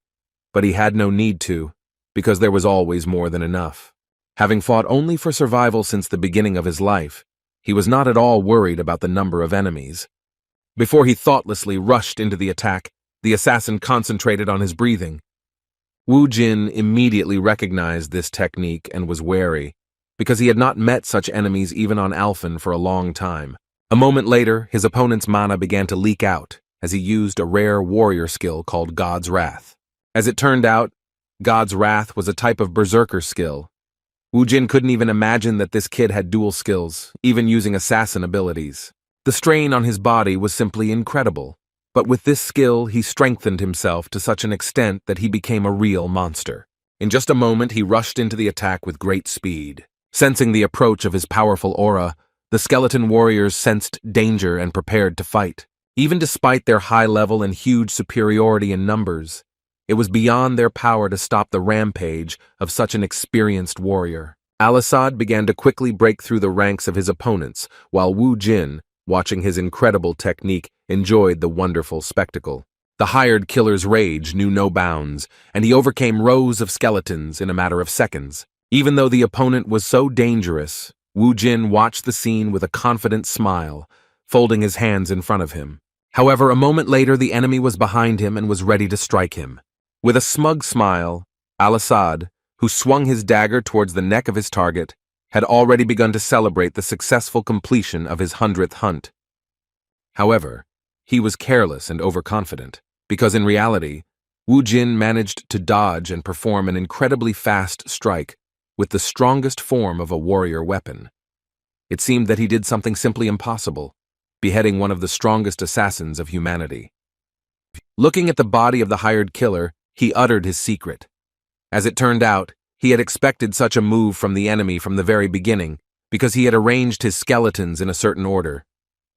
but he had no need to, because there was always more than enough. Having fought only for survival since the beginning of his life, he was not at all worried about the number of enemies. Before he thoughtlessly rushed into the attack, the assassin concentrated on his breathing. Wu Jin immediately recognized this technique and was wary, because he had not met such enemies even on Alphen for a long time. A moment later, his opponent's mana began to leak out as he used a rare warrior skill called God's Wrath. As it turned out, God's Wrath was a type of berserker skill. Wu Jin couldn't even imagine that this kid had dual skills, even using assassin abilities. The strain on his body was simply incredible, but with this skill he strengthened himself to such an extent that he became a real monster. In just a moment he rushed into the attack with great speed. Sensing the approach of his powerful aura, the skeleton warriors sensed danger and prepared to fight. Even despite their high level and huge superiority in numbers, it was beyond their power to stop the rampage of such an experienced warrior. Al-Assad began to quickly break through the ranks of his opponents, while Wu Jin, watching his incredible technique, enjoyed the wonderful spectacle. The hired killer's rage knew no bounds, and he overcame rows of skeletons in a matter of seconds. Even though the opponent was so dangerous, Wu Jin watched the scene with a confident smile, folding his hands in front of him. However, a moment later the enemy was behind him and was ready to strike him. With a smug smile, Al-Assad, who swung his dagger towards the neck of his target, had already begun to celebrate the successful completion of his 100th hunt. However, he was careless and overconfident, because in reality, Wu Jin managed to dodge and perform an incredibly fast strike with the strongest form of a warrior weapon. It seemed that he did something simply impossible, beheading one of the strongest assassins of humanity. Looking at the body of the hired killer, he uttered his secret. As it turned out, he had expected such a move from the enemy from the very beginning, because he had arranged his skeletons in a certain order.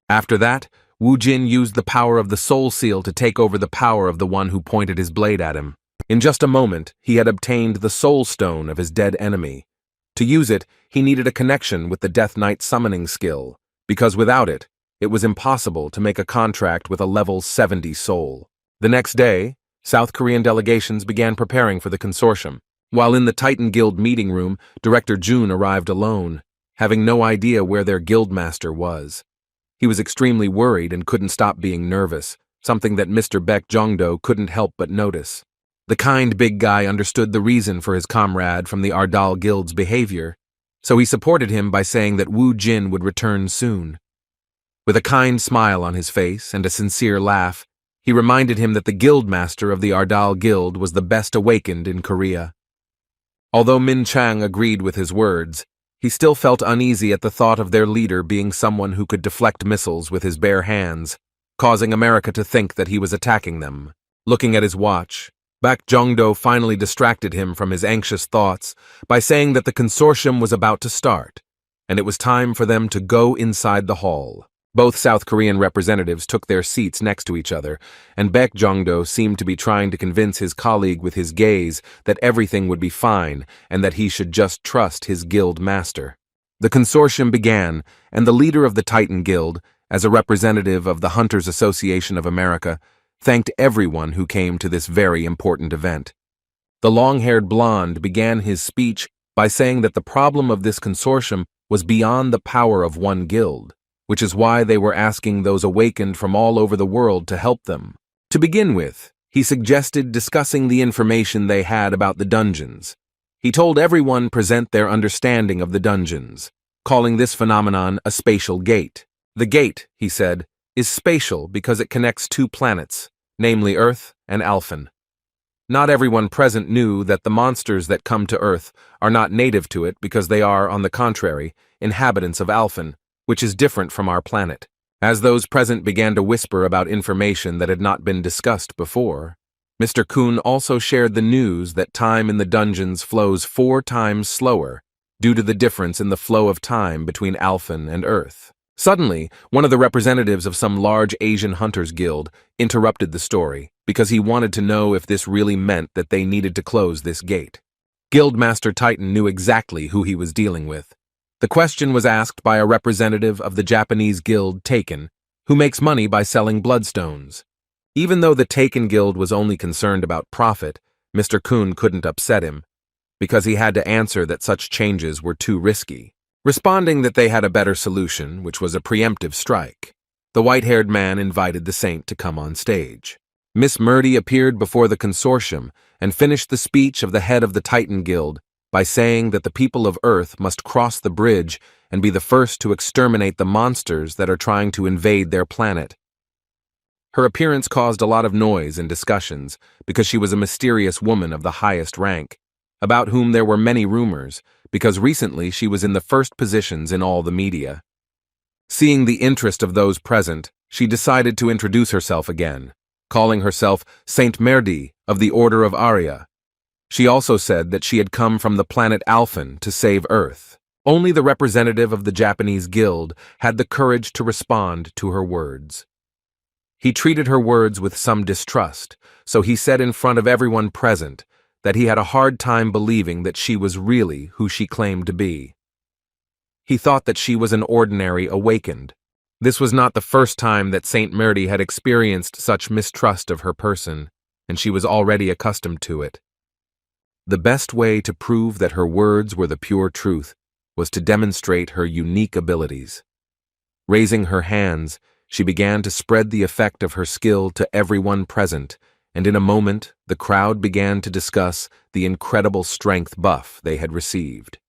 After that, Wu Jin used the power of the soul seal to take over the power of the one who pointed his blade at him. In just a moment, he had obtained the soul stone of his dead enemy. To use it, he needed a connection with the Death Knight summoning skill, because without it, it was impossible to make a contract with a level 70 soul. The next day, South Korean delegations began preparing for the consortium. While in the Titan Guild meeting room, Director Jun arrived alone, having no idea where their guildmaster was. He was extremely worried and couldn't stop being nervous, something that Mr. Baek Jongdo couldn't help but notice. The kind big guy understood the reason for his comrade from the Ardal Guild's behavior, so he supported him by saying that Wu Jin would return soon. With a kind smile on his face and a sincere laugh, he reminded him that the guildmaster of the Ardal Guild was the best awakened in Korea. Although Min Chang agreed with his words, he still felt uneasy at the thought of their leader being someone who could deflect missiles with his bare hands, causing America to think that he was attacking them. Looking at his watch, Baek Jongdo finally distracted him from his anxious thoughts by saying that the consortium was about to start, and it was time for them to go inside the hall. Both South Korean representatives took their seats next to each other, and Baek Jongdo seemed to be trying to convince his colleague with his gaze that everything would be fine and that he should just trust his guild master. The consortium began, and the leader of the Titan Guild, as a representative of the Hunters Association of America, thanked everyone who came to this very important event. The long-haired blonde began his speech by saying that the problem of this consortium was beyond the power of one guild, which is why they were asking those awakened from all over the world to help them. To begin with, he suggested discussing the information they had about the dungeons. He told everyone present their understanding of the dungeons, calling this phenomenon a spatial gate. The gate, he said, is spatial because it connects two planets, namely Earth and Alphen. Not everyone present knew that the monsters that come to Earth are not native to it because they are, on the contrary, inhabitants of Alphen, which is different from our planet. As those present began to whisper about information that had not been discussed before, Mr. Kuhn also shared the news that time in the dungeons flows 4 times slower due to the difference in the flow of time between Alphen and Earth. Suddenly, one of the representatives of some large Asian hunters guild interrupted the story because he wanted to know if this really meant that they needed to close this gate. Guildmaster Titan knew exactly who he was dealing with. The question was asked by a representative of the Japanese guild Taken, who makes money by selling bloodstones. Even though the Taken guild was only concerned about profit, Mr. Kuhn couldn't upset him. because he had to answer that such changes were too risky, responding that they had a better solution, which was a preemptive strike. The white-haired man invited the saint to come on stage. Miss Murdy appeared before the consortium and finished the speech of the head of the Titan Guild by saying that the people of Earth must cross the bridge and be the first to exterminate the monsters that are trying to invade their planet. Her appearance caused a lot of noise and discussions because she was a mysterious woman of the highest rank, about whom there were many rumors because recently she was in the first positions in all the media. Seeing the interest of those present, she decided to introduce herself again, calling herself Saint Merdi of the Order of Arya. She also said that she had come from the planet Alphen to save Earth. Only the representative of the Japanese guild had the courage to respond to her words. He treated her words with some distrust, so he said in front of everyone present that he had a hard time believing that she was really who she claimed to be. He thought that she was an ordinary awakened. This was not the first time that Saint Merdi had experienced such mistrust of her person, and she was already accustomed to it. The best way to prove that her words were the pure truth was to demonstrate her unique abilities. Raising her hands, she began to spread the effect of her skill to everyone present, and in a moment the crowd began to discuss the incredible strength buff they had received.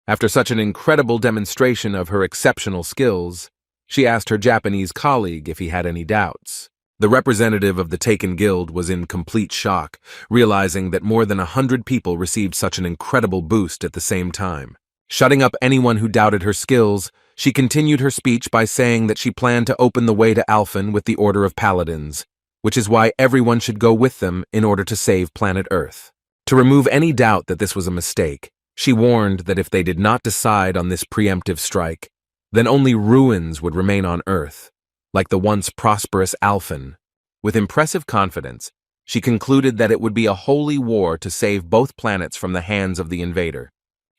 After such an incredible demonstration of her exceptional skills, she asked her Japanese colleague if he had any doubts. The representative of the Taken Guild was in complete shock, realizing that more than 100 people received such an incredible boost at the same time. Shutting up anyone who doubted her skills, she continued her speech by saying that she planned to open the way to Alphen with the Order of Paladins, which is why everyone should go with them in order to save planet Earth. To remove any doubt that this was a mistake, she warned that if they did not decide on this preemptive strike, then only ruins would remain on Earth, like the once prosperous Alphen. With impressive confidence, she concluded that it would be a holy war to save both planets from the hands of the invader.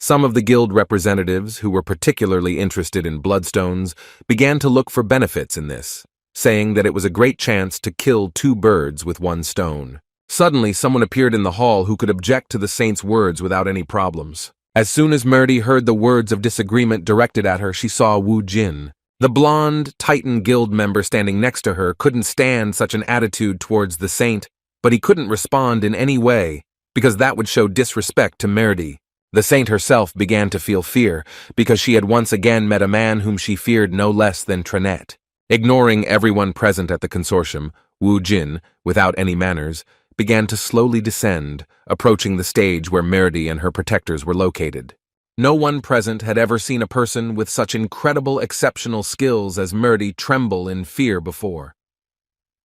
Some of the guild representatives, who were particularly interested in bloodstones, began to look for benefits in this, saying that it was a great chance to kill 2 birds with 1 stone. Suddenly, someone appeared in the hall who could object to the saint's words without any problems. As soon as Merdi heard the words of disagreement directed at her, she saw Wu Jin. The blonde Titan Guild member standing next to her couldn't stand such an attitude towards the saint, but he couldn't respond in any way, because that would show disrespect to Merdi. The saint herself began to feel fear, because she had once again met a man whom she feared no less than Trenet. Ignoring everyone present at the consortium, Wu Jin, without any manners, began to slowly descend, approaching the stage where Merdi and her protectors were located. No one present had ever seen a person with such incredible exceptional skills as Merdi tremble in fear before.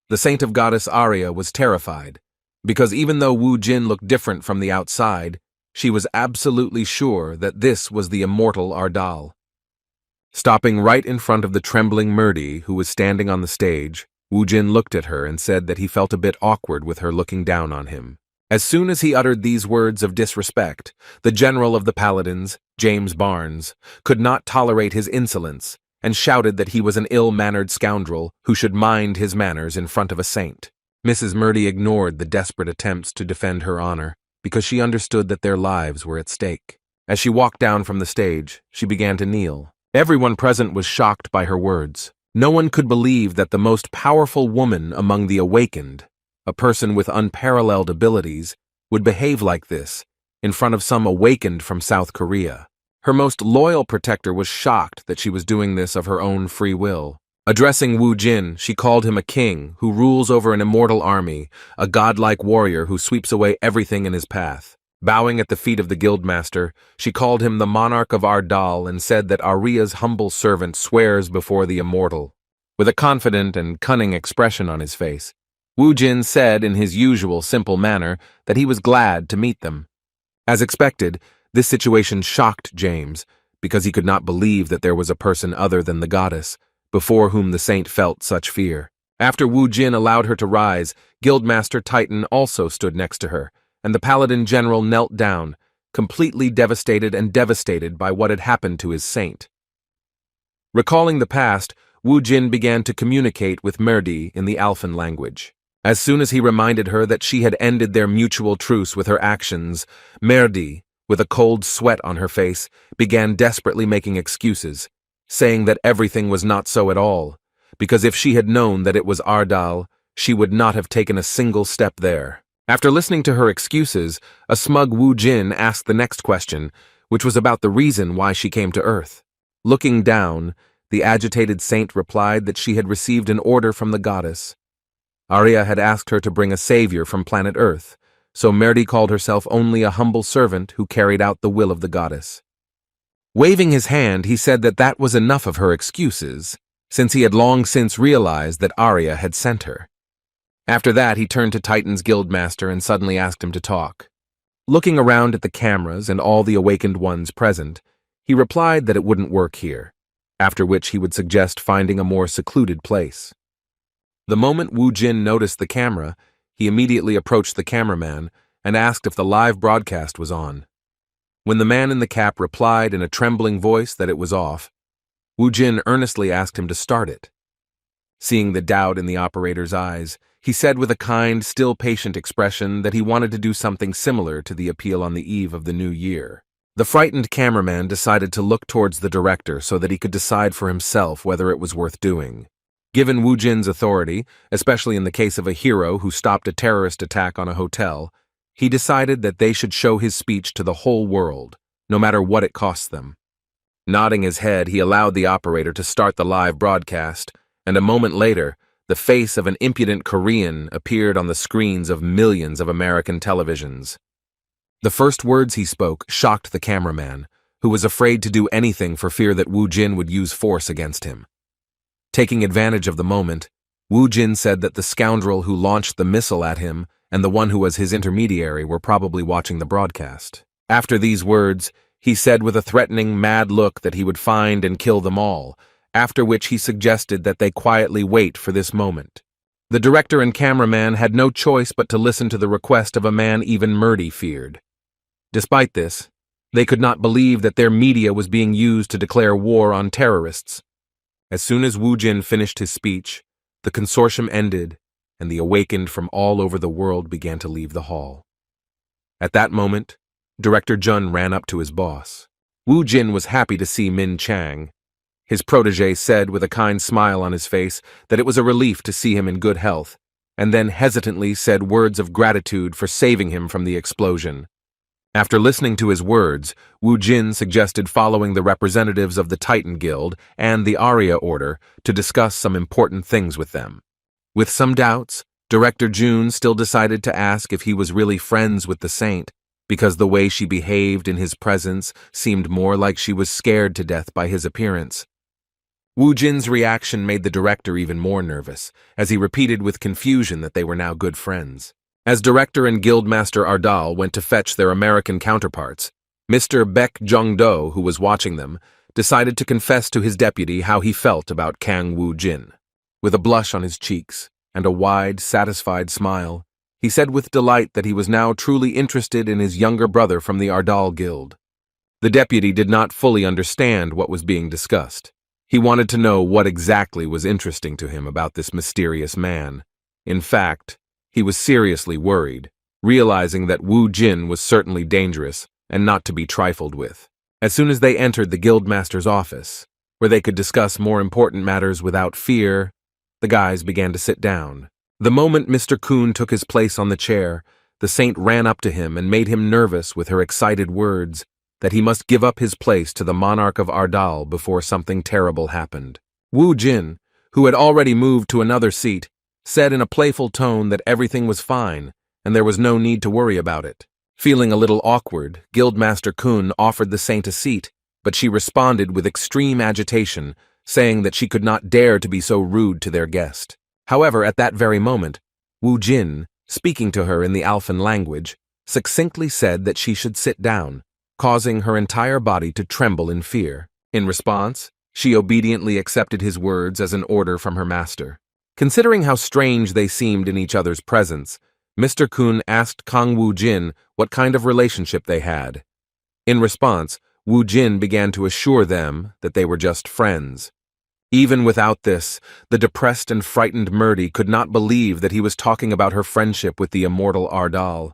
The saint of goddess Arya was terrified, because even though Wu Jin looked different from the outside, she was absolutely sure that this was the immortal Ardal. Stopping right in front of the trembling Merdi, who was standing on the stage, Wu Jin looked at her and said that he felt a bit awkward with her looking down on him. As soon as he uttered these words of disrespect, the general of the Paladins, James Barnes, could not tolerate his insolence and shouted that he was an ill-mannered scoundrel who should mind his manners in front of a saint. Mrs. Merdi ignored the desperate attempts to defend her honor because she understood that their lives were at stake. As she walked down from the stage, she began to kneel. Everyone present was shocked by her words. No one could believe that the most powerful woman among the awakened, a person with unparalleled abilities, would behave like this in front of some awakened from South Korea. Her most loyal protector was shocked that she was doing this of her own free will. Addressing Wu Jin, she called him a king who rules over an immortal army, a godlike warrior who sweeps away everything in his path. Bowing at the feet of the guildmaster, she called him the monarch of Ardal and said that Arya's humble servant swears before the immortal. With a confident and cunning expression on his face, Wu Jin said in his usual simple manner that he was glad to meet them. As expected, this situation shocked James, because he could not believe that there was a person other than the goddess, before whom the saint felt such fear. After Wu Jin allowed her to rise, Guildmaster Titan also stood next to her, and the Paladin General knelt down, completely devastated by what had happened to his saint. Recalling the past, Wu Jin began to communicate with Merdi in the Alphen language. As soon as he reminded her that she had ended their mutual truce with her actions, Merdi, with a cold sweat on her face, began desperately making excuses, saying that everything was not so at all, because if she had known that it was Ardal, she would not have taken a single step there. After listening to her excuses, a smug Wu Jin asked the next question, which was about the reason why she came to Earth. Looking down, the agitated saint replied that she had received an order from the goddess. Arya had asked her to bring a savior from planet Earth, so Merdi called herself only a humble servant who carried out the will of the goddess. Waving his hand, he said that that was enough of her excuses, since he had long since realized that Arya had sent her. After that, he turned to Titan's guildmaster and suddenly asked him to talk. Looking around at the cameras and all the awakened ones present, he replied that it wouldn't work here, after which he would suggest finding a more secluded place. The moment Wu Jin noticed the camera, he immediately approached the cameraman and asked if the live broadcast was on. When the man in the cap replied in a trembling voice that it was off, Wu Jin earnestly asked him to start it. Seeing the doubt in the operator's eyes, he said with a kind, still patient expression that he wanted to do something similar to the appeal on the eve of the new year. The frightened cameraman decided to look towards the director so that he could decide for himself whether it was worth doing. Given Wu Jin's authority, especially in the case of a hero who stopped a terrorist attack on a hotel, he decided that they should show his speech to the whole world, no matter what it costs them. Nodding his head, he allowed the operator to start the live broadcast, and a moment later, the face of an impudent Korean appeared on the screens of millions of American televisions. The first words he spoke shocked the cameraman, who was afraid to do anything for fear that Wu Jin would use force against him. Taking advantage of the moment, Wu Jin said that the scoundrel who launched the missile at him and the one who was his intermediary were probably watching the broadcast. After these words, he said with a threatening, mad look that he would find and kill them all, after which he suggested that they quietly wait for this moment. The director and cameraman had no choice but to listen to the request of a man even Merdi feared. Despite this, they could not believe that their media was being used to declare war on terrorists. As soon as Wu Jin finished his speech, the consortium ended, and the awakened from all over the world began to leave the hall. At that moment, Director Jun ran up to his boss. Wu Jin was happy to see Min Chang. His protege said with a kind smile on his face that it was a relief to see him in good health, and then hesitantly said words of gratitude for saving him from the explosion. After listening to his words, Wu Jin suggested following the representatives of the Titan Guild and the Arya Order to discuss some important things with them. With some doubts, Director Jun still decided to ask if he was really friends with the saint, because the way she behaved in his presence seemed more like she was scared to death by his appearance. Wu Jin's reaction made the director even more nervous, as he repeated with confusion that they were now good friends. As director and guildmaster Ardal went to fetch their American counterparts, Mr. Baek Jong-do, who was watching them, decided to confess to his deputy how he felt about Kang Wu Jin. With a blush on his cheeks and a wide, satisfied smile, he said with delight that he was now truly interested in his younger brother from the Ardal Guild. The deputy did not fully understand what was being discussed. He wanted to know what exactly was interesting to him about this mysterious man. In fact, he was seriously worried, realizing that Wu Jin was certainly dangerous and not to be trifled with. As soon as they entered the guildmaster's office, where they could discuss more important matters without fear, the guys began to sit down. The moment Mr. Kuhn took his place on the chair, the saint ran up to him and made him nervous with her excited words that he must give up his place to the monarch of Ardal before something terrible happened. Wu Jin, who had already moved to another seat, said in a playful tone that everything was fine and there was no need to worry about it. Feeling a little awkward, Guildmaster Kuhn offered the saint a seat, but she responded with extreme agitation, saying that she could not dare to be so rude to their guest. However, at that very moment, Wu Jin, speaking to her in the Alphan language, succinctly said that she should sit down, causing her entire body to tremble in fear. In response, she obediently accepted his words as an order from her master. Considering how strange they seemed in each other's presence, Mr. Kuhn asked Kang Wu Jin what kind of relationship they had. In response, Wu Jin began to assure them that they were just friends. Even without this, the depressed and frightened Murdy could not believe that he was talking about her friendship with the immortal Ardal.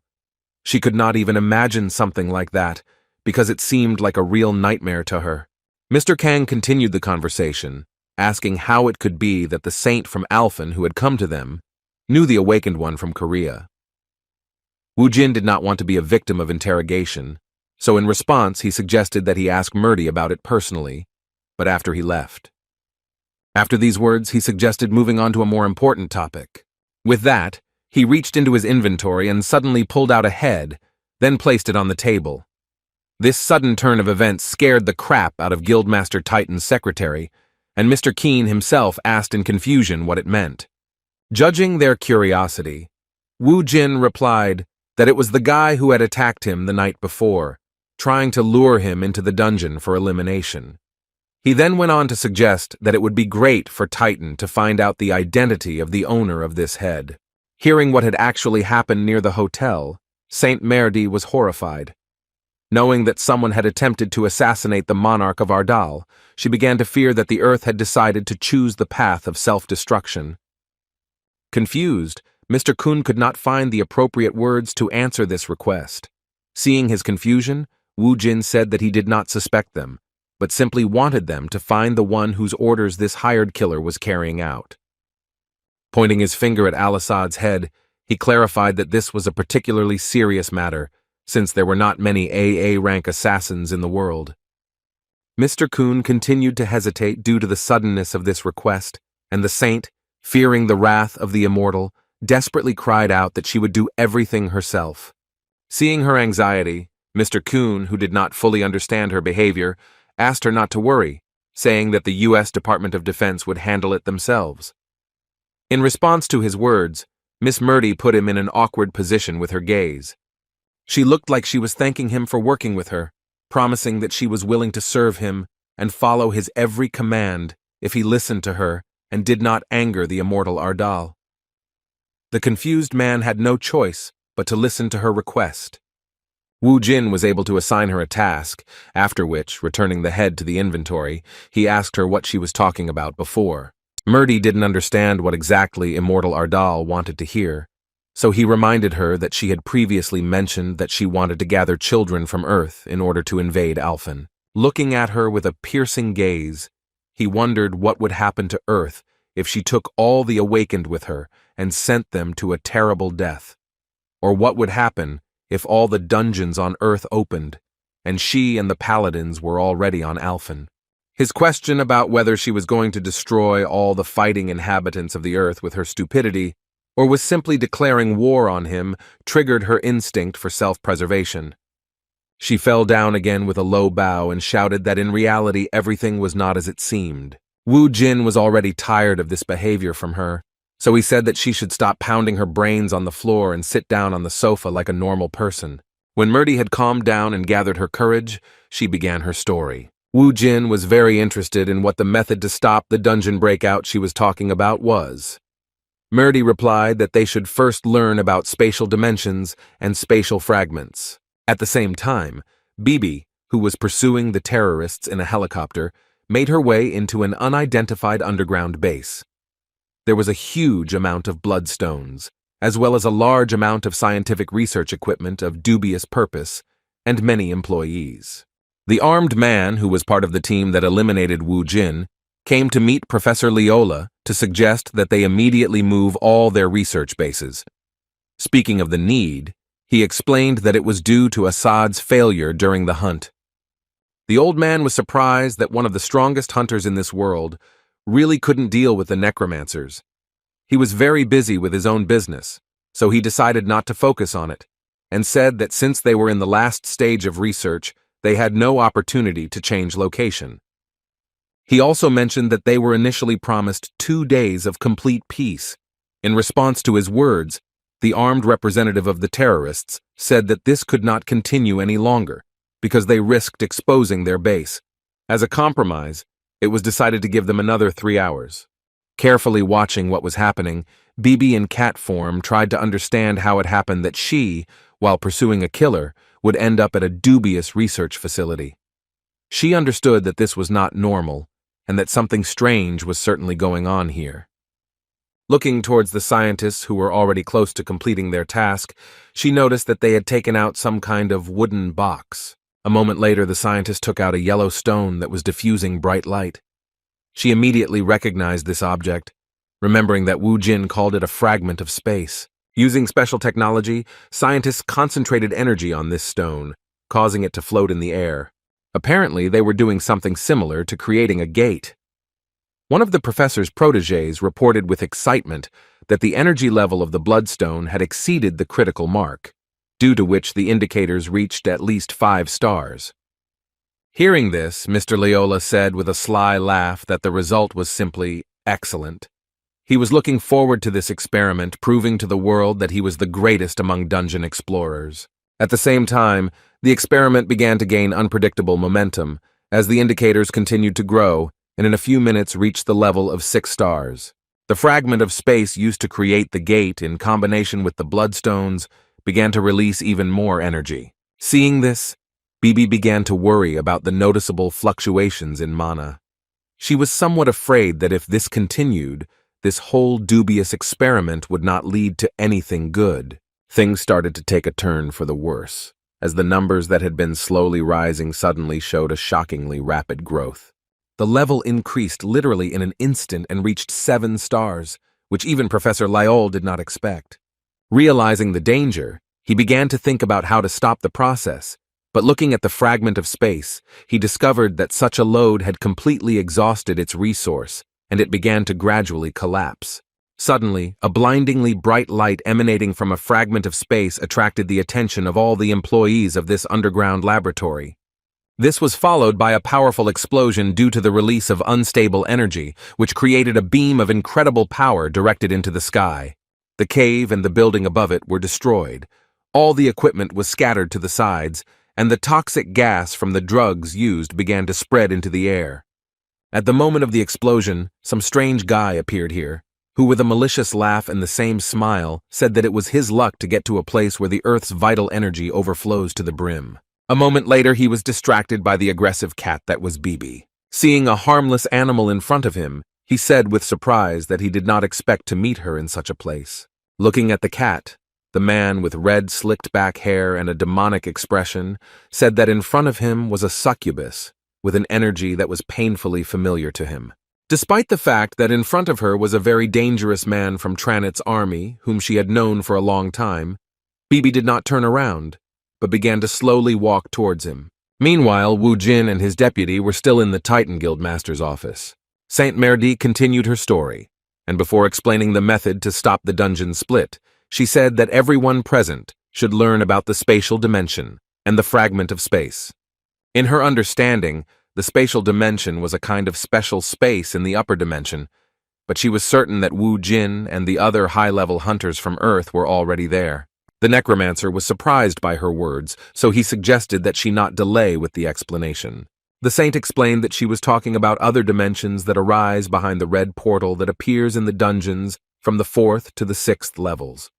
She could not even imagine something like that, because it seemed like a real nightmare to her. Mr. Kang continued the conversation, asking how it could be that the saint from Alphen who had come to them knew the awakened one from Korea. Wu Jin did not want to be a victim of interrogation, so in response he suggested that he ask Murdy about it personally, but after he left. After these words, he suggested moving on to a more important topic. With that, he reached into his inventory and suddenly pulled out a head, then placed it on the table. This sudden turn of events scared the crap out of Guildmaster Titan's secretary, and Mr. Keen himself asked in confusion what it meant. Judging their curiosity, Wu Jin replied that it was the guy who had attacked him the night before, trying to lure him into the dungeon for elimination. He then went on to suggest that it would be great for Titan to find out the identity of the owner of this head. Hearing what had actually happened near the hotel, Saint Merdi was horrified. Knowing that someone had attempted to assassinate the monarch of Ardal, she began to fear that the earth had decided to choose the path of self-destruction. Confused, Mr. Kun could not find the appropriate words to answer this request. Seeing his confusion, Wu Jin said that he did not suspect them, but simply wanted them to find the one whose orders this hired killer was carrying out. Pointing his finger at Al-Assad's head, he clarified that this was a particularly serious matter, since there were not many AA-rank assassins in the world. Mr. Kun continued to hesitate due to the suddenness of this request, and the saint, fearing the wrath of the immortal, desperately cried out that she would do everything herself. Seeing her anxiety, Mr. Kun, who did not fully understand her behavior, asked her not to worry, saying that the U.S. Department of Defense would handle it themselves. In response to his words, Miss Murdy put him in an awkward position with her gaze. She looked like she was thanking him for working with her, promising that she was willing to serve him and follow his every command if he listened to her and did not anger the immortal Ardal. The confused man had no choice but to listen to her request. Wu Jin was able to assign her a task, after which, returning the head to the inventory, he asked her what she was talking about before. Murdy didn't understand what exactly immortal Ardal wanted to hear, so he reminded her that she had previously mentioned that she wanted to gather children from Earth in order to invade Alphen. Looking at her with a piercing gaze, he wondered what would happen to Earth if she took all the awakened with her and sent them to a terrible death, or what would happen if all the dungeons on Earth opened, and she and the paladins were already on Alphen. His question about whether she was going to destroy all the fighting inhabitants of the Earth with her stupidity, or was simply declaring war on him, triggered her instinct for self-preservation. She fell down again with a low bow and shouted that in reality everything was not as it seemed. Wu Jin was already tired of this behavior from her, so he said that she should stop pounding her brains on the floor and sit down on the sofa like a normal person. When Murdy had calmed down and gathered her courage, she began her story. Wu Jin was very interested in what the method to stop the dungeon breakout she was talking about was. Murdy replied that they should first learn about spatial dimensions and spatial fragments. At the same time, Bibi, who was pursuing the terrorists in a helicopter, made her way into an unidentified underground base. There was a huge amount of bloodstones, as well as a large amount of scientific research equipment of dubious purpose, and many employees. The armed man, who was part of the team that eliminated Wu Jin, came to meet Professor Leola to suggest that they immediately move all their research bases. Speaking of the need, he explained that it was due to Assad's failure during the hunt. The old man was surprised that one of the strongest hunters in this world really couldn't deal with the necromancers. He was very busy with his own business, so he decided not to focus on it, and said that since they were in the last stage of research, they had no opportunity to change location. He also mentioned that they were initially promised 2 days of complete peace. In response to his words, the armed representative of the terrorists said that this could not continue any longer, because they risked exposing their base. As a compromise, it was decided to give them another 3 hours. Carefully watching what was happening, Bibi in cat form tried to understand how it happened that she, while pursuing a killer, would end up at a dubious research facility. She understood that this was not normal, and that something strange was certainly going on here. Looking towards the scientists who were already close to completing their task, she noticed that they had taken out some kind of wooden box. A moment later, the scientist took out a yellow stone that was diffusing bright light. She immediately recognized this object, remembering that Wu Jin called it a fragment of space. Using special technology, scientists concentrated energy on this stone, causing it to float in the air. Apparently, they were doing something similar to creating a gate. One of the professor's protégés reported with excitement that the energy level of the bloodstone had exceeded the critical mark, due to which the indicators reached at least 5 stars. Hearing this, Mr. Leola said with a sly laugh that the result was simply excellent. He was looking forward to this experiment, proving to the world that he was the greatest among dungeon explorers. At the same time, the experiment began to gain unpredictable momentum, as the indicators continued to grow, and in a few minutes reached the level of 6 stars. The fragment of space used to create the gate, in combination with the bloodstones, began to release even more energy. Seeing this, Bibi began to worry about the noticeable fluctuations in mana. She was somewhat afraid that if this continued, this whole dubious experiment would not lead to anything good. Things started to take a turn for the worse, as the numbers that had been slowly rising suddenly showed a shockingly rapid growth. The level increased literally in an instant and reached 7 stars, which even Professor Lyell did not expect. Realizing the danger, he began to think about how to stop the process, but looking at the fragment of space, he discovered that such a load had completely exhausted its resource, and it began to gradually collapse. Suddenly, a blindingly bright light emanating from a fragment of space attracted the attention of all the employees of this underground laboratory. This was followed by a powerful explosion due to the release of unstable energy, which created a beam of incredible power directed into the sky. The cave and the building above it were destroyed. All the equipment was scattered to the sides, and the toxic gas from the drugs used began to spread into the air. At the moment of the explosion, some strange guy appeared here, who with a malicious laugh and the same smile said that it was his luck to get to a place where the Earth's vital energy overflows to the brim. A moment later, he was distracted by the aggressive cat that was Bibi. Seeing a harmless animal in front of him, he said with surprise that he did not expect to meet her in such a place. Looking at the cat, the man with red slicked-back hair and a demonic expression said that in front of him was a succubus with an energy that was painfully familiar to him. Despite the fact that in front of her was a very dangerous man from Tranit's army, whom she had known for a long time, Bibi did not turn around, but began to slowly walk towards him. Meanwhile, Wu Jin and his deputy were still in the Titan Guildmaster's office. Saint Merdi continued her story, and before explaining the method to stop the dungeon split, she said that everyone present should learn about the spatial dimension and the fragment of space. In her understanding, the spatial dimension was a kind of special space in the upper dimension, but she was certain that Wu Jin and the other high-level hunters from Earth were already there. The necromancer was surprised by her words, so he suggested that she not delay with the explanation. The saint explained that she was talking about other dimensions that arise behind the red portal that appears in the dungeons from the 4th to the 6th levels.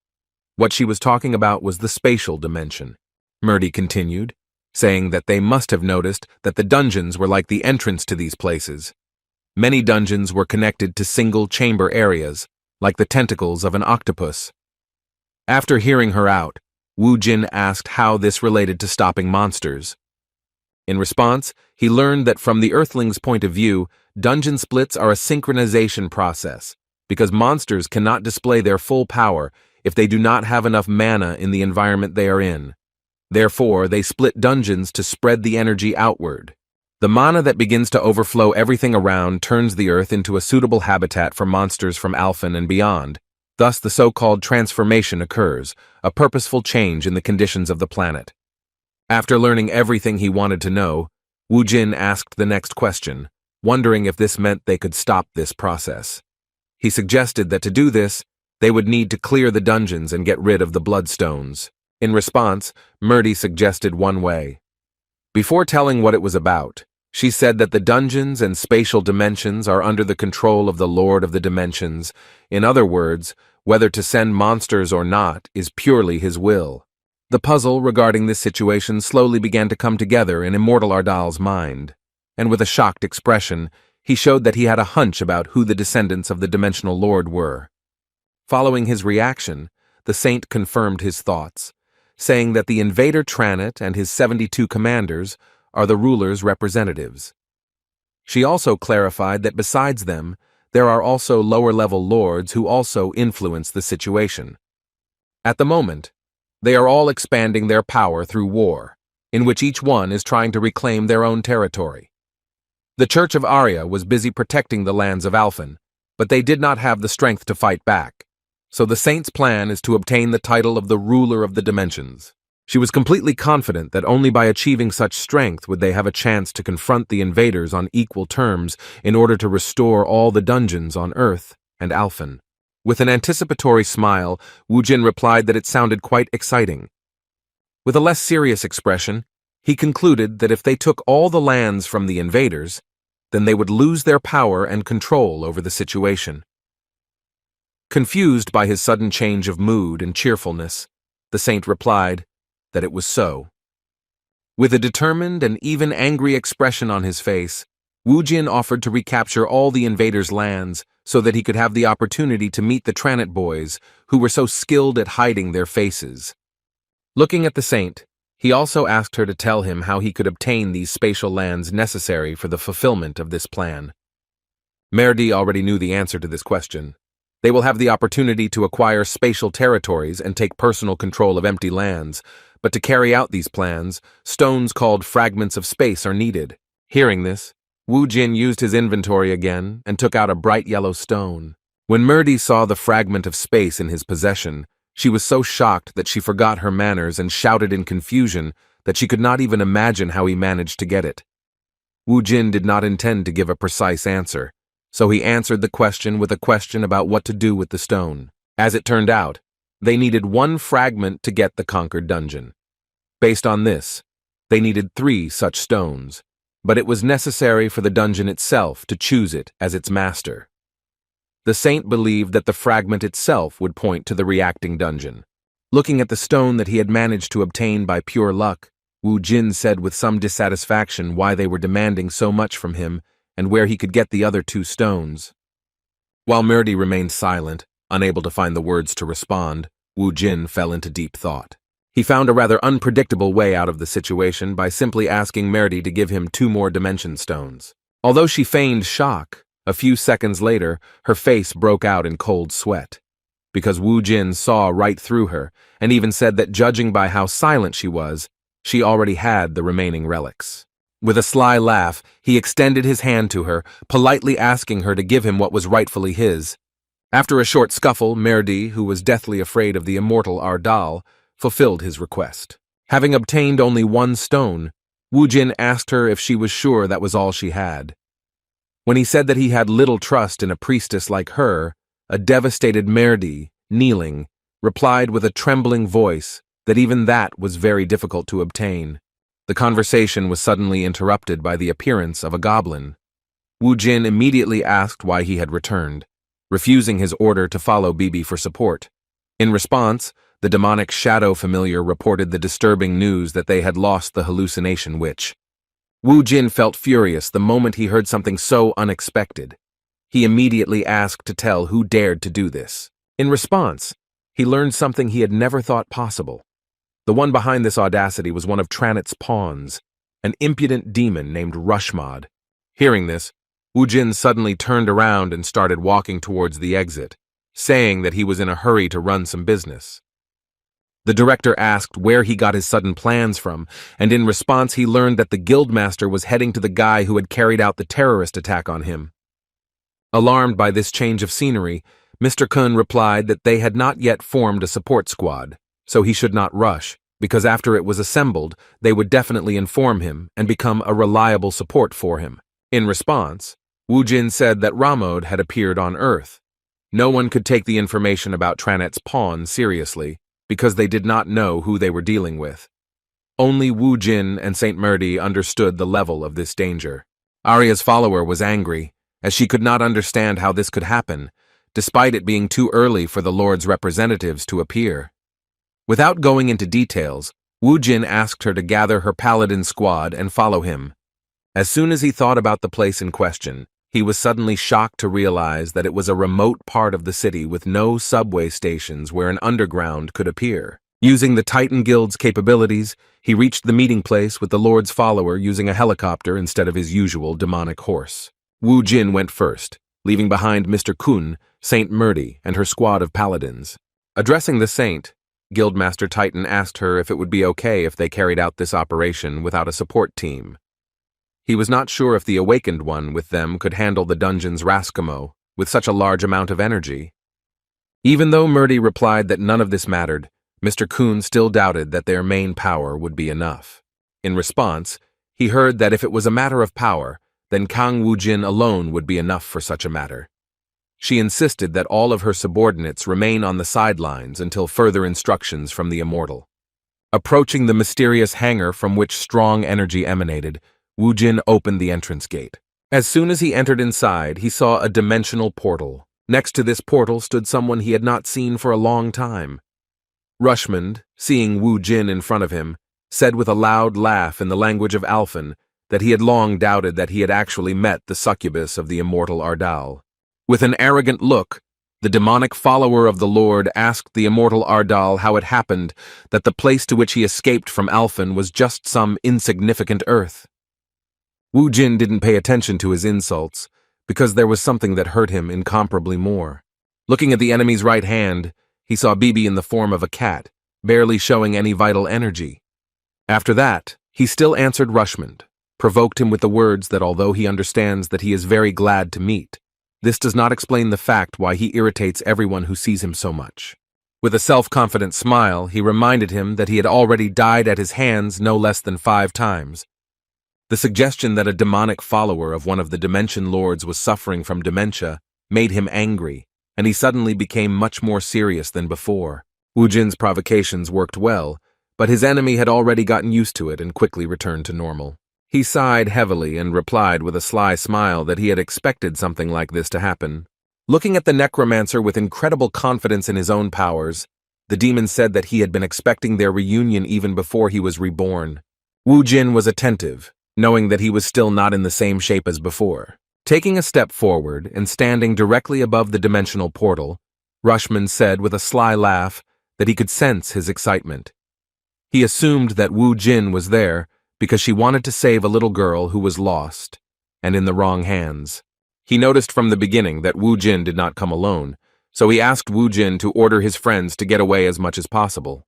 What she was talking about was the spatial dimension. Merdi continued, saying that they must have noticed that the dungeons were like the entrance to these places. Many dungeons were connected to single chamber areas, like the tentacles of an octopus. After hearing her out, Wu Jin asked how this related to stopping monsters. In response, he learned that from the Earthling's point of view, dungeon splits are a synchronization process, because monsters cannot display their full power if they do not have enough mana in the environment they are in. Therefore, they split dungeons to spread the energy outward. The mana that begins to overflow everything around turns the Earth into a suitable habitat for monsters from Alphen and beyond. Thus, the so-called transformation occurs, a purposeful change in the conditions of the planet. After learning everything he wanted to know, Wu Jin asked the next question, wondering if this meant they could stop this process. He suggested that to do this, they would need to clear the dungeons and get rid of the bloodstones. In response, Merdi suggested one way. Before telling what it was about, she said that the dungeons and spatial dimensions are under the control of the Lord of the Dimensions. In other words, whether to send monsters or not is purely his will. The puzzle regarding this situation slowly began to come together in Immortal Ardal's mind, and with a shocked expression, he showed that he had a hunch about who the descendants of the Dimensional Lord were. Following his reaction, the saint confirmed his thoughts, saying that the invader Tranit and his 72 commanders are the ruler's representatives. She also clarified that besides them, there are also lower-level lords who also influence the situation. At the moment, they are all expanding their power through war, in which each one is trying to reclaim their own territory. The Church of Arya was busy protecting the lands of Alphen, but they did not have the strength to fight back, so the saint's plan is to obtain the title of the ruler of the dimensions. She was completely confident that only by achieving such strength would they have a chance to confront the invaders on equal terms in order to restore all the dungeons on Earth and Alphen. With an anticipatory smile, Wu Jin replied that it sounded quite exciting. With a less serious expression, he concluded that if they took all the lands from the invaders, then they would lose their power and control over the situation. Confused by his sudden change of mood and cheerfulness, the saint replied that it was so. With a determined and even angry expression on his face, Wu Jin offered to recapture all the invaders' lands so that he could have the opportunity to meet the Tranit boys who were so skilled at hiding their faces. Looking at the saint, he also asked her to tell him how he could obtain these spatial lands necessary for the fulfillment of this plan. Merdi already knew the answer to this question. They will have the opportunity to acquire spatial territories and take personal control of empty lands, but to carry out these plans, stones called fragments of space are needed. Hearing this, Wu Jin used his inventory again and took out a bright yellow stone. When Merdi saw the fragment of space in his possession, she was so shocked that she forgot her manners and shouted in confusion that she could not even imagine how he managed to get it. Wu Jin did not intend to give a precise answer, so he answered the question with a question about what to do with the stone. As it turned out, they needed one fragment to get the conquered dungeon. Based on this, they needed 3 such stones, but it was necessary for the dungeon itself to choose it as its master. The saint believed that the fragment itself would point to the reacting dungeon. Looking at the stone that he had managed to obtain by pure luck, Wu Jin said with some dissatisfaction why they were demanding so much from him and where he could get the other 2 stones. While Merdi remained silent, unable to find the words to respond, Wu Jin fell into deep thought. He found a rather unpredictable way out of the situation by simply asking Merdi to give him 2 more dimension stones. Although she feigned shock, a few seconds later, her face broke out in cold sweat, because Wu Jin saw right through her and even said that judging by how silent she was, she already had the remaining relics. With a sly laugh, he extended his hand to her, politely asking her to give him what was rightfully his. After a short scuffle, Merdi, who was deathly afraid of the immortal Ardal, fulfilled his request. Having obtained only 1 stone, Wu Jin asked her if she was sure that was all she had. When he said that he had little trust in a priestess like her, a devastated Merdi, kneeling, replied with a trembling voice that even that was very difficult to obtain. The conversation was suddenly interrupted by the appearance of a goblin. Wu Jin immediately asked why he had returned, refusing his order to follow Bibi for support. In response, the demonic shadow familiar reported the disturbing news that they had lost the hallucination witch. Wu Jin felt furious the moment he heard something so unexpected. He immediately asked to tell who dared to do this. In response, he learned something he had never thought possible. The one behind this audacity was one of Tranit's pawns, an impudent demon named Rushmod. Hearing this, Wu Jin suddenly turned around and started walking towards the exit, saying that he was in a hurry to run some business. The director asked where he got his sudden plans from, and in response he learned that the guildmaster was heading to the guy who had carried out the terrorist attack on him. Alarmed by this change of scenery, Mr. Kun replied that they had not yet formed a support squad, so he should not rush, because after it was assembled, they would definitely inform him and become a reliable support for him. In response, Wu Jin said that Ramod had appeared on Earth. No one could take the information about Tranit's pawn seriously, because they did not know who they were dealing with. Only Wu Jin and Saint Merdi understood the level of this danger. Arya's follower was angry, as she could not understand how this could happen, despite it being too early for the Lord's representatives to appear. Without going into details, Wu Jin asked her to gather her paladin squad and follow him. As soon as he thought about the place in question, He was suddenly shocked to realize that it was a remote part of the city with no subway stations where an underground could appear. Using the Titan Guild's capabilities, he reached the meeting place with the Lord's follower using a helicopter instead of his usual demonic horse. Wu Jin went first, leaving behind Mr. Kun, Saint Murdy, and her squad of paladins. Addressing the saint, Guildmaster Titan asked her if it would be okay if they carried out this operation without a support team. He was not sure if the Awakened One with them could handle the dungeon's Raskamo with such a large amount of energy. Even though Murdy replied that none of this mattered, Mr. Kun still doubted that their main power would be enough. In response, he heard that if it was a matter of power, then Kang Woo-jin alone would be enough for such a matter. She insisted that all of her subordinates remain on the sidelines until further instructions from the Immortal. Approaching the mysterious hangar from which strong energy emanated, Woo-jin opened the entrance gate. As soon as he entered inside, he saw a dimensional portal. Next to this portal stood someone he had not seen for a long time. Rushmond, seeing Woo-jin in front of him, said with a loud laugh in the language of Alphen that he had long doubted that he had actually met the succubus of the immortal Ardal. With an arrogant look, the demonic follower of the Lord asked the immortal Ardal how it happened that the place to which he escaped from Alphen was just some insignificant earth. Woo-jin didn't pay attention to his insults, because there was something that hurt him incomparably more. Looking at the enemy's right hand, he saw Bibi in the form of a cat, barely showing any vital energy. After that, he still answered Rushmond, provoked him with the words that although he understands that he is very glad to meet, this does not explain the fact why he irritates everyone who sees him so much. With a self-confident smile, he reminded him that he had already died at his hands no less than 5 times. The suggestion that a demonic follower of one of the Dimension Lords was suffering from dementia made him angry, and he suddenly became much more serious than before. Woo-jin's provocations worked well, but his enemy had already gotten used to it and quickly returned to normal. He sighed heavily and replied with a sly smile that he had expected something like this to happen. Looking at the Necromancer with incredible confidence in his own powers, the demon said that he had been expecting their reunion even before he was reborn. Woo-jin was attentive, knowing that he was still not in the same shape as before. Taking a step forward and standing directly above the dimensional portal, Rushmond said with a sly laugh that he could sense his excitement. He assumed that Woo-jin was there because she wanted to save a little girl who was lost and in the wrong hands. He noticed from the beginning that Woo-jin did not come alone, so he asked Woo-jin to order his friends to get away as much as possible.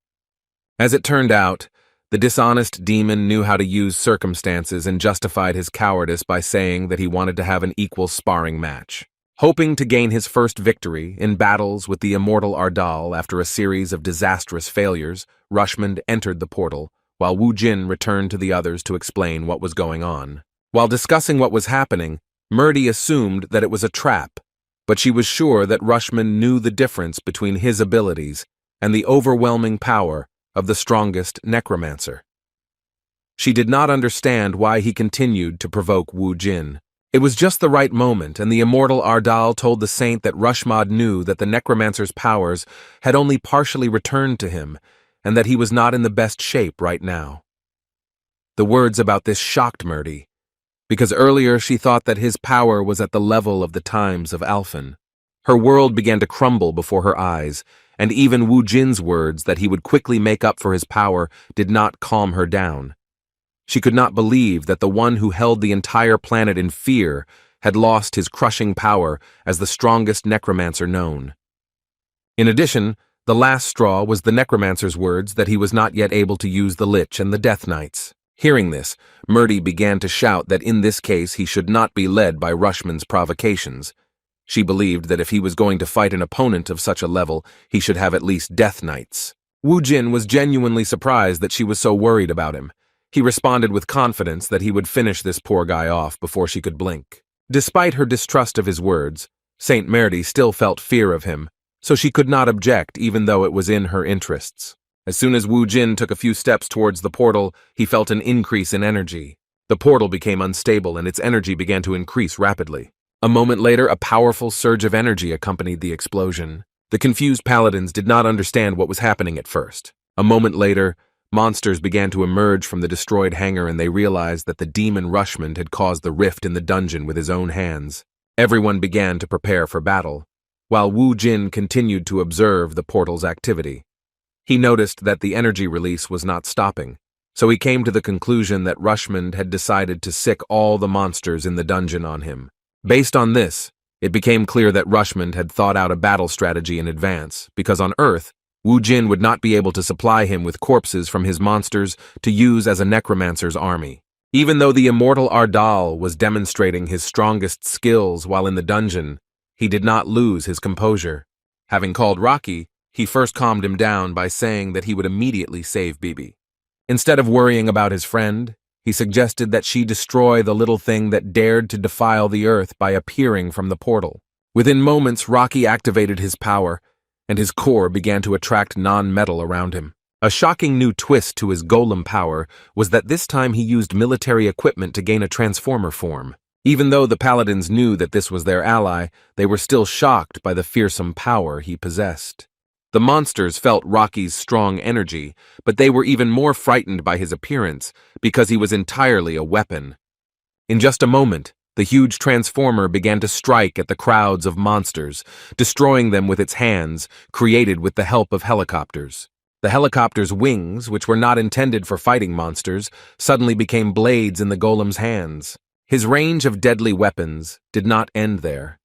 As it turned out, the dishonest demon knew how to use circumstances and justified his cowardice by saying that he wanted to have an equal sparring match. Hoping to gain his first victory in battles with the immortal Ardal after a series of disastrous failures, Rushmond entered the portal, while Woo-jin returned to the others to explain what was going on. While discussing what was happening, Murdy assumed that it was a trap, but she was sure that Rushmond knew the difference between his abilities and the overwhelming power of the strongest necromancer. She did not understand why he continued to provoke Woo-jin. It was just the right moment, and the immortal Ardal told the saint that Rushmond knew that the necromancer's powers had only partially returned to him, and that he was not in the best shape right now. The words about this shocked Murdy, because earlier she thought that his power was at the level of the times of Alphen. Her world began to crumble before her eyes, and even Woo-jin's words that he would quickly make up for his power did not calm her down. She could not believe that the one who held the entire planet in fear had lost his crushing power as the strongest necromancer known. In addition, the last straw was the necromancer's words that he was not yet able to use the Lich and the Death Knights. Hearing this, Murdy began to shout that in this case he should not be led by Rushmond's provocations. She believed that if he was going to fight an opponent of such a level, he should have at least Death Knights. Woo-jin was genuinely surprised that she was so worried about him. He responded with confidence that he would finish this poor guy off before she could blink. Despite her distrust of his words, Saint Murdy still felt fear of him, so she could not object even though it was in her interests. As soon as Woo-jin took a few steps towards the portal, he felt an increase in energy. The portal became unstable and its energy began to increase rapidly. A moment later, a powerful surge of energy accompanied the explosion. The confused paladins did not understand what was happening at first. A moment later, monsters began to emerge from the destroyed hangar and they realized that the demon Rushmond had caused the rift in the dungeon with his own hands. Everyone began to prepare for battle, while Wu Jin continued to observe the portal's activity. He noticed that the energy release was not stopping, so he came to the conclusion that Rushmond had decided to sick all the monsters in the dungeon on him. Based on this, it became clear that Rushmond had thought out a battle strategy in advance, because on Earth, Wu Jin would not be able to supply him with corpses from his monsters to use as a necromancer's army. Even though the immortal Ardal was demonstrating his strongest skills while in the dungeon, he did not lose his composure. Having called Rocky, he first calmed him down by saying that he would immediately save Bibi. Instead of worrying about his friend, he suggested that she destroy the little thing that dared to defile the earth by appearing from the portal. Within moments, Rocky activated his power, and his core began to attract non-metal around him. A shocking new twist to his golem power was that this time he used military equipment to gain a transformer form. Even though the paladins knew that this was their ally, they were still shocked by the fearsome power he possessed. The monsters felt Rocky's strong energy, but they were even more frightened by his appearance because he was entirely a weapon. In just a moment, the huge transformer began to strike at the crowds of monsters, destroying them with its hands, created with the help of helicopters. The helicopter's wings, which were not intended for fighting monsters, suddenly became blades in the golem's hands. His range of deadly weapons did not end there.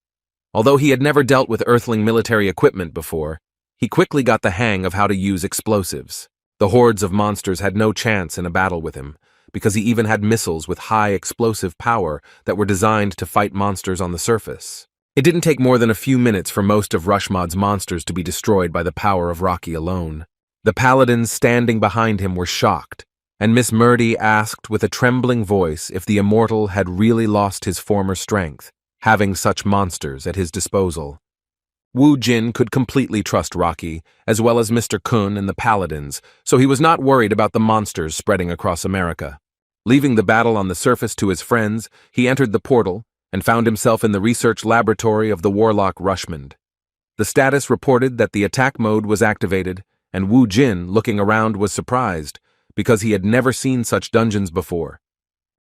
Although he had never dealt with Earthling military equipment before, he quickly got the hang of how to use explosives. The hordes of monsters had no chance in a battle with him, because he even had missiles with high explosive power that were designed to fight monsters on the surface. It didn't take more than a few minutes for most of Rushmod's monsters to be destroyed by the power of Rocky alone. The paladins standing behind him were shocked, and Miss Murdy asked with a trembling voice if the immortal had really lost his former strength, having such monsters at his disposal. Wu Jin could completely trust Rocky, as well as Mr. Kun and the paladins, so he was not worried about the monsters spreading across America. Leaving the battle on the surface to his friends, he entered the portal and found himself in the research laboratory of the warlock Rushmond. The status reported that the attack mode was activated, and Wu Jin, looking around, was surprised, because he had never seen such dungeons before.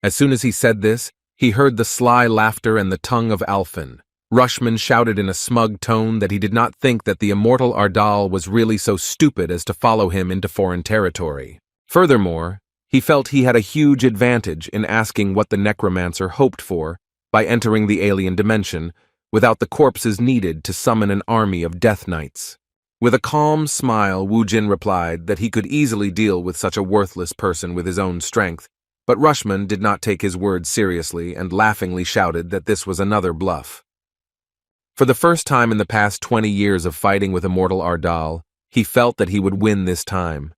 As soon as he said this, he heard the sly laughter and the tongue of Alphen. Rushmond shouted in a smug tone that he did not think that the immortal Ardal was really so stupid as to follow him into foreign territory. Furthermore, he felt he had a huge advantage in asking what the necromancer hoped for by entering the alien dimension without the corpses needed to summon an army of death knights. With a calm smile, Wu Jin replied that he could easily deal with such a worthless person with his own strength, but Rushmond did not take his words seriously and laughingly shouted that this was another bluff. For the first time in the past 20 years of fighting with immortal Ardal, he felt that he would win this time.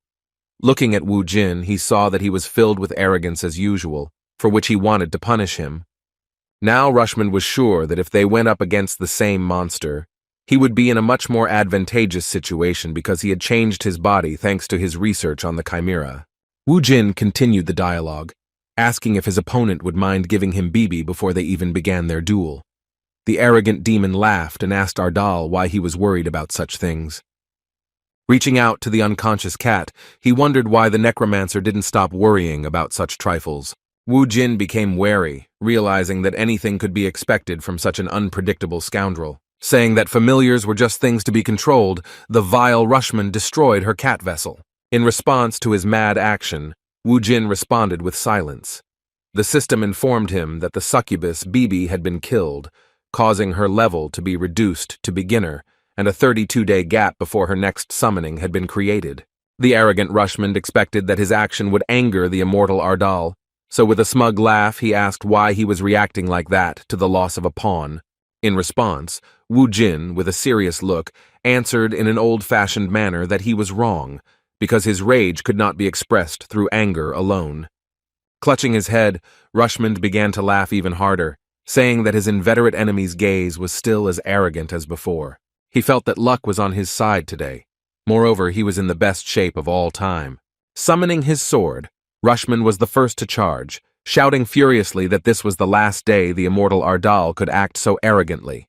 Looking at Wu Jin, he saw that he was filled with arrogance as usual, for which he wanted to punish him. Now Rushmond was sure that if they went up against the same monster, he would be in a much more advantageous situation because he had changed his body thanks to his research on the Chimera. Wu Jin continued the dialogue, asking if his opponent would mind giving him Bibi before they even began their duel. The arrogant demon laughed and asked Ardal why he was worried about such things. Reaching out to the unconscious cat, he wondered why the necromancer didn't stop worrying about such trifles. Wu Jin became wary, realizing that anything could be expected from such an unpredictable scoundrel. Saying that familiars were just things to be controlled, the vile Rushmond destroyed her cat vessel. In response to his mad action, Wu Jin responded with silence. The system informed him that the succubus Bibi had been killed, causing her level to be reduced to beginner, and a 32-day gap before her next summoning had been created. The arrogant Rushmond expected that his action would anger the immortal Ardal, so with a smug laugh he asked why he was reacting like that to the loss of a pawn. In response, Wu Jin, with a serious look, answered in an old-fashioned manner that he was wrong, because his rage could not be expressed through anger alone. Clutching his head, Rushmond began to laugh even harder, saying that his inveterate enemy's gaze was still as arrogant as before. He felt that luck was on his side today. Moreover, he was in the best shape of all time. Summoning his sword, Rushmond was the first to charge, shouting furiously that this was the last day the immortal Ardal could act so arrogantly.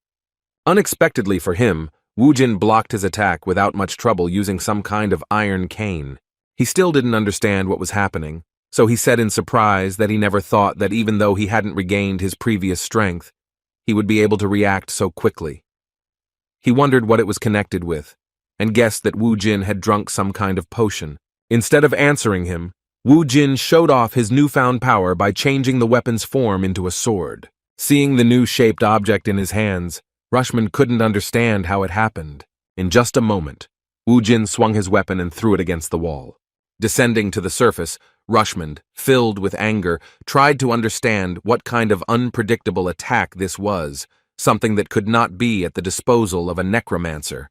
Unexpectedly for him, Wu Jin blocked his attack without much trouble using some kind of iron cane. He still didn't understand what was happening, so he said in surprise that he never thought that even though he hadn't regained his previous strength, he would be able to react so quickly. He wondered what it was connected with, and guessed that Wu Jin had drunk some kind of potion. Instead of answering him, Wu Jin showed off his newfound power by changing the weapon's form into a sword. Seeing the new-shaped object in his hands, Rushman couldn't understand how it happened. In just a moment, Wu Jin swung his weapon and threw it against the wall. Descending to the surface, Rushman, filled with anger, tried to understand what kind of unpredictable attack this was, something that could not be at the disposal of a necromancer.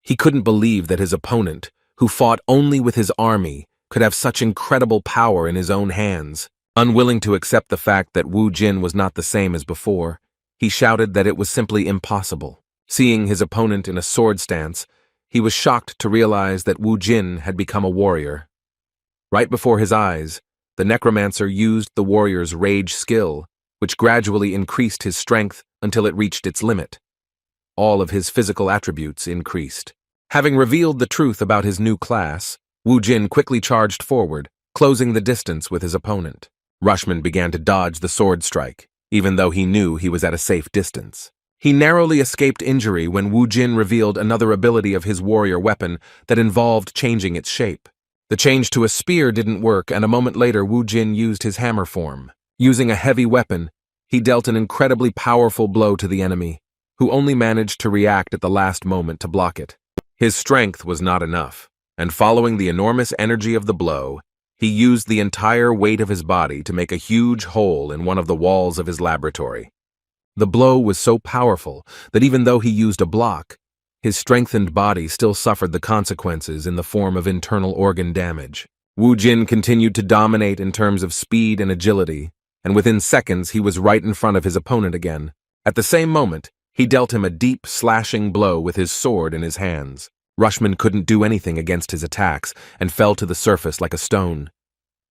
He couldn't believe that his opponent, who fought only with his army, could have such incredible power in his own hands. Unwilling to accept the fact that Wu Jin was not the same as before, he shouted that it was simply impossible. Seeing his opponent in a sword stance, he was shocked to realize that Wu Jin had become a warrior. Right before his eyes, the necromancer used the warrior's rage skill, which gradually increased his strength until it reached its limit. All of his physical attributes increased. Having revealed the truth about his new class, Wu Jin quickly charged forward, closing the distance with his opponent. Rushman began to dodge the sword strike, even though he knew he was at a safe distance. He narrowly escaped injury when Wu Jin revealed another ability of his warrior weapon that involved changing its shape. The change to a spear didn't work, and a moment later Wu Jin used his hammer form. Using a heavy weapon, he dealt an incredibly powerful blow to the enemy, who only managed to react at the last moment to block it. His strength was not enough, and following the enormous energy of the blow, he used the entire weight of his body to make a huge hole in one of the walls of his laboratory. The blow was so powerful that even though he used a block, his strengthened body still suffered the consequences in the form of internal organ damage. Wu Jin continued to dominate in terms of speed and agility, and within seconds he was right in front of his opponent again. At the same moment, he dealt him a deep, slashing blow with his sword in his hands. Rushman couldn't do anything against his attacks and fell to the surface like a stone.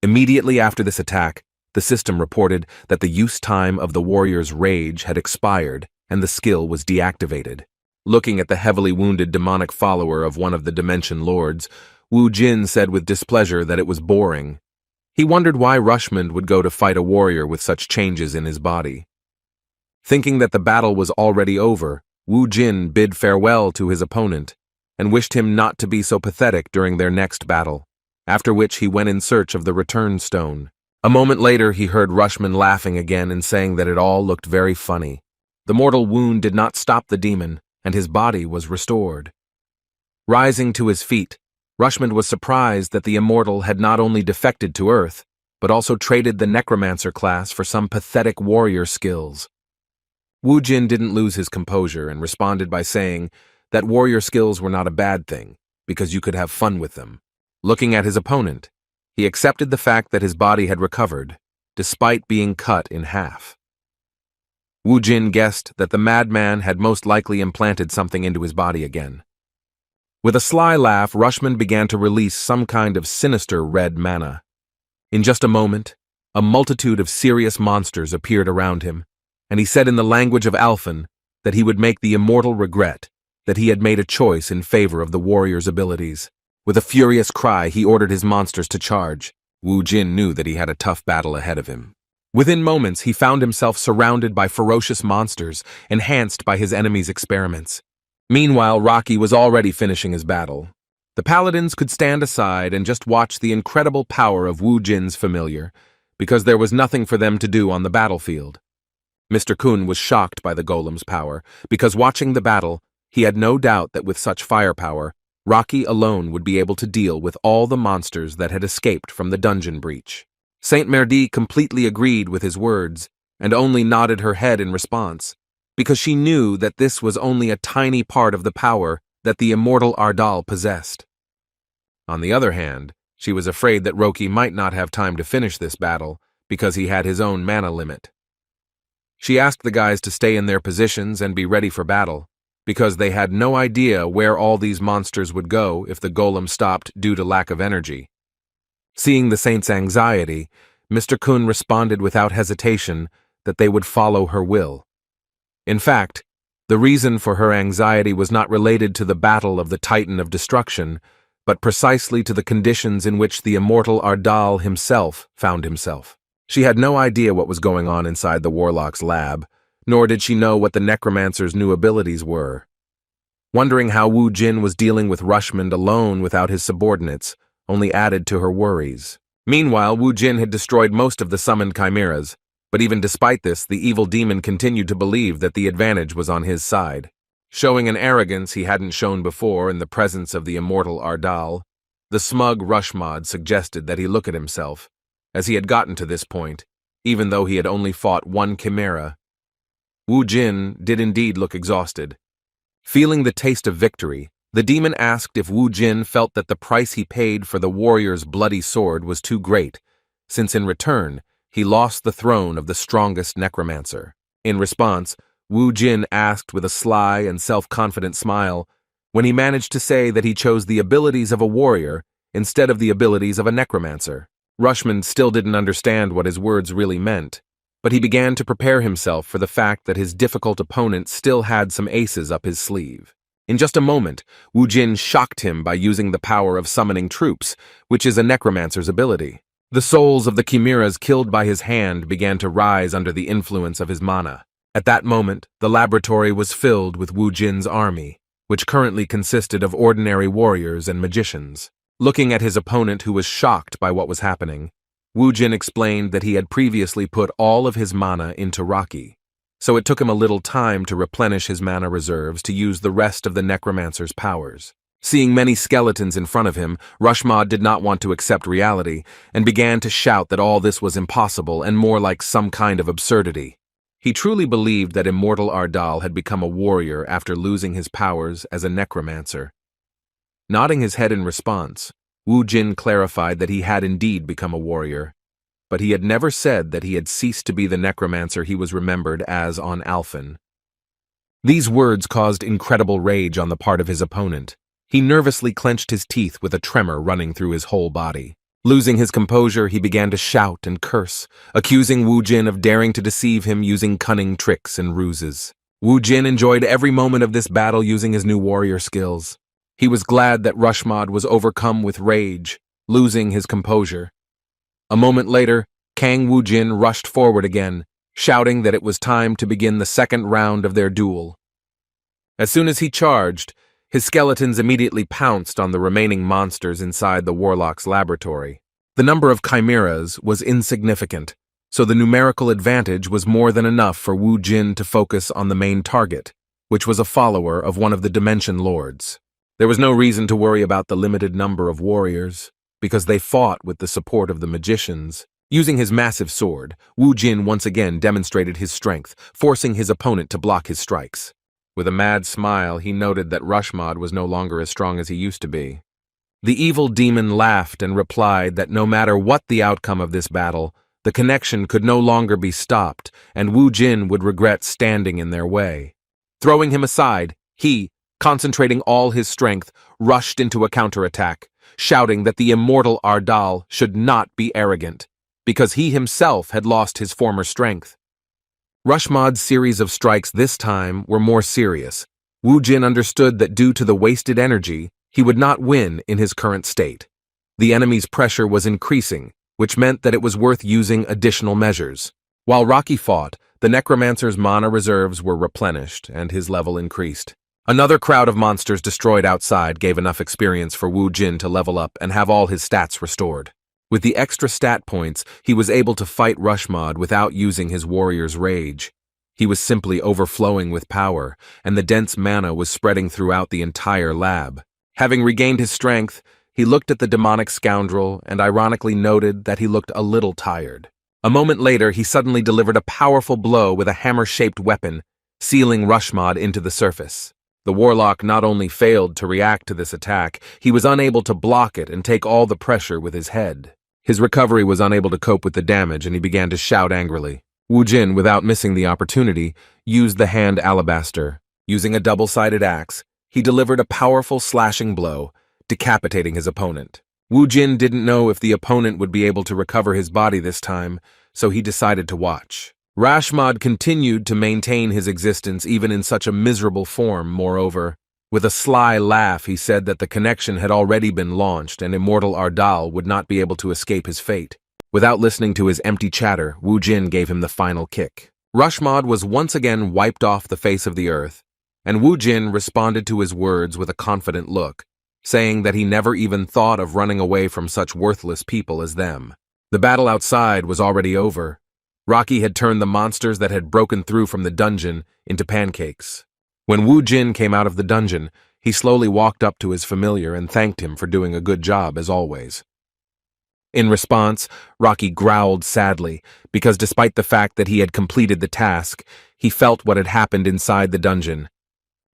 Immediately after this attack, the system reported that the use time of the warrior's rage had expired and the skill was deactivated. Looking at the heavily wounded demonic follower of one of the Dimension Lords, Wu Jin said with displeasure that it was boring. He wondered why Rushman would go to fight a warrior with such changes in his body. Thinking that the battle was already over, Wu Jin bid farewell to his opponent and wished him not to be so pathetic during their next battle, after which he went in search of the return stone. A moment later, he heard Rushman laughing again and saying that it all looked very funny. The mortal wound did not stop the demon, and his body was restored. Rising to his feet, Rushman was surprised that the immortal had not only defected to Earth, but also traded the necromancer class for some pathetic warrior skills. Wu Jin didn't lose his composure and responded by saying that warrior skills were not a bad thing, because you could have fun with them. Looking at his opponent, he accepted the fact that his body had recovered, despite being cut in half. Wu Jin guessed that the madman had most likely implanted something into his body again. With a sly laugh, Rushman began to release some kind of sinister red mana. In just a moment, a multitude of serious monsters appeared around him, and he said in the language of Alphen that he would make the immortal regret that he had made a choice in favor of the warrior's abilities. With a furious cry, he ordered his monsters to charge. Wu Jin knew that he had a tough battle ahead of him. Within moments, he found himself surrounded by ferocious monsters, enhanced by his enemy's experiments. Meanwhile, Rocky was already finishing his battle. The paladins could stand aside and just watch the incredible power of Wu Jin's familiar, because there was nothing for them to do on the battlefield. Mr. Kun was shocked by the golem's power, because watching the battle, he had no doubt that with such firepower, Rocky alone would be able to deal with all the monsters that had escaped from the dungeon breach. Saint Merdi completely agreed with his words, and only nodded her head in response, because she knew that this was only a tiny part of the power that the immortal Ardal possessed. On the other hand, she was afraid that Rocky might not have time to finish this battle, because he had his own mana limit. She asked the guys to stay in their positions and be ready for battle, because they had no idea where all these monsters would go if the golem stopped due to lack of energy. Seeing the saint's anxiety, Mr. Kun responded without hesitation that they would follow her will. In fact, the reason for her anxiety was not related to the battle of the Titan of Destruction, but precisely to the conditions in which the immortal Ardal himself found himself. She had no idea what was going on inside the warlock's lab, nor did she know what the necromancer's new abilities were. Wondering how Wu Jin was dealing with Rushmond alone without his subordinates only added to her worries. Meanwhile, Wu Jin had destroyed most of the summoned chimeras, but even despite this, the evil demon continued to believe that the advantage was on his side. Showing an arrogance he hadn't shown before in the presence of the immortal Ardal, the smug Rushmod suggested that he look at himself, as he had gotten to this point, even though he had only fought one chimera. Wu Jin did indeed look exhausted. Feeling the taste of victory, the demon asked if Wu Jin felt that the price he paid for the warrior's bloody sword was too great, since in return, he lost the throne of the strongest necromancer. In response, Wu Jin asked with a sly and self-confident smile when he managed to say that he chose the abilities of a warrior instead of the abilities of a necromancer. Rushmond still didn't understand what his words really meant, but he began to prepare himself for the fact that his difficult opponent still had some aces up his sleeve. In just a moment, Wu Jin shocked him by using the power of summoning troops, which is a necromancer's ability. The souls of the chimeras killed by his hand began to rise under the influence of his mana. At that moment, the laboratory was filled with Wu Jin's army, which currently consisted of ordinary warriors and magicians. Looking at his opponent, who was shocked by what was happening, Wu Jin explained that he had previously put all of his mana into Rocky, so it took him a little time to replenish his mana reserves to use the rest of the necromancer's powers. Seeing many skeletons in front of him, Rushmod did not want to accept reality and began to shout that all this was impossible and more like some kind of absurdity. He truly believed that immortal Ardal had become a warrior after losing his powers as a necromancer. Nodding his head in response, Wu Jin clarified that he had indeed become a warrior, but he had never said that he had ceased to be the necromancer he was remembered as on Alphen. These words caused incredible rage on the part of his opponent. He nervously clenched his teeth with a tremor running through his whole body. Losing his composure, he began to shout and curse, accusing Wu Jin of daring to deceive him using cunning tricks and ruses. Wu Jin enjoyed every moment of this battle using his new warrior skills. He was glad that Rushmod was overcome with rage, losing his composure. A moment later, Kang Wu Jin rushed forward again, shouting that it was time to begin the second round of their duel. As soon as he charged, his skeletons immediately pounced on the remaining monsters inside the warlock's laboratory. The number of chimeras was insignificant, so the numerical advantage was more than enough for Wu Jin to focus on the main target, which was a follower of one of the Dimension Lords. There was no reason to worry about the limited number of warriors, because they fought with the support of the magicians. Using his massive sword, Wu Jin once again demonstrated his strength, forcing his opponent to block his strikes. With a mad smile, he noted that Rushmod was no longer as strong as he used to be. The evil demon laughed and replied that no matter what the outcome of this battle, the connection could no longer be stopped, and Wu Jin would regret standing in their way. Throwing him aside, he, concentrating all his strength, rushed into a counterattack, shouting that the immortal Ardal should not be arrogant, because he himself had lost his former strength. Rushmod's series of strikes this time were more serious. Wu Jin understood that due to the wasted energy, he would not win in his current state. The enemy's pressure was increasing, which meant that it was worth using additional measures. While Rocky fought, the necromancer's mana reserves were replenished and his level increased. Another crowd of monsters destroyed outside gave enough experience for Wu Jin to level up and have all his stats restored. With the extra stat points, he was able to fight Rushmod without using his warrior's rage. He was simply overflowing with power, and the dense mana was spreading throughout the entire lab. Having regained his strength, he looked at the demonic scoundrel and ironically noted that he looked a little tired. A moment later, he suddenly delivered a powerful blow with a hammer-shaped weapon, sealing Rushmod into the surface. The warlock not only failed to react to this attack, he was unable to block it and take all the pressure with his head. His recovery was unable to cope with the damage, and he began to shout angrily. Wu Jin, without missing the opportunity, used the hand alabaster. Using a double-sided axe, he delivered a powerful slashing blow, decapitating his opponent. Wu Jin didn't know if the opponent would be able to recover his body this time, so he decided to watch. Rushmod continued to maintain his existence even in such a miserable form, moreover. With a sly laugh, he said that the connection had already been launched and immortal Ardal would not be able to escape his fate. Without listening to his empty chatter, Wu Jin gave him the final kick. Rushmod was once again wiped off the face of the earth, and Wu Jin responded to his words with a confident look, saying that he never even thought of running away from such worthless people as them. The battle outside was already over. Rocky had turned the monsters that had broken through from the dungeon into pancakes. When Wu Jin came out of the dungeon, he slowly walked up to his familiar and thanked him for doing a good job as always. In response, Rocky growled sadly, because despite the fact that he had completed the task, he felt what had happened inside the dungeon.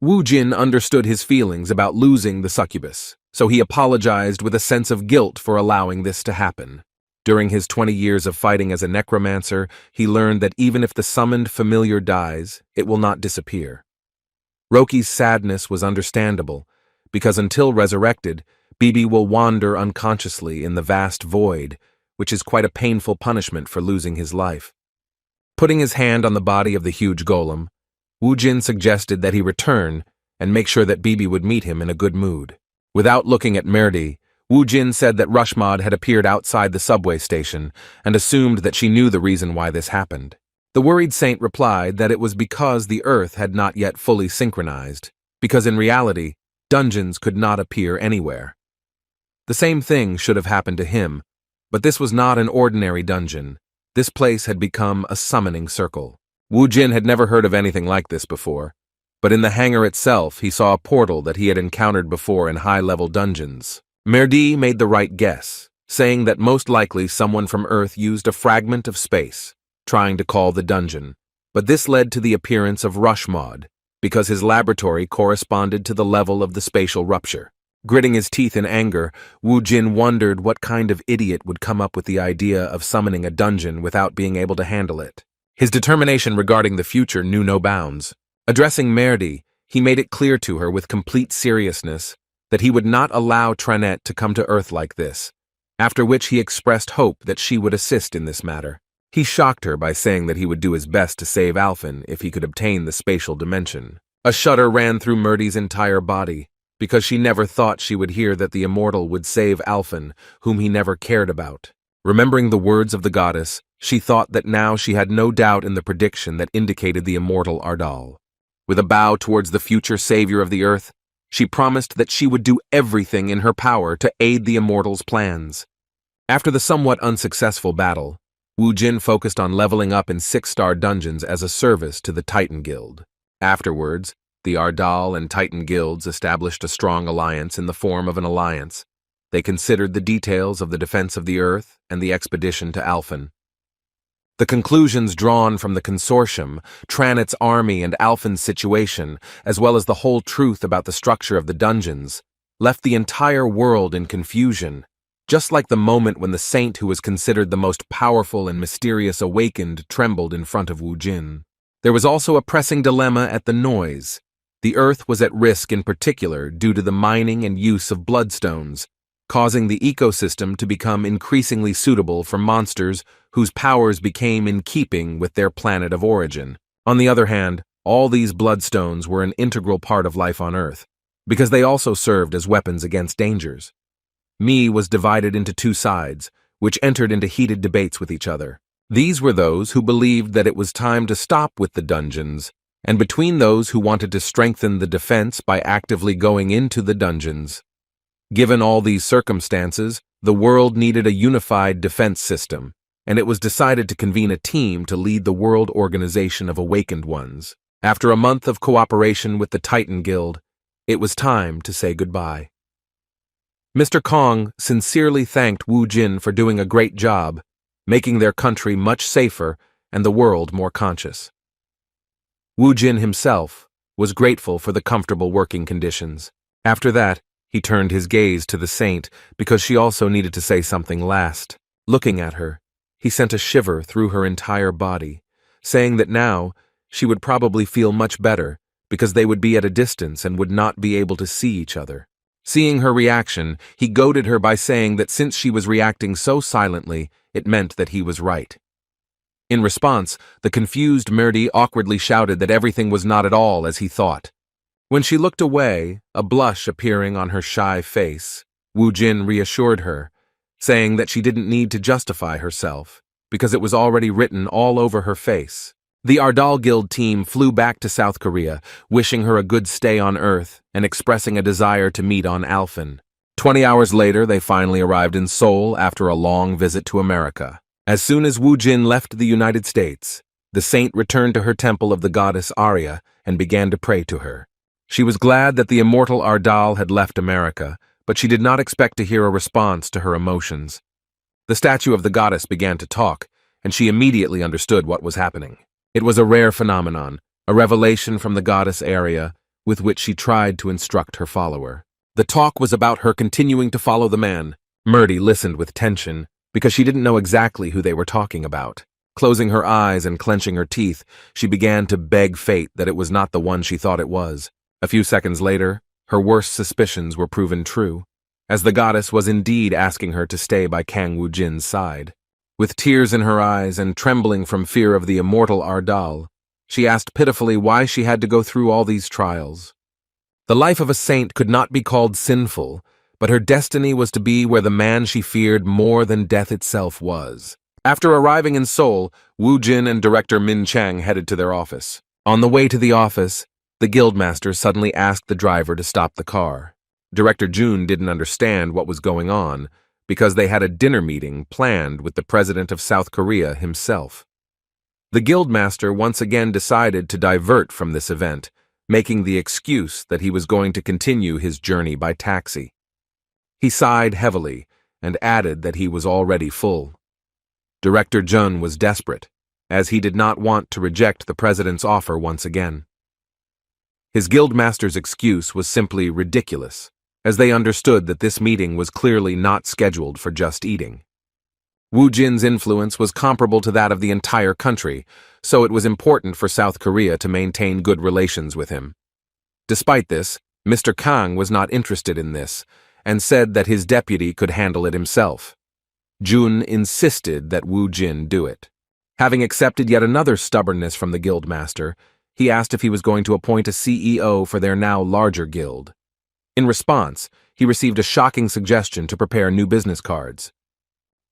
Wu Jin understood his feelings about losing the succubus, so he apologized with a sense of guilt for allowing this to happen. During his 20 years of fighting as a necromancer, he learned that even if the summoned familiar dies, it will not disappear. Rocky's sadness was understandable, because until resurrected, Bibi will wander unconsciously in the vast void, which is quite a painful punishment for losing his life. Putting his hand on the body of the huge golem, Wu Jin suggested that he return and make sure that Bibi would meet him in a good mood. Without looking at Merdi, Wu Jin said that Rushmod had appeared outside the subway station and assumed that she knew the reason why this happened. The worried saint replied that it was because the earth had not yet fully synchronized, because in reality, dungeons could not appear anywhere. The same thing should have happened to him, but this was not an ordinary dungeon. This place had become a summoning circle. Wu Jin had never heard of anything like this before, but in the hangar itself he saw a portal that he had encountered before in high-level dungeons. Merdi made the right guess, saying that most likely someone from Earth used a fragment of space, trying to call the dungeon, but this led to the appearance of Rushmod, because his laboratory corresponded to the level of the spatial rupture. Gritting his teeth in anger, Wu Jin wondered what kind of idiot would come up with the idea of summoning a dungeon without being able to handle it. His determination regarding the future knew no bounds. Addressing Merdi, he made it clear to her with complete seriousness that he would not allow Tranette to come to Earth like this, after which he expressed hope that she would assist in this matter. He shocked her by saying that he would do his best to save Alphen if he could obtain the spatial dimension. A shudder ran through Merdi's entire body, because she never thought she would hear that the immortal would save Alphen, whom he never cared about. Remembering the words of the goddess, she thought that now she had no doubt in the prediction that indicated the immortal Ardal. With a bow towards the future savior of the earth, she promised that she would do everything in her power to aid the immortal's plans. After the somewhat unsuccessful battle, Wu Jin focused on leveling up in 6-star dungeons as a service to the Titan Guild. Afterwards, the Ardal and Titan Guilds established a strong alliance in the form of an alliance. They considered the details of the defense of the Earth and the expedition to Alphen. The conclusions drawn from the consortium, Tranette's army and Alphen's situation, as well as the whole truth about the structure of the dungeons, left the entire world in confusion, just like the moment when the saint who was considered the most powerful and mysterious awakened trembled in front of Wu Jin. There was also a pressing dilemma at the noise. The Earth was at risk in particular due to the mining and use of bloodstones, causing the ecosystem to become increasingly suitable for monsters whose powers became in keeping with their planet of origin. On the other hand, all these bloodstones were an integral part of life on Earth, because they also served as weapons against dangers. Mi was divided into two sides, which entered into heated debates with each other. These were those who believed that it was time to stop with the dungeons, and between those who wanted to strengthen the defense by actively going into the dungeons. Given all these circumstances, the world needed a unified defense system, and it was decided to convene a team to lead the World Organization of Awakened Ones. After a month of cooperation with the Titan Guild, it was time to say goodbye. Mr. Kong sincerely thanked Wu Jin for doing a great job, making their country much safer and the world more conscious. Wu Jin himself was grateful for the comfortable working conditions. After that, he turned his gaze to the saint because she also needed to say something last. Looking at her, he sent a shiver through her entire body, saying that now she would probably feel much better because they would be at a distance and would not be able to see each other. Seeing her reaction, he goaded her by saying that since she was reacting so silently, it meant that he was right. In response, the confused Merdi awkwardly shouted that everything was not at all as he thought. When she looked away, a blush appearing on her shy face, Wu Jin reassured her, saying that she didn't need to justify herself, because it was already written all over her face. The Ardal Guild team flew back to South Korea, wishing her a good stay on Earth and expressing a desire to meet on Alphen. 20 hours later, they finally arrived in Seoul after a long visit to America. As soon as Woo Jin left the United States, the saint returned to her temple of the goddess Arya and began to pray to her. She was glad that the immortal Ardal had left America, but she did not expect to hear a response to her emotions. The statue of the goddess began to talk, and she immediately understood what was happening. It was a rare phenomenon, a revelation from the goddess Arya, with which she tried to instruct her follower. The talk was about her continuing to follow the man. Murdy listened with tension, because she didn't know exactly who they were talking about. Closing her eyes and clenching her teeth, she began to beg fate that it was not the one she thought it was. A few seconds later, her worst suspicions were proven true, as the goddess was indeed asking her to stay by Kang Woo Jin's side. With tears in her eyes and trembling from fear of the immortal Ardal, she asked pitifully why she had to go through all these trials. The life of a saint could not be called sinful, but her destiny was to be where the man she feared more than death itself was. After arriving in Seoul, Woo Jin and director Min Chang headed to their office. On the way to the office, the guildmaster suddenly asked the driver to stop the car. Director Jun didn't understand what was going on, because they had a dinner meeting planned with the president of South Korea himself. The guildmaster once again decided to divert from this event, making the excuse that he was going to continue his journey by taxi. He sighed heavily and added that he was already full. Director Jun was desperate, as he did not want to reject the president's offer once again. His guildmaster's excuse was simply ridiculous, as they understood that this meeting was clearly not scheduled for just eating. Woo Jin's influence was comparable to that of the entire country, so it was important for South Korea to maintain good relations with him. Despite this, Mr. Kang was not interested in this, and said that his deputy could handle it himself. Jun insisted that Woo Jin do it. Having accepted yet another stubbornness from the guildmaster, he asked if he was going to appoint a CEO for their now larger guild. In response, he received a shocking suggestion to prepare new business cards.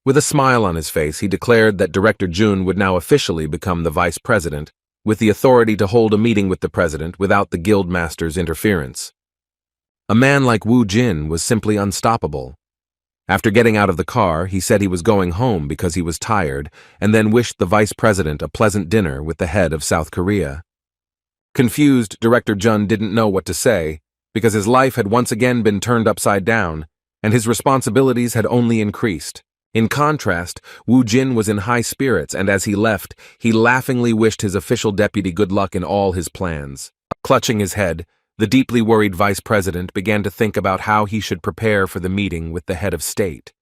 With a smile on his face, he declared that Director Jun would now officially become the vice president, with the authority to hold a meeting with the president without the guildmaster's interference. A man like Woo Jin was simply unstoppable. After getting out of the car, he said he was going home because he was tired, and then wished the vice president a pleasant dinner with the head of South Korea. Confused, Director Jun didn't know what to say, because his life had once again been turned upside down, and his responsibilities had only increased. In contrast, Woo Jin was in high spirits, and as he left, he laughingly wished his official deputy good luck in all his plans. Clutching his head, the deeply worried vice president began to think about how he should prepare for the meeting with the head of state.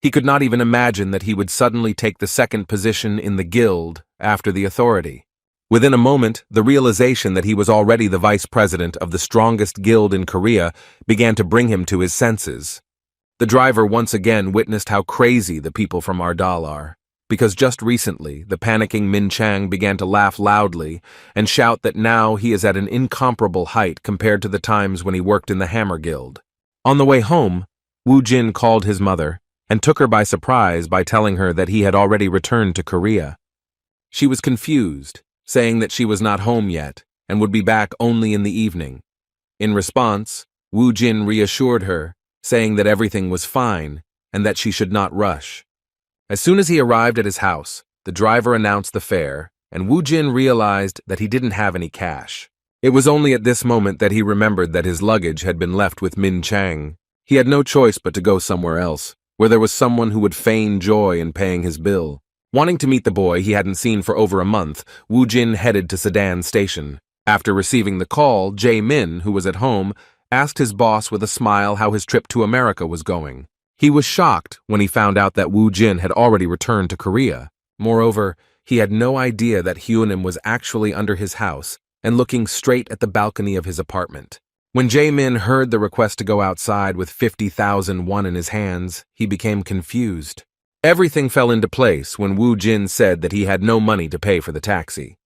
He could not even imagine that he would suddenly take the second position in the guild after the authority. Within a moment, the realization that he was already the vice president of the strongest guild in Korea began to bring him to his senses. The driver once again witnessed how crazy the people from Ardal are, because just recently the panicking Min Chang began to laugh loudly and shout that now he is at an incomparable height compared to the times when he worked in the Hammer Guild. On the way home, Woo Jin called his mother and took her by surprise by telling her that he had already returned to Korea. She was confused, saying that she was not home yet and would be back only in the evening. In response, Woo Jin reassured her, saying that everything was fine and that she should not rush. As soon as he arrived at his house, the driver announced the fare, and Woo Jin realized that he didn't have any cash. It was only at this moment that he remembered that his luggage had been left with Min Chang. He had no choice but to go somewhere else, where there was someone who would feign joy in paying his bill. Wanting to meet the boy he hadn't seen for over a month, Woo Jin headed to Sedan Station. After receiving the call, Jae Min, who was at home, asked his boss with a smile how his trip to America was going. He was shocked when he found out that Woo Jin had already returned to Korea. Moreover, he had no idea that Hyunim was actually under his house and looking straight at the balcony of his apartment. When Jae Min heard the request to go outside with 50,000 won in his hands, he became confused. Everything fell into place when Woo Jin said that he had no money to pay for the taxi.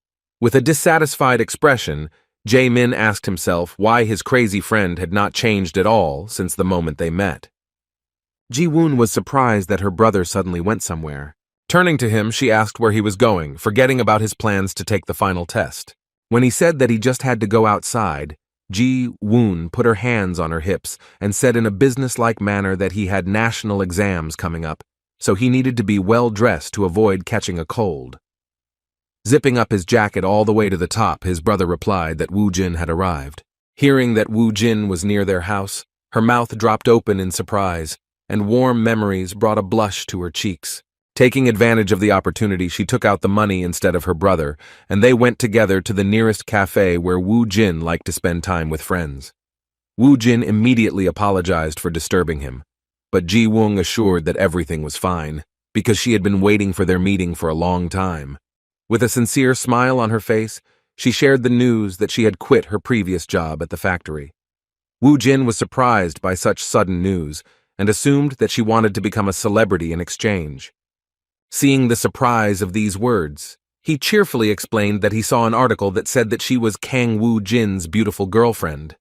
With a dissatisfied expression, Jae Min asked himself why his crazy friend had not changed at all since the moment they met. Ji Woon was surprised that her brother suddenly went somewhere. Turning to him, she asked where he was going, forgetting about his plans to take the final test. When he said that he just had to go outside, Ji-woon put her hands on her hips and said in a businesslike manner that he had national exams coming up, so he needed to be well-dressed to avoid catching a cold. Zipping up his jacket all the way to the top, his brother replied that Woo-jin had arrived. Hearing that Woo-jin was near their house, her mouth dropped open in surprise, and warm memories brought a blush to her cheeks. Taking advantage of the opportunity, she took out the money instead of her brother, and they went together to the nearest cafe where Woo-jin liked to spend time with friends. Woo-jin immediately apologized for disturbing him, but Ji-woon assured that everything was fine, because she had been waiting for their meeting for a long time. With a sincere smile on her face, she shared the news that she had quit her previous job at the factory. Woo-jin was surprised by such sudden news and assumed that she wanted to become a celebrity in exchange. Seeing the surprise of these words, he cheerfully explained that he saw an article that said that she was Kang Woo-jin's beautiful girlfriend.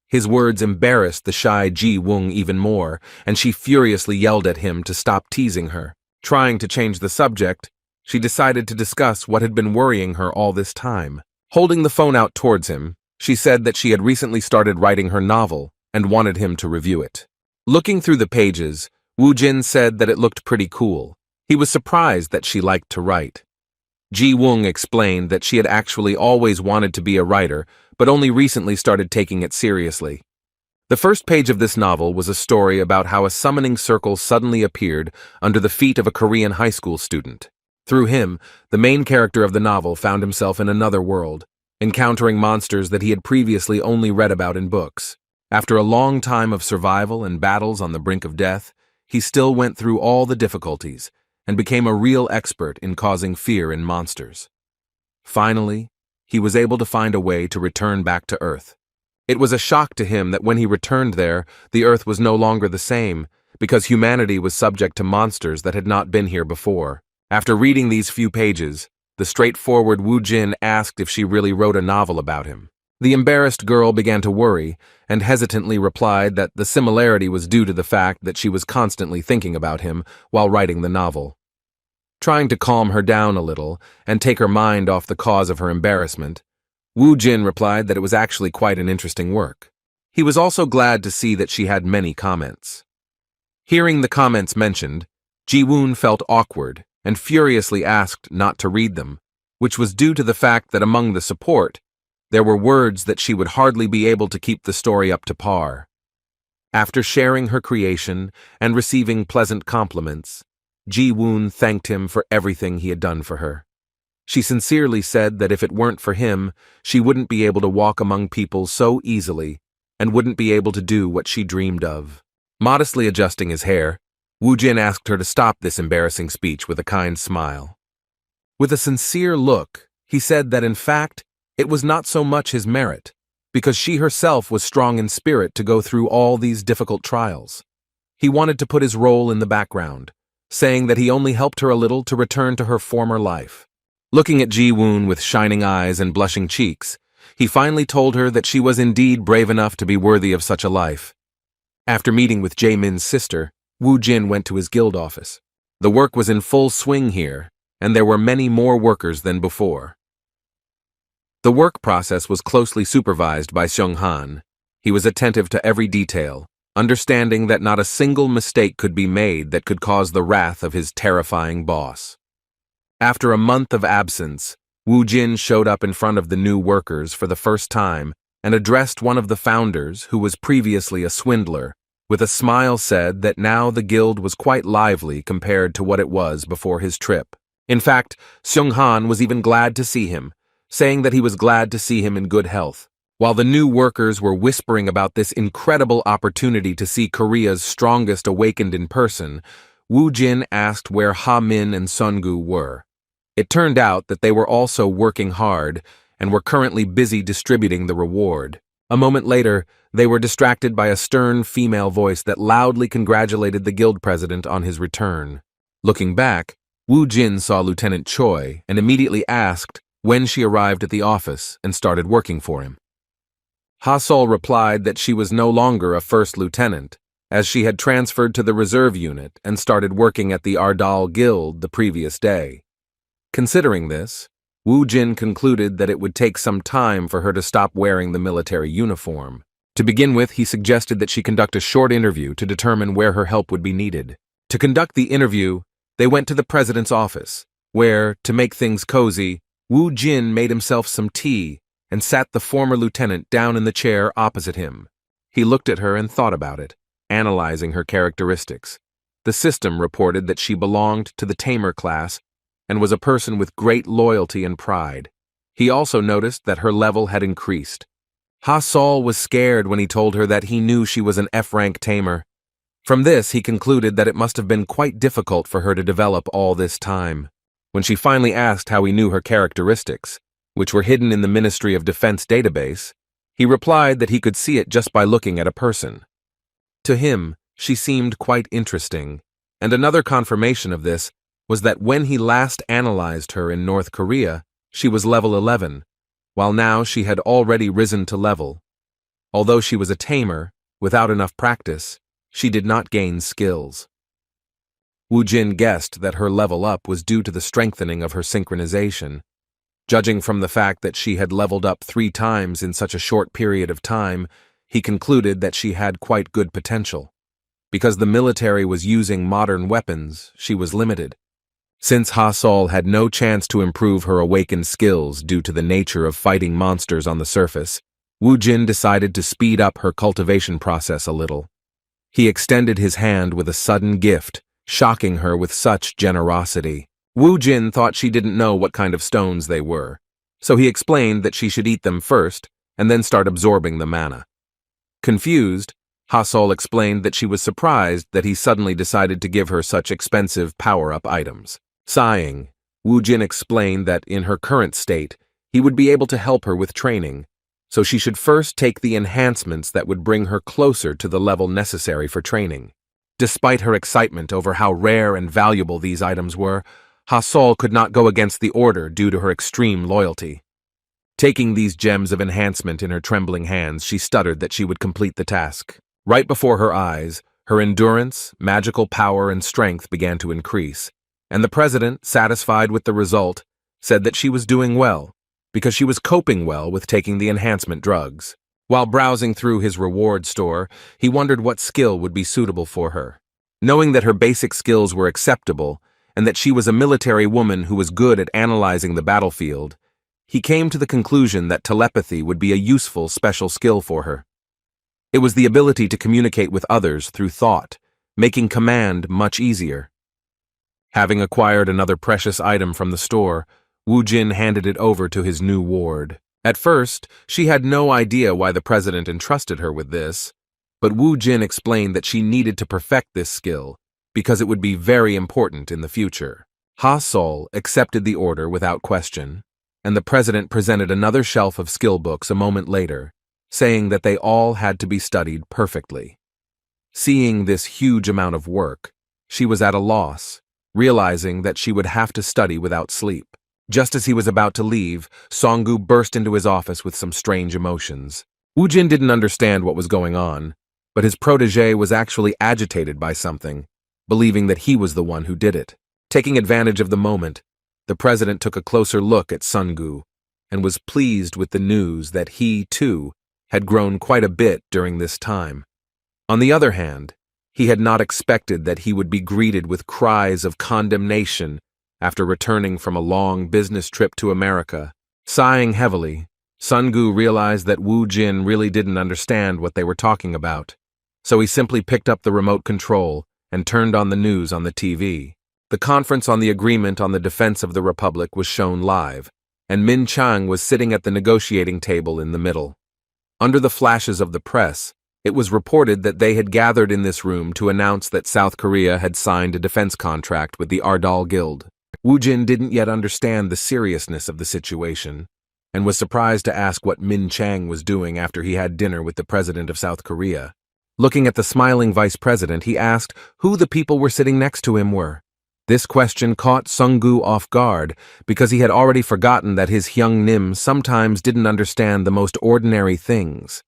His words embarrassed the shy Ji-woon even more, and she furiously yelled at him to stop teasing her. Trying to change the subject, she decided to discuss what had been worrying her all this time. Holding the phone out towards him, she said that she had recently started writing her novel and wanted him to review it. Looking through the pages, Woo-jin said that it looked pretty cool. He was surprised that she liked to write. Ji-woon explained that she had actually always wanted to be a writer, but only recently started taking it seriously. The first page of this novel was a story about how a summoning circle suddenly appeared under the feet of a Korean high school student. Through him, the main character of the novel found himself in another world, encountering monsters that he had previously only read about in books. After a long time of survival and battles on the brink of death, he still went through all the difficulties and became a real expert in causing fear in monsters. Finally, he was able to find a way to return back to Earth. It was a shock to him that when he returned there, the Earth was no longer the same, because humanity was subject to monsters that had not been here before. After reading these few pages, the straightforward Woo-jin asked if she really wrote a novel about him. The embarrassed girl began to worry and hesitantly replied that the similarity was due to the fact that she was constantly thinking about him while writing the novel. Trying to calm her down a little and take her mind off the cause of her embarrassment, Woo-jin replied that it was actually quite an interesting work. He was also glad to see that she had many comments. Hearing the comments mentioned, Ji-woon felt awkward and furiously asked not to read them, which was due to the fact that among the support, there were words that she would hardly be able to keep the story up to par. After sharing her creation and receiving pleasant compliments, Ji-woon thanked him for everything he had done for her. She sincerely said that if it weren't for him, she wouldn't be able to walk among people so easily and wouldn't be able to do what she dreamed of. Modestly adjusting his hair, Woo-jin asked her to stop this embarrassing speech with a kind smile. With a sincere look, he said that in fact, it was not so much his merit, because she herself was strong in spirit to go through all these difficult trials. He wanted to put his role in the background, saying that he only helped her a little to return to her former life. Looking at Ji-woon with shining eyes and blushing cheeks, he finally told her that she was indeed brave enough to be worthy of such a life. After meeting with Jae-min's sister, Woo-jin went to his guild office. The work was in full swing here, and there were many more workers than before. The work process was closely supervised by Seung-han. He was attentive to every detail, understanding that not a single mistake could be made that could cause the wrath of his terrifying boss. After a month of absence, Woo-jin showed up in front of the new workers for the first time and addressed one of the founders, who was previously a swindler, with a smile said that now the guild was quite lively compared to what it was before his trip. In fact, Seung-han was even glad to see him, saying that he was glad to see him in good health. While the new workers were whispering about this incredible opportunity to see Korea's strongest awakened in person, Woo-jin asked where Ha-min and Sungu were. It turned out that they were also working hard and were currently busy distributing the reward. A moment later, they were distracted by a stern female voice that loudly congratulated the guild president on his return. Looking back, Woo-jin saw Lieutenant Choi and immediately asked when she arrived at the office and started working for him. Ha-sol replied that she was no longer a first lieutenant, as she had transferred to the reserve unit and started working at the Ardal Guild the previous day. Considering this, Wu Jin concluded that it would take some time for her to stop wearing the military uniform. To begin with, he suggested that she conduct a short interview to determine where her help would be needed. To conduct the interview, they went to the president's office, where, to make things cozy, Wu Jin made himself some tea and sat the former lieutenant down in the chair opposite him. He looked at her and thought about it, analyzing her characteristics. The system reported that she belonged to the tamer class and was a person with great loyalty and pride. He also noticed that her level had increased. Ha Sol was scared when he told her that he knew she was an F-rank tamer. From this, he concluded that it must have been quite difficult for her to develop all this time. When she finally asked how he knew her characteristics, which were hidden in the Ministry of Defense database, he replied that he could see it just by looking at a person. To him, she seemed quite interesting, and another confirmation of this was that when he last analyzed her in North Korea, she was level 11, while now she had already risen to level. Although she was a tamer, without enough practice, she did not gain skills. Wu Jin guessed that her level up was due to the strengthening of her synchronization. Judging from the fact that she had leveled up 3 times in such a short period of time, he concluded that she had quite good potential. Because the military was using modern weapons, she was limited. Since Ha Sol had no chance to improve her awakened skills due to the nature of fighting monsters on the surface, Wu Jin decided to speed up her cultivation process a little. He extended his hand with a sudden gift, shocking her with such generosity. Wu Jin thought she didn't know what kind of stones they were, so he explained that she should eat them first and then start absorbing the mana. Confused, Ha Sol explained that she was surprised that he suddenly decided to give her such expensive power-up items. Sighing, Wu Jin explained that in her current state, he would be able to help her with training, so she should first take the enhancements that would bring her closer to the level necessary for training. Despite her excitement over how rare and valuable these items were, Ha Sol could not go against the order due to her extreme loyalty. Taking these gems of enhancement in her trembling hands, she stuttered that she would complete the task. Right before her eyes, her endurance, magical power, and strength began to increase, and the president, satisfied with the result, said that she was doing well, because she was coping well with taking the enhancement drugs. While browsing through his reward store, he wondered what skill would be suitable for her. Knowing that her basic skills were acceptable, and that she was a military woman who was good at analyzing the battlefield, he came to the conclusion that telepathy would be a useful special skill for her. It was the ability to communicate with others through thought, making command much easier. Having acquired another precious item from the store, Wu Jin handed it over to his new ward. At first, she had no idea why the president entrusted her with this, but Wu Jin explained that she needed to perfect this skill because it would be very important in the future. Ha Sol accepted the order without question, and the president presented another shelf of skill books a moment later, saying that they all had to be studied perfectly. Seeing this huge amount of work, she was at a loss, realizing that she would have to study without sleep. Just as he was about to leave, Songgu burst into his office with some strange emotions. Wu Jin didn't understand what was going on, but his protégé was actually agitated by something, believing that he was the one who did it. Taking advantage of the moment, the president took a closer look at Songgu and was pleased with the news that he, too, had grown quite a bit during this time. On the other hand, he had not expected that he would be greeted with cries of condemnation after returning from a long business trip to America. Sighing heavily, Songgu realized that Wu Jin really didn't understand what they were talking about, so he simply picked up the remote control and turned on the news on the TV. The conference on the agreement on the defense of the Republic was shown live, and Min Chang was sitting at the negotiating table in the middle. Under the flashes of the press, it was reported that they had gathered in this room to announce that South Korea had signed a defense contract with the Ardal Guild. Wu Jin didn't yet understand the seriousness of the situation, and was surprised to ask what Min Chang was doing after he had dinner with the president of South Korea. Looking at the smiling vice president, he asked who the people were sitting next to him were. This question caught Songgu off guard because he had already forgotten that his Hyung Nim sometimes didn't understand the most ordinary things.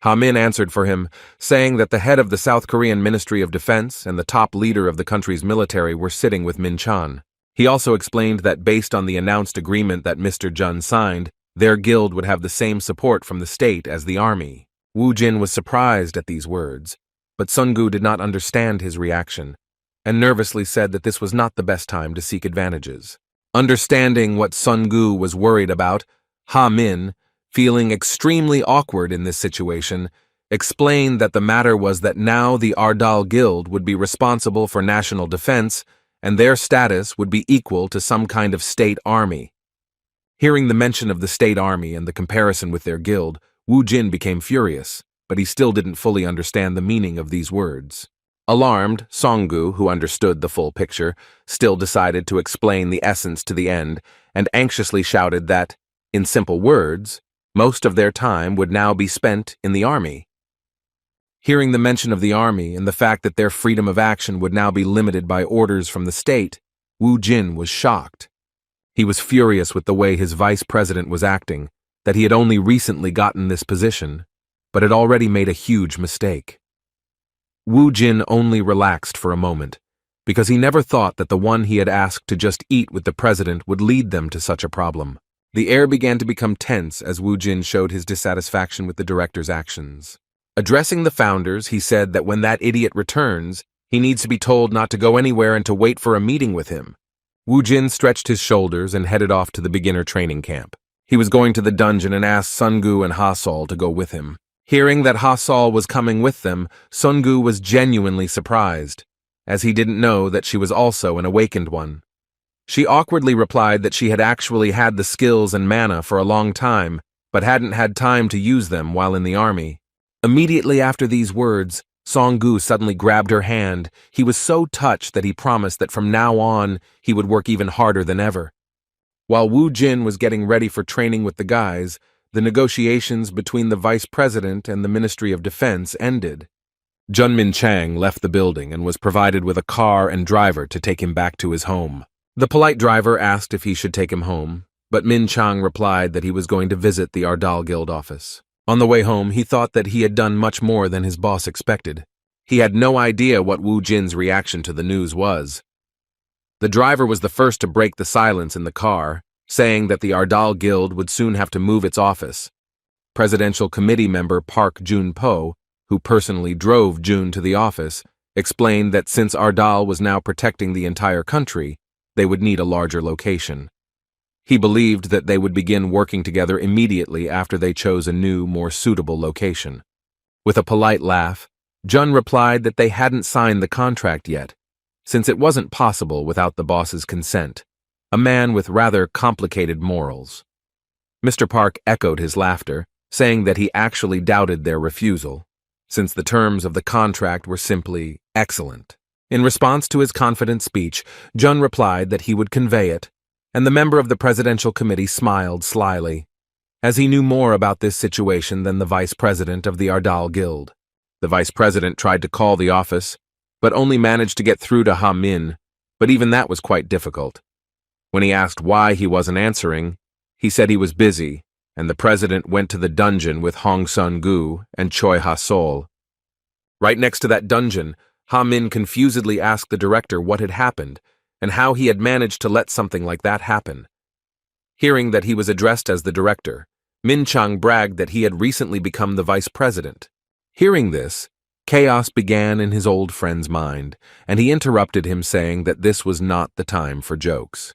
Ha-min answered for him, saying that the head of the South Korean Ministry of Defense and the top leader of the country's military were sitting with Min Chan. He also explained that based on the announced agreement that Mr. Jun signed, their guild would have the same support from the state as the army. Wu Jin was surprised at these words, but Sun Gu did not understand his reaction, and nervously said that this was not the best time to seek advantages. Understanding what Sun Gu was worried about, Ha-min, feeling extremely awkward in this situation, explained that the matter was that now the Ardal Guild would be responsible for national defense, and their status would be equal to some kind of state army. Hearing the mention of the state army and the comparison with their guild, Wu Jin became furious, but he still didn't fully understand the meaning of these words. Alarmed, Songgu, who understood the full picture, still decided to explain the essence to the end, and anxiously shouted that, in simple words, most of their time would now be spent in the army. Hearing the mention of the army and the fact that their freedom of action would now be limited by orders from the state, Wu Jin was shocked. He was furious with the way his vice president was acting, that he had only recently gotten this position, but had already made a huge mistake. Wu Jin only relaxed for a moment, because he never thought that the one he had asked to just eat with the president would lead them to such a problem. The air began to become tense as Wu Jin showed his dissatisfaction with the director's actions. Addressing the founders, he said that when that idiot returns, he needs to be told not to go anywhere and to wait for a meeting with him. Wu Jin stretched his shoulders and headed off to the beginner training camp. He was going to the dungeon and asked Sun Gu and Ha Sol to go with him. Hearing that Ha Sol was coming with them, Sun Gu was genuinely surprised, as he didn't know that she was also an awakened one. She awkwardly replied that she had actually had the skills and mana for a long time, but hadn't had time to use them while in the army. Immediately after these words, Songgu suddenly grabbed her hand. He was so touched that he promised that from now on, he would work even harder than ever. While Wu Jin was getting ready for training with the guys, the negotiations between the vice president and the Ministry of Defense ended. Jun Min Chang left the building and was provided with a car and driver to take him back to his home. The polite driver asked if he should take him home, but Min Chang replied that he was going to visit the Ardal Guild office. On the way home, he thought that he had done much more than his boss expected. He had no idea what Wu Jin's reaction to the news was. The driver was the first to break the silence in the car, saying that the Ardal Guild would soon have to move its office. Presidential Committee member Park Jun-po, who personally drove Jun to the office, explained that since Ardal was now protecting the entire country, they would need a larger location. He believed that they would begin working together immediately after they chose a new, more suitable location. With a polite laugh, Jun replied that they hadn't signed the contract yet, since it wasn't possible without the boss's consent, a man with rather complicated morals. Mr. Park echoed his laughter, saying that he actually doubted their refusal, since the terms of the contract were simply excellent. In response to his confident speech, Jun replied that he would convey it, and the member of the presidential committee smiled slyly, as he knew more about this situation than the vice president of the Ardal Guild. The vice president tried to call the office, but only managed to get through to Ha-min, but even that was quite difficult. When he asked why he wasn't answering, he said he was busy, and the president went to the dungeon with Hong Sun-gu and Choi Ha-sol. Right next to that dungeon, Ha-min confusedly asked the director what had happened and how he had managed to let something like that happen. Hearing that he was addressed as the director, Min Chang bragged that he had recently become the vice president. Hearing this, chaos began in his old friend's mind, and he interrupted him, saying that this was not the time for jokes.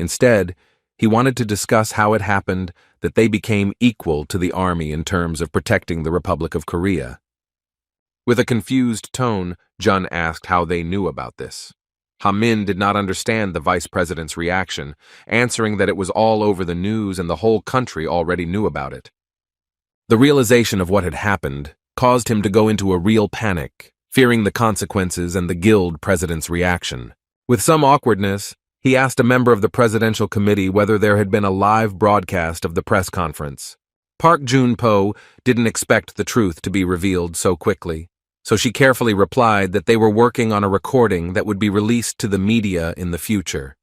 Instead, he wanted to discuss how it happened that they became equal to the army in terms of protecting the Republic of Korea. With a confused tone, Jun asked how they knew about this. Ha-min did not understand the vice president's reaction, answering that it was all over the news and the whole country already knew about it. The realization of what had happened caused him to go into a real panic, fearing the consequences and the guild president's reaction. With some awkwardness, he asked a member of the presidential committee whether there had been a live broadcast of the press conference. Park Jun-po didn't expect the truth to be revealed so quickly, so she carefully replied that they were working on a recording that would be released to the media in the future.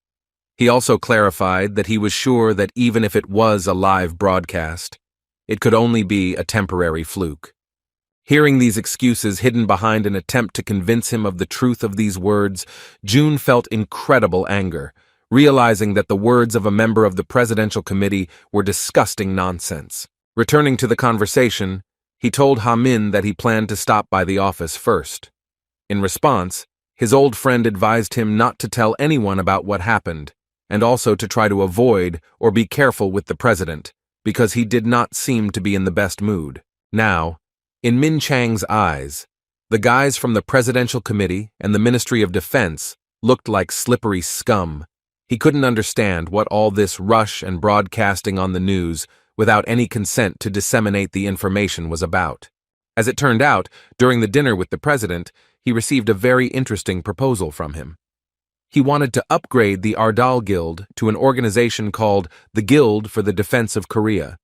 He also clarified that he was sure that even if it was a live broadcast, it could only be a temporary fluke. Hearing these excuses hidden behind an attempt to convince him of the truth of these words, June felt incredible anger, realizing that the words of a member of the presidential committee were disgusting nonsense. Returning to the conversation, he told Ha-min that he planned to stop by the office first. In response, his old friend advised him not to tell anyone about what happened, and also to try to avoid or be careful with the president, because he did not seem to be in the best mood. Now, in Min Chang's eyes, the guys from the Presidential Committee and the Ministry of Defense looked like slippery scum. He couldn't understand what all this rush and broadcasting on the news without any consent to disseminate the information was about. As it turned out, during the dinner with the president, he received a very interesting proposal from him. He wanted to upgrade the Ardal Guild to an organization called the Guild for the Defense of Korea.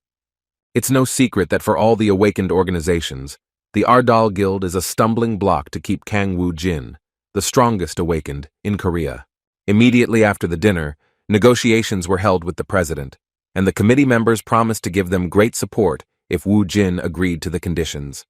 It's no secret that for all the awakened organizations, the Ardal Guild is a stumbling block to keep Kang Woo-jin, the strongest awakened, in Korea. Immediately after the dinner, negotiations were held with the president, and the committee members promised to give them great support if Woo-jin agreed to the conditions.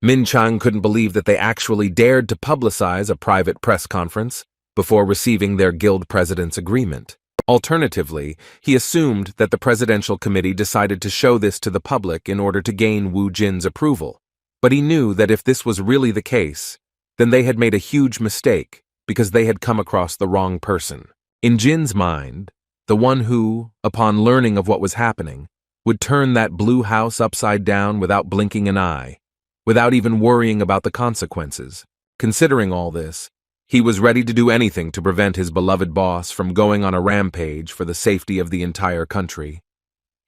Min Chang couldn't believe that they actually dared to publicize a private press conference before receiving their guild president's agreement. Alternatively, he assumed that the presidential committee decided to show this to the public in order to gain Woo-jin's approval. But he knew that if this was really the case, then they had made a huge mistake because they had come across the wrong person. In Jin's mind, the one who, upon learning of what was happening, would turn that blue house upside down without blinking an eye, without even worrying about the consequences. Considering all this, he was ready to do anything to prevent his beloved boss from going on a rampage for the safety of the entire country.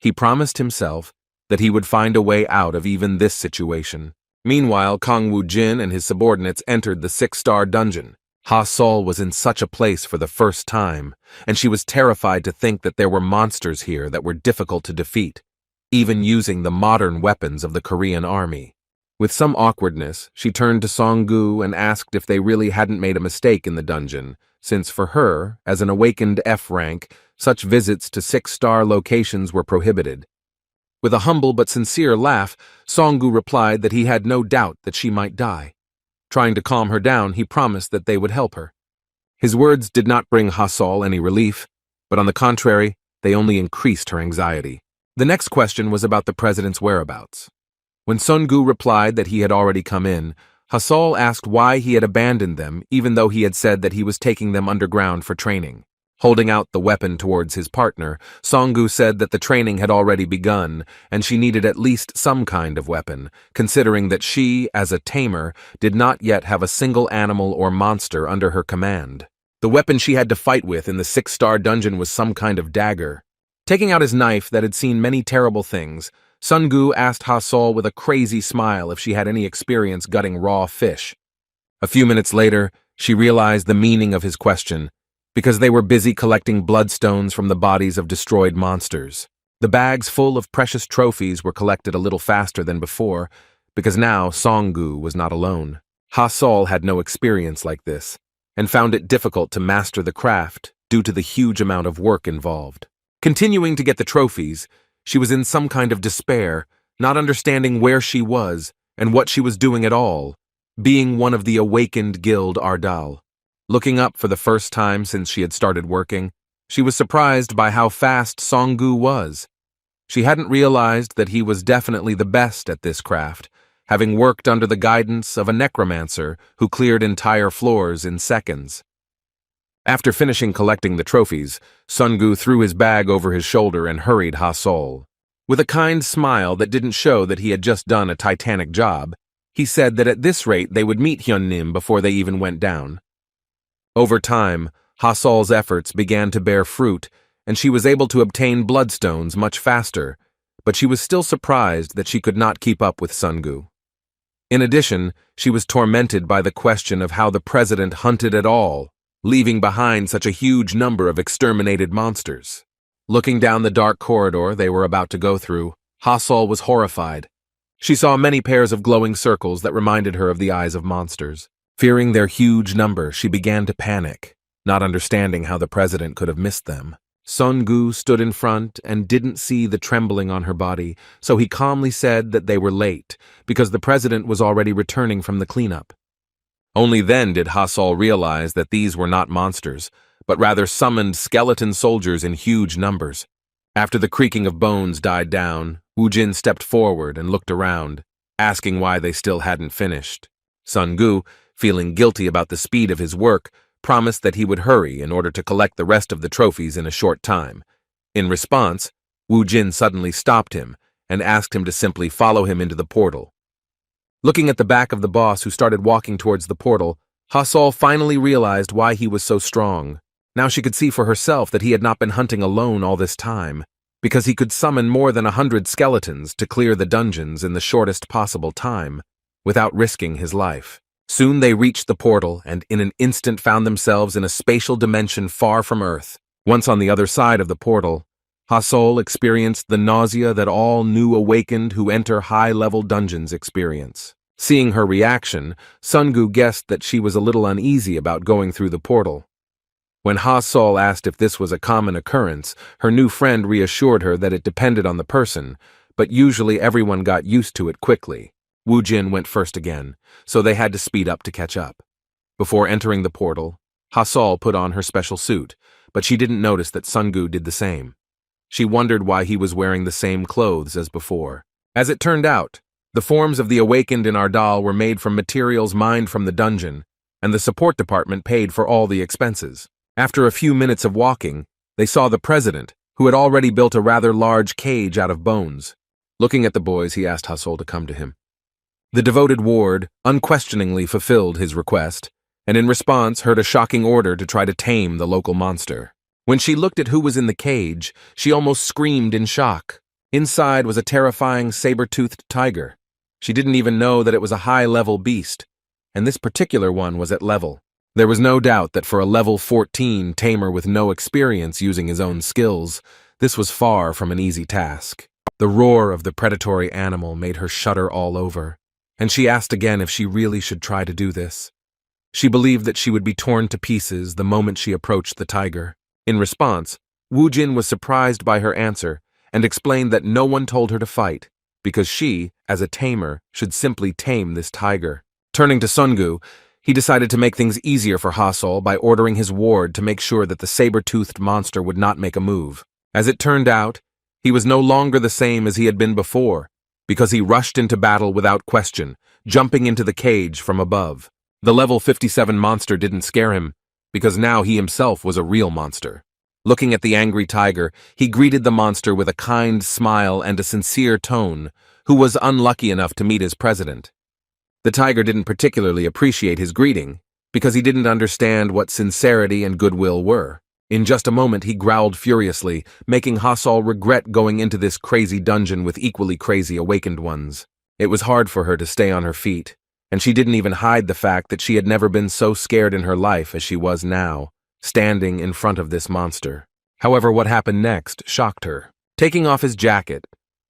He promised himself that he would find a way out of even this situation. Meanwhile, Kang Woo-jin and his subordinates entered the 6-star dungeon. Ha-sol was in such a place for the first time, and she was terrified to think that there were monsters here that were difficult to defeat, even using the modern weapons of the Korean army. With some awkwardness, she turned to Song-gu and asked if they really hadn't made a mistake in the dungeon, since for her, as an awakened F rank, such visits to 6-star locations were prohibited. With a humble but sincere laugh, Song-gu replied that he had no doubt that she might die. Trying to calm her down, he promised that they would help her. His words did not bring Ha-sol any relief, but on the contrary, they only increased her anxiety. The next question was about the president's whereabouts. When Song-gu replied that he had already come in, Ha-sol asked why he had abandoned them even though he had said that he was taking them underground for training. Holding out the weapon towards his partner, Song-gu said that the training had already begun and she needed at least some kind of weapon, considering that she, as a tamer, did not yet have a single animal or monster under her command. The weapon she had to fight with in the 6-star dungeon was some kind of dagger. Taking out his knife that had seen many terrible things, Song-gu asked Ha-sol with a crazy smile if she had any experience gutting raw fish. A few minutes later, she realized the meaning of his question, because they were busy collecting bloodstones from the bodies of destroyed monsters. The bags full of precious trophies were collected a little faster than before, because now Song-gu was not alone. Ha-sol had no experience like this, and found it difficult to master the craft due to the huge amount of work involved. Continuing to get the trophies, she was in some kind of despair, not understanding where she was and what she was doing at all, being one of the awakened guild Ardal. Looking up for the first time since she had started working, she was surprised by how fast Song-gu was. She hadn't realized that he was definitely the best at this craft, having worked under the guidance of a necromancer who cleared entire floors in seconds. After finishing collecting the trophies, Song-gu threw his bag over his shoulder and hurried Ha-sol. With a kind smile that didn't show that he had just done a titanic job, he said that at this rate they would meet Hyun-nim before they even went down. Over time, Ha-sol's efforts began to bear fruit, and she was able to obtain bloodstones much faster, but she was still surprised that she could not keep up with Song-gu. In addition, she was tormented by the question of how the president hunted at all, leaving behind such a huge number of exterminated monsters. Looking down the dark corridor they were about to go through, Ha-sol was horrified. She saw many pairs of glowing circles that reminded her of the eyes of monsters. Fearing their huge number, she began to panic, not understanding how the president could have missed them. Sun-gu stood in front and didn't see the trembling on her body, so he calmly said that they were late, because the president was already returning from the cleanup. Only then did Ha-Sol realize that these were not monsters, but rather summoned skeleton soldiers in huge numbers. After the creaking of bones died down, Woo-jin stepped forward and looked around, asking why they still hadn't finished. Sun-gu, feeling guilty about the speed of his work, promised that he would hurry in order to collect the rest of the trophies in a short time. In response, Woo-jin suddenly stopped him and asked him to simply follow him into the portal. Looking at the back of the boss who started walking towards the portal, Ha-Sol finally realized why he was so strong. Now she could see for herself that he had not been hunting alone all this time, because he could summon more than 100 skeletons to clear the dungeons in the shortest possible time, without risking his life. Soon they reached the portal and in an instant found themselves in a spatial dimension far from Earth. Once on the other side of the portal, Ha-Sol experienced the nausea that all new awakened who enter high-level dungeons experience. Seeing her reaction, Sun-gu guessed that she was a little uneasy about going through the portal. When Ha-Sol asked if this was a common occurrence, her new friend reassured her that it depended on the person, but usually everyone got used to it quickly. Woo-jin went first again, so they had to speed up to catch up. Before entering the portal, Ha-Sol put on her special suit, but she didn't notice that Sun-gu did the same. She wondered why he was wearing the same clothes as before. As it turned out, the forms of the awakened in Ardal were made from materials mined from the dungeon, and the support department paid for all the expenses. After a few minutes of walking, they saw the president, who had already built a rather large cage out of bones. Looking at the boys, he asked Ha-Sol to come to him. The devoted ward unquestioningly fulfilled his request, and in response heard a shocking order to try to tame the local monster. When she looked at who was in the cage, she almost screamed in shock. Inside was a terrifying saber-toothed tiger. She didn't even know that it was a high-level beast, and this particular one was at level. There was no doubt that for a level 14 tamer with no experience using his own skills, this was far from an easy task. The roar of the predatory animal made her shudder all over, and she asked again if she really should try to do this. She believed that she would be torn to pieces the moment she approached the tiger. In response, Woo-jin was surprised by her answer and explained that no one told her to fight, because she, as a tamer, should simply tame this tiger. Turning to Sun-gu, he decided to make things easier for Ha-Sol by ordering his ward to make sure that the saber-toothed monster would not make a move. As it turned out, he was no longer the same as he had been before, because he rushed into battle without question, jumping into the cage from above. The level 57 monster didn't scare him, because now he himself was a real monster. Looking at the angry tiger, he greeted the monster with a kind smile and a sincere tone, who was unlucky enough to meet his president. The tiger didn't particularly appreciate his greeting, because he didn't understand what sincerity and goodwill were. In just a moment, he growled furiously, making Ha-Sol regret going into this crazy dungeon with equally crazy awakened ones. It was hard for her to stay on her feet, and she didn't even hide the fact that she had never been so scared in her life as she was now, standing in front of this monster. However, what happened next shocked her. Taking off his jacket,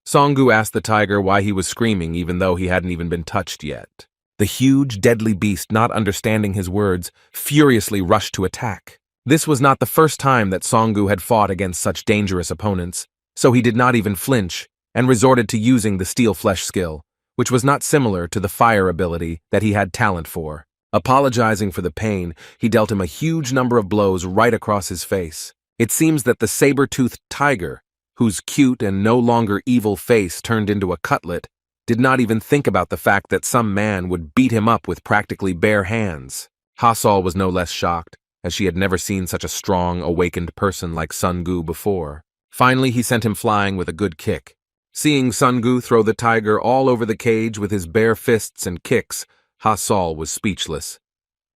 Sun-gu asked the tiger why he was screaming even though he hadn't even been touched yet. The huge, deadly beast, not understanding his words, furiously rushed to attack. This was not the first time that Sun-gu had fought against such dangerous opponents, so he did not even flinch and resorted to using the steel flesh skill, which was not similar to the fire ability that he had talent for. Apologizing for the pain, he dealt him a huge number of blows right across his face. It seems that the saber-toothed tiger, whose cute and no longer evil face turned into a cutlet, did not even think about the fact that some man would beat him up with practically bare hands. Ha-Sol was no less shocked, as she had never seen such a strong, awakened person like Sun-gu before. Finally, he sent him flying with a good kick. Seeing Sun-gu throw the tiger all over the cage with his bare fists and kicks, Ha-Sol was speechless.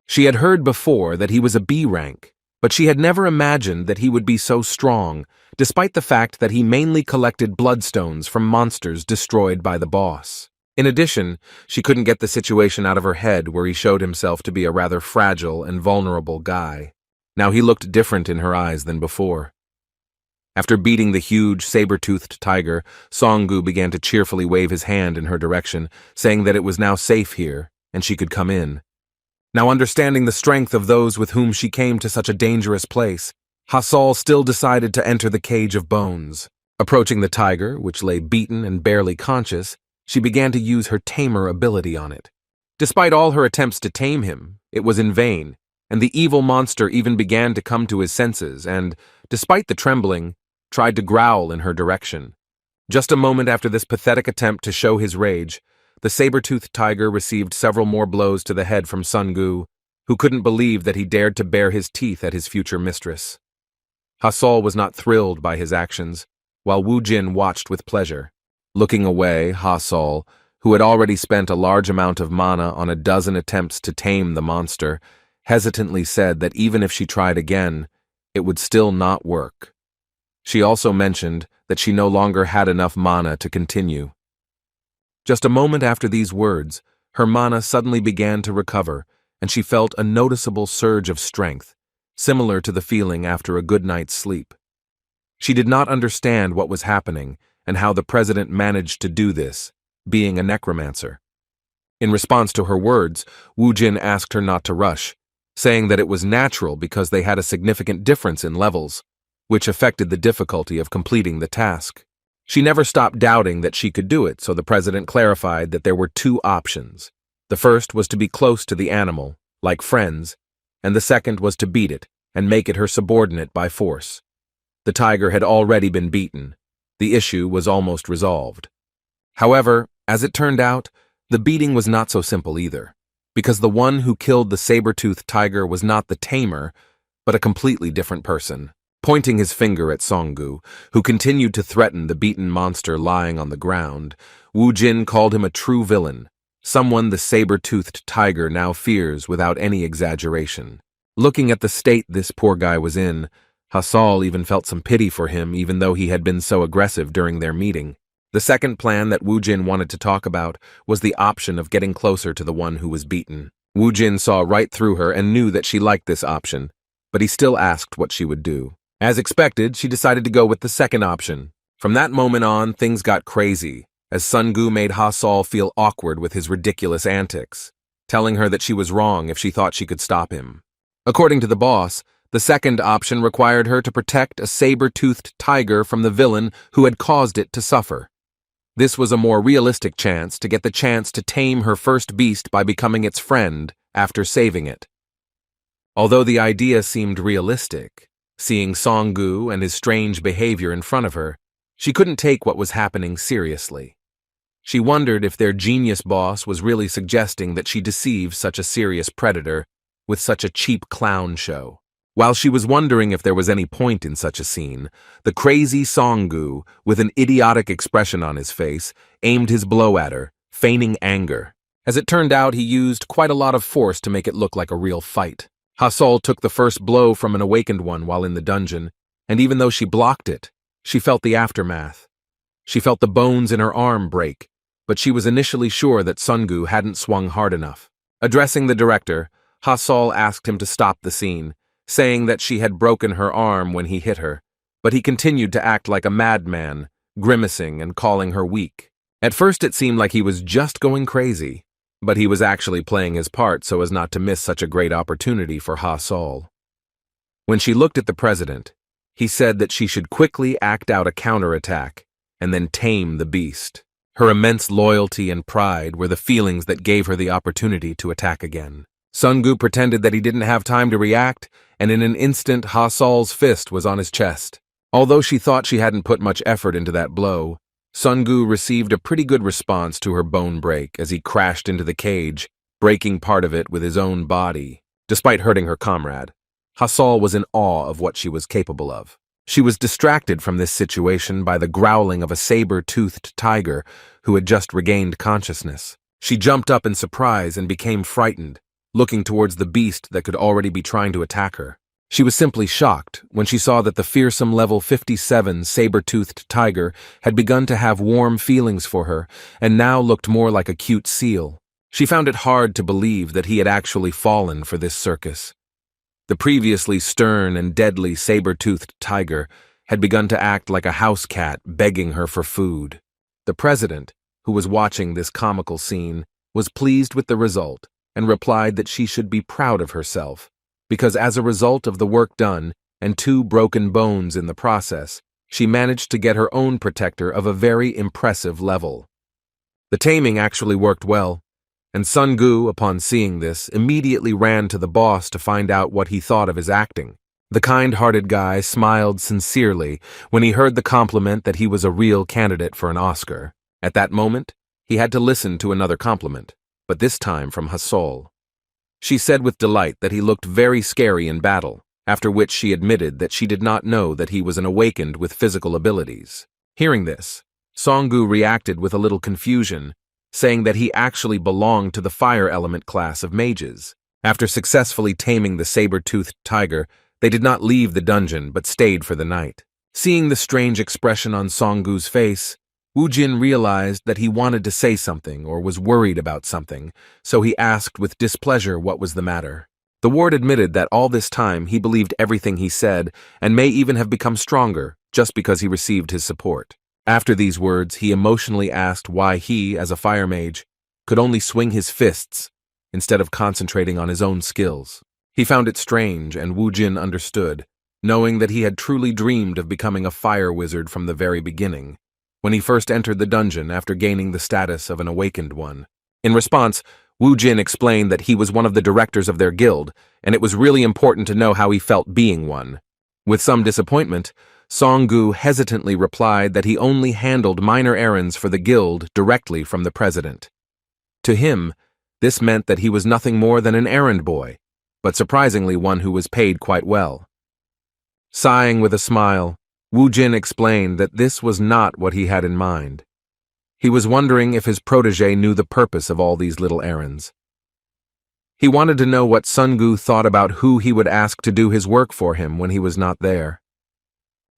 She had heard before that he was a B rank, but she had never imagined that he would be so strong, despite the fact that he mainly collected bloodstones from monsters destroyed by the boss. In addition, she couldn't get the situation out of her head where he showed himself to be a rather fragile and vulnerable guy. Now he looked different in her eyes than before. After beating the huge, saber-toothed tiger, Sun-gu began to cheerfully wave his hand in her direction, saying that it was now safe here, and she could come in. Now understanding the strength of those with whom she came to such a dangerous place, Hasal still decided to enter the cage of bones. Approaching the tiger, which lay beaten and barely conscious, she began to use her tamer ability on it. Despite all her attempts to tame him, it was in vain, and the evil monster even began to come to his senses and, despite the trembling, tried to growl in her direction. Just a moment after this pathetic attempt to show his rage, the saber-toothed tiger received several more blows to the head from Sun-gu, who couldn't believe that he dared to bare his teeth at his future mistress. Hasal was not thrilled by his actions, while Wu Jin watched with pleasure. Looking away, Hasal, who had already spent a large amount of mana on a dozen attempts to tame the monster, hesitantly said that even if she tried again, it would still not work. She also mentioned that she no longer had enough mana to continue. Just a moment after these words, her mana suddenly began to recover, and she felt a noticeable surge of strength, similar to the feeling after a good night's sleep. She did not understand what was happening and how the president managed to do this, being a necromancer. In response to her words, Wu Jin asked her not to rush, saying that it was natural because they had a significant difference in levels, which affected the difficulty of completing the task. She never stopped doubting that she could do it, so the president clarified that there were two options. The first was to be close to the animal, like friends, and the second was to beat it and make it her subordinate by force. The tiger had already been beaten. The issue was almost resolved. However, as it turned out, the beating was not so simple either, because the one who killed the saber-toothed tiger was not the tamer, but a completely different person. Pointing his finger at Song-gu, who continued to threaten the beaten monster lying on the ground, Wu Jin called him a true villain, someone the saber-toothed tiger now fears without any exaggeration. Looking at the state this poor guy was in, Hasal even felt some pity for him even though he had been so aggressive during their meeting. The second plan that Wu Jin wanted to talk about was the option of getting closer to the one who was beaten. Wu Jin saw right through her and knew that she liked this option, but he still asked what she would do. As expected, she decided to go with the second option. From that moment on, things got crazy, as Sun-gu made Hasal feel awkward with his ridiculous antics, telling her that she was wrong if she thought she could stop him. According to the boss, the second option required her to protect a saber-toothed tiger from the villain who had caused it to suffer. This was a more realistic chance to get the chance to tame her first beast by becoming its friend after saving it. Although the idea seemed realistic, seeing Song-gu and his strange behavior in front of her, she couldn't take what was happening seriously. She wondered if their genius boss was really suggesting that she deceive such a serious predator with such a cheap clown show. While she was wondering if there was any point in such a scene, the crazy Song-gu, with an idiotic expression on his face, aimed his blow at her, feigning anger. As it turned out, he used quite a lot of force to make it look like a real fight. Hasal took the first blow from an awakened one while in the dungeon, and even though she blocked it, she felt the aftermath. She felt the bones in her arm break, but she was initially sure that Sun-gu hadn't swung hard enough. Addressing the director, Hasal asked him to stop the scene, saying that she had broken her arm when he hit her, but he continued to act like a madman, grimacing and calling her weak. At first it seemed like he was just going crazy, but he was actually playing his part so as not to miss such a great opportunity for Hasal. When she looked at the president, he said that she should quickly act out a counterattack and then tame the beast. Her immense loyalty and pride were the feelings that gave her the opportunity to attack again. Sun-gu pretended that he didn't have time to react, and in an instant Hasal's fist was on his chest. Although she thought she hadn't put much effort into that blow, Sun-gu received a pretty good response to her bone break as he crashed into the cage, breaking part of it with his own body. Despite hurting her comrade, Hasal was in awe of what she was capable of. She was distracted from this situation by the growling of a saber-toothed tiger who had just regained consciousness. She jumped up in surprise and became frightened, looking towards the beast that could already be trying to attack her. She was simply shocked when she saw that the fearsome level 57 saber-toothed tiger had begun to have warm feelings for her and now looked more like a cute seal. She found it hard to believe that he had actually fallen for this circus. The previously stern and deadly saber-toothed tiger had begun to act like a house cat begging her for food. The president, who was watching this comical scene, was pleased with the result and replied that she should be proud of herself, because as a result of the work done, and 2 broken bones in the process, she managed to get her own protector of a very impressive level. The taming actually worked well, and Sun Gu, upon seeing this, immediately ran to the boss to find out what he thought of his acting. The kind-hearted guy smiled sincerely when he heard the compliment that he was a real candidate for an Oscar. At that moment, he had to listen to another compliment, but this time from Hasol. She said with delight that he looked very scary in battle, after which she admitted that she did not know that he was an awakened with physical abilities. Hearing this, Songgu reacted with a little confusion, saying that he actually belonged to the fire element class of mages. After successfully taming the saber-toothed tiger, they did not leave the dungeon but stayed for the night. Seeing the strange expression on Songgu's face, Wu Jin realized that he wanted to say something or was worried about something, so he asked with displeasure what was the matter. The ward admitted that all this time he believed everything he said and may even have become stronger just because he received his support. After these words, he emotionally asked why he, as a fire mage, could only swing his fists instead of concentrating on his own skills. He found it strange, and Wu Jin understood, knowing that he had truly dreamed of becoming a fire wizard from the very beginning, when he first entered the dungeon after gaining the status of an awakened one. In response, Wu Jin explained that he was one of the directors of their guild, and it was really important to know how he felt being one. With some disappointment, Songgu hesitantly replied that he only handled minor errands for the guild directly from the president. To him, this meant that he was nothing more than an errand boy, but surprisingly one who was paid quite well. Sighing with a smile, Wu Jin explained that this was not what he had in mind. He was wondering if his protege knew the purpose of all these little errands. He wanted to know what Songgu thought about who he would ask to do his work for him when he was not there.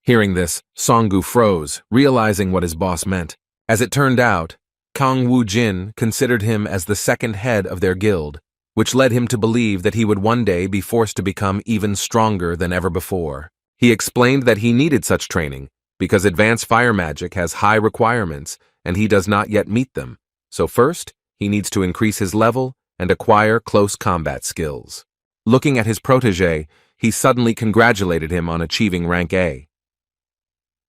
Hearing this, Songgu froze, realizing what his boss meant. As it turned out, Kang Wu Jin considered him as the second head of their guild, which led him to believe that he would one day be forced to become even stronger than ever before. He explained that he needed such training because advanced fire magic has high requirements and he does not yet meet them, so first, he needs to increase his level and acquire close combat skills. Looking at his protege, he suddenly congratulated him on achieving rank A.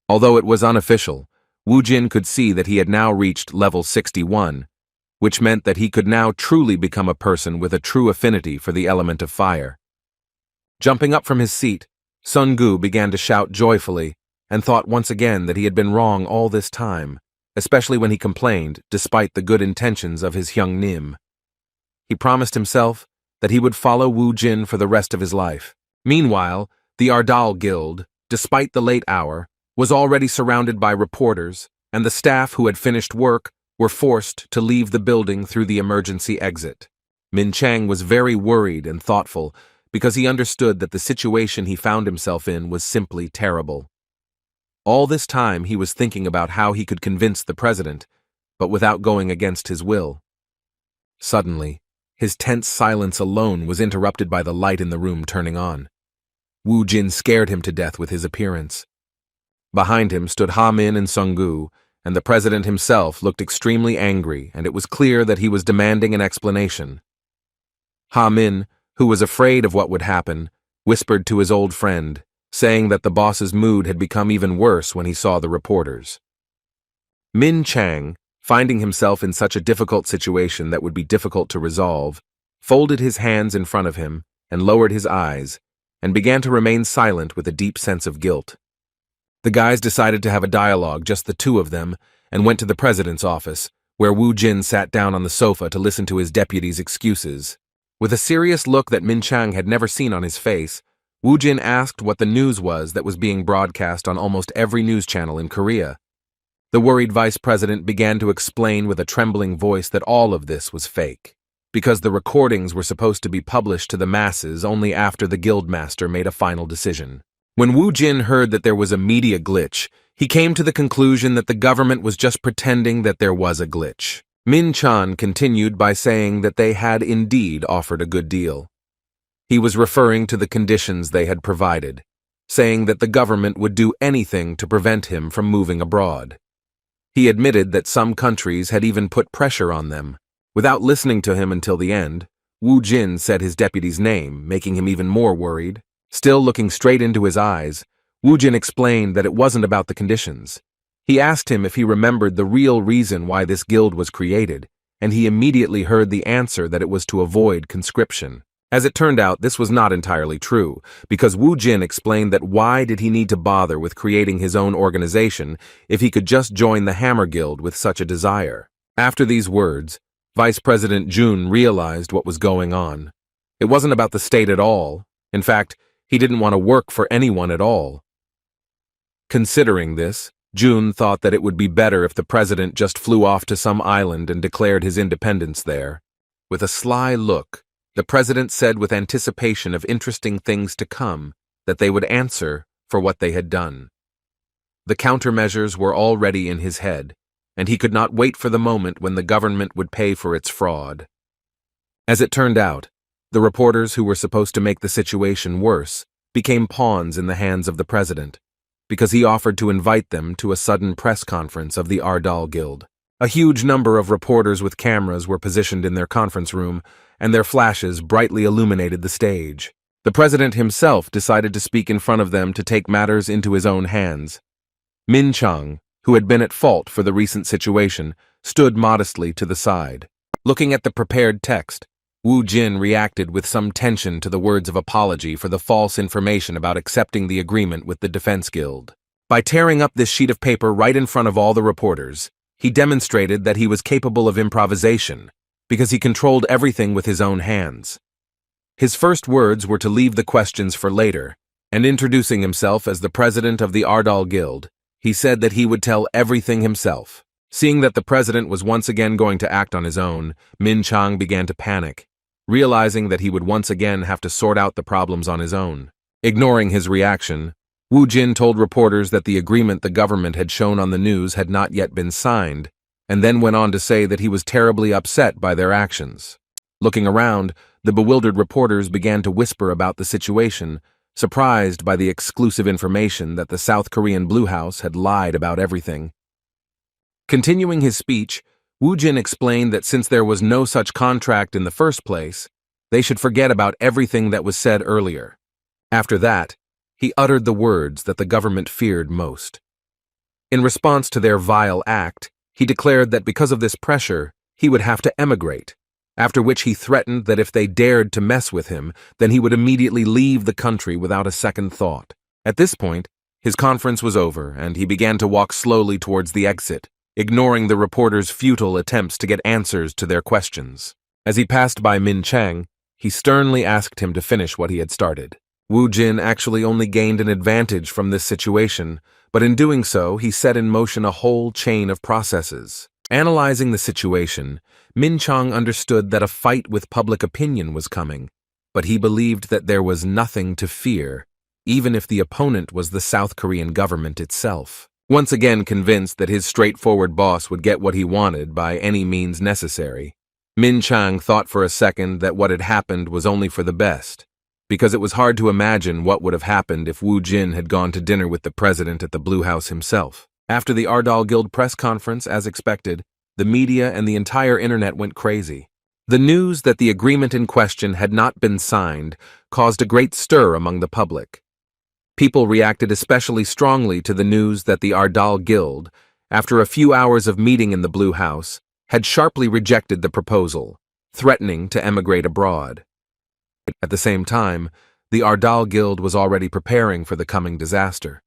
Although it was unofficial, Wu Jin could see that he had now reached level 61, which meant that he could now truly become a person with a true affinity for the element of fire. Jumping up from his seat, Sun Gu began to shout joyfully and thought once again that he had been wrong all this time, especially when he complained, despite the good intentions of his young Nim. He promised himself that he would follow Wu Jin for the rest of his life. Meanwhile, the Ardal Guild, despite the late hour, was already surrounded by reporters, and the staff who had finished work were forced to leave the building through the emergency exit. Min Chang was very worried and thoughtful because he understood that the situation he found himself in was simply terrible. All this time he was thinking about how he could convince the president, but without going against his will. Suddenly, his tense silence alone was interrupted by the light in the room turning on. Wu Jin scared him to death with his appearance. Behind him stood Ha Min and Songgu, and the president himself looked extremely angry, and it was clear that he was demanding an explanation. Ha Min, who was afraid of what would happen, whispered to his old friend, saying that the boss's mood had become even worse when he saw the reporters. Min Chang, finding himself in such a difficult situation that would be difficult to resolve, folded his hands in front of him and lowered his eyes, and began to remain silent with a deep sense of guilt. The guys decided to have a dialogue, just the two of them, and went to the president's office, where Wu Jin sat down on the sofa to listen to his deputy's excuses. With a serious look that Min Chang had never seen on his face, Wu Jin asked what the news was that was being broadcast on almost every news channel in Korea. The worried vice president began to explain with a trembling voice that all of this was fake, because the recordings were supposed to be published to the masses only after the guildmaster made a final decision. When Wu Jin heard that there was a media glitch, he came to the conclusion that the government was just pretending that there was a glitch. Min Chan continued by saying that they had indeed offered a good deal. He was referring to the conditions they had provided, saying that the government would do anything to prevent him from moving abroad. He admitted that some countries had even put pressure on them. Without listening to him until the end, Wu Jin said his deputy's name, making him even more worried. Still looking straight into his eyes, Wu Jin explained that it wasn't about the conditions. He asked him if he remembered the real reason why this guild was created, and he immediately heard the answer that it was to avoid conscription. As it turned out, this was not entirely true, because Wu Jin explained that why did he need to bother with creating his own organization if he could just join the Hammer Guild with such a desire. After these words, Vice President Jun realized what was going on. It wasn't about the state at all. In fact, he didn't want to work for anyone at all. Considering this, Jun thought that it would be better if the president just flew off to some island and declared his independence there. With a sly look, the president said with anticipation of interesting things to come that they would answer for what they had done. The countermeasures were already in his head, and he could not wait for the moment when the government would pay for its fraud. As it turned out, the reporters who were supposed to make the situation worse became pawns in the hands of the president, because he offered to invite them to a sudden press conference of the Ardal Guild. A huge number of reporters with cameras were positioned in their conference room, and their flashes brightly illuminated the stage. The president himself decided to speak in front of them to take matters into his own hands. Min Chang, who had been at fault for the recent situation, stood modestly to the side. Looking at the prepared text, Wu Jin reacted with some tension to the words of apology for the false information about accepting the agreement with the Defense Guild. By tearing up this sheet of paper right in front of all the reporters, he demonstrated that he was capable of improvisation, because he controlled everything with his own hands. His first words were to leave the questions for later, and introducing himself as the president of the Ardal Guild, he said that he would tell everything himself. Seeing that the president was once again going to act on his own, Min Chang began to panic, realizing that he would once again have to sort out the problems on his own. Ignoring his reaction, Wu Jin told reporters that the agreement the government had shown on the news had not yet been signed, and then went on to say that he was terribly upset by their actions. Looking around, the bewildered reporters began to whisper about the situation, surprised by the exclusive information that the South Korean Blue House had lied about everything. Continuing his speech, Wu Jin explained that since there was no such contract in the first place, they should forget about everything that was said earlier. After that, he uttered the words that the government feared most. In response to their vile act, he declared that because of this pressure, he would have to emigrate, after which he threatened that if they dared to mess with him, then he would immediately leave the country without a second thought. At this point, his conference was over, and he began to walk slowly towards the exit, ignoring the reporters' futile attempts to get answers to their questions. As he passed by Min Chang, he sternly asked him to finish what he had started. Wu Jin actually only gained an advantage from this situation, but in doing so, he set in motion a whole chain of processes. Analyzing the situation, Min Chang understood that a fight with public opinion was coming, but he believed that there was nothing to fear, even if the opponent was the South Korean government itself. Once again convinced that his straightforward boss would get what he wanted by any means necessary, Min Chang thought for a second that what had happened was only for the best, because it was hard to imagine what would have happened if Wu Jin had gone to dinner with the president at the Blue House himself. After the Ardal Guild press conference, as expected, the media and the entire internet went crazy. The news that the agreement in question had not been signed caused a great stir among the public. People reacted especially strongly to the news that the Ardal Guild, after a few hours of meeting in the Blue House, had sharply rejected the proposal, threatening to emigrate abroad. At the same time, the Ardal Guild was already preparing for the coming disaster.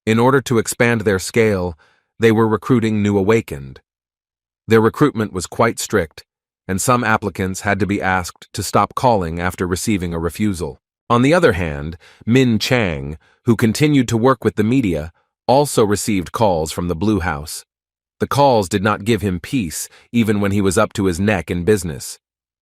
In order to expand their scale, they were recruiting new awakened. Their recruitment was quite strict, and some applicants had to be asked to stop calling after receiving a refusal. On the other hand, Min Chang, who continued to work with the media, also received calls from the Blue House. The calls did not give him peace, even when he was up to his neck in business.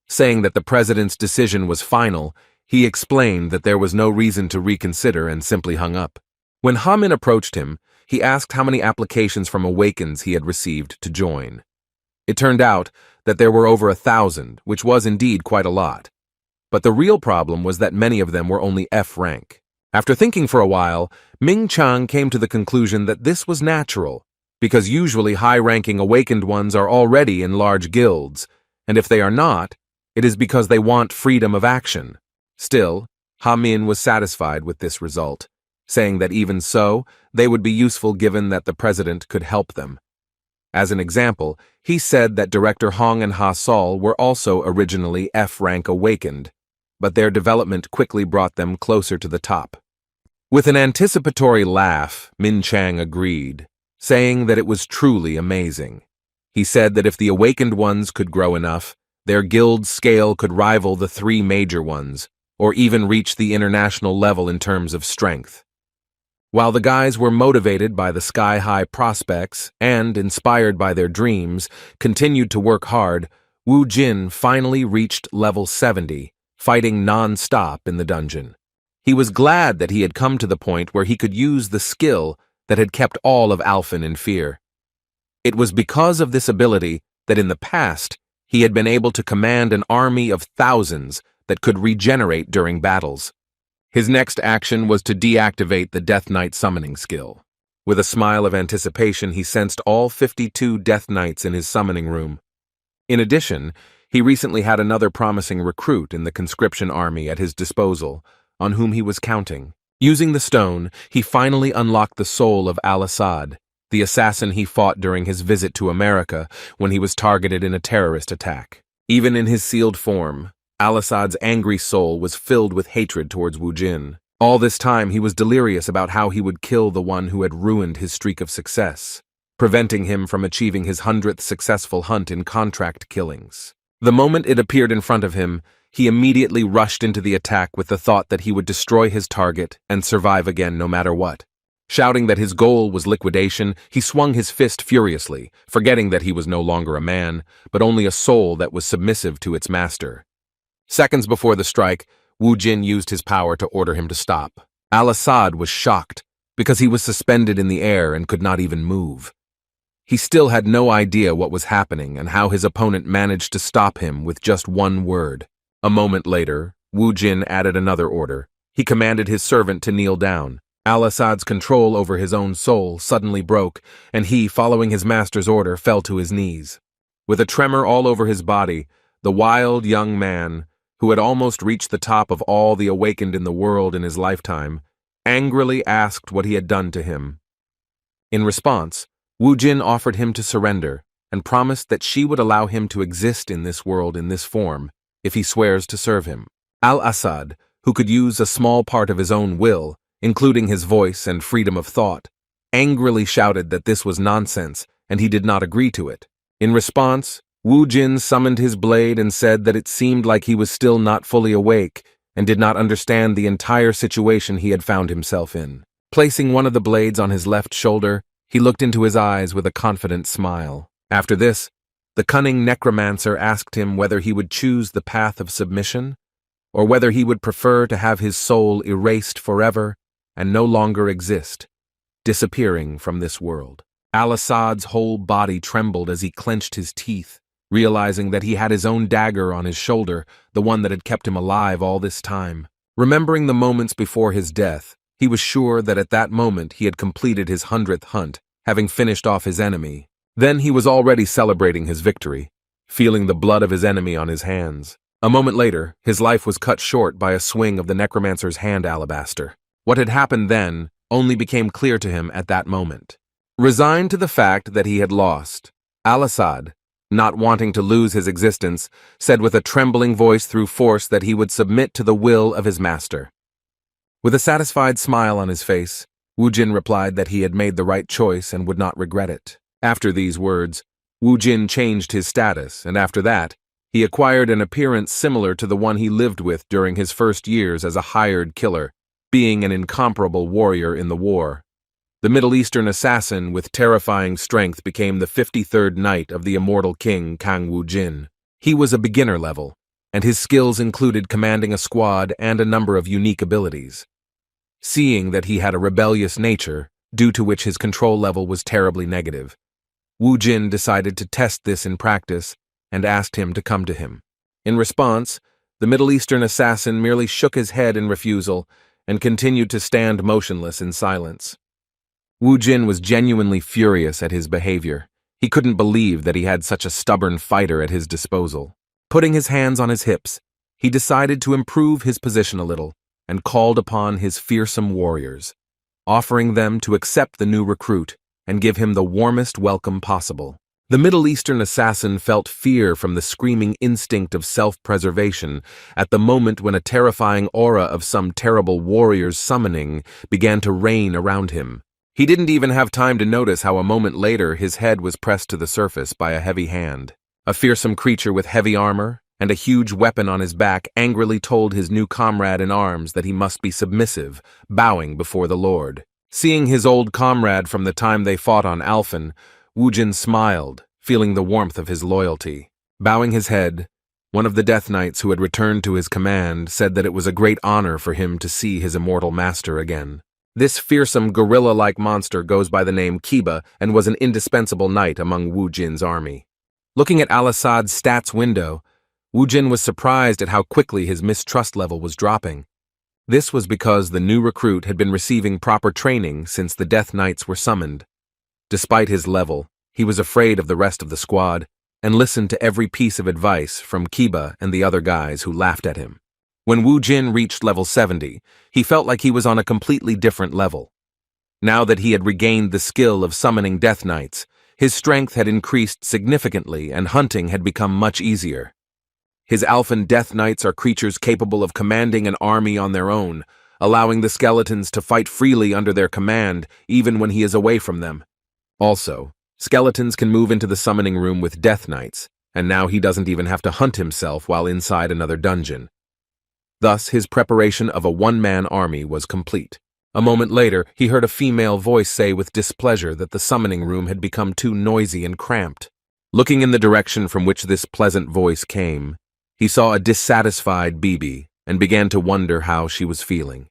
Saying that the president's decision was final, he explained that there was no reason to reconsider and simply hung up. When Ha-min approached him, he asked how many applications from Awakens he had received to join. It turned out that there were over 1,000, which was indeed quite a lot. But the real problem was that many of them were only F rank. After thinking for a while, Min Chang came to the conclusion that this was natural, because usually high-ranking awakened ones are already in large guilds, and if they are not, it is because they want freedom of action. Still, Ha-min was satisfied with this result, saying that even so, they would be useful given that the president could help them. As an example, he said that Director Hong and Ha-Sol were also originally F-rank awakened, but their development quickly brought them closer to the top. With an anticipatory laugh, Min Chang agreed, saying that it was truly amazing. He said that if the awakened ones could grow enough, their guild scale could rival the 3 major ones, or even reach the international level in terms of strength. While the guys were motivated by the sky-high prospects and, inspired by their dreams, continued to work hard, Wu Jin finally reached level 70, fighting non-stop in the dungeon. He was glad that he had come to the point where he could use the skill that had kept all of Alphen in fear. It was because of this ability that in the past he had been able to command an army of thousands that could regenerate during battles. His next action was to deactivate the Death Knight summoning skill. With a smile of anticipation, he sensed all 52 Death Knights in his summoning room. In addition, he recently had another promising recruit in the conscription army at his disposal, on whom he was counting. Using the stone, he finally unlocked the soul of Al-Assad, the assassin he fought during his visit to America when he was targeted in a terrorist attack. Even in his sealed form, Al-Assad's angry soul was filled with hatred towards Wu Jin. All this time he was delirious about how he would kill the one who had ruined his streak of success, preventing him from achieving his 100th successful hunt in contract killings. The moment it appeared in front of him, he immediately rushed into the attack with the thought that he would destroy his target and survive again no matter what. Shouting that his goal was liquidation, he swung his fist furiously, forgetting that he was no longer a man, but only a soul that was submissive to its master. Seconds before the strike, Wu Jin used his power to order him to stop. Al-Assad was shocked, because he was suspended in the air and could not even move. He still had no idea what was happening and how his opponent managed to stop him with just one word. A moment later, Wu Jin added another order. He commanded his servant to kneel down. Al-Assad's control over his own soul suddenly broke, and he, following his master's order, fell to his knees. With a tremor all over his body, the wild young man, who had almost reached the top of all the awakened in the world in his lifetime, angrily asked what he had done to him. In response, Wu Jin offered him to surrender and promised that she would allow him to exist in this world in this form if he swears to serve him. Al-Assad, who could use a small part of his own will, including his voice and freedom of thought, angrily shouted that this was nonsense and he did not agree to it. In response, Wu Jin summoned his blade and said that it seemed like he was still not fully awake and did not understand the entire situation he had found himself in. Placing one of the blades on his left shoulder, he looked into his eyes with a confident smile. After this, the cunning necromancer asked him whether he would choose the path of submission, or whether he would prefer to have his soul erased forever and no longer exist, disappearing from this world. Al-Assad's whole body trembled as he clenched his teeth, realizing that he had his own dagger on his shoulder, the one that had kept him alive all this time. Remembering the moments before his death, he was sure that at that moment he had completed his 100th hunt, having finished off his enemy. Then he was already celebrating his victory, feeling the blood of his enemy on his hands. A moment later, his life was cut short by a swing of the necromancer's hand alabaster. What had happened then only became clear to him at that moment. Resigned to the fact that he had lost, Al-Assad, not wanting to lose his existence, said with a trembling voice through force that he would submit to the will of his master. With a satisfied smile on his face, Wu Jin replied that he had made the right choice and would not regret it. After these words, Wu Jin changed his status, and after that, he acquired an appearance similar to the one he lived with during his first years as a hired killer, being an incomparable warrior in the war. The Middle Eastern assassin with terrifying strength became the 53rd knight of the immortal king Kang Wu Jin. He was a beginner level, and his skills included commanding a squad and a number of unique abilities. Seeing that he had a rebellious nature, due to which his control level was terribly negative, Wu Jin decided to test this in practice and asked him to come to him. In response, the Middle Eastern assassin merely shook his head in refusal and continued to stand motionless in silence. Wu Jin was genuinely furious at his behavior. He couldn't believe that he had such a stubborn fighter at his disposal. Putting his hands on his hips, he decided to improve his position a little and called upon his fearsome warriors, offering them to accept the new recruit and give him the warmest welcome possible. The Middle Eastern assassin felt fear from the screaming instinct of self-preservation at the moment when a terrifying aura of some terrible warrior's summoning began to reign around him. He didn't even have time to notice how a moment later his head was pressed to the surface by a heavy hand. A fearsome creature with heavy armor and a huge weapon on his back angrily told his new comrade in arms that he must be submissive, bowing before the Lord. Seeing his old comrade from the time they fought on Alphen, Wu Jin smiled, feeling the warmth of his loyalty. Bowing his head, one of the Death Knights who had returned to his command said that it was a great honor for him to see his immortal master again. This fearsome gorilla-like monster goes by the name Kiba and was an indispensable knight among Wu Jin's army. Looking at Al-Assad's stats window, Wu Jin was surprised at how quickly his mistrust level was dropping. This was because the new recruit had been receiving proper training since the Death Knights were summoned. Despite his level, he was afraid of the rest of the squad and listened to every piece of advice from Kiba and the other guys who laughed at him. When Wu Jin reached level 70, he felt like he was on a completely different level. Now that he had regained the skill of summoning Death Knights, his strength had increased significantly and hunting had become much easier. His Alphen Death Knights are creatures capable of commanding an army on their own, allowing the skeletons to fight freely under their command even when he is away from them. Also, skeletons can move into the summoning room with Death Knights, and now he doesn't even have to hunt himself while inside another dungeon. Thus, his preparation of a one-man army was complete. A moment later, he heard a female voice say with displeasure that the summoning room had become too noisy and cramped. Looking in the direction from which this pleasant voice came, he saw a dissatisfied Bibi and began to wonder how she was feeling.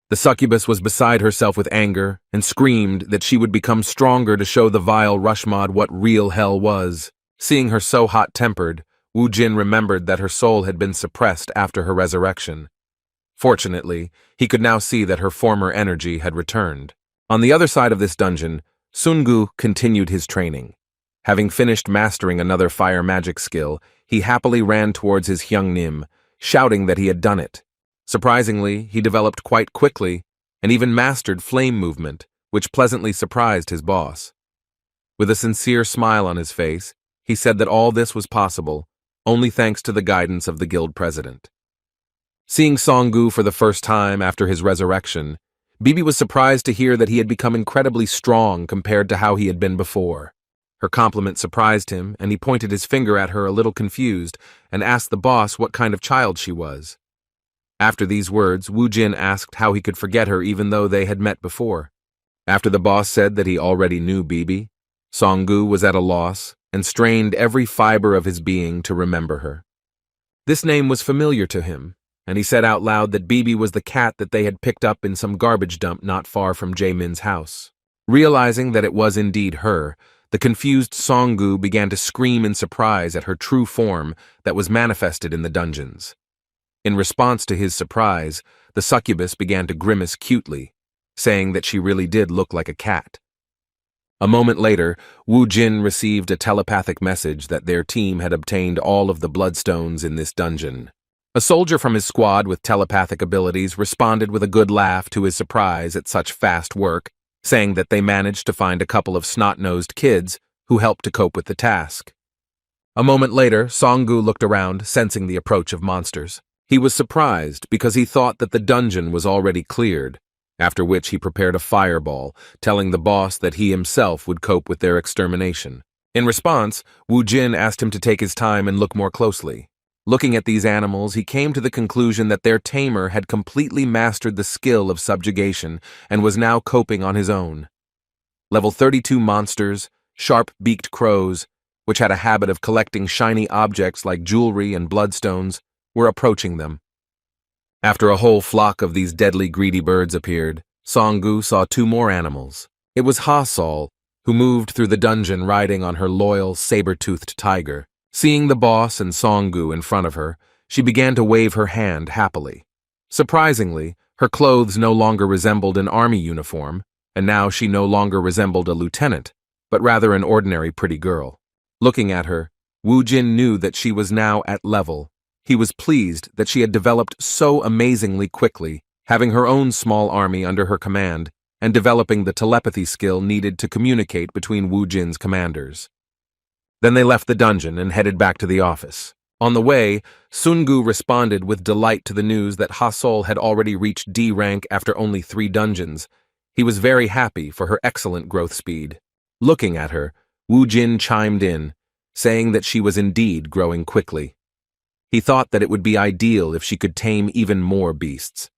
The succubus was beside herself with anger and screamed that she would become stronger to show the vile Rushmod what real hell was. Seeing her so hot-tempered, Wu Jin remembered that her soul had been suppressed after her resurrection. Fortunately, he could now see that her former energy had returned. On the other side of this dungeon, Sungu continued his training. Having finished mastering another fire magic skill, he happily ran towards his Hyungnim, shouting that he had done it. Surprisingly, he developed quite quickly and even mastered flame movement, which pleasantly surprised his boss. With a sincere smile on his face, he said that all this was possible only thanks to the guidance of the guild president. Seeing Songu for the first time after his resurrection, Bibi was surprised to hear that he had become incredibly strong compared to how he had been before. Her compliment surprised him, and he pointed his finger at her a little confused and asked the boss what kind of child she was. After these words, Wu Jin asked how he could forget her even though they had met before. After the boss said that he already knew Bibi, Songu was at a loss and strained every fiber of his being to remember her. This name was familiar to him, and he said out loud that Bibi was the cat that they had picked up in some garbage dump not far from Jae-min's house. Realizing that it was indeed her, the confused Songu began to scream in surprise at her true form that was manifested in the dungeons. In response to his surprise, the succubus began to grimace cutely, saying that she really did look like a cat. A moment later, Wu Jin received a telepathic message that their team had obtained all of the bloodstones in this dungeon. A soldier from his squad with telepathic abilities responded with a good laugh to his surprise at such fast work, saying that they managed to find a couple of snot-nosed kids who helped to cope with the task. A moment later, Songu looked around, sensing the approach of monsters. He was surprised because he thought that the dungeon was already cleared, after which he prepared a fireball, telling the boss that he himself would cope with their extermination. In response, Wu Jin asked him to take his time and look more closely. Looking at these animals, he came to the conclusion that their tamer had completely mastered the skill of subjugation and was now coping on his own. Level 32 monsters, sharp-beaked crows, which had a habit of collecting shiny objects like jewelry and bloodstones, were approaching them. After a whole flock of these deadly greedy birds appeared, Songu saw two more animals. It was Ha-Sol, who moved through the dungeon riding on her loyal, saber-toothed tiger. Seeing the boss and Songu in front of her, she began to wave her hand happily. Surprisingly, her clothes no longer resembled an army uniform, and now she no longer resembled a lieutenant, but rather an ordinary pretty girl. Looking at her, Wu Jin knew that she was now at level, He was pleased that she had developed so amazingly quickly, having her own small army under her command, and developing the telepathy skill needed to communicate between Wu Jin's commanders. Then they left the dungeon and headed back to the office. On the way, Sungu responded with delight to the news that Ha-Sol had already reached D rank after only 3 dungeons. He was very happy for her excellent growth speed. Looking at her, Wu Jin chimed in, saying that she was indeed growing quickly. He thought that it would be ideal if she could tame even more beasts.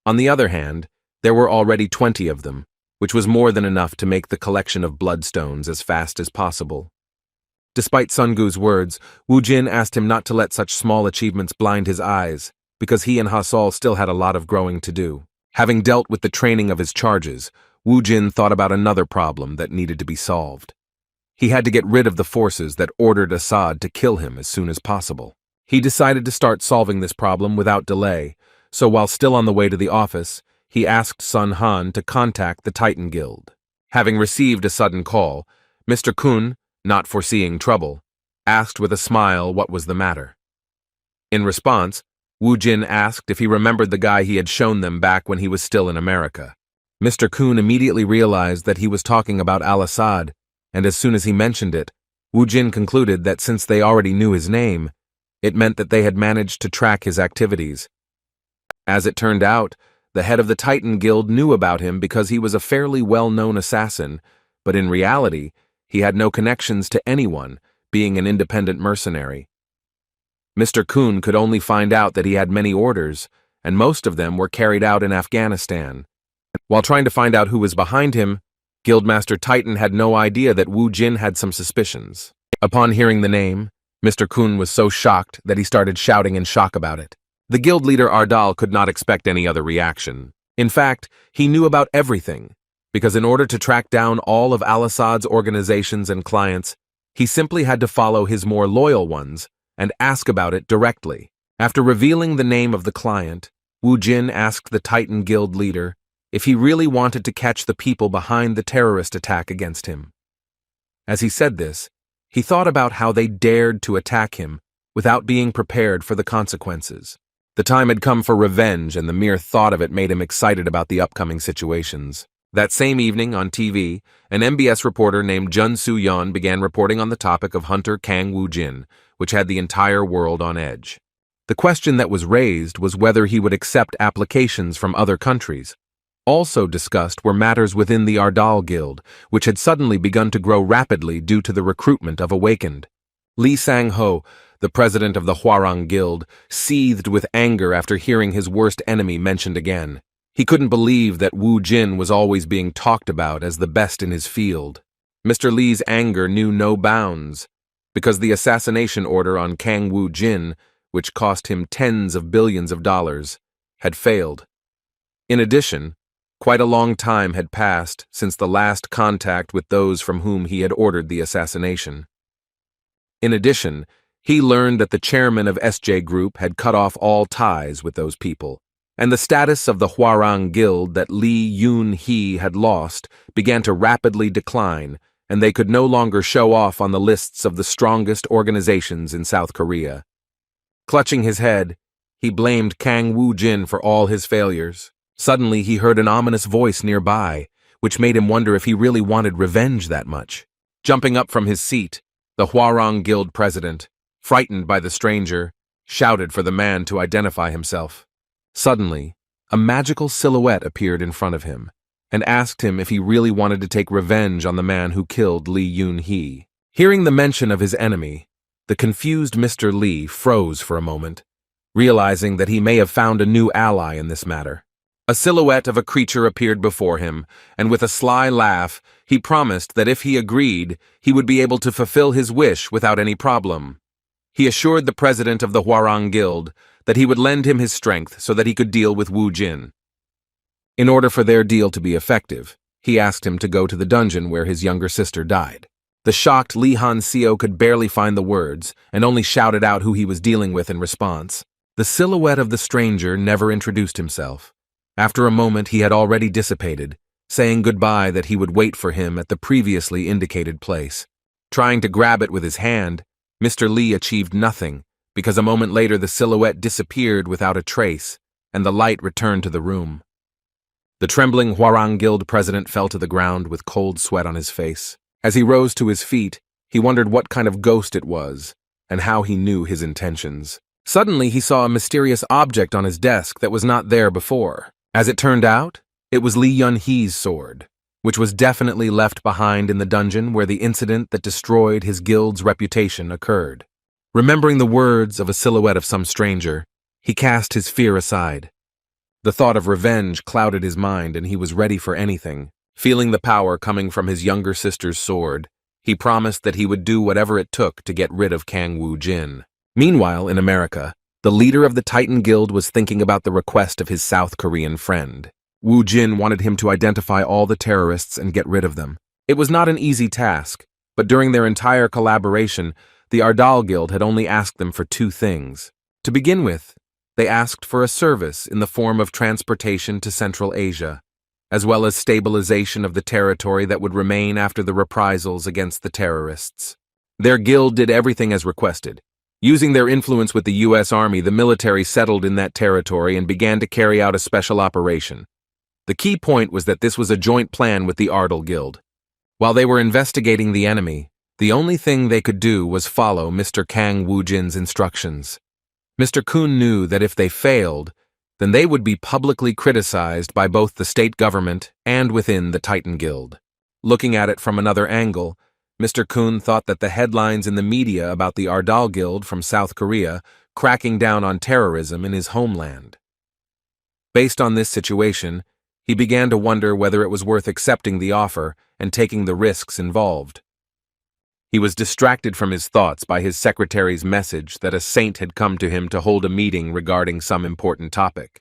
On the other hand, there were already 20 of them, which was more than enough to make the collection of bloodstones as fast as possible. Despite Sungu's words, Wu Jin asked him not to let such small achievements blind his eyes, because he and Ha-Sol still had a lot of growing to do. Having dealt with the training of his charges, Wu Jin thought about another problem that needed to be solved. He had to get rid of the forces that ordered Assad to kill him as soon as possible. He decided to start solving this problem without delay, so while still on the way to the office, he asked Sun Han to contact the Titan Guild. Having received a sudden call, Mr. Kun, not foreseeing trouble, asked with a smile what was the matter. In response, Wu Jin asked if he remembered the guy he had shown them back when he was still in America. Mr. Kun immediately realized that he was talking about Al-Assad, and as soon as he mentioned it, Wu Jin concluded that since they already knew his name, it meant that they had managed to track his activities. As it turned out, the head of the Titan Guild knew about him because he was a fairly well-known assassin, but in reality, he had no connections to anyone, being an independent mercenary. Mr. Kun could only find out that he had many orders, and most of them were carried out in Afghanistan. While trying to find out who was behind him, Guildmaster Titan had no idea that Wu Jin had some suspicions. Upon hearing the name, Mr. Kun was so shocked that he started shouting in shock about it. The guild leader Ardal could not expect any other reaction. In fact, he knew about everything, because in order to track down all of Al-Assad's organizations and clients, he simply had to follow his more loyal ones and ask about it directly. After revealing the name of the client, Wu Jin asked the Titan Guild leader if he really wanted to catch the people behind the terrorist attack against him. As he said this, he thought about how they dared to attack him without being prepared for the consequences. The time had come for revenge, and the mere thought of it made him excited about the upcoming situations. That same evening, on TV, an MBS reporter named Jun Soo-yeon began reporting on the topic of Hunter Kang Woo-jin, which had the entire world on edge. The question that was raised was whether he would accept applications from other countries. Also discussed were matters within the Ardal Guild, which had suddenly begun to grow rapidly due to the recruitment of Awakened. Lee Sang-ho, the president of the Hwarang Guild, seethed with anger after hearing his worst enemy mentioned again. He couldn't believe that Wu Jin was always being talked about as the best in his field. Mr. Lee's anger knew no bounds, because the assassination order on Kang Wu Jin, which cost him tens of billions of dollars, had failed. In addition, quite a long time had passed since the last contact with those from whom he had ordered the assassination. In addition, he learned that the chairman of SJ Group had cut off all ties with those people, and the status of the Hwarang Guild that Lee Yoon-hee had lost began to rapidly decline, and they could no longer show off on the lists of the strongest organizations in South Korea. Clutching his head, he blamed Kang Woo-jin for all his failures. Suddenly, he heard an ominous voice nearby, which made him wonder if he really wanted revenge that much. Jumping up from his seat, the Hwarang Guild president, frightened by the stranger, shouted for the man to identify himself. Suddenly, a magical silhouette appeared in front of him, and asked him if he really wanted to take revenge on the man who killed Lee Yoon-hee. Hearing the mention of his enemy, the confused Mr. Lee froze for a moment, realizing that he may have found a new ally in this matter. A silhouette of a creature appeared before him, and with a sly laugh, he promised that if he agreed, he would be able to fulfill his wish without any problem. He assured the president of the Hwarang Guild that he would lend him his strength so that he could deal with Wu Jin. In order for their deal to be effective, he asked him to go to the dungeon where his younger sister died. The shocked Lee Han-seo could barely find the words and only shouted out who he was dealing with in response. The silhouette of the stranger never introduced himself. After a moment, he had already dissipated, saying goodbye that he would wait for him at the previously indicated place. Trying to grab it with his hand, Mr. Lee achieved nothing, because a moment later the silhouette disappeared without a trace, and the light returned to the room. The trembling Hwarang Guild president fell to the ground with cold sweat on his face. As he rose to his feet, he wondered what kind of ghost it was, and how he knew his intentions. Suddenly he saw a mysterious object on his desk that was not there before. As it turned out, it was Li Yunhee's sword, which was definitely left behind in the dungeon where the incident that destroyed his guild's reputation occurred. Remembering the words of a silhouette of some stranger, he cast his fear aside. The thought of revenge clouded his mind, and he was ready for anything. Feeling the power coming from his younger sister's sword, he promised that he would do whatever it took to get rid of Kang Woo-jin. Meanwhile, in America, the leader of the Titan Guild was thinking about the request of his South Korean friend. Woo-jin wanted him to identify all the terrorists and get rid of them. It was not an easy task, but during their entire collaboration, the Ardal Guild had only asked them for two things. To begin with, they asked for a service in the form of transportation to Central Asia, as well as stabilization of the territory that would remain after the reprisals against the terrorists. Their guild did everything as requested. Using their influence with the U.S. Army, the military settled in that territory and began to carry out a special operation. The key point was that this was a joint plan with the Ardal Guild. While they were investigating the enemy, the only thing they could do was follow Mr. Kang Woo-jin's instructions. Mr. Kun knew that if they failed, then they would be publicly criticized by both the state government and within the Titan Guild. Looking at it from another angle, Mr. Kun thought that the headlines in the media about the Ardal Guild from South Korea cracking down on terrorism in his homeland. Based on this situation, he began to wonder whether it was worth accepting the offer and taking the risks involved. He was distracted from his thoughts by his secretary's message that a saint had come to him to hold a meeting regarding some important topic.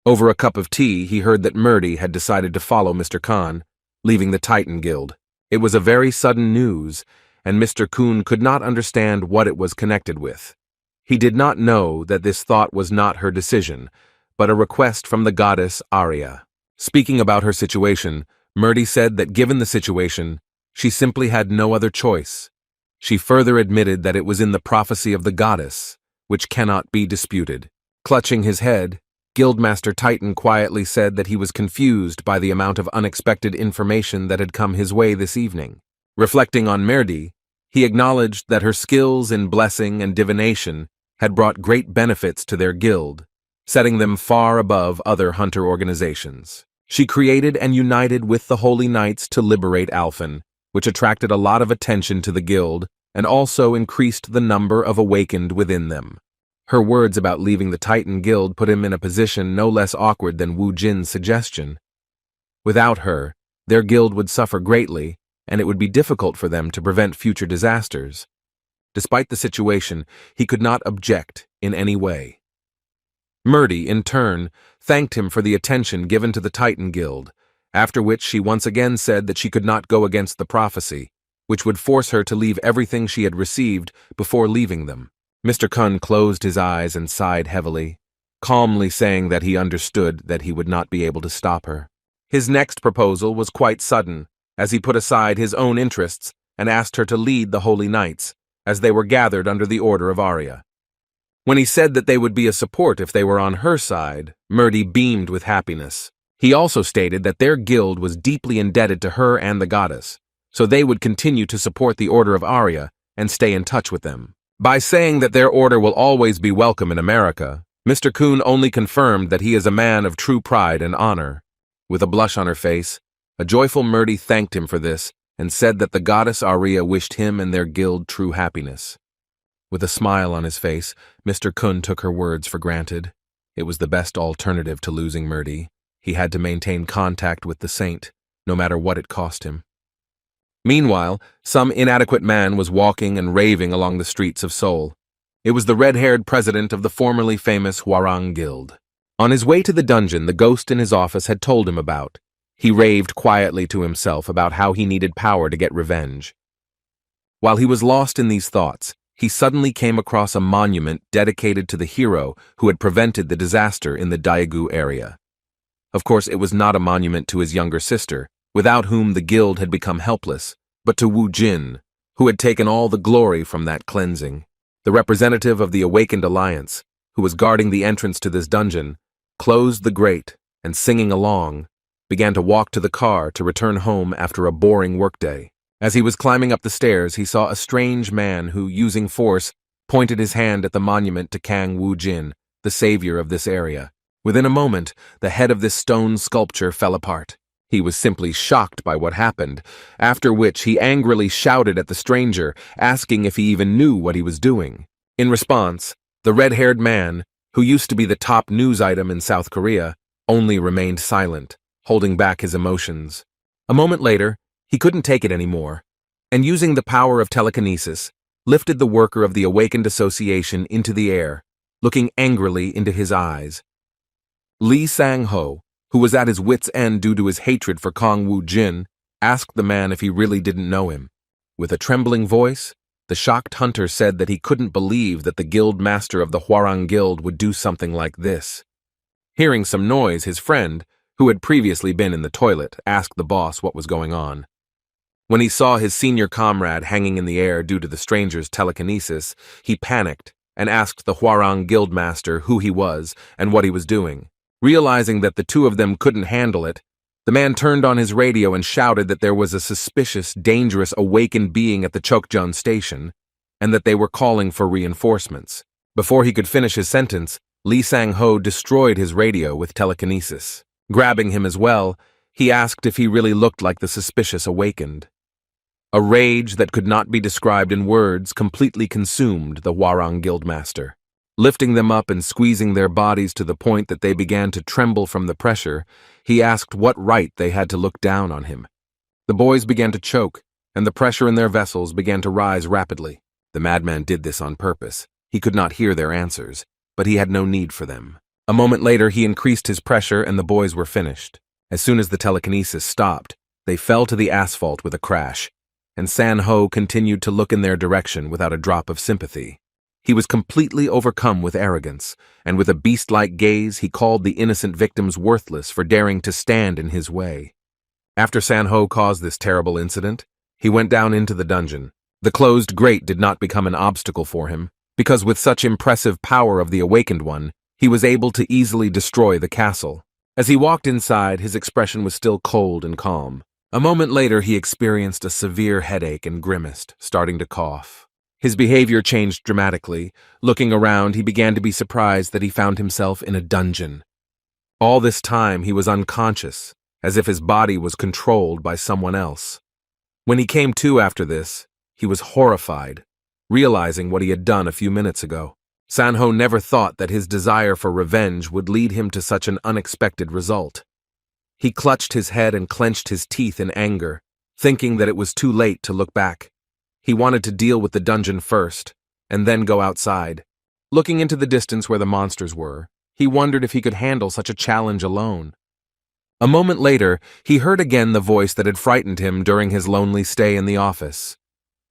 Over a cup of tea, he heard that Murdy had decided to follow Mr. Khan, leaving the Titan Guild. It was a very sudden news, and Mr. Kun could not understand what it was connected with. He did not know that this thought was not her decision, but a request from the goddess Arya. Speaking about her situation, Murdy said that given the situation, she simply had no other choice. She further admitted that it was in the prophecy of the goddess, which cannot be disputed. Clutching his head, Guildmaster Titan quietly said that he was confused by the amount of unexpected information that had come his way this evening. Reflecting on Murdy, he acknowledged that her skills in blessing and divination had brought great benefits to their guild, setting them far above other hunter organizations. She created and united with the Holy Knights to liberate Alphen, which attracted a lot of attention to the guild and also increased the number of awakened within them. Her words about leaving the Titan Guild put him in a position no less awkward than Wu Jin's suggestion. Without her, their guild would suffer greatly, and it would be difficult for them to prevent future disasters. Despite the situation, he could not object in any way. Murdy, in turn, thanked him for the attention given to the Titan Guild, after which she once again said that she could not go against the prophecy, which would force her to leave everything she had received before leaving them. Mr. Kun closed his eyes and sighed heavily, calmly saying that he understood that he would not be able to stop her. His next proposal was quite sudden, as he put aside his own interests and asked her to lead the Holy Knights, as they were gathered under the order of Arya. When he said that they would be a support if they were on her side, Murdy beamed with happiness. He also stated that their guild was deeply indebted to her and the goddess, so they would continue to support the Order of Arya and stay in touch with them. By saying that their order will always be welcome in America, Mr. Kun only confirmed that he is a man of true pride and honor. With a blush on her face, a joyful Murdy thanked him for this and said that the goddess Arya wished him and their guild true happiness. With a smile on his face, Mr. Kun took her words for granted. It was the best alternative to losing Murdy. He had to maintain contact with the saint, no matter what it cost him. Meanwhile, some inadequate man was walking and raving along the streets of Seoul. It was the red-haired president of the formerly famous Hwarang Guild. On his way to the dungeon the ghost in his office had told him about, he raved quietly to himself about how he needed power to get revenge. While he was lost in these thoughts, he suddenly came across a monument dedicated to the hero who had prevented the disaster in the Daegu area. Of course, it was not a monument to his younger sister, without whom the guild had become helpless, but to Wu Jin, who had taken all the glory from that cleansing. The representative of the Awakened Alliance, who was guarding the entrance to this dungeon, closed the grate and, singing along, began to walk to the car to return home after a boring workday. As he was climbing up the stairs, he saw a strange man who, using force, pointed his hand at the monument to Kang Woo-jin, the savior of this area. Within a moment, the head of this stone sculpture fell apart. He was simply shocked by what happened, after which he angrily shouted at the stranger, asking if he even knew what he was doing. In response, the red-haired man, who used to be the top news item in South Korea, only remained silent, holding back his emotions. A moment later, he couldn't take it anymore, and using the power of telekinesis, lifted the worker of the Awakened Association into the air, looking angrily into his eyes. Lee Sang-ho, who was at his wits' end due to his hatred for Kang Woo-jin, asked the man if he really didn't know him. With a trembling voice, the shocked hunter said that he couldn't believe that the guild master of the Hwarang Guild would do something like this. Hearing some noise, his friend, who had previously been in the toilet, asked the boss what was going on. When he saw his senior comrade hanging in the air due to the stranger's telekinesis, he panicked and asked the Hwarang Guildmaster who he was and what he was doing. Realizing that the two of them couldn't handle it, the man turned on his radio and shouted that there was a suspicious, dangerous awakened being at the Chokjeon station, and that they were calling for reinforcements. Before he could finish his sentence, Lee Sang-ho destroyed his radio with telekinesis. Grabbing him as well, he asked if he really looked like the suspicious awakened. A rage that could not be described in words completely consumed the Hwarang Guildmaster. Lifting them up and squeezing their bodies to the point that they began to tremble from the pressure, he asked what right they had to look down on him. The boys began to choke, and the pressure in their vessels began to rise rapidly. The madman did this on purpose. He could not hear their answers, but he had no need for them. A moment later, he increased his pressure and the boys were finished. As soon as the telekinesis stopped, they fell to the asphalt with a crash, and San-ho continued to look in their direction without a drop of sympathy. He was completely overcome with arrogance, and with a beast-like gaze he called the innocent victims worthless for daring to stand in his way. After San-ho caused this terrible incident, he went down into the dungeon. The closed grate did not become an obstacle for him, because with such impressive power of the Awakened One, he was able to easily destroy the castle. As he walked inside, his expression was still cold and calm. A moment later, he experienced a severe headache and grimaced, starting to cough. His behavior changed dramatically. Looking around, he began to be surprised that he found himself in a dungeon. All this time, he was unconscious, as if his body was controlled by someone else. When he came to after this, he was horrified, realizing what he had done a few minutes ago. San-ho never thought that his desire for revenge would lead him to such an unexpected result. He clutched his head and clenched his teeth in anger, thinking that it was too late to look back. He wanted to deal with the dungeon first, and then go outside. Looking into the distance where the monsters were, he wondered if he could handle such a challenge alone. A moment later, he heard again the voice that had frightened him during his lonely stay in the office.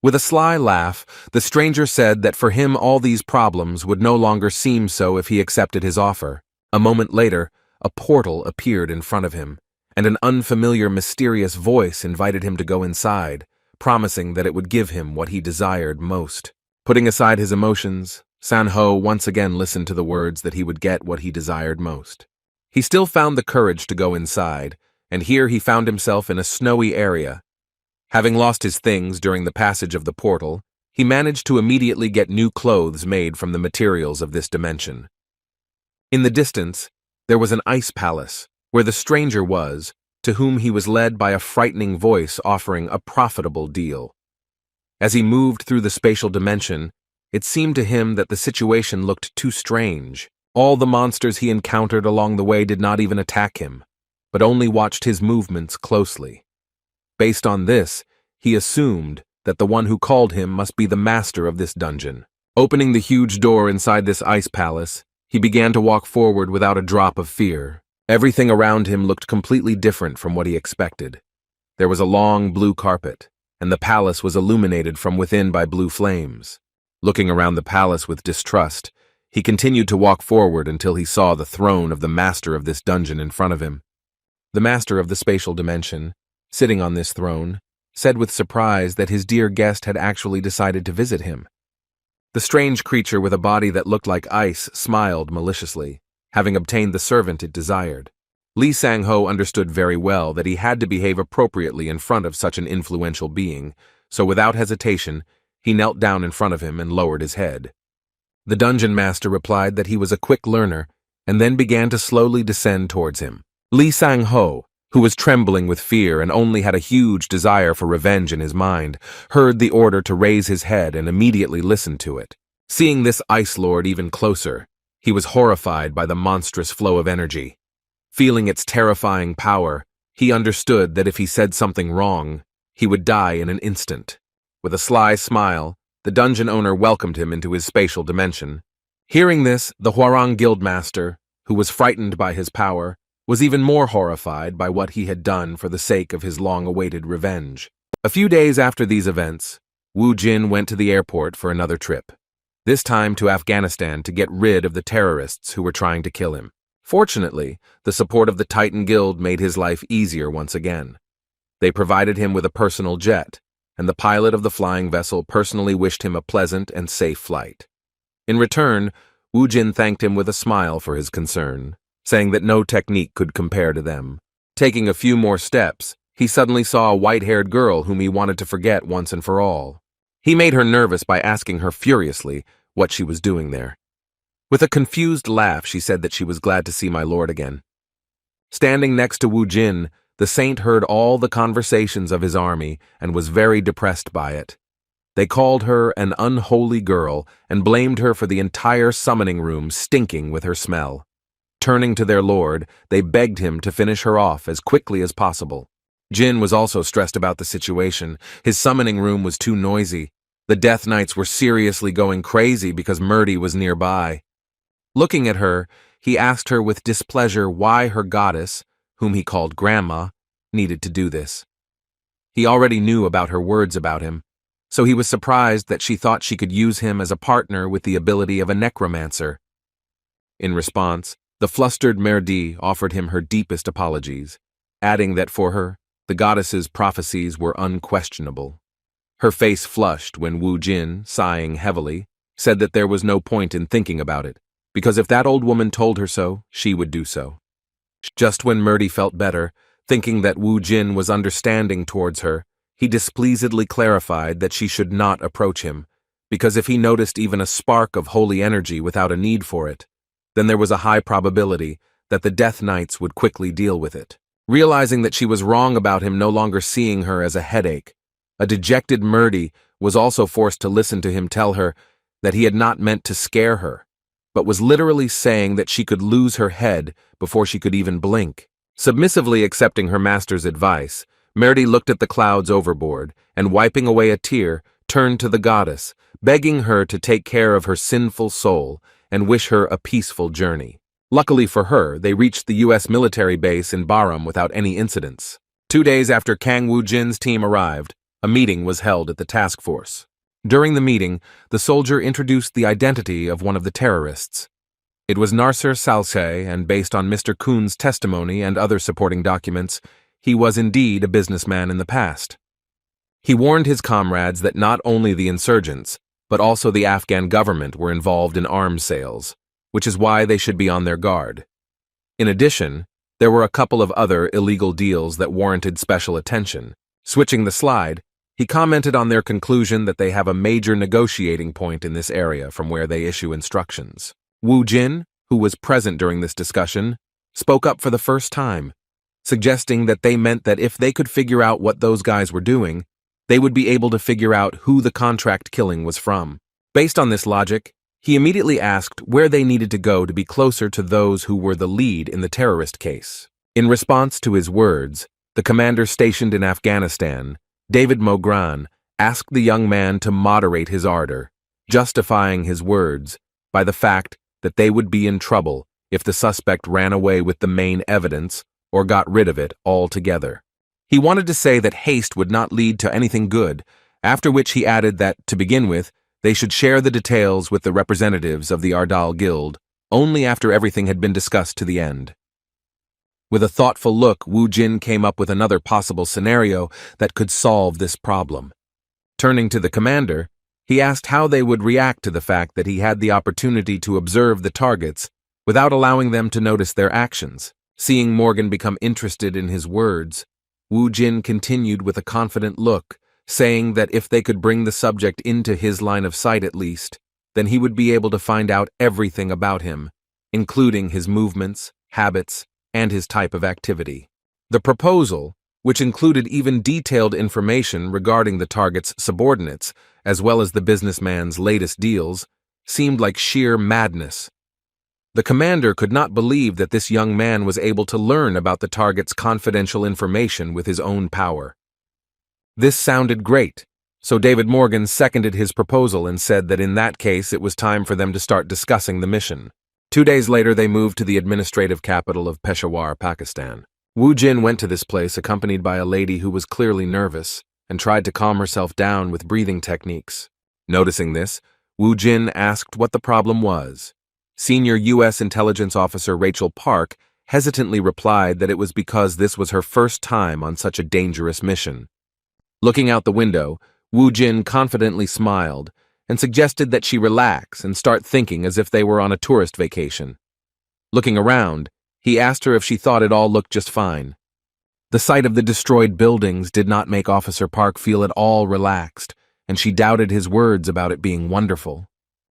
With a sly laugh, the stranger said that for him all these problems would no longer seem so if he accepted his offer. A moment later, a portal appeared in front of him, and an unfamiliar, mysterious voice invited him to go inside, promising that it would give him what he desired most. Putting aside his emotions, San-ho once again listened to the words that he would get what he desired most. He still found the courage to go inside, and here he found himself in a snowy area. Having lost his things during the passage of the portal, he managed to immediately get new clothes made from the materials of this dimension. In the distance, there was an ice palace, where the stranger was, to whom he was led by a frightening voice offering a profitable deal. As he moved through the spatial dimension, it seemed to him that the situation looked too strange. All the monsters he encountered along the way did not even attack him, but only watched his movements closely. Based on this, he assumed that the one who called him must be the master of this dungeon. Opening the huge door inside this ice palace, he began to walk forward without a drop of fear. Everything around him looked completely different from what he expected. There was a long blue carpet, and the palace was illuminated from within by blue flames. Looking around the palace with distrust, he continued to walk forward until he saw the throne of the master of this dungeon in front of him. The master of the spatial dimension, sitting on this throne, said with surprise that his dear guest had actually decided to visit him. The strange creature with a body that looked like ice smiled maliciously, having obtained the servant it desired. Lee Sang-ho understood very well that he had to behave appropriately in front of such an influential being, so without hesitation, he knelt down in front of him and lowered his head. The dungeon master replied that he was a quick learner, and then began to slowly descend towards him. Lee Sang-ho, who was trembling with fear and only had a huge desire for revenge in his mind, heard the order to raise his head and immediately listened to it. Seeing this ice lord even closer, he was horrified by the monstrous flow of energy. Feeling its terrifying power, he understood that if he said something wrong, he would die in an instant. With a sly smile, the dungeon owner welcomed him into his spatial dimension. Hearing this, the Hwarang Guildmaster, who was frightened by his power, was even more horrified by what he had done for the sake of his long-awaited revenge. A few days after these events, Wu Jin went to the airport for another trip, this time to Afghanistan to get rid of the terrorists who were trying to kill him. Fortunately, the support of the Titan Guild made his life easier once again. They provided him with a personal jet, and the pilot of the flying vessel personally wished him a pleasant and safe flight. In return, Wu Jin thanked him with a smile for his concern, saying that no technique could compare to them. Taking a few more steps, he suddenly saw a white-haired girl whom he wanted to forget once and for all. He made her nervous by asking her furiously what she was doing there. With a confused laugh, she said that she was glad to see my lord again. Standing next to Wu Jin, the saint heard all the conversations of his army and was very depressed by it. They called her an unholy girl and blamed her for the entire summoning room stinking with her smell. Turning to their lord, they begged him to finish her off as quickly as possible. Jin was also stressed about the situation. His summoning room was too noisy. The Death Knights were seriously going crazy because Murdy was nearby. Looking at her, he asked her with displeasure why her goddess, whom he called Grandma, needed to do this. He already knew about her words about him, so he was surprised that she thought she could use him as a partner with the ability of a necromancer. In response, the flustered Murdy offered him her deepest apologies, adding that for her, the goddess's prophecies were unquestionable. Her face flushed when Wu Jin, sighing heavily, said that there was no point in thinking about it, because if that old woman told her so, she would do so. Just when Murdy felt better, thinking that Wu Jin was understanding towards her, he displeasedly clarified that she should not approach him, because if he noticed even a spark of holy energy without a need for it, then there was a high probability that the Death Knights would quickly deal with it. Realizing that she was wrong about him no longer seeing her as a headache, a dejected Murdy was also forced to listen to him tell her that he had not meant to scare her, but was literally saying that she could lose her head before she could even blink. Submissively accepting her master's advice, Murdy looked at the clouds overboard and, wiping away a tear, turned to the goddess, begging her to take care of her sinful soul and wish her a peaceful journey. Luckily for her, they reached the U.S. military base in Barum without any incidents. 2 days after Kang Wu Jin's team arrived, a meeting was held at the task force. During the meeting, the soldier introduced the identity of one of the terrorists. It was Narsur Salsay, and based on Mr. Kuhn's testimony and other supporting documents, he was indeed a businessman in the past. He warned his comrades that not only the insurgents, but also the Afghan government were involved in arms sales, which is why they should be on their guard. In addition, there were a couple of other illegal deals that warranted special attention. Switching the slide, he commented on their conclusion that they have a major negotiating point in this area from where they issue instructions. Wu Jin, who was present during this discussion, spoke up for the first time, suggesting that they meant that if they could figure out what those guys were doing, they would be able to figure out who the contract killing was from. Based on this logic, he immediately asked where they needed to go to be closer to those who were the lead in the terrorist case. In response to his words, the commander stationed in Afghanistan, David Mogran, asked the young man to moderate his ardor, justifying his words by the fact that they would be in trouble if the suspect ran away with the main evidence or got rid of it altogether. He wanted to say that haste would not lead to anything good, after which he added that, to begin with, they should share the details with the representatives of the Ardal Guild only after everything had been discussed to the end. With a thoughtful look, Wu Jin came up with another possible scenario that could solve this problem. Turning to the commander, He asked how they would react to the fact that he had the opportunity to observe the targets without allowing them to notice their actions. Seeing Morgan become interested in his words, Wu Jin continued with a confident look, saying that if they could bring the subject into his line of sight at least, then he would be able to find out everything about him, including his movements, habits, and his type of activity. The proposal, which included even detailed information regarding the target's subordinates, as well as the businessman's latest deals, seemed like sheer madness. The commander could not believe that this young man was able to learn about the target's confidential information with his own power. This sounded great, so David Morgan seconded his proposal and said that in that case it was time for them to start discussing the mission. 2 days later, they moved to the administrative capital of Peshawar, Pakistan. Wu Jin went to this place accompanied by a lady who was clearly nervous and tried to calm herself down with breathing techniques. Noticing this, Wu Jin asked what the problem was. Senior U.S. intelligence officer Rachel Park hesitantly replied that it was because this was her first time on such a dangerous mission. Looking out the window, Wu Jin confidently smiled and suggested that she relax and start thinking as if they were on a tourist vacation. Looking around, he asked her if she thought it all looked just fine. The sight of the destroyed buildings did not make Officer Park feel at all relaxed, and she doubted his words about it being wonderful.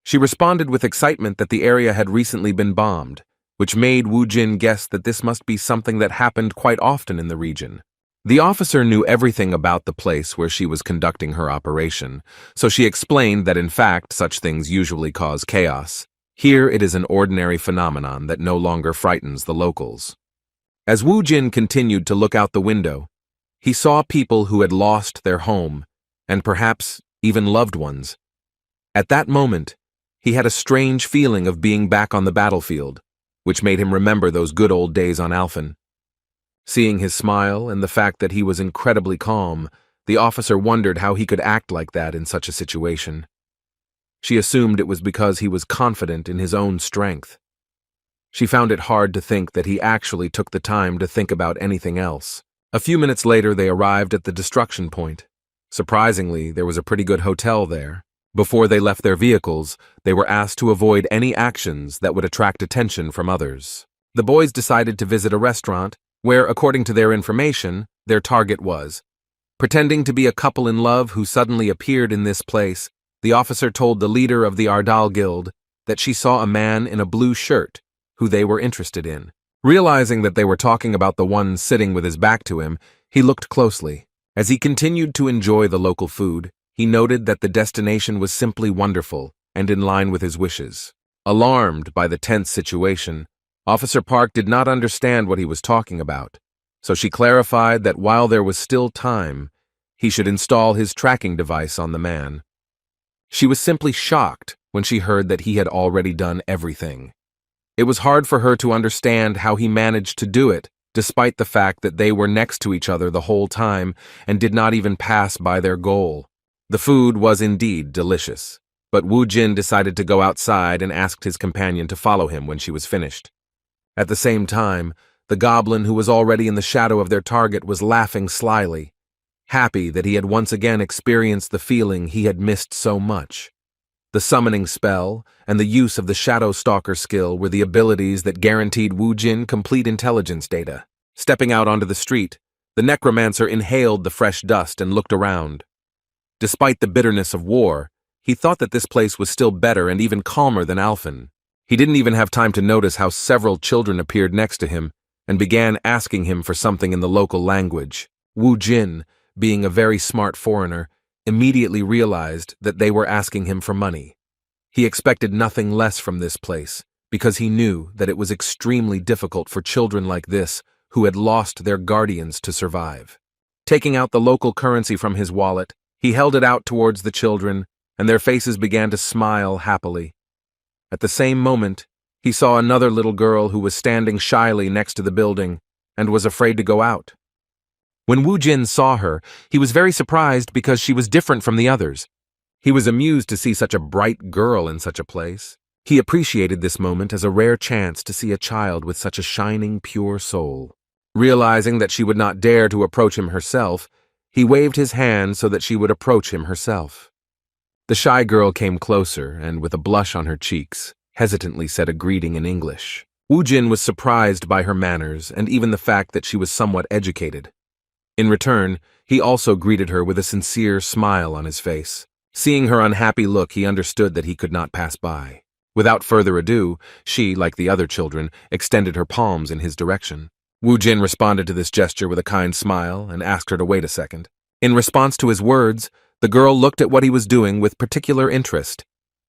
She responded with excitement that the area had recently been bombed, which made Wu Jin guess that this must be something that happened quite often in the region. The officer knew everything about the place where she was conducting her operation, so she explained that in fact such things usually cause chaos. Here it is an ordinary phenomenon that no longer frightens the locals. As Wu Jin continued to look out the window, he saw people who had lost their home, and perhaps even loved ones. At that moment, he had a strange feeling of being back on the battlefield, which made him remember those good old days on Alphen. Seeing his smile and the fact that he was incredibly calm, the officer wondered how he could act like that in such a situation. She assumed it was because he was confident in his own strength. She found it hard to think that he actually took the time to think about anything else. A few minutes later, they arrived at the destruction point. Surprisingly, there was a pretty good hotel there. Before they left their vehicles, they were asked to avoid any actions that would attract attention from others. The boys decided to visit a restaurant where, according to their information, their target was. Pretending to be a couple in love who suddenly appeared in this place, the officer told the leader of the Ardal Guild that she saw a man in a blue shirt who they were interested in. Realizing that they were talking about the one sitting with his back to him, he looked closely. As he continued to enjoy the local food, he noted that the destination was simply wonderful and in line with his wishes. Alarmed by the tense situation, Officer Park did not understand what he was talking about, so she clarified that while there was still time, he should install his tracking device on the man. She was simply shocked when she heard that he had already done everything. It was hard for her to understand how he managed to do it, despite the fact that they were next to each other the whole time and did not even pass by their goal. The food was indeed delicious, but Wu Jin decided to go outside and asked his companion to follow him when she was finished. At the same time, the goblin who was already in the shadow of their target was laughing slyly, happy that he had once again experienced the feeling he had missed so much. The summoning spell and the use of the Shadow Stalker skill were the abilities that guaranteed Wu Jin complete intelligence data. Stepping out onto the street, the Necromancer inhaled the fresh dust and looked around. Despite the bitterness of war, he thought that this place was still better and even calmer than Alphen. He didn't even have time to notice how several children appeared next to him and began asking him for something in the local language. Wu Jin, being a very smart foreigner, immediately realized that they were asking him for money. He expected nothing less from this place, because he knew that it was extremely difficult for children like this who had lost their guardians to survive. Taking out the local currency from his wallet, he held it out towards the children, and their faces began to smile happily. At the same moment, he saw another little girl who was standing shyly next to the building and was afraid to go out. When Wu Jin saw her, he was very surprised because she was different from the others. He was amused to see such a bright girl in such a place. He appreciated this moment as a rare chance to see a child with such a shining, pure soul. Realizing that she would not dare to approach him herself, he waved his hand so that she would approach him herself. The shy girl came closer and, with a blush on her cheeks, hesitantly said a greeting in English. Wu Jin was surprised by her manners and even the fact that she was somewhat educated. In return, he also greeted her with a sincere smile on his face. Seeing her unhappy look, he understood that he could not pass by. Without further ado, she, like the other children, extended her palms in his direction. Wu Jin responded to this gesture with a kind smile and asked her to wait a second. In response to his words, the girl looked at what he was doing with particular interest.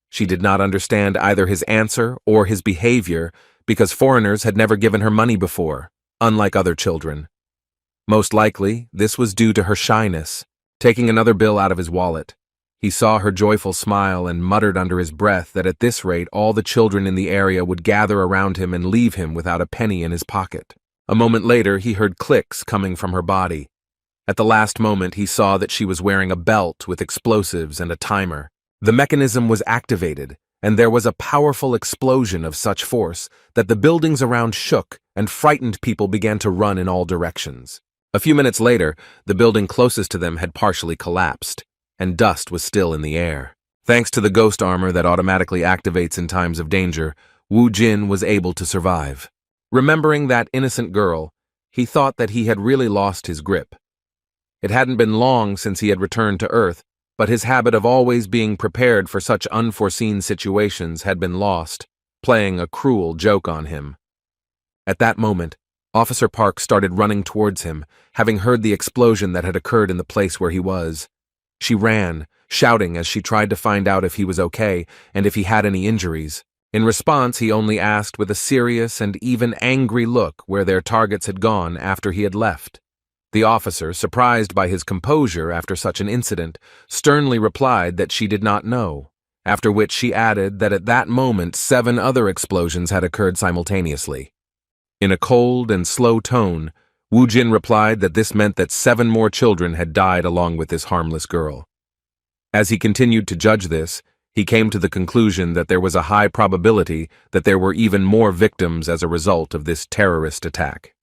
She did not understand either his answer or his behavior because foreigners had never given her money before, unlike other children. Most likely, this was due to her shyness. Taking another bill out of his wallet, he saw her joyful smile and muttered under his breath that at this rate all the children in the area would gather around him and leave him without a penny in his pocket. A moment later, he heard clicks coming from her body. At the last moment, he saw that she was wearing a belt with explosives and a timer. The mechanism was activated, and there was a powerful explosion of such force that the buildings around shook and frightened people began to run in all directions. A few minutes later, the building closest to them had partially collapsed, and dust was still in the air. Thanks to the ghost armor that automatically activates in times of danger, Wu Jin was able to survive. Remembering that innocent girl, he thought that he had really lost his grip. It hadn't been long since he had returned to Earth, but his habit of always being prepared for such unforeseen situations had been lost, playing a cruel joke on him. At that moment, Officer Park started running towards him, having heard the explosion that had occurred in the place where he was. She ran, shouting as she tried to find out if he was okay and if he had any injuries. In response, he only asked with a serious and even angry look where their targets had gone after he had left. The officer, surprised by his composure after such an incident, sternly replied that she did not know, after which she added that at that moment 7 other explosions had occurred simultaneously. In a cold and slow tone, Wu Jin replied that this meant that 7 more children had died along with this harmless girl. As he continued to judge this, he came to the conclusion that there was a high probability that there were even more victims as a result of this terrorist attack.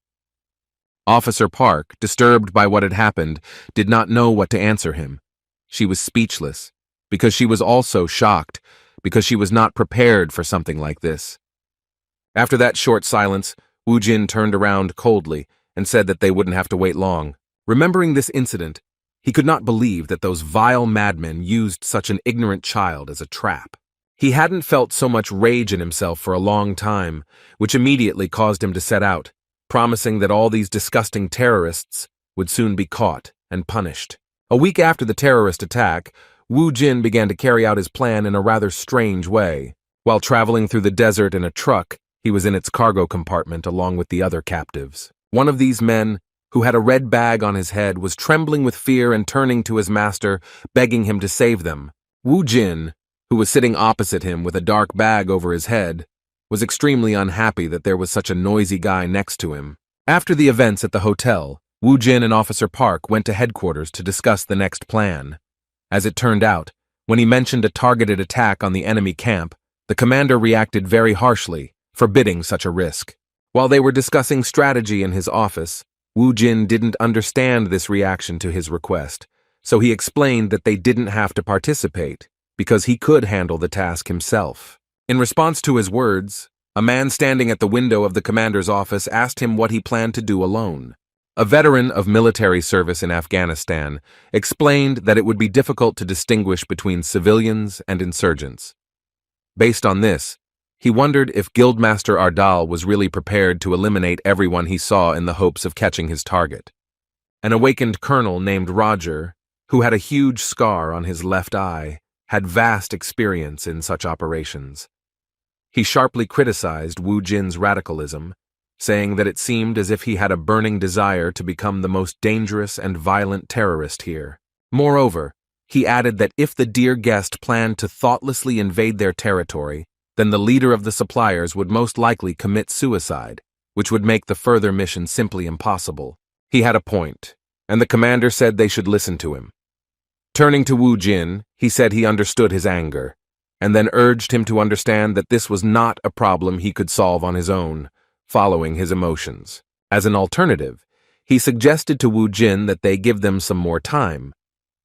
Officer Park, disturbed by what had happened, did not know what to answer him. She was speechless, because she was also shocked, because she was not prepared for something like this. After that short silence, Wu Jin turned around coldly and said that they wouldn't have to wait long. Remembering this incident, he could not believe that those vile madmen used such an ignorant child as a trap. He hadn't felt so much rage in himself for a long time, which immediately caused him to set out, promising that all these disgusting terrorists would soon be caught and punished. A week after the terrorist attack, Wu Jin began to carry out his plan in a rather strange way. While traveling through the desert in a truck, he was in its cargo compartment along with the other captives. One of these men, who had a red bag on his head, was trembling with fear and turning to his master, begging him to save them. Wu Jin, who was sitting opposite him with a dark bag over his head, was extremely unhappy that there was such a noisy guy next to him. After the events at the hotel, Wu Jin and Officer Park went to headquarters to discuss the next plan. As it turned out, when he mentioned a targeted attack on the enemy camp, the commander reacted very harshly, forbidding such a risk. While they were discussing strategy in his office, Wu Jin didn't understand this reaction to his request, so he explained that they didn't have to participate, because he could handle the task himself. In response to his words, a man standing at the window of the commander's office asked him what he planned to do alone. A veteran of military service in Afghanistan explained that it would be difficult to distinguish between civilians and insurgents. Based on this, he wondered if Guildmaster Ardal was really prepared to eliminate everyone he saw in the hopes of catching his target. An awakened colonel named Roger, who had a huge scar on his left eye, had vast experience in such operations. He sharply criticized Wu Jin's radicalism, saying that it seemed as if he had a burning desire to become the most dangerous and violent terrorist here. Moreover, he added that if the dear guest planned to thoughtlessly invade their territory, then the leader of the suppliers would most likely commit suicide, which would make the further mission simply impossible. He had a point, and the commander said they should listen to him. Turning to Wu Jin, he said he understood his anger, and then urged him to understand that this was not a problem he could solve on his own, following his emotions. As an alternative, he suggested to Wu Jin that they give them some more time.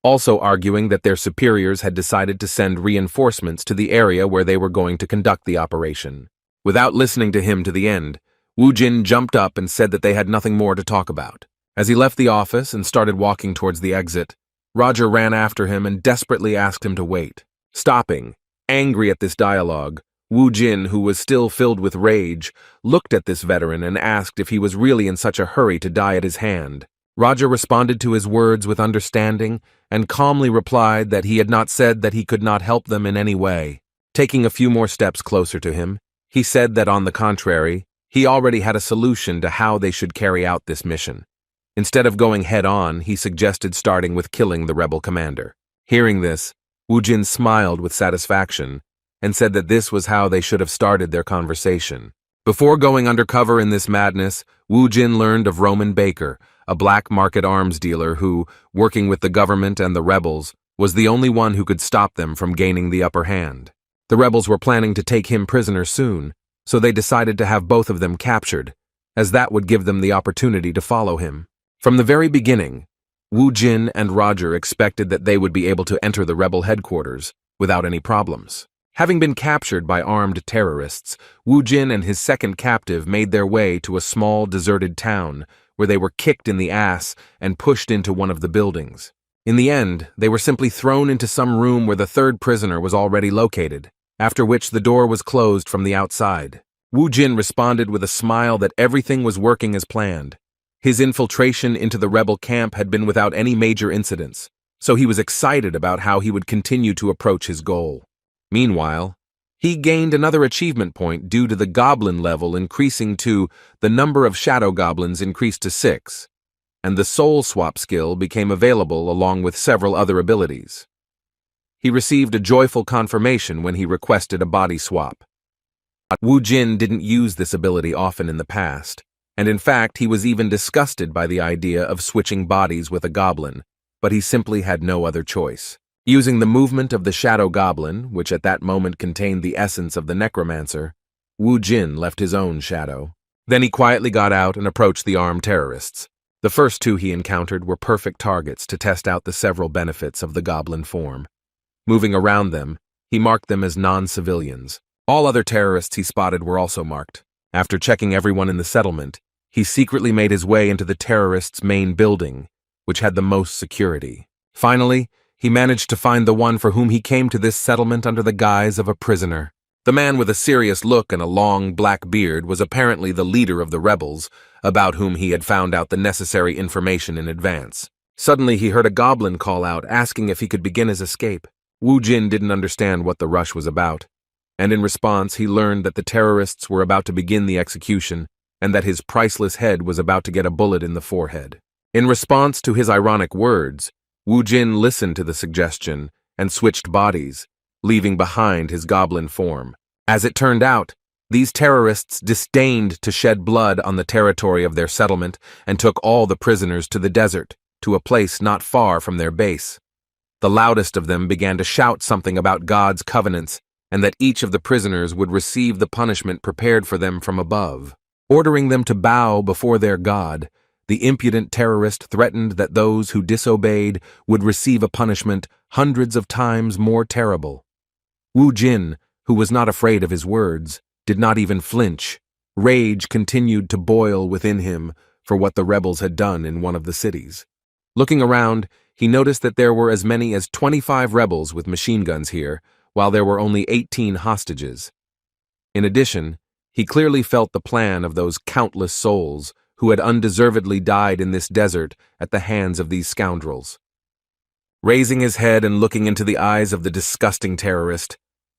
also arguing that their superiors had decided to send reinforcements to the area where they were going to conduct the operation. Without listening to him to the end, Wu Jin jumped up and said that they had nothing more to talk about. As he left the office and started walking towards the exit, Roger ran after him and desperately asked him to wait. Stopping, angry at this dialogue, Wu Jin, who was still filled with rage, looked at this veteran and asked if he was really in such a hurry to die at his hand. Roger responded to his words with understanding and calmly replied that he had not said that he could not help them in any way. Taking a few more steps closer to him, he said that on the contrary, he already had a solution to how they should carry out this mission. Instead of going head-on, he suggested starting with killing the rebel commander. Hearing this, Wu Jin smiled with satisfaction and said that this was how they should have started their conversation. Before going undercover in this madness, Wu Jin learned of Roman Baker, a black market arms dealer who, working with the government and the rebels, was the only one who could stop them from gaining the upper hand. The rebels were planning to take him prisoner soon, so they decided to have both of them captured, as that would give them the opportunity to follow him. From the very beginning, Wu Jin and Roger expected that they would be able to enter the rebel headquarters without any problems. Having been captured by armed terrorists, Wu Jin and his second captive made their way to a small, deserted town where they were kicked in the ass and pushed into one of the buildings. In the end, they were simply thrown into some room where the third prisoner was already located, after which the door was closed from the outside. Wu Jin responded with a smile that everything was working as planned. His infiltration into the rebel camp had been without any major incidents, so he was excited about how he would continue to approach his goal. Meanwhile, he gained another achievement point due to the goblin level increasing to the number of shadow goblins increased to 6, and the soul swap skill became available along with several other abilities. He received a joyful confirmation when he requested a body swap. Wu Jin didn't use this ability often in the past, and in fact he was even disgusted by the idea of switching bodies with a goblin, but he simply had no other choice. Using the movement of the shadow goblin, which at that moment contained the essence of the necromancer, Wu Jin left his own shadow. Then he quietly got out and approached the armed terrorists. The first two he encountered were perfect targets to test out the several benefits of the goblin form. Moving around them, he marked them as non-civilians. All other terrorists he spotted were also marked. After checking everyone in the settlement, he secretly made his way into the terrorists' main building, which had the most security. Finally, he managed to find the one for whom he came to this settlement under the guise of a prisoner. The man with a serious look and a long black beard was apparently the leader of the rebels, about whom he had found out the necessary information in advance. Suddenly he heard a goblin call out, asking if he could begin his escape. Wu Jin didn't understand what the rush was about, and in response he learned that the terrorists were about to begin the execution, and that his priceless head was about to get a bullet in the forehead. In response to his ironic words, Wu Jin listened to the suggestion and switched bodies, leaving behind his goblin form. As it turned out, these terrorists disdained to shed blood on the territory of their settlement and took all the prisoners to the desert, to a place not far from their base. The loudest of them began to shout something about God's covenants and that each of the prisoners would receive the punishment prepared for them from above. Ordering them to bow before their God, the impudent terrorist threatened that those who disobeyed would receive a punishment hundreds of times more terrible. Wu Jin, who was not afraid of his words, did not even flinch. Rage continued to boil within him for what the rebels had done in one of the cities. Looking around, he noticed that there were as many as 25 rebels with machine guns here, while there were only 18 hostages. In addition, he clearly felt the plan of those countless souls who had undeservedly died in this desert at the hands of these scoundrels. Raising his head and looking into the eyes of the disgusting terrorist,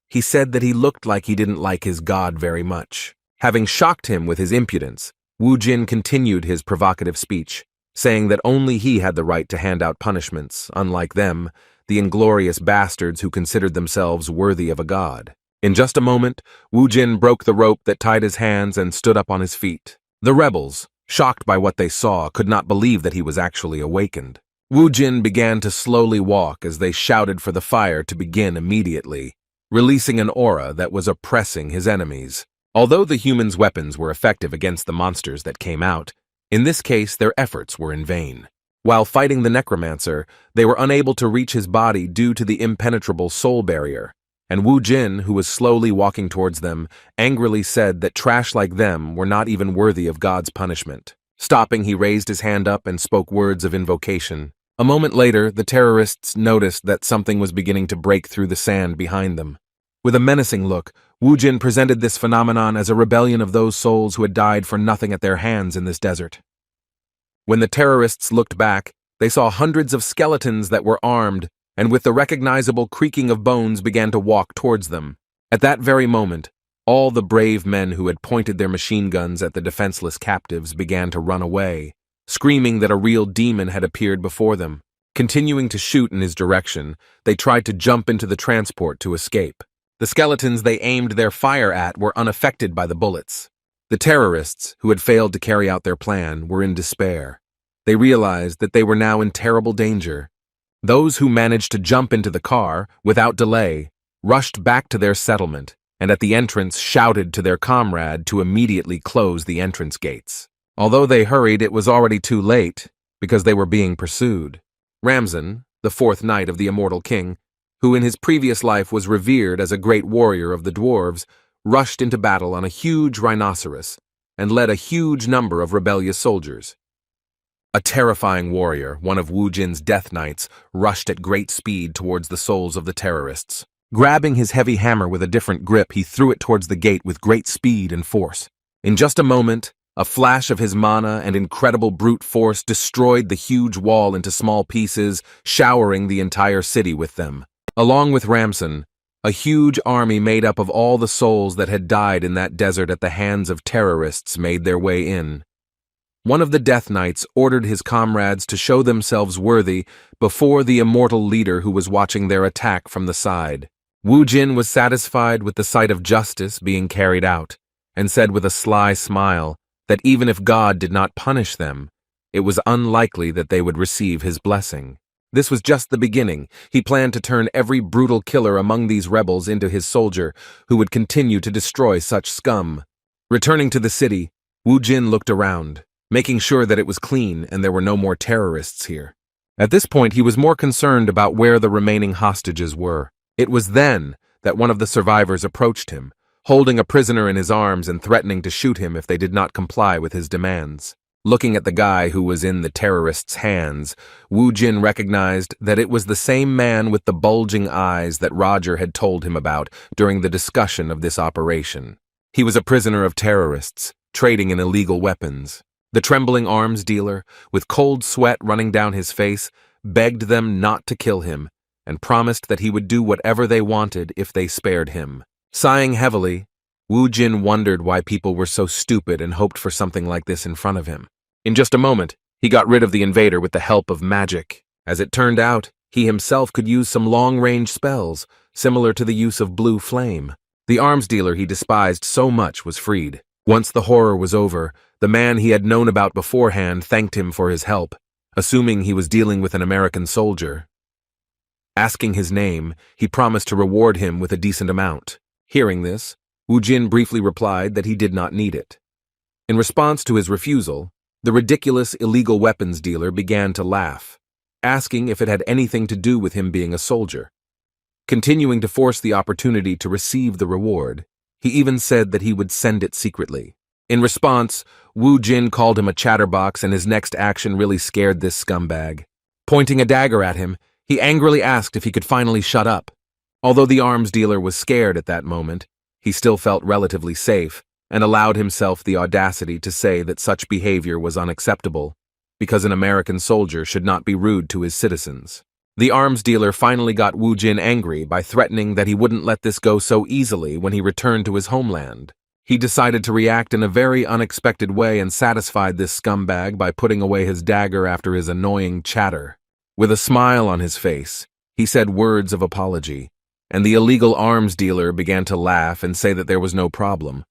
he said that he looked like he didn't like his god very much. Having shocked him with his impudence, Wu Jin continued his provocative speech, saying that only he had the right to hand out punishments, unlike them, the inglorious bastards who considered themselves worthy of a god. In just a moment, Wu Jin broke the rope that tied his hands and stood up on his feet. The rebels, shocked by what they saw, could not believe that he was actually awakened. Wu Jin began to slowly walk as they shouted for the fire to begin immediately, releasing an aura that was oppressing his enemies. Although the humans' weapons were effective against the monsters that came out, in this case their efforts were in vain. While fighting the Necromancer, they were unable to reach his body due to the impenetrable soul barrier, and Wu Jin, who was slowly walking towards them, angrily said that trash like them were not even worthy of God's punishment. Stopping, he raised his hand up and spoke words of invocation. A moment later, the terrorists noticed that something was beginning to break through the sand behind them. With a menacing look, Wu Jin presented this phenomenon as a rebellion of those souls who had died for nothing at their hands in this desert. When the terrorists looked back, they saw hundreds of skeletons that were armed, and with the recognizable creaking of bones began to walk towards them. At that very moment, all the brave men who had pointed their machine guns at the defenseless captives began to run away, screaming that a real demon had appeared before them. Continuing to shoot in his direction, they tried to jump into the transport to escape. The skeletons they aimed their fire at were unaffected by the bullets. The terrorists, who had failed to carry out their plan, were in despair. They realized that they were now in terrible danger. Those who managed to jump into the car, without delay, rushed back to their settlement, and at the entrance shouted to their comrade to immediately close the entrance gates. Although they hurried, it was already too late, because they were being pursued. Ramzan, the fourth knight of the Immortal King, who in his previous life was revered as a great warrior of the dwarves, rushed into battle on a huge rhinoceros and led a huge number of rebellious soldiers. A terrifying warrior, one of Wu Jin's death knights, rushed at great speed towards the souls of the terrorists. Grabbing his heavy hammer with a different grip, he threw it towards the gate with great speed and force. In just a moment, a flash of his mana and incredible brute force destroyed the huge wall into small pieces, showering the entire city with them. Along with Ramzan, a huge army made up of all the souls that had died in that desert at the hands of terrorists made their way in. One of the Death Knights ordered his comrades to show themselves worthy before the immortal leader who was watching their attack from the side. Wu Jin was satisfied with the sight of justice being carried out, and said with a sly smile that even if God did not punish them, it was unlikely that they would receive his blessing. This was just the beginning. He planned to turn every brutal killer among these rebels into his soldier, who would continue to destroy such scum. Returning to the city, Wu Jin looked around, making sure that it was clean and there were no more terrorists here. At this point, he was more concerned about where the remaining hostages were. It was then that one of the survivors approached him, holding a prisoner in his arms and threatening to shoot him if they did not comply with his demands. Looking at the guy who was in the terrorists' hands, Wu Jin recognized that it was the same man with the bulging eyes that Roger had told him about during the discussion of this operation. He was a prisoner of terrorists, trading in illegal weapons. The trembling arms dealer, with cold sweat running down his face, begged them not to kill him and promised that he would do whatever they wanted if they spared him. Sighing heavily, Wu Jin wondered why people were so stupid and hoped for something like this in front of him. In just a moment, he got rid of the invader with the help of magic. As it turned out, he himself could use some long-range spells, similar to the use of blue flame. The arms dealer he despised so much was freed. Once the horror was over, the man he had known about beforehand thanked him for his help, assuming he was dealing with an American soldier. Asking his name, he promised to reward him with a decent amount. Hearing this, Wu Jin briefly replied that he did not need it. In response to his refusal, the ridiculous illegal weapons dealer began to laugh, asking if it had anything to do with him being a soldier. Continuing to force the opportunity to receive the reward, he even said that he would send it secretly. In response, Wu Jin called him a chatterbox, and his next action really scared this scumbag. Pointing a dagger at him, he angrily asked if he could finally shut up. Although the arms dealer was scared at that moment, he still felt relatively safe and allowed himself the audacity to say that such behavior was unacceptable, because an American soldier should not be rude to his citizens. The arms dealer finally got Wu Jin angry by threatening that he wouldn't let this go so easily when he returned to his homeland. He decided to react in a very unexpected way and satisfied this scumbag by putting away his dagger after his annoying chatter. With a smile on his face, he said words of apology, and the illegal arms dealer began to laugh and say that there was no problem.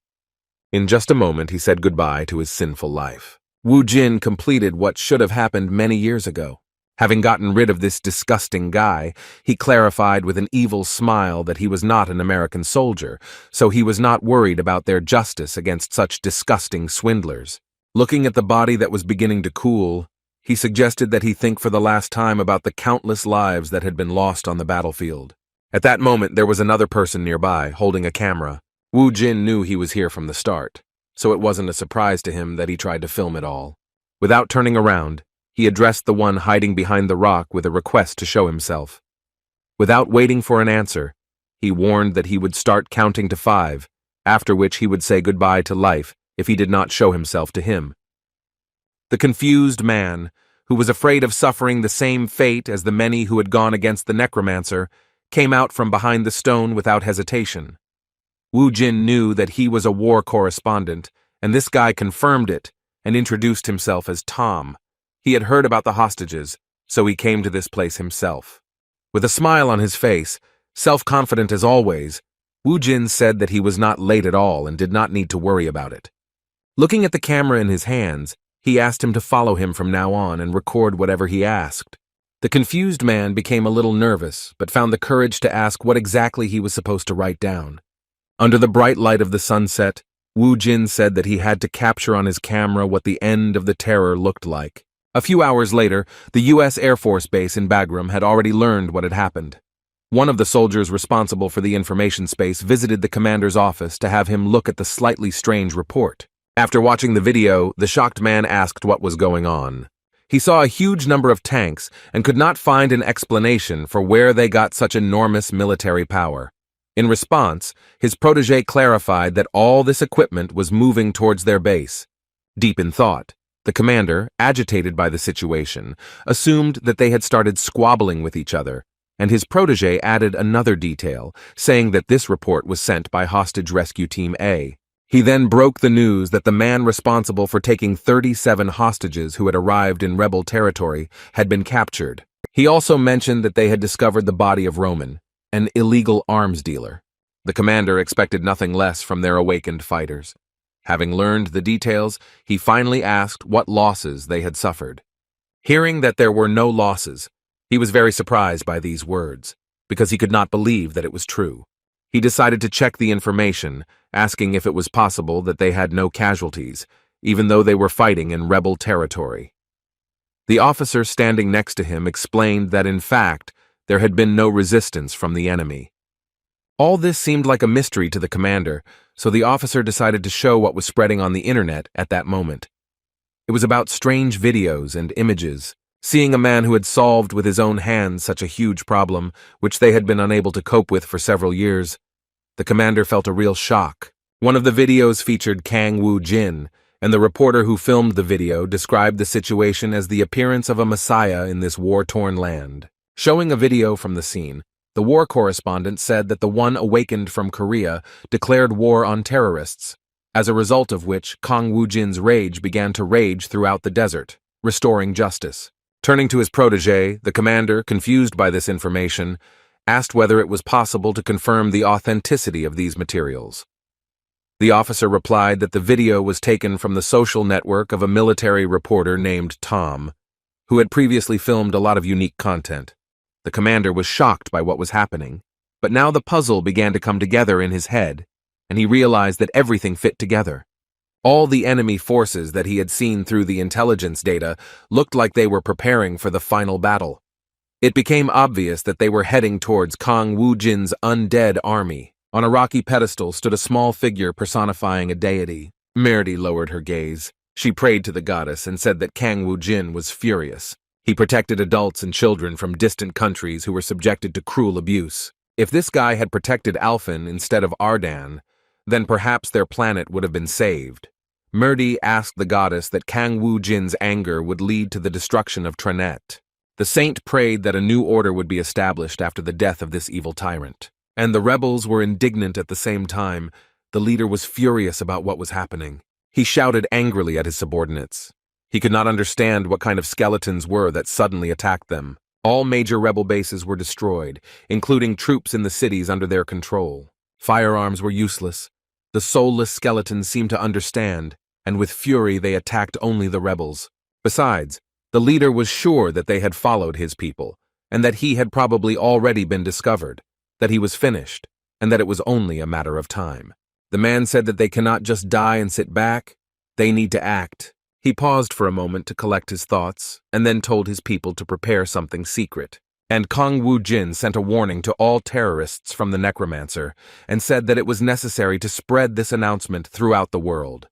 In just a moment, he said goodbye to his sinful life. Wu Jin completed what should have happened many years ago. Having gotten rid of this disgusting guy, he clarified with an evil smile that he was not an American soldier, so he was not worried about their justice against such disgusting swindlers. Looking at the body that was beginning to cool, He suggested that he think for the last time about the countless lives that had been lost on the battlefield. At that moment, there was another person nearby, holding a camera. Wu Jin knew he was here from the start, so it wasn't a surprise to him that he tried to film it all. Without turning around, he addressed the one hiding behind the rock with a request to show himself. Without waiting for an answer, he warned that he would start counting to 5, after which he would say goodbye to life if he did not show himself to him. The confused man, who was afraid of suffering the same fate as the many who had gone against the Necromancer, came out from behind the stone without hesitation. Wu Jin knew that he was a war correspondent, and this guy confirmed it and introduced himself as Tom. He had heard about the hostages, so he came to this place himself. With a smile on his face, self-confident as always, Wu Jin said that he was not late at all and did not need to worry about it. Looking at the camera in his hands, he asked him to follow him from now on and record whatever he asked. The confused man became a little nervous, but found the courage to ask what exactly he was supposed to write down. Under the bright light of the sunset, Wu Jin said that he had to capture on his camera what the end of the terror looked like. A few hours later, the U.S. Air Force Base in Bagram had already learned what had happened. One of the soldiers responsible for the information space visited the commander's office to have him look at the slightly strange report. After watching the video, the shocked man asked what was going on. He saw a huge number of tanks and could not find an explanation for where they got such enormous military power. In response, his protege clarified that all this equipment was moving towards their base. Deep in thought, the commander, agitated by the situation, assumed that they had started squabbling with each other, and his protege added another detail, saying that this report was sent by Hostage Rescue Team A. He then broke the news that the man responsible for taking 37 hostages who had arrived in rebel territory had been captured. He also mentioned that they had discovered the body of Roman, an illegal arms dealer. The commander expected nothing less from their awakened fighters. Having learned the details, he finally asked what losses they had suffered. Hearing that there were no losses, he was very surprised by these words, because he could not believe that it was true. He decided to check the information, asking if it was possible that they had no casualties, even though they were fighting in rebel territory. The officer standing next to him explained that in fact, there had been no resistance from the enemy. All this seemed like a mystery to the commander, so the officer decided to show what was spreading on the internet at that moment. It was about strange videos and images. Seeing a man who had solved with his own hands such a huge problem, which they had been unable to cope with for several years, the commander felt a real shock. One of the videos featured Kang Wu Jin, and the reporter who filmed the video described the situation as the appearance of a messiah in this war-torn land. Showing a video from the scene, the war correspondent said that the one awakened from Korea declared war on terrorists, as a result of which Kang Wu Jin's rage began to rage throughout the desert, restoring justice. Turning to his protege, the commander, confused by this information, asked whether it was possible to confirm the authenticity of these materials. The officer replied that the video was taken from the social network of a military reporter named Tom, who had previously filmed a lot of unique content. The commander was shocked by what was happening, but now the puzzle began to come together in his head, and he realized that everything fit together. All the enemy forces that he had seen through the intelligence data looked like they were preparing for the final battle. It became obvious that they were heading towards Kang Wu Jin's undead army. On a rocky pedestal stood a small figure personifying a deity. Merdi lowered her gaze. She prayed to the goddess and said that Kang Wu Jin was furious. He protected adults and children from distant countries who were subjected to cruel abuse. If this guy had protected Alphen instead of Ardan, then perhaps their planet would have been saved. Merdi asked the goddess that Kang Wu Jin's anger would lead to the destruction of Trenet. The saint prayed that a new order would be established after the death of this evil tyrant. And the rebels were indignant at the same time. The leader was furious about what was happening. He shouted angrily at his subordinates. He could not understand what kind of skeletons were that suddenly attacked them. All major rebel bases were destroyed, including troops in the cities under their control. Firearms were useless. The soulless skeletons seemed to understand, and with fury they attacked only the rebels. Besides, the leader was sure that they had followed his people, and that he had probably already been discovered, that he was finished, and that it was only a matter of time. The man said that they cannot just die and sit back. They need to act. He paused for a moment to collect his thoughts, and then told his people to prepare something secret. And Kang Woo-jin sent a warning to all terrorists from the Necromancer, and said that it was necessary to spread this announcement throughout the world.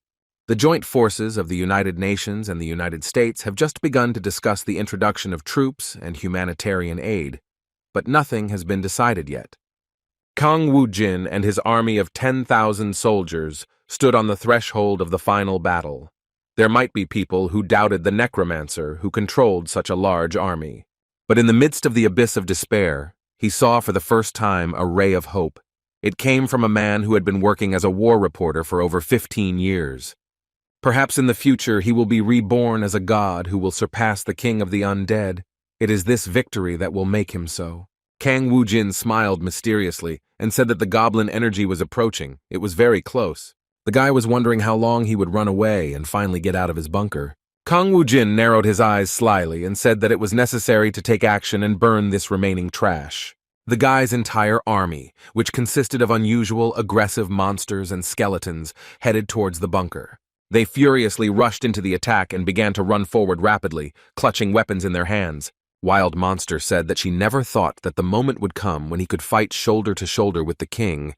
The joint forces of the United Nations and the United States have just begun to discuss the introduction of troops and humanitarian aid, but nothing has been decided yet. Kang Woo-jin and his army of 10,000 soldiers stood on the threshold of the final battle. There might be people who doubted the Necromancer who controlled such a large army. But in the midst of the abyss of despair, he saw for the first time a ray of hope. It came from a man who had been working as a war reporter for over 15 years. Perhaps in the future he will be reborn as a god who will surpass the king of the undead. It is this victory that will make him so. Kang Woo-jin smiled mysteriously and said that the goblin energy was approaching. It was very close. The guy was wondering how long he would run away and finally get out of his bunker. Kang Woo-jin narrowed his eyes slyly and said that it was necessary to take action and burn this remaining trash. The guy's entire army, which consisted of unusual, aggressive monsters and skeletons, headed towards the bunker. They furiously rushed into the attack and began to run forward rapidly, clutching weapons in their hands. Wild Monster said that she never thought that the moment would come when he could fight shoulder to shoulder with the king.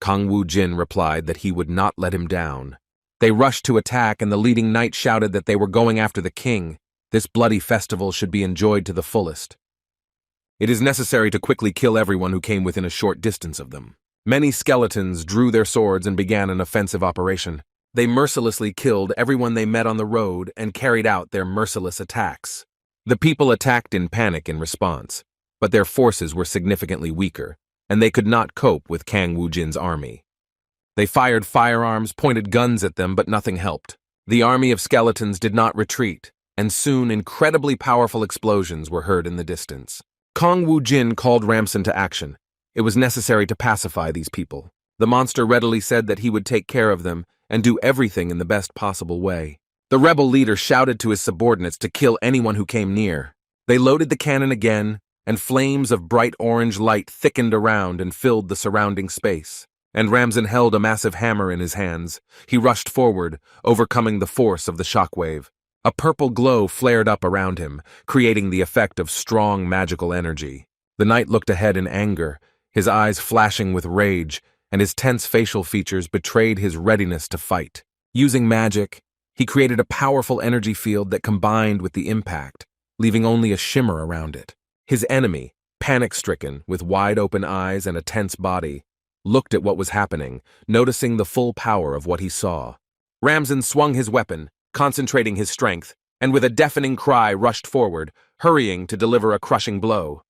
Kang Woo-jin replied that he would not let him down. They rushed to attack, and the leading knight shouted that they were going after the king. This bloody festival should be enjoyed to the fullest. It is necessary to quickly kill everyone who came within a short distance of them. Many skeletons drew their swords and began an offensive operation. They mercilessly killed everyone they met on the road and carried out their merciless attacks. The people attacked in panic in response, but their forces were significantly weaker, and they could not cope with Kang Woo-jin's army. They fired firearms, pointed guns at them, but nothing helped. The army of skeletons did not retreat, and soon incredibly powerful explosions were heard in the distance. Kang Woo-jin called Ramson to action. It was necessary to pacify these people. The monster readily said that he would take care of them and do everything in the best possible way. The rebel leader shouted to his subordinates to kill anyone who came near. They loaded the cannon again, and flames of bright orange light thickened around and filled the surrounding space. And Ramson held a massive hammer in his hands. He rushed forward, overcoming the force of the shockwave. A purple glow flared up around him, creating the effect of strong magical energy. The knight looked ahead in anger, his eyes flashing with rage, and his tense facial features betrayed his readiness to fight. Using magic, he created a powerful energy field that combined with the impact, leaving only a shimmer around it. His enemy, panic-stricken, with wide-open eyes and a tense body, looked at what was happening, noticing the full power of what he saw. Ramson swung his weapon, concentrating his strength, and with a deafening cry rushed forward, hurrying to deliver a crushing blow.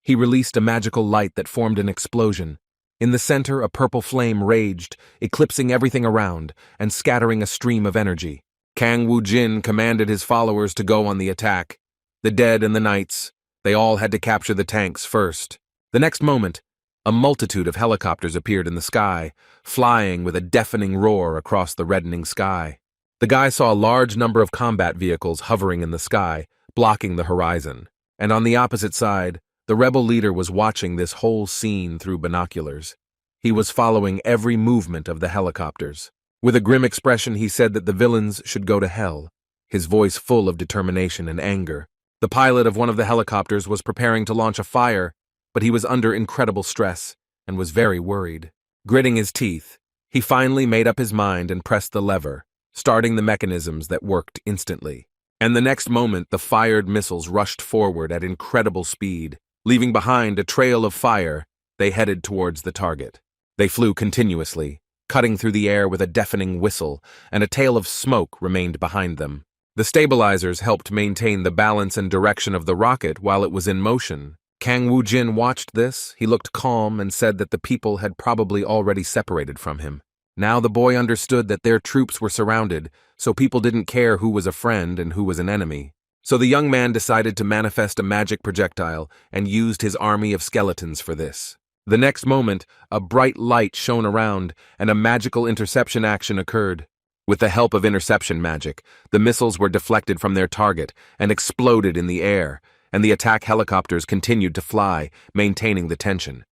He released a magical light that formed an explosion. In the center, a purple flame raged, eclipsing everything around and scattering a stream of energy. Kang Woo-jin commanded his followers to go on the attack. The dead and the knights, they all had to capture the tanks first. The next moment, a multitude of helicopters appeared in the sky, flying with a deafening roar across the reddening sky. The guy saw a large number of combat vehicles hovering in the sky, blocking the horizon. And on the opposite side, the rebel leader was watching this whole scene through binoculars. He was following every movement of the helicopters. With a grim expression, he said that the villains should go to hell, his voice full of determination and anger. The pilot of one of the helicopters was preparing to launch a fire, but he was under incredible stress and was very worried. Gritting his teeth, he finally made up his mind and pressed the lever, starting the mechanisms that worked instantly. And the next moment, the fired missiles rushed forward at incredible speed. Leaving behind a trail of fire, they headed towards the target. They flew continuously, cutting through the air with a deafening whistle, and a tail of smoke remained behind them. The stabilizers helped maintain the balance and direction of the rocket while it was in motion. Kang Woo-jin watched this. He looked calm and said that the people had probably already separated from him. Now the boy understood that their troops were surrounded, so people didn't care who was a friend and who was an enemy. So the young man decided to manifest a magic projectile and used his army of skeletons for this. The next moment, a bright light shone around and a magical interception action occurred. With the help of interception magic, the missiles were deflected from their target and exploded in the air, and the attack helicopters continued to fly, maintaining the tension.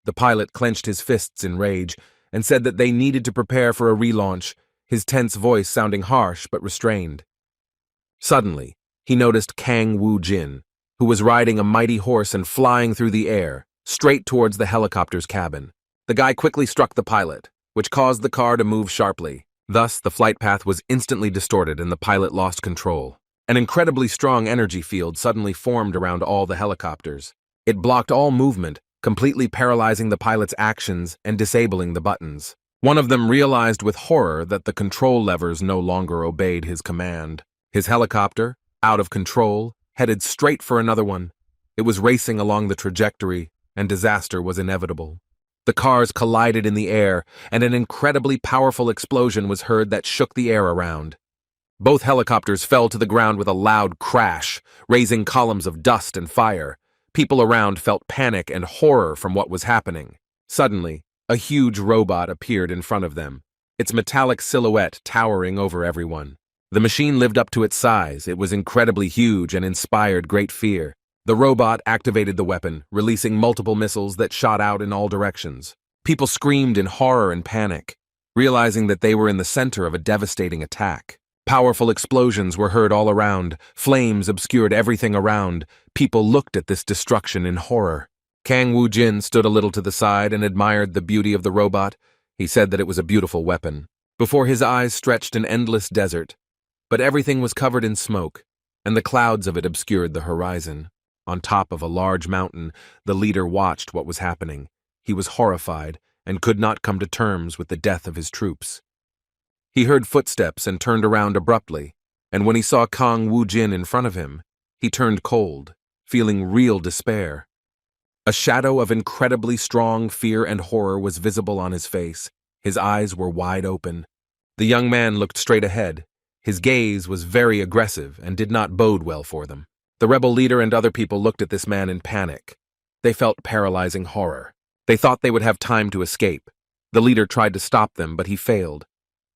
The pilot clenched his fists in rage and said that they needed to prepare for a relaunch. his tense voice sounding harsh but restrained. Suddenly, he noticed Kang Woo-jin, who was riding a mighty horse and flying through the air, straight towards the helicopter's cabin. The guy quickly struck the pilot, which caused the car to move sharply. Thus, the flight path was instantly distorted and the pilot lost control. An incredibly strong energy field suddenly formed around all the helicopters. It blocked all movement, completely paralyzing the pilot's actions and disabling the buttons. One of them realized with horror that the control levers no longer obeyed his command. His helicopter, out of control, headed straight for another one. It was racing along the trajectory, and disaster was inevitable. The cars collided in the air, and an incredibly powerful explosion was heard that shook the air around. Both helicopters fell to the ground with a loud crash, raising columns of dust and fire. People around felt panic and horror from what was happening. Suddenly, a huge robot appeared in front of them, its metallic silhouette towering over everyone. The machine lived up to its size. It was incredibly huge and inspired great fear. The robot activated the weapon, releasing multiple missiles that shot out in all directions. People screamed in horror and panic, realizing that they were in the center of a devastating attack. Powerful explosions were heard all around. Flames obscured everything around. People looked at this destruction in horror. Kang Woo-jin stood a little to the side and admired the beauty of the robot. He said that it was a beautiful weapon. Before his eyes stretched an endless desert, but everything was covered in smoke, and the clouds of it obscured the horizon. On top of a large mountain, the leader watched what was happening. He was horrified and could not come to terms with the death of his troops. He heard footsteps and turned around abruptly, and when he saw Kang Woo-jin in front of him, he turned cold, feeling real despair. A shadow of incredibly strong fear and horror was visible on his face. His eyes were wide open. The young man looked straight ahead. His gaze was very aggressive and did not bode well for them. The rebel leader and other people looked at this man in panic. They felt paralyzing horror. They thought they would have time to escape. The leader tried to stop them, but he failed.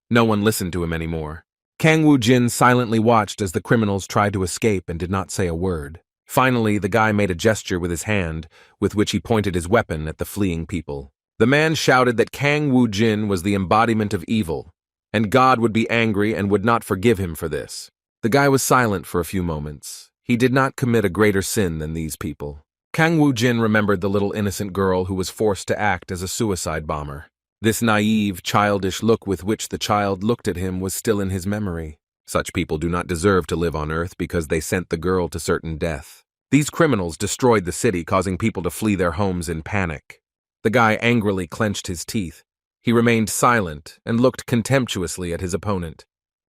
No one listened to him anymore. Kang Woo-jin silently watched as the criminals tried to escape and did not say a word. Finally, the guy made a gesture with his hand, with which he pointed his weapon at the fleeing people. The man shouted that Kang Woo-jin was the embodiment of evil, and God would be angry and would not forgive him for this. The guy was silent for a few moments. He did not commit a greater sin than these people. Kang Woo-jin remembered the little innocent girl who was forced to act as a suicide bomber. This naive, childish look with which the child looked at him was still in his memory. Such people do not deserve to live on Earth because they sent the girl to certain death. These criminals destroyed the city, causing people to flee their homes in panic. The guy angrily clenched his teeth. He remained silent and looked contemptuously at his opponent.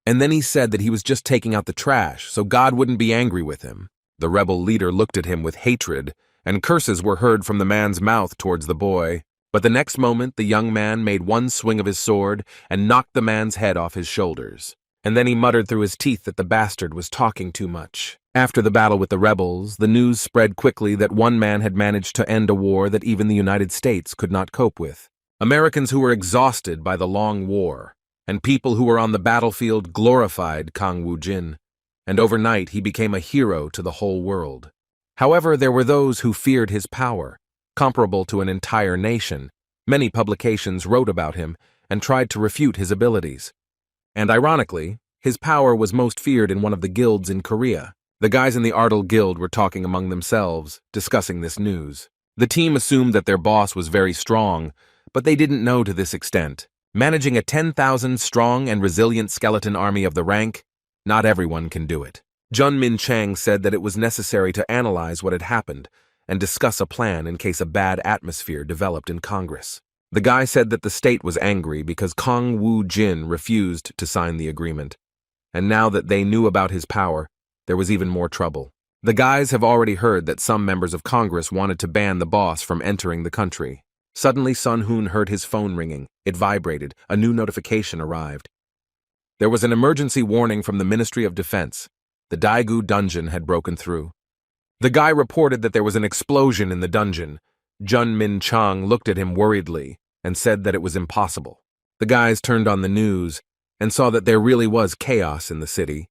And then he said that he was just taking out the trash, so God wouldn't be angry with him. The rebel leader looked at him with hatred, and curses were heard from the man's mouth towards the boy. But the next moment, the young man made one swing of his sword and knocked the man's head off his shoulders. And then he muttered through his teeth that the bastard was talking too much. After the battle with the rebels, the news spread quickly that one man had managed to end a war that even the United States could not cope with. Americans who were exhausted by the long war, and people who were on the battlefield glorified Kang Woo-jin, and overnight he became a hero to the whole world. However, there were those who feared his power, comparable to an entire nation. Many publications wrote about him and tried to refute his abilities. And ironically, his power was most feared in one of the guilds in Korea. The guys in the Ardal Guild were talking among themselves, discussing this news. The team assumed that their boss was very strong, but they didn't know to this extent. Managing a 10,000 strong and resilient skeleton army of the rank, not everyone can do it. Jun Min Chang said that it was necessary to analyze what had happened and discuss a plan in case a bad atmosphere developed in Congress. The guy said that the state was angry because Kang Woo-jin refused to sign the agreement, and now that they knew about his power, there was even more trouble. The guys have already heard that some members of Congress wanted to ban the boss from entering the country. Suddenly, Sun Hoon heard his phone ringing. It vibrated. A new notification arrived. There was an emergency warning from the Ministry of Defense. The Daegu dungeon had broken through. The guy reported that there was an explosion in the dungeon. Jun Min Chang looked at him worriedly and said that it was impossible. The guys turned on the news and saw that there really was chaos in the city.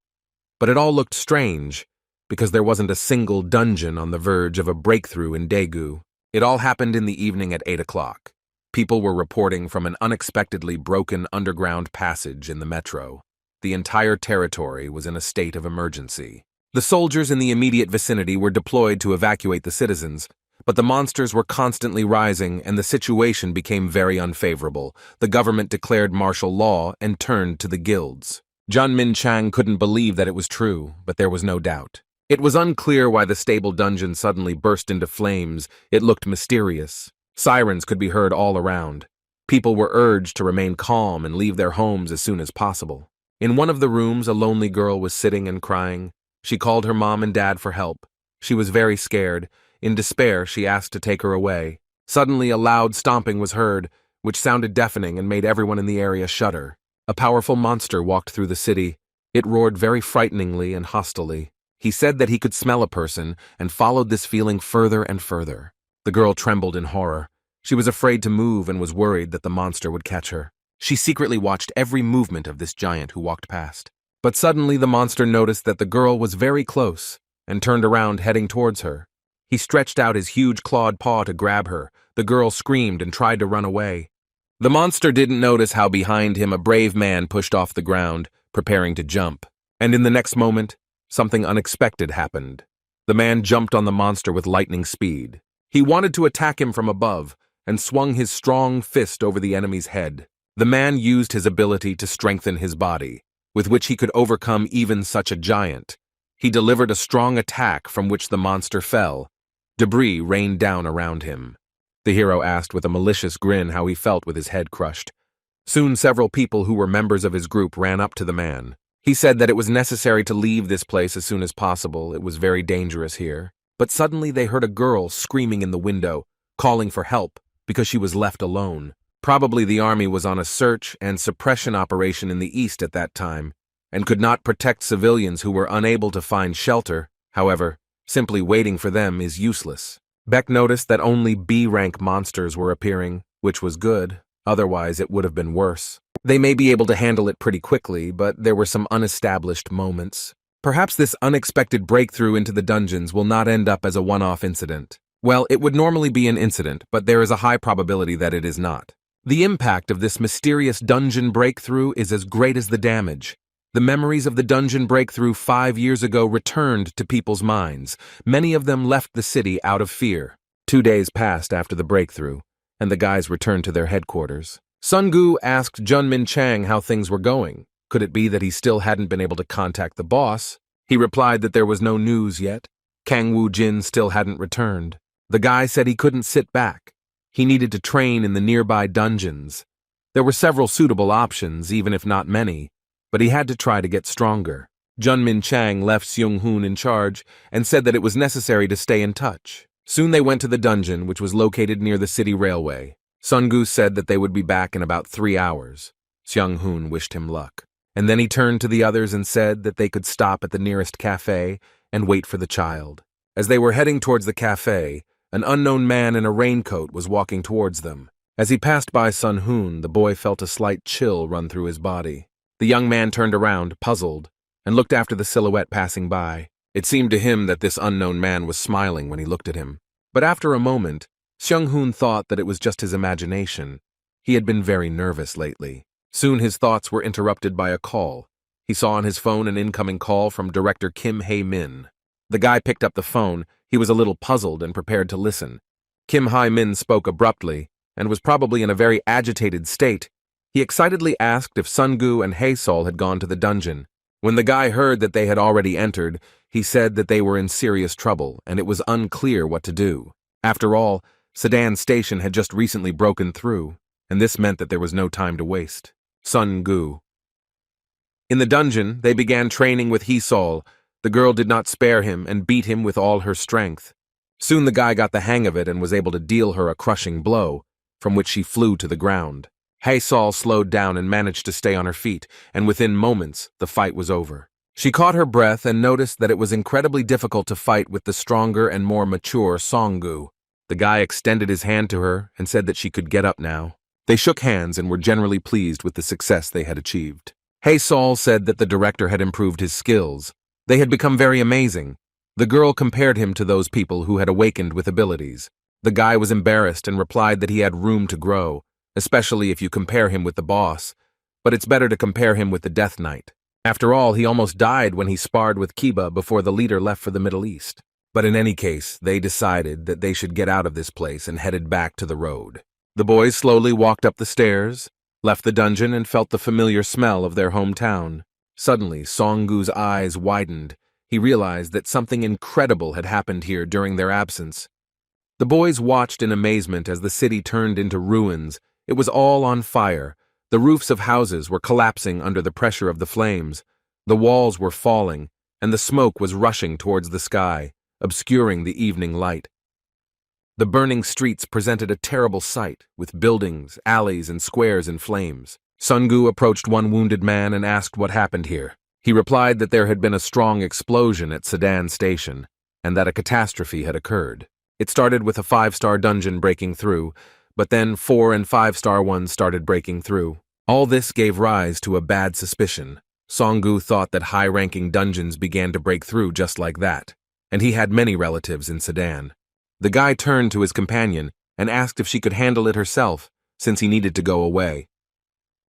But it all looked strange because there wasn't a single dungeon on the verge of a breakthrough in Daegu. It all happened in the evening at 8 o'clock. People were reporting from an unexpectedly broken underground passage in the metro. The entire territory was in a state of emergency. The soldiers in the immediate vicinity were deployed to evacuate the citizens, but the monsters were constantly rising and the situation became very unfavorable. The government declared martial law and turned to the guilds. Junmin Chang couldn't believe that it was true, but there was no doubt. It was unclear why the stable dungeon suddenly burst into flames. It looked mysterious. Sirens could be heard all around. People were urged to remain calm and leave their homes as soon as possible. In one of the rooms, a lonely girl was sitting and crying. She called her mom and dad for help. She was very scared. In despair, she asked to take her away. Suddenly, a loud stomping was heard, which sounded deafening and made everyone in the area shudder. A powerful monster walked through the city. It roared very frighteningly and hostilely. He said that he could smell a person and followed this feeling further and further. The girl trembled in horror. She was afraid to move and was worried that the monster would catch her. She secretly watched every movement of this giant who walked past. But suddenly the monster noticed that the girl was very close and turned around heading towards her. He stretched out his huge clawed paw to grab her. The girl screamed and tried to run away. The monster didn't notice how behind him a brave man pushed off the ground, preparing to jump. And in the next moment, something unexpected happened. The man jumped on the monster with lightning speed. He wanted to attack him from above and swung his strong fist over the enemy's head. The man used his ability to strengthen his body, with which he could overcome even such a giant. He delivered a strong attack from which the monster fell. Debris rained down around him. The hero asked with a malicious grin how he felt with his head crushed. Soon several people who were members of his group ran up to the man. He said that it was necessary to leave this place as soon as possible. It was very dangerous here. But suddenly they heard a girl screaming in the window, calling for help because she was left alone. Probably the army was on a search and suppression operation in the east at that time, and could not protect civilians who were unable to find shelter. However, simply waiting for them is useless. Beck noticed that only B-rank monsters were appearing, which was good, otherwise it would have been worse. They may be able to handle it pretty quickly, but there were some unestablished moments. Perhaps this unexpected breakthrough into the dungeons will not end up as a one-off incident. Well, it would normally be an incident, but there is a high probability that it is not. The impact of this mysterious dungeon breakthrough is as great as the damage. The memories of the dungeon breakthrough 5 years ago returned to people's minds. Many of them left the city out of fear. 2 days passed after the breakthrough, and the guys returned to their headquarters. Sun Gu asked Junmin Chang how things were going. Could it be that he still hadn't been able to contact the boss? He replied that there was no news yet. Kang Woo Jin still hadn't returned. The guy said he couldn't sit back. He needed to train in the nearby dungeons. There were several suitable options, even if not many, but he had to try to get stronger. Junmin Chang left Seung Hoon in charge and said that it was necessary to stay in touch. Soon they went to the dungeon, which was located near the city railway. Sun Gu said that they would be back in about 3 hours. Seung Hoon wished him luck. And then he turned to the others and said that they could stop at the nearest cafe and wait for the child. As they were heading towards the cafe, an unknown man in a raincoat was walking towards them. As he passed by Sun Hoon, the boy felt a slight chill run through his body. The young man turned around, puzzled, and looked after the silhouette passing by. It seemed to him that this unknown man was smiling when he looked at him. But after a moment, Seung Hoon thought that it was just his imagination. He had been very nervous lately. Soon his thoughts were interrupted by a call. He saw on his phone an incoming call from Director Kim Hae-min. The guy picked up the phone. He was a little puzzled and prepared to listen. Kim Hae-min spoke abruptly and was probably in a very agitated state. He excitedly asked if Sun Gu and Hae-sol had gone to the dungeon. When the guy heard that they had already entered, he said that they were in serious trouble and it was unclear what to do. After all, Sedan Station had just recently broken through, and this meant that there was no time to waste. Sun Gu. In the dungeon, they began training with Hae-sol. The girl did not spare him and beat him with all her strength. Soon the guy got the hang of it and was able to deal her a crushing blow, from which she flew to the ground. Hae-sol slowed down and managed to stay on her feet, and within moments, the fight was over. She caught her breath and noticed that it was incredibly difficult to fight with the stronger and more mature Song-gu. The guy extended his hand to her and said that she could get up now. They shook hands and were generally pleased with the success they had achieved. Hae-sol said that the director had improved his skills. They had become very amazing. The girl compared him to those people who had awakened with abilities. The guy was embarrassed and replied that he had room to grow, especially if you compare him with the boss, but it's better to compare him with the Death Knight. After all, he almost died when he sparred with Kiba before the leader left for the Middle East. But in any case, they decided that they should get out of this place and headed back to the road. The boys slowly walked up the stairs, left the dungeon, and felt the familiar smell of their hometown. Suddenly, Songgu's eyes widened. He realized that something incredible had happened here during their absence. The boys watched in amazement as the city turned into ruins. It was all on fire. The roofs of houses were collapsing under the pressure of the flames. The walls were falling, and the smoke was rushing towards the sky, obscuring the evening light. The burning streets presented a terrible sight, with buildings, alleys, and squares in flames. Songgu approached one wounded man and asked what happened here. He replied that there had been a strong explosion at Sedan Station, and that a catastrophe had occurred. It started with a 5-star dungeon breaking through, but then 4- and 5-star ones started breaking through. All this gave rise to a bad suspicion. Songgu thought that high-ranking dungeons began to break through just like that, and he had many relatives in Sedan. The guy turned to his companion and asked if she could handle it herself, since he needed to go away.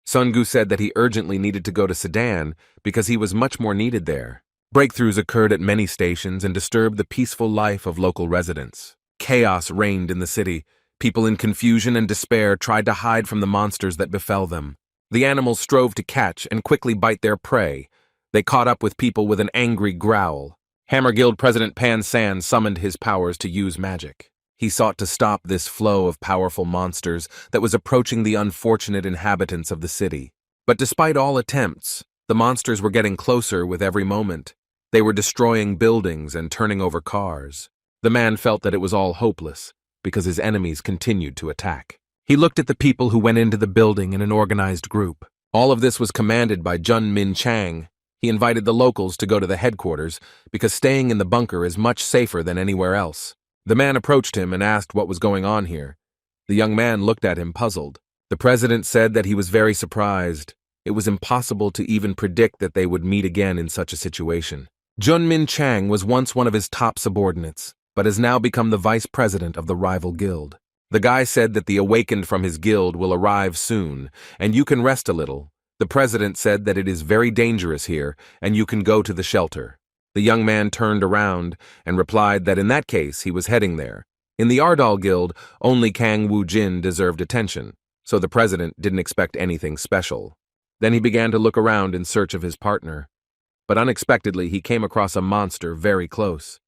Songgu said that he urgently needed to go to Sedan because he was much more needed there. Breakthroughs occurred at many stations and disturbed the peaceful life of local residents. Chaos reigned in the city. People in confusion and despair tried to hide from the monsters that befell them. The animals strove to catch and quickly bite their prey. They caught up with people with an angry growl. Hammer Guild President Pan San summoned his powers to use magic. He sought to stop this flow of powerful monsters that was approaching the unfortunate inhabitants of the city. But despite all attempts, the monsters were getting closer with every moment. They were destroying buildings and turning over cars. The man felt that it was all hopeless, because his enemies continued to attack. He looked at the people who went into the building in an organized group. All of this was commanded by Jun Min Chang. He invited the locals to go to the headquarters, because staying in the bunker is much safer than anywhere else. The man approached him and asked what was going on here. The young man looked at him puzzled. The president said that he was very surprised. It was impossible to even predict that they would meet again in such a situation. Jun Min Chang was once one of his top subordinates, but has now become the vice president of the rival guild. The guy said that the awakened from his guild will arrive soon, and you can rest a little. The president said that it is very dangerous here, and you can go to the shelter. The young man turned around and replied that in that case he was heading there. In the Ardal Guild, only Kang Woo-jin deserved attention, so the president didn't expect anything special. Then he began to look around in search of his partner. But unexpectedly he came across a monster very close.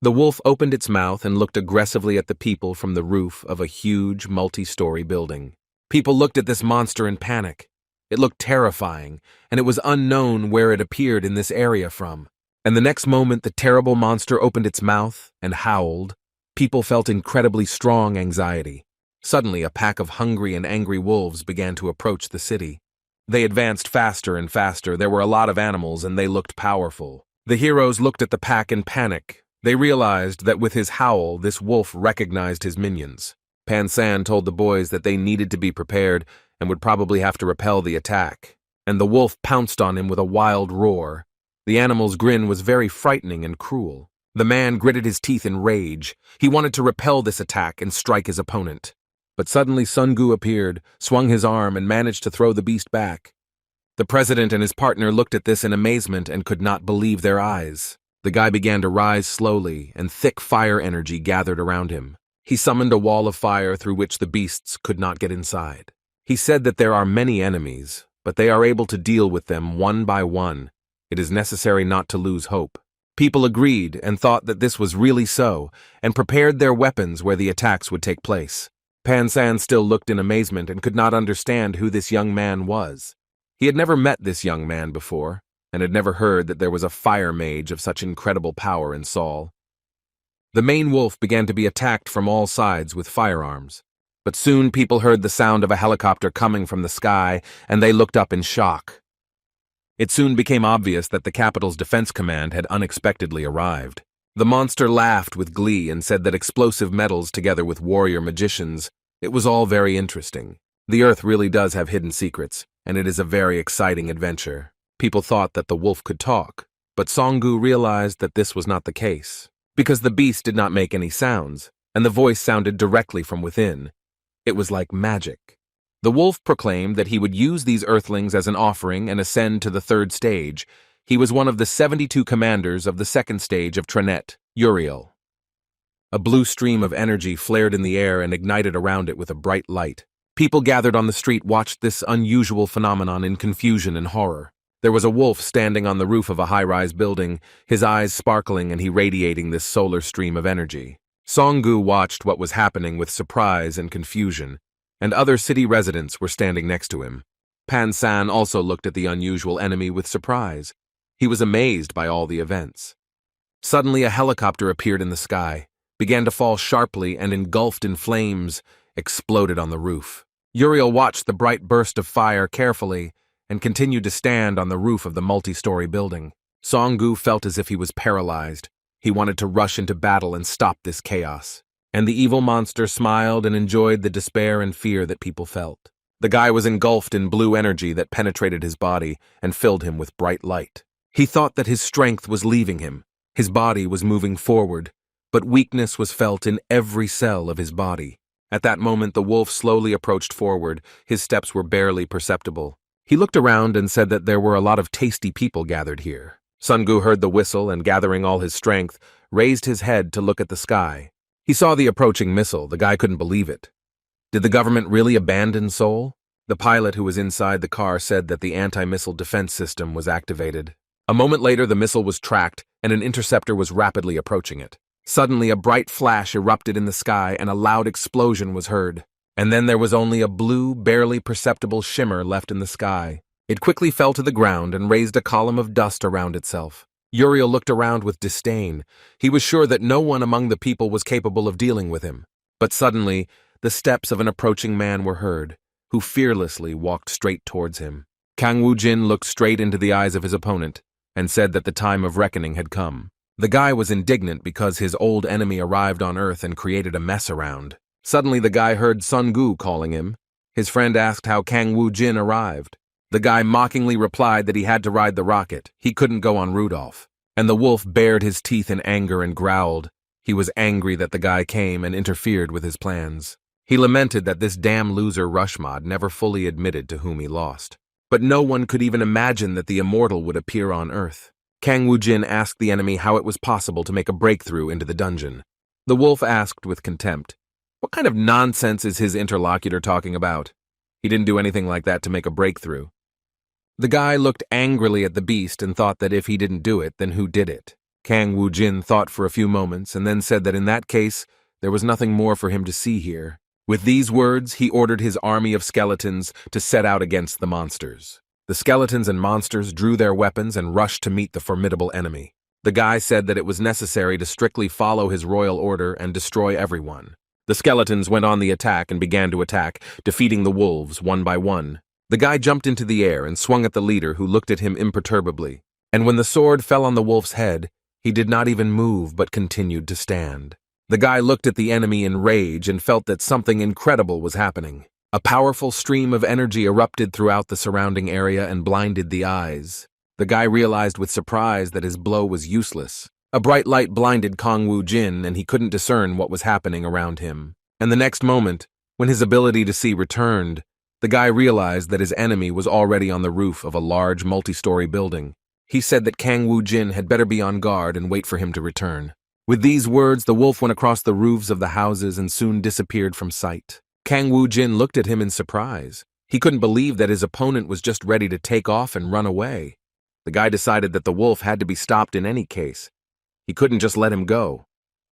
The wolf opened its mouth and looked aggressively at the people from the roof of a huge multi-story building. People looked at this monster in panic. It looked terrifying, and it was unknown where it appeared in this area from. And the next moment the terrible monster opened its mouth and howled. People felt incredibly strong anxiety. Suddenly, a pack of hungry and angry wolves began to approach the city. They advanced faster and faster. There were a lot of animals, and they looked powerful. The heroes looked at the pack in panic. They realized that with his howl, this wolf recognized his minions. Pan San told the boys that they needed to be prepared and would probably have to repel the attack. And the wolf pounced on him with a wild roar. The animal's grin was very frightening and cruel. The man gritted his teeth in rage. He wanted to repel this attack and strike his opponent. But suddenly Songgu appeared, swung his arm, and managed to throw the beast back. The president and his partner looked at this in amazement and could not believe their eyes. The guy began to rise slowly, and thick fire energy gathered around him. He summoned a wall of fire through which the beasts could not get inside. He said that there are many enemies, but they are able to deal with them one by one. It is necessary not to lose hope. People agreed and thought that this was really so, and prepared their weapons where the attacks would take place. Pan San still looked in amazement and could not understand who this young man was. He had never met this young man before, and had never heard that there was a fire mage of such incredible power in Seoul. The main wolf began to be attacked from all sides with firearms, but soon people heard the sound of a helicopter coming from the sky, and they looked up in shock. It soon became obvious that the capital's defense command had unexpectedly arrived. The monster laughed with glee and said that explosive metals together with warrior magicians, it was all very interesting. The Earth really does have hidden secrets, and it is a very exciting adventure. People thought that the wolf could talk, but Songgu realized that this was not the case. Because the beast did not make any sounds, and the voice sounded directly from within. It was like magic. The wolf proclaimed that he would use these earthlings as an offering and ascend to the third stage. He was one of the 72 commanders of the second stage of Trenet, Uriel. A blue stream of energy flared in the air and ignited around it with a bright light. People gathered on the street watched this unusual phenomenon in confusion and horror. There was a wolf standing on the roof of a high-rise building, his eyes sparkling and he radiating this solar stream of energy. Song-gu watched what was happening with surprise and confusion, and other city residents were standing next to him. Pan-san also looked at the unusual enemy with surprise. He was amazed by all the events. Suddenly a helicopter appeared in the sky, began to fall sharply and engulfed in flames, exploded on the roof. Uriel watched the bright burst of fire carefully and continued to stand on the roof of the multi-story building. Song-gu felt as if he was paralyzed. He wanted to rush into battle and stop this chaos. And the evil monster smiled and enjoyed the despair and fear that people felt. The guy was engulfed in blue energy that penetrated his body and filled him with bright light. He thought that his strength was leaving him. His body was moving forward, but weakness was felt in every cell of his body. At that moment, the wolf slowly approached forward. His steps were barely perceptible. He looked around and said that there were a lot of tasty people gathered here. Song-gu heard the whistle and, gathering all his strength, raised his head to look at the sky. He saw the approaching missile. The guy couldn't believe it. Did the government really abandon Seoul? The pilot who was inside the car said that the anti-missile defense system was activated. A moment later, the missile was tracked and an interceptor was rapidly approaching it. Suddenly, a bright flash erupted in the sky and a loud explosion was heard. And then there was only a blue, barely perceptible shimmer left in the sky. It quickly fell to the ground and raised a column of dust around itself. Uriel looked around with disdain. He was sure that no one among the people was capable of dealing with him. But suddenly, the steps of an approaching man were heard, who fearlessly walked straight towards him. Kang Woo-jin looked straight into the eyes of his opponent and said that the time of reckoning had come. The guy was indignant because his old enemy arrived on Earth and created a mess around. Suddenly, the guy heard Song-gu calling him. His friend asked how Kang Woo-jin arrived. The guy mockingly replied that he had to ride the rocket. He couldn't go on Rudolph. And the wolf bared his teeth in anger and growled. He was angry that the guy came and interfered with his plans. He lamented that this damn loser Rushmod never fully admitted to whom he lost. But no one could even imagine that the immortal would appear on Earth. Kang Woo-jin asked the enemy how it was possible to make a breakthrough into the dungeon. The wolf asked with contempt, "What kind of nonsense is his interlocutor talking about? He didn't do anything like that to make a breakthrough." The guy looked angrily at the beast and thought that if he didn't do it, then who did it? Kang Woo-jin thought for a few moments and then said that in that case, there was nothing more for him to see here. With these words, he ordered his army of skeletons to set out against the monsters. The skeletons and monsters drew their weapons and rushed to meet the formidable enemy. The guy said that it was necessary to strictly follow his royal order and destroy everyone. The skeletons went on the attack and began to attack, defeating the wolves one by one. The guy jumped into the air and swung at the leader, who looked at him imperturbably. And when the sword fell on the wolf's head, he did not even move but continued to stand. The guy looked at the enemy in rage and felt that something incredible was happening. A powerful stream of energy erupted throughout the surrounding area and blinded the eyes. The guy realized with surprise that his blow was useless. A bright light blinded Kang Woo-jin and he couldn't discern what was happening around him. And the next moment, when his ability to see returned, the guy realized that his enemy was already on the roof of a large multi-story building. He said that Kang Woo-jin had better be on guard and wait for him to return. With these words, the wolf went across the roofs of the houses and soon disappeared from sight. Kang Woo-jin looked at him in surprise. He couldn't believe that his opponent was just ready to take off and run away. The guy decided that the wolf had to be stopped in any case. He couldn't just let him go.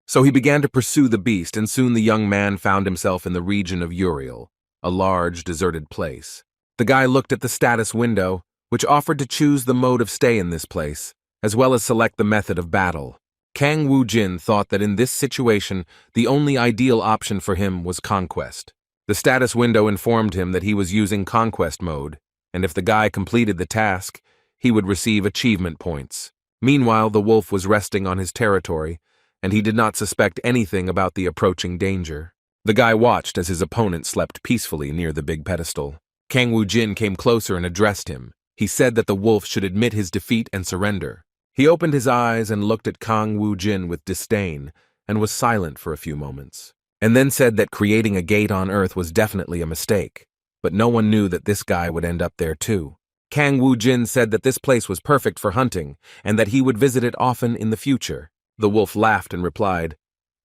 So he began to pursue the beast, and soon the young man found himself in the region of Uriel, a large, deserted place. The guy looked at the status window, which offered to choose the mode of stay in this place, as well as select the method of battle. Kang Woo-jin thought that in this situation, the only ideal option for him was conquest. The status window informed him that he was using conquest mode, and if the guy completed the task, he would receive achievement points. Meanwhile, the wolf was resting on his territory, and he did not suspect anything about the approaching danger. The guy watched as his opponent slept peacefully near the big pedestal. Kang Woo-jin came closer and addressed him. He said that the wolf should admit his defeat and surrender. He opened his eyes and looked at Kang Woo-jin with disdain, and was silent for a few moments, and then said that creating a gate on Earth was definitely a mistake, but no one knew that this guy would end up there too. Kang Woo-jin said that this place was perfect for hunting and that he would visit it often in the future. The wolf laughed and replied,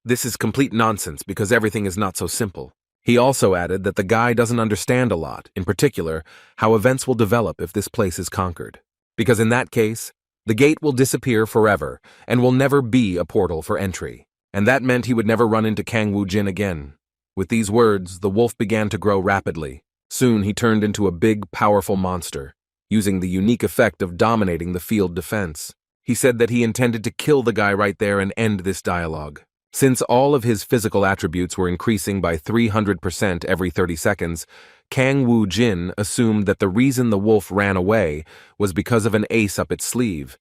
"This is complete nonsense because everything is not so simple." He also added that the guy doesn't understand a lot, in particular, how events will develop if this place is conquered. Because in that case, the gate will disappear forever and will never be a portal for entry. And that meant he would never run into Kang Woo-jin again. With these words, the wolf began to grow rapidly. Soon he turned into a big, powerful monster, using the unique effect of dominating the field defense. He said that he intended to kill the guy right there and end this dialogue. Since all of his physical attributes were increasing by 300% every 30 seconds, Kang Woo-jin assumed that the reason the wolf ran away was because of an ace up its sleeve.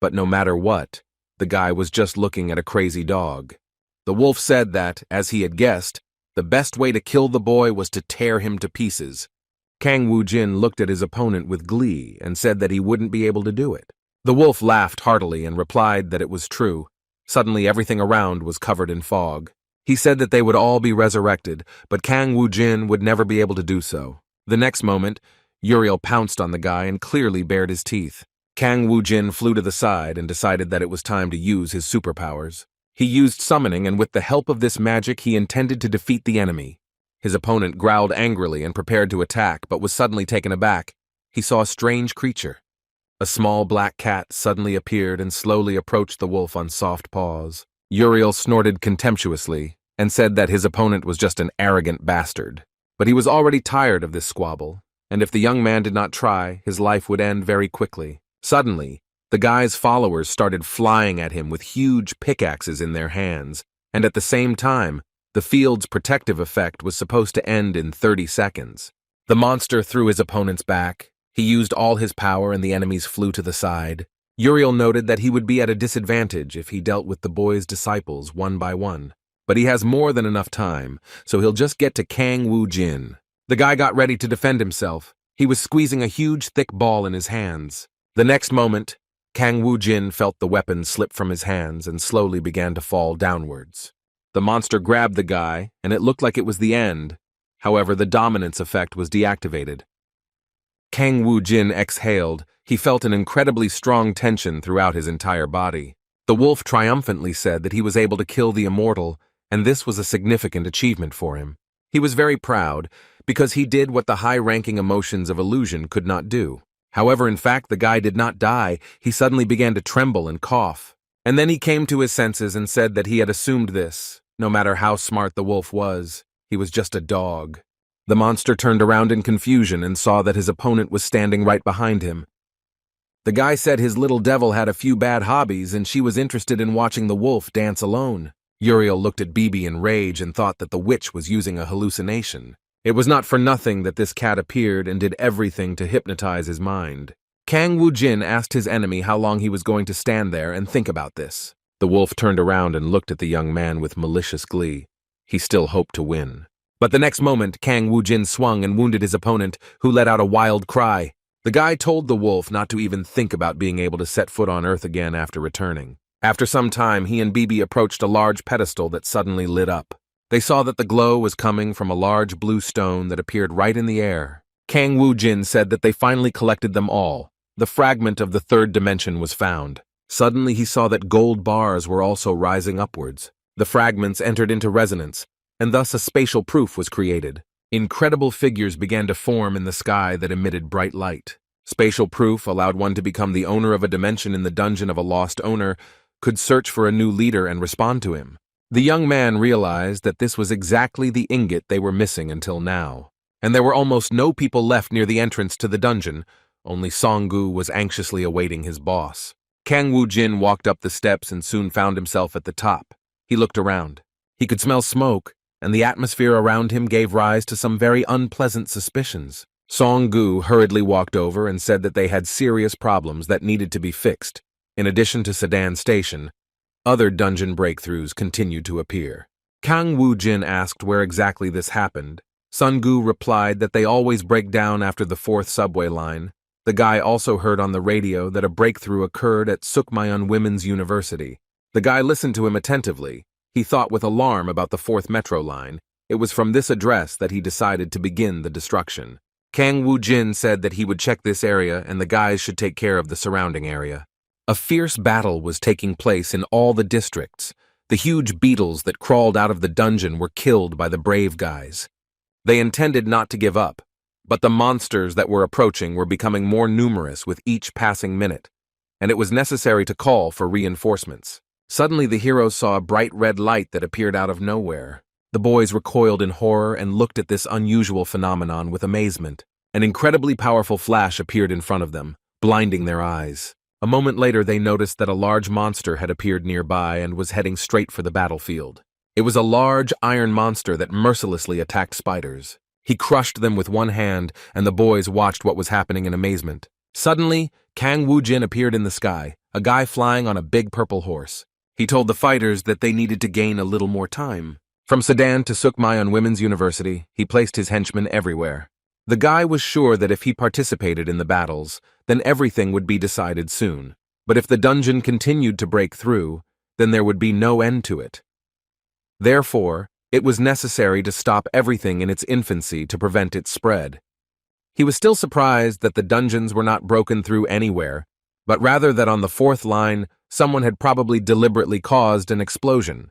But no matter what, the guy was just looking at a crazy dog. The wolf said that, as he had guessed, the best way to kill the boy was to tear him to pieces. Kang Woo-jin looked at his opponent with glee and said that he wouldn't be able to do it. The wolf laughed heartily and replied that it was true. Suddenly everything around was covered in fog. He said that they would all be resurrected, but Kang Woo-jin would never be able to do so. The next moment, Uriel pounced on the guy and clearly bared his teeth. Kang Woo-jin flew to the side and decided that it was time to use his superpowers. He used summoning, and with the help of this magic he intended to defeat the enemy. His opponent growled angrily and prepared to attack, but was suddenly taken aback. He saw a strange creature. A small black cat suddenly appeared and slowly approached the wolf on soft paws. Uriel snorted contemptuously and said that his opponent was just an arrogant bastard. But he was already tired of this squabble, and if the young man did not try, his life would end very quickly. Suddenly, the guy's followers started flying at him with huge pickaxes in their hands, and at the same time, the field's protective effect was supposed to end in 30 seconds. The monster threw his opponent's back. He used all his power and the enemies flew to the side. Uriel noted that he would be at a disadvantage if he dealt with the boy's disciples one by one. But he has more than enough time, so he'll just get to Kang Woo-jin. The guy got ready to defend himself. He was squeezing a huge, thick ball in his hands. The next moment, Kang Woo-jin felt the weapon slip from his hands and slowly began to fall downwards. The monster grabbed the guy, and it looked like it was the end. However, the dominance effect was deactivated. Kang Woo-jin exhaled. He felt an incredibly strong tension throughout his entire body. The wolf triumphantly said that he was able to kill the immortal, and this was a significant achievement for him. He was very proud, because he did what the high-ranking emotions of illusion could not do. However, in fact, the guy did not die. He suddenly began to tremble and cough. And then he came to his senses and said that he had assumed this. No matter how smart the wolf was, he was just a dog. The monster turned around in confusion and saw that his opponent was standing right behind him. The guy said his little devil had a few bad hobbies and she was interested in watching the wolf dance alone. Uriel looked at Bibi in rage and thought that the witch was using a hallucination. It was not for nothing that this cat appeared and did everything to hypnotize his mind. Kang Woo-jin asked his enemy how long he was going to stand there and think about this. The wolf turned around and looked at the young man with malicious glee. He still hoped to win. But the next moment, Kang Woo-jin swung and wounded his opponent, who let out a wild cry. The guy told the wolf not to even think about being able to set foot on Earth again after returning. After some time, he and Bibi approached a large pedestal that suddenly lit up. They saw that the glow was coming from a large blue stone that appeared right in the air. Kang Woo-jin said that they finally collected them all. The fragment of the third dimension was found. Suddenly he saw that gold bars were also rising upwards. The fragments entered into resonance, and thus a spatial proof was created. Incredible figures began to form in the sky that emitted bright light. Spatial proof allowed one to become the owner of a dimension in the dungeon of a lost owner, could search for a new leader and respond to him. The young man realized that this was exactly the ingot they were missing until now. And there were almost no people left near the entrance to the dungeon. Only Song-gu was anxiously awaiting his boss. Kang Woo-jin walked up the steps and soon found himself at the top. He looked around. He could smell smoke, and the atmosphere around him gave rise to some very unpleasant suspicions. Song-gu hurriedly walked over and said that they had serious problems that needed to be fixed. In addition to Sedan Station, other dungeon breakthroughs continued to appear. Kang Woo-jin asked where exactly this happened. Sun-gu replied that they always break down after the 4th subway line. The guy also heard on the radio that a breakthrough occurred at Sukmayeon Women's University. The guy listened to him attentively. He thought with alarm about the 4th Metro line. It was from this address that he decided to begin the destruction. Kang Woo-jin said that he would check this area and the guys should take care of the surrounding area. A fierce battle was taking place in all the districts. The huge beetles that crawled out of the dungeon were killed by the brave guys. They intended not to give up, but the monsters that were approaching were becoming more numerous with each passing minute, and it was necessary to call for reinforcements. Suddenly the heroes saw a bright red light that appeared out of nowhere. The boys recoiled in horror and looked at this unusual phenomenon with amazement. An incredibly powerful flash appeared in front of them, blinding their eyes. A moment later they noticed that a large monster had appeared nearby and was heading straight for the battlefield. It was a large iron monster that mercilessly attacked spiders. He crushed them with one hand, and the boys watched what was happening in amazement. Suddenly, Kang Woo-jin appeared in the sky, a guy flying on a big purple horse. He told the fighters that they needed to gain a little more time. From Sudan to Sukmayon Women's University, he placed his henchmen everywhere. The guy was sure that if he participated in the battles, then everything would be decided soon. But if the dungeon continued to break through, then there would be no end to it. Therefore, it was necessary to stop everything in its infancy to prevent its spread. He was still surprised that the dungeons were not broken through anywhere, but rather that on the 4th line, someone had probably deliberately caused an explosion.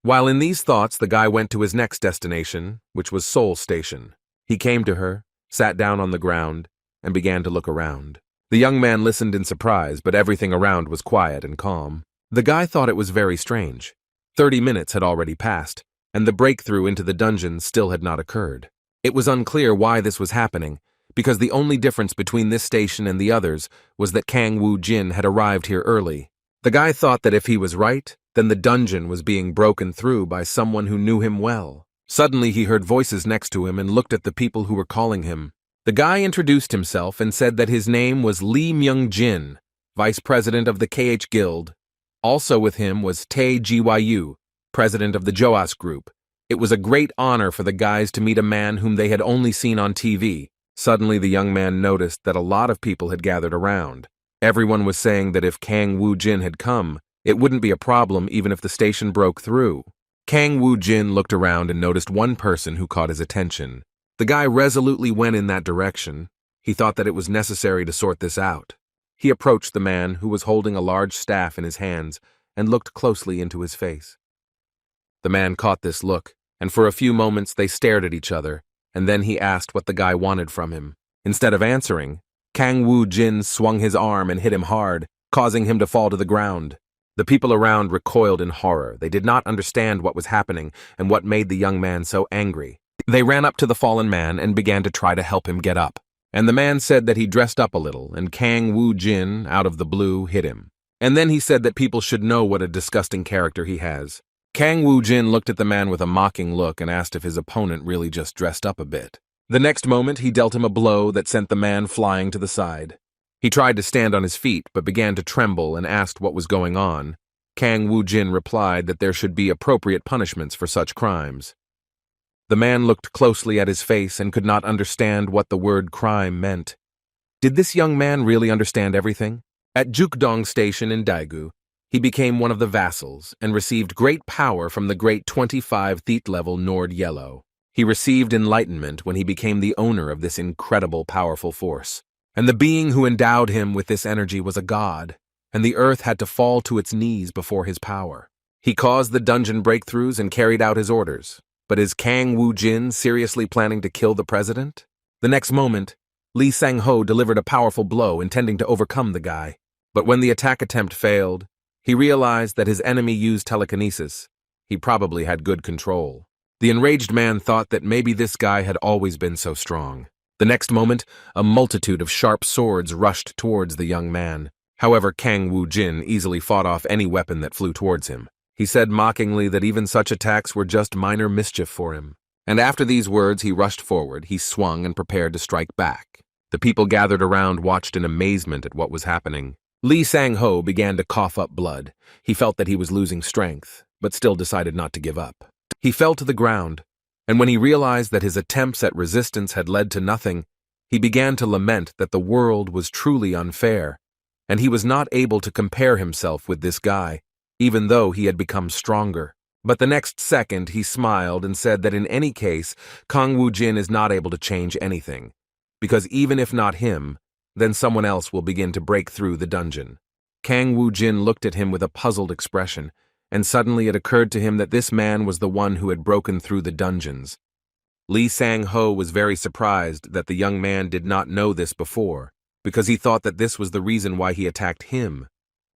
While in these thoughts, the guy went to his next destination, which was Seoul Station. He came to her, sat down on the ground, and began to look around. The young man listened in surprise, but everything around was quiet and calm. The guy thought it was very strange. 30 minutes had already passed, and the breakthrough into the dungeon still had not occurred. It was unclear why this was happening, because the only difference between this station and the others was that Kang Woo-jin had arrived here early. The guy thought that if he was right, then the dungeon was being broken through by someone who knew him well. Suddenly he heard voices next to him and looked at the people who were calling him. The guy introduced himself and said that his name was Lee Myung-jin, vice president of the KH Guild. Also with him was Tae Gyu, president of the Joas Group. It was a great honor for the guys to meet a man whom they had only seen on TV. Suddenly the young man noticed that a lot of people had gathered around. Everyone was saying that if Kang Woo-jin had come, it wouldn't be a problem even if the station broke through. Kang Woo-jin looked around and noticed one person who caught his attention. The guy resolutely went in that direction. He thought that it was necessary to sort this out. He approached the man who was holding a large staff in his hands and looked closely into his face. The man caught this look, and for a few moments they stared at each other, and then he asked what the guy wanted from him. Instead of answering, Kang Woo-jin swung his arm and hit him hard, causing him to fall to the ground. The people around recoiled in horror. They did not understand what was happening and what made the young man so angry. They ran up to the fallen man and began to try to help him get up. And the man said that he dressed up a little, and Kang Woo-jin, out of the blue, hit him. And then he said that people should know what a disgusting character he has. Kang Woo-jin looked at the man with a mocking look and asked if his opponent really just dressed up a bit. The next moment, he dealt him a blow that sent the man flying to the side. He tried to stand on his feet, but began to tremble and asked what was going on. Kang Woo-jin replied that there should be appropriate punishments for such crimes. The man looked closely at his face and could not understand what the word crime meant. Did this young man really understand everything? At Jukdong Station in Daegu, he became one of the vassals and received great power from the great 25th level Nord Yellow. He received enlightenment when he became the owner of this incredible powerful force. And the being who endowed him with this energy was a god, and the earth had to fall to its knees before his power. He caused the dungeon breakthroughs and carried out his orders. But is Kang Woo-jin seriously planning to kill the president? The next moment, Lee Sang-ho delivered a powerful blow intending to overcome the guy. But when the attack attempt failed, he realized that his enemy used telekinesis. He probably had good control. The enraged man thought that maybe this guy had always been so strong. The next moment, a multitude of sharp swords rushed towards the young man. However, Kang Woo-jin easily fought off any weapon that flew towards him. He said mockingly that even such attacks were just minor mischief for him. And after these words, he rushed forward, he swung and prepared to strike back. The people gathered around watched in amazement at what was happening. Lee Sang-ho began to cough up blood. He felt that he was losing strength, but still decided not to give up. He fell to the ground, and when he realized that his attempts at resistance had led to nothing, he began to lament that the world was truly unfair, and he was not able to compare himself with this guy, even though he had become stronger. But the next second he smiled and said that in any case, Kang Woo-jin is not able to change anything, because even if not him, then someone else will begin to break through the dungeon. Kang Woo-jin looked at him with a puzzled expression, and suddenly it occurred to him that this man was the one who had broken through the dungeons. Lee Sang-ho was very surprised that the young man did not know this before, because he thought that this was the reason why he attacked him.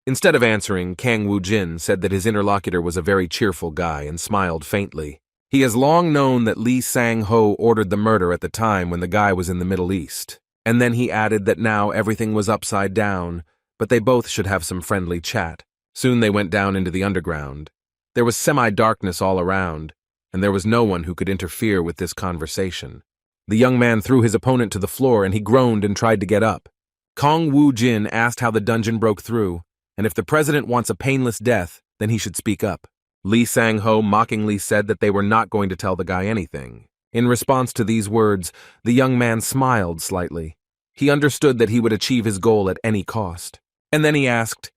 Instead of answering, Kang Woo-jin said that his interlocutor was a very cheerful guy and smiled faintly. He has long known that Lee Sang-ho ordered the murder at the time when the guy was in the Middle East. And then he added that now everything was upside down, but they both should have some friendly chat. Soon they went down into the underground. There was semi-darkness all around, and there was no one who could interfere with this conversation. The young man threw his opponent to the floor and he groaned and tried to get up. Kang Woo-jin asked how the dungeon broke through, and if the president wants a painless death, then he should speak up. Lee Sang-ho mockingly said that they were not going to tell the guy anything. In response to these words, the young man smiled slightly. He understood that he would achieve his goal at any cost. And then he asked,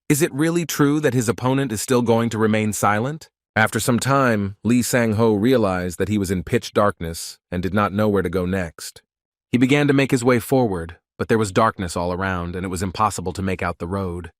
"Is it really true that his opponent is still going to remain silent?" After some time, Lee Sang-ho realized that he was in pitch darkness and did not know where to go next. He began to make his way forward, but there was darkness all around and it was impossible to make out the road.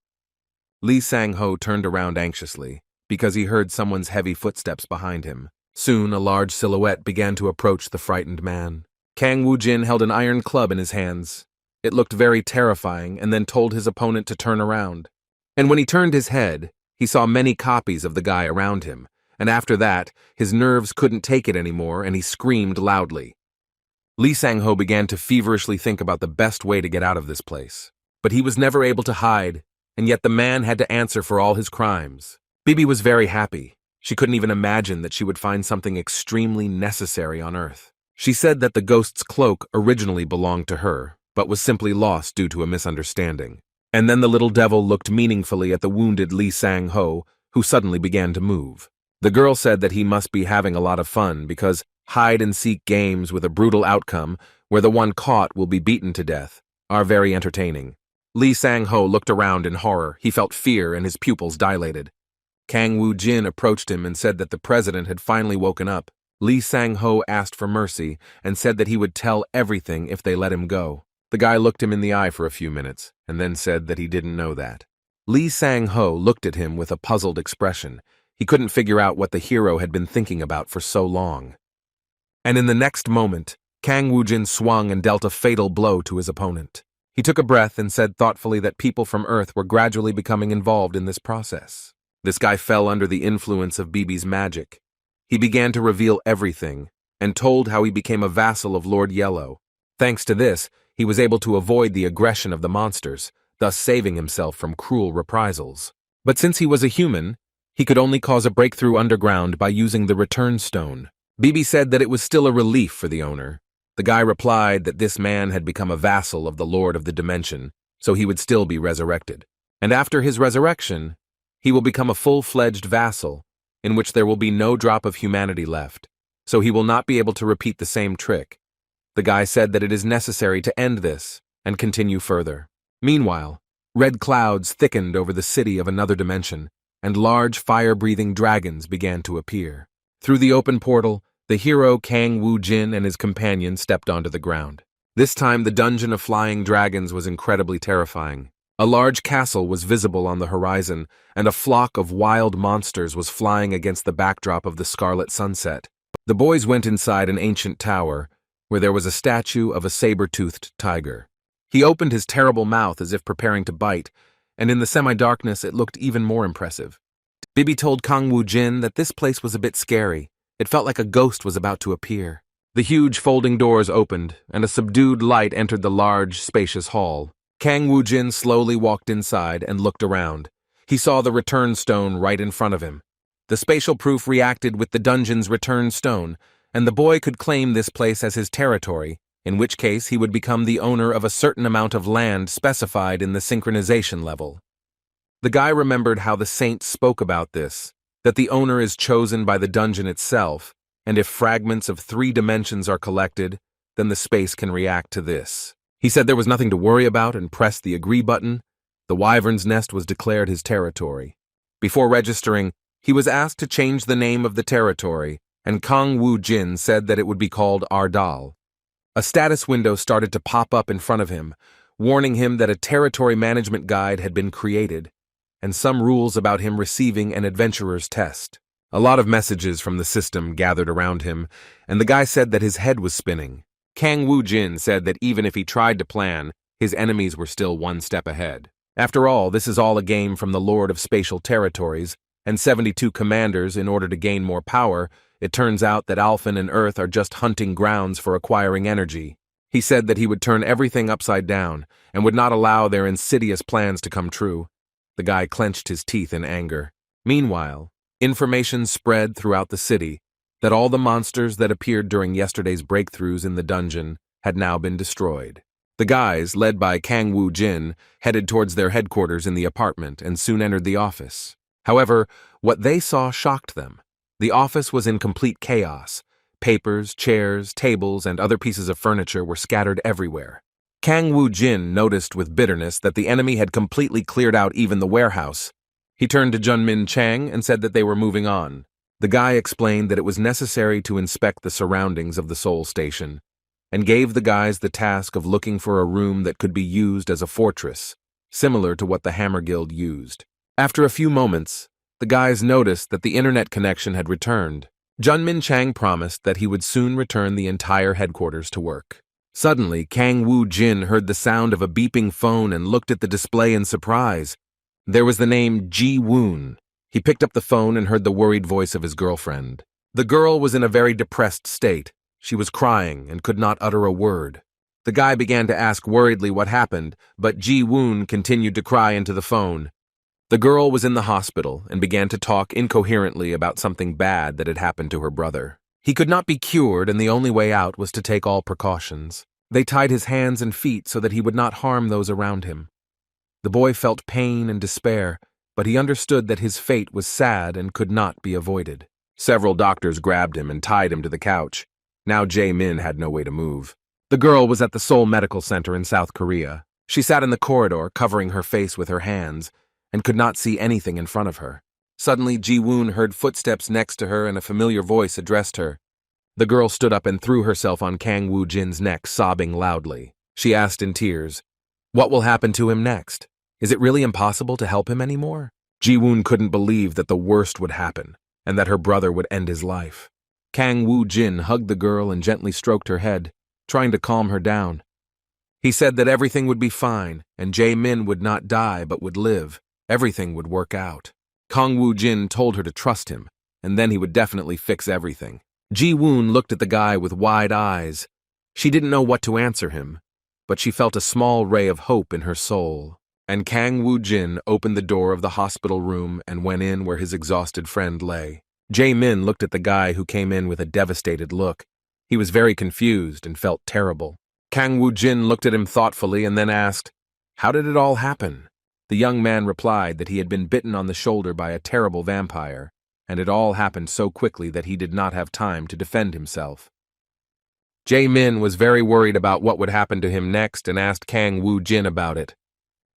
Lee Sang-ho turned around anxiously, because he heard someone's heavy footsteps behind him. Soon, a large silhouette began to approach the frightened man. Kang Woo-jin held an iron club in his hands. It looked very terrifying and then told his opponent to turn around. And when he turned his head, he saw many copies of the guy around him, and after that, his nerves couldn't take it anymore and he screamed loudly. Lee Sang-ho began to feverishly think about the best way to get out of this place. But he was never able to hide, and yet the man had to answer for all his crimes. Bibi was very happy. She couldn't even imagine that she would find something extremely necessary on Earth. She said that the ghost's cloak originally belonged to her, but was simply lost due to a misunderstanding. And then the little devil looked meaningfully at the wounded Lee Sang-ho, who suddenly began to move. The girl said that he must be having a lot of fun because hide-and-seek games with a brutal outcome, where the one caught will be beaten to death, are very entertaining. Lee Sang-ho looked around in horror. He felt fear and his pupils dilated. Kang Woo-jin approached him and said that the president had finally woken up. Lee Sang-ho asked for mercy and said that he would tell everything if they let him go. The guy looked him in the eye for a few minutes and then said that he didn't know that. Lee Sang-ho looked at him with a puzzled expression. He couldn't figure out what the hero had been thinking about for so long. And in the next moment, Kang Woo-jin swung and dealt a fatal blow to his opponent. He took a breath and said thoughtfully that people from Earth were gradually becoming involved in this process. This guy fell under the influence of Bibi's magic. He began to reveal everything, and told how he became a vassal of Lord Yellow. Thanks to this, he was able to avoid the aggression of the monsters, thus saving himself from cruel reprisals. But since he was a human, he could only cause a breakthrough underground by using the return stone. Bibi said that it was still a relief for the owner. The guy replied that this man had become a vassal of the Lord of the Dimension, so he would still be resurrected. And after his resurrection, he will become a full-fledged vassal, in which there will be no drop of humanity left, so he will not be able to repeat the same trick. The guy said that it is necessary to end this and continue further. Meanwhile, red clouds thickened over the city of another dimension, and large fire-breathing dragons began to appear. Through the open portal, the hero Kang Woo-jin and his companion stepped onto the ground. This time the dungeon of flying dragons was incredibly terrifying. A large castle was visible on the horizon, and a flock of wild monsters was flying against the backdrop of the scarlet sunset. The boys went inside an ancient tower, where there was a statue of a saber-toothed tiger. He opened his terrible mouth as if preparing to bite, and in the semi-darkness it looked even more impressive. Bibi told Kang Woo-jin that this place was a bit scary. It felt like a ghost was about to appear. The huge folding doors opened, and a subdued light entered the large, spacious hall. Kang Woo-jin slowly walked inside and looked around. He saw the return stone right in front of him. The spatial proof reacted with the dungeon's return stone, and the boy could claim this place as his territory, in which case he would become the owner of a certain amount of land specified in the synchronization level. The guy remembered how the saints spoke about this, that the owner is chosen by the dungeon itself, and if fragments of 3 dimensions are collected, then the space can react to this. He said there was nothing to worry about and pressed the agree button. The wyvern's nest was declared his territory. Before registering, He was asked to change the name of the territory, and Kang Woo-jin said that it would be called Ardal. A status window started to pop up in front of him, warning him that a territory management guide had been created, and some rules about him receiving an adventurer's test. A lot of messages from the system gathered around him, and the guy said that his head was spinning. Kang Woo-jin said that even if he tried to plan, his enemies were still one step ahead. After all, this is all a game from the Lord of Spatial Territories, and 72 commanders in order to gain more power. It turns out that Alphen and Earth are just hunting grounds for acquiring energy. He said that he would turn everything upside down, and would not allow their insidious plans to come true. The guy clenched his teeth in anger. Meanwhile, information spread throughout the city that all the monsters that appeared during yesterday's breakthroughs in the dungeon had now been destroyed. The guys, led by Kang Woo-jin, headed towards their headquarters in the apartment and soon entered the office. However, what they saw shocked them. The office was in complete chaos. Papers, chairs, tables, and other pieces of furniture were scattered everywhere. Kang Woo-jin noticed with bitterness that the enemy had completely cleared out even the warehouse. He turned to Junmin Chang and said that they were moving on. The guy explained that it was necessary to inspect the surroundings of the Seoul station, and gave the guys the task of looking for a room that could be used as a fortress, similar to what the Hammer Guild used. After a few moments, the guys noticed that the internet connection had returned. Junmin Chang promised that he would soon return the entire headquarters to work. Suddenly, Kang Woo-jin heard the sound of a beeping phone and looked at the display in surprise. There was the name Ji-woon. He picked up the phone and heard the worried voice of his girlfriend. The girl was in a very depressed state. She was crying and could not utter a word. The guy began to ask worriedly what happened, but Ji-woon continued to cry into the phone. The girl was in the hospital and began to talk incoherently about something bad that had happened to her brother. He could not be cured, and the only way out was to take all precautions. They tied his hands and feet so that he would not harm those around him. The boy felt pain and despair, but he understood that his fate was sad and could not be avoided. Several doctors grabbed him and tied him to the couch. Now Jae-min had no way to move. The girl was at the Seoul Medical Center in South Korea. She sat in the corridor, covering her face with her hands, and could not see anything in front of her. Suddenly, Ji-woon heard footsteps next to her and a familiar voice addressed her. The girl stood up and threw herself on Kang Woo-jin's neck, sobbing loudly. She asked in tears, "What will happen to him next? Is it really impossible to help him anymore?" Ji-woon couldn't believe that the worst would happen, and that her brother would end his life. Kang Woo-jin hugged the girl and gently stroked her head, trying to calm her down. He said that everything would be fine, and Jae-min would not die but would live. Everything would work out. Kang Woo-jin told her to trust him, and then he would definitely fix everything. Ji-woon looked at the guy with wide eyes. She didn't know what to answer him, but she felt a small ray of hope in her soul. And Kang Woo-jin opened the door of the hospital room and went in where his exhausted friend lay. Jae-min looked at the guy who came in with a devastated look. He was very confused and felt terrible. Kang Woo-jin looked at him thoughtfully and then asked, "How did it all happen?" The young man replied that he had been bitten on the shoulder by a terrible vampire, and it all happened so quickly that he did not have time to defend himself. Jae-min was very worried about what would happen to him next and asked Kang Woo-jin about it.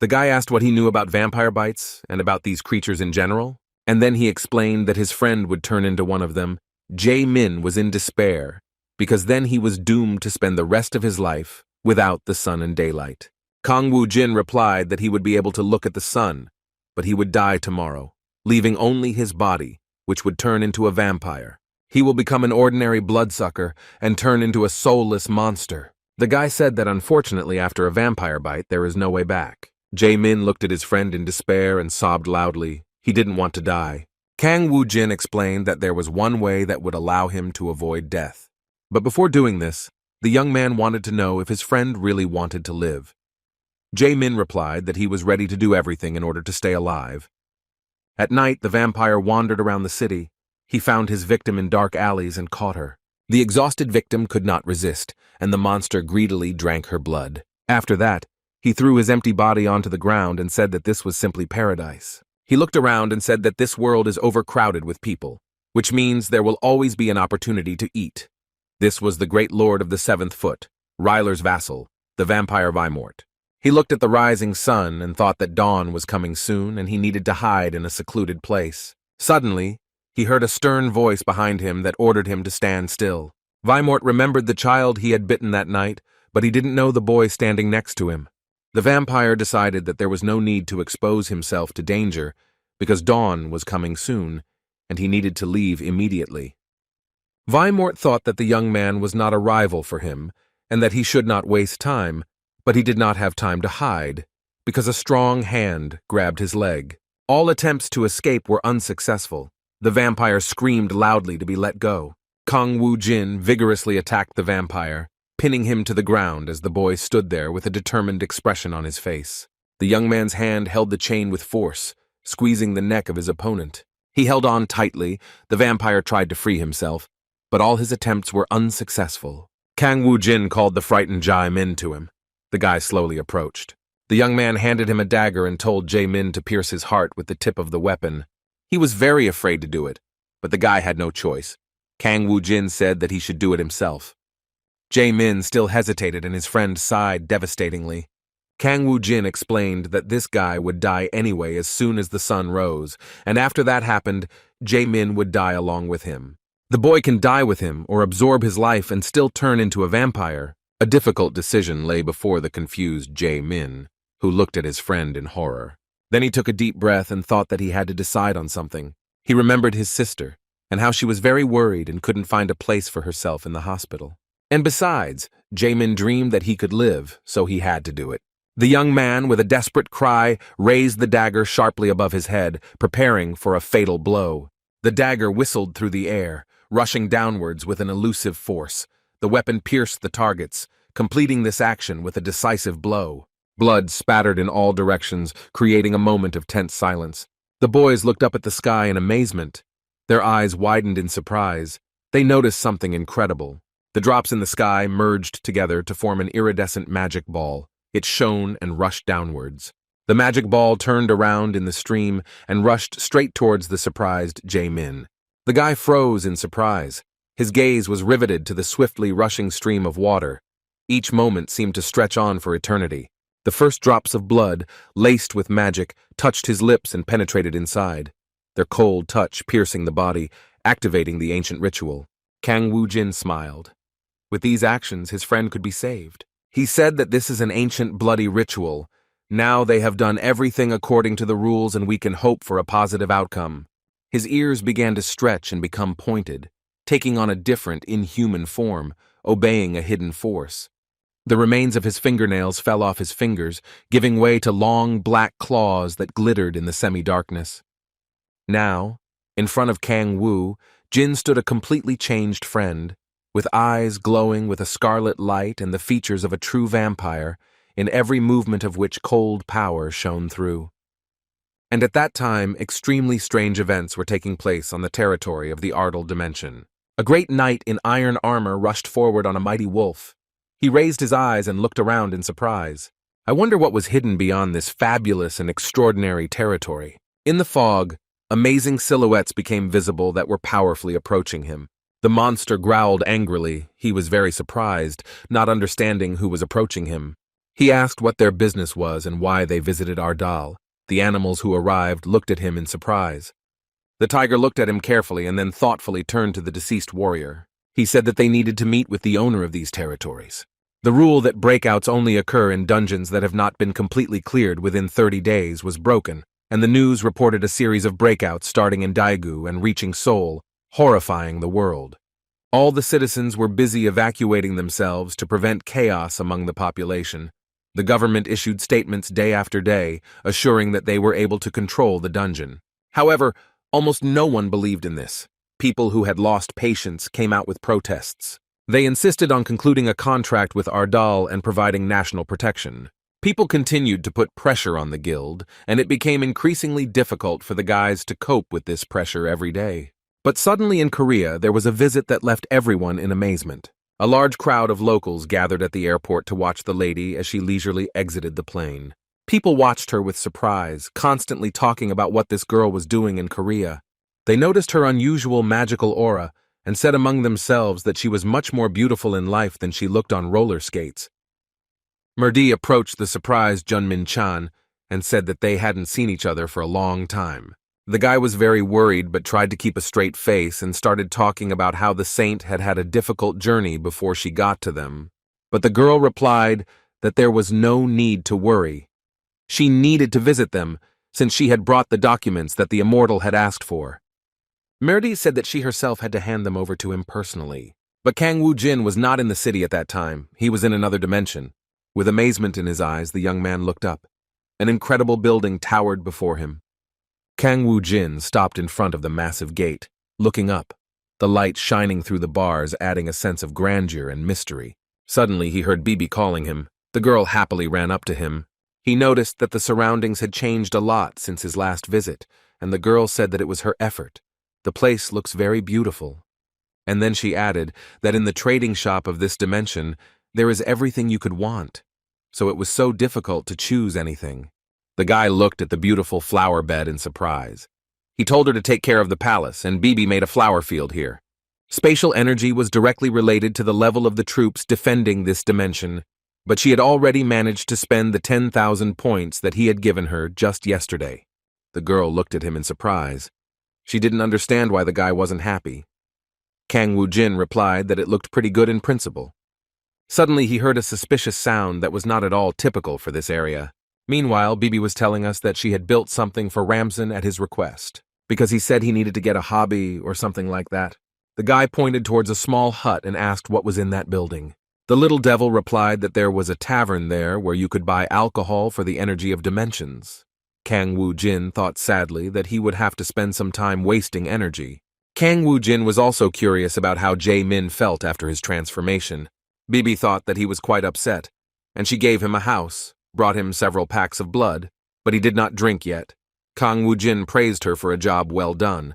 The guy asked what he knew about vampire bites and about these creatures in general, and then he explained that his friend would turn into one of them. Jae-min was in despair, because then he was doomed to spend the rest of his life without the sun and daylight. Kang Woo-jin replied that he would be able to look at the sun, but he would die tomorrow, leaving only his body, which would turn into a vampire. He will become an ordinary bloodsucker and turn into a soulless monster. The guy said that unfortunately after a vampire bite there is no way back. Jae-min looked at his friend in despair and sobbed loudly. He didn't want to die. Kang Woo-jin explained that there was one way that would allow him to avoid death. But before doing this, the young man wanted to know if his friend really wanted to live. Jae-min replied that he was ready to do everything in order to stay alive. At night, the vampire wandered around the city. He found his victim in dark alleys and caught her. The exhausted victim could not resist, and the monster greedily drank her blood. After that, he threw his empty body onto the ground and said that this was simply paradise. He looked around and said that this world is overcrowded with people, which means there will always be an opportunity to eat. This was the great lord of the seventh foot, Ryler's vassal, the vampire Vimort. He looked at the rising sun and thought that dawn was coming soon and he needed to hide in a secluded place. Suddenly, he heard a stern voice behind him that ordered him to stand still. Vimort remembered the child he had bitten that night, but he didn't know the boy standing next to him. The vampire decided that there was no need to expose himself to danger, because dawn was coming soon, and he needed to leave immediately. Vimort thought that the young man was not a rival for him, and that he should not waste time, but he did not have time to hide, because a strong hand grabbed his leg. All attempts to escape were unsuccessful. The vampire screamed loudly to be let go. Kang Woo-jin vigorously attacked the vampire, pinning him to the ground as the boy stood there with a determined expression on his face. The young man's hand held the chain with force, squeezing the neck of his opponent. He held on tightly. The vampire tried to free himself, but all his attempts were unsuccessful. Kang Woo-jin called the frightened Jae-min to him. The guy slowly approached. The young man handed him a dagger and told Jae-min to pierce his heart with the tip of the weapon. He was very afraid to do it, but the guy had no choice. Kang Woo-jin said that he should do it himself. Jae-min still hesitated and his friend sighed devastatingly. Kang Woo-jin explained that this guy would die anyway as soon as the sun rose, and after that happened, Jae-min would die along with him. The boy can die with him or absorb his life and still turn into a vampire. A difficult decision lay before the confused Jae-min, who looked at his friend in horror. Then he took a deep breath and thought that he had to decide on something. He remembered his sister, and how she was very worried and couldn't find a place for herself in the hospital. And besides, Jae-min dreamed that he could live, so he had to do it. The young man, with a desperate cry, raised the dagger sharply above his head, preparing for a fatal blow. The dagger whistled through the air, rushing downwards with an elusive force. The weapon pierced the targets, completing this action with a decisive blow. Blood spattered in all directions, creating a moment of tense silence. The boys looked up at the sky in amazement. Their eyes widened in surprise. They noticed something incredible. The drops in the sky merged together to form an iridescent magic ball. It shone and rushed downwards. The magic ball turned around in the stream and rushed straight towards the surprised Jae-min. The guy froze in surprise. His gaze was riveted to the swiftly rushing stream of water. Each moment seemed to stretch on for eternity. The first drops of blood, laced with magic, touched his lips and penetrated inside, their cold touch piercing the body, activating the ancient ritual. Kang Woo-jin smiled. With these actions, his friend could be saved. He said that this is an ancient bloody ritual. Now they have done everything according to the rules and we can hope for a positive outcome. His ears began to stretch and become pointed, taking on a different, inhuman form, obeying a hidden force. The remains of his fingernails fell off his fingers, giving way to long black claws that glittered in the semi-darkness. Now, in front of Kang Woo, Jin stood a completely changed friend, with eyes glowing with a scarlet light and the features of a true vampire, in every movement of which cold power shone through. And at that time, extremely strange events were taking place on the territory of the Ardal dimension. A great knight in iron armor rushed forward on a mighty wolf. He raised his eyes and looked around in surprise. I wonder what was hidden beyond this fabulous and extraordinary territory. In the fog, amazing silhouettes became visible that were powerfully approaching him. The monster growled angrily. He was very surprised, not understanding who was approaching him. He asked what their business was and why they visited Ardal. The animals who arrived looked at him in surprise. The tiger looked at him carefully and then thoughtfully turned to the deceased warrior. He said that they needed to meet with the owner of these territories. The rule that breakouts only occur in dungeons that have not been completely cleared within 30 days was broken, and the news reported a series of breakouts starting in Daegu and reaching Seoul, horrifying the world. All the citizens were busy evacuating themselves to prevent chaos among the population. The government issued statements day after day, assuring that they were able to control the dungeon. However, almost no one believed in this. People who had lost patience came out with protests. They insisted on concluding a contract with Ardal and providing national protection. People continued to put pressure on the guild, and it became increasingly difficult for the guys to cope with this pressure every day. But suddenly in Korea, there was a visit that left everyone in amazement. A large crowd of locals gathered at the airport to watch the lady as she leisurely exited the plane. People watched her with surprise, constantly talking about what this girl was doing in Korea. They noticed her unusual magical aura, and said among themselves that she was much more beautiful in life than she looked on roller skates. Murdi approached the surprised Junmin Chan and said that they hadn't seen each other for a long time. The guy was very worried but tried to keep a straight face and started talking about how the saint had had a difficult journey before she got to them. But the girl replied that there was no need to worry. She needed to visit them, since she had brought the documents that the immortal had asked for. Merdi said that she herself had to hand them over to him personally. But Kang Woo-jin was not in the city at that time. He was in another dimension. With amazement in his eyes, the young man looked up. An incredible building towered before him. Kang Woo-jin stopped in front of the massive gate, looking up, the light shining through the bars adding a sense of grandeur and mystery. Suddenly he heard Bibi calling him. The girl happily ran up to him. He noticed that the surroundings had changed a lot since his last visit, and the girl said that it was her effort. The place looks very beautiful. And then she added that in the trading shop of this dimension, there is everything you could want. So it was so difficult to choose anything. The guy looked at the beautiful flower bed in surprise. He told her to take care of the palace, and Bibi made a flower field here. Spatial energy was directly related to the level of the troops defending this dimension, but she had already managed to spend the 10,000 points that he had given her just yesterday. The girl looked at him in surprise. She didn't understand why the guy wasn't happy. Kang Woo-jin replied that it looked pretty good in principle. Suddenly he heard a suspicious sound that was not at all typical for this area. Meanwhile, Bibi was telling us that she had built something for Ramson at his request, because he said he needed to get a hobby or something like that. The guy pointed towards a small hut and asked what was in that building. The little devil replied that there was a tavern there where you could buy alcohol for the energy of dimensions. Kang Woo-jin thought sadly that he would have to spend some time wasting energy. Kang Woo-jin was also curious about how Jae-min felt after his transformation. Bibi thought that he was quite upset, and she gave him a house, brought him several packs of blood, but he did not drink yet. Kang Woo-jin praised her for a job well done.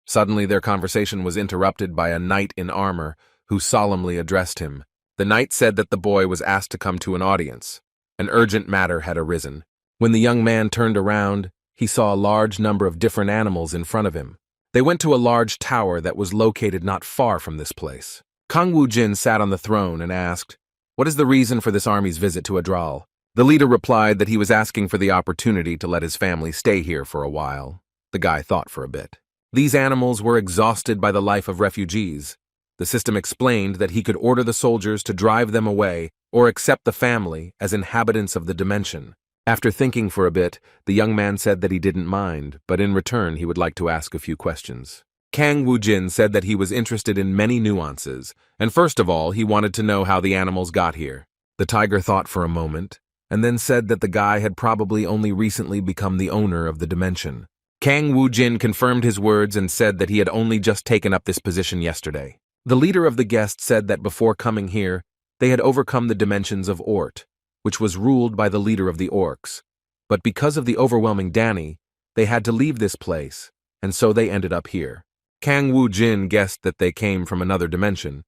Suddenly their conversation was interrupted by a knight in armor who solemnly addressed him. The knight said that the boy was asked to come to an audience. An urgent matter had arisen. When the young man turned around, he saw a large number of different animals in front of him. They went to a large tower that was located not far from this place. Kang Woo-jin sat on the throne and asked, "What is the reason for this army's visit to Adral?" The leader replied that he was asking for the opportunity to let his family stay here for a while. The guy thought for a bit. These animals were exhausted by the life of refugees. The system explained that he could order the soldiers to drive them away or accept the family as inhabitants of the dimension. After thinking for a bit, the young man said that he didn't mind, but in return he would like to ask a few questions. Kang Woo-jin said that he was interested in many nuances, and first of all, he wanted to know how the animals got here. The tiger thought for a moment, and then said that the guy had probably only recently become the owner of the dimension. Kang Woo-jin confirmed his words and said that he had only just taken up this position yesterday. The leader of the guests said that before coming here, they had overcome the dimensions of Ort, which was ruled by the leader of the orcs. But because of the overwhelming Danny, they had to leave this place, and so they ended up here. Kang Woo-jin guessed that they came from another dimension.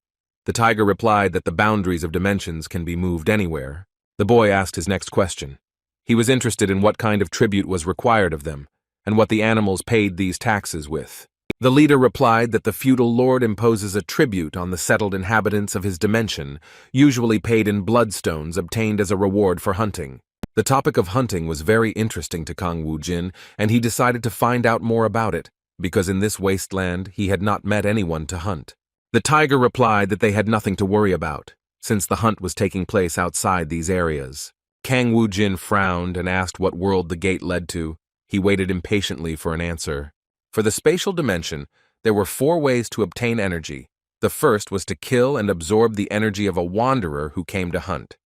The tiger replied that the boundaries of dimensions can be moved anywhere. The boy asked his next question. He was interested in what kind of tribute was required of them, and what the animals paid these taxes with. The leader replied that the feudal lord imposes a tribute on the settled inhabitants of his dimension, usually paid in bloodstones obtained as a reward for hunting. The topic of hunting was very interesting to Kang Woo-jin, and he decided to find out more about it, because in this wasteland he had not met anyone to hunt. The tiger replied that they had nothing to worry about, since the hunt was taking place outside these areas. Kang Woo-jin frowned and asked what world the gate led to. He waited impatiently for an answer. For the spatial dimension, there were 4 ways to obtain energy. The first was to kill and absorb the energy of a wanderer who came to hunt.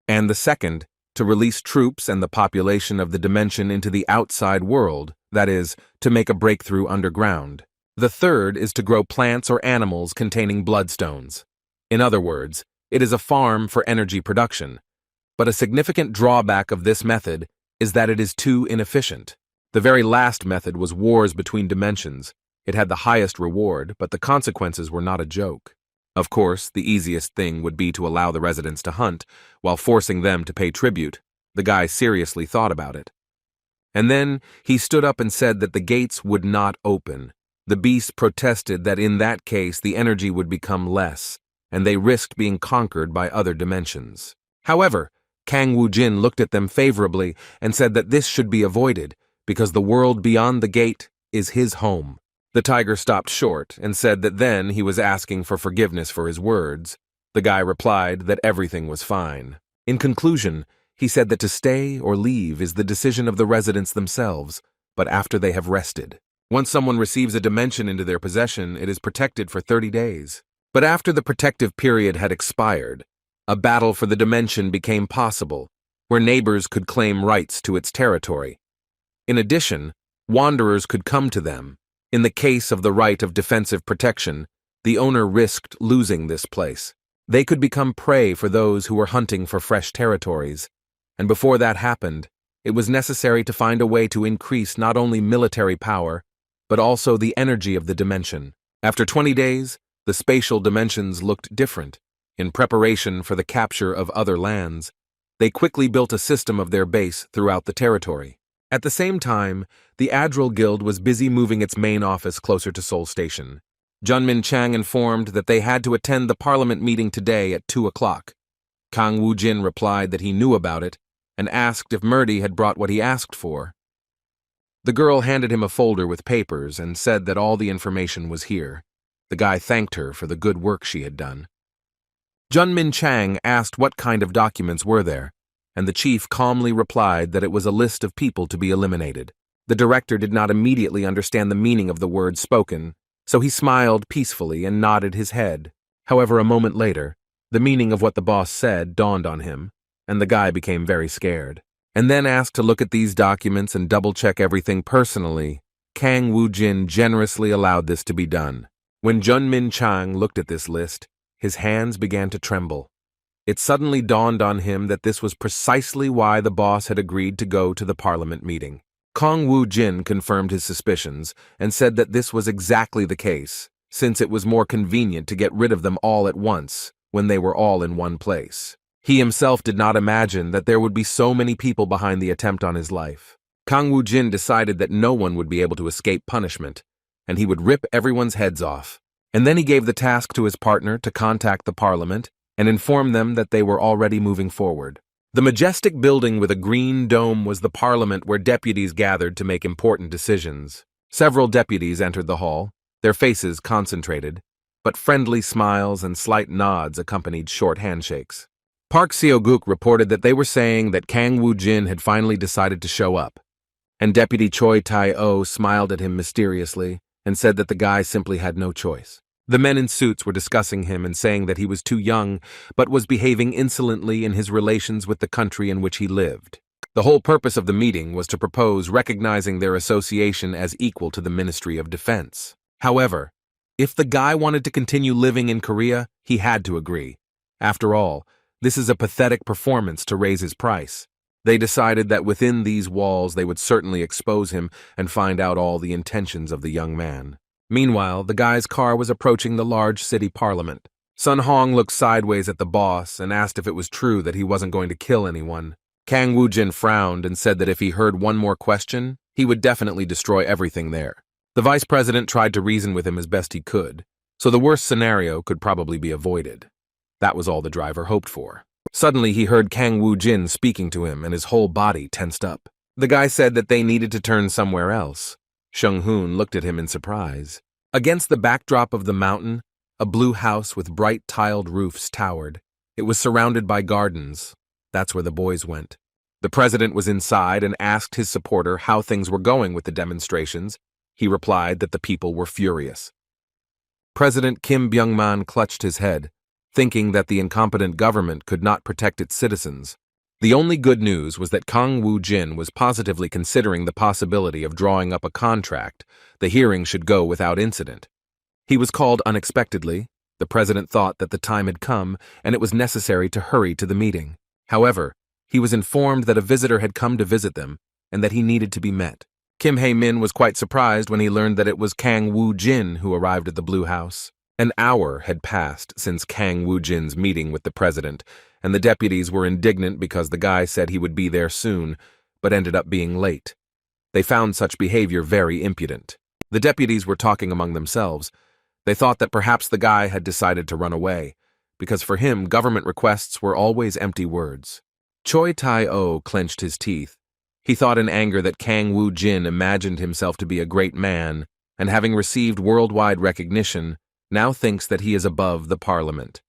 And the second, to release troops and the population of the dimension into the outside world, that is, to make a breakthrough underground. The third is to grow plants or animals containing bloodstones. In other words, it is a farm for energy production. But a significant drawback of this method is that it is too inefficient. The very last method was wars between dimensions. It had the highest reward, but the consequences were not a joke. Of course, the easiest thing would be to allow the residents to hunt, while forcing them to pay tribute. The guy seriously thought about it. And then he stood up and said that the gates would not open. The beasts protested that in that case the energy would become less, and they risked being conquered by other dimensions. However, Kang Woo-jin looked at them favorably and said that this should be avoided, because the world beyond the gate is his home. The tiger stopped short and said that then he was asking for forgiveness for his words. The guy replied that everything was fine. In conclusion, he said that to stay or leave is the decision of the residents themselves, but after they have rested. Once someone receives a dimension into their possession, it is protected for 30 days. But after the protective period had expired, a battle for the dimension became possible, where neighbors could claim rights to its territory. In addition, wanderers could come to them. In the case of the right of defensive protection, the owner risked losing this place. They could become prey for those who were hunting for fresh territories. And before that happened, it was necessary to find a way to increase not only military power, but also the energy of the dimension. After 20 days, the spatial dimensions looked different. In preparation for the capture of other lands, they quickly built a system of their base throughout the territory. At the same time, the Adral Guild was busy moving its main office closer to Seoul Station. Junmin Chang informed that they had to attend the parliament meeting today at 2 o'clock. Kang Woo-jin replied that he knew about it and asked if Murdy had brought what he asked for. The girl handed him a folder with papers and said that all the information was here. The guy thanked her for the good work she had done. Junmin Chang asked what kind of documents were there, and the chief calmly replied that it was a list of people to be eliminated. The director did not immediately understand the meaning of the words spoken, so he smiled peacefully and nodded his head. However, a moment later, the meaning of what the boss said dawned on him, and the guy became very scared. And then asked to look at these documents and double-check everything personally. Kang Woo-jin generously allowed this to be done. When Junmin Chang looked at this list, his hands began to tremble. It suddenly dawned on him that this was precisely why the boss had agreed to go to the parliament meeting. Kang Woo-jin confirmed his suspicions and said that this was exactly the case, since it was more convenient to get rid of them all at once when they were all in one place. He himself did not imagine that there would be so many people behind the attempt on his life. Kang Woo-jin decided that no one would be able to escape punishment, and he would rip everyone's heads off. And then he gave the task to his partner to contact the parliament and inform them that they were already moving forward. The majestic building with a green dome was the parliament where deputies gathered to make important decisions. Several deputies entered the hall, their faces concentrated, but friendly smiles and slight nods accompanied short handshakes. Park Seo-guk reported that they were saying that Kang Woo-jin had finally decided to show up, and Deputy Choi Tai-oh smiled at him mysteriously and said that the guy simply had no choice. The men in suits were discussing him and saying that he was too young, but was behaving insolently in his relations with the country in which he lived. The whole purpose of the meeting was to propose recognizing their association as equal to the Ministry of Defense. However, if the guy wanted to continue living in Korea, he had to agree. After all, this is a pathetic performance to raise his price. They decided that within these walls they would certainly expose him and find out all the intentions of the young man. Meanwhile, the guy's car was approaching the large city parliament. Sun Hong looked sideways at the boss and asked if it was true that he wasn't going to kill anyone. Kang Woo-jin frowned and said that if he heard one more question, he would definitely destroy everything there. The vice president tried to reason with him as best he could, so the worst scenario could probably be avoided. That was all the driver hoped for. Suddenly, he heard Kang Woo-jin speaking to him, and his whole body tensed up. The guy said that they needed to turn somewhere else. Shung-hoon looked at him in surprise. Against the backdrop of the mountain, a blue house with bright tiled roofs towered. It was surrounded by gardens. That's where the boys went. The president was inside and asked his supporter how things were going with the demonstrations. He replied that the people were furious. President Kim Byung-man clutched his head, thinking that the incompetent government could not protect its citizens. The only good news was that Kang Woo-jin was positively considering the possibility of drawing up a contract. The hearing should go without incident. He was called unexpectedly. The president thought that the time had come and it was necessary to hurry to the meeting. However, he was informed that a visitor had come to visit them and that he needed to be met. Kim Hae-min was quite surprised when he learned that it was Kang Woo-jin who arrived at the Blue House. An hour had passed since Kang Woo-jin's meeting with the president, and the deputies were indignant because the guy said he would be there soon, but ended up being late. They found such behavior very impudent. The deputies were talking among themselves. They thought that perhaps the guy had decided to run away, because for him government requests were always empty words. Choi Tai-oh clenched his teeth. He thought in anger that Kang Woo-jin imagined himself to be a great man, and having received worldwide recognition, now thinks that he is above the parliament.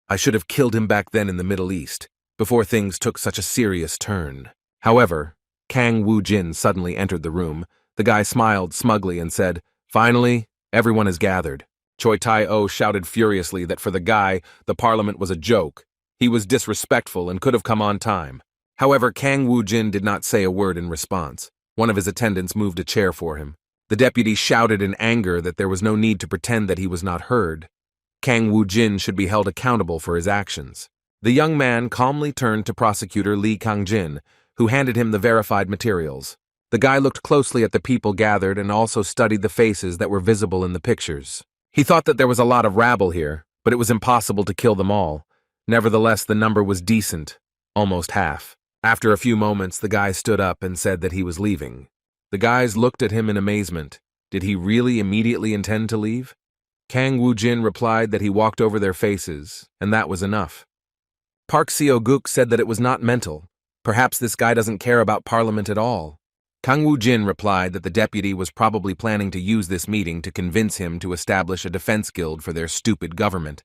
I should have killed him back then in the Middle East, before things took such a serious turn. However, Kang Woo-jin suddenly entered the room. The guy smiled smugly and said, "Finally, everyone is gathered." Choi Tai-o shouted furiously that for the guy, the parliament was a joke. He was disrespectful and could have come on time. However, Kang Woo-jin did not say a word in response. One of his attendants moved a chair for him. The deputy shouted in anger that there was no need to pretend that he was not heard. Kang Woo-jin should be held accountable for his actions. The young man calmly turned to prosecutor Lee Kang-jin, who handed him the verified materials. The guy looked closely at the people gathered and also studied the faces that were visible in the pictures. He thought that there was a lot of rabble here, but it was impossible to kill them all. Nevertheless, the number was decent, almost half. After a few moments, the guy stood up and said that he was leaving. The guys looked at him in amazement. Did he really immediately intend to leave? Kang Woo-jin replied that he walked over their faces, and that was enough. Park Seo-guk said that it was not mental. Perhaps this guy doesn't care about Parliament at all. Kang Woo-jin replied that the deputy was probably planning to use this meeting to convince him to establish a defense guild for their stupid government.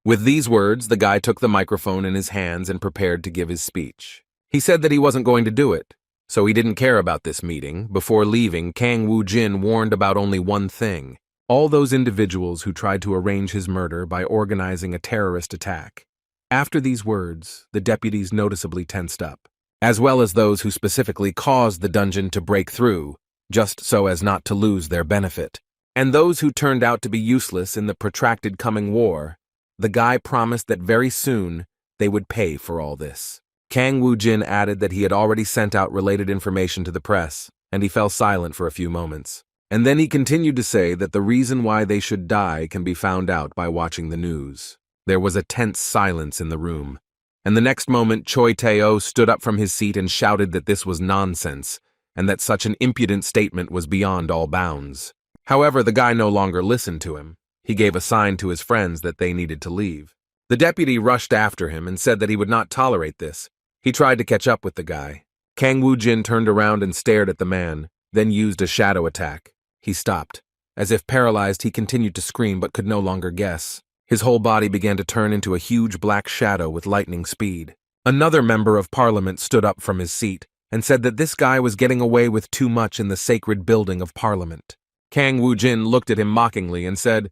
With these words, the guy took the microphone in his hands and prepared to give his speech. He said that he wasn't going to do it, so he didn't care about this meeting. Before leaving, Kang Woo-jin warned about only one thing: all those individuals who tried to arrange his murder by organizing a terrorist attack. After these words, the deputies noticeably tensed up, as well as those who specifically caused the dungeon to break through, just so as not to lose their benefit. And those who turned out to be useless in the protracted coming war. The guy promised that very soon they would pay for all this. Kang Woo-jin added that he had already sent out related information to the press, and he fell silent for a few moments. And then he continued to say that the reason why they should die can be found out by watching the news. There was a tense silence in the room, and the next moment Choi Tai-o stood up from his seat and shouted that this was nonsense, and that such an impudent statement was beyond all bounds. However, the guy no longer listened to him. He gave a sign to his friends that they needed to leave. The deputy rushed after him and said that he would not tolerate this. He tried to catch up with the guy. Kang Woo-jin turned around and stared at the man, then used a shadow attack. He stopped. As if paralyzed, he continued to scream but could no longer guess. His whole body began to turn into a huge black shadow with lightning speed. Another member of parliament stood up from his seat and said that this guy was getting away with too much in the sacred building of parliament. Kang Woo-jin looked at him mockingly and said,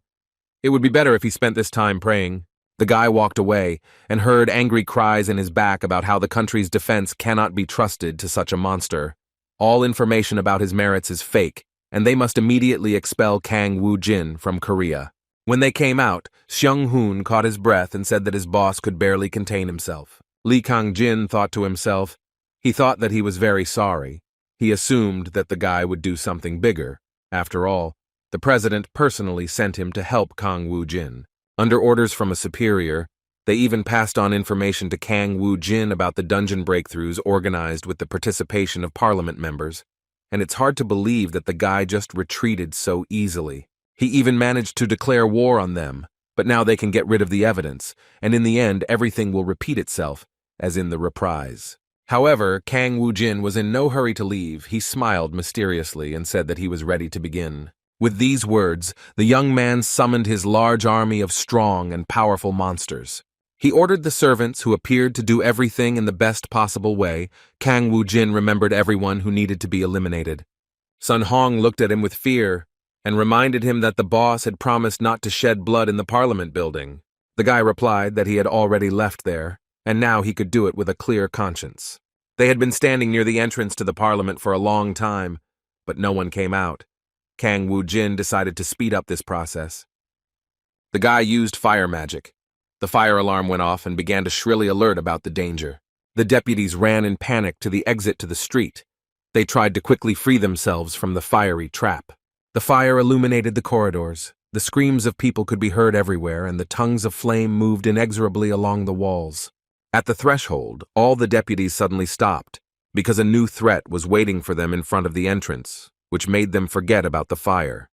"It would be better if he spent this time praying." The guy walked away and heard angry cries in his back about how the country's defense cannot be trusted to such a monster. All information about his merits is fake, and they must immediately expel Kang Woo-jin from Korea. When they came out, Seung-hoon caught his breath and said that his boss could barely contain himself. Lee Kang-jin thought to himself. He thought that he was very sorry. He assumed that the guy would do something bigger. After all, the president personally sent him to help Kang Woo-jin. Under orders from a superior, they even passed on information to Kang Woo-jin about the dungeon breakthroughs organized with the participation of parliament members. And it's hard to believe that the guy just retreated so easily. He even managed to declare war on them, but now they can get rid of the evidence, and in the end everything will repeat itself, as in the reprise. However, Kang Woo-jin was in no hurry to leave. He smiled mysteriously and said that he was ready to begin. With these words, the young man summoned his large army of strong and powerful monsters. He ordered the servants, who appeared to do everything in the best possible way. Kang Woo-jin remembered everyone who needed to be eliminated. Sun Hong looked at him with fear and reminded him that the boss had promised not to shed blood in the parliament building. The guy replied that he had already left there, and now he could do it with a clear conscience. They had been standing near the entrance to the parliament for a long time, but no one came out. Kang Woo-jin decided to speed up this process. The guy used fire magic. The fire alarm went off and began to shrilly alert about the danger. The deputies ran in panic to the exit to the street. They tried to quickly free themselves from the fiery trap. The fire illuminated the corridors. The screams of people could be heard everywhere, and the tongues of flame moved inexorably along the walls. At the threshold, all the deputies suddenly stopped, because a new threat was waiting for them in front of the entrance, which made them forget about the fire.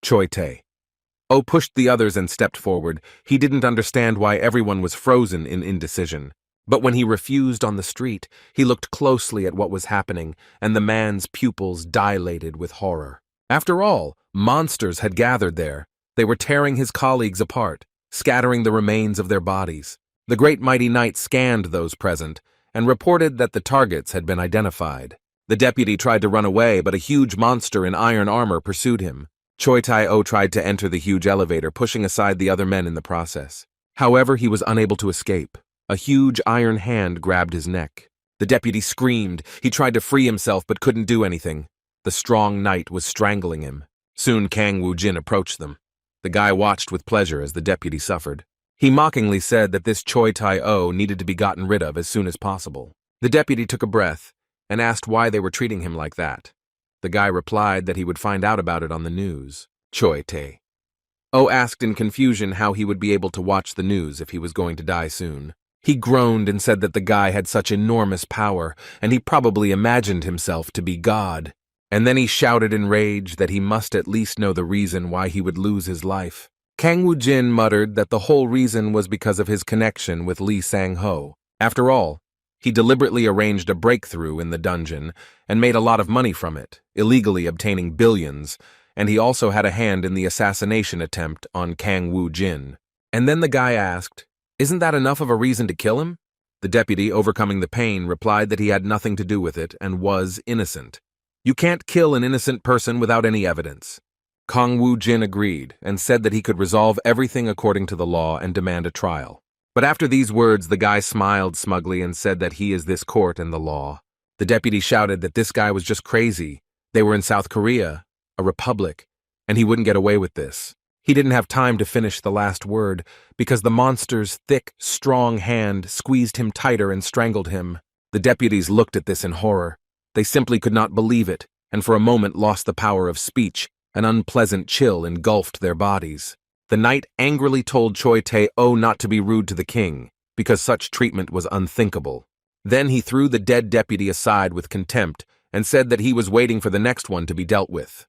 Choi Tai-o pushed the others and stepped forward. He didn't understand why everyone was frozen in indecision. But when he refused on the street, he looked closely at what was happening, and the man's pupils dilated with horror. After all, monsters had gathered there. They were tearing his colleagues apart, scattering the remains of their bodies. The great mighty knight scanned those present and reported that the targets had been identified. The deputy tried to run away, but a huge monster in iron armor pursued him. Choi Tai-o tried to enter the huge elevator, pushing aside the other men in the process. However, he was unable to escape. A huge iron hand grabbed his neck. The deputy screamed. He tried to free himself but couldn't do anything. The strong knight was strangling him. Soon Kang Woo-jin approached them. The guy watched with pleasure as the deputy suffered. He mockingly said that this Choi Tai-o needed to be gotten rid of as soon as possible. The deputy took a breath and asked why they were treating him like that. The guy replied that he would find out about it on the news. Choi Tai-o asked in confusion how he would be able to watch the news if he was going to die soon. He groaned and said that the guy had such enormous power, and he probably imagined himself to be God. And then he shouted in rage that he must at least know the reason why he would lose his life. Kang Woo-jin muttered that the whole reason was because of his connection with Lee Sang-ho. After all, he deliberately arranged a breakthrough in the dungeon and made a lot of money from it, illegally obtaining billions, and he also had a hand in the assassination attempt on Kang Woo-jin. And then the guy asked, "Isn't that enough of a reason to kill him?" The deputy, overcoming the pain, replied that he had nothing to do with it and was innocent. You can't kill an innocent person without any evidence. Kang Woo-jin agreed and said that he could resolve everything according to the law and demand a trial. But after these words, the guy smiled smugly and said that he is this court and the law. The deputy shouted that this guy was just crazy. They were in South Korea, a republic, and he wouldn't get away with this. He didn't have time to finish the last word because the monster's thick, strong hand squeezed him tighter and strangled him. The deputies looked at this in horror. They simply could not believe it, and for a moment lost the power of speech. An unpleasant chill engulfed their bodies. The knight angrily told Choi Tai-o not to be rude to the king, because such treatment was unthinkable. Then he threw the dead deputy aside with contempt and said that he was waiting for the next one to be dealt with.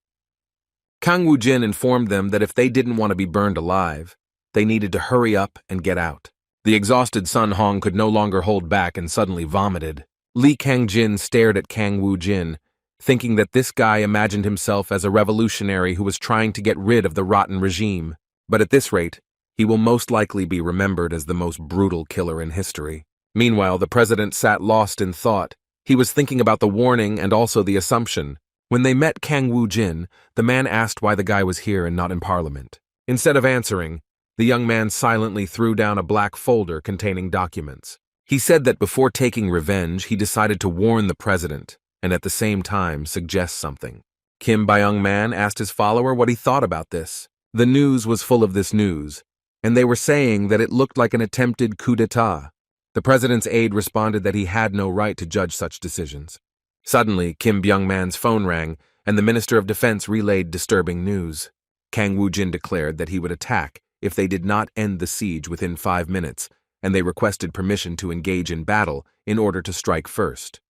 Kang Woo-jin informed them that if they didn't want to be burned alive, they needed to hurry up and get out. The exhausted Sun Hong could no longer hold back and suddenly vomited. Lee Kang-jin stared at Kang Woo-jin, thinking that this guy imagined himself as a revolutionary who was trying to get rid of the rotten regime. But at this rate, he will most likely be remembered as the most brutal killer in history. Meanwhile, the president sat lost in thought. He was thinking about the warning and also the assumption. When they met Kang Woo-jin, the man asked why the guy was here and not in Parliament. Instead of answering, the young man silently threw down a black folder containing documents. He said that before taking revenge, he decided to warn the president and at the same time suggest something. Kim Byung-man asked his follower what he thought about this. The news was full of this news, and they were saying that it looked like an attempted coup d'etat. The president's aide responded that he had no right to judge such decisions. Suddenly, Kim Byung-man's phone rang, and the Minister of Defense relayed disturbing news. Kang Woo-jin declared that he would attack if they did not end the siege within 5 minutes, and they requested permission to engage in battle in order to strike first.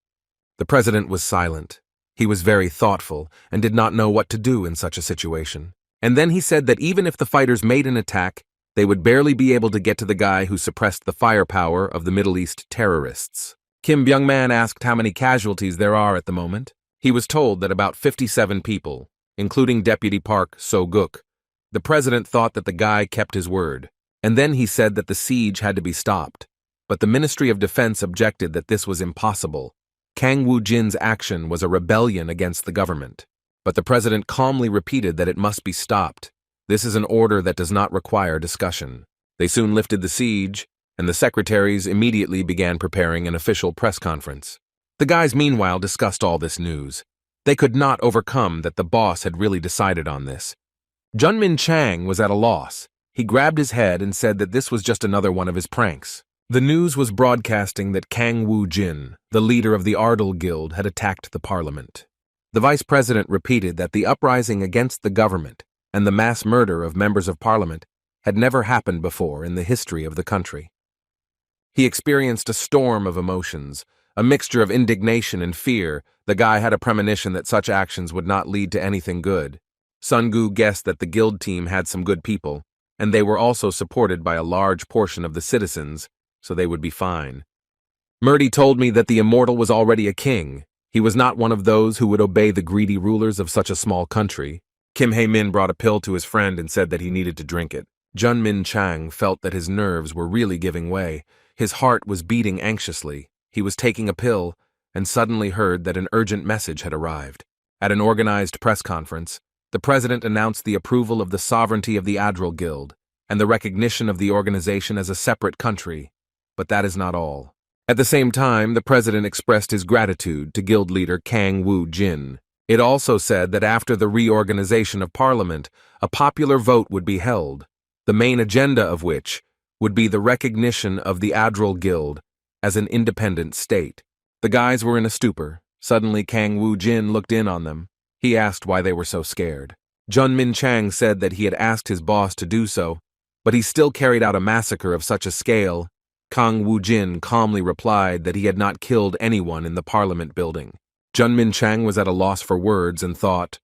The president was silent. He was very thoughtful and did not know what to do in such a situation. And then he said that even if the fighters made an attack, they would barely be able to get to the guy who suppressed the firepower of the Middle East terrorists. Kim Byung-man asked how many casualties there are at the moment. He was told that about 57 people, including Deputy Park So-guk. The president thought that the guy kept his word. And then he said that the siege had to be stopped. But the Ministry of Defense objected that this was impossible. Kang Woo-jin's action was a rebellion against the government. But the president calmly repeated that it must be stopped. This is an order that does not require discussion. They soon lifted the siege, and the secretaries immediately began preparing an official press conference. The guys meanwhile discussed all this news. They could not overcome that the boss had really decided on this. Junmin Chang was at a loss. He grabbed his head and said that this was just another one of his pranks. The news was broadcasting that Kang Woo-jin, the leader of the Ardal Guild, had attacked the parliament. The vice president repeated that the uprising against the government and the mass murder of members of parliament had never happened before in the history of the country. He experienced a storm of emotions, a mixture of indignation and fear. The guy had a premonition that such actions would not lead to anything good. Sun-gu guessed that the guild team had some good people, and they were also supported by a large portion of the citizens, so they would be fine. Murdy told me that the immortal was already a king. He was not one of those who would obey the greedy rulers of such a small country. Kim Hae-min brought a pill to his friend and said that he needed to drink it. Jun Min Chang felt that his nerves were really giving way. His heart was beating anxiously. He was taking a pill and suddenly heard that an urgent message had arrived. At an organized press conference, the president announced the approval of the sovereignty of the Adral Guild and the recognition of the organization as a separate country. But that is not all. At the same time, the president expressed his gratitude to guild leader Kang Woo-jin. It also said that after the reorganization of parliament, a popular vote would be held, the main agenda of which would be the recognition of the Adral Guild as an independent state. The guys were in a stupor. Suddenly Kang Woo-jin looked in on them. He asked why they were so scared. Jun Min Chang said that he had asked his boss to do so, but he still carried out a massacre of such a scale. Kang Woo-jin calmly replied that he had not killed anyone in the parliament building. Jun Min Chang was at a loss for words and thought,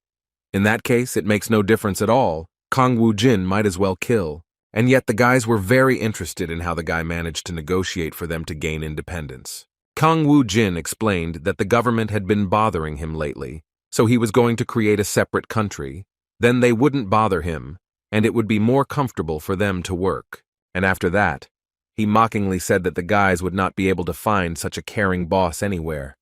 in that case, it makes no difference at all. Kang Woo-jin might as well kill. And yet the guys were very interested in how the guy managed to negotiate for them to gain independence. Kang Woo-jin explained that the government had been bothering him lately, so he was going to create a separate country. Then they wouldn't bother him, and it would be more comfortable for them to work. And after that, he mockingly said that the guys would not be able to find such a caring boss anywhere.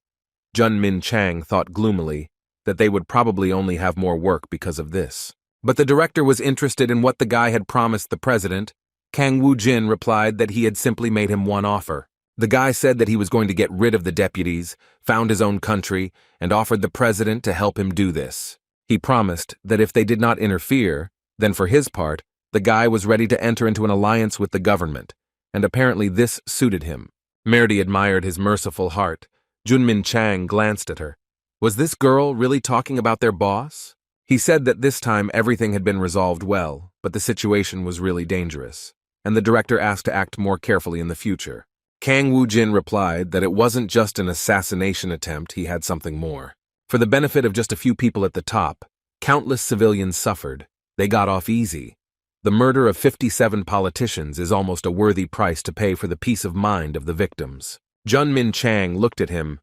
Jun Min Chang thought gloomily that they would probably only have more work because of this. But the director was interested in what the guy had promised the president. Kang Woo-jin replied that he had simply made him one offer. The guy said that he was going to get rid of the deputies, found his own country, and offered the president to help him do this. He promised that if they did not interfere, then for his part, the guy was ready to enter into an alliance with the government, and apparently this suited him. Merdy admired his merciful heart. Jun Min Chang glanced at her. Was this girl really talking about their boss? He said that this time everything had been resolved well, but the situation was really dangerous, and the director asked to act more carefully in the future. Kang Woo-jin replied that it wasn't just an assassination attempt, he had something more. For the benefit of just a few people at the top, countless civilians suffered. They got off easy. The murder of 57 politicians is almost a worthy price to pay for the peace of mind of the victims. Jun Min Chang looked at him.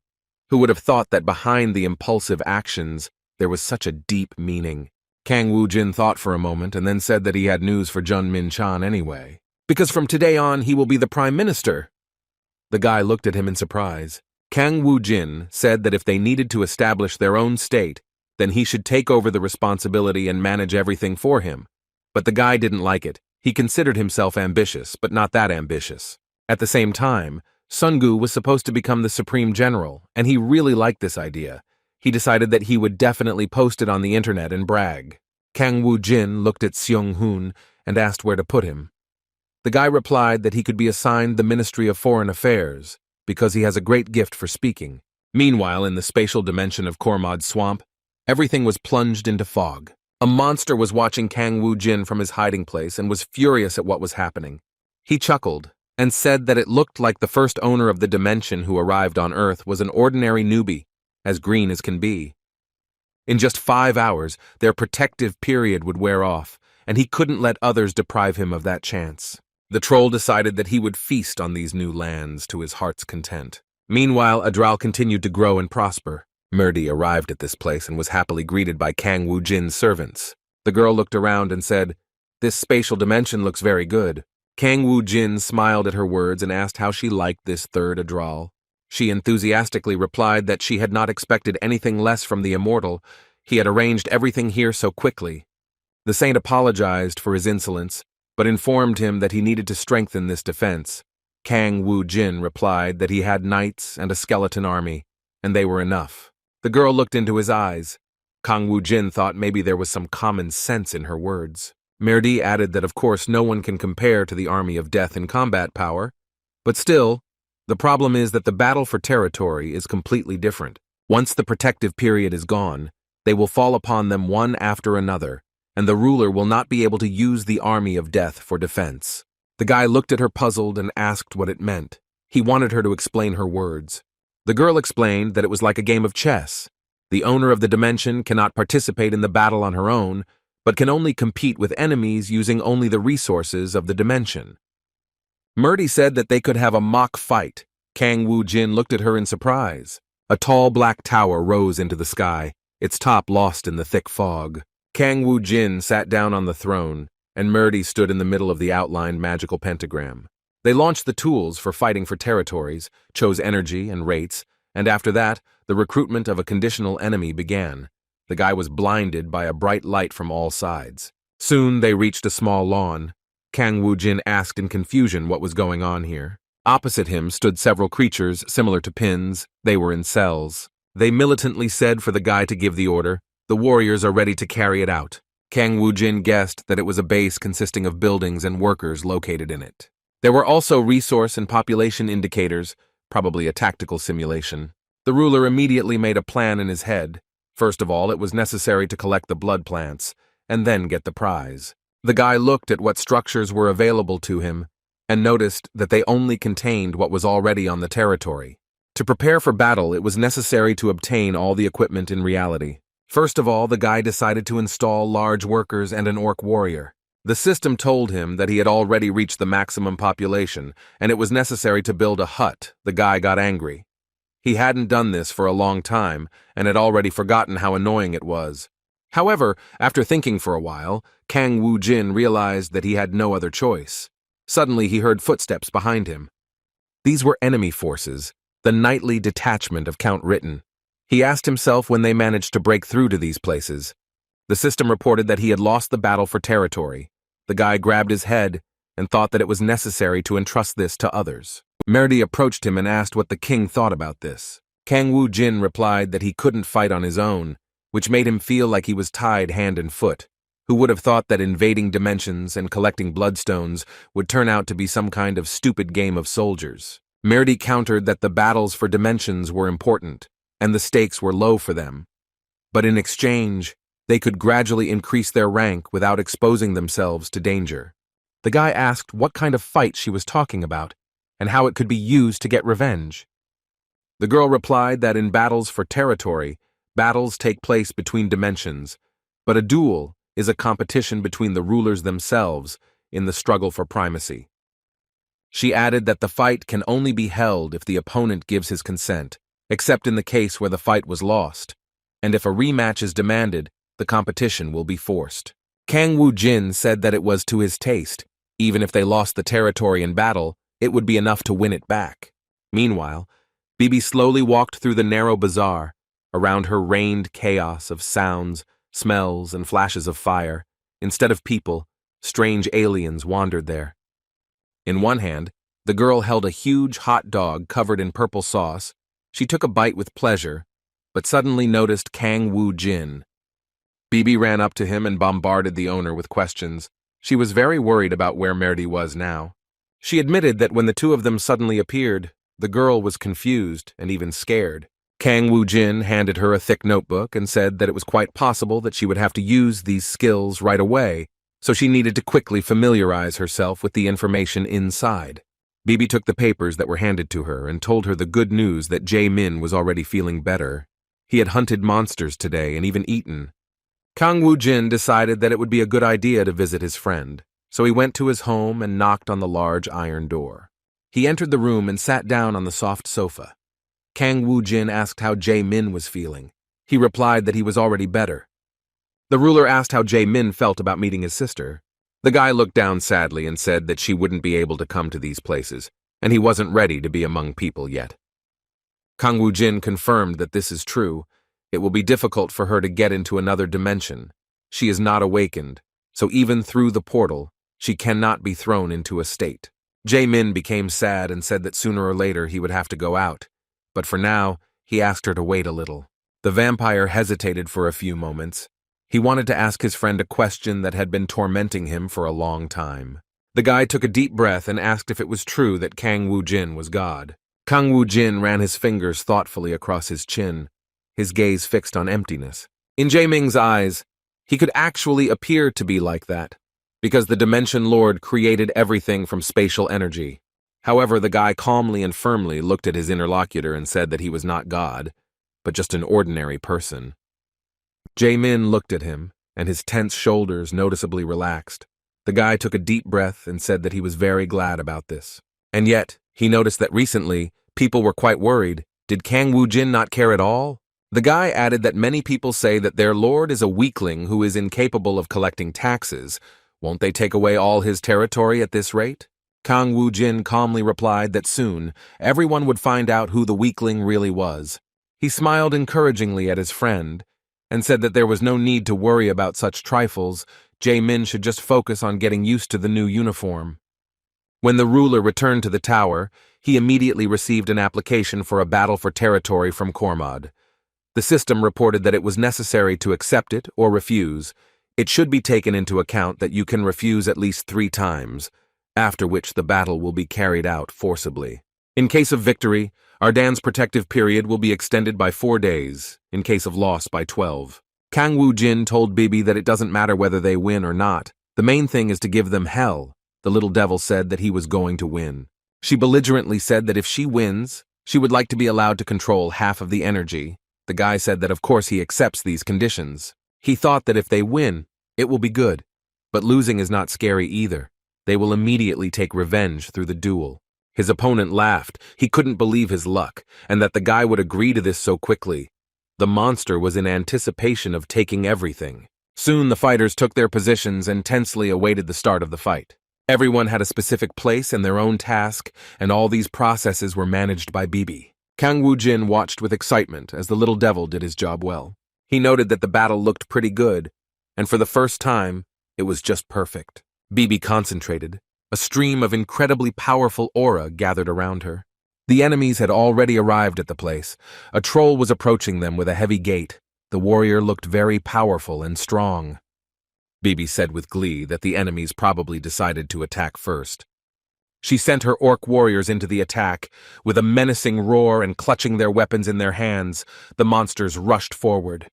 Who would have thought that behind the impulsive actions there was such a deep meaning? Kang Woo-jin thought for a moment and then said that he had news for Jun Min Chan anyway. Because from today on he will be the prime minister. The guy looked at him in surprise. Kang Woo-jin said that if they needed to establish their own state, then he should take over the responsibility and manage everything for him. But the guy didn't like it. He considered himself ambitious, but not that ambitious. At the same time, Sungu was supposed to become the Supreme General, and he really liked this idea. He decided that he would definitely post it on the internet and brag. Kang Woo-jin looked at Seung-hoon and asked where to put him. The guy replied that he could be assigned the Ministry of Foreign Affairs because he has a great gift for speaking. Meanwhile, in the spatial dimension of Kormod Swamp, everything was plunged into fog. A monster was watching Kang Woo-jin from his hiding place and was furious at what was happening. He chuckled and said that it looked like the first owner of the dimension who arrived on Earth was an ordinary newbie, as green as can be. In just 5 hours, their protective period would wear off, and he couldn't let others deprive him of that chance. The troll decided that he would feast on these new lands to his heart's content. Meanwhile, Adral continued to grow and prosper. Merdy arrived at this place and was happily greeted by Kang Woo-jin's servants. The girl looked around and said, "This spatial dimension looks very good." Kang Woo-jin smiled at her words and asked how she liked this third Adral. She enthusiastically replied that she had not expected anything less from the immortal. He had arranged everything here so quickly. The saint apologized for his insolence, but informed him that he needed to strengthen this defense. Kang Woo-jin replied that he had knights and a skeleton army, and they were enough. The girl looked into his eyes. Kang Woo-jin thought maybe there was some common sense in her words. Merdy added that of course no one can compare to the army of death in combat power, but still, the problem is that the battle for territory is completely different. Once the protective period is gone, they will fall upon them one after another, and the ruler will not be able to use the army of death for defense. The guy looked at her puzzled and asked what it meant. He wanted her to explain her words. The girl explained that it was like a game of chess. The owner of the dimension cannot participate in the battle on her own, but can only compete with enemies using only the resources of the dimension. Merdy said that they could have a mock fight, Kang Woo-jin looked at her in surprise. A tall black tower rose into the sky, its top lost in the thick fog. Kang Woo-jin sat down on the throne, and Murdy stood in the middle of the outlined magical pentagram. They launched the tools for fighting for territories, chose energy and rates, and after that, the recruitment of a conditional enemy began. The guy was blinded by a bright light from all sides. Soon they reached a small lawn. Kang Woo-jin asked in confusion what was going on here. Opposite him stood several creatures similar to pins. They were in cells. They militantly said for the guy to give the order. The warriors are ready to carry it out. Kang Woo-jin guessed that it was a base consisting of buildings and workers located in it. There were also resource and population indicators, probably a tactical simulation. The ruler immediately made a plan in his head. First of all, it was necessary to collect the blood plants, and then get the prize. The guy looked at what structures were available to him, and noticed that they only contained what was already on the territory. To prepare for battle, it was necessary to obtain all the equipment in reality. First of all, the guy decided to install large workers and an orc warrior. The system told him that he had already reached the maximum population, and it was necessary to build a hut. The guy got angry. He hadn't done this for a long time, and had already forgotten how annoying it was. However, after thinking for a while, Kang Woo-jin realized that he had no other choice. Suddenly he heard footsteps behind him. These were enemy forces, the nightly detachment of Count Ritten. He asked himself when they managed to break through to these places. The system reported that he had lost the battle for territory. The guy grabbed his head and thought that it was necessary to entrust this to others. Merdi approached him and asked what the king thought about this. Kang Woo-jin replied that he couldn't fight on his own, which made him feel like he was tied hand and foot. Who would have thought that invading dimensions and collecting bloodstones would turn out to be some kind of stupid game of soldiers? Merdi countered that the battles for dimensions were important, and the stakes were low for them. But in exchange, they could gradually increase their rank without exposing themselves to danger. The guy asked what kind of fight she was talking about, and how it could be used to get revenge. The girl replied that in battles for territory, battles take place between dimensions, but a duel is a competition between the rulers themselves in the struggle for primacy. She added that the fight can only be held if the opponent gives his consent, except in the case where the fight was lost, and if a rematch is demanded, the competition will be forced. Kang Woo-jin said that it was to his taste. Even if they lost the territory in battle, it would be enough to win it back. Meanwhile, Bibi slowly walked through the narrow bazaar. Around her reigned chaos of sounds, smells, and flashes of fire. Instead of people, strange aliens wandered there. In one hand, the girl held a huge hot dog covered in purple sauce. She took a bite with pleasure, but suddenly noticed Kang Woo-jin. Bibi ran up to him and bombarded the owner with questions. She was very worried about where Merdi was now. She admitted that when the two of them suddenly appeared, the girl was confused and even scared. Kang Woo-jin handed her a thick notebook and said that it was quite possible that she would have to use these skills right away, so she needed to quickly familiarize herself with the information inside. Bibi took the papers that were handed to her and told her the good news that Jae-min was already feeling better. He had hunted monsters today and even eaten. Kang Woo-jin decided that it would be a good idea to visit his friend, so he went to his home and knocked on the large iron door. He entered the room and sat down on the soft sofa. Kang Woo-jin asked how Jae-min was feeling. He replied that he was already better. The ruler asked how Jae-min felt about meeting his sister. The guy looked down sadly and said that she wouldn't be able to come to these places, and he wasn't ready to be among people yet. Kang Woo-jin confirmed that this is true. It will be difficult for her to get into another dimension. She is not awakened, so even through the portal, she cannot be thrown into a state. Jae-min became sad and said that sooner or later he would have to go out. But for now, he asked her to wait a little. The vampire hesitated for a few moments. He wanted to ask his friend a question that had been tormenting him for a long time. The guy took a deep breath and asked if it was true that Kang Woo-jin was God. Kang Woo-jin ran his fingers thoughtfully across his chin, his gaze fixed on emptiness. In Jae-ming's eyes, he could actually appear to be like that, because the Dimension Lord created everything from spatial energy. However, the guy calmly and firmly looked at his interlocutor and said that he was not God, but just an ordinary person. Jae-min looked at him, and his tense shoulders noticeably relaxed. The guy took a deep breath and said that he was very glad about this. And yet, he noticed that recently, People were quite worried. Did Kang Woo-jin not care at all? The guy added that many people say that their lord is a weakling who is incapable of collecting taxes. Won't they take away all his territory at this rate? Kang Woo-jin calmly replied that soon everyone would find out who the weakling really was. He smiled encouragingly at his friend and said that there was no need to worry about such trifles. Jae-min should just focus on getting used to the new uniform. When the ruler returned to the tower, he immediately received an application for a battle for territory from Kormod. The system reported that it was necessary to accept it or refuse. It should be taken into account that you can refuse at least 3 times, after which the battle will be carried out forcibly. In case of victory, Ardan's protective period will be extended by 4 days, in case of loss by 12. Kang Woo-jin told Bibi that it doesn't matter whether they win or not. The main thing is to give them hell. The little devil said that he was going to win. She belligerently said that if she wins, she would like to be allowed to control half of the energy. The guy said that of course he accepts these conditions. He thought that if they win, it will be good. But losing is not scary either. They will immediately take revenge through the duel. His opponent laughed. He couldn't believe his luck, and that the guy would agree to this so quickly. The monster was in anticipation of taking everything. Soon the fighters took their positions and tensely awaited the start of the fight. Everyone had a specific place and their own task, and all these processes were managed by Bibi. Kang Woo-jin watched with excitement as the little devil did his job well. He noted that the battle looked pretty good, and for the first time, it was just perfect. Bibi concentrated. A stream of incredibly powerful aura gathered around her. The enemies had already arrived at the place. A troll was approaching them with a heavy gait. The warrior looked very powerful and strong. Bibi said with glee that the enemies probably decided to attack first. She sent her orc warriors into the attack. With a menacing roar and clutching their weapons in their hands, the monsters rushed forward.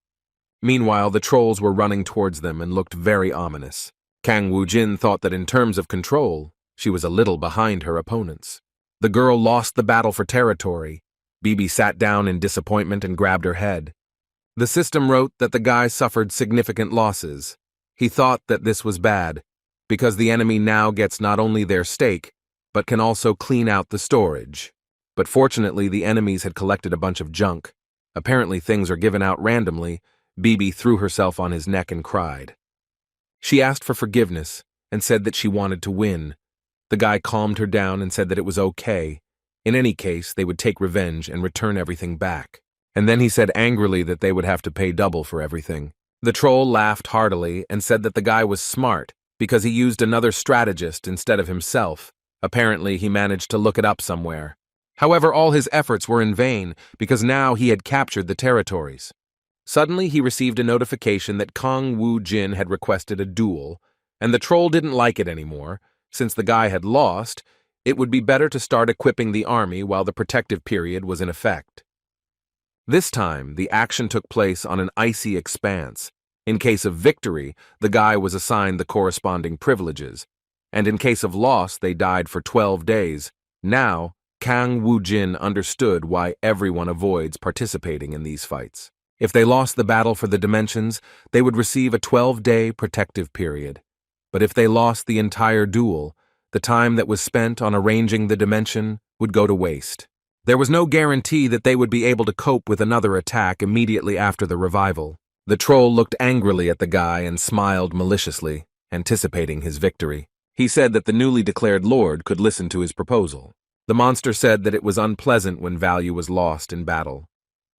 Meanwhile, the trolls were running towards them and looked very ominous. Kang Woo-jin thought that in terms of control, she was a little behind her opponents. The girl lost the battle for territory. Bibi sat down in disappointment and grabbed her head. The system wrote that the guy suffered significant losses. He thought that this was bad, because the enemy now gets not only their stake, but can also clean out the storage. But fortunately, the enemies had collected a bunch of junk. Apparently things are given out randomly. Bibi threw herself on his neck and cried. She asked for forgiveness and said that she wanted to win. The guy calmed her down and said that it was okay. In any case, they would take revenge and return everything back. And then he said angrily that they would have to pay double for everything. The troll laughed heartily and said that the guy was smart because he used another strategist instead of himself. Apparently, he managed to look it up somewhere. However, all his efforts were in vain because now he had captured the territories. Suddenly, he received a notification that Kang Woo-jin had requested a duel, and the troll didn't like it anymore. Since the guy had lost, it would be better to start equipping the army while the protective period was in effect. This time, the action took place on an icy expanse. In case of victory, the guy was assigned the corresponding privileges, and in case of loss, they died for 12 days. Now, Kang Woo-jin understood why everyone avoids participating in these fights. If they lost the battle for the dimensions, they would receive a 12-day protective period. But if they lost the entire duel, the time that was spent on arranging the dimension would go to waste. There was no guarantee that they would be able to cope with another attack immediately after the revival. The troll looked angrily at the guy and smiled maliciously, anticipating his victory. He said that the newly declared lord could listen to his proposal. The monster said that it was unpleasant when value was lost in battle,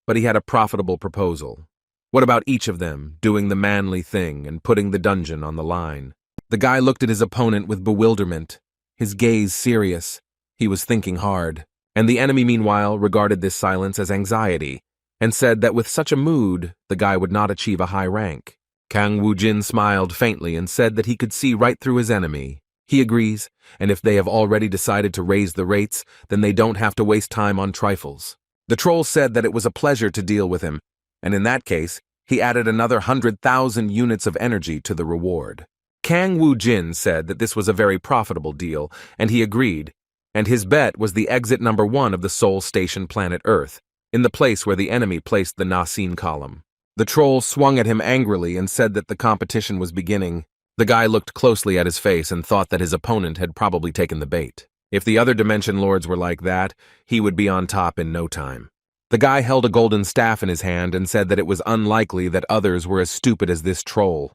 but he had a profitable proposal. What about each of them doing the manly thing and putting the dungeon on the line? The guy looked at his opponent with bewilderment, his gaze serious. He was thinking hard. And the enemy, meanwhile, regarded this silence as anxiety, and said that with such a mood, the guy would not achieve a high rank. Kang Woo-jin smiled faintly and said that he could see right through his enemy. He agrees, and if they have already decided to raise the rates, then they don't have to waste time on trifles. The troll said that it was a pleasure to deal with him, and in that case, he added another 100,000 units of energy to the reward. Kang Woo-jin said that this was a very profitable deal, and he agreed, and his bet was the exit number 1 of the Sol Station planet Earth, in the place where the enemy placed the Nasin column. The troll swung at him angrily and said that the competition was beginning. The guy looked closely at his face and thought that his opponent had probably taken the bait. If the other Dimension Lords were like that, he would be on top in no time. The guy held a golden staff in his hand and said that it was unlikely that others were as stupid as this troll.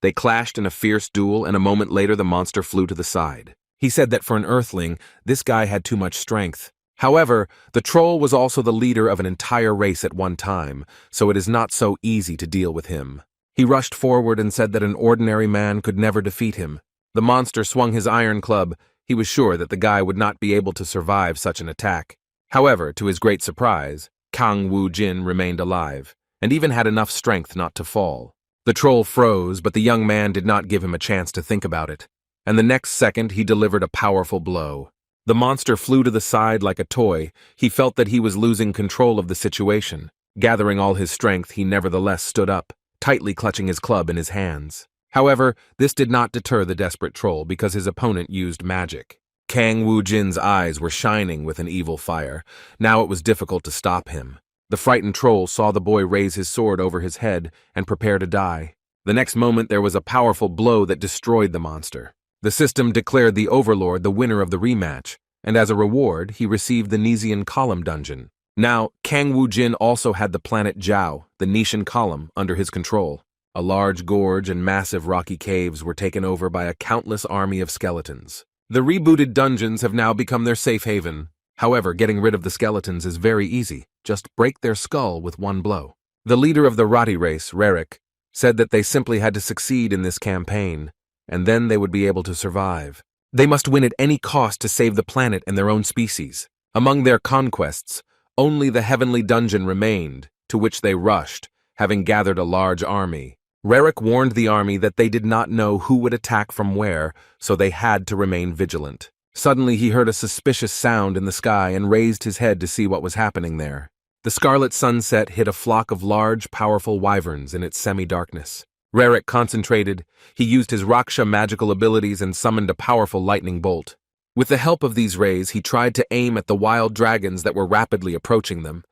They clashed in a fierce duel, and a moment later the monster flew to the side. He said that for an Earthling, this guy had too much strength. However, the troll was also the leader of an entire race at one time, so it is not so easy to deal with him. He rushed forward and said that an ordinary man could never defeat him. The monster swung his iron club. He was sure that the guy would not be able to survive such an attack. However, to his great surprise, Kang Woo-jin remained alive, and even had enough strength not to fall. The troll froze, but the young man did not give him a chance to think about it, and the next second he delivered a powerful blow. The monster flew to the side like a toy. He felt that he was losing control of the situation. Gathering all his strength, he nevertheless stood up, tightly clutching his club in his hands. However, this did not deter the desperate troll because his opponent used magic. Kang Woo-jin's eyes were shining with an evil fire. Now it was difficult to stop him. The frightened troll saw the boy raise his sword over his head and prepare to die. The next moment there was a powerful blow that destroyed the monster. The system declared the Overlord the winner of the rematch, and as a reward, he received the Nesian Column dungeon. Now, Kang Woo-jin also had the planet Zhao, the Nesian Column, under his control. A large gorge and massive rocky caves were taken over by a countless army of skeletons. The rebooted dungeons have now become their safe haven. However, getting rid of the skeletons is very easy. Just break their skull with one blow. The leader of the Rati race, Rerik, said that they simply had to succeed in this campaign, and then they would be able to survive. They must win at any cost to save the planet and their own species. Among their conquests, only the Heavenly Dungeon remained, to which they rushed, having gathered a large army. Rerik warned the army that they did not know who would attack from where, so they had to remain vigilant. Suddenly he heard a suspicious sound in the sky and raised his head to see what was happening there. The scarlet sunset hid a flock of large, powerful wyverns in its semi-darkness. Rerik concentrated. He used his Raksha magical abilities and summoned a powerful lightning bolt. With the help of these rays, he tried to aim at the wild dragons that were rapidly approaching them.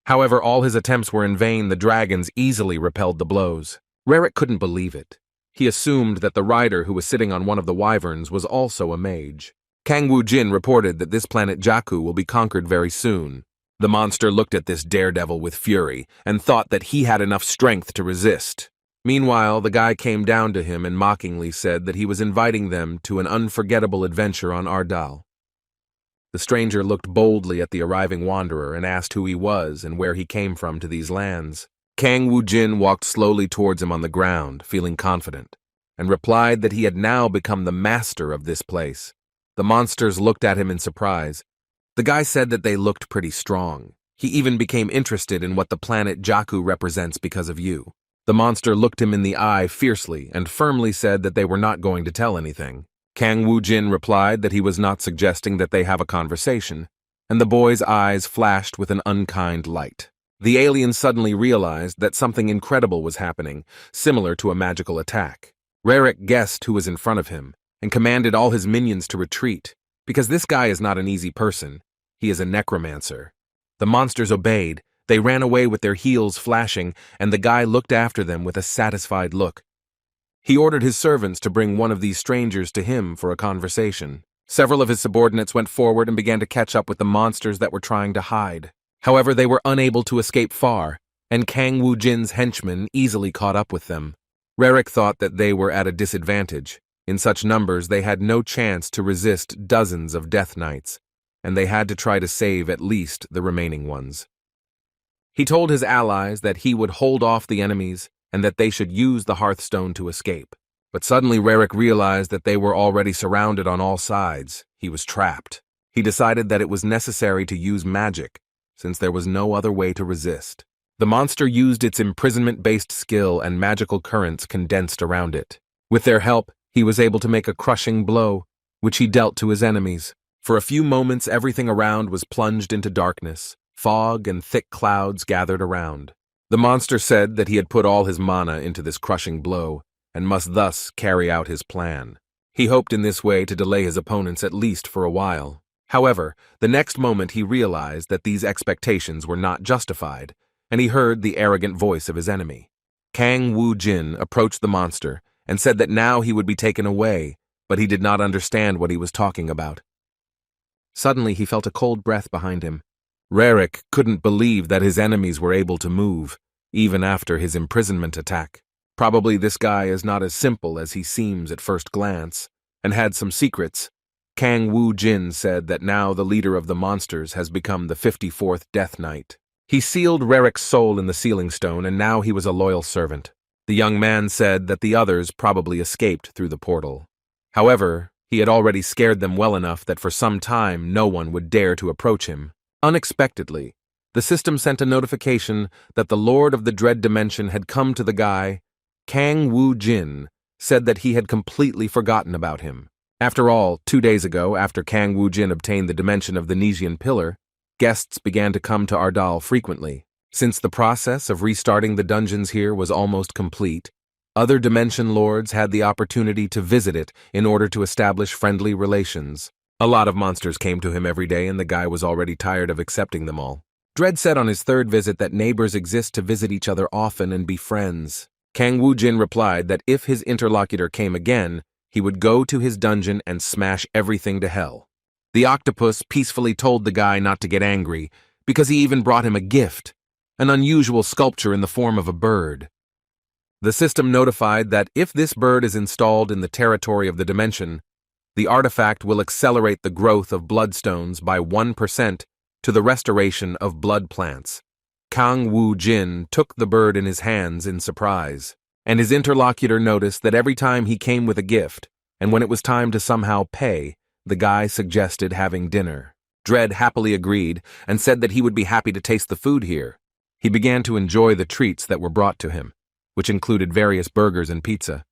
However, all his attempts were in vain. The dragons easily repelled the blows. Rerik couldn't believe it. He assumed that the rider who was sitting on one of the wyverns was also a mage. Kang Woo-jin reported that this planet Jakku will be conquered very soon. The monster looked at this daredevil with fury and thought that he had enough strength to resist. Meanwhile, the guy came down to him and mockingly said that he was inviting them to an unforgettable adventure on Ardal. The stranger looked boldly at the arriving wanderer and asked who he was and where he came from to these lands. Kang Woo-jin walked slowly towards him on the ground, feeling confident, and replied that he had now become the master of this place. The monsters looked at him in surprise. The guy said that they looked pretty strong. He even became interested in what the planet Jakku represents because of you. The monster looked him in the eye fiercely and firmly said that they were not going to tell anything. Kang Woo-jin replied that he was not suggesting that they have a conversation, and the boy's eyes flashed with an unkind light. The alien suddenly realized that something incredible was happening, similar to a magical attack. Rerik guessed who was in front of him and commanded all his minions to retreat, because this guy is not an easy person. He is a necromancer. The monsters obeyed. They ran away with their heels flashing, and the guy looked after them with a satisfied look. He ordered his servants to bring one of these strangers to him for a conversation. Several of his subordinates went forward and began to catch up with the monsters that were trying to hide. However, they were unable to escape far, and Kang Woo-jin's henchmen easily caught up with them. Rerik thought that they were at a disadvantage. In such numbers, they had no chance to resist dozens of death knights, and they had to try to save at least the remaining ones. He told his allies that he would hold off the enemies and that they should use the Hearthstone to escape. But suddenly Rerik realized that they were already surrounded on all sides. He was trapped. He decided that it was necessary to use magic, since there was no other way to resist. The monster used its imprisonment-based skill and magical currents condensed around it. With their help, he was able to make a crushing blow, which he dealt to his enemies. For a few moments, everything around was plunged into darkness. Fog and thick clouds gathered around. The monster said that he had put all his mana into this crushing blow, and must thus carry out his plan. He hoped in this way to delay his opponents at least for a while. However, the next moment he realized that these expectations were not justified, and he heard the arrogant voice of his enemy. Kang Woo-jin approached the monster and said that now he would be taken away, but he did not understand what he was talking about. Suddenly he felt a cold breath behind him. Rarick couldn't believe that his enemies were able to move, even after his imprisonment attack. Probably this guy is not as simple as he seems at first glance, and had some secrets. Kang Woo Jin said that now the leader of the monsters has become the 54th Death Knight. He sealed Rarick's soul in the sealing stone, and now he was a loyal servant. The young man said that the others probably escaped through the portal. However, he had already scared them well enough that for some time no one would dare to approach him. Unexpectedly, the system sent a notification that the Lord of the Dread Dimension had come to the guy. Kang Woo Jin said that he had completely forgotten about him. After all, 2 days ago, after Kang Woo Jin obtained the dimension of the Nesian Pillar, guests began to come to Ardal frequently. Since the process of restarting the dungeons here was almost complete, other dimension lords had the opportunity to visit it in order to establish friendly relations. A lot of monsters came to him every day, and the guy was already tired of accepting them all. Dread said on his third visit that neighbors exist to visit each other often and be friends. Kang Woo Jin replied that if his interlocutor came again, he would go to his dungeon and smash everything to hell. The octopus peacefully told the guy not to get angry, because he even brought him a gift, an unusual sculpture in the form of a bird. The system notified that if this bird is installed in the territory of the dimension, the artifact will accelerate the growth of bloodstones by 1% to the restoration of blood plants. Kang Woo Jin took the bird in his hands in surprise, and his interlocutor noticed that every time he came with a gift, and when it was time to somehow pay, the guy suggested having dinner. Dread happily agreed and said that he would be happy to taste the food here. He began to enjoy the treats that were brought to him, which included various burgers and pizza.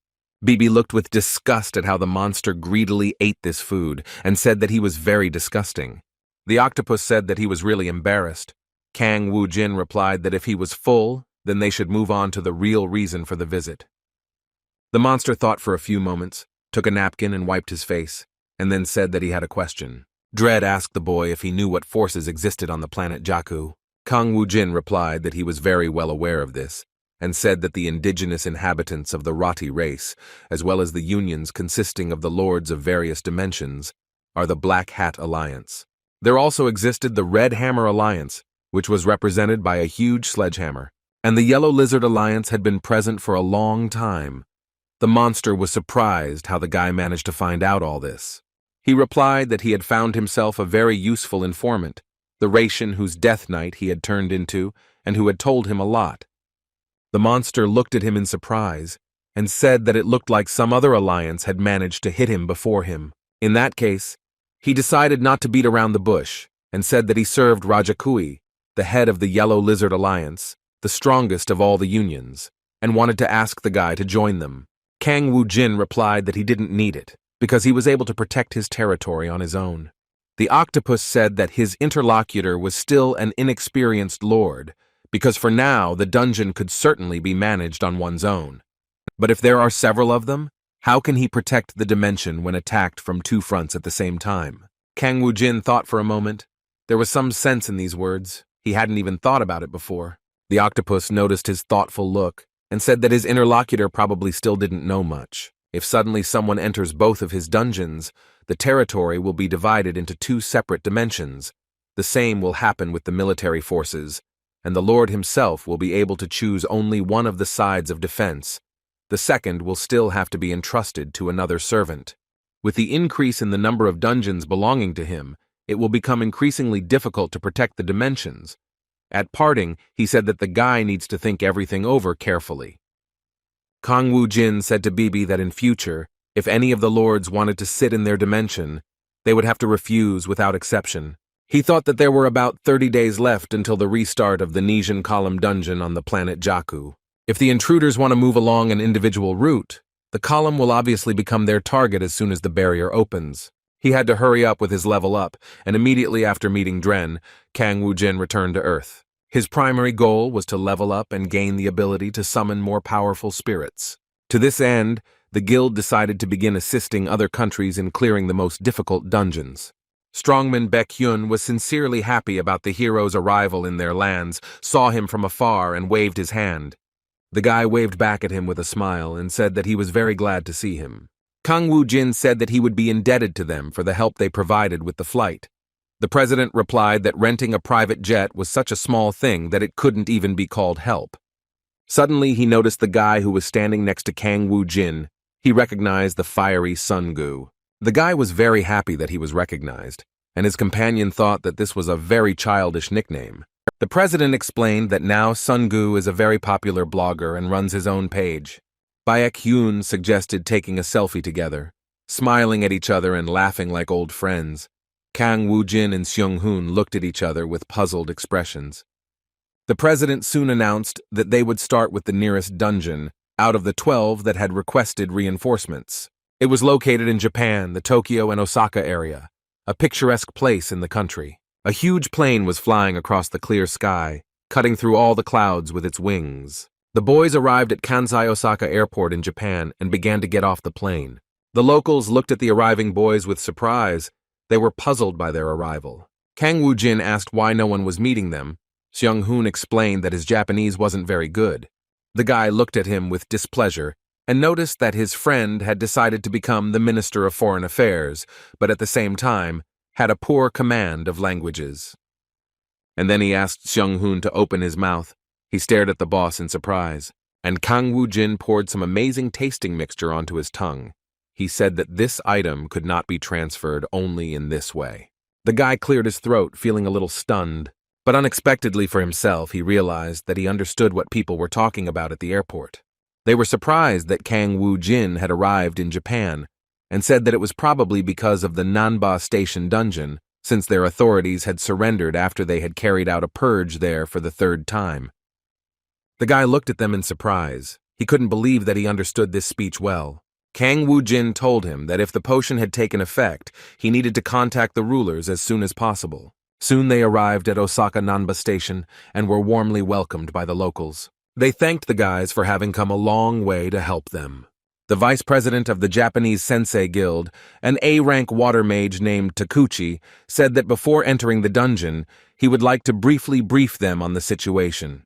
Bibi looked with disgust at how the monster greedily ate this food and said that he was very disgusting. The octopus said that he was really embarrassed. Kang Woo Jin replied that if he was full, then they should move on to the real reason for the visit. The monster thought for a few moments, took a napkin and wiped his face, and then said that he had a question. Dread asked the boy if he knew what forces existed on the planet Jakku. Kang Woo Jin replied that he was very well aware of this, and said that the indigenous inhabitants of the Rati race, as well as the unions consisting of the lords of various dimensions, are the Black Hat Alliance. There also existed the Red Hammer Alliance, which was represented by a huge sledgehammer, and the Yellow Lizard Alliance had been present for a long time. The monster was surprised how the guy managed to find out all this. He replied that he had found himself a very useful informant, the Racian whose Death Knight he had turned into and who had told him a lot. The monster looked at him in surprise and said that it looked like some other alliance had managed to hit him before him. In that case, he decided not to beat around the bush and said that he served Rajakui, the head of the Yellow Lizard Alliance, the strongest of all the unions, and wanted to ask the guy to join them. Kang Woo Jin replied that he didn't need it, because he was able to protect his territory on his own. The octopus said that his interlocutor was still an inexperienced lord, because for now the dungeon could certainly be managed on one's own. But if there are several of them, how can he protect the dimension when attacked from two fronts at the same time? Kang Woo Jin thought for a moment. There was some sense in these words. He hadn't even thought about it before. The octopus noticed his thoughtful look and said that his interlocutor probably still didn't know much. If suddenly someone enters both of his dungeons, the territory will be divided into two separate dimensions. The same will happen with the military forces, and the Lord himself will be able to choose only one of the sides of defense. The second will still have to be entrusted to another servant. With the increase in the number of dungeons belonging to him, it will become increasingly difficult to protect the dimensions. At parting, he said that the guy needs to think everything over carefully. Kang Woo Jin said to Bibi that in future, if any of the lords wanted to sit in their dimension, they would have to refuse without exception. He thought that there were about 30 days left until the restart of the Nesian Column dungeon on the planet Jakku. If the intruders want to move along an individual route, the column will obviously become their target as soon as the barrier opens. He had to hurry up with his level up, and immediately after meeting Dren, Kang Woo Jin returned to Earth. His primary goal was to level up and gain the ability to summon more powerful spirits. To this end, the guild decided to begin assisting other countries in clearing the most difficult dungeons. Strongman Baekhyun was sincerely happy about the hero's arrival in their lands, saw him from afar and waved his hand. The guy waved back at him with a smile and said that he was very glad to see him. Kang Woo Jin said that he would be indebted to them for the help they provided with the flight. The president replied that renting a private jet was such a small thing that it couldn't even be called help. Suddenly, he noticed the guy who was standing next to Kang Woo-jin. He recognized the fiery Sun-gu. The guy was very happy that he was recognized, and his companion thought that this was a very childish nickname. The president explained that now Sun-gu is a very popular blogger and runs his own page. Baek-hyun suggested taking a selfie together, smiling at each other and laughing like old friends. Kang Woo-jin and Seung-hoon looked at each other with puzzled expressions. The president soon announced that they would start with the nearest dungeon, out of the 12 that had requested reinforcements. It was located in Japan, the Tokyo and Osaka area, a picturesque place in the country. A huge plane was flying across the clear sky, cutting through all the clouds with its wings. The boys arrived at Kansai Osaka Airport in Japan and began to get off the plane. The locals looked at the arriving boys with surprise. They were puzzled by their arrival. Kang Woo-jin asked why no one was meeting them. Seung-hoon explained that his Japanese wasn't very good. The guy looked at him with displeasure and noticed that his friend had decided to become the Minister of Foreign Affairs, but at the same time had a poor command of languages. And then he asked Seung-hoon to open his mouth. He stared at the boss in surprise, and Kang Woo-jin poured some amazing tasting mixture onto his tongue. He said that this item could not be transferred only in this way. The guy cleared his throat, feeling a little stunned. But unexpectedly for himself, he realized that he understood what people were talking about at the airport. They were surprised that Kang Woo-jin had arrived in Japan, and said that it was probably because of the Nanba Station dungeon, since their authorities had surrendered after they had carried out a purge there for the 3rd time. The guy looked at them in surprise. He couldn't believe that he understood this speech well. Kang Woo-jin told him that if the potion had taken effect, he needed to contact the rulers as soon as possible. Soon they arrived at Osaka Nanba Station and were warmly welcomed by the locals. They thanked the guys for having come a long way to help them. The vice president of the Japanese Sensei Guild, an A-rank water mage named Takuchi, said that before entering the dungeon, he would like to briefly brief them on the situation.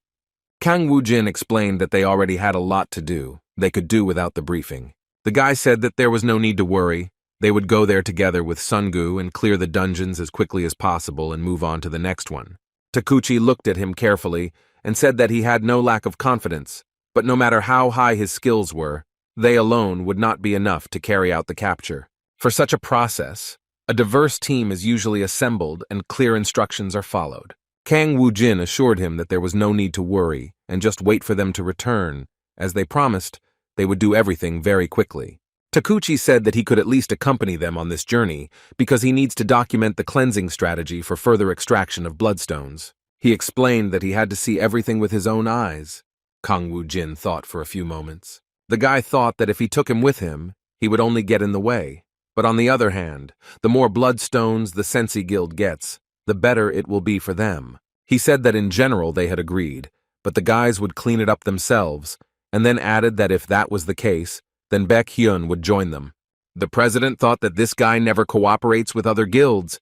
Kang Woo-jin explained that they already had a lot to do. They could do without the briefing. The guy said that there was no need to worry. They would go there together with Sun-gu and clear the dungeons as quickly as possible and move on to the next one. Takuchi looked at him carefully and said that he had no lack of confidence, but no matter how high his skills were, they alone would not be enough to carry out the capture. For such a process, a diverse team is usually assembled and clear instructions are followed. Kang Woo-jin assured him that there was no need to worry and just wait for them to return. As they promised, they would do everything very quickly. Takuchi said that he could at least accompany them on this journey because he needs to document the cleansing strategy for further extraction of bloodstones. He explained that he had to see everything with his own eyes. Kang Woo-jin thought for a few moments. The guy thought that if he took him with him, he would only get in the way. But on the other hand, the more bloodstones the Sensei Guild gets, the better it will be for them. He said that in general they had agreed, but the guys would clean it up themselves, and then added that if that was the case, then Baek-hyun would join them. The president thought that this guy never cooperates with other guilds.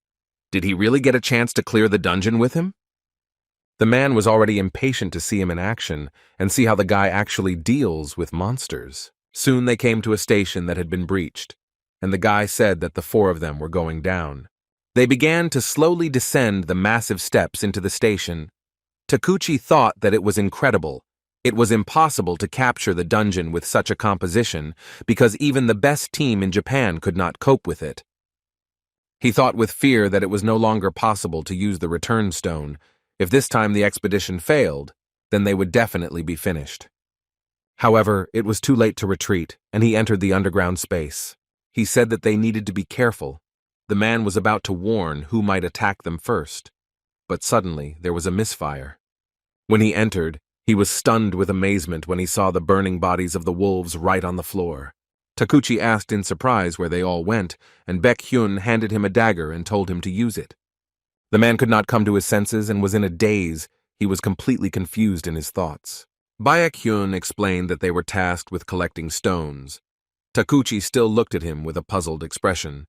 Did he really get a chance to clear the dungeon with him? The man was already impatient to see him in action and see how the guy actually deals with monsters. Soon they came to a station that had been breached, and the guy said that the 4 of them were going down. They began to slowly descend the massive steps into the station. Takuchi thought that it was incredible. It was impossible to capture the dungeon with such a composition because even the best team in Japan could not cope with it. He thought with fear that it was no longer possible to use the return stone. If this time the expedition failed, then they would definitely be finished. However, it was too late to retreat, and he entered the underground space. He said that they needed to be careful. The man was about to warn who might attack them first. But suddenly, there was a misfire. When he entered, he was stunned with amazement when he saw the burning bodies of the wolves right on the floor. Takuchi asked in surprise where they all went, and Baek-hyun handed him a dagger and told him to use it. The man could not come to his senses and was in a daze. He was completely confused in his thoughts. Baek-hyun explained that they were tasked with collecting stones. Takuchi still looked at him with a puzzled expression.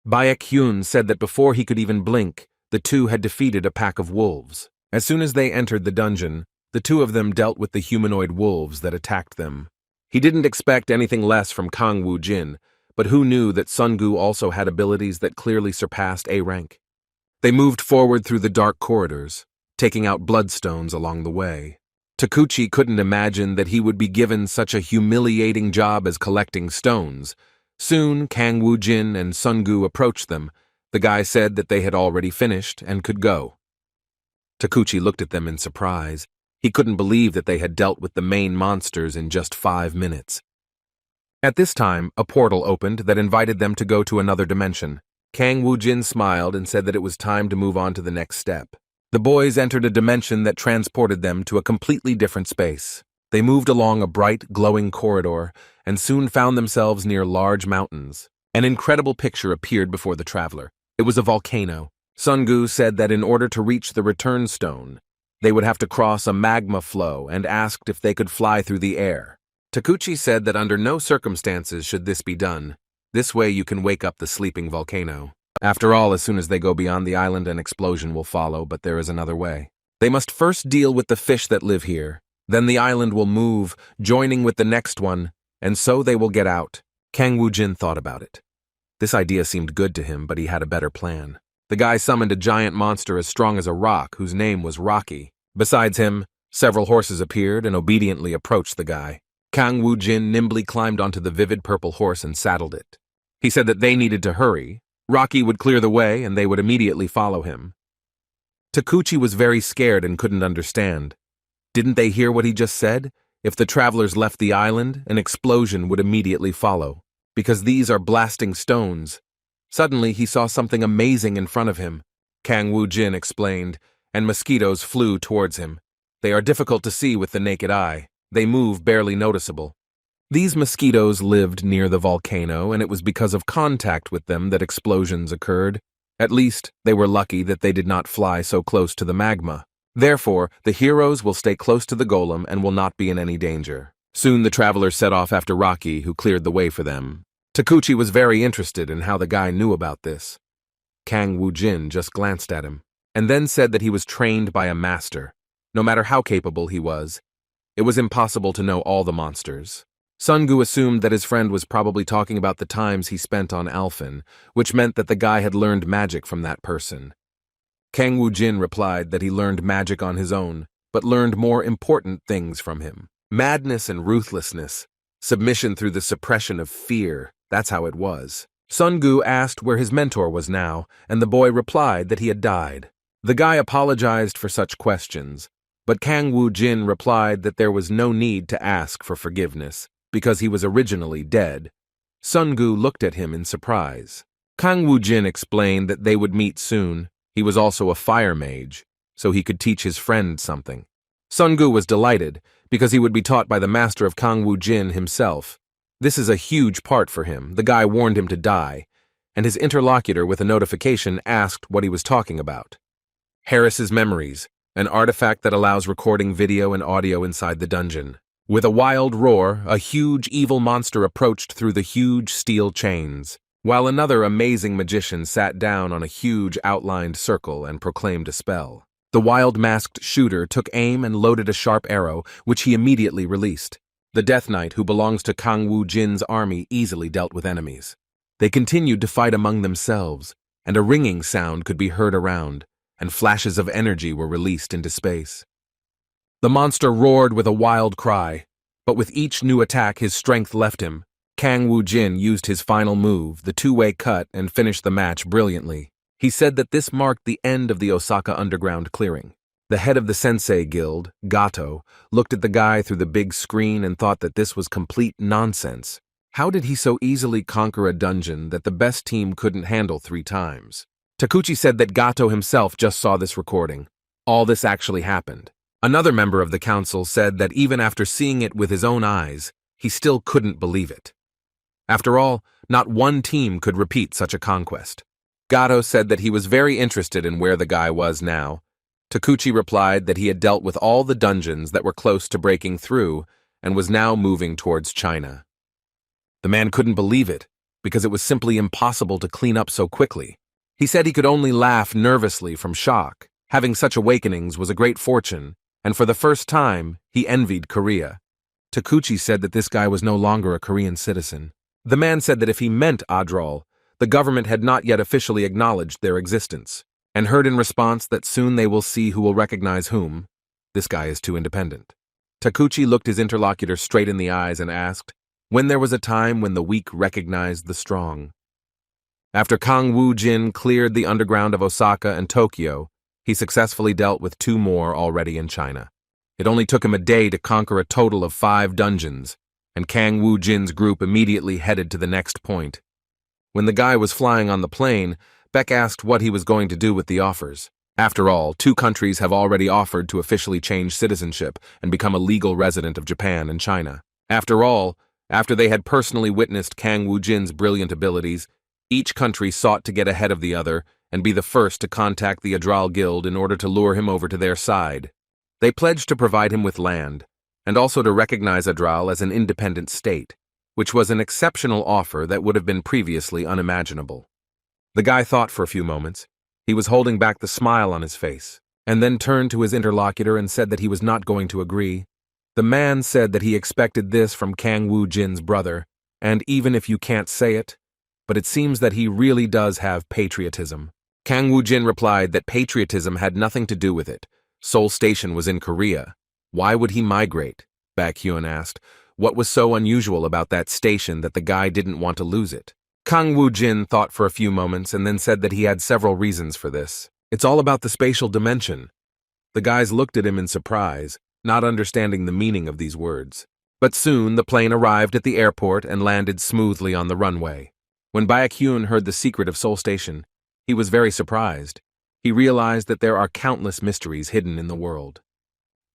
Baek-hyun said that before he could even blink, the 2 had defeated a pack of wolves. As soon as they entered the dungeon, the 2 of them dealt with the humanoid wolves that attacked them. He didn't expect anything less from Kang Woo-jin, but who knew that Sun-gu also had abilities that clearly surpassed A rank? They moved forward through the dark corridors, taking out bloodstones along the way. Takuchi couldn't imagine that he would be given such a humiliating job as collecting stones. Soon, Kang Woo-jin and Sun-gu approached them. The guy said that they had already finished and could go. Takuchi looked at them in surprise. He couldn't believe that they had dealt with the main monsters in just 5 minutes. At this time, a portal opened that invited them to go to another dimension. Kang Woo-jin smiled and said that it was time to move on to the next step. The boys entered a dimension that transported them to a completely different space. They moved along a bright, glowing corridor and soon found themselves near large mountains. An incredible picture appeared before the traveler. It was a volcano. Sun-gu said that in order to reach the return stone, they would have to cross a magma flow and asked if they could fly through the air. Takuchi said that under no circumstances should this be done. This way you can wake up the sleeping volcano. After all, as soon as they go beyond the island, an explosion will follow, but there is another way. They must first deal with the fish that live here. Then the island will move, joining with the next one, and so they will get out. Kang Woo-jin thought about it. This idea seemed good to him, but he had a better plan. The guy summoned a giant monster as strong as a rock, whose name was Rocky. Besides him, several horses appeared and obediently approached the guy. Kang Woo-jin nimbly climbed onto the vivid purple horse and saddled it. He said that they needed to hurry. Rocky would clear the way and they would immediately follow him. Takuchi was very scared and couldn't understand. Didn't they hear what he just said? If the travelers left the island, an explosion would immediately follow. Because these are blasting stones. Suddenly, he saw something amazing in front of him. Kang Woo-jin explained, and mosquitoes flew towards him. They are difficult to see with the naked eye. They move barely noticeable. These mosquitoes lived near the volcano, and it was because of contact with them that explosions occurred. At least, they were lucky that they did not fly so close to the magma. Therefore, the heroes will stay close to the golem and will not be in any danger. Soon the travelers set off after Rocky, who cleared the way for them. Takuchi was very interested in how the guy knew about this. Kang Woo-jin just glanced at him, and then said that he was trained by a master. No matter how capable he was, it was impossible to know all the monsters. Sun-gu assumed that his friend was probably talking about the times he spent on Alphen, which meant that the guy had learned magic from that person. Kang Woo-jin replied that he learned magic on his own, but learned more important things from him. Madness and ruthlessness, submission through the suppression of fear, that's how it was. Sun-gu asked where his mentor was now, and the boy replied that he had died. The guy apologized for such questions, but Kang Woo-jin replied that there was no need to ask for forgiveness, because he was originally dead. Sun-gu looked at him in surprise. Kang Woo-jin explained that they would meet soon. He was also a fire mage, so he could teach his friend something. Sun-gu was delighted, because he would be taught by the master of Kang Woo-jin himself. This is a huge part for him. The guy warned him to die, and his interlocutor with a notification asked what he was talking about. Harris's Memories, an artifact that allows recording video and audio inside the dungeon. With a wild roar, a huge evil monster approached through the huge steel chains, while another amazing magician sat down on a huge outlined circle and proclaimed a spell. The wild masked shooter took aim and loaded a sharp arrow, which he immediately released. The Death Knight, who belongs to Kang Woo-jin's army, easily dealt with enemies. They continued to fight among themselves, and a ringing sound could be heard around, and flashes of energy were released into space. The monster roared with a wild cry, but with each new attack his strength left him. Kang Woo-jin used his final move, the two-way cut, and finished the match brilliantly. He said that this marked the end of the Osaka underground clearing. The head of the Sensei Guild, Gato, looked at the guy through the big screen and thought that this was complete nonsense. How did he so easily conquer a dungeon that the best team couldn't handle 3 times? Takuchi said that Gato himself just saw this recording. All this actually happened. Another member of the council said that even after seeing it with his own eyes, he still couldn't believe it. After all, not one team could repeat such a conquest. Gato said that he was very interested in where the guy was now. Takuchi replied that he had dealt with all the dungeons that were close to breaking through and was now moving towards China. The man couldn't believe it, because it was simply impossible to clean up so quickly. He said he could only laugh nervously from shock. Having such awakenings was a great fortune, and for the first time, he envied Korea. Takuchi said that this guy was no longer a Korean citizen. The man said that if he meant Adral, the government had not yet officially acknowledged their existence. and heard in response that soon they will see who will recognize whom. This guy is too independent. Takuchi looked his interlocutor straight in the eyes and asked, when there was a time when the weak recognized the strong. After Kang Woo-jin cleared the underground of Osaka and Tokyo, he successfully dealt with 2 more already in China. It only took him a day to conquer a total of 5 dungeons, and Kang Woo-jin's group immediately headed to the next point. When the guy was flying on the plane, Beck asked what he was going to do with the offers. After all, 2 countries have already offered to officially change citizenship and become a legal resident of Japan and China. After all, after they had personally witnessed Kang Woo-jin's brilliant abilities, each country sought to get ahead of the other and be the first to contact the Adral Guild in order to lure him over to their side. They pledged to provide him with land, and also to recognize Adral as an independent state, which was an exceptional offer that would have been previously unimaginable. The guy thought for a few moments. He was holding back the smile on his face, and then turned to his interlocutor and said that he was not going to agree. The man said that he expected this from Kang Woo-jin's brother, and even if you can't say it, but it seems that he really does have patriotism. Kang Woo-jin replied that patriotism had nothing to do with it. Seoul Station was in Korea. Why would he migrate? Baek Hyun asked. What was so unusual about that station that the guy didn't want to lose it? Kang Woo-jin thought for a few moments and then said that he had several reasons for this. It's all about the spatial dimension. The guys looked at him in surprise, not understanding the meaning of these words. But soon the plane arrived at the airport and landed smoothly on the runway. When Baek Hyun heard the secret of Seoul Station, he was very surprised. He realized that there are countless mysteries hidden in the world.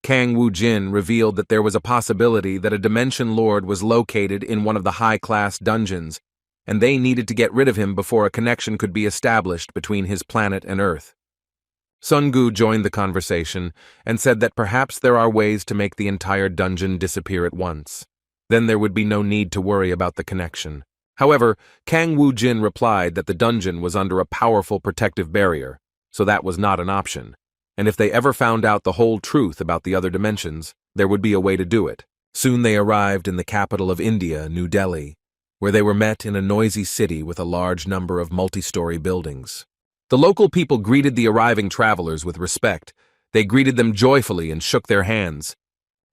Kang Woo-jin revealed that there was a possibility that a Dimension Lord was located in one of the high-class dungeons, and they needed to get rid of him before a connection could be established between his planet and Earth. Sun-gu joined the conversation and said that perhaps there are ways to make the entire dungeon disappear at once. Then there would be no need to worry about the connection. However, Kang Woo-jin replied that the dungeon was under a powerful protective barrier, so that was not an option, and if they ever found out the whole truth about the other dimensions, there would be a way to do it. Soon they arrived in the capital of India, New Delhi, where they were met in a noisy city with a large number of multi-story buildings. The local people greeted the arriving travelers with respect. They greeted them joyfully and shook their hands.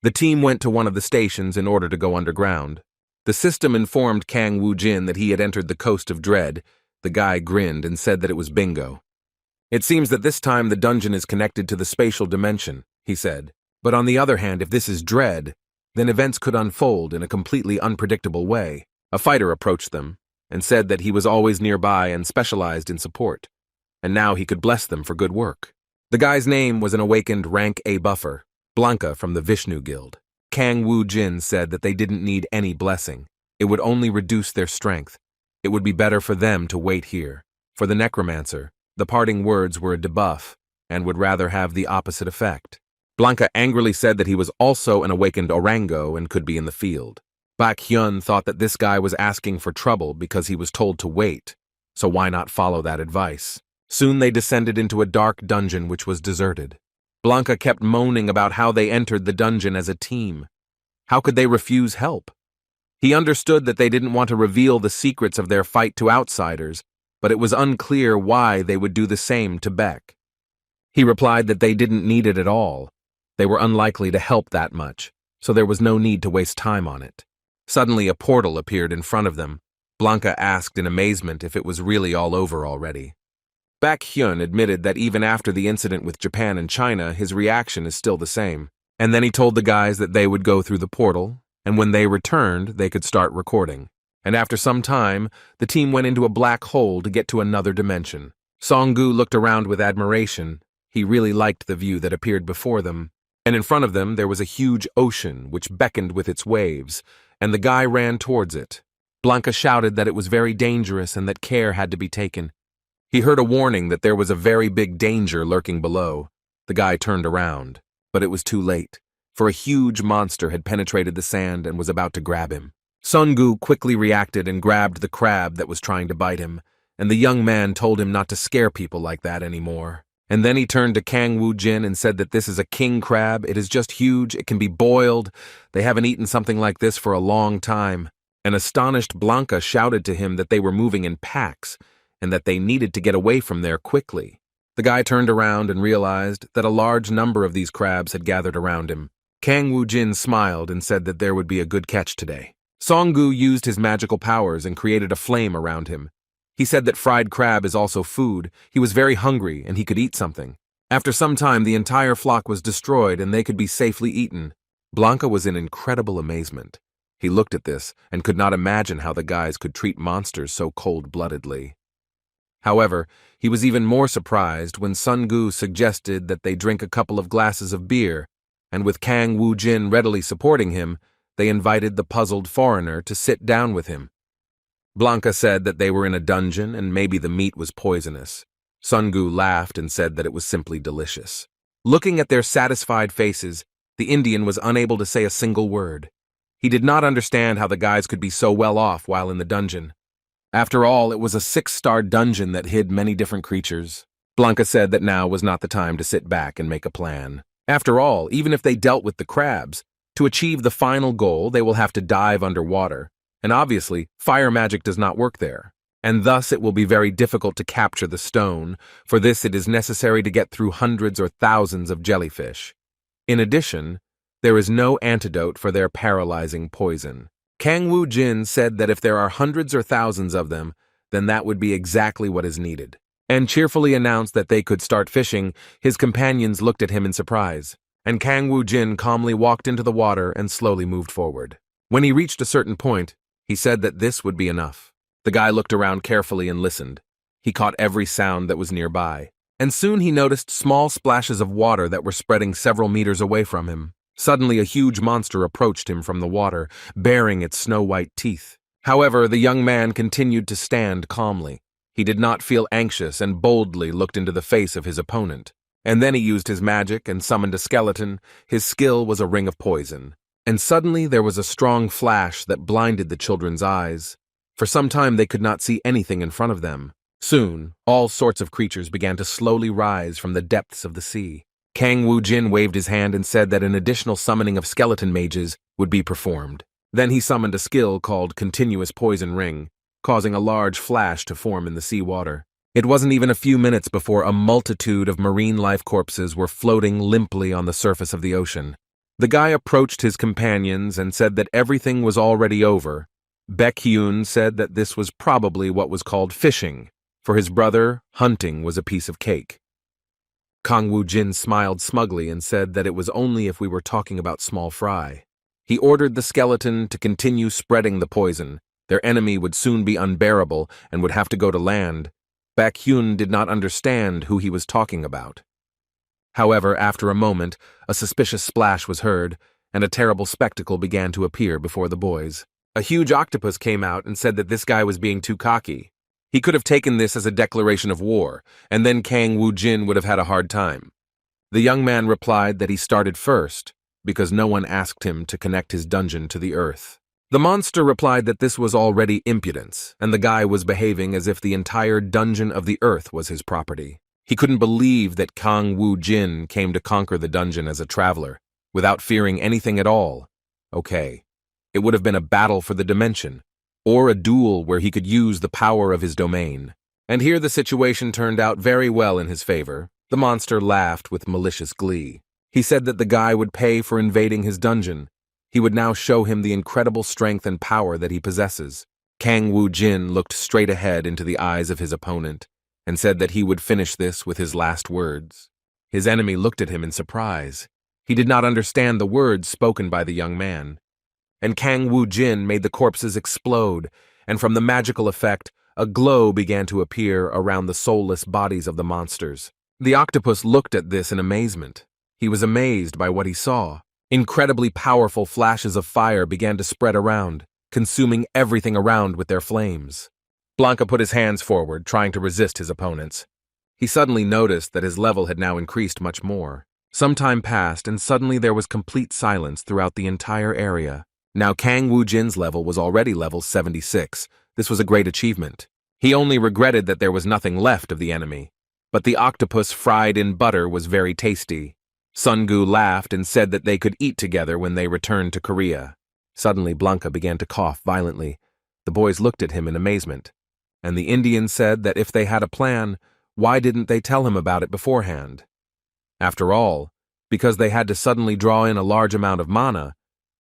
The team went to one of the stations in order to go underground. The system informed Kang Woo-jin that he had entered the Coast of Dread. The guy grinned and said that it was bingo. It seems that this time the dungeon is connected to the spatial dimension, he said. But on the other hand, if this is Dread, then events could unfold in a completely unpredictable way. A fighter approached them and said that he was always nearby and specialized in support, and now he could bless them for good work. The guy's name was an awakened rank A buffer, Blanca from the Vishnu Guild. Kang Woo-jin said that they didn't need any blessing. It would only reduce their strength. It would be better for them to wait here. For the Necromancer, the parting words were a debuff and would rather have the opposite effect. Blanca angrily said that he was also an awakened Orango and could be in the field. Baek Hyun thought that this guy was asking for trouble because he was told to wait, so why not follow that advice? Soon they descended into a dark dungeon which was deserted. Blanca kept moaning about how they entered the dungeon as a team. How could they refuse help? He understood that they didn't want to reveal the secrets of their fight to outsiders, but it was unclear why they would do the same to Beck. He replied that they didn't need it at all. They were unlikely to help that much, so there was no need to waste time on it. Suddenly a portal appeared in front of them. Blanca asked in amazement if it was really all over already. Baek Hyun admitted that even after the incident with Japan and China, his reaction is still the same. And then he told the guys that they would go through the portal, and when they returned, they could start recording. And after some time, the team went into a black hole to get to another dimension. Song-gu looked around with admiration. He really liked the view that appeared before them. And in front of them, there was a huge ocean which beckoned with its waves, and the guy ran towards it. Blanca shouted that it was very dangerous and that care had to be taken. He heard a warning that there was a very big danger lurking below. The guy turned around, but it was too late, for a huge monster had penetrated the sand and was about to grab him. Song-gu quickly reacted and grabbed the crab that was trying to bite him, and the young man told him not to scare people like that anymore. And then he turned to Kang Woo-jin and said that this is a king crab. It is just huge. It can be boiled. They haven't eaten something like this for a long time. An astonished Blanca shouted to him that they were moving in packs and that they needed to get away from there quickly. The guy turned around and realized that a large number of these crabs had gathered around him. Kang Woo-jin smiled and said that there would be a good catch today. Song-gu used his magical powers and created a flame around him. He said that fried crab is also food. He was very hungry and he could eat something. After some time, the entire flock was destroyed and they could be safely eaten. Blanca was in incredible amazement. He looked at this and could not imagine how the guys could treat monsters so cold-bloodedly. However, he was even more surprised when Sun-gu suggested that they drink a couple of glasses of beer, and with Kang Woo-jin readily supporting him, they invited the puzzled foreigner to sit down with him. Blanca said that they were in a dungeon and maybe the meat was poisonous. Sun-gu laughed and said that it was simply delicious. Looking at their satisfied faces, the Indian was unable to say a single word. He did not understand how the guys could be so well off while in the dungeon. After all, it was a 6-star dungeon that hid many different creatures. Blanca said that now was not the time to sit back and make a plan. After all, even if they dealt with the crabs, to achieve the final goal, they will have to dive underwater. And obviously, fire magic does not work there. And thus it will be very difficult to capture the stone. For this, it is necessary to get through hundreds or thousands of jellyfish. In addition, there is no antidote for their paralyzing poison. Kang Woo-jin said that if there are hundreds or thousands of them, then that would be exactly what is needed. And cheerfully announced that they could start fishing. His companions looked at him in surprise, and Kang Woo-jin calmly walked into the water and slowly moved forward. When he reached a certain point, he said that this would be enough. The guy looked around carefully and listened. He caught every sound that was nearby, and soon he noticed small splashes of water that were spreading several meters away from him. Suddenly, a huge monster approached him from the water, baring its snow-white teeth. However, the young man continued to stand calmly. He did not feel anxious and boldly looked into the face of his opponent. And then he used his magic and summoned a skeleton. His skill was a ring of poison. And suddenly there was a strong flash that blinded the children's eyes. For some time they could not see anything in front of them. Soon, all sorts of creatures began to slowly rise from the depths of the sea. Kang Woo-jin waved his hand and said that an additional summoning of skeleton mages would be performed. Then he summoned a skill called Continuous Poison Ring, causing a large flash to form in the seawater. It wasn't even a few minutes before a multitude of marine life corpses were floating limply on the surface of the ocean. The guy approached his companions and said that everything was already over. Baek-hyun said that this was probably what was called fishing. For his brother, hunting was a piece of cake. Kang Woo-jin smiled smugly and said that it was only if we were talking about small fry. He ordered the skeleton to continue spreading the poison. Their enemy would soon be unbearable and would have to go to land. Baek-hyun did not understand who he was talking about. However, after a moment, a suspicious splash was heard, and a terrible spectacle began to appear before the boys. A huge octopus came out and said that this guy was being too cocky. He could have taken this as a declaration of war, and then Kang Woo-jin would have had a hard time. The young man replied that he started first, because no one asked him to connect his dungeon to the earth. The monster replied that this was already impudence, and the guy was behaving as if the entire dungeon of the earth was his property. He couldn't believe that Kang Woo-jin came to conquer the dungeon as a traveler, without fearing anything at all. Okay, it would have been a battle for the dimension, or a duel where he could use the power of his domain. And here the situation turned out very well in his favor. The monster laughed with malicious glee. He said that the guy would pay for invading his dungeon. He would now show him the incredible strength and power that he possesses. Kang Woo-jin looked straight ahead into the eyes of his opponent and said that he would finish this with his last words. His enemy looked at him in surprise. He did not understand the words spoken by the young man. And Kang Woo-jin made the corpses explode, and from the magical effect, a glow began to appear around the soulless bodies of the monsters. The octopus looked at this in amazement. He was amazed by what he saw. Incredibly powerful flashes of fire began to spread around, consuming everything around with their flames. Blanca put his hands forward, trying to resist his opponents. He suddenly noticed that his level had now increased much more. Some time passed, and suddenly there was complete silence throughout the entire area. Now Kang Woo-jin's level was already level 76. This was a great achievement. He only regretted that there was nothing left of the enemy. But the octopus fried in butter was very tasty. Sun-gu laughed and said that they could eat together when they returned to Korea. Suddenly Blanca began to cough violently. The boys looked at him in amazement. And the Indian said that if they had a plan, Why didn't they tell him about it beforehand? After all, because they had to suddenly draw in a large amount of mana,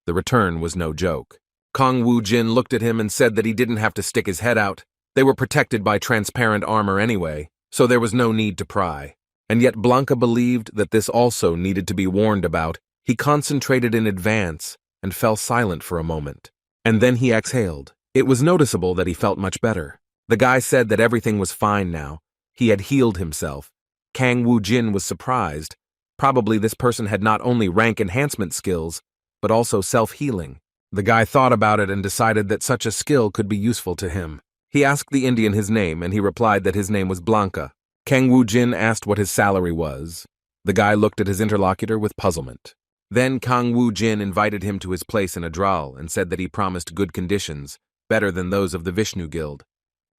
the return was no joke. Kang Woo-jin looked at him and said that he didn't have to stick his head out. They were protected by transparent armor anyway, so there was no need to pry. And yet Blanca believed that this also needed to be warned about. He concentrated in advance and fell silent for a moment. And then he exhaled. It was noticeable that he felt much better. The guy said that everything was fine now. He had healed himself. Kang Woo-jin was surprised. Probably this person had not only rank enhancement skills, but also self-healing. The guy thought about it and decided that such a skill could be useful to him. He asked the Indian his name, and he replied that his name was Blanca. Kang Woo-jin asked what his salary was. The guy looked at his interlocutor with puzzlement. Then Kang Woo-jin invited him to his place in Adral and said that he promised good conditions, better than those of the Vishnu Guild.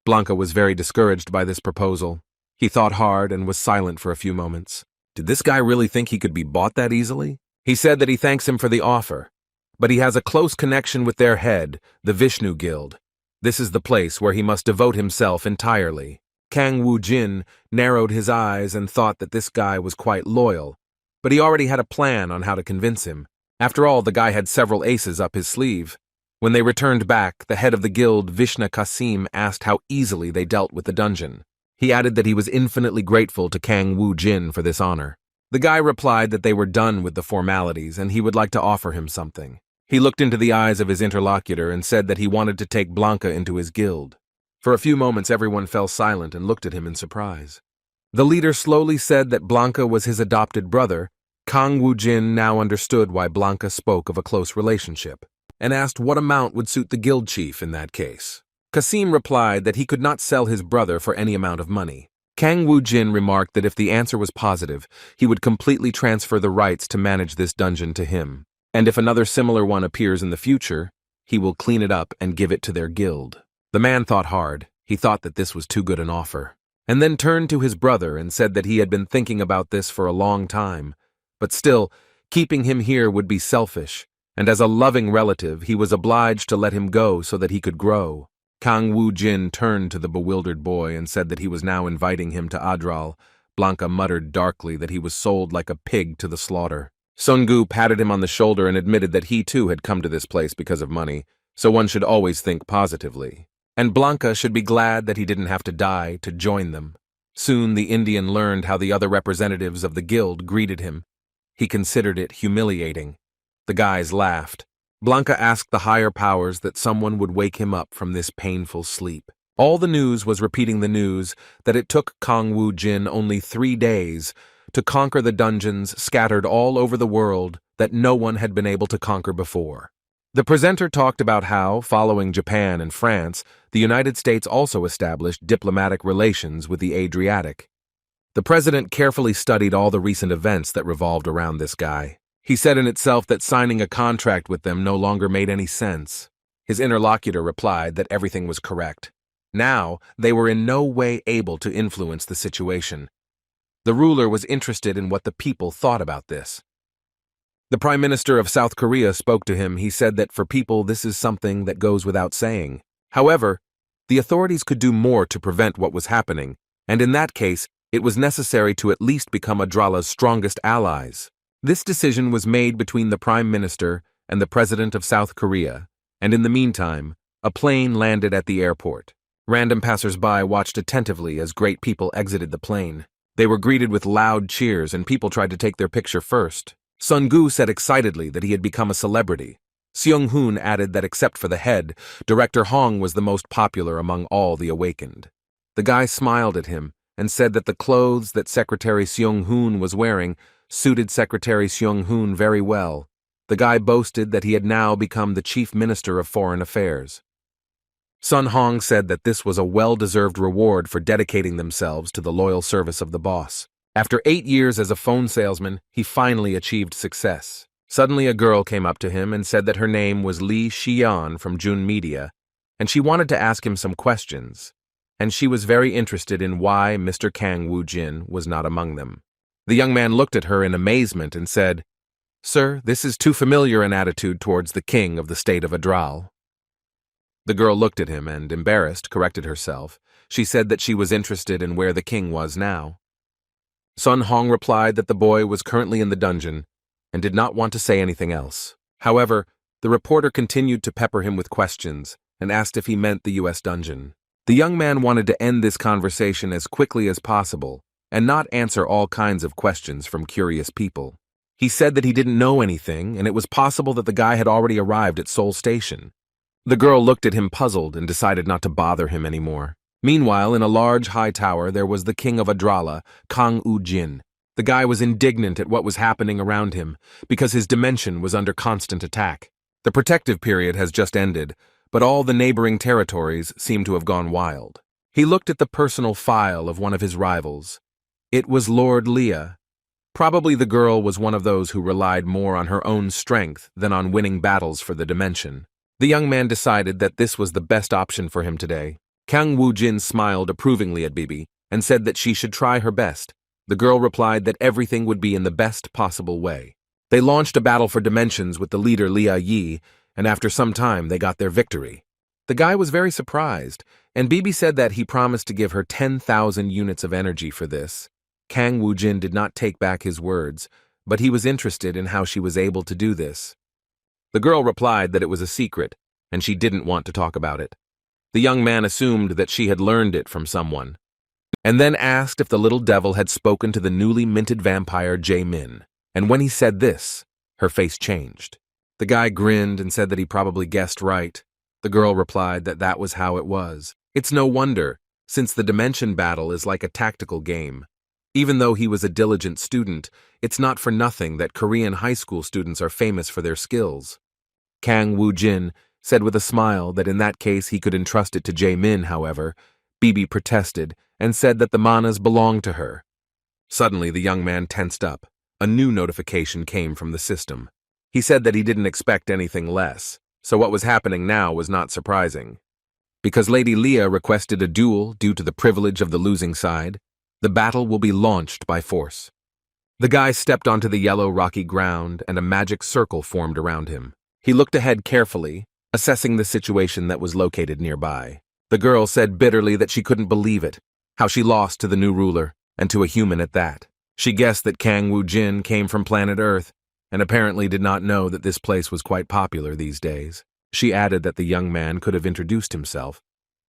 Blanca was very discouraged by this proposal. He thought hard and was silent for a few moments. Did this guy really think he could be bought that easily? He said that he thanks him for the offer, but he has a close connection with their head, the Vishnu Guild. This is the place where he must devote himself entirely. Kang Woo-jin narrowed his eyes and thought that this guy was quite loyal, but he already had a plan on how to convince him. After all, the guy had several aces up his sleeve. When they returned back, the head of the guild, Vishna Kasim, asked how easily they dealt with the dungeon. He added that he was infinitely grateful to Kang Woo-jin for this honor. The guy replied that they were done with the formalities and he would like to offer him something. He looked into the eyes of his interlocutor and said that he wanted to take Blanca into his guild. For a few moments, everyone fell silent and looked at him in surprise. The leader slowly said that Blanca was his adopted brother. Kang Woo-jin now understood why Blanca spoke of a close relationship, and asked what amount would suit the guild chief in that case. Kasim replied that he could not sell his brother for any amount of money. Kang Woo-jin remarked that if the answer was positive, he would completely transfer the rights to manage this dungeon to him, and if another similar one appears in the future, he will clean it up and give it to their guild. The man thought hard. He thought that this was too good an offer, and then turned to his brother and said that he had been thinking about this for a long time, but still, keeping him here would be selfish, and as a loving relative, he was obliged to let him go so that he could grow. Kang Woo-jin turned to the bewildered boy and said that he was now inviting him to Adral. Blanca muttered darkly that he was sold like a pig to the slaughter. Sun-gu patted him on the shoulder and admitted that he too had come to this place because of money, so one should always think positively. And Blanca should be glad that he didn't have to die to join them. Soon the Indian learned how the other representatives of the guild greeted him. He considered it humiliating. The guys laughed. Blanca asked the higher powers that someone would wake him up from this painful sleep. All the news was repeating the news that it took Kang Woo-jin only 3 days to conquer the dungeons scattered all over the world that no one had been able to conquer before. The presenter talked about how, following Japan and France, the United States also established diplomatic relations with the Adriatic. The president carefully studied all the recent events that revolved around this guy. He said in itself that signing a contract with them no longer made any sense. His interlocutor replied that everything was correct. Now, they were in no way able to influence the situation. The ruler was interested in what the people thought about this. The Prime Minister of South Korea spoke to him. He said that for people this is something that goes without saying. However, the authorities could do more to prevent what was happening, and in that case, it was necessary to at least become Adrala's strongest allies. This decision was made between the Prime Minister and the President of South Korea, and in the meantime, a plane landed at the airport. Random passers-by watched attentively as great people exited the plane. They were greeted with loud cheers and people tried to take their picture first. Sun-gu said excitedly that he had become a celebrity. Seung-hoon added that except for the head, Director Hong was the most popular among all the awakened. The guy smiled at him and said that the clothes that Secretary Seung-hoon was wearing suited Secretary Seung-hoon very well. The guy boasted that he had now become the Chief Minister of Foreign Affairs. Sun Hong said that this was a well-deserved reward for dedicating themselves to the loyal service of the boss. After 8 years as a phone salesman, he finally achieved success. Suddenly a girl came up to him and said that her name was Lee Xian from Jun Media, and she wanted to ask him some questions, and she was very interested in why Mr. Kang Woo-jin was not among them. The young man looked at her in amazement and said, "Sir, this is too familiar an attitude towards the king of the state of Adral." The girl looked at him and, embarrassed, corrected herself. She said that she was interested in where the king was now. Sun Hong replied that the boy was currently in the dungeon and did not want to say anything else. However, the reporter continued to pepper him with questions and asked if he meant the U.S. dungeon. The young man wanted to end this conversation as quickly as possible and not answer all kinds of questions from curious people. He said that he didn't know anything and it was possible that the guy had already arrived at Seoul Station. The girl looked at him puzzled and decided not to bother him anymore. Meanwhile, in a large high tower, there was the king of Adrala, Kang Woo-jin. The guy was indignant at what was happening around him because his dimension was under constant attack. The protective period has just ended, but all the neighboring territories seem to have gone wild. He looked at the personal file of one of his rivals. It was Lord Leah. Probably the girl was one of those who relied more on her own strength than on winning battles for the dimension. The young man decided that this was the best option for him today. Kang Woo-jin smiled approvingly at Bibi and said that she should try her best. The girl replied that everything would be in the best possible way. They launched a battle for dimensions with the leader Leah Yi, and after some time they got their victory. The guy was very surprised, and Bibi said that he promised to give her 10,000 units of energy for this. Kang Woo-jin did not take back his words, but he was interested in how she was able to do this. The girl replied that it was a secret, and she didn't want to talk about it. The young man assumed that she had learned it from someone, and then asked if the little devil had spoken to the newly minted vampire Jae-min. And when he said this, her face changed. The guy grinned and said that he probably guessed right. The girl replied that that was how it was. It's no wonder, since the dimension battle is like a tactical game. Even though he was a diligent student, it's not for nothing that Korean high school students are famous for their skills. Kang Woo-jin said with a smile that in that case he could entrust it to Jae-min. However, Bibi protested and said that the manas belonged to her. Suddenly the young man tensed up. A new notification came from the system. He said that he didn't expect anything less, so what was happening now was not surprising. Because Lady Leah requested a duel due to the privilege of the losing side, the battle will be launched by force. The guy stepped onto the yellow rocky ground and a magic circle formed around him. He looked ahead carefully, assessing the situation that was located nearby. The girl said bitterly that she couldn't believe it, how she lost to the new ruler, and to a human at that. She guessed that Kang Woo-jin came from planet Earth, and apparently did not know that this place was quite popular these days. She added that the young man could have introduced himself,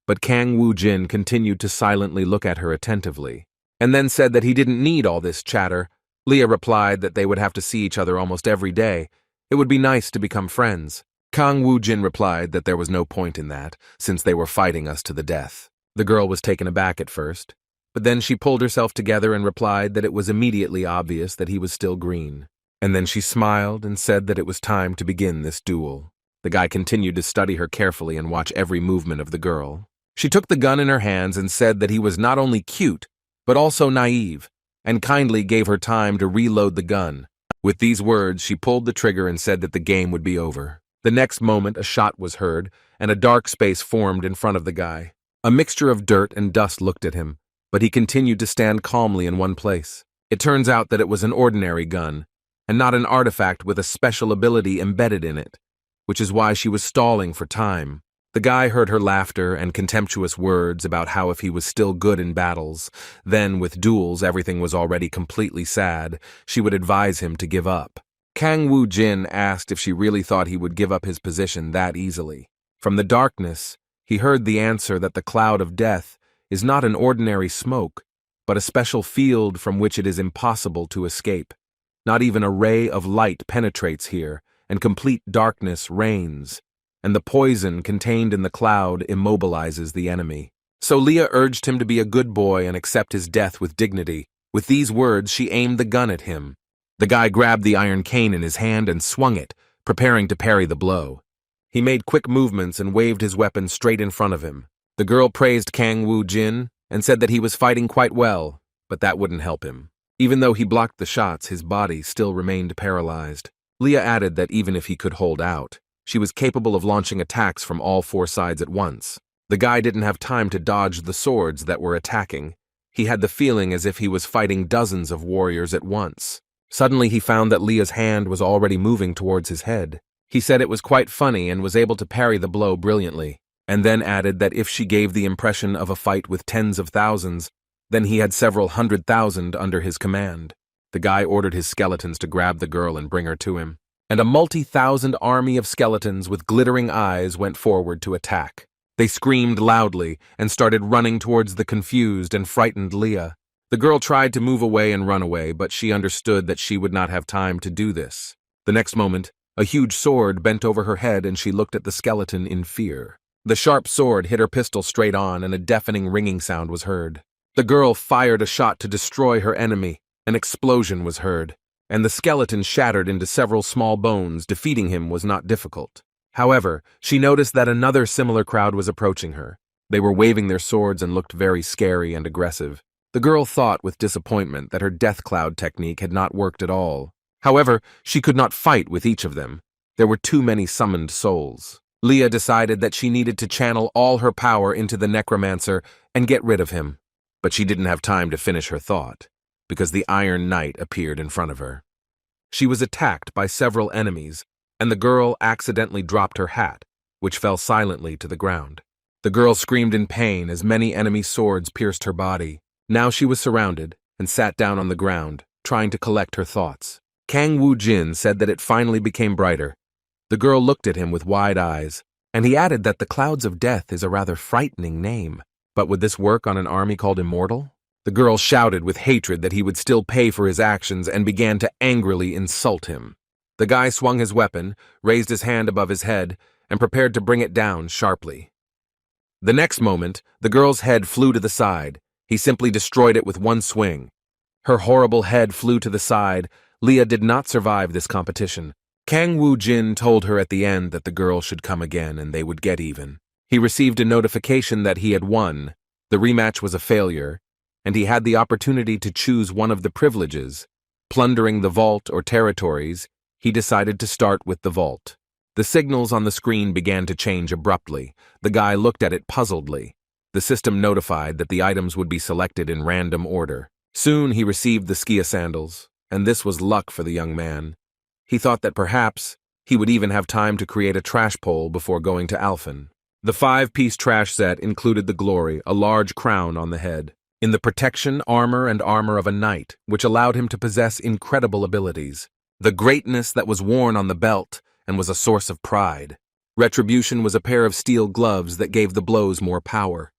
but Kang Woo-jin continued to silently look at her attentively, and then said that he didn't need all this chatter. Leah replied that they would have to see each other almost every day. It would be nice to become friends. Kang Woo-jin replied that there was no point in that, since they were fighting us to the death. The girl was taken aback at first, but then she pulled herself together and replied that it was immediately obvious that he was still green. And then she smiled and said that it was time to begin this duel. The guy continued to study her carefully and watch every movement of the girl. She took the gun in her hands and said that he was not only cute, but also naive, and kindly gave her time to reload the gun. With these words, she pulled the trigger and said that the game would be over. The next moment, a shot was heard, and a dark space formed in front of the guy. A mixture of dirt and dust looked at him, but he continued to stand calmly in one place. It turns out that it was an ordinary gun, and not an artifact with a special ability embedded in it, which is why she was stalling for time. The guy heard her laughter and contemptuous words about how if he was still good in battles, then with duels everything was already completely sad, she would advise him to give up. Kang Woo-jin asked if she really thought he would give up his position that easily. From the darkness, he heard the answer that the cloud of death is not an ordinary smoke, but a special field from which it is impossible to escape. Not even a ray of light penetrates here, and complete darkness reigns, and the poison contained in the cloud immobilizes the enemy. So Leah urged him to be a good boy and accept his death with dignity. With these words, she aimed the gun at him. The guy grabbed the iron cane in his hand and swung it, preparing to parry the blow. He made quick movements and waved his weapon straight in front of him. The girl praised Kang Woo-jin and said that he was fighting quite well, but that wouldn't help him. Even though he blocked the shots, his body still remained paralyzed. Leah added that even if he could hold out, she was capable of launching attacks from all four sides at once. The guy didn't have time to dodge the swords that were attacking. He had the feeling as if he was fighting dozens of warriors at once. Suddenly he found that Leah's hand was already moving towards his head. He said it was quite funny and was able to parry the blow brilliantly. and then added that if she gave the impression of a fight with tens of thousands, then he had several 100,000 under his command. The guy ordered his skeletons to grab the girl and bring her to him, and a multi-thousand army of skeletons with glittering eyes went forward to attack. They screamed loudly and started running towards the confused and frightened Leah. The girl tried to move away and run away, but she understood that she would not have time to do this. The next moment, a huge sword bent over her head and she looked at the skeleton in fear. The sharp sword hit her pistol straight on and a deafening ringing sound was heard. The girl fired a shot to destroy her enemy. An explosion was heard, and the skeleton shattered into several small bones. Defeating him was not difficult. However, she noticed that another similar crowd was approaching her. They were waving their swords and looked very scary and aggressive. The girl thought with disappointment that her death cloud technique had not worked at all. However, she could not fight with each of them. There were too many summoned souls. Leah decided that she needed to channel all her power into the Necromancer and get rid of him. But she didn't have time to finish her thought, because the Iron Knight appeared in front of her. She was attacked by several enemies, and the girl accidentally dropped her hat, which fell silently to the ground. The girl screamed in pain as many enemy swords pierced her body. Now she was surrounded and sat down on the ground, trying to collect her thoughts. Kang Woo-jin said that it finally became brighter. The girl looked at him with wide eyes, and he added that the Clouds of Death is a rather frightening name. But would this work on an army called Immortal? The girl shouted with hatred that he would still pay for his actions and began to angrily insult him. The guy swung his weapon, raised his hand above his head, and prepared to bring it down sharply. The next moment, the girl's head flew to the side. He simply destroyed it with one swing. Her horrible head flew to the side. Leah did not survive this competition. Kang Woo-jin told her at the end that the girl should come again and they would get even. He received a notification that he had won. The rematch was a failure, and he had the opportunity to choose one of the privileges. Plundering the vault or territories, he decided to start with the vault. The signals on the screen began to change abruptly. The guy looked at it puzzledly. The system notified that the items would be selected in random order. Soon he received the skia sandals, and this was luck for the young man. He thought that perhaps he would even have time to create a trash pole before going to Alphen. The 5-piece trash set included the glory, a large crown on the head, in the protection, armor, and armor of a knight, which allowed him to possess incredible abilities. The greatness that was worn on the belt and was a source of pride. Retribution was a pair of steel gloves that gave the blows more power.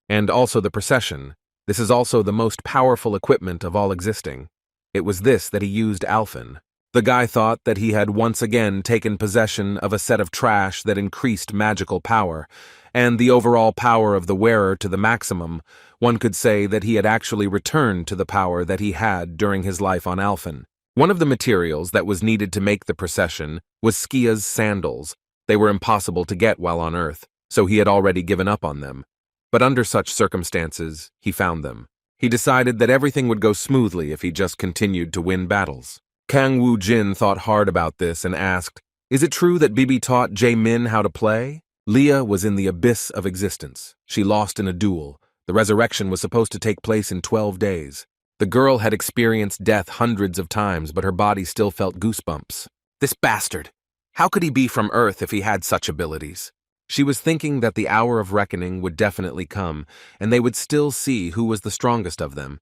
And also the procession. This is also the most powerful equipment of all existing. It was this that he used Alphen. The guy thought that he had once again taken possession of a set of trash that increased magical power, and the overall power of the wearer to the maximum. One could say that he had actually returned to the power that he had during his life on Alphen. One of the materials that was needed to make the procession was Skia's sandals. They were impossible to get while on Earth, so he had already given up on them. But under such circumstances, he found them. He decided that everything would go smoothly if he just continued to win battles. Kang Woo-jin thought hard about this and asked, "Is it true that Bibi taught Jae-min how to play?" Leah was in the abyss of existence. She lost in a duel. The resurrection was supposed to take place in 12 days. The girl had experienced death hundreds of times, but her body still felt goosebumps. This bastard! How could he be from Earth if he had such abilities? She was thinking that the hour of reckoning would definitely come, and they would still see who was the strongest of them.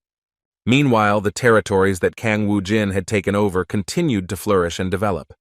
Meanwhile, the territories that Kang Woo-jin had taken over continued to flourish and develop.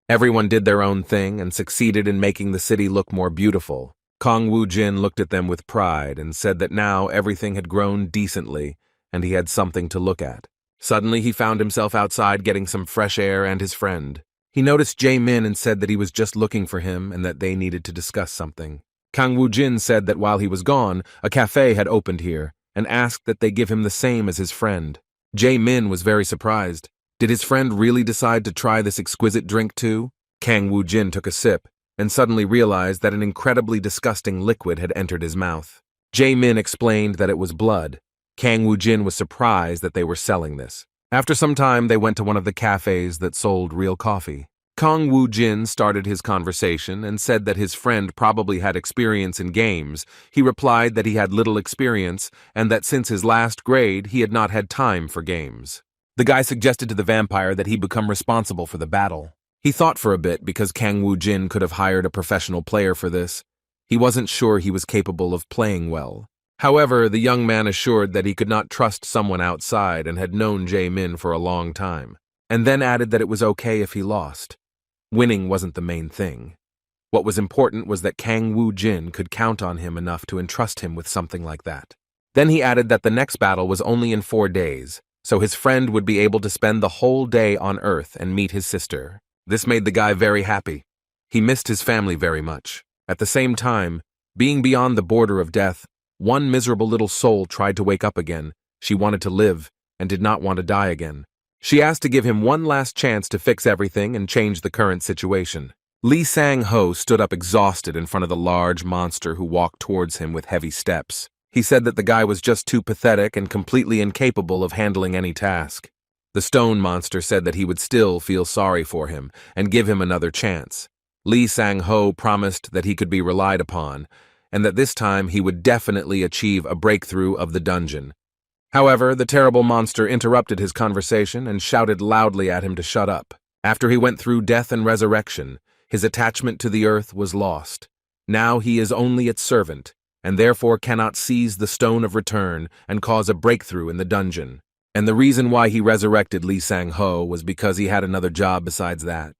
Everyone did their own thing and succeeded in making the city look more beautiful. Kang Woo-jin looked at them with pride and said that now everything had grown decently and he had something to look at. Suddenly he found himself outside getting some fresh air and his friend. He noticed Jae-min and said that he was just looking for him and that they needed to discuss something. Kang Woo-jin said that while he was gone, a cafe had opened here and asked that they give him the same as his friend. Jae-min was very surprised. Did his friend really decide to try this exquisite drink too? Kang Woo-jin took a sip and suddenly realized that an incredibly disgusting liquid had entered his mouth. Jae-min explained that it was blood. Kang Woo-jin was surprised that they were selling this. After some time, they went to one of the cafes that sold real coffee. Kang Woo-jin started his conversation and said that his friend probably had experience in games. He replied that he had little experience and that since his last grade, he had not had time for games. The guy suggested to the vampire that he become responsible for the battle. He thought for a bit because Kang Woo-jin could have hired a professional player for this. He wasn't sure he was capable of playing well. However, the young man assured that he could not trust someone outside and had known Jae-min for a long time, and then added that it was okay if he lost. Winning wasn't the main thing. What was important was that Kang Woo-jin could count on him enough to entrust him with something like that. Then he added that the next battle was only in 4 days, so his friend would be able to spend the whole day on Earth and meet his sister. This made the guy very happy. He missed his family very much. At the same time, being beyond the border of death, one miserable little soul tried to wake up again. She wanted to live and did not want to die again. She asked to give him one last chance to fix everything and change the current situation. Lee Sang-ho stood up exhausted in front of the large monster who walked towards him with heavy steps. He said that the guy was just too pathetic and completely incapable of handling any task. The stone monster said that he would still feel sorry for him and give him another chance. Lee Sang-ho promised that he could be relied upon, and that this time he would definitely achieve a breakthrough of the dungeon. However, the terrible monster interrupted his conversation and shouted loudly at him to shut up. After he went through death and resurrection, his attachment to the earth was lost. Now he is only its servant, and therefore cannot seize the stone of return and cause a breakthrough in the dungeon. And the reason why he resurrected Lee Sang-ho was because he had another job besides that.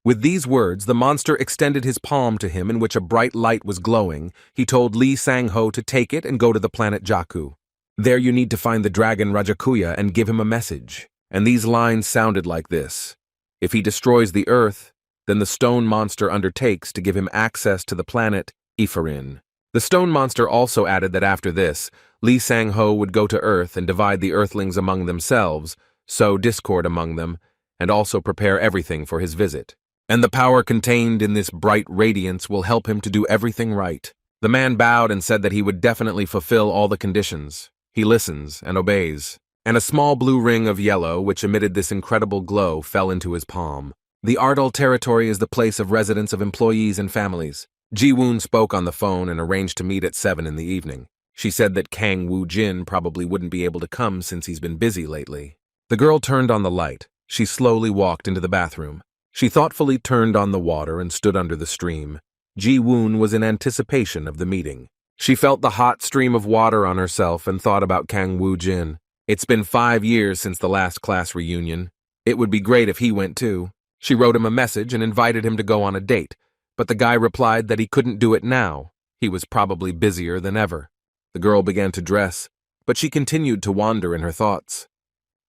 With these words, the monster extended his palm to him in which a bright light was glowing. He told Lee Sang-ho to take it and go to the planet Jakku. There you need to find the dragon Rajakuya and give him a message. And these lines sounded like this. If he destroys the earth, then the stone monster undertakes to give him access to the planet Ifarin. The stone monster also added that after this, Lee Sang-ho would go to Earth and divide the Earthlings among themselves, sow discord among them, and also prepare everything for his visit. And the power contained in this bright radiance will help him to do everything right. The man bowed and said that he would definitely fulfill all the conditions. He listens and obeys. And a small blue ring of yellow, which emitted this incredible glow, fell into his palm. The Ardal territory is the place of residence of employees and families. Ji-woon spoke on the phone and arranged to meet at 7 in the evening. She said that Kang Woo-jin probably wouldn't be able to come since he's been busy lately. The girl turned on the light. She slowly walked into the bathroom. She thoughtfully turned on the water and stood under the stream. Ji-woon was in anticipation of the meeting. She felt the hot stream of water on herself and thought about Kang Woo-jin. It's been 5 years since the last class reunion. It would be great if he went too. She wrote him a message and invited him to go on a date, but the guy replied that he couldn't do it now. He was probably busier than ever. The girl began to dress, but she continued to wander in her thoughts.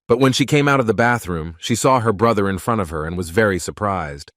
But when she came out of the bathroom, she saw her brother in front of her and was very surprised.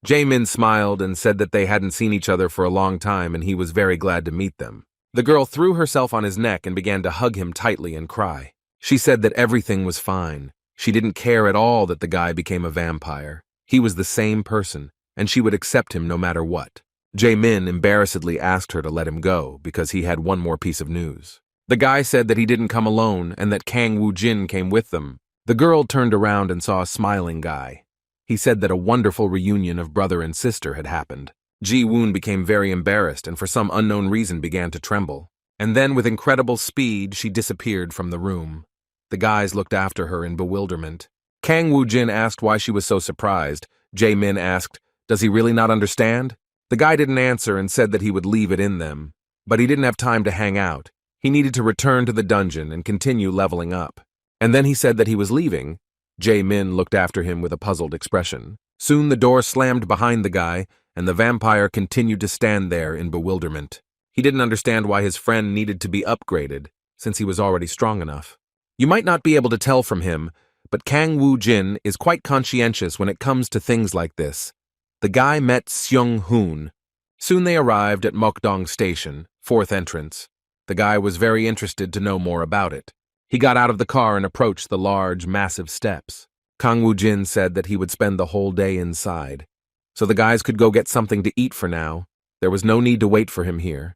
Jae-min smiled and said that they hadn't seen each other for a long time and he was very glad to meet them. The girl threw herself on his neck and began to hug him tightly and cry. She said that everything was fine. She didn't care at all that the guy became a vampire. He was the same person, and she would accept him no matter what. Jae-min embarrassedly asked her to let him go because he had one more piece of news. The guy said that he didn't come alone and that Kang Woo-jin came with them. The girl turned around and saw a smiling guy. He said that a wonderful reunion of brother and sister had happened. Ji-woon became very embarrassed and for some unknown reason began to tremble. And then with incredible speed, she disappeared from the room. The guys looked after her in bewilderment. Kang Woo-jin asked why she was so surprised. Jae-min asked, "Does he really not understand?" The guy didn't answer and said that he would leave it in them. But he didn't have time to hang out. He needed to return to the dungeon and continue leveling up. And then he said that he was leaving. Jae-min looked after him with a puzzled expression. Soon the door slammed behind the guy, and the vampire continued to stand there in bewilderment. He didn't understand why his friend needed to be upgraded, since he was already strong enough. You might not be able to tell from him, but Kang Woo-jin is quite conscientious when it comes to things like this. The guy met Seung-hoon. Soon they arrived at Mokdong Station, 4th entrance. The guy was very interested to know more about it. He got out of the car and approached the large, massive steps. Kang Woo-jin said that he would spend the whole day inside. So the guys could go get something to eat for now. There was no need to wait for him here.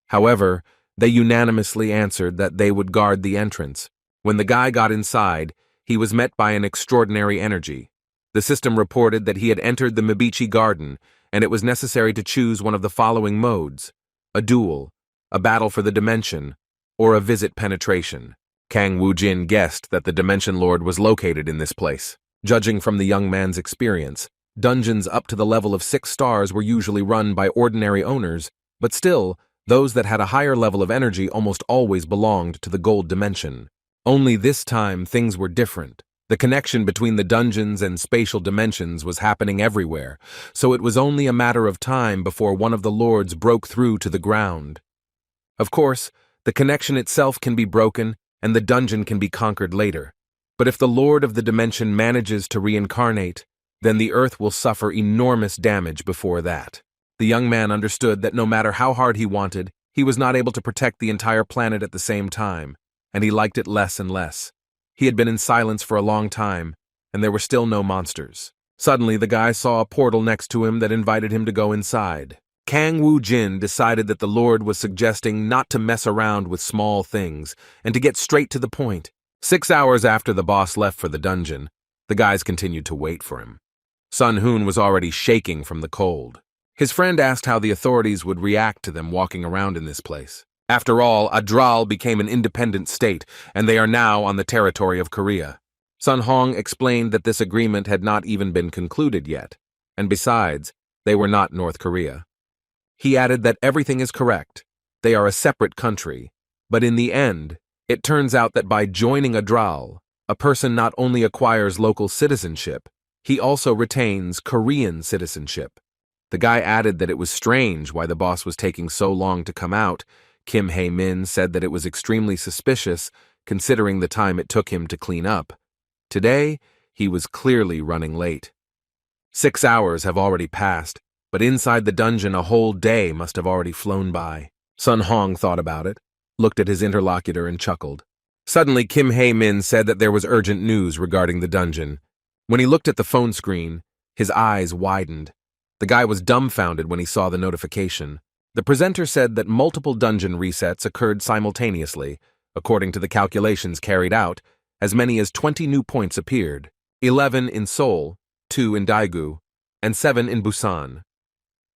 However, they unanimously answered that they would guard the entrance. When the guy got inside, he was met by an extraordinary energy. The system reported that he had entered the Mibichi Garden, and it was necessary to choose one of the following modes: a duel, a battle for the dimension, or a visit penetration. Kang Woo-jin guessed that the Dimension Lord was located in this place. Judging from the young man's experience, dungeons up to the level of 6 stars were usually run by ordinary owners, But still, those that had a higher level of energy almost always belonged to the gold dimension. Only this time things were different. The connection between the dungeons and spatial dimensions was happening everywhere, so it was only a matter of time before one of the lords broke through to the ground. Of course, the connection itself can be broken and the dungeon can be conquered later. But if the lord of the dimension manages to reincarnate, then the earth will suffer enormous damage before that. The young man understood that no matter how hard he wanted, he was not able to protect the entire planet at the same time, and he liked it less and less. He had been in silence for a long time, and there were still no monsters. Suddenly, the guy saw a portal next to him that invited him to go inside. Kang Woo-jin decided that the Lord was suggesting not to mess around with small things and to get straight to the point. 6 hours after the boss left for the dungeon, the guys continued to wait for him. Sun Hoon was already shaking from the cold. His friend asked how the authorities would react to them walking around in this place. After all, Adral became an independent state, and they are now on the territory of Korea. Sun Hong explained that this agreement had not even been concluded yet, and besides, they were not North Korea. He added that everything is correct. They are a separate country, but in the end, it turns out that by joining Adral, a person not only acquires local citizenship, he also retains Korean citizenship. The guy added that it was strange why the boss was taking so long to come out. Kim Hae-min said that it was extremely suspicious, considering the time it took him to clean up. Today, he was clearly running late. 6 hours have already passed, but inside the dungeon a whole day must have already flown by. Sun Hong thought about it, looked at his interlocutor and chuckled. Suddenly, Kim Hae-min said that there was urgent news regarding the dungeon. When he looked at the phone screen, his eyes widened. The guy was dumbfounded when he saw the notification. The presenter said that multiple dungeon resets occurred simultaneously. According to the calculations carried out, as many as 20 new points appeared, 11 in Seoul, 2 in Daegu, and 7 in Busan.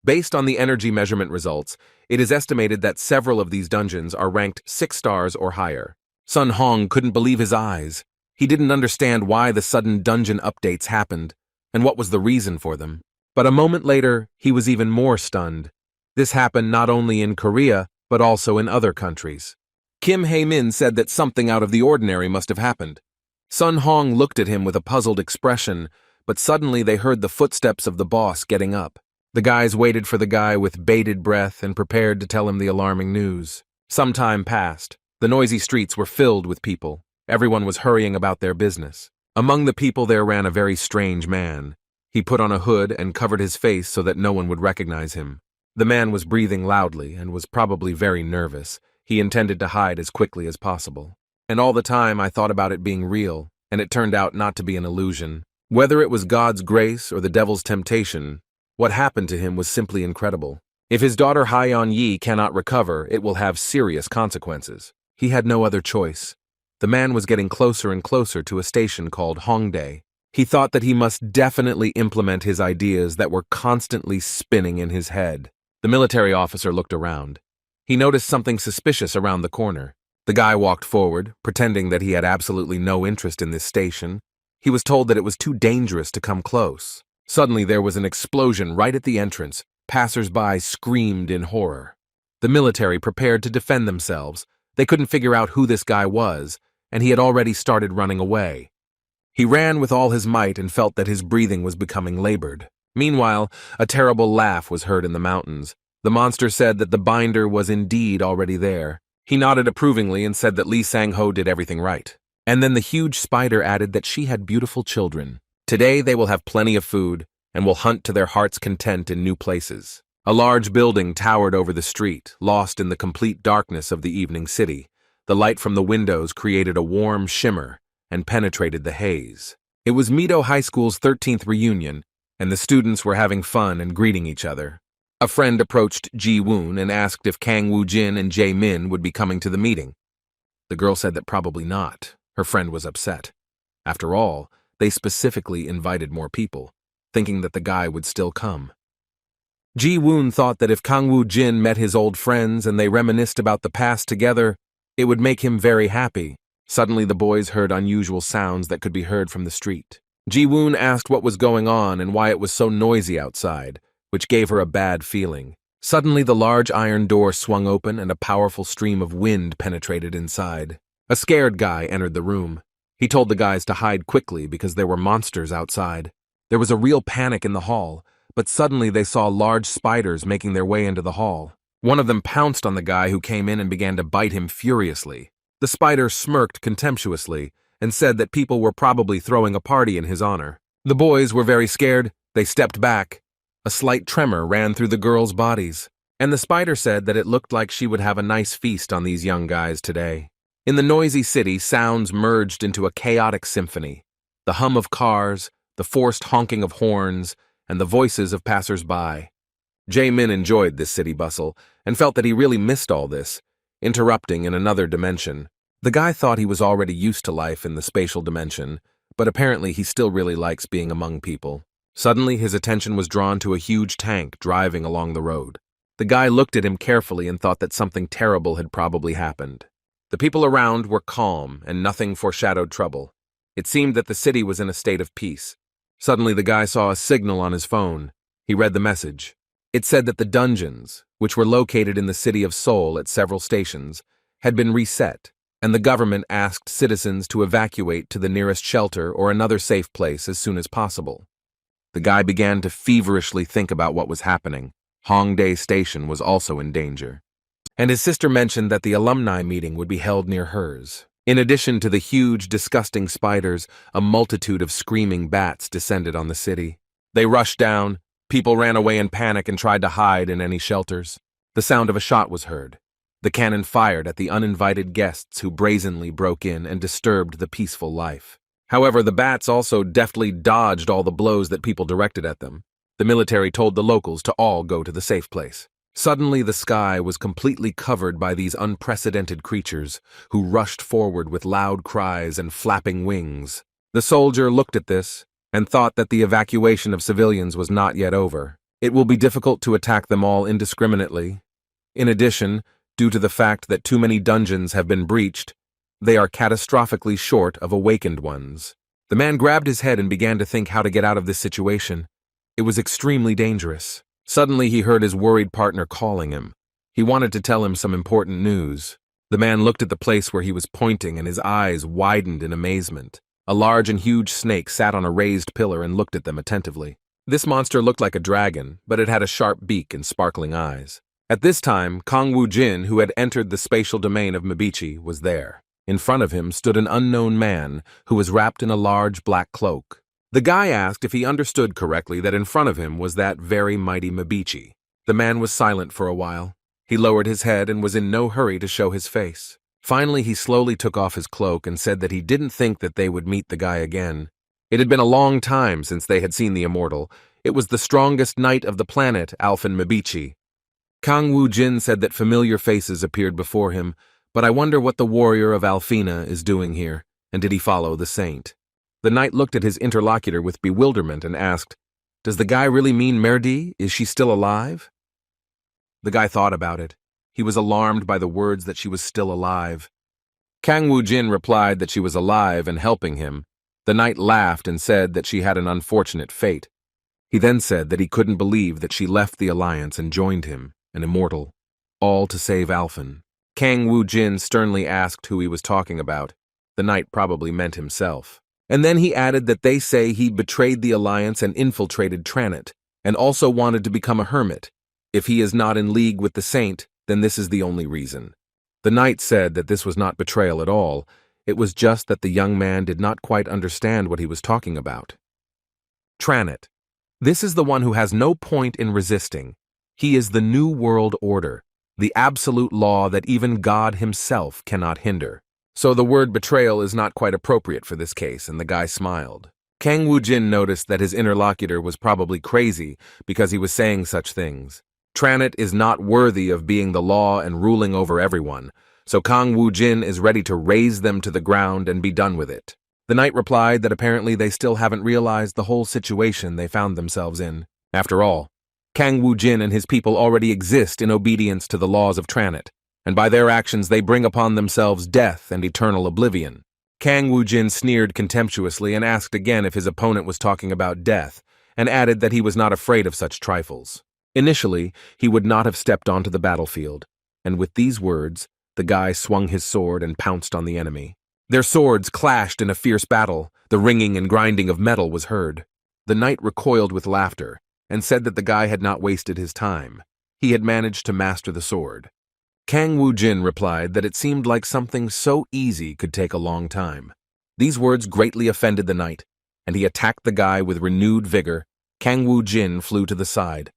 Based on the energy measurement results, it is estimated that several of these dungeons are ranked 6 stars or higher. Sun Hong couldn't believe his eyes. He didn't understand why the sudden dungeon updates happened, and what was the reason for them. But a moment later, he was even more stunned. This happened not only in Korea, but also in other countries. Kim Hae-min said that something out of the ordinary must have happened. Sun Hong looked at him with a puzzled expression, but suddenly they heard the footsteps of the boss getting up. The guys waited for the guy with bated breath and prepared to tell him the alarming news. Some time passed. The noisy streets were filled with people. Everyone was hurrying about their business. Among the people there ran a very strange man. He put on a hood and covered his face so that no one would recognize him. The man was breathing loudly and was probably very nervous. He intended to hide as quickly as possible. And all the time I thought about it being real, and it turned out not to be an illusion. Whether it was God's grace or the devil's temptation, what happened to him was simply incredible. If his daughter Hyeon-yi cannot recover, it will have serious consequences. He had no other choice. The man was getting closer and closer to a station called Hongdae. He thought that he must definitely implement his ideas that were constantly spinning in his head. The military officer looked around. He noticed something suspicious around the corner. The guy walked forward, pretending that he had absolutely no interest in this station. He was told that it was too dangerous to come close. Suddenly there was an explosion right at the entrance. Passers-by screamed in horror. The military prepared to defend themselves. They couldn't figure out who this guy was, and he had already started running away. He ran with all his might and felt that his breathing was becoming labored. Meanwhile, a terrible laugh was heard in the mountains. The monster said that the binder was indeed already there. He nodded approvingly and said that Lee Sang-ho did everything right. And then the huge spider added that she had beautiful children. Today they will have plenty of food and will hunt to their heart's content in new places. A large building towered over the street, lost in the complete darkness of the evening city. The light from the windows created a warm shimmer and penetrated the haze. It was Mito High School's 13th reunion, and the students were having fun and greeting each other. A friend approached Ji-woon and asked if Kang Woo-jin and Jae-min would be coming to the meeting. The girl said that probably not. Her friend was upset. After all, they specifically invited more people, thinking that the guy would still come. Ji-woon thought that if Kang Woo-jin met his old friends and they reminisced about the past together, it would make him very happy. Suddenly the boys heard unusual sounds that could be heard from the street. Ji-woon asked what was going on and why it was so noisy outside, which gave her a bad feeling. Suddenly, the large iron door swung open and a powerful stream of wind penetrated inside. A scared guy entered the room. He told the guys to hide quickly because there were monsters outside. There was a real panic in the hall, but suddenly they saw large spiders making their way into the hall. One of them pounced on the guy who came in and began to bite him furiously. The spider smirked contemptuously and said that people were probably throwing a party in his honor. The boys were very scared. They stepped back. A slight tremor ran through the girls' bodies, and the spider said that it looked like she would have a nice feast on these young guys today. In the noisy city, sounds merged into a chaotic symphony. The hum of cars, the forced honking of horns, and the voices of passers-by. Jae-min enjoyed this city bustle and felt that he really missed all this, interrupting in another dimension. The guy thought he was already used to life in the spatial dimension, but apparently he still really likes being among people. Suddenly, his attention was drawn to a huge tank driving along the road. The guy looked at him carefully and thought that something terrible had probably happened. The people around were calm and nothing foreshadowed trouble. It seemed that the city was in a state of peace. Suddenly, the guy saw a signal on his phone. He read the message. It said that the dungeons, which were located in the city of Seoul at several stations, had been reset, and the government asked citizens to evacuate to the nearest shelter or another safe place as soon as possible. The guy began to feverishly think about what was happening. Hongdae Station was also in danger. And his sister mentioned that the alumni meeting would be held near hers. In addition to the huge, disgusting spiders, a multitude of screaming bats descended on the city. They rushed down. People ran away in panic and tried to hide in any shelters. The sound of a shot was heard. The cannon fired at the uninvited guests who brazenly broke in and disturbed the peaceful life. However, the bats also deftly dodged all the blows that people directed at them. The military told the locals to all go to the safe place. Suddenly, the sky was completely covered by these unprecedented creatures, who rushed forward with loud cries and flapping wings. The soldier looked at this and thought that the evacuation of civilians was not yet over. It will be difficult to attack them all indiscriminately. In addition, due to the fact that too many dungeons have been breached, they are catastrophically short of awakened ones. The man grabbed his head and began to think how to get out of this situation. It was extremely dangerous. Suddenly, he heard his worried partner calling him. He wanted to tell him some important news. The man looked at the place where he was pointing and his eyes widened in amazement. A large and huge snake sat on a raised pillar and looked at them attentively. This monster looked like a dragon, but it had a sharp beak and sparkling eyes. At this time, Kang Woo-jin, who had entered the spatial domain of Mibichi, was there. In front of him stood an unknown man who was wrapped in a large black cloak. The guy asked if he understood correctly that in front of him was that very mighty Mibichi. The man was silent for a while. He lowered his head and was in no hurry to show his face. Finally, he slowly took off his cloak and said that he didn't think that they would meet the guy again. It had been a long time since they had seen the immortal. It was the strongest knight of the planet, Alphen Mibichi. Kang Woo-jin said that familiar faces appeared before him, but I wonder what the warrior of Alfina is doing here, and did he follow the saint? The knight looked at his interlocutor with bewilderment and asked, "Does the guy really mean Merdi? Is she still alive?" The guy thought about it. He was alarmed by the words that she was still alive. Kang Woo-jin replied that she was alive and helping him. The knight laughed and said that she had an unfortunate fate. He then said that he couldn't believe that she left the alliance and joined him, an immortal, all to save Alphen. Kang Woo-jin sternly asked who he was talking about. The knight probably meant himself. And then he added that they say he betrayed the alliance and infiltrated Tranit, and also wanted to become a hermit. If he is not in league with the saint, then this is the only reason. The knight said that this was not betrayal at all. It was just that the young man did not quite understand what he was talking about. Tranit. This is the one who has no point in resisting. He is the New World Order, the absolute law that even God himself cannot hinder. So the word betrayal is not quite appropriate for this case, and the guy smiled. Kang Woo-jin noticed that his interlocutor was probably crazy because he was saying such things. Tranit is not worthy of being the law and ruling over everyone, so Kang Woo-jin is ready to raze them to the ground and be done with it. The knight replied that apparently they still haven't realized the whole situation they found themselves in. After all, Kang Woo-jin and his people already exist in obedience to the laws of Tranit, and by their actions they bring upon themselves death and eternal oblivion. Kang Woo-jin sneered contemptuously and asked again if his opponent was talking about death, and added that he was not afraid of such trifles. Initially, he would not have stepped onto the battlefield, and with these words, the guy swung his sword and pounced on the enemy. Their swords clashed in a fierce battle. The ringing and grinding of metal was heard. The knight recoiled with laughter and said that the guy had not wasted his time. He had managed to master the sword. Kang Woo-jin replied that it seemed like something so easy could take a long time. These words greatly offended the knight, and he attacked the guy with renewed vigor. Kang Woo-jin flew to the side.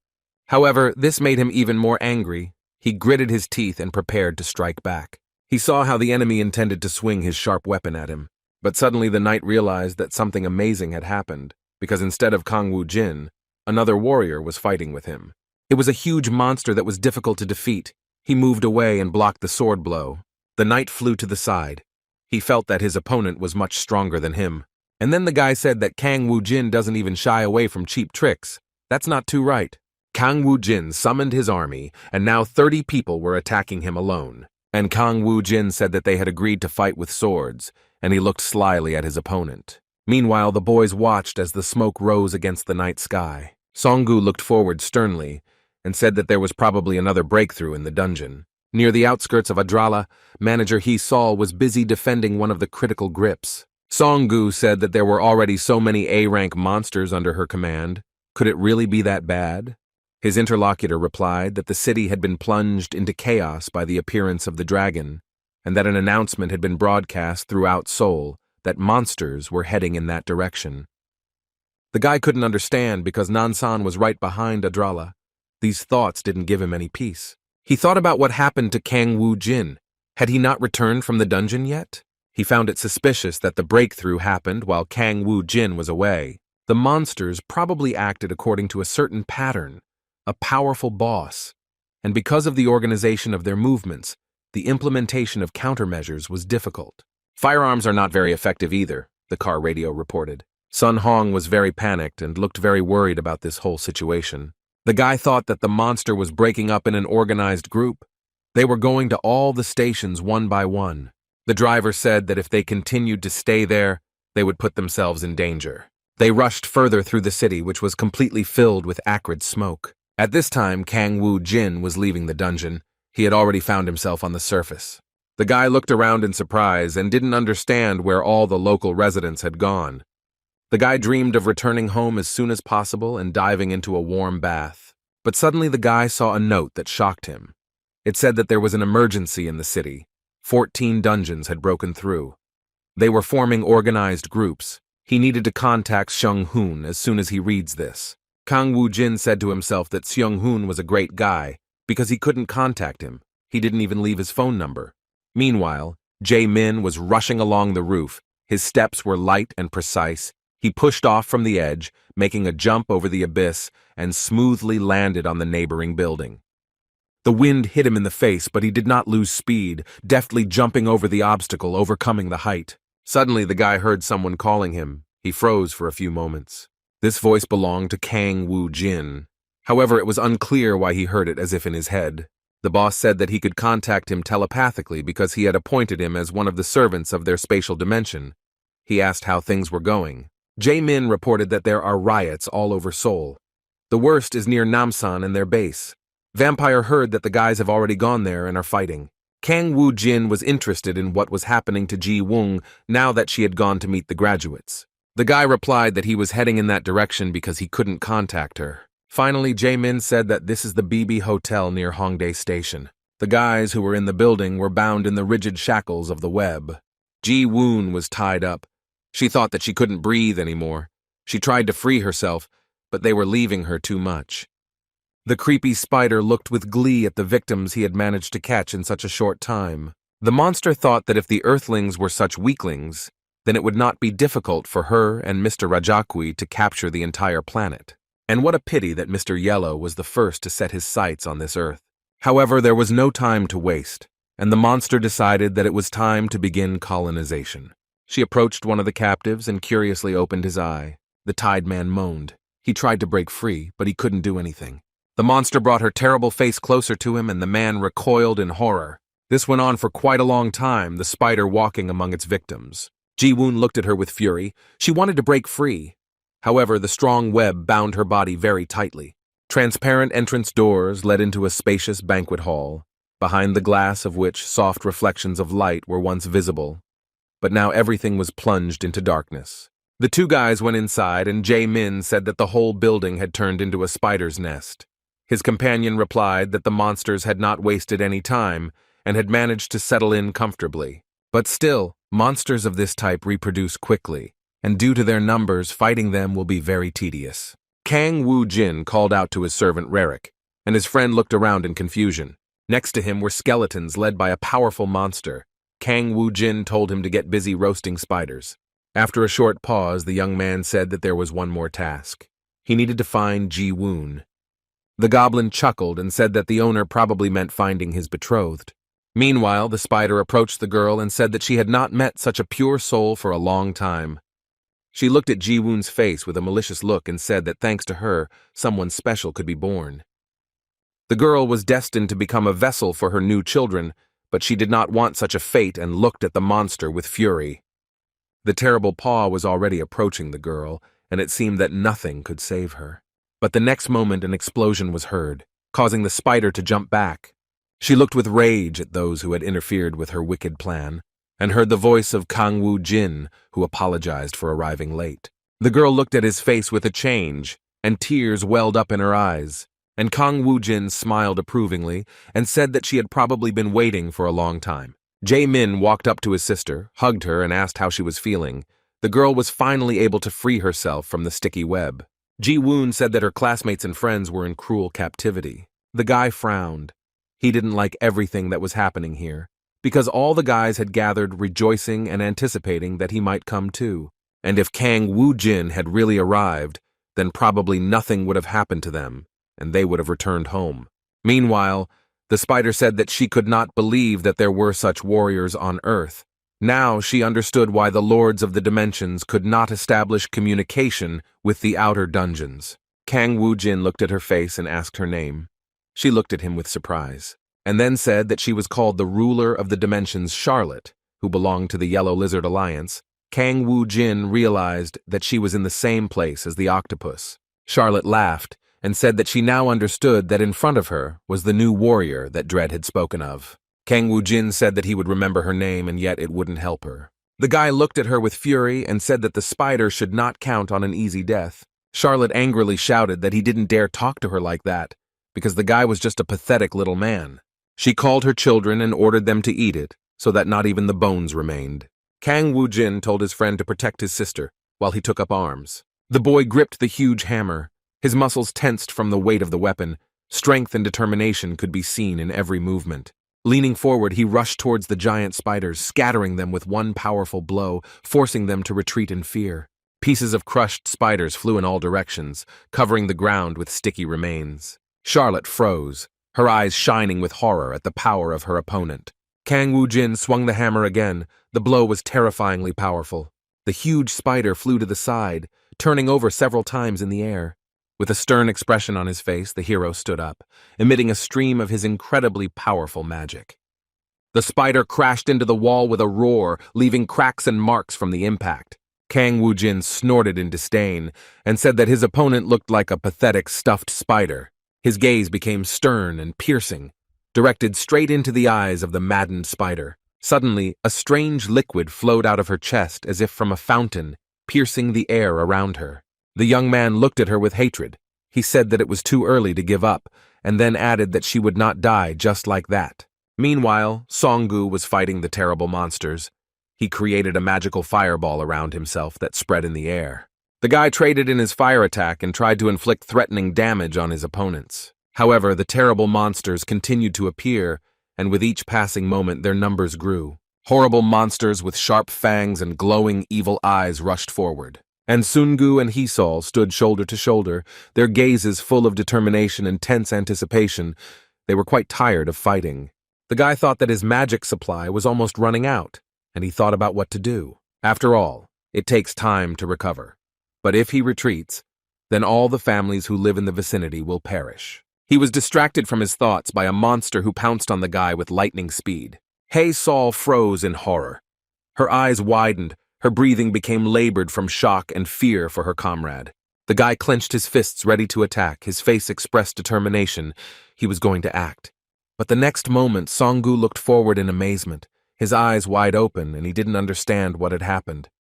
However, this made him even more angry. He gritted his teeth and prepared to strike back. He saw how the enemy intended to swing his sharp weapon at him, but suddenly the knight realized that something amazing had happened, because instead of Kang Woo-jin, another warrior was fighting with him. It was a huge monster that was difficult to defeat. He moved away and blocked the sword blow. The knight flew to the side. He felt that his opponent was much stronger than him. And then the guy said that Kang Woo-jin doesn't even shy away from cheap tricks. That's not too right. Kang Woo-jin summoned his army, and now 30 people were attacking him alone. And Kang Woo-jin said that they had agreed to fight with swords, and he looked slyly at his opponent. Meanwhile, the boys watched as the smoke rose against the night sky. Song-gu looked forward sternly and said that there was probably another breakthrough in the dungeon. Near the outskirts of Adrala, manager Hee-Sol was busy defending one of the critical grips. Song-gu said that there were already so many A-rank monsters under her command. Could it really be that bad? His interlocutor replied that the city had been plunged into chaos by the appearance of the dragon, and that an announcement had been broadcast throughout Seoul that monsters were heading in that direction. The guy couldn't understand because Nansan was right behind Adrala. These thoughts didn't give him any peace. He thought about what happened to Kang Woo-jin. Had he not returned from the dungeon yet? He found it suspicious that the breakthrough happened while Kang Woo-jin was away. The monsters probably acted according to a certain pattern, a powerful boss, and because of the organization of their movements, the implementation of countermeasures was difficult. Firearms are not very effective either, the car radio reported. Sun Hong was very panicked and looked very worried about this whole situation. The guy thought that the monster was breaking up in an organized group. They were going to all the stations one by one. The driver said that if they continued to stay there, they would put themselves in danger. They rushed further through the city, which was completely filled with acrid smoke. At this time, Kang Woo-jin was leaving the dungeon. He had already found himself on the surface. The guy looked around in surprise and didn't understand where all the local residents had gone. The guy dreamed of returning home as soon as possible and diving into a warm bath. But suddenly the guy saw a note that shocked him. It said that there was an emergency in the city. 14 dungeons had broken through. They were forming organized groups. He needed to contact Seung-hoon as soon as he reads this. Kang Woo-jin said to himself that Seung-hoon was a great guy because he couldn't contact him. He didn't even leave his phone number. Meanwhile, Jae-min was rushing along the roof. His steps were light and precise. He pushed off from the edge, making a jump over the abyss, and smoothly landed on the neighboring building. The wind hit him in the face, but he did not lose speed, deftly jumping over the obstacle, overcoming the height. Suddenly, the guy heard someone calling him. He froze for a few moments. This voice belonged to Kang Woo-jin. However, it was unclear why he heard it as if in his head. The boss said that he could contact him telepathically because he had appointed him as one of the servants of their spatial dimension. He asked how things were going. Jae-min reported that there are riots all over Seoul. The worst is near Namsan and their base. Vampire heard that the guys have already gone there and are fighting. Kang Woo-jin was interested in what was happening to Ji-woong now that she had gone to meet the graduates. The guy replied that he was heading in that direction because he couldn't contact her. Finally, Jae-min said that this is the BB Hotel near Hongdae Station. The guys who were in the building were bound in the rigid shackles of the web. Ji-woon was tied up. She thought that she couldn't breathe anymore. She tried to free herself, but they were leaving her too much. The creepy spider looked with glee at the victims he had managed to catch in such a short time. The monster thought that if the earthlings were such weaklings, then it would not be difficult for her and Mr. Rajakwi to capture the entire planet. And what a pity that Mr. Yellow was the first to set his sights on this earth. However, there was no time to waste, and the monster decided that it was time to begin colonization. She approached one of the captives and curiously opened his eye. The tied man moaned. He tried to break free, but he couldn't do anything. The monster brought her terrible face closer to him, and the man recoiled in horror. This went on for quite a long time, the spider walking among its victims. Ji-woon looked at her with fury. She wanted to break free. However, the strong web bound her body very tightly. Transparent entrance doors led into a spacious banquet hall, behind the glass of which soft reflections of light were once visible. But now everything was plunged into darkness. The two guys went inside, and Jae-min said that the whole building had turned into a spider's nest. His companion replied that the monsters had not wasted any time and had managed to settle in comfortably. But still, monsters of this type reproduce quickly, and due to their numbers, fighting them will be very tedious. Kang Woo-jin called out to his servant Rarik, and his friend looked around in confusion. Next to him were skeletons led by a powerful monster. Kang Woo-jin told him to get busy roasting spiders. After a short pause, the young man said that there was one more task. He needed to find Ji-woon. The goblin chuckled and said that the owner probably meant finding his betrothed. Meanwhile, the spider approached the girl and said that she had not met such a pure soul for a long time. She looked at Ji-woon's face with a malicious look and said that thanks to her, someone special could be born. The girl was destined to become a vessel for her new children, but she did not want such a fate and looked at the monster with fury. The terrible paw was already approaching the girl, and it seemed that nothing could save her. But the next moment an explosion was heard, causing the spider to jump back. She looked with rage at those who had interfered with her wicked plan, and heard the voice of Kang Woo-jin, who apologized for arriving late. The girl looked at his face with a change, and tears welled up in her eyes, and Kang Woo-jin smiled approvingly and said that she had probably been waiting for a long time. Jae-min walked up to his sister, hugged her, and asked how she was feeling. The girl was finally able to free herself from the sticky web. Ji-woon said that her classmates and friends were in cruel captivity. The guy frowned. He didn't like everything that was happening here, because all the guys had gathered rejoicing and anticipating that he might come too. And if Kang Woo-jin had really arrived, then probably nothing would have happened to them, and they would have returned home. Meanwhile, the spider said that she could not believe that there were such warriors on Earth. Now she understood why the lords of the dimensions could not establish communication with the outer dungeons. Kang Woo-jin looked at her face and asked her name. She looked at him with surprise, and then said that she was called the ruler of the dimensions Charlotte, who belonged to the Yellow Lizard Alliance. Kang Woo-jin realized that she was in the same place as the octopus. Charlotte laughed and said that she now understood that in front of her was the new warrior that Dredd had spoken of. Kang Woo-jin said that he would remember her name, and yet it wouldn't help her. The guy looked at her with fury and said that the spider should not count on an easy death. Charlotte angrily shouted that he didn't dare talk to her like that, because the guy was just a pathetic little man. She called her children and ordered them to eat it, so that not even the bones remained. Kang Woo-jin told his friend to protect his sister, while he took up arms. The boy gripped the huge hammer. His muscles tensed from the weight of the weapon. Strength and determination could be seen in every movement. Leaning forward, he rushed towards the giant spiders, scattering them with one powerful blow, forcing them to retreat in fear. Pieces of crushed spiders flew in all directions, covering the ground with sticky remains. Charlotte froze, her eyes shining with horror at the power of her opponent. Kang Woo-jin swung the hammer again. The blow was terrifyingly powerful. The huge spider flew to the side, turning over several times in the air. With a stern expression on his face, the hero stood up, emitting a stream of his incredibly powerful magic. The spider crashed into the wall with a roar, leaving cracks and marks from the impact. Kang Woo-jin snorted in disdain and said that his opponent looked like a pathetic stuffed spider. His gaze became stern and piercing, directed straight into the eyes of the maddened spider. Suddenly, a strange liquid flowed out of her chest as if from a fountain, piercing the air around her. The young man looked at her with hatred. He said that it was too early to give up, and then added that she would not die just like that. Meanwhile, Song-gu was fighting the terrible monsters. He created a magical fireball around himself that spread in the air. The guy traded in his fire attack and tried to inflict threatening damage on his opponents. However, the terrible monsters continued to appear, and with each passing moment their numbers grew. Horrible monsters with sharp fangs and glowing evil eyes rushed forward. And Sungu and Hisol stood shoulder to shoulder, their gazes full of determination and tense anticipation. They were quite tired of fighting. The guy thought that his magic supply was almost running out, and he thought about what to do. After all, it takes time to recover. But if he retreats, then all the families who live in the vicinity will perish. He was distracted from his thoughts by a monster who pounced on the guy with lightning speed. Hisol froze in horror. Her eyes widened. Her breathing became labored from shock and fear for her comrade. The guy clenched his fists ready to attack, his face expressed determination. He was going to act. But the next moment, Songgu looked forward in amazement, his eyes wide open, and he didn't understand what had happened.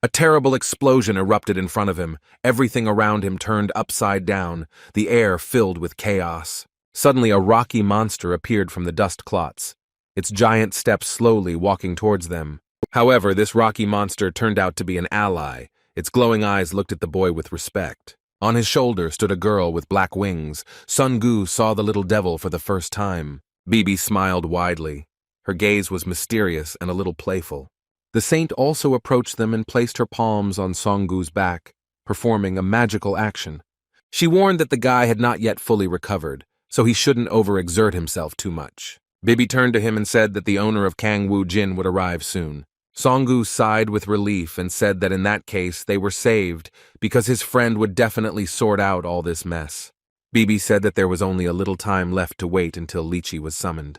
A terrible explosion erupted in front of him. Everything around him turned upside down, the air filled with chaos. Suddenly, a rocky monster appeared from the dust clots, its giant steps slowly walking towards them. However, this rocky monster turned out to be an ally. Its glowing eyes looked at the boy with respect. On his shoulder stood a girl with black wings. Songgu saw the little devil for the first time. Bibi smiled widely. Her gaze was mysterious and a little playful. The saint also approached them and placed her palms on Songgu's back, performing a magical action. She warned that the guy had not yet fully recovered, so he shouldn't overexert himself too much. Bibi turned to him and said that the owner of Kang Wu Jin would arrive soon. Songgu sighed with relief and said that in that case they were saved because his friend would definitely sort out all this mess. Bibi said that there was only a little time left to wait until Lychee was summoned.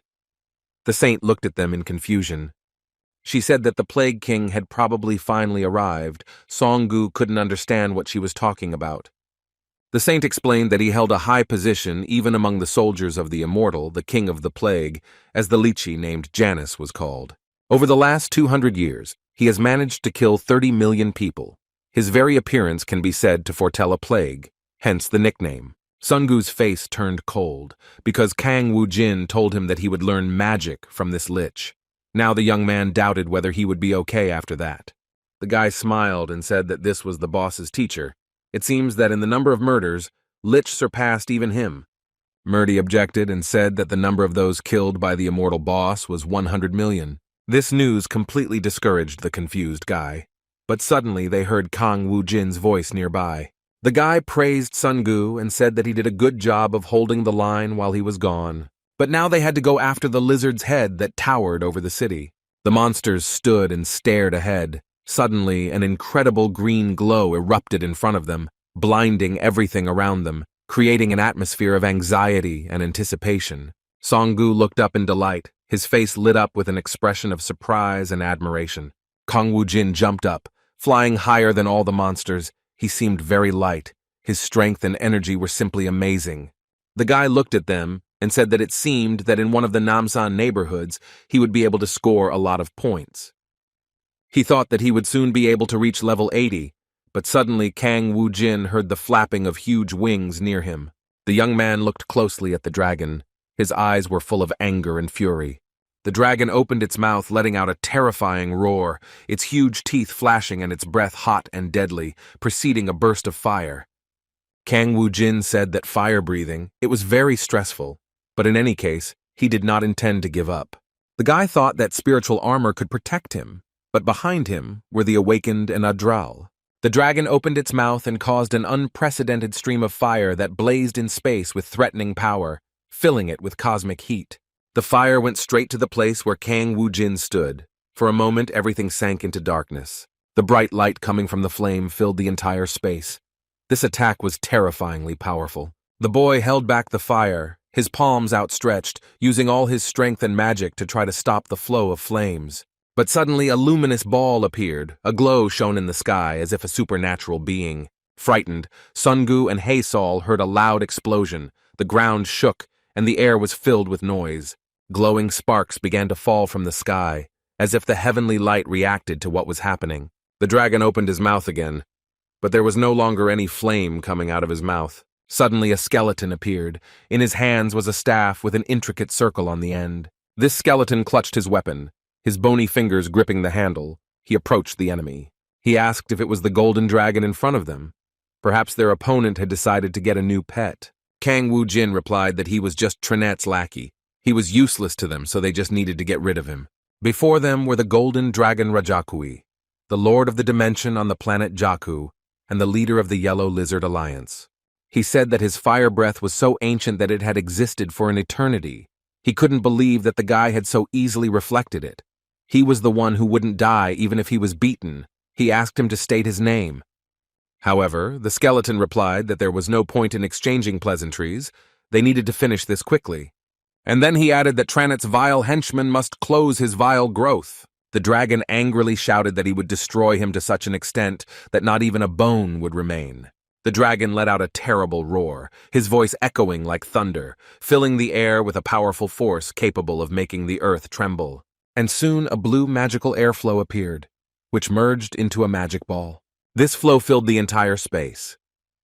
The saint looked at them in confusion. She said that the Plague King had probably finally arrived. Songgu couldn't understand what she was talking about. The saint explained that he held a high position even among the soldiers of the Immortal, the King of the Plague, as the Lychee named Janus was called. Over the last 200 years, he has managed to kill 30 million people. His very appearance can be said to foretell a plague, hence the nickname. Songgu's face turned cold, because Kang Wu Jin told him that he would learn magic from this lich. Now the young man doubted whether he would be okay after that. The guy smiled and said that this was the boss's teacher. It seems that in the number of murders, Lich surpassed even him. Murdy objected and said that the number of those killed by the immortal boss was 100 million. This news completely discouraged the confused guy. But suddenly they heard Kang Wu Jin's voice nearby. The guy praised Songgu and said that he did a good job of holding the line while he was gone. But now they had to go after the lizard's head that towered over the city. The monsters stood and stared ahead. Suddenly, an incredible green glow erupted in front of them, blinding everything around them, creating an atmosphere of anxiety and anticipation. Songgu looked up in delight, his face lit up with an expression of surprise and admiration. Kang Wu Jin jumped up, flying higher than all the monsters. He seemed very light. His strength and energy were simply amazing. The guy looked at them and said that it seemed that in one of the Namsan neighborhoods he would be able to score a lot of points. He thought that he would soon be able to reach level 80, but suddenly Kang Wu Jin heard the flapping of huge wings near him. The young man looked closely at the dragon. His eyes were full of anger and fury. The dragon opened its mouth, letting out a terrifying roar, its huge teeth flashing and its breath hot and deadly, preceding a burst of fire. Kang Wu Jin said that fire breathing, it was very stressful, but in any case, he did not intend to give up. The guy thought that spiritual armor could protect him, but behind him were the awakened and Adral. The dragon opened its mouth and caused an unprecedented stream of fire that blazed in space with threatening power, filling it with cosmic heat. The fire went straight to the place where Kang Wu Jin stood. For a moment, everything sank into darkness. The bright light coming from the flame filled the entire space. This attack was terrifyingly powerful. The boy held back the fire, his palms outstretched, using all his strength and magic to try to stop the flow of flames. But suddenly a luminous ball appeared, a glow shone in the sky as if a supernatural being. Frightened, Songgu and Haesol heard a loud explosion. The ground shook, and the air was filled with noise. Glowing sparks began to fall from the sky, as if the heavenly light reacted to what was happening. The dragon opened his mouth again, but there was no longer any flame coming out of his mouth. Suddenly a skeleton appeared. In his hands was a staff with an intricate circle on the end. This skeleton clutched his weapon, his bony fingers gripping the handle. He approached the enemy. He asked if it was the golden dragon in front of them. Perhaps their opponent had decided to get a new pet. Kang Wu Jin replied that he was just Trinette's lackey. He was useless to them, so they just needed to get rid of him. Before them were the golden dragon Rajakui, the lord of the dimension on the planet Jakku, and the leader of the Yellow Lizard Alliance. He said that his fire breath was so ancient that it had existed for an eternity. He couldn't believe that the guy had so easily reflected it. He was the one who wouldn't die even if he was beaten. He asked him to state his name. However, the skeleton replied that there was no point in exchanging pleasantries. They needed to finish this quickly. And then he added that Tranet's vile henchman must close his vile growth. The dragon angrily shouted that he would destroy him to such an extent that not even a bone would remain. The dragon let out a terrible roar, his voice echoing like thunder, filling the air with a powerful force capable of making the earth tremble. And soon a blue magical airflow appeared, which merged into a magic ball. This flow filled the entire space.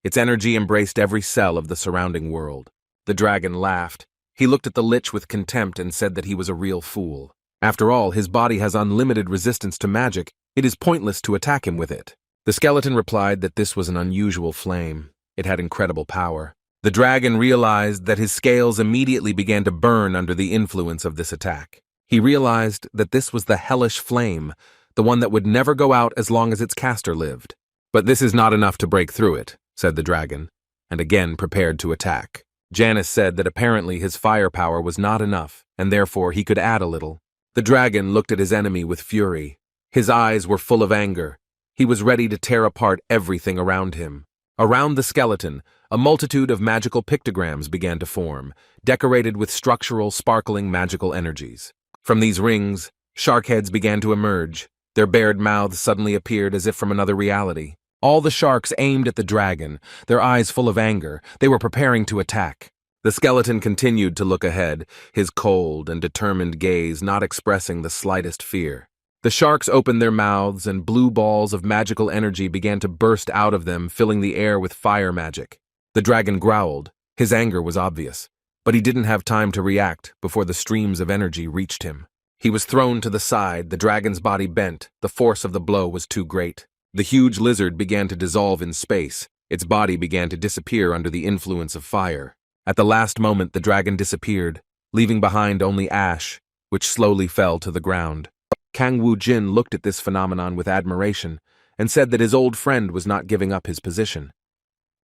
Its energy embraced every cell of the surrounding world. The dragon laughed. He looked at the Lich with contempt and said that he was a real fool. After all, his body has unlimited resistance to magic. It is pointless to attack him with it. The skeleton replied that this was an unusual flame. It had incredible power. The dragon realized that his scales immediately began to burn under the influence of this attack. He realized that this was the hellish flame, the one that would never go out as long as its caster lived. But this is not enough to break through it, said the dragon, and again prepared to attack. Janice said that apparently his firepower was not enough, and therefore he could add a little. The dragon looked at his enemy with fury. His eyes were full of anger. He was ready to tear apart everything around him. Around the skeleton, a multitude of magical pictograms began to form, decorated with structural, sparkling magical energies. From these rings, shark heads began to emerge. Their bared mouths suddenly appeared as if from another reality. All the sharks aimed at the dragon, their eyes full of anger. They were preparing to attack. The skeleton continued to look ahead, his cold and determined gaze not expressing the slightest fear. The sharks opened their mouths, and blue balls of magical energy began to burst out of them, filling the air with fire magic. The dragon growled. His anger was obvious, but he didn't have time to react before the streams of energy reached him. He was thrown to the side, the dragon's body bent. The force of the blow was too great. The huge lizard began to dissolve in space. Its body began to disappear under the influence of fire. At the last moment, the dragon disappeared, leaving behind only ash, which slowly fell to the ground. Kang Wu-jin looked at this phenomenon with admiration and said that his old friend was not giving up his position.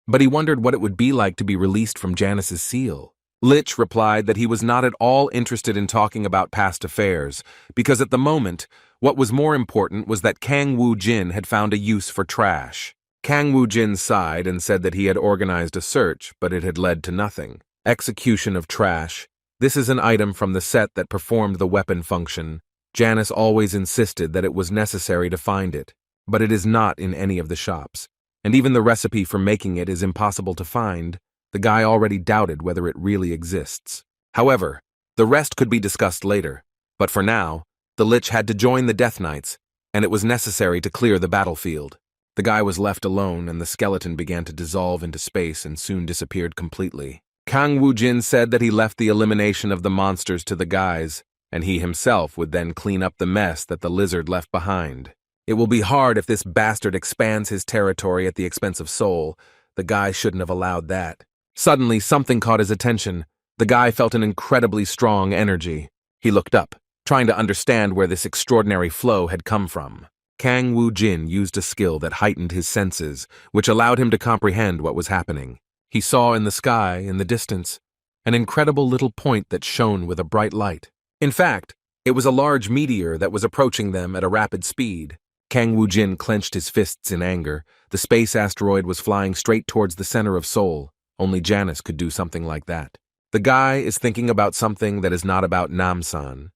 But he wondered what it would be like to be released from Janice's seal. Lich replied that he was not at all interested in talking about past affairs, because at the moment, what was more important was that Kang Wu-jin had found a use for trash. Kang Wu-jin sighed and said that he had organized a search, but it had led to nothing. Execution of trash. This is an item from the set that performed the weapon function. Janice always insisted that it was necessary to find it, but it is not in any of the shops. And even the recipe for making it is impossible to find. The guy already doubted whether it really exists. However, the rest could be discussed later. But for now, the Lich had to join the Death Knights, and it was necessary to clear the battlefield. The guy was left alone, and the skeleton began to dissolve into space and soon disappeared completely. Kang Wu-jin said that he left the elimination of the monsters to the guys, and he himself would then clean up the mess that the lizard left behind. It will be hard if this bastard expands his territory at the expense of Seoul. The guy shouldn't have allowed that. Suddenly, something caught his attention. The guy felt an incredibly strong energy. He looked up, trying to understand where this extraordinary flow had come from. Kang Wu-jin used a skill that heightened his senses, which allowed him to comprehend what was happening. He saw in the sky, in the distance, an incredible little point that shone with a bright light. In fact, it was a large meteor that was approaching them at a rapid speed. Kang Wu-jin clenched his fists in anger. The space asteroid was flying straight towards the center of Seoul. Only Janice could do something like that. The guy is thinking about something that is not about Namsan.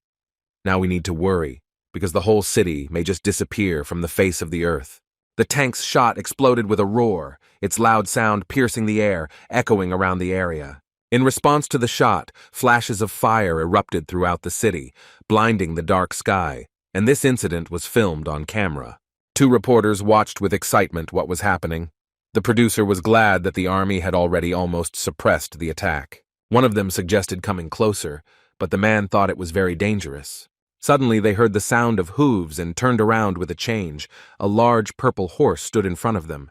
Now we need to worry, because the whole city may just disappear from the face of the earth. The tank's shot exploded with a roar, its loud sound piercing the air, echoing around the area. In response to the shot, flashes of fire erupted throughout the city, blinding the dark sky, and this incident was filmed on camera. 2 reporters watched with excitement what was happening. The producer was glad that the army had already almost suppressed the attack. One of them suggested coming closer, but the man thought it was very dangerous. Suddenly they heard the sound of hooves and turned around with a change. A large purple horse stood in front of them.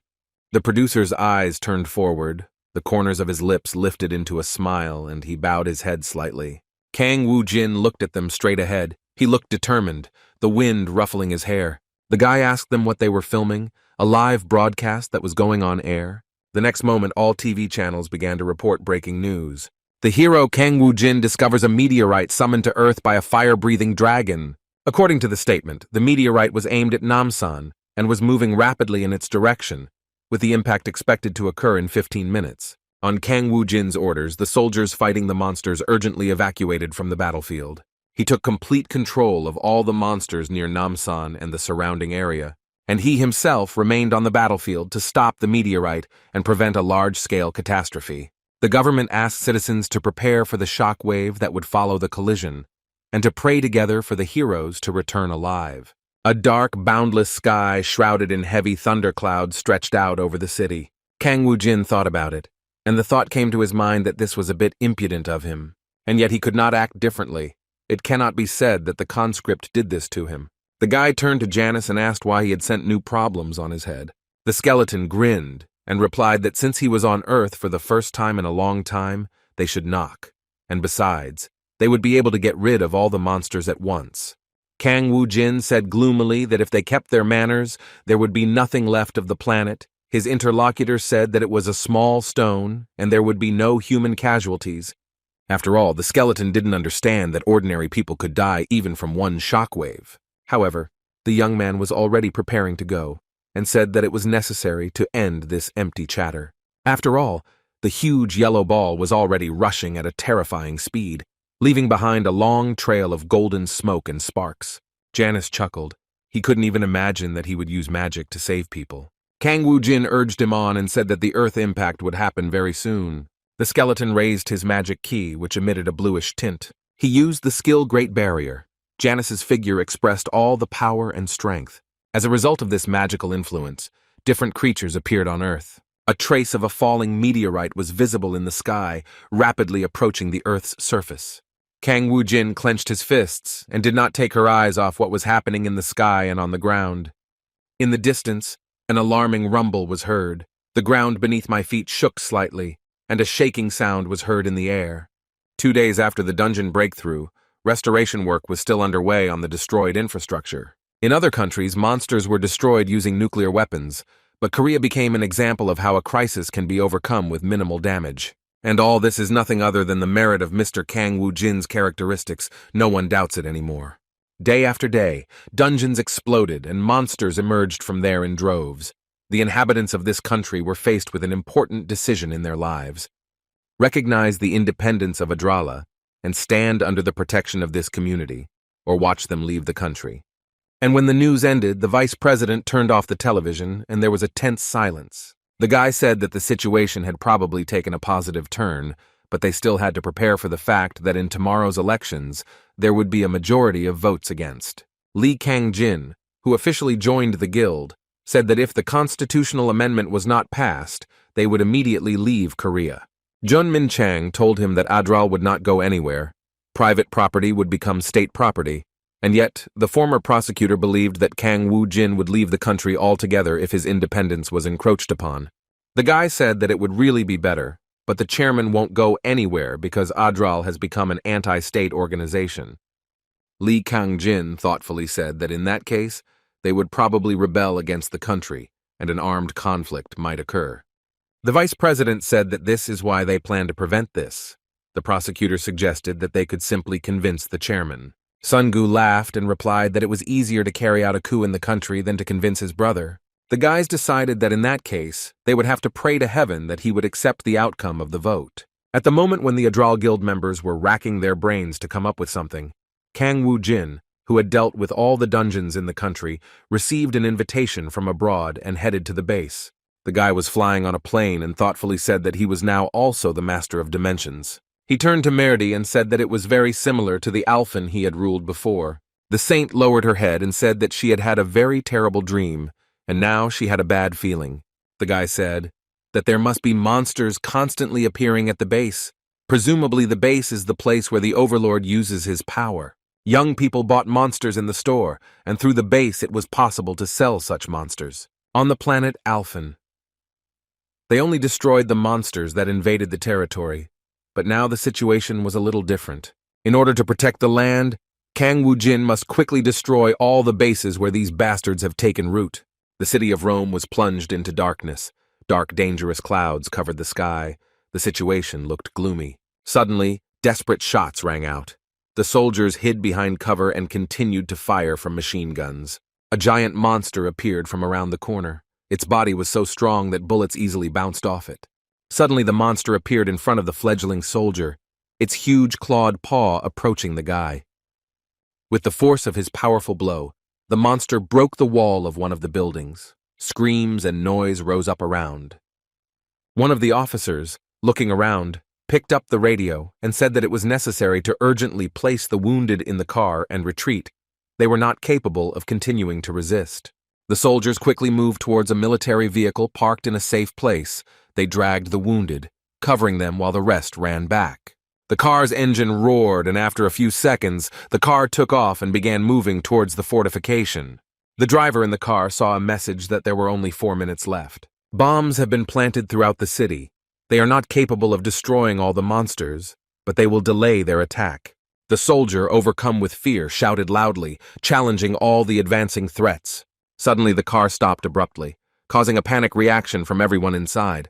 The producer's eyes turned forward, the corners of his lips lifted into a smile, and he bowed his head slightly. Kang Wu-jin looked at them straight ahead. He looked determined, the wind ruffling his hair. The guy asked them what they were filming, a live broadcast that was going on air. The next moment, all TV channels began to report breaking news. The hero Kang Wu-jin discovers a meteorite summoned to Earth by a fire-breathing dragon. According to the statement, the meteorite was aimed at Namsan and was moving rapidly in its direction, with the impact expected to occur in 15 minutes. On Kang Wu-jin's orders, the soldiers fighting the monsters urgently evacuated from the battlefield. He took complete control of all the monsters near Namsan and the surrounding area. and he himself remained on the battlefield to stop the meteorite and prevent a large-scale catastrophe. The government asked citizens to prepare for the shock wave that would follow the collision, and to pray together for the heroes to return alive. A dark, boundless sky shrouded in heavy thunderclouds stretched out over the city. Kang Woo-jin thought about it, and the thought came to his mind that this was a bit impudent of him, and yet he could not act differently. It cannot be said that the conscript did this to him. The guy turned to Janice and asked why he had sent new problems on his head. The skeleton grinned and replied that since he was on Earth for the first time in a long time, they should knock. And besides, they would be able to get rid of all the monsters at once. Kang Woo-jin said gloomily that if they kept their manners, there would be nothing left of the planet. His interlocutor said that it was a small stone and there would be no human casualties. After all, the skeleton didn't understand that ordinary people could die even from one shockwave. However, the young man was already preparing to go, and said that it was necessary to end this empty chatter. After all, the huge yellow ball was already rushing at a terrifying speed, leaving behind a long trail of golden smoke and sparks. Janice chuckled. He couldn't even imagine that he would use magic to save people. Kang Woo-jin urged him on and said that the Earth impact would happen very soon. The skeleton raised his magic key, which emitted a bluish tint. He used the skill Great Barrier. Janice's figure expressed all the power and strength. As a result of this magical influence, different creatures appeared on Earth. A trace of a falling meteorite was visible in the sky, rapidly approaching the Earth's surface. Kang Woo-jin clenched his fists and did not take her eyes off what was happening in the sky and on the ground. In the distance, an alarming rumble was heard. The ground beneath my feet shook slightly, and a shaking sound was heard in the air. 2 days after the dungeon breakthrough, restoration work was still underway on the destroyed infrastructure. In other countries, monsters were destroyed using nuclear weapons, but Korea became an example of how a crisis can be overcome with minimal damage. And all this is nothing other than the merit of Mr. Kang Woo-jin's characteristics. No one doubts it anymore. Day after day, dungeons exploded and monsters emerged from there in droves. The inhabitants of this country were faced with an important decision in their lives. Recognize the independence of Adrala and stand under the protection of this community, or watch them leave the country. And when the news ended, the vice president turned off the television and there was a tense silence. The guy said that the situation had probably taken a positive turn, but they still had to prepare for the fact that in tomorrow's elections, there would be a majority of votes against. Lee Kang-jin, who officially joined the guild, said that if the constitutional amendment was not passed, they would immediately leave Korea. Jun Min-chang told him that Adral would not go anywhere. Private property would become state property, and yet the former prosecutor believed that Kang Woo-jin would leave the country altogether if his independence was encroached upon. The guy said that it would really be better, but the chairman won't go anywhere because Adral has become an anti-state organization. Lee Kang-jin thoughtfully said that in that case, they would probably rebel against the country, and an armed conflict might occur. The vice president said that this is why they plan to prevent this. The prosecutor suggested that they could simply convince the chairman. Sun-gu laughed and replied that it was easier to carry out a coup in the country than to convince his brother. The guys decided that in that case, they would have to pray to heaven that he would accept the outcome of the vote. At the moment when the Adral Guild members were racking their brains to come up with something, Kang Woo-jin, who had dealt with all the dungeons in the country, received an invitation from abroad and headed to the base. The guy was flying on a plane and thoughtfully said that he was now also the master of dimensions. He turned to Merdi and said that it was very similar to the Alphen he had ruled before. The saint lowered her head and said that she had had a very terrible dream, and now she had a bad feeling. The guy said that there must be monsters constantly appearing at the base. Presumably the base is the place where the Overlord uses his power. Young people bought monsters in the store, and through the base it was possible to sell such monsters. On the planet Alphen, they only destroyed the monsters that invaded the territory. But now the situation was a little different. In order to protect the land, Kang Woo-jin must quickly destroy all the bases where these bastards have taken root. The city of Rome was plunged into darkness. Dark, dangerous clouds covered the sky. The situation looked gloomy. Suddenly, desperate shots rang out. The soldiers hid behind cover and continued to fire from machine guns. A giant monster appeared from around the corner. Its body was so strong that bullets easily bounced off it. Suddenly the monster appeared in front of the fledgling soldier, its huge clawed paw approaching the guy. With the force of his powerful blow, The monster broke the wall of one of the buildings. Screams and noise rose up around. One of the officers, looking around, picked up the radio and said that it was necessary to urgently place the wounded in the car and retreat. They were not capable of continuing to resist. The soldiers quickly moved towards a military vehicle parked in a safe place. They dragged the wounded, covering them while the rest ran back. The car's engine roared, and after a few seconds, the car took off and began moving towards the fortification. The driver in the car saw a message that there were only 4 minutes left. Bombs have been planted throughout the city. They are not capable of destroying all the monsters, but they will delay their attack. The soldier, overcome with fear, shouted loudly, challenging all the advancing threats. Suddenly the car stopped abruptly, causing a panic reaction from everyone inside.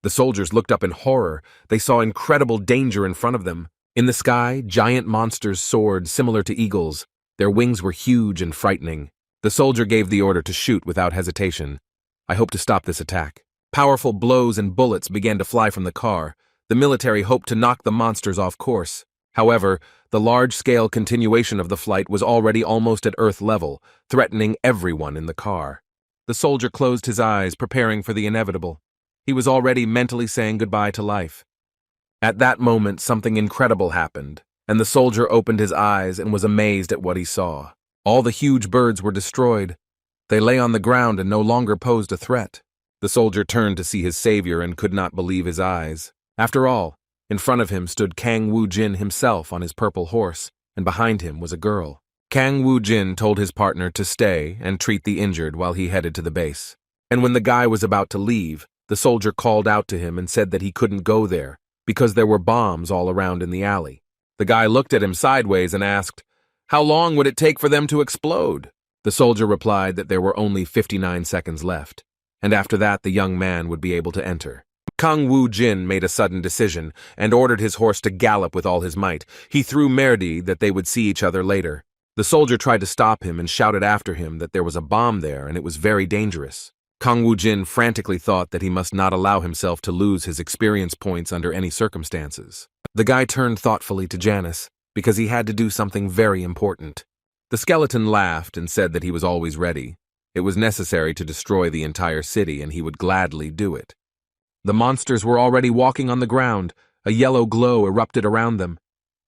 The soldiers looked up in horror. They saw incredible danger in front of them. In the sky, giant monsters soared, similar to eagles. Their wings were huge and frightening. The soldier gave the order to shoot without hesitation. I hope to stop this attack. Powerful blows and bullets began to fly from the car. The military hoped to knock the monsters off course. However, the large-scale continuation of the flight was already almost at Earth level, threatening everyone in the car. The soldier closed his eyes, preparing for the inevitable. He was already mentally saying goodbye to life. At that moment, something incredible happened, and the soldier opened his eyes and was amazed at what he saw. All the huge birds were destroyed. They lay on the ground and no longer posed a threat. The soldier turned to see his savior and could not believe his eyes. After all, in front of him stood Kang Woo-jin himself on his purple horse, and behind him was a girl. Kang Woo-jin told his partner to stay and treat the injured while he headed to the base. And when the guy was about to leave, the soldier called out to him and said that he couldn't go there because there were bombs all around in the alley. The guy looked at him sideways and asked, "How long would it take for them to explode?" The soldier replied that there were only 59 seconds left, and after that the young man would be able to enter. Kang Woo-jin made a sudden decision and ordered his horse to gallop with all his might. He threw merdi that they would see each other later. The soldier tried to stop him and shouted after him that there was a bomb there and it was very dangerous. Kang Woo-jin frantically thought that he must not allow himself to lose his experience points under any circumstances. The guy turned thoughtfully to Janice because he had to do something very important. The skeleton laughed and said that he was always ready. It was necessary to destroy the entire city and he would gladly do it. The monsters were already walking on the ground. A yellow glow erupted around them.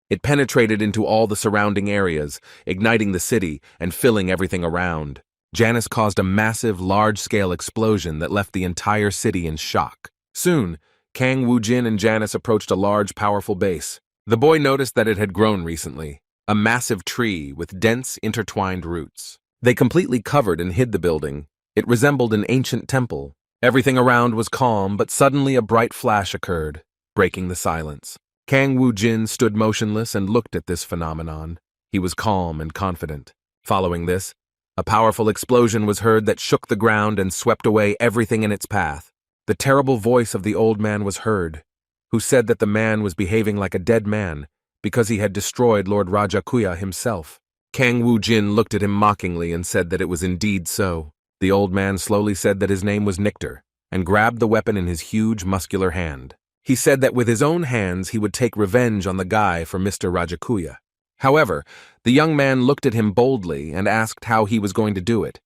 It penetrated into all the surrounding areas, igniting the city and filling everything around. Janice caused a massive, large-scale explosion that left the entire city in shock. Soon, Kang Woo-jin and Janice approached a large, powerful base. The boy noticed that it had grown recently, a massive tree with dense, intertwined roots. They completely covered and hid the building. It resembled an ancient temple. Everything around was calm, but suddenly a bright flash occurred, breaking the silence. Kang Woo-jin stood motionless and looked at this phenomenon. He was calm and confident. Following this, a powerful explosion was heard that shook the ground and swept away everything in its path. The terrible voice of the old man was heard, who said that the man was behaving like a dead man because he had destroyed Lord Rajakuya himself. Kang Woo-jin looked at him mockingly and said that it was indeed so. The old man slowly said that his name was Nictor and grabbed the weapon in his huge, muscular hand. He said that with his own hands he would take revenge on the guy for Mr. Rajakuya. However, the young man looked at him boldly and asked how he was going to do it.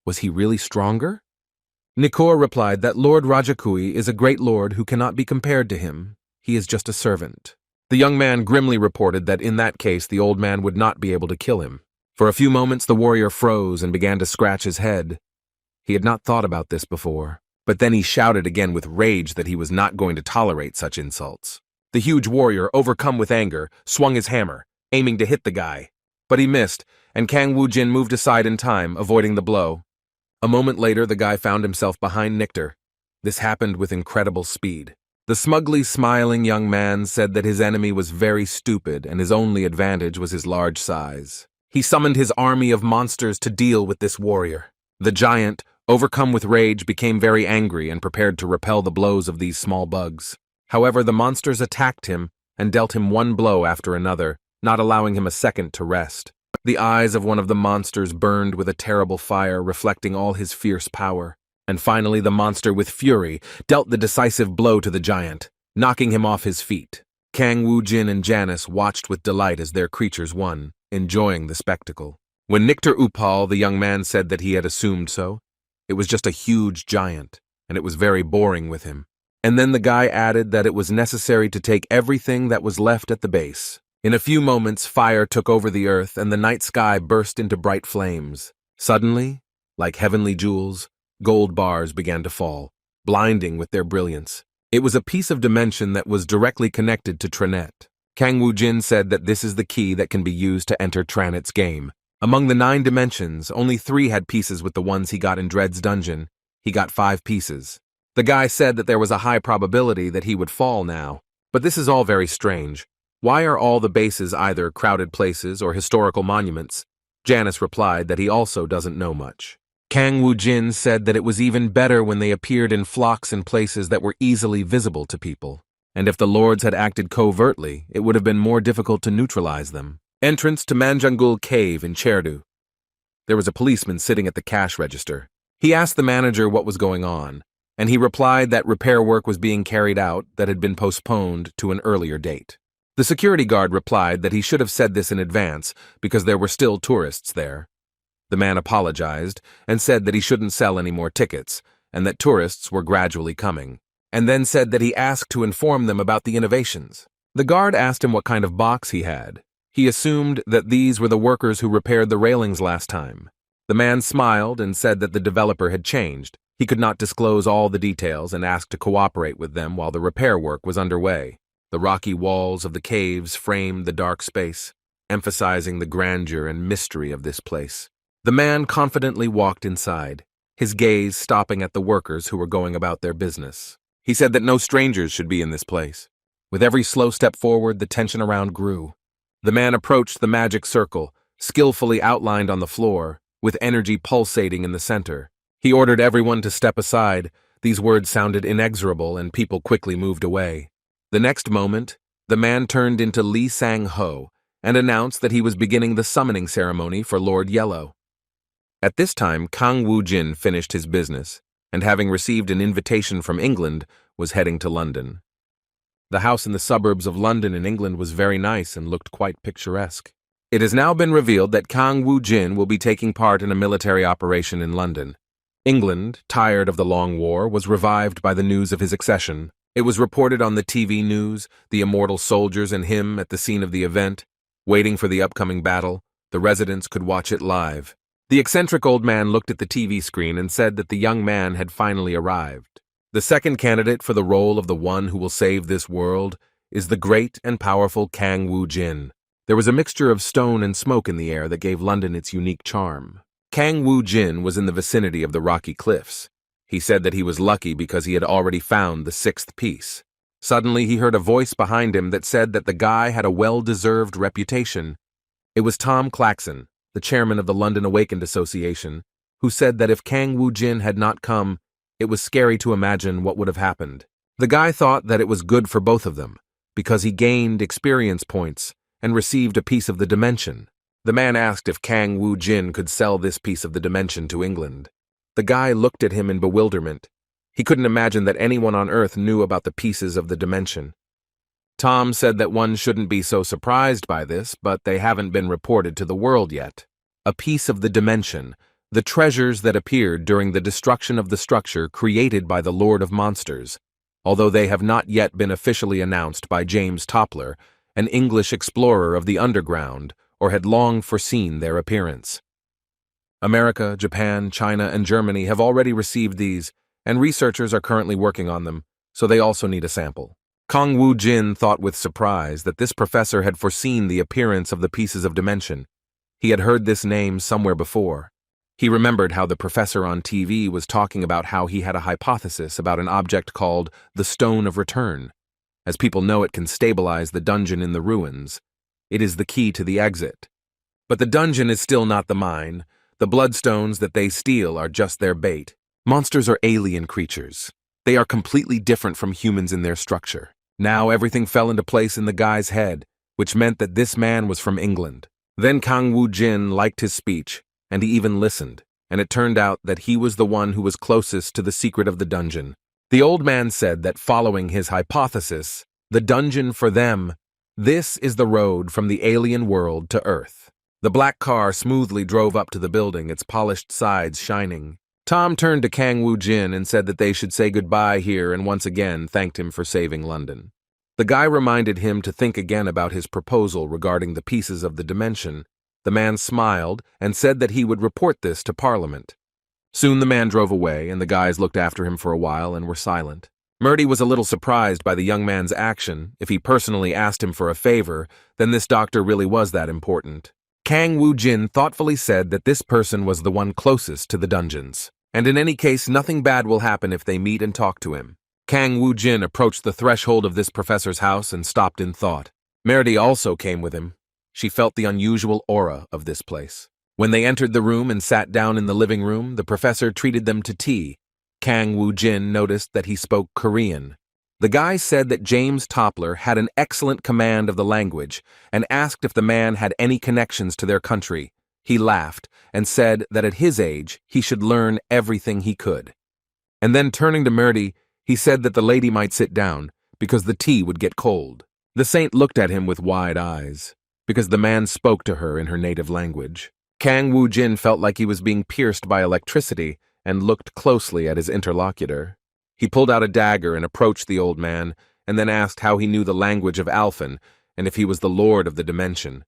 Was he really stronger? Nikor replied that Lord Rajakui is a great lord who cannot be compared to him. He is just a servant. The young man grimly reported that in that case the old man would not be able to kill him. For a few moments the warrior froze and began to scratch his head. He had not thought about this before, but then he shouted again with rage that he was not going to tolerate such insults. The huge warrior, overcome with anger, swung his hammer, aiming to hit the guy. But he missed, and Kang Woo-jin moved aside in time, avoiding the blow. A moment later, the guy found himself behind Nictor. This happened with incredible speed. The smugly smiling young man said that his enemy was very stupid and his only advantage was his large size. He summoned his army of monsters to deal with this warrior. The giant, overcome with rage, became very angry and prepared to repel the blows of these small bugs. However, the monsters attacked him and dealt him one blow after another, not allowing him a second to rest. The eyes of one of the monsters burned with a terrible fire, reflecting all his fierce power. And finally, the monster, with fury, dealt the decisive blow to the giant, knocking him off his feet. Kang Woo-jin and Janice watched with delight as their creatures won, enjoying the spectacle. When Nikter Upal, the young man, said that he had assumed so, it was just a huge giant, and it was very boring with him. And then the guy added that it was necessary to take everything that was left at the base. In a few moments, fire took over the earth, and the night sky burst into bright flames. Suddenly, like heavenly jewels, gold bars began to fall, blinding with their brilliance. It was a piece of dimension that was directly connected to Tranet. Kang Woo-jin said that this is the key that can be used to enter Tranet's game. Among the 9 dimensions, only 3 had pieces with the ones he got in Dread's dungeon. He got 5 pieces. The guy said that there was a high probability that he would fall now. But this is all very strange. Why are all the bases either crowded places or historical monuments? Janice replied that he also doesn't know much. Kang Woo-jin said that it was even better when they appeared in flocks in places that were easily visible to people. And if the lords had acted covertly, it would have been more difficult to neutralize them. Entrance to Manjungul Cave in Cherdu. There was a policeman sitting at the cash register. He asked the manager what was going on, and he replied that repair work was being carried out that had been postponed to an earlier date. The security guard replied that he should have said this in advance because there were still tourists there. The man apologized and said that he shouldn't sell any more tickets and that tourists were gradually coming, and then said that he asked to inform them about the innovations. The guard asked him what kind of box he had. He assumed that these were the workers who repaired the railings last time. The man smiled and said that the developer had changed. He could not disclose all the details and asked to cooperate with them while the repair work was underway. The rocky walls of the caves framed the dark space, emphasizing the grandeur and mystery of this place. The man confidently walked inside, his gaze stopping at the workers who were going about their business. He said that no strangers should be in this place. With every slow step forward, the tension around grew. The man approached the magic circle, skillfully outlined on the floor, with energy pulsating in the center. He ordered everyone to step aside. These words sounded inexorable, and people quickly moved away. The next moment, the man turned into Lee Sang-ho and announced that he was beginning the summoning ceremony for Lord Yellow. At this time, Kang Woo-jin finished his business, and having received an invitation from England, was heading to London. The house in the suburbs of London in England was very nice and looked quite picturesque. It has now been revealed that Kang Woo-jin will be taking part in a military operation in London. England, tired of the long war, was revived by the news of his accession. It was reported on the TV news, the immortal soldiers and him at the scene of the event. Waiting for the upcoming battle, the residents could watch it live. The eccentric old man looked at the TV screen and said that the young man had finally arrived. The second candidate for the role of the one who will save this world is the great and powerful Kang Woo-jin. There was a mixture of stone and smoke in the air that gave London its unique charm. Kang Woo-jin was in the vicinity of the rocky cliffs. He said that he was lucky because he had already found the 6th piece. Suddenly he heard a voice behind him that said that the guy had a well-deserved reputation. It was Tom Claxon, the chairman of the London Awakened Association, who said that if Kang Woo-jin had not come, it was scary to imagine what would have happened. The guy thought that it was good for both of them, because he gained experience points and received a piece of the dimension. The man asked if Kang Woo-jin could sell this piece of the dimension to England. The guy looked at him in bewilderment. He couldn't imagine that anyone on Earth knew about the pieces of the dimension. Tom said that one shouldn't be so surprised by this, but they haven't been reported to the world yet. A piece of the dimension, the treasures that appeared during the destruction of the structure created by the Lord of Monsters, although they have not yet been officially announced by James Toppler, an English explorer of the underground, or had long foreseen their appearance. America, Japan, China, and Germany have already received these, and researchers are currently working on them, so they also need a sample. Kang Woo-jin thought with surprise that this professor had foreseen the appearance of the pieces of dimension. He had heard this name somewhere before. He remembered how the professor on TV was talking about how he had a hypothesis about an object called the Stone of Return. As people know, it can stabilize the dungeon in the ruins. It is the key to the exit. But the dungeon is still not the mine. The bloodstones that they steal are just their bait. Monsters are alien creatures. They are completely different from humans in their structure. Now everything fell into place in the guy's head, which meant that this man was from England. Then Kang Woo-jin liked his speech, and he even listened, and it turned out that he was the one who was closest to the secret of the dungeon. The old man said that following his hypothesis, the dungeon for them, this is the road from the alien world to Earth. The black car smoothly drove up to the building, its polished sides shining. Tom turned to Kang Woo-jin and said that they should say goodbye here and once again thanked him for saving London. The guy reminded him to think again about his proposal regarding the pieces of the dimension. The man smiled and said that he would report this to Parliament. Soon the man drove away, and the guys looked after him for a while and were silent. Murdy was a little surprised by the young man's action. If he personally asked him for a favor, then this doctor really was that important. Kang Woo-jin thoughtfully said that this person was the one closest to the dungeons, and in any case nothing bad will happen if they meet and talk to him. Kang Woo-jin approached the threshold of this professor's house and stopped in thought. Murdy also came with him. She felt the unusual aura of this place. When they entered the room and sat down in the living room, the professor treated them to tea. Kang Woo-jin noticed that he spoke Korean. The guy said that James Toppler had an excellent command of the language and asked if the man had any connections to their country. He laughed and said that at his age he should learn everything he could. And then turning to Murdy, he said that the lady might sit down because the tea would get cold. The saint looked at him with wide eyes because the man spoke to her in her native language. Kang Woo-jin felt like he was being pierced by electricity and looked closely at his interlocutor. He pulled out a dagger and approached the old man, and then asked how he knew the language of Alphen and if he was the lord of the dimension.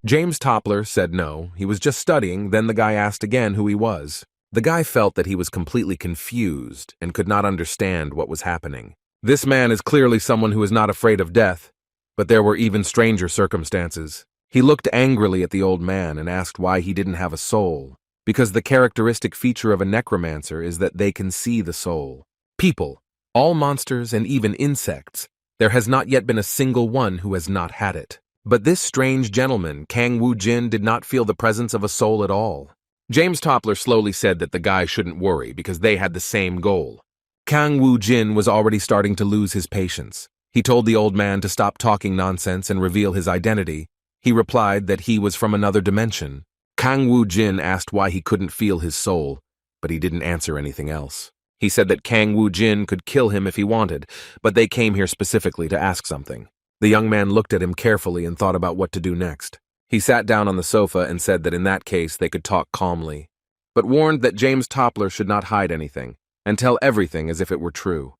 James Toppler said no, he was just studying. Then the guy asked again who he was. The guy felt that he was completely confused and could not understand what was happening. This man is clearly someone who is not afraid of death, but there were even stranger circumstances. He looked angrily at the old man and asked why he didn't have a soul, because the characteristic feature of a necromancer is that they can see the soul. People, all monsters and even insects, there has not yet been a single one who has not had it. But this strange gentleman, Kang Woo-jin, did not feel the presence of a soul at all. James Toppler slowly said that the guy shouldn't worry because they had the same goal. Kang Woo-jin was already starting to lose his patience. He told the old man to stop talking nonsense and reveal his identity. He replied that he was from another dimension. Kang Woo-jin asked why he couldn't feel his soul, but he didn't answer anything else. He said that Kang Woo-jin could kill him if he wanted, but they came here specifically to ask something. The young man looked at him carefully and thought about what to do next. He sat down on the sofa and said that in that case they could talk calmly, but warned that James Toppler should not hide anything and tell everything as if it were true.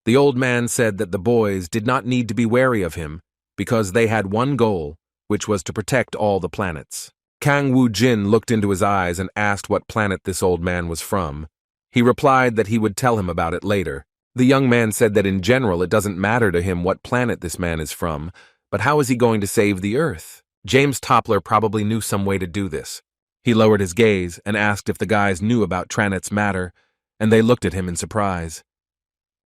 The old man said that the boys did not need to be wary of him because they had one goal, which was to protect all the planets. Kang Woo-jin looked into his eyes and asked what planet this old man was from. He replied that he would tell him about it later. The young man said that in general it doesn't matter to him what planet this man is from, but how is he going to save the Earth? James Toppler probably knew some way to do this. He lowered his gaze and asked if the guys knew about Tranet's matter, and they looked at him in surprise.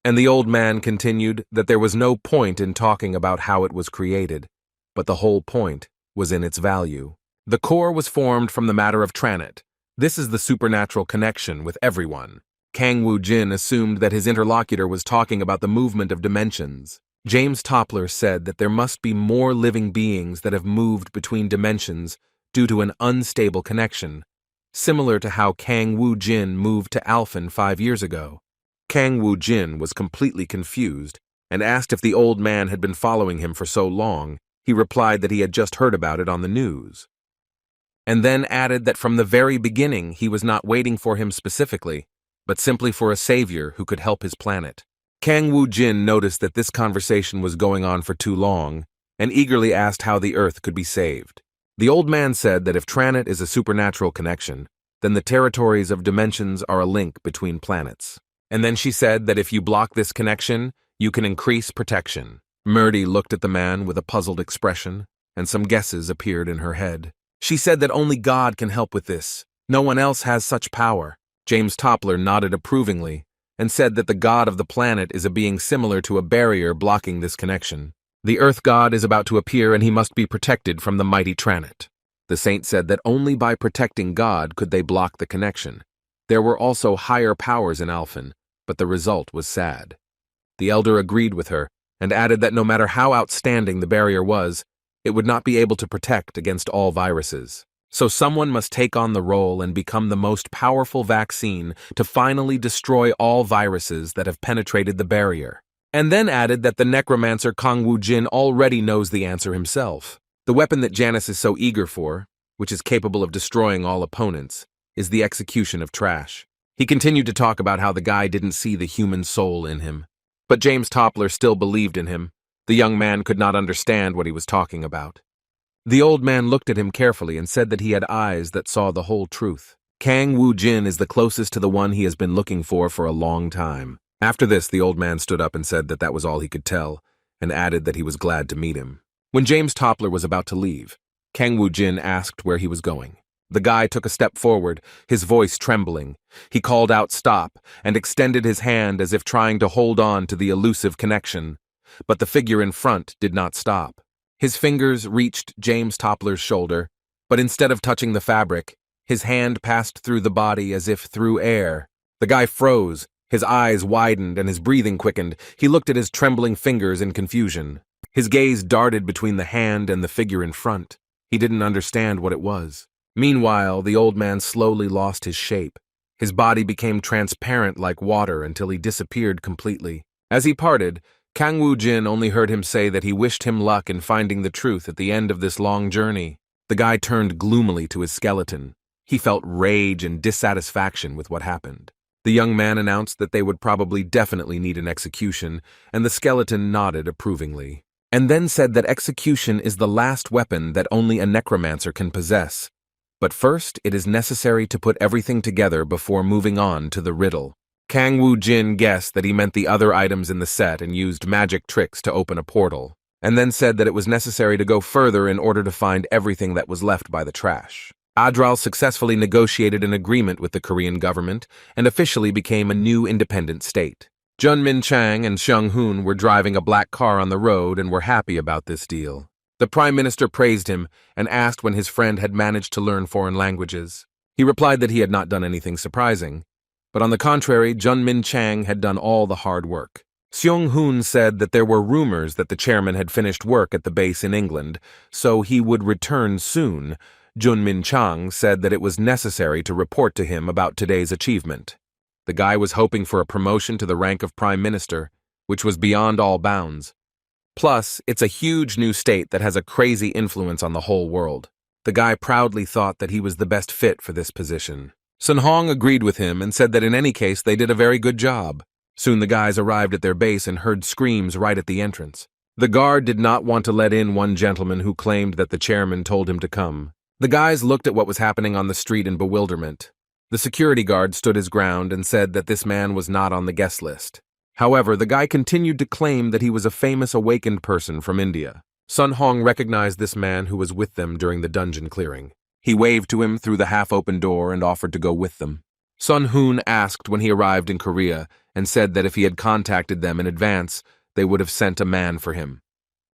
And the old man continued that there was no point in talking about how it was created, but the whole point was in its value. The core was formed from the matter of Tranet. This is the supernatural connection with everyone. Kang Woo-jin assumed that his interlocutor was talking about the movement of dimensions. James Toppler said that there must be more living beings that have moved between dimensions due to an unstable connection, similar to how Kang Woo-jin moved to Alphen 5 years ago. Kang Woo-jin was completely confused and asked if the old man had been following him for so long. He replied that he had just heard about it on the news, and then added that from the very beginning he was not waiting for him specifically, but simply for a savior who could help his planet. Kang Woo-jin noticed that this conversation was going on for too long and eagerly asked how the Earth could be saved. The old man said that if Tranet is a supernatural connection, then the territories of dimensions are a link between planets. And then she said that if you block this connection, you can increase protection. Murdy looked at the man with a puzzled expression, and some guesses appeared in her head. She said that only God can help with this. No one else has such power. James Toppler nodded approvingly and said that the god of the planet is a being similar to a barrier blocking this connection. The Earth God is about to appear and he must be protected from the mighty Tranet. The saint said that only by protecting God could they block the connection. There were also higher powers in Alphen, but the result was sad. The elder agreed with her and added that no matter how outstanding the barrier was, it would not be able to protect against all viruses. So someone must take on the role and become the most powerful vaccine to finally destroy all viruses that have penetrated the barrier. And then added that the necromancer Kang Woo-jin already knows the answer himself. The weapon that Janice is so eager for, which is capable of destroying all opponents, is the execution of trash. He continued to talk about how the guy didn't see the human soul in him. But James Toppler still believed in him. The young man could not understand what he was talking about. The old man looked at him carefully and said that he had eyes that saw the whole truth. Kang Woo-jin is the closest to the one he has been looking for a long time. After this, the old man stood up and said that was all he could tell, and added that he was glad to meet him. When James Toppler was about to leave, Kang Woo-jin asked where he was going. The guy took a step forward, his voice trembling. He called out "stop" and extended his hand as if trying to hold on to the elusive connection. But the figure in front did not stop. His fingers reached James Toppler's shoulder, but instead of touching the fabric, his hand passed through the body as if through air. The guy froze, his eyes widened and his breathing quickened. He looked at his trembling fingers in confusion. His gaze darted between the hand and the figure in front. He didn't understand what it was. Meanwhile, the old man slowly lost his shape. His body became transparent like water until he disappeared completely. As he parted, Kang Woo-jin only heard him say that he wished him luck in finding the truth at the end of this long journey. The guy turned gloomily to his skeleton. He felt rage and dissatisfaction with what happened. The young man announced that they would probably definitely need an execution, and the skeleton nodded approvingly. And then said that execution is the last weapon that only a necromancer can possess. But first, it is necessary to put everything together before moving on to the riddle. Kang Woo-jin guessed that he meant the other items in the set and used magic tricks to open a portal, and then said that it was necessary to go further in order to find everything that was left by the trash. Adral successfully negotiated an agreement with the Korean government and officially became a new independent state. Jun Min Chang and Seung Hoon were driving a black car on the road and were happy about this deal. The Prime Minister praised him and asked when his friend had managed to learn foreign languages. He replied that he had not done anything surprising, but on the contrary, Jun Min Chang had done all the hard work. Seung Hoon said that there were rumors that the chairman had finished work at the base in England, so he would return soon. Jun Min Chang said that it was necessary to report to him about today's achievement. The guy was hoping for a promotion to the rank of Prime Minister, which was beyond all bounds. Plus, it's a huge new state that has a crazy influence on the whole world. The guy proudly thought that he was the best fit for this position. Sun Hong agreed with him and said that in any case they did a very good job. Soon the guys arrived at their base and heard screams right at the entrance. The guard did not want to let in one gentleman who claimed that the chairman told him to come. The guys looked at what was happening on the street in bewilderment. The security guard stood his ground and said that this man was not on the guest list. However, the guy continued to claim that he was a famous awakened person from India. Sun Hong recognized this man who was with them during the dungeon clearing. He waved to him through the half-open door and offered to go with them. Sun Hoon asked when he arrived in Korea and said that if he had contacted them in advance, they would have sent a man for him.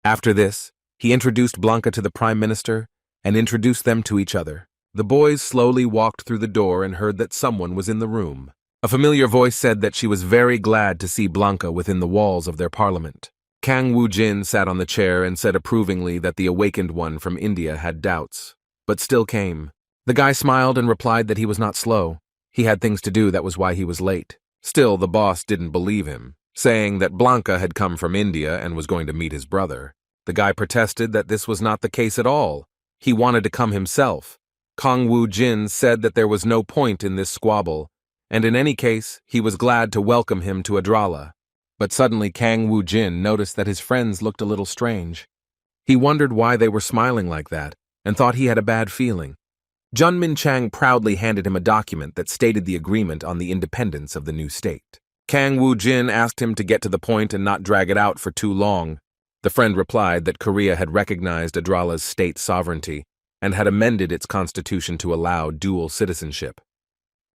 After this, he introduced Blanca to the Prime Minister and introduced them to each other. The boys slowly walked through the door and heard that someone was in the room. A familiar voice said that she was very glad to see Blanca within the walls of their parliament. Kang Woo-jin sat on the chair and said approvingly that the awakened one from India had doubts, but still came. The guy smiled and replied that he was not slow. He had things to do, that was why he was late. Still, the boss didn't believe him, saying that Blanca had come from India and was going to meet his brother. The guy protested that this was not the case at all. He wanted to come himself. Kang Woo-jin said that there was no point in this squabble, and in any case, he was glad to welcome him to Adrala. But suddenly Kang Woo-jin noticed that his friends looked a little strange. He wondered why they were smiling like that, and thought he had a bad feeling. Jun Min Chang proudly handed him a document that stated the agreement on the independence of the new state. Kang Woo-jin asked him to get to the point and not drag it out for too long. The friend replied that Korea had recognized Adrala's state sovereignty and had amended its constitution to allow dual citizenship.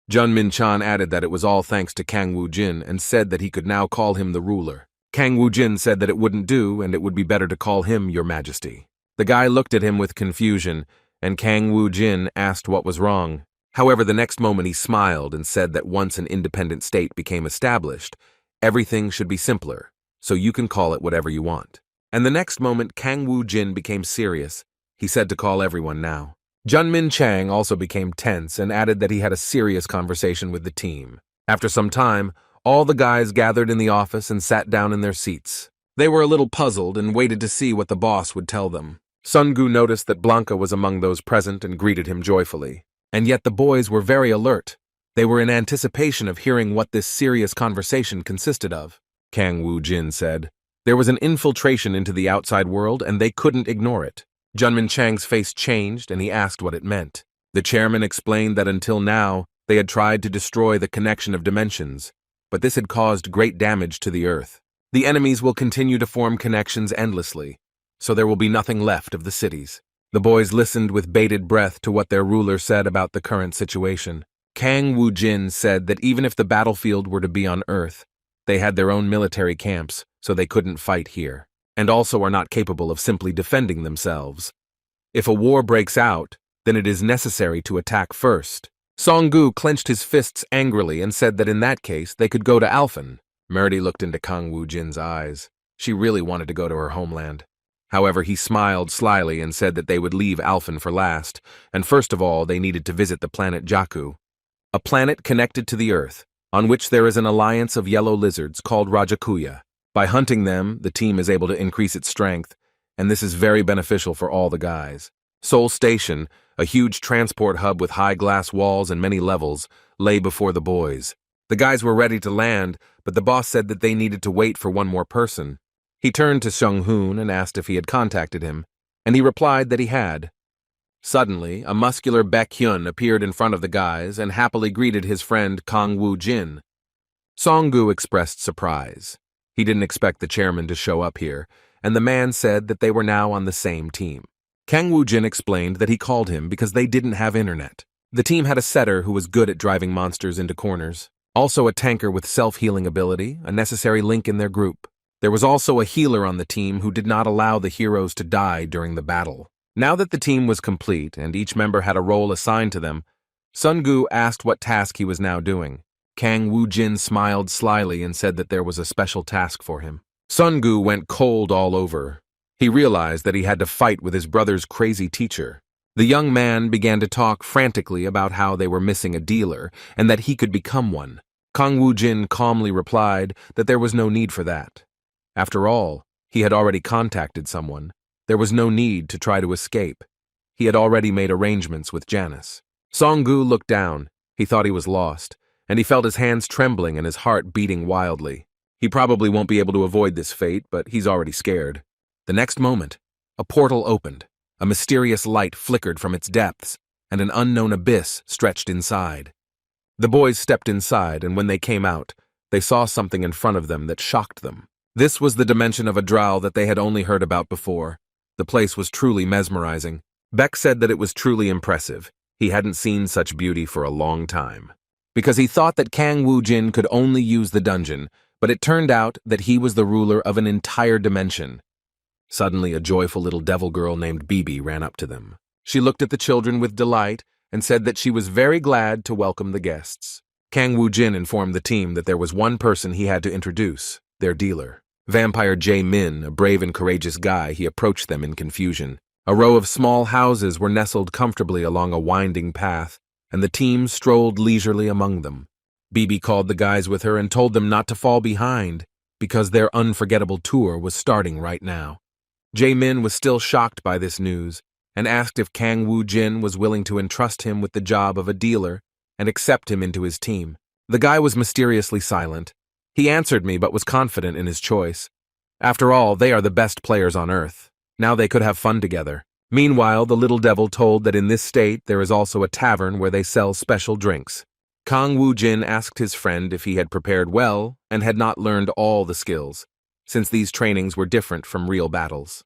Jun Min Chan added that it was all thanks to Kang Woo-jin and said that he could now call him the ruler. Kang Woo-jin said that it wouldn't do and it would be better to call him Your Majesty. The guy looked at him with confusion, and Kang Woo-jin asked what was wrong. However, the next moment he smiled and said that once an independent state became established, everything should be simpler, so you can call it whatever you want. And the next moment Kang Woo-jin became serious. He said to call everyone now. Jun Min Chang also became tense and added that he had a serious conversation with the team. After some time, all the guys gathered in the office and sat down in their seats. They were a little puzzled and waited to see what the boss would tell them. Sun Gu noticed that Blanca was among those present and greeted him joyfully. And yet the boys were very alert. They were in anticipation of hearing what this serious conversation consisted of. Kang Woo-jin said. There was an infiltration into the outside world and they couldn't ignore it. Junmin Chang's face changed and he asked what it meant. The chairman explained that until now, they had tried to destroy the connection of dimensions, but this had caused great damage to the Earth. The enemies will continue to form connections endlessly, so there will be nothing left of the cities. The boys listened with bated breath to what their ruler said about the current situation. Kang Woo-jin said that even if the battlefield were to be on Earth, they had their own military camps, so they couldn't fight here, and also are not capable of simply defending themselves. If a war breaks out, then it is necessary to attack first. Song-gu clenched his fists angrily and said that in that case they could go to Alphen. Murdy looked into Kang Woo-jin's eyes. She really wanted to go to her homeland. However, he smiled slyly and said that they would leave Alphen for last, and first of all they needed to visit the planet Jakku, a planet connected to the Earth, on which there is an alliance of yellow lizards called Rajakuya. By hunting them, the team is able to increase its strength, and this is very beneficial for all the guys. Seoul Station, a huge transport hub with high glass walls and many levels, lay before the boys. The guys were ready to land, but the boss said that they needed to wait for one more person. He turned to Sung-hoon and asked if he had contacted him, and he replied that he had. Suddenly, a muscular Baek-hyun appeared in front of the guys and happily greeted his friend Kang Woo-jin. Song-gu expressed surprise. He didn't expect the chairman to show up here, and the man said that they were now on the same team. Kang Woo-jin explained that he called him because they didn't have internet. The team had a setter who was good at driving monsters into corners, also a tanker with self-healing ability, a necessary link in their group. There was also a healer on the team who did not allow the heroes to die during the battle. Now that the team was complete and each member had a role assigned to them, Sun-gu asked what task he was now doing. Kang Woo-jin smiled slyly and said that there was a special task for him. Sun-gu went cold all over. He realized that he had to fight with his brother's crazy teacher. The young man began to talk frantically about how they were missing a dealer and that he could become one. Kang Woo-jin calmly replied that there was no need for that. After all, he had already contacted someone. There was no need to try to escape. He had already made arrangements with Janice. Song-gu looked down. He thought he was lost, and he felt his hands trembling and his heart beating wildly. He probably won't be able to avoid this fate, but he's already scared. The next moment, a portal opened. A mysterious light flickered from its depths, and an unknown abyss stretched inside. The boys stepped inside, and when they came out, they saw something in front of them that shocked them. This was the dimension of a drow that they had only heard about before. The place was truly mesmerizing. Beck said that it was truly impressive. He hadn't seen such beauty for a long time. Because he thought that Kang Woo-jin could only use the dungeon, but it turned out that he was the ruler of an entire dimension. Suddenly, a joyful little devil girl named Bibi ran up to them. She looked at the children with delight and said that she was very glad to welcome the guests. Kang Woo-jin informed the team that there was one person he had to introduce, their dealer. Vampire Jae-min, a brave and courageous guy, he approached them in confusion. A row of small houses were nestled comfortably along a winding path, and the team strolled leisurely among them. Bibi called the guys with her and told them not to fall behind, because their unforgettable tour was starting right now. Jae-min was still shocked by this news, and asked if Kang Woo-jin was willing to entrust him with the job of a dealer and accept him into his team. The guy was mysteriously silent. He answered me but was confident in his choice. After all, they are the best players on Earth. Now they could have fun together. Meanwhile, the little devil told that in this state there is also a tavern where they sell special drinks. Kang Woo-jin asked his friend if he had prepared well and had not learned all the skills, since these trainings were different from real battles.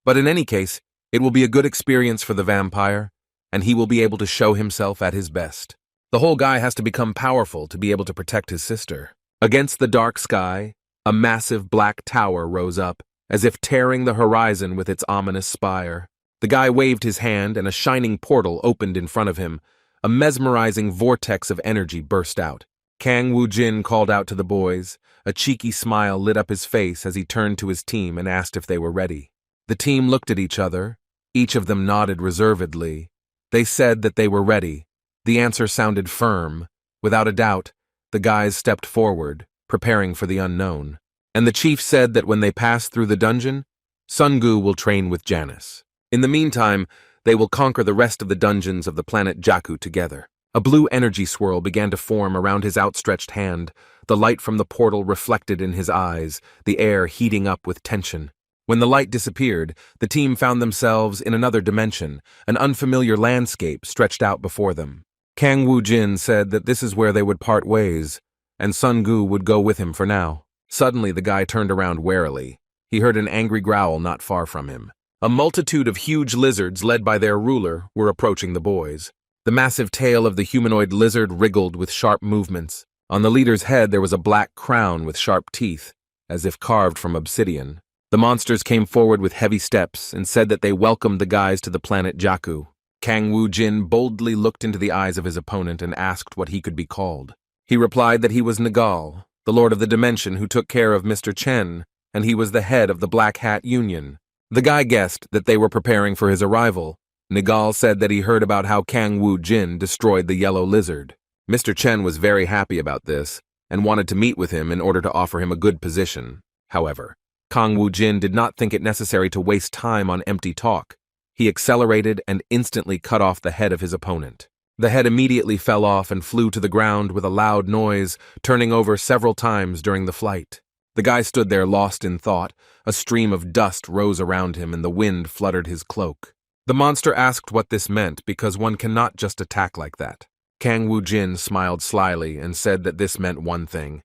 But in any case, it will be a good experience for the vampire, and he will be able to show himself at his best. The whole guy has to become powerful to be able to protect his sister. Against the dark sky, a massive black tower rose up, as if tearing the horizon with its ominous spire. The guy waved his hand and a shining portal opened in front of him. A mesmerizing vortex of energy burst out. Kang Woo-jin called out to the boys. A cheeky smile lit up his face as he turned to his team and asked if they were ready. The team looked at each other. Each of them nodded reservedly. They said that they were ready. The answer sounded firm. Without a doubt, the guys stepped forward, preparing for the unknown. And the chief said that when they passed through the dungeon, Sungu will train with Janice. In the meantime, they will conquer the rest of the dungeons of the planet Jakku together. A blue energy swirl began to form around his outstretched hand, the light from the portal reflected in his eyes, the air heating up with tension. When the light disappeared, the team found themselves in another dimension, an unfamiliar landscape stretched out before them. Kang Woo-jin said that this is where they would part ways, and Sun-gu would go with him for now. Suddenly, the guy turned around warily. He heard an angry growl not far from him. A multitude of huge lizards, led by their ruler, were approaching the boys. The massive tail of the humanoid lizard wriggled with sharp movements. On the leader's head there was a black crown with sharp teeth, as if carved from obsidian. The monsters came forward with heavy steps and said that they welcomed the guys to the planet Jakku. Kang Woo-jin boldly looked into the eyes of his opponent and asked what he could be called. He replied that he was Nagal, the Lord of the Dimension who took care of Mr. Chen, and he was the head of the Black Hat Union. The guy guessed that they were preparing for his arrival. Nagal said that he heard about how Kang Woo-jin destroyed the yellow lizard. Mr. Chen was very happy about this and wanted to meet with him in order to offer him a good position. However, Kang Woo-jin did not think it necessary to waste time on empty talk. He accelerated and instantly cut off the head of his opponent. The head immediately fell off and flew to the ground with a loud noise, turning over several times during the flight. The guy stood there lost in thought. A stream of dust rose around him and the wind fluttered his cloak. The monster asked what this meant because one cannot just attack like that. Kang Woo-jin smiled slyly and said that this meant one thing.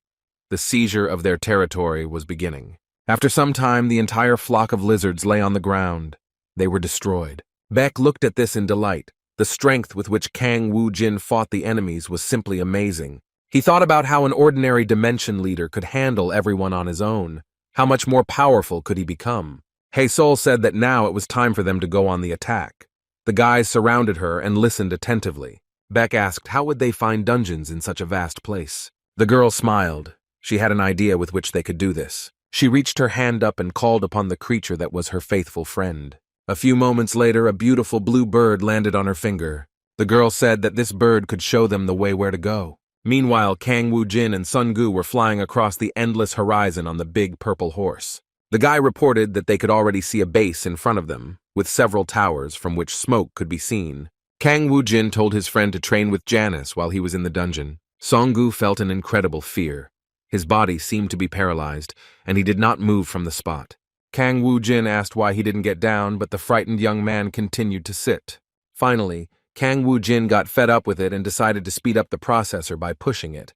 The seizure of their territory was beginning. After some time, the entire flock of lizards lay on the ground. They were destroyed. Beck looked at this in delight. The strength with which Kang Woo-jin fought the enemies was simply amazing. He thought about how an ordinary dimension leader could handle everyone on his own. How much more powerful could he become? Hae-sol said that now it was time for them to go on the attack. The guys surrounded her and listened attentively. Beck asked how would they find dungeons in such a vast place. The girl smiled. She had an idea with which they could do this. She reached her hand up and called upon the creature that was her faithful friend. A few moments later, a beautiful blue bird landed on her finger. The girl said that this bird could show them the way where to go. Meanwhile, Kang Woo-jin and Sun-gu were flying across the endless horizon on the big purple horse. The guy reported that they could already see a base in front of them, with several towers from which smoke could be seen. Kang Woo-jin told his friend to train with Janice while he was in the dungeon. Song-gu felt an incredible fear. His body seemed to be paralyzed, and he did not move from the spot. Kang Woo-jin asked why he didn't get down, but the frightened young man continued to sit. Finally, Kang Woo-jin got fed up with it and decided to speed up the processor by pushing it.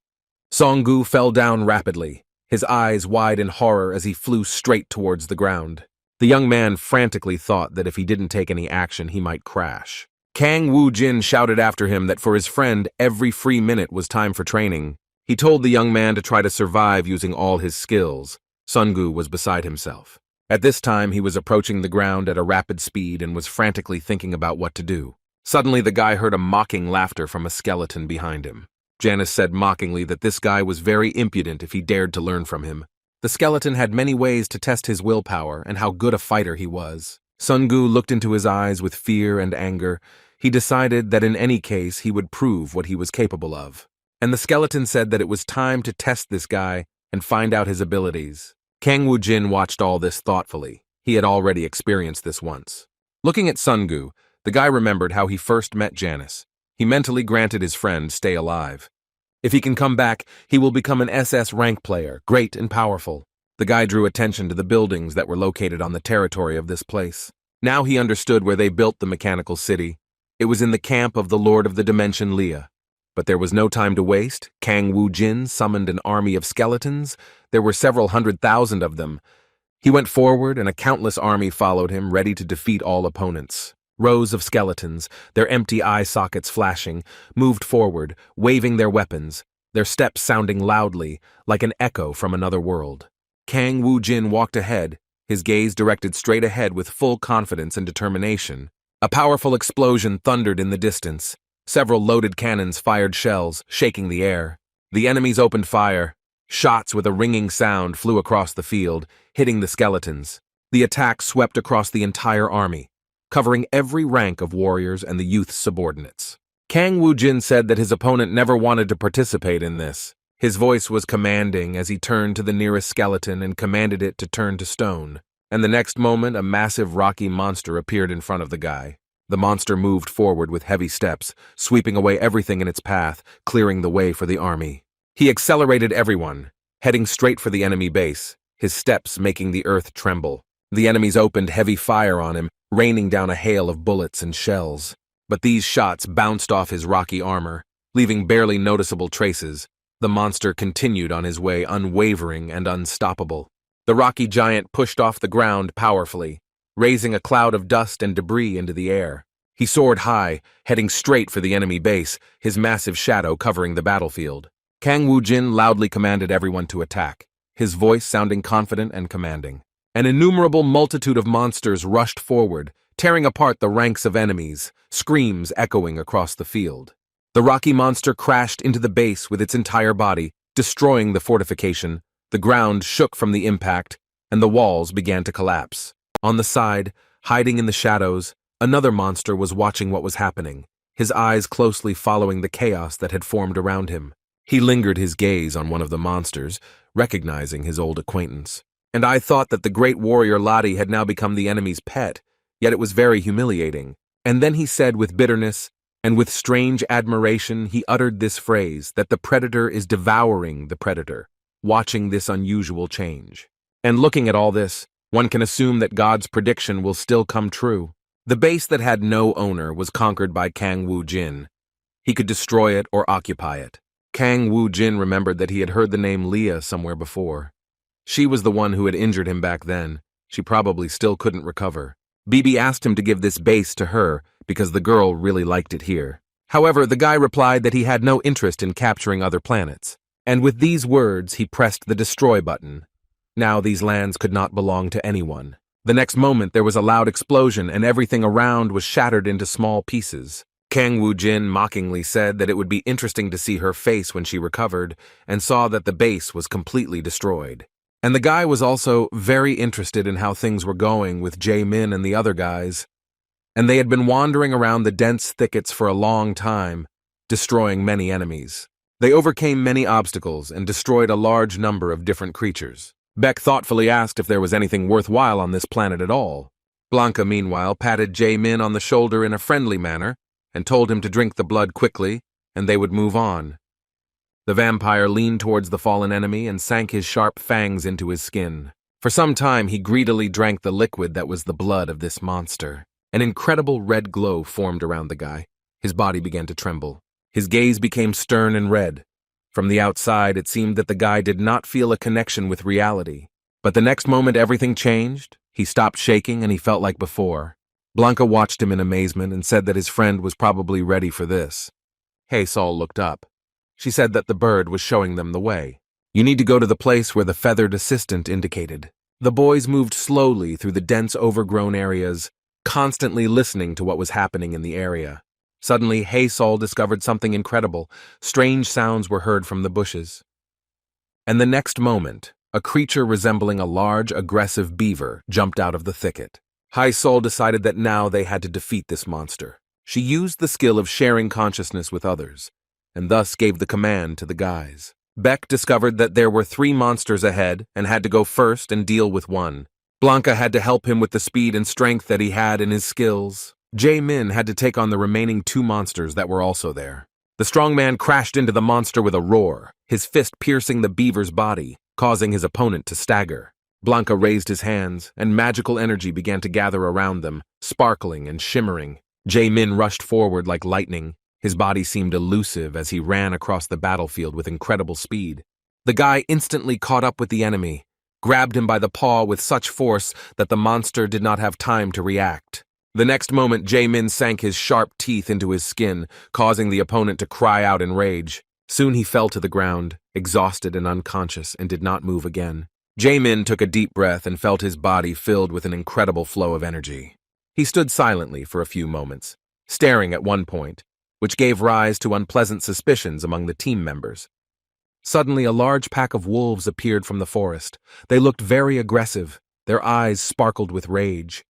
Song-gu fell down rapidly, his eyes wide in horror as he flew straight towards the ground. The young man frantically thought that if he didn't take any action, he might crash. Kang Woo-jin shouted after him that for his friend, every free minute was time for training. He told the young man to try to survive using all his skills. Sun-gu was beside himself. At this time, he was approaching the ground at a rapid speed and was frantically thinking about what to do. Suddenly, the guy heard a mocking laughter from a skeleton behind him. Janice said mockingly that this guy was very impudent if he dared to learn from him. The skeleton had many ways to test his willpower and how good a fighter he was. Sun-gu looked into his eyes with fear and anger. He decided that in any case, he would prove what he was capable of. And the skeleton said that it was time to test this guy and find out his abilities. Kang Woo-jin watched all this thoughtfully. He had already experienced this once. Looking at Sun-gu, the guy remembered how he first met Janice. He mentally granted his friend stay alive. If he can come back, he will become an SS rank player, great and powerful. The guy drew attention to the buildings that were located on the territory of this place. Now he understood where they built the mechanical city. It was in the camp of the Lord of the Dimension Leah. But there was no time to waste. Kang Woo-jin summoned an army of skeletons. There were several 100,000 of them. He went forward, and a countless army followed him, ready to defeat all opponents. Rows of skeletons, their empty eye sockets flashing, moved forward, waving their weapons, their steps sounding loudly, like an echo from another world. Kang Woo-jin walked ahead, his gaze directed straight ahead with full confidence and determination. A powerful explosion thundered in the distance. Several loaded cannons fired shells, shaking the air. The enemies opened fire. Shots with a ringing sound flew across the field, hitting the skeletons. The attack swept across the entire army, covering every rank of warriors and the youth's subordinates. Kang Woo-jin said that his opponent never wanted to participate in this. His voice was commanding as he turned to the nearest skeleton and commanded it to turn to stone. And the next moment, a massive rocky monster appeared in front of the guy. The monster moved forward with heavy steps, sweeping away everything in its path, clearing the way for the army. He accelerated everyone, heading straight for the enemy base, his steps making the earth tremble. The enemies opened heavy fire on him, raining down a hail of bullets and shells. But these shots bounced off his rocky armor, leaving barely noticeable traces. The monster continued on his way, unwavering and unstoppable. The rocky giant pushed off the ground powerfully, raising a cloud of dust and debris into the air. He soared high, heading straight for the enemy base, his massive shadow covering the battlefield. Kang Woo-jin loudly commanded everyone to attack, his voice sounding confident and commanding. An innumerable multitude of monsters rushed forward, tearing apart the ranks of enemies, screams echoing across the field. The rocky monster crashed into the base with its entire body, destroying the fortification. The ground shook from the impact, and the walls began to collapse. On the side, hiding in the shadows, another monster was watching what was happening, his eyes closely following the chaos that had formed around him. He lingered his gaze on one of the monsters, recognizing his old acquaintance. And I thought that the great warrior Lottie had now become the enemy's pet, yet it was very humiliating. And then he said with bitterness, and with strange admiration, he uttered this phrase, that the predator is devouring the predator, watching this unusual change. And looking at all this, one can assume that God's prediction will still come true. The base that had no owner was conquered by Kang Woo-jin. He could destroy it or occupy it. Kang Woo-jin remembered that he had heard the name Leah somewhere before. She was the one who had injured him back then. She probably still couldn't recover. Bibi asked him to give this base to her because the girl really liked it here. However, the guy replied that he had no interest in capturing other planets. And with these words, he pressed the destroy button. Now these lands could not belong to anyone. The next moment, there was a loud explosion and everything around was shattered into small pieces. Kang Woo-jin mockingly said that it would be interesting to see her face when she recovered and saw that the base was completely destroyed. And the guy was also very interested in how things were going with Jae-min and the other guys. And they had been wandering around the dense thickets for a long time, destroying many enemies. They overcame many obstacles and destroyed a large number of different creatures. Beck thoughtfully asked if there was anything worthwhile on this planet at all. Blanca, meanwhile, patted Jae-min on the shoulder in a friendly manner and told him to drink the blood quickly, and they would move on. The vampire leaned towards the fallen enemy and sank his sharp fangs into his skin. For some time, he greedily drank the liquid that was the blood of this monster. An incredible red glow formed around the guy. His body began to tremble. His gaze became stern and red. From the outside, it seemed that the guy did not feel a connection with reality. But the next moment, everything changed. He stopped shaking and he felt like before. Blanca watched him in amazement and said that his friend was probably ready for this. Hae-sol looked up. She said that the bird was showing them the way. You need to go to the place where the feathered assistant indicated. The boys moved slowly through the dense overgrown areas, constantly listening to what was happening in the area. Suddenly, Hae-sol discovered something incredible. Strange sounds were heard from the bushes. And the next moment, a creature resembling a large, aggressive beaver jumped out of the thicket. Hae-sol decided that now they had to defeat this monster. She used the skill of sharing consciousness with others, and thus gave the command to the guys. Beck discovered that there were 3 monsters ahead and had to go first and deal with one. Blanca had to help him with the speed and strength that he had in his skills. Jae-min had to take on the remaining 2 monsters that were also there. The strong man crashed into the monster with a roar, his fist piercing the beaver's body, causing his opponent to stagger. Blanca raised his hands, and magical energy began to gather around them, sparkling and shimmering. Jae-min rushed forward like lightning. His body seemed elusive as he ran across the battlefield with incredible speed. The guy instantly caught up with the enemy, grabbed him by the paw with such force that the monster did not have time to react. The next moment, Jae-min sank his sharp teeth into his skin, causing the opponent to cry out in rage. Soon he fell to the ground, exhausted and unconscious, and did not move again. Jae-min took a deep breath and felt his body filled with an incredible flow of energy. He stood silently for a few moments, staring at one point, which gave rise to unpleasant suspicions among the team members. Suddenly, a large pack of wolves appeared from the forest. They looked very aggressive. Their eyes sparkled with rage.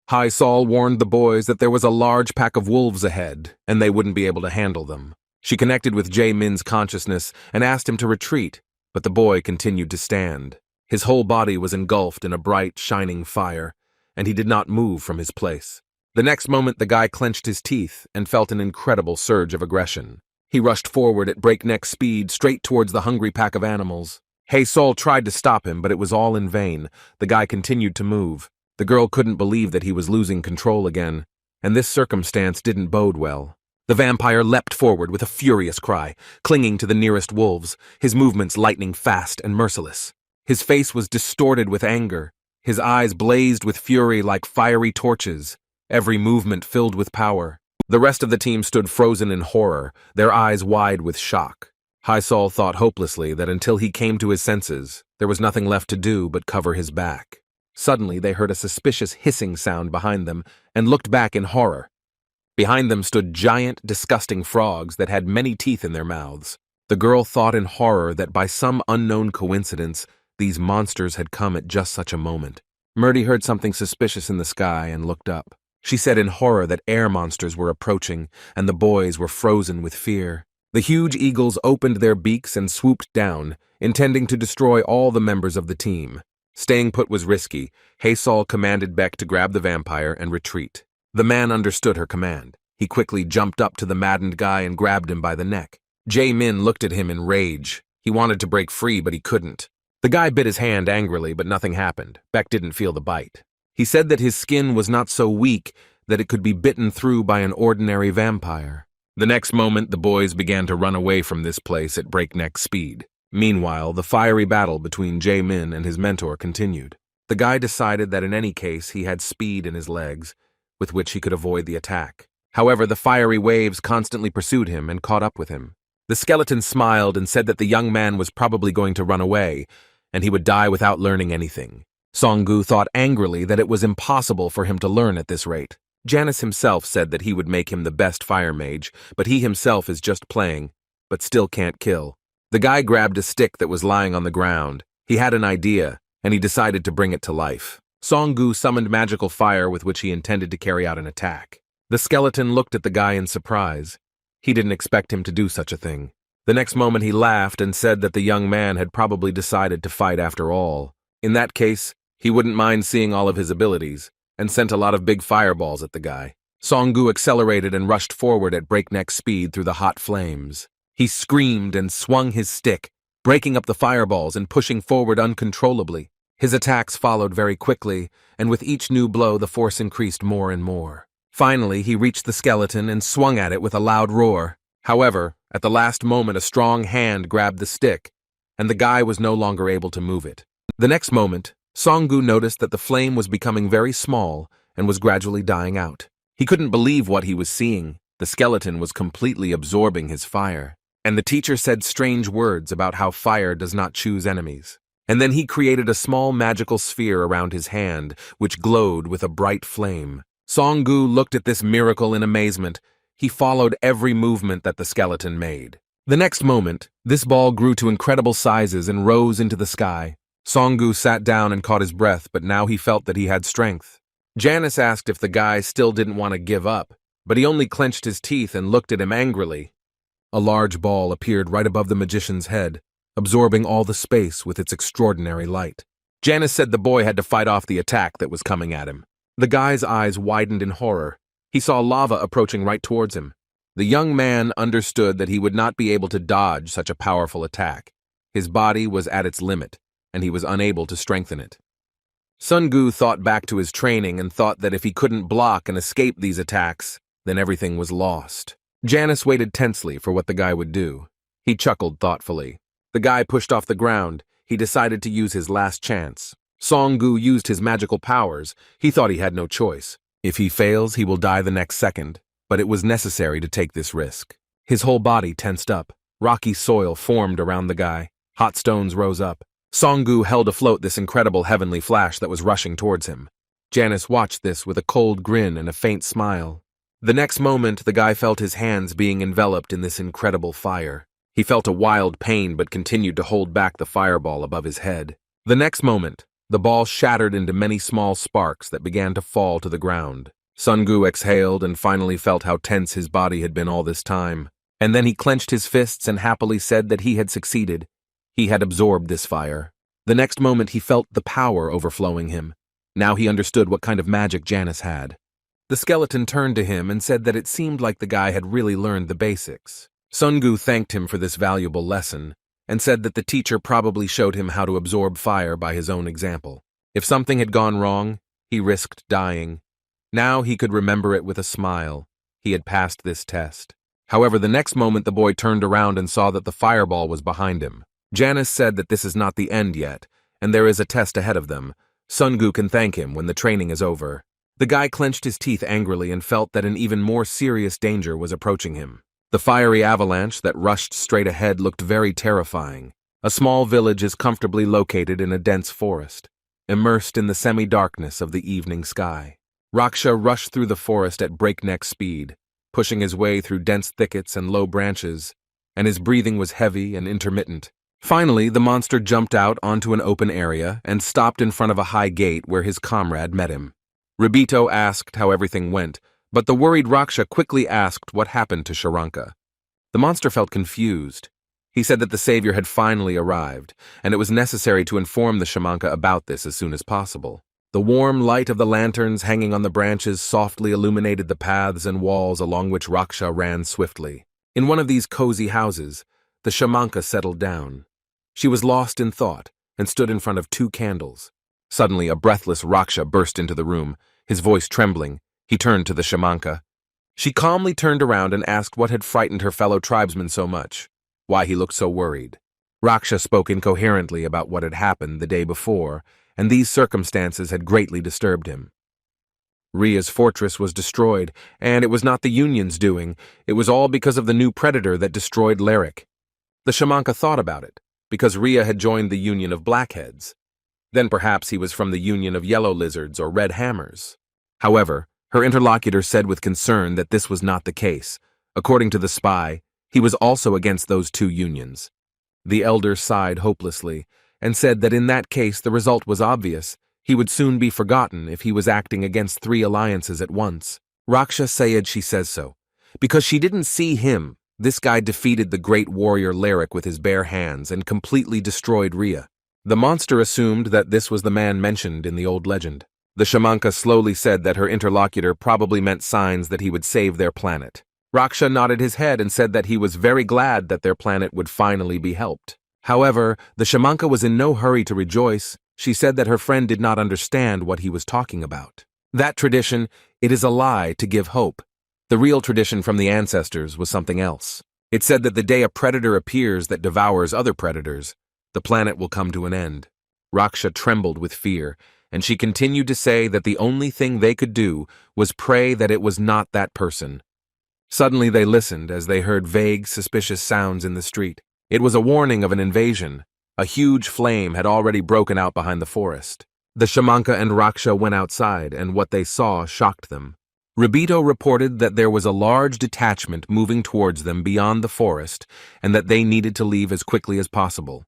Hae-sol warned the boys that there was a large pack of wolves ahead, and they wouldn't be able to handle them. She connected with Jae-min's consciousness and asked him to retreat, but the boy continued to stand. His whole body was engulfed in a bright, shining fire, and he did not move from his place. The next moment, the guy clenched his teeth and felt an incredible surge of aggression. He rushed forward at breakneck speed, straight towards the hungry pack of animals. Hae-Sol tried to stop him, but it was all in vain. The guy continued to move. The girl couldn't believe that he was losing control again, and this circumstance didn't bode well. The vampire leapt forward with a furious cry, clinging to the nearest wolves, his movements lightning fast and merciless. His face was distorted with anger. His eyes blazed with fury like fiery torches, every movement filled with power. The rest of the team stood frozen in horror, their eyes wide with shock. Hae-Sol thought hopelessly that until he came to his senses, there was nothing left to do but cover his back. Suddenly, they heard a suspicious hissing sound behind them and looked back in horror. Behind them stood giant, disgusting frogs that had many teeth in their mouths. The girl thought in horror that by some unknown coincidence, these monsters had come at just such a moment. Murdy heard something suspicious in the sky and looked up. She said in horror that air monsters were approaching, and the boys were frozen with fear. The huge eagles opened their beaks and swooped down, intending to destroy all the members of the team. Staying put was risky. Hae-Sol commanded Beck to grab the vampire and retreat. The man understood her command. He quickly jumped up to the maddened guy and grabbed him by the neck. Jae-min looked at him in rage. He wanted to break free, but he couldn't. The guy bit his hand angrily, but nothing happened. Beck didn't feel the bite. He said that his skin was not so weak that it could be bitten through by an ordinary vampire. The next moment, the boys began to run away from this place at breakneck speed. Meanwhile, the fiery battle between Jae-min and his mentor continued. The guy decided that in any case he had speed in his legs, with which he could avoid the attack. However, the fiery waves constantly pursued him and caught up with him. The skeleton smiled and said that the young man was probably going to run away, and he would die without learning anything. Song-gu thought angrily that it was impossible for him to learn at this rate. Janus himself said that he would make him the best fire mage, but he himself is just playing, but still can't kill. The guy grabbed a stick that was lying on the ground. He had an idea, and he decided to bring it to life. Song-gu summoned magical fire with which he intended to carry out an attack. The skeleton looked at the guy in surprise. He didn't expect him to do such a thing. The next moment he laughed and said that the young man had probably decided to fight after all. In that case, he wouldn't mind seeing all of his abilities, and sent a lot of big fireballs at the guy. Song-gu accelerated and rushed forward at breakneck speed through the hot flames. He screamed and swung his stick, breaking up the fireballs and pushing forward uncontrollably. His attacks followed very quickly, and with each new blow the force increased more and more. Finally, he reached the skeleton and swung at it with a loud roar. However, at the last moment a strong hand grabbed the stick, and the guy was no longer able to move it. The next moment, Song-gu noticed that the flame was becoming very small and was gradually dying out. He couldn't believe what he was seeing. The skeleton was completely absorbing his fire. And the teacher said strange words about how fire does not choose enemies. And then he created a small magical sphere around his hand, which glowed with a bright flame. Song-gu looked at this miracle in amazement. He followed every movement that the skeleton made. The next moment, this ball grew to incredible sizes and rose into the sky. Song-gu sat down and caught his breath, but now he felt that he had strength. Janus asked if the guy still didn't want to give up, but he only clenched his teeth and looked at him angrily. A large ball appeared right above the magician's head, absorbing all the space with its extraordinary light. Janus said the boy had to fight off the attack that was coming at him. The guy's eyes widened in horror. He saw lava approaching right towards him. The young man understood that he would not be able to dodge such a powerful attack. His body was at its limit, and he was unable to strengthen it. Sun-gu thought back to his training and thought that if he couldn't block and escape these attacks, then everything was lost. Janus waited tensely for what the guy would do. He chuckled thoughtfully. The guy pushed off the ground. He decided to use his last chance. Song-gu used his magical powers. He thought he had no choice. If he fails, he will die the next second. But it was necessary to take this risk. His whole body tensed up. Rocky soil formed around the guy. Hot stones rose up. Song-gu held afloat this incredible heavenly flash that was rushing towards him. Janus watched this with a cold grin and a faint smile. The next moment, the guy felt his hands being enveloped in this incredible fire. He felt a wild pain but continued to hold back the fireball above his head. The next moment, the ball shattered into many small sparks that began to fall to the ground. Sun-gu exhaled and finally felt how tense his body had been all this time. And then he clenched his fists and happily said that he had succeeded. He had absorbed this fire. The next moment he felt the power overflowing him. Now he understood what kind of magic Janus had. The skeleton turned to him and said that it seemed like the guy had really learned the basics. Sungu thanked him for this valuable lesson and said that the teacher probably showed him how to absorb fire by his own example. If something had gone wrong, he risked dying. Now he could remember it with a smile. He had passed this test. However, the next moment the boy turned around and saw that the fireball was behind him. Janus said that this is not the end yet, and there is a test ahead of them. Sungu can thank him when the training is over. The guy clenched his teeth angrily and felt that an even more serious danger was approaching him. The fiery avalanche that rushed straight ahead looked very terrifying. A small village is comfortably located in a dense forest, immersed in the semi-darkness of the evening sky. Raksha rushed through the forest at breakneck speed, pushing his way through dense thickets and low branches, and his breathing was heavy and intermittent. Finally, the monster jumped out onto an open area and stopped in front of a high gate where his comrade met him. Ribito asked how everything went, but the worried Raksha quickly asked what happened to Sharanka. The monster felt confused. He said that the savior had finally arrived, and it was necessary to inform the shamanka about this as soon as possible. The warm light of the lanterns hanging on the branches softly illuminated the paths and walls along which Raksha ran swiftly. In one of these cozy houses, the shamanka settled down. She was lost in thought and stood in front of 2 candles. Suddenly, a breathless Raksha burst into the room, his voice trembling. He turned to the shamanka. She calmly turned around and asked what had frightened her fellow tribesmen so much, why he looked so worried. Raksha spoke incoherently about what had happened the day before, and these circumstances had greatly disturbed him. Ria's fortress was destroyed, and it was not the Union's doing. It was all because of the new predator that destroyed Lyric. The shamanka thought about it, because Ria had joined the Union of Blackheads. Then perhaps he was from the Union of Yellow Lizards or Red Hammers. However, her interlocutor said with concern that this was not the case. According to the spy, he was also against those 2 unions. The elder sighed hopelessly and said that in that case the result was obvious. He would soon be forgotten if he was acting against 3 alliances at once. Raksha said she says so. Because she didn't see him, this guy defeated the great warrior Lyric with his bare hands and completely destroyed Ria. The monster assumed that this was the man mentioned in the old legend. The shamanka slowly said that her interlocutor probably meant signs that he would save their planet. Raksha nodded his head and said that he was very glad that their planet would finally be helped. However, the shamanka was in no hurry to rejoice. She said that her friend did not understand what he was talking about. That tradition, it is a lie to give hope. The real tradition from the ancestors was something else. It said that the day a predator appears that devours other predators, the planet will come to an end. Raksha trembled with fear, and she continued to say that the only thing they could do was pray that it was not that person. Suddenly they listened as they heard vague, suspicious sounds in the street. It was a warning of an invasion. A huge flame had already broken out behind the forest. The shamanka and Raksha went outside, and what they saw shocked them. Ribito reported that there was a large detachment moving towards them beyond the forest, and that they needed to leave as quickly as possible.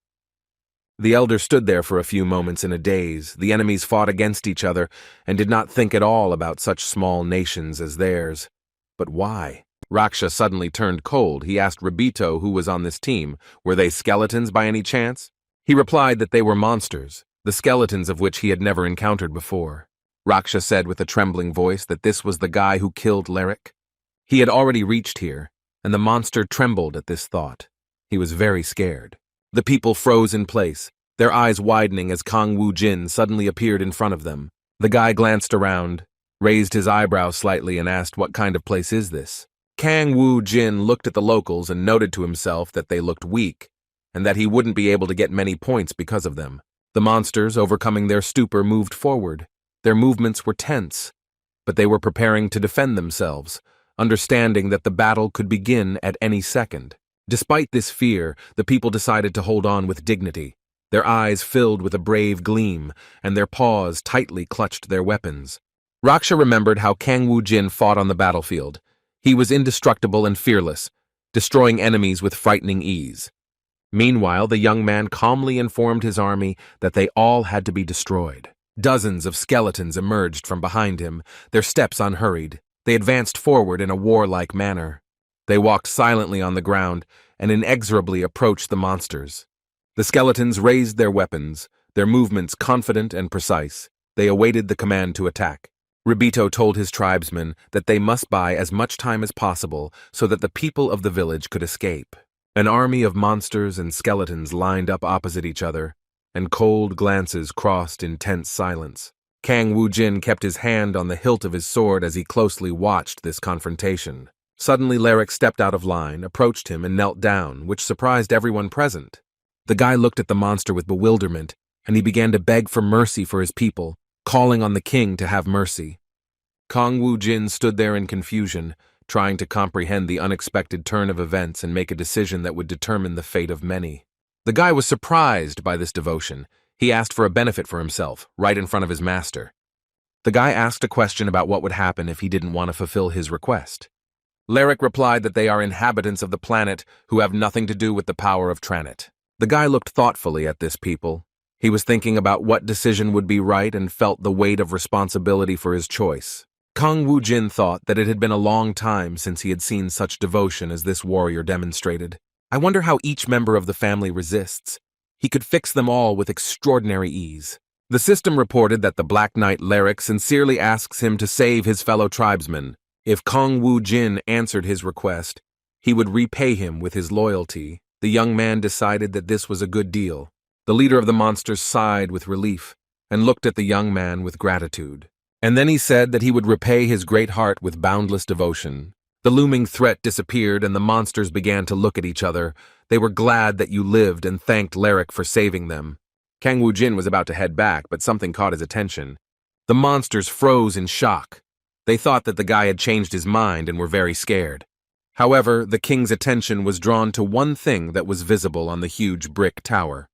The elder stood there for a few moments in a daze. The enemies fought against each other and did not think at all about such small nations as theirs. But why? Raksha suddenly turned cold. He asked Ribito who was on this team. Were they skeletons by any chance? He replied that they were monsters, the skeletons of which he had never encountered before. Raksha said with a trembling voice that this was the guy who killed Lyric. He had already reached here, and the monster trembled at this thought. He was very scared. The people froze in place, their eyes widening as Kang Woo-jin suddenly appeared in front of them. The guy glanced around, raised his eyebrows slightly and asked, "What kind of place is this?" Kang Woo-jin looked at the locals and noted to himself that they looked weak, and that he wouldn't be able to get many points because of them. The monsters, overcoming their stupor, moved forward. Their movements were tense, but they were preparing to defend themselves, understanding that the battle could begin at any second. Despite this fear, the people decided to hold on with dignity. Their eyes filled with a brave gleam, and their paws tightly clutched their weapons. Raksha remembered how Kang Woo-jin fought on the battlefield. He was indestructible and fearless, destroying enemies with frightening ease. Meanwhile, the young man calmly informed his army that they all had to be destroyed. Dozens of skeletons emerged from behind him, their steps unhurried. They advanced forward in a warlike manner. They walked silently on the ground and inexorably approached the monsters. The skeletons raised their weapons, their movements confident and precise. They awaited the command to attack. Ribito told his tribesmen that they must buy as much time as possible so that the people of the village could escape. An army of monsters and skeletons lined up opposite each other, and cold glances crossed in tense silence. Kang Woo-jin kept his hand on the hilt of his sword as he closely watched this confrontation. Suddenly, Lyric stepped out of line, approached him, and knelt down, which surprised everyone present. The guy looked at the monster with bewilderment, and he began to beg for mercy for his people, calling on the king to have mercy. Kang Woo-jin stood there in confusion, trying to comprehend the unexpected turn of events and make a decision that would determine the fate of many. The guy was surprised by this devotion. He asked for a benefit for himself, right in front of his master. The guy asked a question about what would happen if he didn't want to fulfill his request. Lyric replied that they are inhabitants of the planet who have nothing to do with the power of Tranit. The guy looked thoughtfully at this people. He was thinking about what decision would be right and felt the weight of responsibility for his choice. Kang Woo-jin thought that it had been a long time since he had seen such devotion as this warrior demonstrated. I wonder how each member of the family resists. He could fix them all with extraordinary ease. The system reported that the Black Knight Lyric sincerely asks him to save his fellow tribesmen. If Kang Woo-jin answered his request, he would repay him with his loyalty. The young man decided that this was a good deal. The leader of the monsters sighed with relief and looked at the young man with gratitude. And then he said that he would repay his great heart with boundless devotion. The looming threat disappeared and the monsters began to look at each other. They were glad that you lived and thanked Lyric for saving them. Kang Woo-jin was about to head back, but something caught his attention. The monsters froze in shock. They thought that the guy had changed his mind and were very scared. However, the king's attention was drawn to one thing that was visible on the huge brick tower.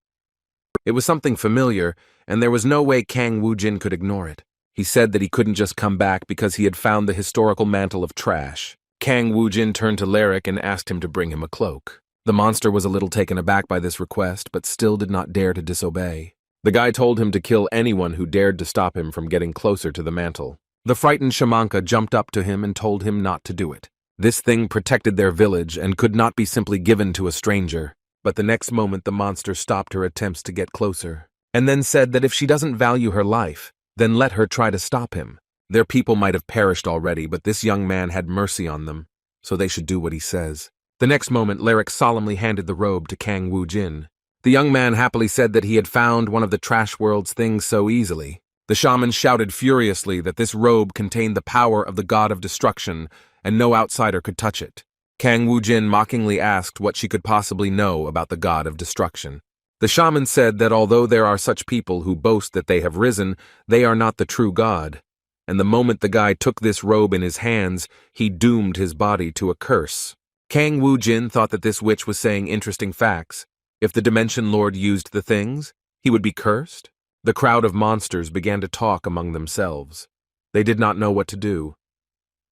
It was something familiar, and there was no way Kang Woo-jin could ignore it. He said that he couldn't just come back because he had found the historical mantle of trash. Kang Woo-jin turned to Lyric and asked him to bring him a cloak. The monster was a little taken aback by this request, but still did not dare to disobey. The guy told him to kill anyone who dared to stop him from getting closer to the mantle. The frightened shamanka jumped up to him and told him not to do it. This thing protected their village and could not be simply given to a stranger. But the next moment the monster stopped her attempts to get closer, and then said that if she doesn't value her life, then let her try to stop him. Their people might have perished already, but this young man had mercy on them, so they should do what he says. The next moment, Lyric solemnly handed the robe to Kang Woo-jin. The young man happily said that he had found one of the trash world's things so easily. The shaman shouted furiously that this robe contained the power of the god of destruction, and no outsider could touch it. Kang Woo-jin mockingly asked what she could possibly know about the god of destruction. The shaman said that although there are such people who boast that they have risen, they are not the true god. And the moment the guy took this robe in his hands, he doomed his body to a curse. Kang Woo-jin thought that this witch was saying interesting facts. If the Dimension Lord used the things, he would be cursed. The crowd of monsters began to talk among themselves. They did not know what to do.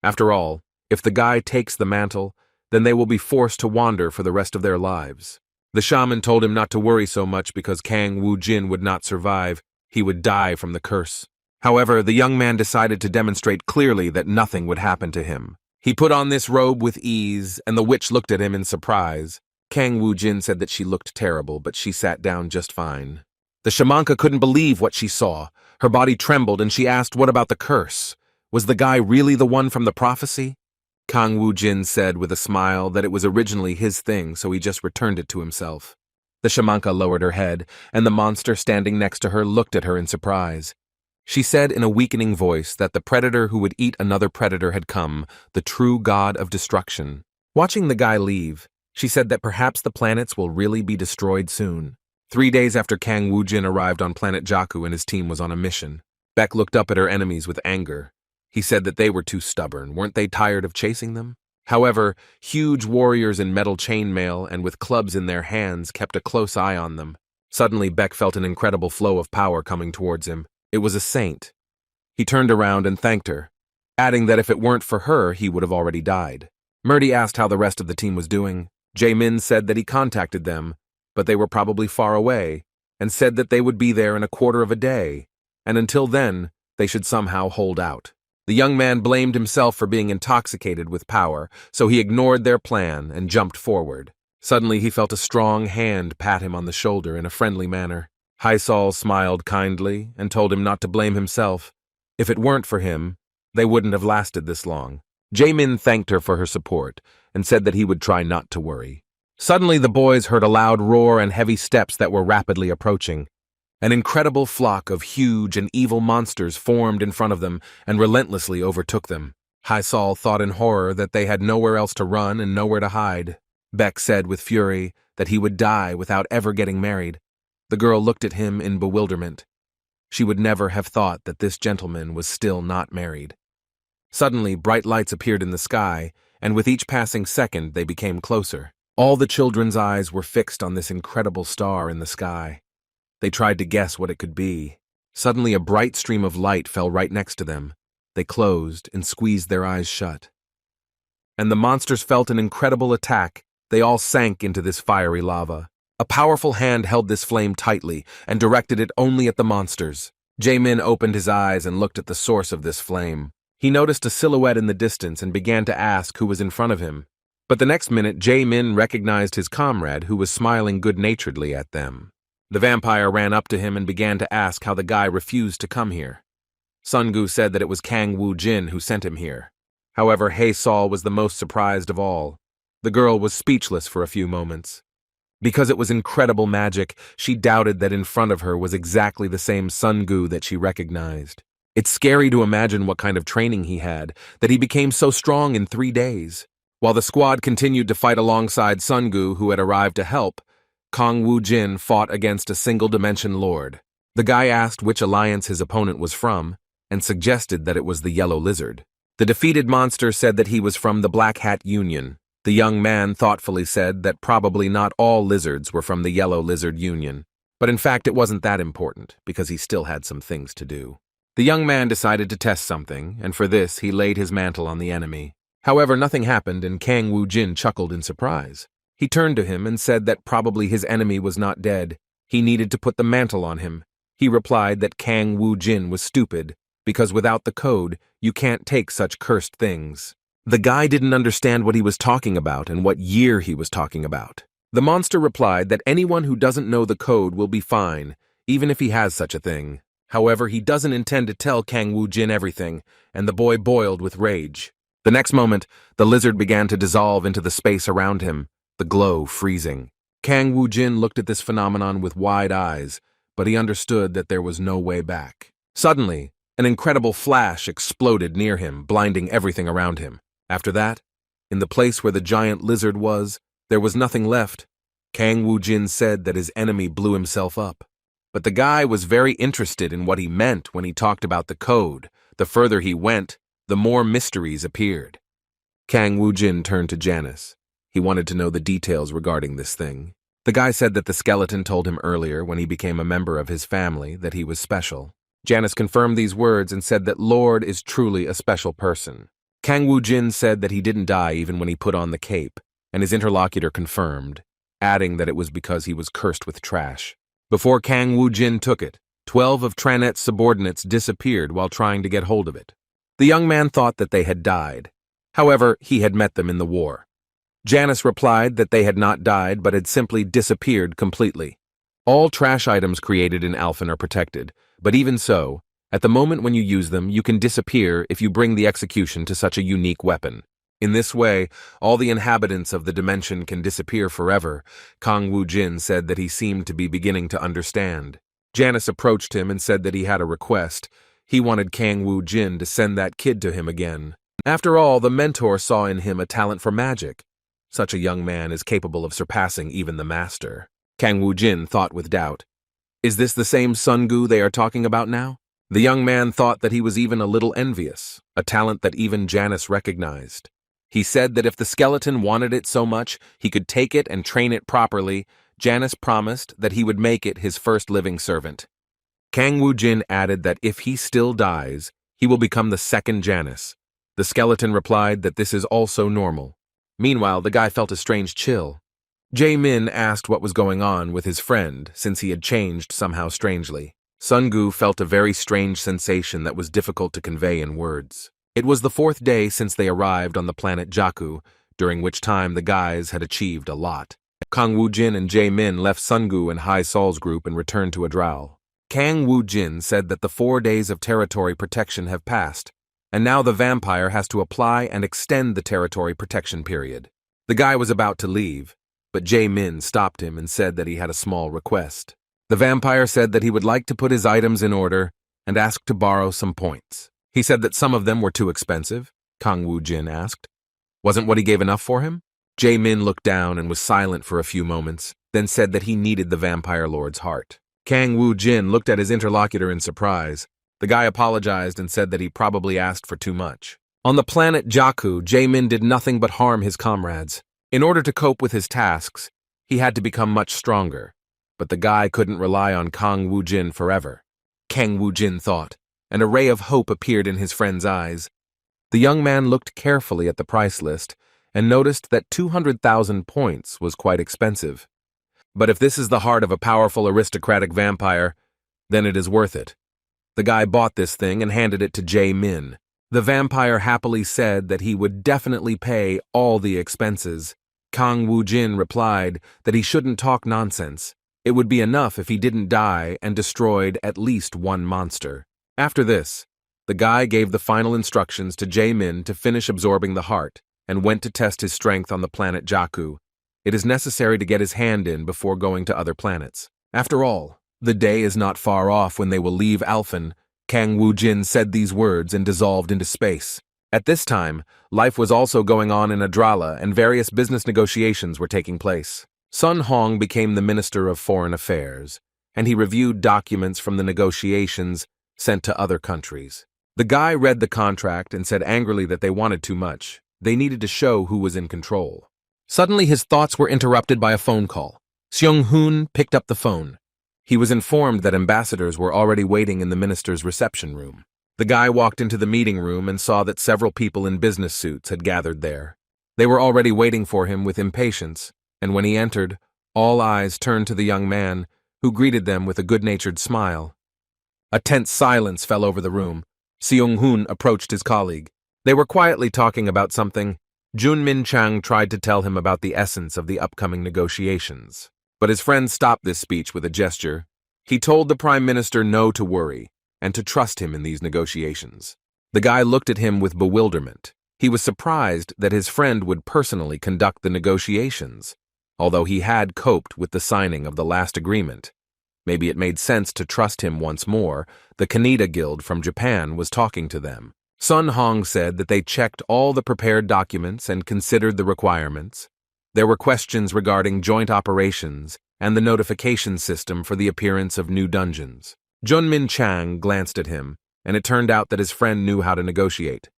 After all, if the guy takes the mantle, then they will be forced to wander for the rest of their lives. The shaman told him not to worry so much because Kang Woo-jin would not survive. He would die from the curse. However, the young man decided to demonstrate clearly that nothing would happen to him. He put on this robe with ease, and the witch looked at him in surprise. Kang Woo-jin said that she looked terrible, but she sat down just fine. The shamanka couldn't believe what she saw. Her body trembled, and she asked, "What about the curse? Was the guy really the one from the prophecy?" Kang Woo-jin said with a smile that it was originally his thing, so he just returned it to himself. The shamanka lowered her head, and the monster standing next to her looked at her in surprise. She said in a weakening voice that the predator who would eat another predator had come, the true god of destruction. Watching the guy leave, she said that perhaps the planets will really be destroyed soon. 3 days after Kang Woo-jin arrived on planet Jakku and his team was on a mission, Beck looked up at her enemies with anger. He said that they were too stubborn. Weren't they tired of chasing them? However, huge warriors in metal chainmail and with clubs in their hands kept a close eye on them. Suddenly, Beck felt an incredible flow of power coming towards him. It was a saint. He turned around and thanked her, adding that if it weren't for her, he would have already died. Murdy asked how the rest of the team was doing. Jae-min said that he contacted them, but they were probably far away, and said that they would be there in a quarter of a day, and until then, they should somehow hold out. The young man blamed himself for being intoxicated with power, so he ignored their plan and jumped forward. Suddenly, he felt a strong hand pat him on the shoulder in a friendly manner. Haisal smiled kindly and told him not to blame himself. If it weren't for him, they wouldn't have lasted this long. Jae-min thanked her for her support and said that he would try not to worry. Suddenly the boys heard a loud roar and heavy steps that were rapidly approaching. An incredible flock of huge and evil monsters formed in front of them and relentlessly overtook them. Haisal thought in horror that they had nowhere else to run and nowhere to hide. Beck said with fury that he would die without ever getting married. The girl looked at him in bewilderment. She would never have thought that this gentleman was still not married. Suddenly, bright lights appeared in the sky, and with each passing second they became closer. All the children's eyes were fixed on this incredible star in the sky. They tried to guess what it could be. Suddenly a bright stream of light fell right next to them. They closed and squeezed their eyes shut. And the monsters felt an incredible attack. They all sank into this fiery lava. A powerful hand held this flame tightly and directed it only at the monsters. Jae-min opened his eyes and looked at the source of this flame. He noticed a silhouette in the distance and began to ask who was in front of him. But the next minute, Jae-min recognized his comrade who was smiling good-naturedly at them. The vampire ran up to him and began to ask how the guy refused to come here. Sun-gu said that it was Kang Woo-jin who sent him here. However, Hae-sol was the most surprised of all. The girl was speechless for a few moments. Because it was incredible magic, she doubted that in front of her was exactly the same Sun-gu that she recognized. It's scary to imagine what kind of training he had, that he became so strong in 3 days. While the squad continued to fight alongside Sun-gu, who had arrived to help, Kang Woo-jin fought against a single-dimension lord. The guy asked which alliance his opponent was from, and suggested that it was the Yellow Lizard. The defeated monster said that he was from the Black Hat Union. The young man thoughtfully said that probably not all lizards were from the Yellow Lizard Union, but in fact it wasn't that important, because he still had some things to do. The young man decided to test something, and for this he laid his mantle on the enemy. However, nothing happened, and Kang Woo-jin chuckled in surprise. He turned to him and said that probably his enemy was not dead. He needed to put the mantle on him. He replied that Kang Woo-jin was stupid, because without the code, you can't take such cursed things. The guy didn't understand what he was talking about and what year he was talking about. The monster replied that anyone who doesn't know the code will be fine, even if he has such a thing. However, he doesn't intend to tell Kang Woo-jin everything, and the boy boiled with rage. The next moment, the lizard began to dissolve into the space around him, the glow freezing. Kang Woo-jin looked at this phenomenon with wide eyes, but he understood that there was no way back. Suddenly, an incredible flash exploded near him, blinding everything around him. After that, in the place where the giant lizard was, there was nothing left. Kang Woo-jin said that his enemy blew himself up. But the guy was very interested in what he meant when he talked about the code. The further he went, the more mysteries appeared. Kang Woo-jin turned to Janice. He wanted to know the details regarding this thing. The guy said that the skeleton told him earlier when he became a member of his family that he was special. Janice confirmed these words and said that Lord is truly a special person. Kang Woo-jin said that he didn't die even when he put on the cape, and his interlocutor confirmed, adding that it was because he was cursed with trash. Before Kang Woo-jin took it, 12 of Tranet's subordinates disappeared while trying to get hold of it. The young man thought that they had died. However, he had met them in the war. Janice replied that they had not died but had simply disappeared completely. All trash items created in Alphen are protected, but even so, at the moment when you use them, you can disappear if you bring the execution to such a unique weapon. In this way, all the inhabitants of the dimension can disappear forever. Kang Woo-jin said that he seemed to be beginning to understand. Janice approached him and said that he had a request. He wanted Kang Woo-jin to send that kid to him again. After all, the mentor saw in him a talent for magic. Such a young man is capable of surpassing even the master. Kang Woo-jin thought with doubt. Is this the same Sun-gu they are talking about now? The young man thought that he was even a little envious, a talent that even Janice recognized. He said that if the skeleton wanted it so much he could take it and train it properly, Janice promised that he would make it his first living servant. Kang Woo-jin added that if he still dies, he will become the second Janice. The skeleton replied that this is also normal. Meanwhile, the guy felt a strange chill. Jae-min asked what was going on with his friend, since he had changed somehow strangely. Sun-gu felt a very strange sensation that was difficult to convey in words. It was the 4th day since they arrived on the planet Jakku, during which time the guys had achieved a lot. Kang Woo-jin and Jae-min left Sungu and Hai Sol's group and returned to Adral. Kang Woo-jin said that the 4 days of territory protection have passed, and now the vampire has to apply and extend the territory protection period. The guy was about to leave, but Jae-min stopped him and said that he had a small request. The vampire said that he would like to put his items in order and asked to borrow some points. He said that some of them were too expensive, Kang Woo-jin asked. Wasn't what he gave enough for him? Jae-min looked down and was silent for a few moments, then said that he needed the vampire lord's heart. Kang Woo-jin looked at his interlocutor in surprise. The guy apologized and said that he probably asked for too much. On the planet Jakku, Jae-min did nothing but harm his comrades. In order to cope with his tasks, he had to become much stronger. But the guy couldn't rely on Kang Woo-jin forever. Kang Woo-jin thought. An ray of hope appeared in his friend's eyes. The young man looked carefully at the price list and noticed that 200,000 points was quite expensive. But if this is the heart of a powerful aristocratic vampire, then it is worth it. The guy bought this thing and handed it to Jae-min. The vampire happily said that he would definitely pay all the expenses. Kang Woo-jin replied that he shouldn't talk nonsense. It would be enough if he didn't die and destroyed at least one monster. After this, the guy gave the final instructions to Jae-min to finish absorbing the heart and went to test his strength on the planet Jakku. It is necessary to get his hand in before going to other planets. After all, the day is not far off when they will leave Alphen. Kang Woo-jin said these words and dissolved into space. At this time, life was also going on in Adrala and various business negotiations were taking place. Sun Hong became the Minister of Foreign Affairs, and he reviewed documents from the negotiations sent to other countries. The guy read the contract and said angrily that they wanted too much. They needed to show who was in control. Suddenly his thoughts were interrupted by a phone call. Seung-hoon picked up the phone. He was informed that ambassadors were already waiting in the minister's reception room. The guy walked into the meeting room and saw that several people in business suits had gathered there. They were already waiting for him with impatience, and when he entered, all eyes turned to the young man, who greeted them with a good-natured smile. A tense silence fell over the room. Seung-hoon approached his colleague. They were quietly talking about something. Jun Min-chang tried to tell him about the essence of the upcoming negotiations. But his friend stopped this speech with a gesture. He told the Prime Minister no to worry, and to trust him in these negotiations. The guy looked at him with bewilderment. He was surprised that his friend would personally conduct the negotiations, although he had coped with the signing of the last agreement. Maybe it made sense to trust him once more. The Kaneda Guild from Japan was talking to them. Sun Hong said that they checked all the prepared documents and considered the requirements. There were questions regarding joint operations and the notification system for the appearance of new dungeons. Jun Min-chang glanced at him, and it turned out that his friend knew how to negotiate.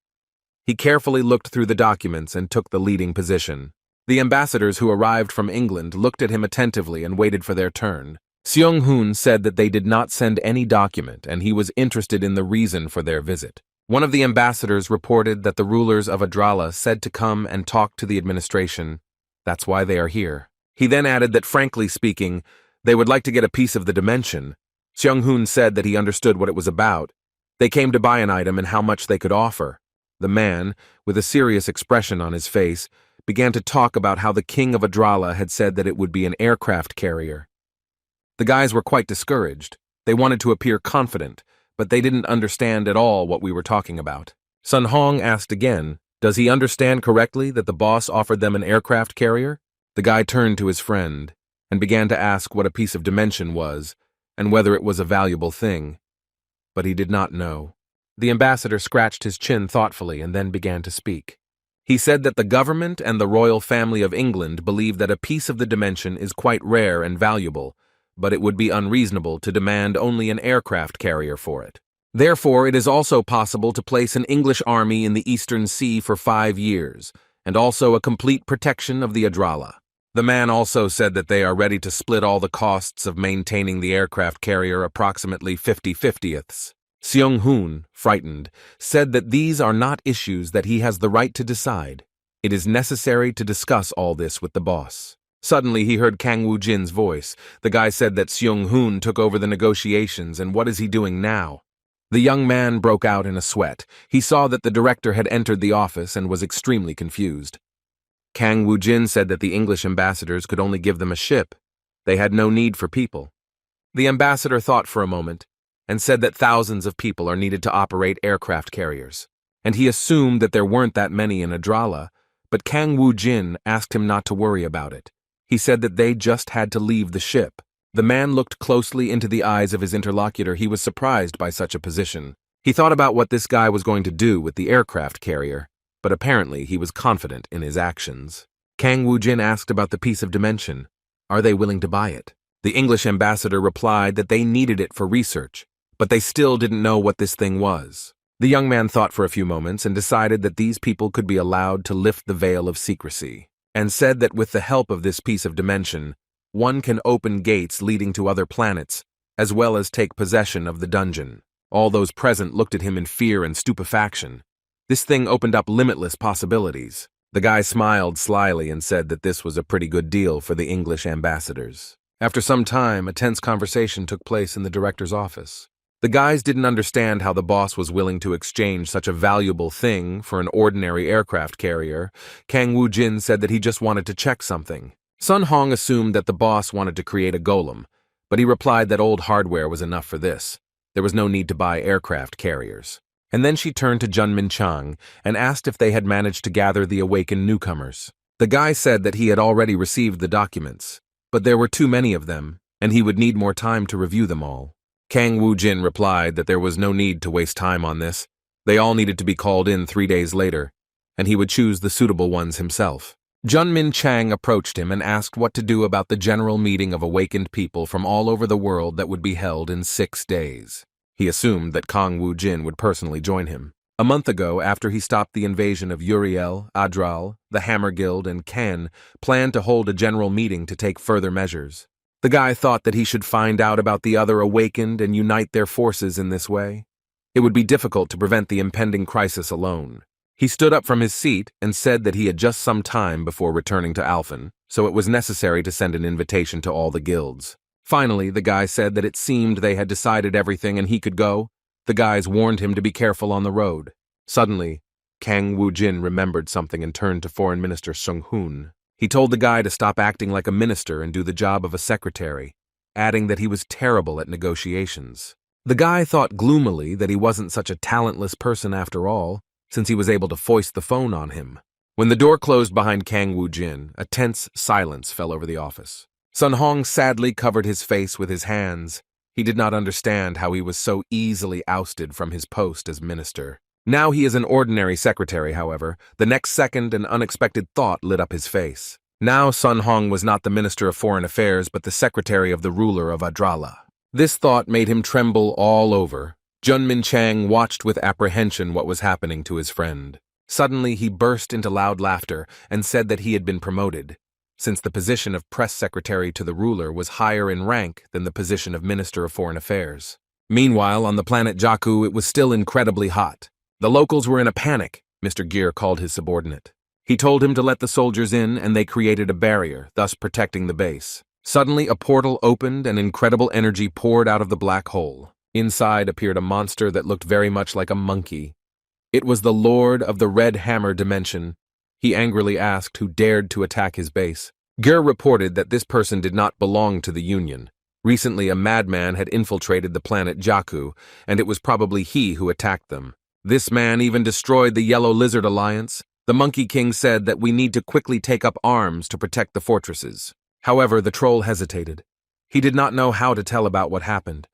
He carefully looked through the documents and took the leading position. The ambassadors who arrived from England looked at him attentively and waited for their turn. Seung-hoon said that they did not send any document, and he was interested in the reason for their visit. One of the ambassadors reported that the rulers of Adrala said to come and talk to the administration. That's why they are here. He then added that, frankly speaking, they would like to get a piece of the dimension. Seung-hoon said that he understood what it was about. They came to buy an item and how much they could offer. The man, with a serious expression on his face, began to talk about how the king of Adrala had said that it would be an aircraft carrier. The guys were quite discouraged. They wanted to appear confident, but they didn't understand at all what we were talking about. Sun Hong asked again, does he understand correctly that the boss offered them an aircraft carrier? The guy turned to his friend and began to ask what a piece of dimension was and whether it was a valuable thing. But he did not know. The ambassador scratched his chin thoughtfully and then began to speak. He said that the government and the royal family of England believe that a piece of the dimension is quite rare and valuable, but it would be unreasonable to demand only an aircraft carrier for it. Therefore, it is also possible to place an English army in the Eastern Sea for 5 years, and also a complete protection of the Adrala. The man also said that they are ready to split all the costs of maintaining the aircraft carrier approximately 50/50ths. Seung-hoon, frightened, said that these are not issues that he has the right to decide. It is necessary to discuss all this with the boss. Suddenly he heard Kang Woo-jin's voice. The guy said that Seung-hoon took over the negotiations, and what is he doing now? The young man broke out in a sweat. He saw that the director had entered the office and was extremely confused. Kang Woo-jin said that the English ambassadors could only give them a ship. They had no need for people. The ambassador thought for a moment and said that thousands of people are needed to operate aircraft carriers, and he assumed that there weren't that many in Adrala, but Kang Woo-jin asked him not to worry about it. He said that they just had to leave the ship. The man looked closely into the eyes of his interlocutor. He was surprised by such a position. He thought about what this guy was going to do with the aircraft carrier, but apparently he was confident in his actions. Kang Woo-jin asked about the piece of dimension. Are they willing to buy it? The English ambassador replied that they needed it for research, but they still didn't know what this thing was. The young man thought for a few moments and decided that these people could be allowed to lift the veil of secrecy, and said that with the help of this piece of dimension, one can open gates leading to other planets, as well as take possession of the dungeon. All those present looked at him in fear and stupefaction. This thing opened up limitless possibilities. The guy smiled slyly and said that this was a pretty good deal for the English ambassadors. After some time, a tense conversation took place in the director's office. The guys didn't understand how the boss was willing to exchange such a valuable thing for an ordinary aircraft carrier. Kang Woo-jin said that he just wanted to check something. Sun Hong assumed that the boss wanted to create a golem, but he replied that old hardware was enough for this. There was no need to buy aircraft carriers. And then she turned to Junmin Chang and asked if they had managed to gather the awakened newcomers. The guy said that he had already received the documents, but there were too many of them, and he would need more time to review them all. Kang Woo-jin replied that there was no need to waste time on this. They all needed to be called in 3 days later, and he would choose the suitable ones himself. Junmin Chang approached him and asked what to do about the general meeting of awakened people from all over the world that would be held in 6 days. He assumed that Kang Woo-jin would personally join him. A month ago, after he stopped the invasion of Uriel, Adral, the Hammer Guild, and Ken, planned to hold a general meeting to take further measures. The guy thought that he should find out about the other awakened and unite their forces in this way. It would be difficult to prevent the impending crisis alone. He stood up from his seat and said that he had just some time before returning to Alphen, so it was necessary to send an invitation to all the guilds. Finally, the guy said that it seemed they had decided everything and he could go. The guys warned him to be careful on the road. Suddenly, Kang Woo-jin remembered something and turned to Foreign Minister Sung Hoon. He told the guy to stop acting like a minister and do the job of a secretary, adding that he was terrible at negotiations. The guy thought gloomily that he wasn't such a talentless person after all, since he was able to foist the phone on him. When the door closed behind Kang Woo-jin, a tense silence fell over the office. Sun Hong sadly covered his face with his hands. He did not understand how he was so easily ousted from his post as minister. Now he is an ordinary secretary, however. The next second, an unexpected thought lit up his face. Now Sun Hong was not the Minister of Foreign Affairs, but the secretary of the ruler of Adrala. This thought made him tremble all over. Junmin Chang watched with apprehension what was happening to his friend. Suddenly he burst into loud laughter and said that he had been promoted, since the position of press secretary to the ruler was higher in rank than the position of Minister of Foreign Affairs. Meanwhile, on the planet Jakku, it was still incredibly hot. The locals were in a panic, Mr. Gear called his subordinate. He told him to let the soldiers in, and they created a barrier, thus protecting the base. Suddenly, a portal opened and incredible energy poured out of the black hole. Inside appeared a monster that looked very much like a monkey. It was the Lord of the Red Hammer dimension. He angrily asked who dared to attack his base. Gear reported that this person did not belong to the Union. Recently, a madman had infiltrated the planet Jakku, and it was probably he who attacked them. This man even destroyed the Yellow Lizard Alliance. The Monkey King said that we need to quickly take up arms to protect the fortresses. However, the troll hesitated. He did not know how to tell about what happened,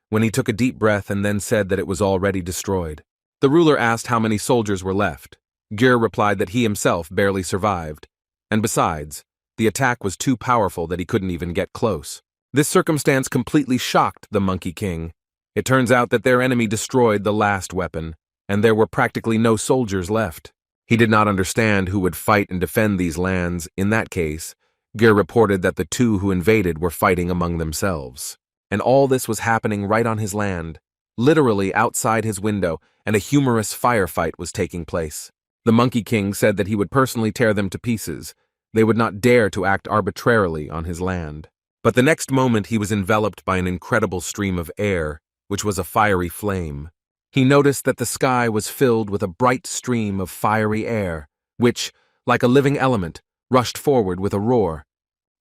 when he took a deep breath and then said that it was already destroyed. The ruler asked how many soldiers were left. Gear replied that he himself barely survived, and besides, the attack was too powerful that he couldn't even get close. This circumstance completely shocked the Monkey King. It turns out that their enemy destroyed the last weapon, and there were practically no soldiers left. He did not understand who would fight and defend these lands. In that case, Gear reported that the two who invaded were fighting among themselves. And all this was happening right on his land, literally outside his window, and a humorous firefight was taking place. The Monkey King said that he would personally tear them to pieces. They would not dare to act arbitrarily on his land. But the next moment he was enveloped by an incredible stream of air, which was a fiery flame. He noticed that the sky was filled with a bright stream of fiery air, which, like a living element, rushed forward with a roar.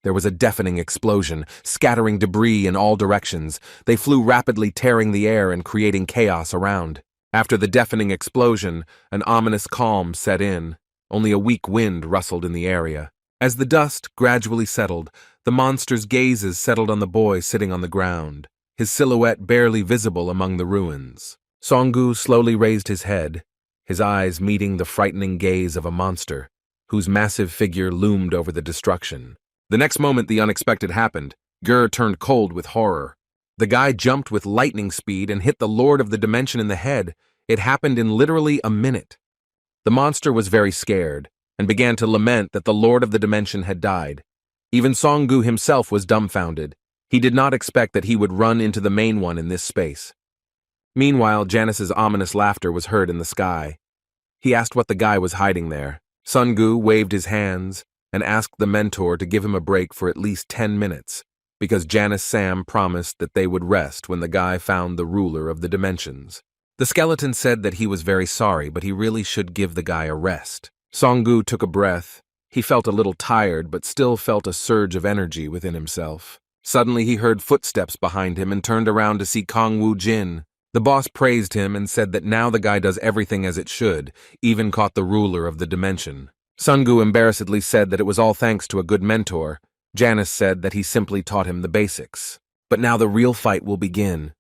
There was a deafening explosion, scattering debris in all directions. They flew rapidly, tearing the air and creating chaos around. After the deafening explosion, an ominous calm set in. Only a weak wind rustled in the area. As the dust gradually settled, the monster's gazes settled on the boy sitting on the ground, his silhouette barely visible among the ruins. Song-gu slowly raised his head, his eyes meeting the frightening gaze of a monster, whose massive figure loomed over the destruction. The next moment the unexpected happened. Gur turned cold with horror. The guy jumped with lightning speed and hit the Lord of the Dimension in the head. It happened in literally a minute. The monster was very scared, and began to lament that the Lord of the Dimension had died. Even Song-gu himself was dumbfounded. He did not expect that he would run into the main one in this space. Meanwhile, Janice's ominous laughter was heard in the sky. He asked what the guy was hiding there. Song-gu waved his hands and asked the mentor to give him a break for at least 10 minutes, because Janice Sam promised that they would rest when the guy found the ruler of the dimensions. The skeleton said that he was very sorry, but he really should give the guy a rest. Song-gu took a breath. He felt a little tired, but still felt a surge of energy within himself. Suddenly he heard footsteps behind him and turned around to see Kong Woo-jin. The boss praised him and said that now the guy does everything as it should, even caught the ruler of the dimension. Song-gu embarrassedly said that it was all thanks to a good mentor. Janice said that he simply taught him the basics. But now the real fight will begin.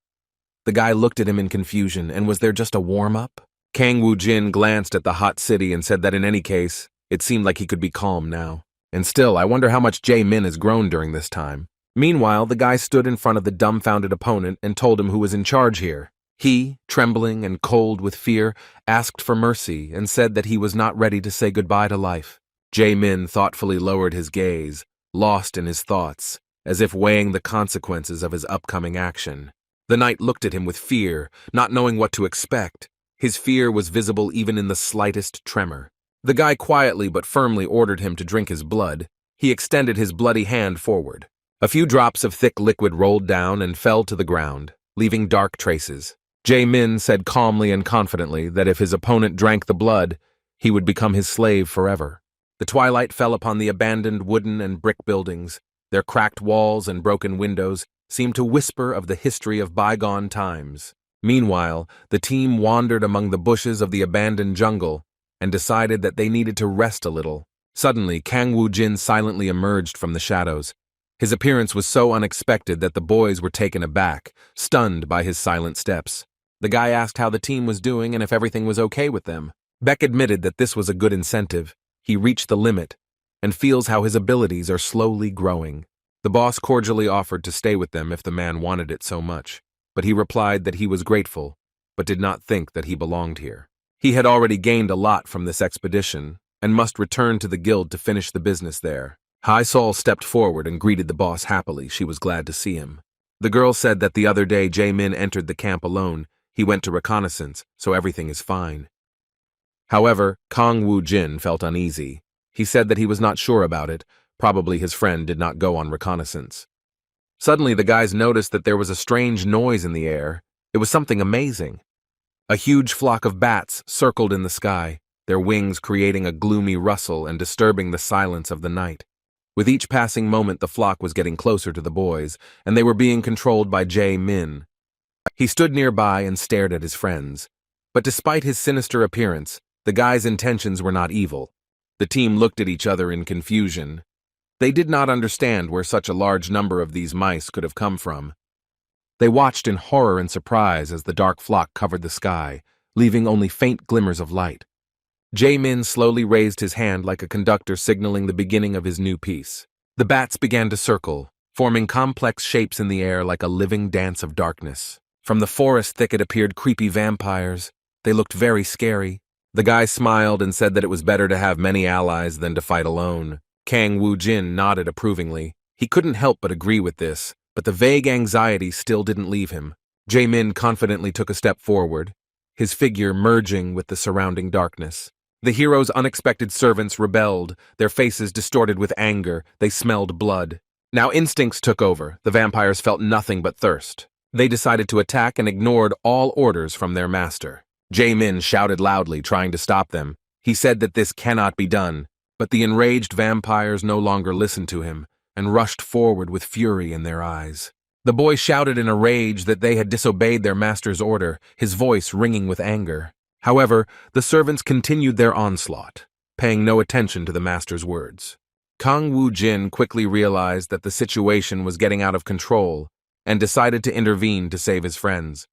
The guy looked at him in confusion, and was there just a warm-up? Kang Woo-jin glanced at the hot city and said that in any case, it seemed like he could be calm now. And still, I wonder how much Jae-min has grown during this time. Meanwhile, the guy stood in front of the dumbfounded opponent and told him who was in charge here. He, trembling and cold with fear, asked for mercy and said that he was not ready to say goodbye to life. Jae-min thoughtfully lowered his gaze, lost in his thoughts, as if weighing the consequences of his upcoming action. The knight looked at him with fear, not knowing what to expect. His fear was visible even in the slightest tremor. The guy quietly but firmly ordered him to drink his blood. He extended his bloody hand forward. A few drops of thick liquid rolled down and fell to the ground, leaving dark traces. Jae-min said calmly and confidently that if his opponent drank the blood, he would become his slave forever. The twilight fell upon the abandoned wooden and brick buildings. Their cracked walls and broken windows seemed to whisper of the history of bygone times. Meanwhile, the team wandered among the bushes of the abandoned jungle and decided that they needed to rest a little. Suddenly, Kang Woo-jin silently emerged from the shadows. His appearance was so unexpected that the boys were taken aback, stunned by his silent steps. The guy asked how the team was doing and if everything was okay with them. Beck admitted that this was a good incentive. He reached the limit and feels how his abilities are slowly growing. The boss cordially offered to stay with them if the man wanted it so much, but he replied that he was grateful, but did not think that he belonged here. He had already gained a lot from this expedition and must return to the guild to finish the business there. Hai Sol stepped forward and greeted the boss happily. She was glad to see him. The girl said that the other day Jae-min entered the camp alone. He went to reconnaissance, so everything is fine. However, Kang Woo-jin felt uneasy. He said that he was not sure about it. Probably his friend did not go on reconnaissance. Suddenly, the guys noticed that there was a strange noise in the air. It was something amazing. A huge flock of bats circled in the sky, their wings creating a gloomy rustle and disturbing the silence of the night. With each passing moment, the flock was getting closer to the boys, and they were being controlled by Jae-min. He stood nearby and stared at his friends. But despite his sinister appearance, the guy's intentions were not evil. The team looked at each other in confusion. They did not understand where such a large number of these mice could have come from. They watched in horror and surprise as the dark flock covered the sky, leaving only faint glimmers of light. Jae-min slowly raised his hand like a conductor signaling the beginning of his new piece. The bats began to circle, forming complex shapes in the air like a living dance of darkness. From the forest thicket appeared creepy vampires. They looked very scary. The guy smiled and said that it was better to have many allies than to fight alone. Kang Woo-jin nodded approvingly. He couldn't help but agree with this, but the vague anxiety still didn't leave him. Jae-min confidently took a step forward, his figure merging with the surrounding darkness. The hero's unexpected servants rebelled, their faces distorted with anger. They smelled blood. Now instincts took over. The vampires felt nothing but thirst. They decided to attack and ignored all orders from their master. Jae-min shouted loudly, trying to stop them. He said that this cannot be done. But the enraged vampires no longer listened to him and rushed forward with fury in their eyes. The boy shouted in a rage that they had disobeyed their master's order, his voice ringing with anger. However, the servants continued their onslaught, paying no attention to the master's words. Kang Woo-jin quickly realized that the situation was getting out of control and decided to intervene to save his friends.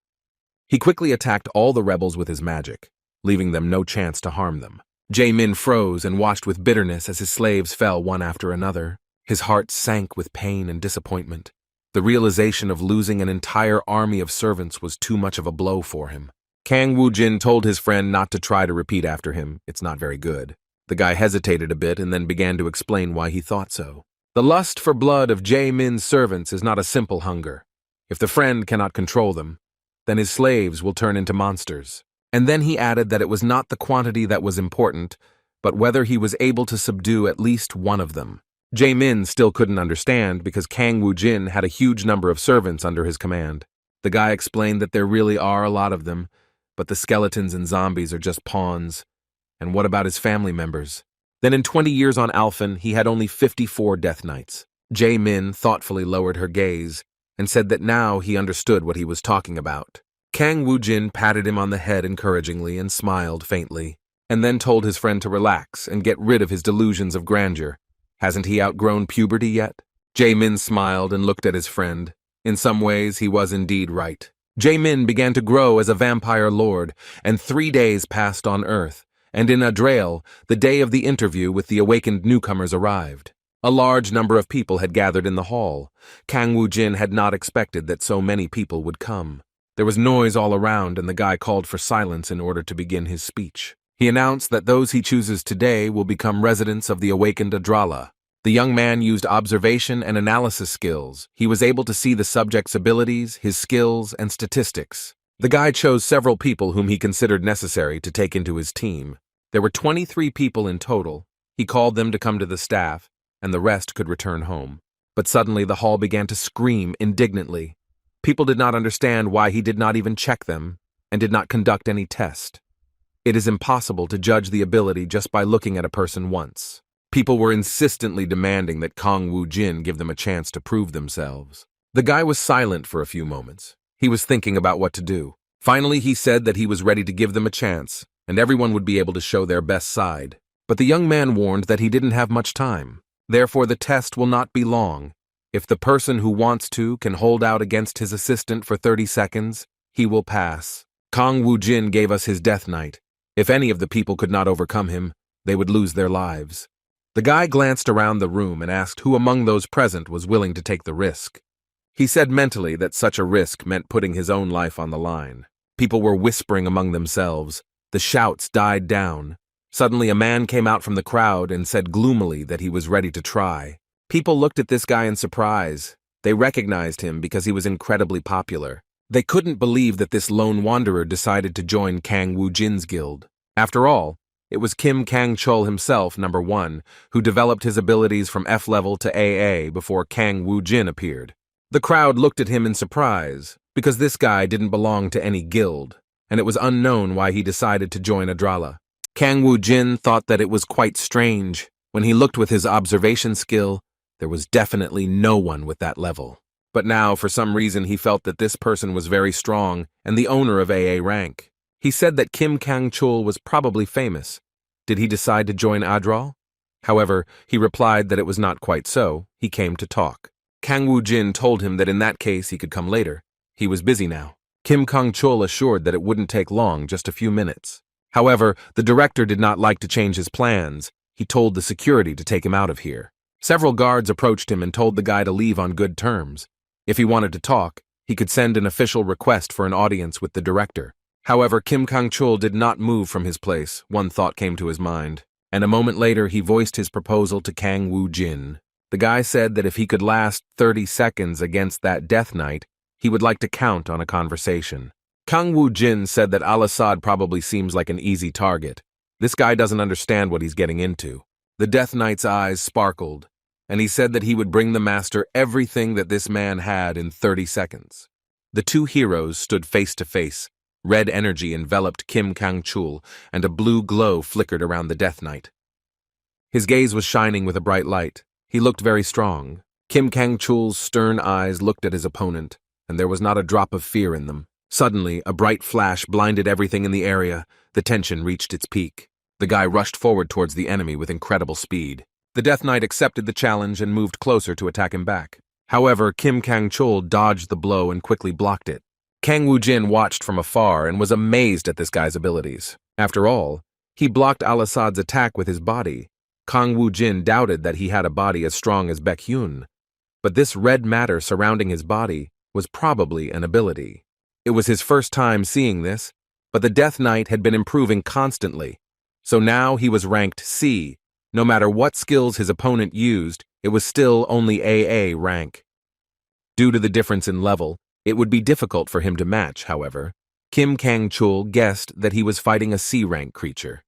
He quickly attacked all the rebels with his magic, leaving them no chance to harm them. Jae-min froze and watched with bitterness as his slaves fell one after another. His heart sank with pain and disappointment. The realization of losing an entire army of servants was too much of a blow for him. Kang Woo-jin told his friend not to try to repeat after him. It's not very good. The guy hesitated a bit and then began to explain why he thought so. The lust for blood of Jae-min's servants is not a simple hunger. If the friend cannot control them, then his slaves will turn into monsters. And then he added that it was not the quantity that was important, but whether he was able to subdue at least one of them. Jae-min still couldn't understand because Kang Woo-jin had a huge number of servants under his command. The guy explained that there really are a lot of them, but the skeletons and zombies are just pawns. And what about his family members? Then in 20 years on Alphen, he had only 54 death knights. Jae-min thoughtfully lowered her gaze and said that now he understood what he was talking about. Kang Woo-jin patted him on the head encouragingly and smiled faintly, and then told his friend to relax and get rid of his delusions of grandeur. Hasn't he outgrown puberty yet? Jae-min smiled and looked at his friend. In some ways, he was indeed right. Jae-min began to grow as a vampire lord, and 3 days passed on Earth, and in Adrael, the day of the interview with the awakened newcomers arrived. A large number of people had gathered in the hall. Kang Woo-jin had not expected that so many people would come. There was noise all around, and the guy called for silence in order to begin his speech. He announced that those he chooses today will become residents of the awakened Adrala. The young man used observation and analysis skills. He was able to see the subject's abilities, his skills, and statistics. The guy chose several people whom he considered necessary to take into his team. There were 23 people in total. He called them to come to the staff, and the rest could return home. But suddenly the hall began to scream indignantly. People did not understand why he did not even check them and did not conduct any test. It is impossible to judge the ability just by looking at a person once. People were insistently demanding that Kang Woo-jin give them a chance to prove themselves. The guy was silent for a few moments. He was thinking about what to do. Finally, he said that he was ready to give them a chance, and everyone would be able to show their best side. But the young man warned that he didn't have much time. Therefore, the test will not be long. If the person who wants to can hold out against his assistant for 30 seconds, he will pass. Kang Woo-jin gave us his death knight. If any of the people could not overcome him, they would lose their lives. The guy glanced around the room and asked who among those present was willing to take the risk. He said mentally that such a risk meant putting his own life on the line. People were whispering among themselves. The shouts died down. Suddenly a man came out from the crowd and said gloomily that he was ready to try. People looked at this guy in surprise. They recognized him because he was incredibly popular. They couldn't believe that this lone wanderer decided to join Kang Woo-jin's guild. After all, it was Kim Kang-chul himself, number 1, who developed his abilities from F level to AA before Kang Woo-jin appeared. The crowd looked at him in surprise, because this guy didn't belong to any guild, and it was unknown why he decided to join Adrala. Kang Woo-jin thought that it was quite strange. When he looked with his observation skill, there was definitely no one with that level. But now, for some reason, he felt that this person was very strong and the owner of AA rank. He said that Kim Kang-chul was probably famous. Did he decide to join Adral? However, he replied that it was not quite so. He came to talk. Kang Woo-jin told him that in that case he could come later. He was busy now. Kim Kang-chul assured that it wouldn't take long, just a few minutes. However, the director did not like to change his plans. He told the security to take him out of here. Several guards approached him and told the guy to leave on good terms. If he wanted to talk, he could send an official request for an audience with the director. However, Kim Kang-chul did not move from his place. One thought came to his mind, and a moment later he voiced his proposal to Kang Woo-jin. The guy said that if he could last 30 seconds against that death knight, he would like to count on a conversation. Kang Woo-jin said that Al-Assad probably seems like an easy target. This guy doesn't understand what he's getting into. The death knight's eyes sparkled, and he said that he would bring the master everything that this man had in 30 seconds. The two heroes stood face to face. Red energy enveloped Kim Kang-chul, and a blue glow flickered around the death knight. His gaze was shining with a bright light. He looked very strong. Kim Kang-chul's stern eyes looked at his opponent, and there was not a drop of fear in them. Suddenly, a bright flash blinded everything in the area. The tension reached its peak. The guy rushed forward towards the enemy with incredible speed. The Death Knight accepted the challenge and moved closer to attack him back. However, Kim Kang-chul dodged the blow and quickly blocked it. Kang Woo-jin watched from afar and was amazed at this guy's abilities. After all, he blocked Al-Assad's attack with his body. Kang Woo-jin doubted that he had a body as strong as Baek-hyun. But this red matter surrounding his body was probably an ability. It was his first time seeing this, but the Death Knight had been improving constantly. So now he was ranked C. No matter what skills his opponent used, it was still only AA rank. Due to the difference in level, it would be difficult for him to match, however. Kim Kang-chul guessed that he was fighting a C-rank creature.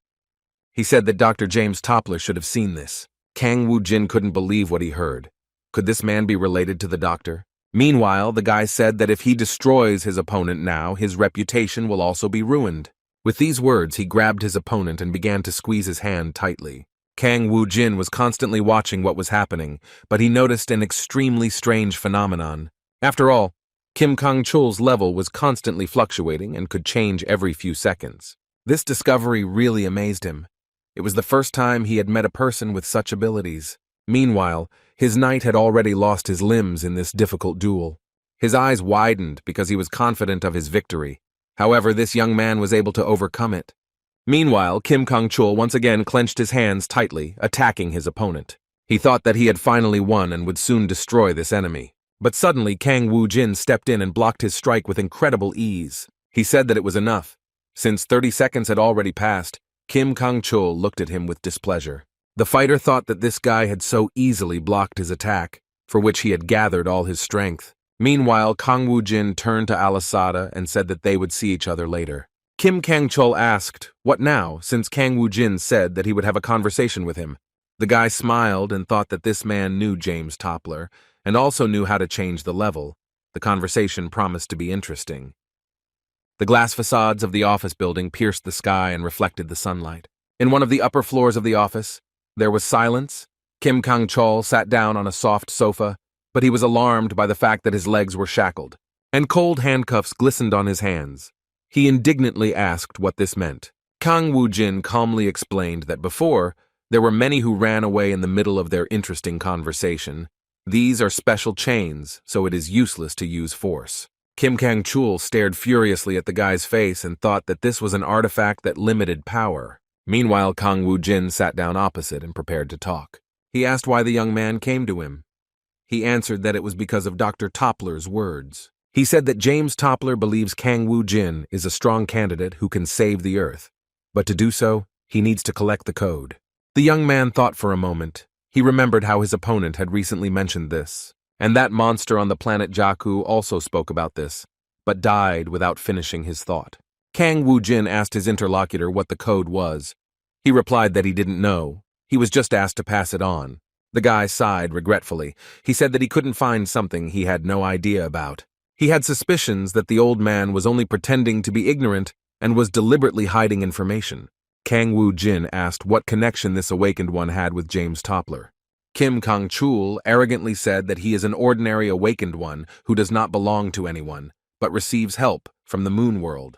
He said that Dr. James Toppler should have seen this. Kang Woo-jin couldn't believe what he heard. Could this man be related to the doctor? Meanwhile, the guy said that if he destroys his opponent now, his reputation will also be ruined. With these words, he grabbed his opponent and began to squeeze his hand tightly. Kang Woo-jin was constantly watching what was happening, but he noticed an extremely strange phenomenon. After all, Kim Kang-chul's level was constantly fluctuating and could change every few seconds. This discovery really amazed him. It was the first time he had met a person with such abilities. Meanwhile, his knight had already lost his limbs in this difficult duel. His eyes widened because he was confident of his victory. However, this young man was able to overcome it. Meanwhile, Kim Kang-chul once again clenched his hands tightly, attacking his opponent. He thought that he had finally won and would soon destroy this enemy. But suddenly, Kang Woo-jin stepped in and blocked his strike with incredible ease. He said that it was enough. Since 30 seconds had already passed, Kim Kang-chul looked at him with displeasure. The fighter thought that this guy had so easily blocked his attack, for which he had gathered all his strength. Meanwhile, Kang Woo-jin turned to Al-Assad and said that they would see each other later. Kim Kang-chul asked, "What now?" since Kang Woo-jin said that he would have a conversation with him. The guy smiled and thought that this man knew James Toppler, and also knew how to change the level. The conversation promised to be interesting. The glass facades of the office building pierced the sky and reflected the sunlight. In one of the upper floors of the office, there was silence. Kim Kang-chul sat down on a soft sofa, but he was alarmed by the fact that his legs were shackled, and cold handcuffs glistened on his hands. He indignantly asked what this meant. Kang Woo-jin calmly explained that before, there were many who ran away in the middle of their interesting conversation. These are special chains, so it is useless to use force. Kim Kang-chul stared furiously at the guy's face and thought that this was an artifact that limited power. Meanwhile, Kang Woo-jin sat down opposite and prepared to talk. He asked why the young man came to him. He answered that it was because of Dr. Toppler's words. He said that James Toppler believes Kang Woo-jin is a strong candidate who can save the Earth. But to do so, he needs to collect the code. The young man thought for a moment. He remembered how his opponent had recently mentioned this, and that monster on the planet Jakku also spoke about this, but died without finishing his thought. Kang Woo-jin asked his interlocutor what the code was. He replied that he didn't know. He was just asked to pass it on. The guy sighed regretfully. He said that he couldn't find something he had no idea about. He had suspicions that the old man was only pretending to be ignorant and was deliberately hiding information. Kang Woo-jin asked what connection this awakened one had with James Toppler. Kim Kang-chul arrogantly said that he is an ordinary awakened one who does not belong to anyone, but receives help from the moon world.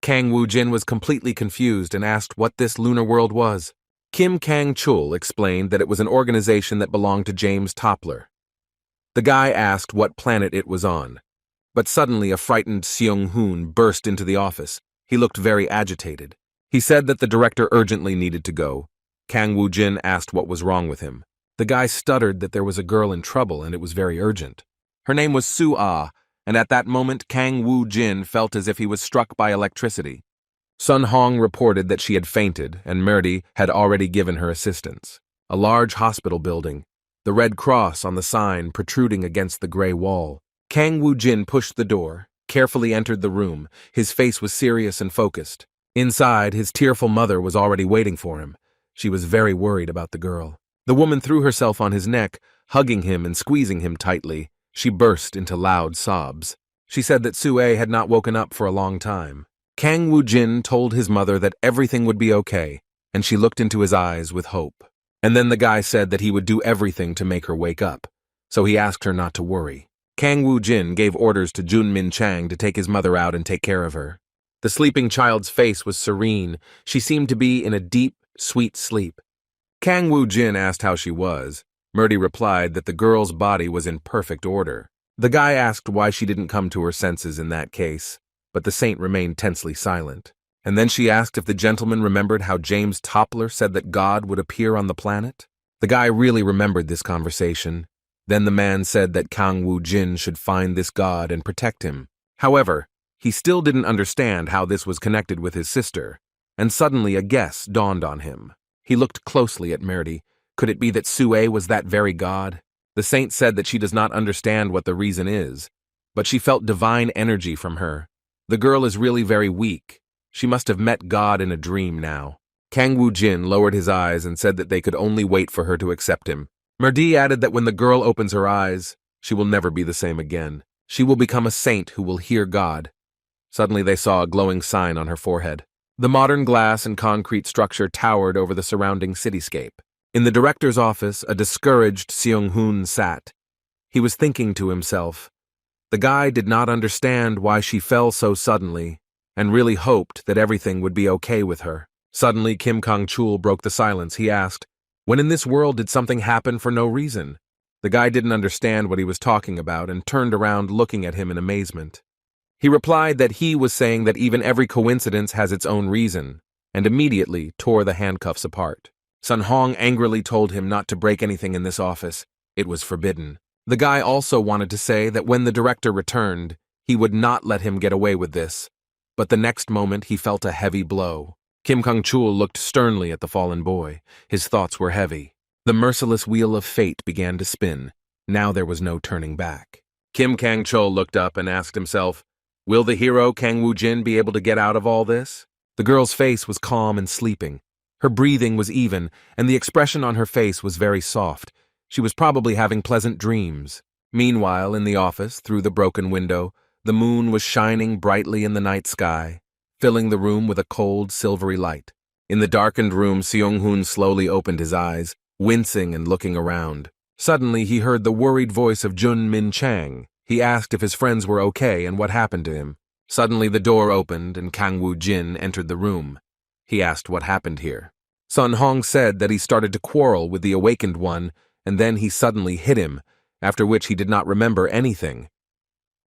Kang Woo-jin was completely confused and asked what this lunar world was. Kim Kang-chul explained that it was an organization that belonged to James Toppler. The guy asked what planet it was on. But suddenly a frightened Seung-hoon burst into the office. He looked very agitated. He said that the director urgently needed to go. Kang Woo-jin asked what was wrong with him. The guy stuttered that there was a girl in trouble and it was very urgent. Her name was Su-ah, and at that moment Kang Woo-jin felt as if he was struck by electricity. Sun Hong reported that she had fainted and Murdy had already given her assistance. A large hospital building, the red cross on the sign protruding against the gray wall. Kang Woo-jin pushed the door, carefully entered the room. His face was serious and focused. Inside, his tearful mother was already waiting for him. She was very worried about the girl. The woman threw herself on his neck, hugging him and squeezing him tightly. She burst into loud sobs. She said that Sue had not woken up for a long time. Kang Woo-jin told his mother that everything would be okay, and she looked into his eyes with hope. And then the guy said that he would do everything to make her wake up, so he asked her not to worry. Kang Woo-jin gave orders to Jun Min-chang to take his mother out and take care of her. The sleeping child's face was serene. She seemed to be in a deep, sweet sleep. Kang Woo-jin asked how she was. Murdy replied that the girl's body was in perfect order. The guy asked why she didn't come to her senses in that case, but the saint remained tensely silent. And then she asked if the gentleman remembered how James Toppler said that God would appear on the planet. The guy really remembered this conversation. Then the man said that Kang Woo-jin should find this God and protect him. However, he still didn't understand how this was connected with his sister, and suddenly a guess dawned on him. He looked closely at Murdy. Could it be that Sue was that very God? The saint said that she does not understand what the reason is, but she felt divine energy from her. The girl is really very weak. She must have met God in a dream now. Kang Woo-jin lowered his eyes and said that they could only wait for her to accept him. Murdy added that when the girl opens her eyes, she will never be the same again. She will become a saint who will hear God. Suddenly they saw a glowing sign on her forehead. The modern glass and concrete structure towered over the surrounding cityscape. In the director's office, a discouraged Seung-hoon sat. He was thinking to himself. The guy did not understand why she fell so suddenly, and really hoped that everything would be okay with her. Suddenly, Kim Kang-chul broke the silence. He asked, "When in this world did something happen for no reason?" The guy didn't understand what he was talking about and turned around looking at him in amazement. He replied that he was saying that even every coincidence has its own reason, and immediately tore the handcuffs apart. Sun Hong angrily told him not to break anything in this office. It was forbidden. The guy also wanted to say that when the director returned, he would not let him get away with this. But the next moment he felt a heavy blow. Kim Kang-chul looked sternly at the fallen boy. His thoughts were heavy. The merciless wheel of fate began to spin. Now there was no turning back. Kim Kang-chul looked up and asked himself, will the hero Kang Woo-jin be able to get out of all this? The girl's face was calm and sleeping. Her breathing was even, and the expression on her face was very soft. She was probably having pleasant dreams. Meanwhile, in the office, through the broken window, the moon was shining brightly in the night sky, filling the room with a cold, silvery light. In the darkened room, Seung-hoon slowly opened his eyes, wincing and looking around. Suddenly, he heard the worried voice of Jun Min-chang. He asked if his friends were okay and what happened to him. Suddenly, the door opened and Kang Woo-jin entered the room. He asked what happened here. Sun Hong said that he started to quarrel with the awakened one, and then he suddenly hit him, after which he did not remember anything.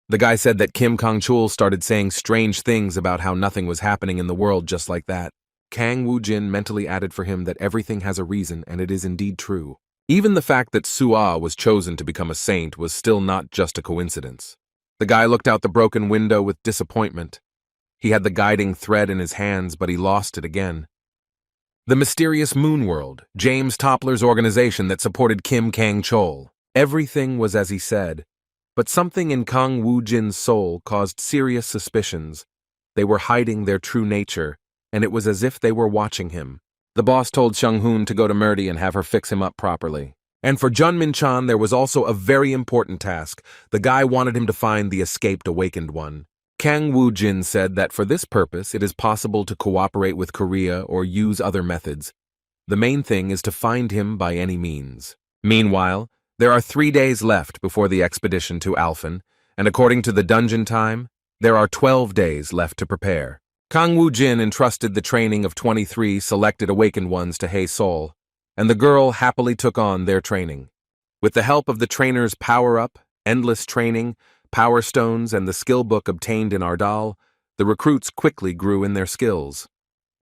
The guy said that Kim Kang-chul started saying strange things about how nothing was happening in the world just like that. Kang Woo-jin mentally added for him that everything has a reason, and it is indeed true. Even the fact that Sua was chosen to become a saint was still not just a coincidence. The guy looked out the broken window with disappointment. He had the guiding thread in his hands, but he lost it again. The mysterious Moon World, James Toppler's organization that supported Kim Kang-chul. Everything was as he said, but something in Kang Woo-jin's soul caused serious suspicions. They were hiding their true nature, and it was as if they were watching him. The boss told Seung-hoon to go to Murdy and have her fix him up properly. And for Jun Min-chan, there was also a very important task. The guy wanted him to find the escaped awakened one. Kang Woo-jin said that for this purpose, it is possible to cooperate with Korea or use other methods. The main thing is to find him by any means. Meanwhile, there are 3 days left before the expedition to Alphen, and according to the dungeon time, there are 12 days left to prepare. Kang Woo-jin entrusted the training of 23 selected awakened ones to Hae-sol, and the girl happily took on their training. With the help of the trainer's power-up, endless training, power stones, and the skill book obtained in Ardal, the recruits quickly grew in their skills.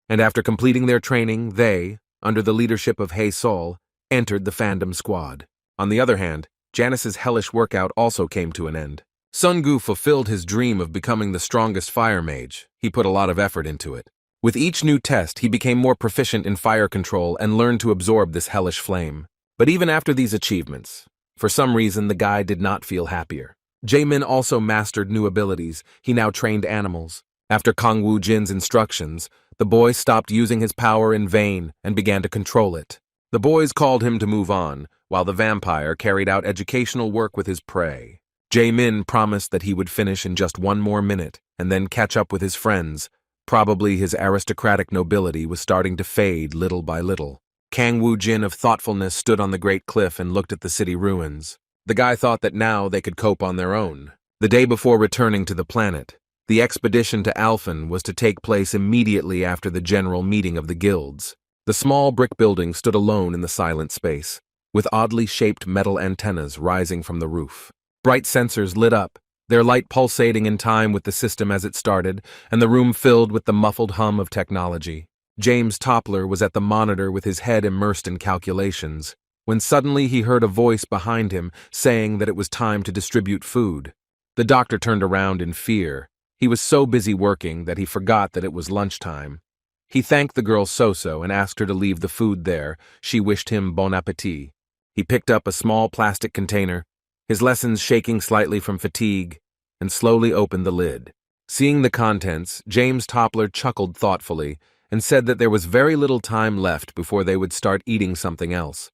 And after completing their training, they, under the leadership of Hae-sol, entered the fandom squad. On the other hand, Janice's hellish workout also came to an end. Sun-gu fulfilled his dream of becoming the strongest fire mage. He put a lot of effort into it. With each new test, he became more proficient in fire control and learned to absorb this hellish flame. But even after these achievements, for some reason the guy did not feel happier. Jae-min also mastered new abilities. He now trained animals. After Kang Woo-jin's instructions, the boy stopped using his power in vain and began to control it. The boys called him to move on, while the vampire carried out educational work with his prey. Jae-min promised that he would finish in just 1 more minute and then catch up with his friends. Probably his aristocratic nobility was starting to fade little by little. Kang Woo-jin of thoughtfulness stood on the great cliff and looked at the city ruins. The guy thought that now they could cope on their own. The day before returning to the planet, the expedition to Alphen was to take place immediately after the general meeting of the guilds. The small brick building stood alone in the silent space, with oddly shaped metal antennas rising from the roof. Bright sensors lit up, their light pulsating in time with the system as it started, and the room filled with the muffled hum of technology. James Toppler was at the monitor with his head immersed in calculations, when suddenly he heard a voice behind him saying that it was time to distribute food. The doctor turned around in fear. He was so busy working that he forgot that it was lunchtime. He thanked the girl so-so and asked her to leave the food there. She wished him bon appétit. He picked up a small plastic container, his lessons shaking slightly from fatigue, and slowly opened the lid. Seeing the contents, James Toppler chuckled thoughtfully and said that there was very little time left before they would start eating something else.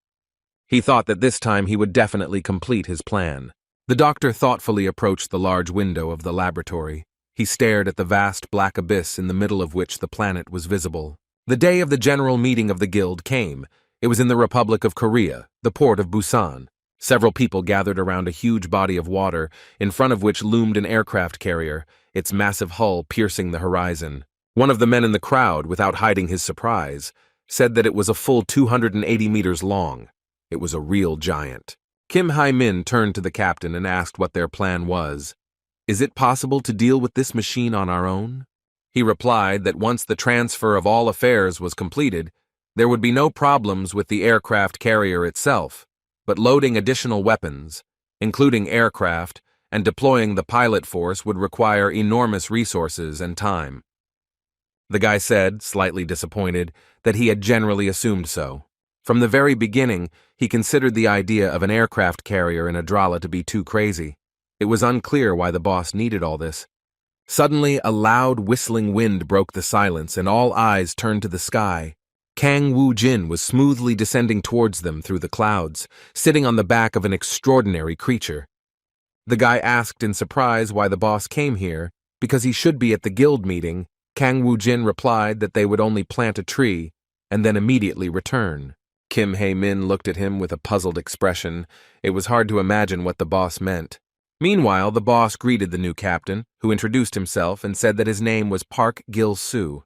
He thought that this time he would definitely complete his plan. The doctor thoughtfully approached the large window of the laboratory. He stared at the vast black abyss in the middle of which the planet was visible. The day of the general meeting of the guild came. It was in the Republic of Korea, the port of Busan. Several people gathered around a huge body of water, in front of which loomed an aircraft carrier, its massive hull piercing the horizon. One of the men in the crowd, without hiding his surprise, said that it was a full 280 meters long. It was a real giant. Kim Hai-min turned to the captain and asked what their plan was. "Is it possible to deal with this machine on our own?" He replied that once the transfer of all affairs was completed, there would be no problems with the aircraft carrier itself, but loading additional weapons, including aircraft, and deploying the pilot force would require enormous resources and time. The guy said, slightly disappointed, that he had generally assumed so. From the very beginning, he considered the idea of an aircraft carrier in Adrala to be too crazy. It was unclear why the boss needed all this. Suddenly, a loud whistling wind broke the silence and all eyes turned to the sky. Kang Woo-jin was smoothly descending towards them through the clouds, sitting on the back of an extraordinary creature. The guy asked in surprise why the boss came here, because he should be at the guild meeting. Kang Woo-jin replied that they would only plant a tree and then immediately return. Kim Hae-min looked at him with a puzzled expression. It was hard to imagine what the boss meant. Meanwhile, the boss greeted the new captain, who introduced himself and said that his name was Park Gil-soo.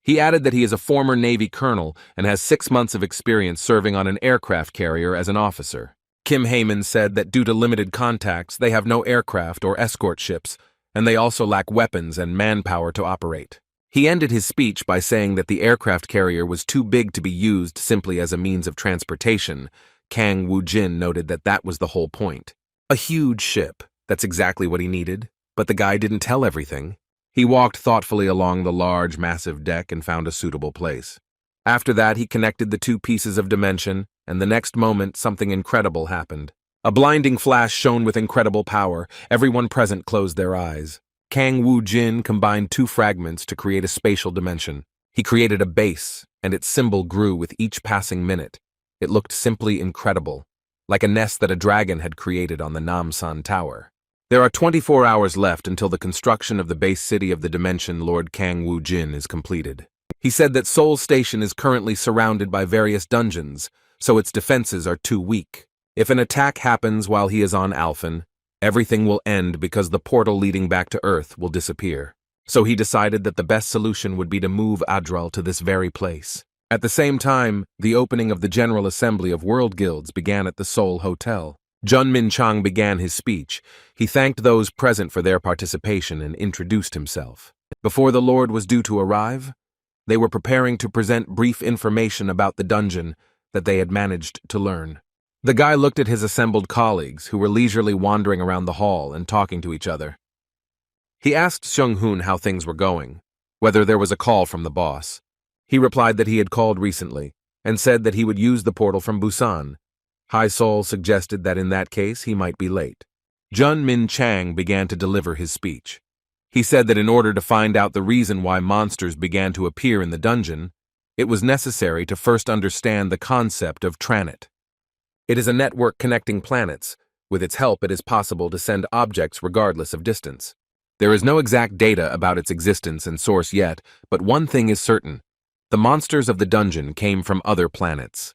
He added that he is a former Navy colonel and has 6 months of experience serving on an aircraft carrier as an officer. Kim Hae-min said that due to limited contacts, they have no aircraft or escort ships, and they also lack weapons and manpower to operate. He ended his speech by saying that the aircraft carrier was too big to be used simply as a means of transportation. Kang Woo-jin noted that that was the whole point. A huge ship, that's exactly what he needed, but the guy didn't tell everything. He walked thoughtfully along the large, massive deck and found a suitable place. After that, he connected the two pieces of dimension, and the next moment, something incredible happened. A blinding flash shone with incredible power. Everyone present closed their eyes. Kang Woo-jin combined two fragments to create a spatial dimension. He created a base, and its symbol grew with each passing minute. It looked simply incredible, like a nest that a dragon had created on the Namsan Tower. There are 24 hours left until the construction of the base city of the dimension Lord Kang Woo-jin is completed. He said that Seoul Station is currently surrounded by various dungeons, so its defenses are too weak. If an attack happens while he is on Alphen, everything will end because the portal leading back to Earth will disappear. So he decided that the best solution would be to move Adral to this very place. At the same time, the opening of the General Assembly of World Guilds began at the Seoul Hotel. Jun Min-chang began his speech. He thanked those present for their participation and introduced himself. Before the Lord was due to arrive, they were preparing to present brief information about the dungeon that they had managed to learn. The guy looked at his assembled colleagues, who were leisurely wandering around the hall and talking to each other. He asked Seung-hoon how things were going, whether there was a call from the boss. He replied that he had called recently, and said that he would use the portal from Busan. Hai Sol suggested that in that case he might be late. Jun Min-chang began to deliver his speech. He said that in order to find out the reason why monsters began to appear in the dungeon, it was necessary to first understand the concept of Tranit. It is a network connecting planets. With its help, it is possible to send objects regardless of distance. There is no exact data about its existence and source yet, but one thing is certain. The monsters of the dungeon came from other planets,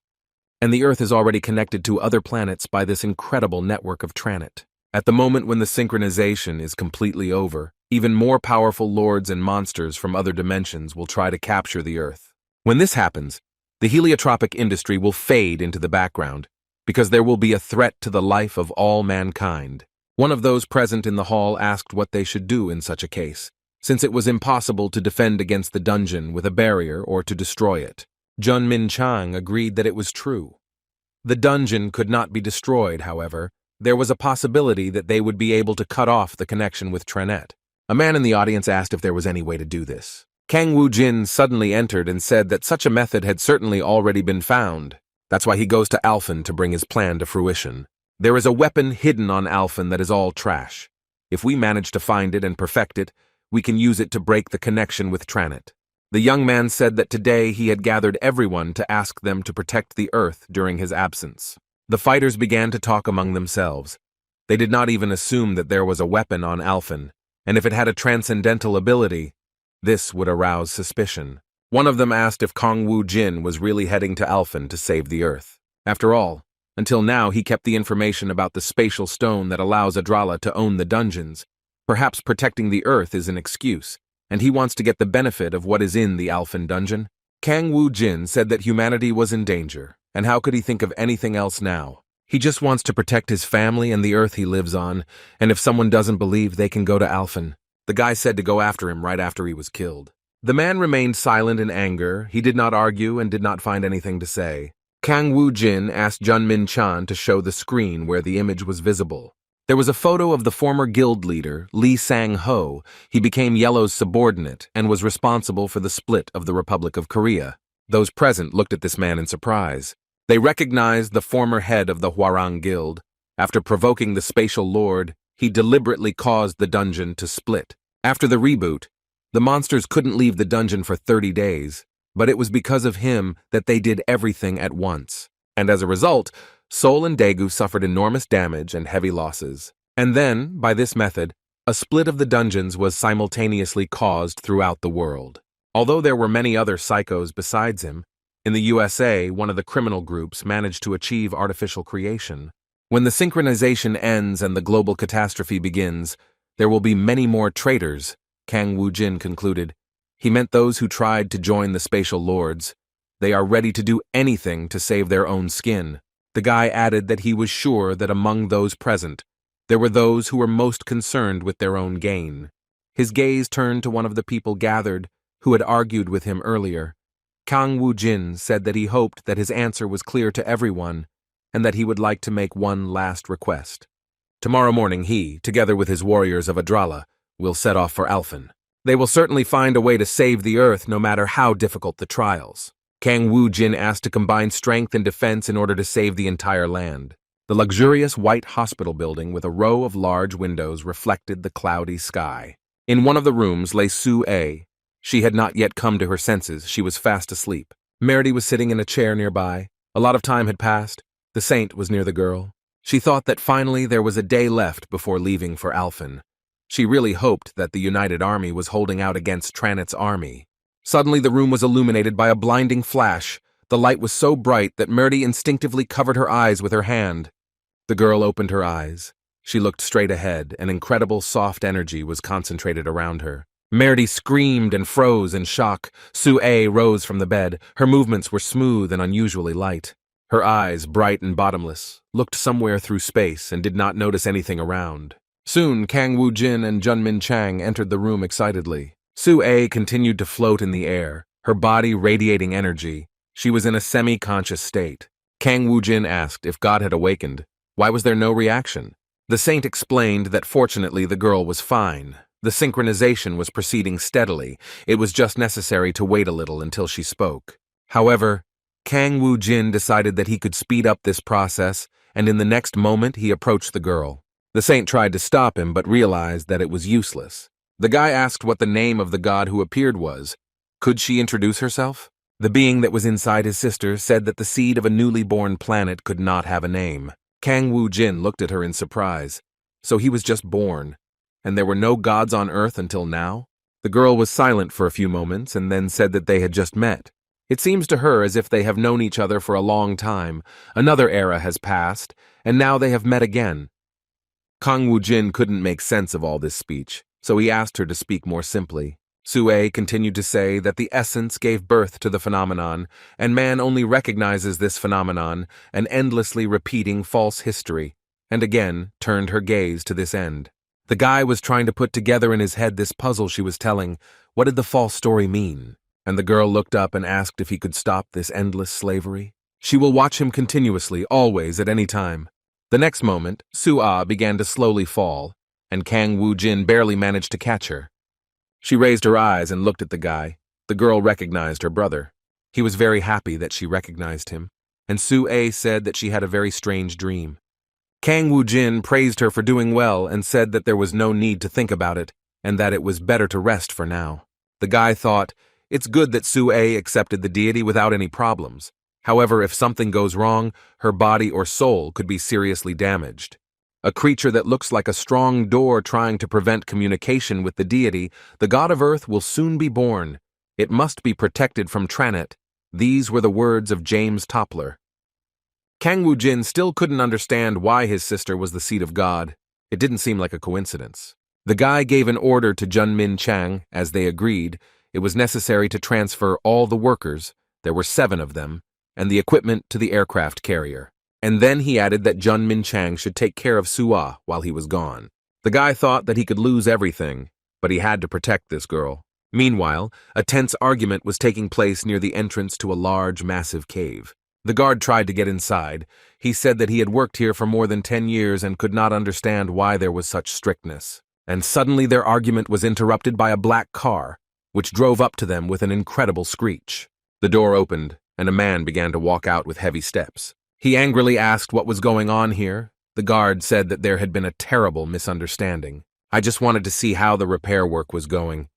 and the Earth is already connected to other planets by this incredible network of Tranit. At the moment when the synchronization is completely over, even more powerful lords and monsters from other dimensions will try to capture the Earth. When this happens, the heliotropic industry will fade into the background, because there will be a threat to the life of all mankind. One of those present in the hall asked what they should do in such a case, since it was impossible to defend against the dungeon with a barrier or to destroy it. Junmin Chang agreed that it was true. The dungeon could not be destroyed, however. There was a possibility that they would be able to cut off the connection with Trenet. A man in the audience asked if there was any way to do this. Kang Woo-jin suddenly entered and said that such a method had certainly already been found. That's why he goes to Alphen to bring his plan to fruition. There is a weapon hidden on Alphen that is all trash. If we manage to find it and perfect it, we can use it to break the connection with Tranet. The young man said that today he had gathered everyone to ask them to protect the Earth during his absence. The fighters began to talk among themselves. They did not even assume that there was a weapon on Alphen, and if it had a transcendental ability, this would arouse suspicion. One of them asked if Kang Woo-jin was really heading to Alphen to save the Earth. After all, until now he kept the information about the spatial stone that allows Adrala to own the dungeons. Perhaps protecting the Earth is an excuse, and he wants to get the benefit of what is in the Alphen dungeon. Kang Woo-jin said that humanity was in danger, and how could he think of anything else now? He just wants to protect his family and the Earth he lives on, and if someone doesn't believe, they can go to Alphen. The guy said to go after him right after he was killed. The man remained silent in anger. He did not argue and did not find anything to say. Kang Woo-jin asked Junmin Chan to show the screen where the image was visible. There was a photo of the former guild leader, Lee Sang-ho. He became Yellow's subordinate and was responsible for the split of the Republic of Korea. Those present looked at this man in surprise. They recognized the former head of the Hwarang Guild. After provoking the spatial lord, he deliberately caused the dungeon to split. After the reboot, the monsters couldn't leave the dungeon for 30 days, but it was because of him that they did everything at once. And as a result, Seoul and Daegu suffered enormous damage and heavy losses. And then, by this method, a split of the dungeons was simultaneously caused throughout the world. Although there were many other psychos besides him, in the USA, one of the criminal groups managed to achieve artificial creation. When the synchronization ends and the global catastrophe begins, there will be many more traitors, Kang Woo-jin concluded. He meant those who tried to join the spatial lords. They are ready to do anything to save their own skin. The guy added that he was sure that among those present, there were those who were most concerned with their own gain. His gaze turned to one of the people gathered who had argued with him earlier. Kang Woo-jin said that he hoped that his answer was clear to everyone and that he would like to make one last request. Tomorrow morning he, together with his warriors of Adrala, will set off for Alphen. They will certainly find a way to save the Earth no matter how difficult the trials. Kang Woo-jin asked to combine strength and defense in order to save the entire land. The luxurious white hospital building with a row of large windows reflected the cloudy sky. In one of the rooms lay Sue. She had not yet come to her senses. She was fast asleep. Meredy was sitting in a chair nearby. A lot of time had passed. The saint was near the girl. She thought that finally there was a day left before leaving for Alphen. She really hoped that the United Army was holding out against Tranet's army. Suddenly the room was illuminated by a blinding flash. The light was so bright that Meredy instinctively covered her eyes with her hand. The girl opened her eyes. She looked straight ahead. An incredible soft energy was concentrated around her. Meredy screamed and froze in shock. Sue rose from the bed. Her movements were smooth and unusually light. Her eyes, bright and bottomless, looked somewhere through space and did not notice anything around. Soon, Kang Woo-jin and Junmin Chang entered the room excitedly. Sue continued to float in the air, her body radiating energy. She was in a semi-conscious state. Kang Woo-jin asked if God had awakened. Why was there no reaction? The saint explained that fortunately the girl was fine. The synchronization was proceeding steadily. It was just necessary to wait a little until she spoke. However, Kang Woo-jin decided that he could speed up this process, and in the next moment he approached the girl. The saint tried to stop him but realized that it was useless. The guy asked what the name of the god who appeared was. Could she introduce herself? The being that was inside his sister said that the seed of a newly born planet could not have a name. Kang Woo-jin looked at her in surprise. So he was just born, and there were no gods on Earth until now? The girl was silent for a few moments and then said that they had just met. It seems to her as if they have known each other for a long time. Another era has passed, and now they have met again. Kang Woo-jin couldn't make sense of all this speech, so he asked her to speak more simply. Sue continued to say that the essence gave birth to the phenomenon, and man only recognizes this phenomenon, an endlessly repeating false history, and again turned her gaze to this end. The guy was trying to put together in his head this puzzle she was telling. What did the false story mean? And the girl looked up and asked if he could stop this endless slavery. She will watch him continuously, always, at any time. The next moment, Sue began to slowly fall, and Kang Woo-jin barely managed to catch her. She raised her eyes and looked at the guy. The girl recognized her brother. He was very happy that she recognized him, and Sue said that she had a very strange dream. Kang Woo-jin praised her for doing well and said that there was no need to think about it, and that it was better to rest for now. The guy thought, it's good that Sue accepted the deity without any problems. However, if something goes wrong, her body or soul could be seriously damaged. A creature that looks like a strong door trying to prevent communication with the deity, the god of earth will soon be born. It must be protected from Tranit. These were the words of James Toppler. Kang Woo-jin still couldn't understand why his sister was the seed of God. It didn't seem like a coincidence. The guy gave an order to Jun-min Chang, as they agreed. It was necessary to transfer all the workers, there were 7 of them, and the equipment to the aircraft carrier. And then he added that Jun-min Chang should take care of Sue while he was gone. The guy thought that he could lose everything, but he had to protect this girl. Meanwhile, a tense argument was taking place near the entrance to a large, massive cave. The guard tried to get inside. He said that he had worked here for more than 10 years and could not understand why there was such strictness. And suddenly their argument was interrupted by a black car, which drove up to them with an incredible screech. The door opened, and a man began to walk out with heavy steps. He angrily asked what was going on here. The guard said that there had been a terrible misunderstanding. I just wanted to see how the repair work was going.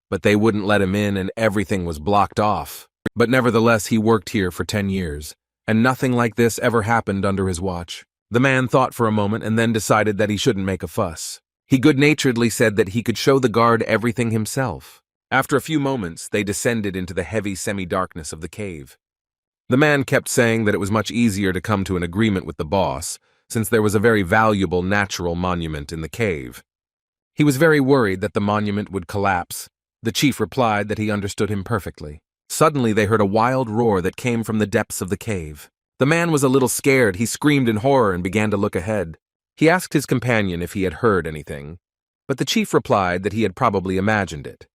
But they wouldn't let him in and everything was blocked off. But nevertheless, he worked here for 10 years, and nothing like this ever happened under his watch. The man thought for a moment and then decided that he shouldn't make a fuss. He good-naturedly said that he could show the guard everything himself. After a few moments, they descended into the heavy semi-darkness of the cave. The man kept saying that it was much easier to come to an agreement with the boss, since there was a very valuable natural monument in the cave. He was very worried that the monument would collapse. The chief replied that he understood him perfectly. Suddenly they heard a wild roar that came from the depths of the cave. The man was a little scared. He screamed in horror and began to look ahead. He asked his companion if he had heard anything, but the chief replied that he had probably imagined it.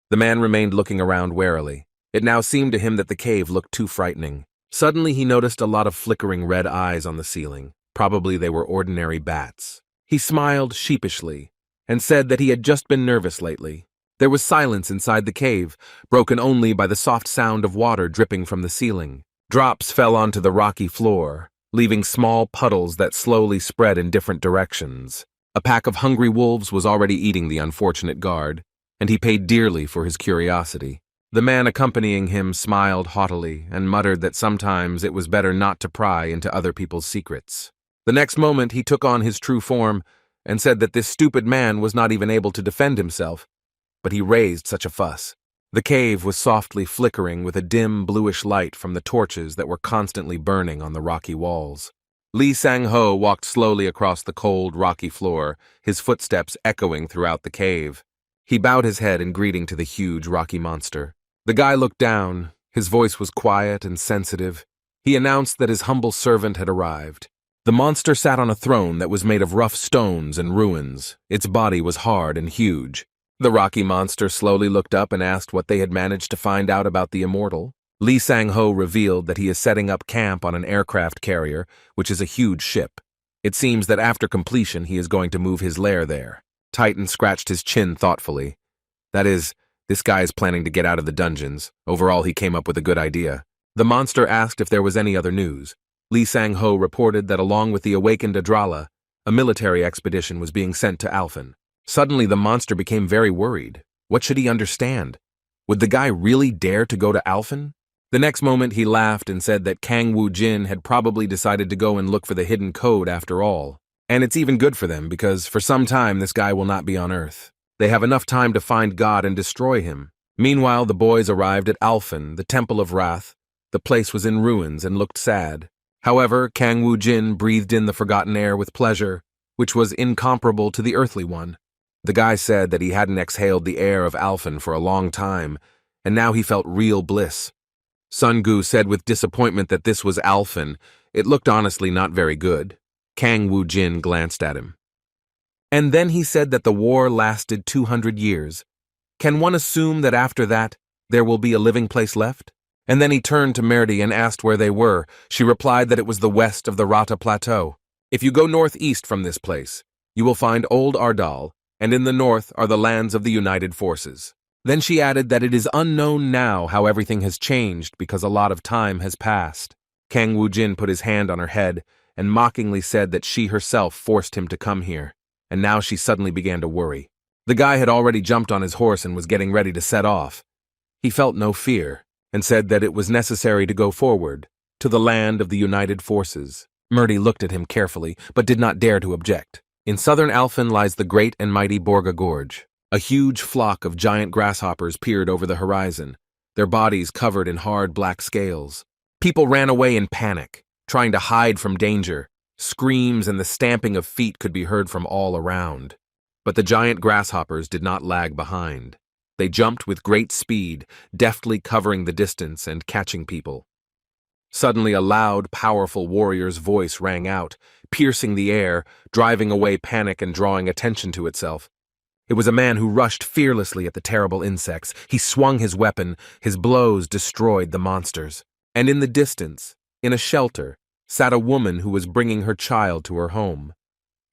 The man remained looking around warily. It now seemed to him that the cave looked too frightening. Suddenly he noticed a lot of flickering red eyes on the ceiling. Probably they were ordinary bats. He smiled sheepishly and said that he had just been nervous lately. There was silence inside the cave, broken only by the soft sound of water dripping from the ceiling. Drops fell onto the rocky floor, leaving small puddles that slowly spread in different directions. A pack of hungry wolves was already eating the unfortunate guard, and he paid dearly for his curiosity. The man accompanying him smiled haughtily and muttered that sometimes it was better not to pry into other people's secrets. The next moment he took on his true form and said that this stupid man was not even able to defend himself, but he raised such a fuss. The cave was softly flickering with a dim bluish light from the torches that were constantly burning on the rocky walls. Lee Sang-ho walked slowly across the cold, rocky floor, his footsteps echoing throughout the cave. He bowed his head in greeting to the huge, rocky monster. The guy looked down. His voice was quiet and sensitive. He announced that his humble servant had arrived. The monster sat on a throne that was made of rough stones and ruins. Its body was hard and huge. The rocky monster slowly looked up and asked what they had managed to find out about the immortal. Lee Sang-ho revealed that he is setting up camp on an aircraft carrier, which is a huge ship. It seems that after completion he is going to move his lair there. Titan scratched his chin thoughtfully. That is, this guy is planning to get out of the dungeons. Overall, he came up with a good idea. The monster asked if there was any other news. Lee Sang-ho reported that along with the awakened Adrala, a military expedition was being sent to Alphen. Suddenly, the monster became very worried. What should he understand? Would the guy really dare to go to Alphen? The next moment, he laughed and said that Kang Woo-jin had probably decided to go and look for the hidden code after all. And it's even good for them, because for some time this guy will not be on Earth. They have enough time to find God and destroy him. Meanwhile, the boys arrived at Alphen, the Temple of Wrath. The place was in ruins and looked sad. However, Kang Woo-jin breathed in the forgotten air with pleasure, which was incomparable to the earthly one. The guy said that he hadn't exhaled the air of Alphen for a long time, and now he felt real bliss. Sun-gu said with disappointment that this was Alphen. It looked honestly not very good. Kang Woo-jin glanced at him. And then he said that the war lasted 200 years. Can one assume that after that, there will be a living place left? And then he turned to Merdi and asked where they were. She replied that it was the west of the Rata Plateau. If you go northeast from this place, you will find Old Ardal, and in the north are the lands of the United Forces. Then she added that it is unknown now how everything has changed because a lot of time has passed. Kang Woo-jin put his hand on her head and mockingly said that she herself forced him to come here, and now she suddenly began to worry. The guy had already jumped on his horse and was getting ready to set off. He felt no fear, and said that it was necessary to go forward, to the land of the United Forces. Merdi looked at him carefully, but did not dare to object. In southern Alphen lies the great and mighty Borga Gorge. A huge flock of giant grasshoppers peered over the horizon, their bodies covered in hard black scales. People ran away in panic, trying to hide from danger. Screams and the stamping of feet could be heard from all around. But the giant grasshoppers did not lag behind. They jumped with great speed, deftly covering the distance and catching people. Suddenly a loud, powerful warrior's voice rang out, piercing the air, driving away panic and drawing attention to itself. It was a man who rushed fearlessly at the terrible insects. He swung his weapon, his blows destroyed the monsters. And in the distance, in a shelter, sat a woman who was bringing her child to her home.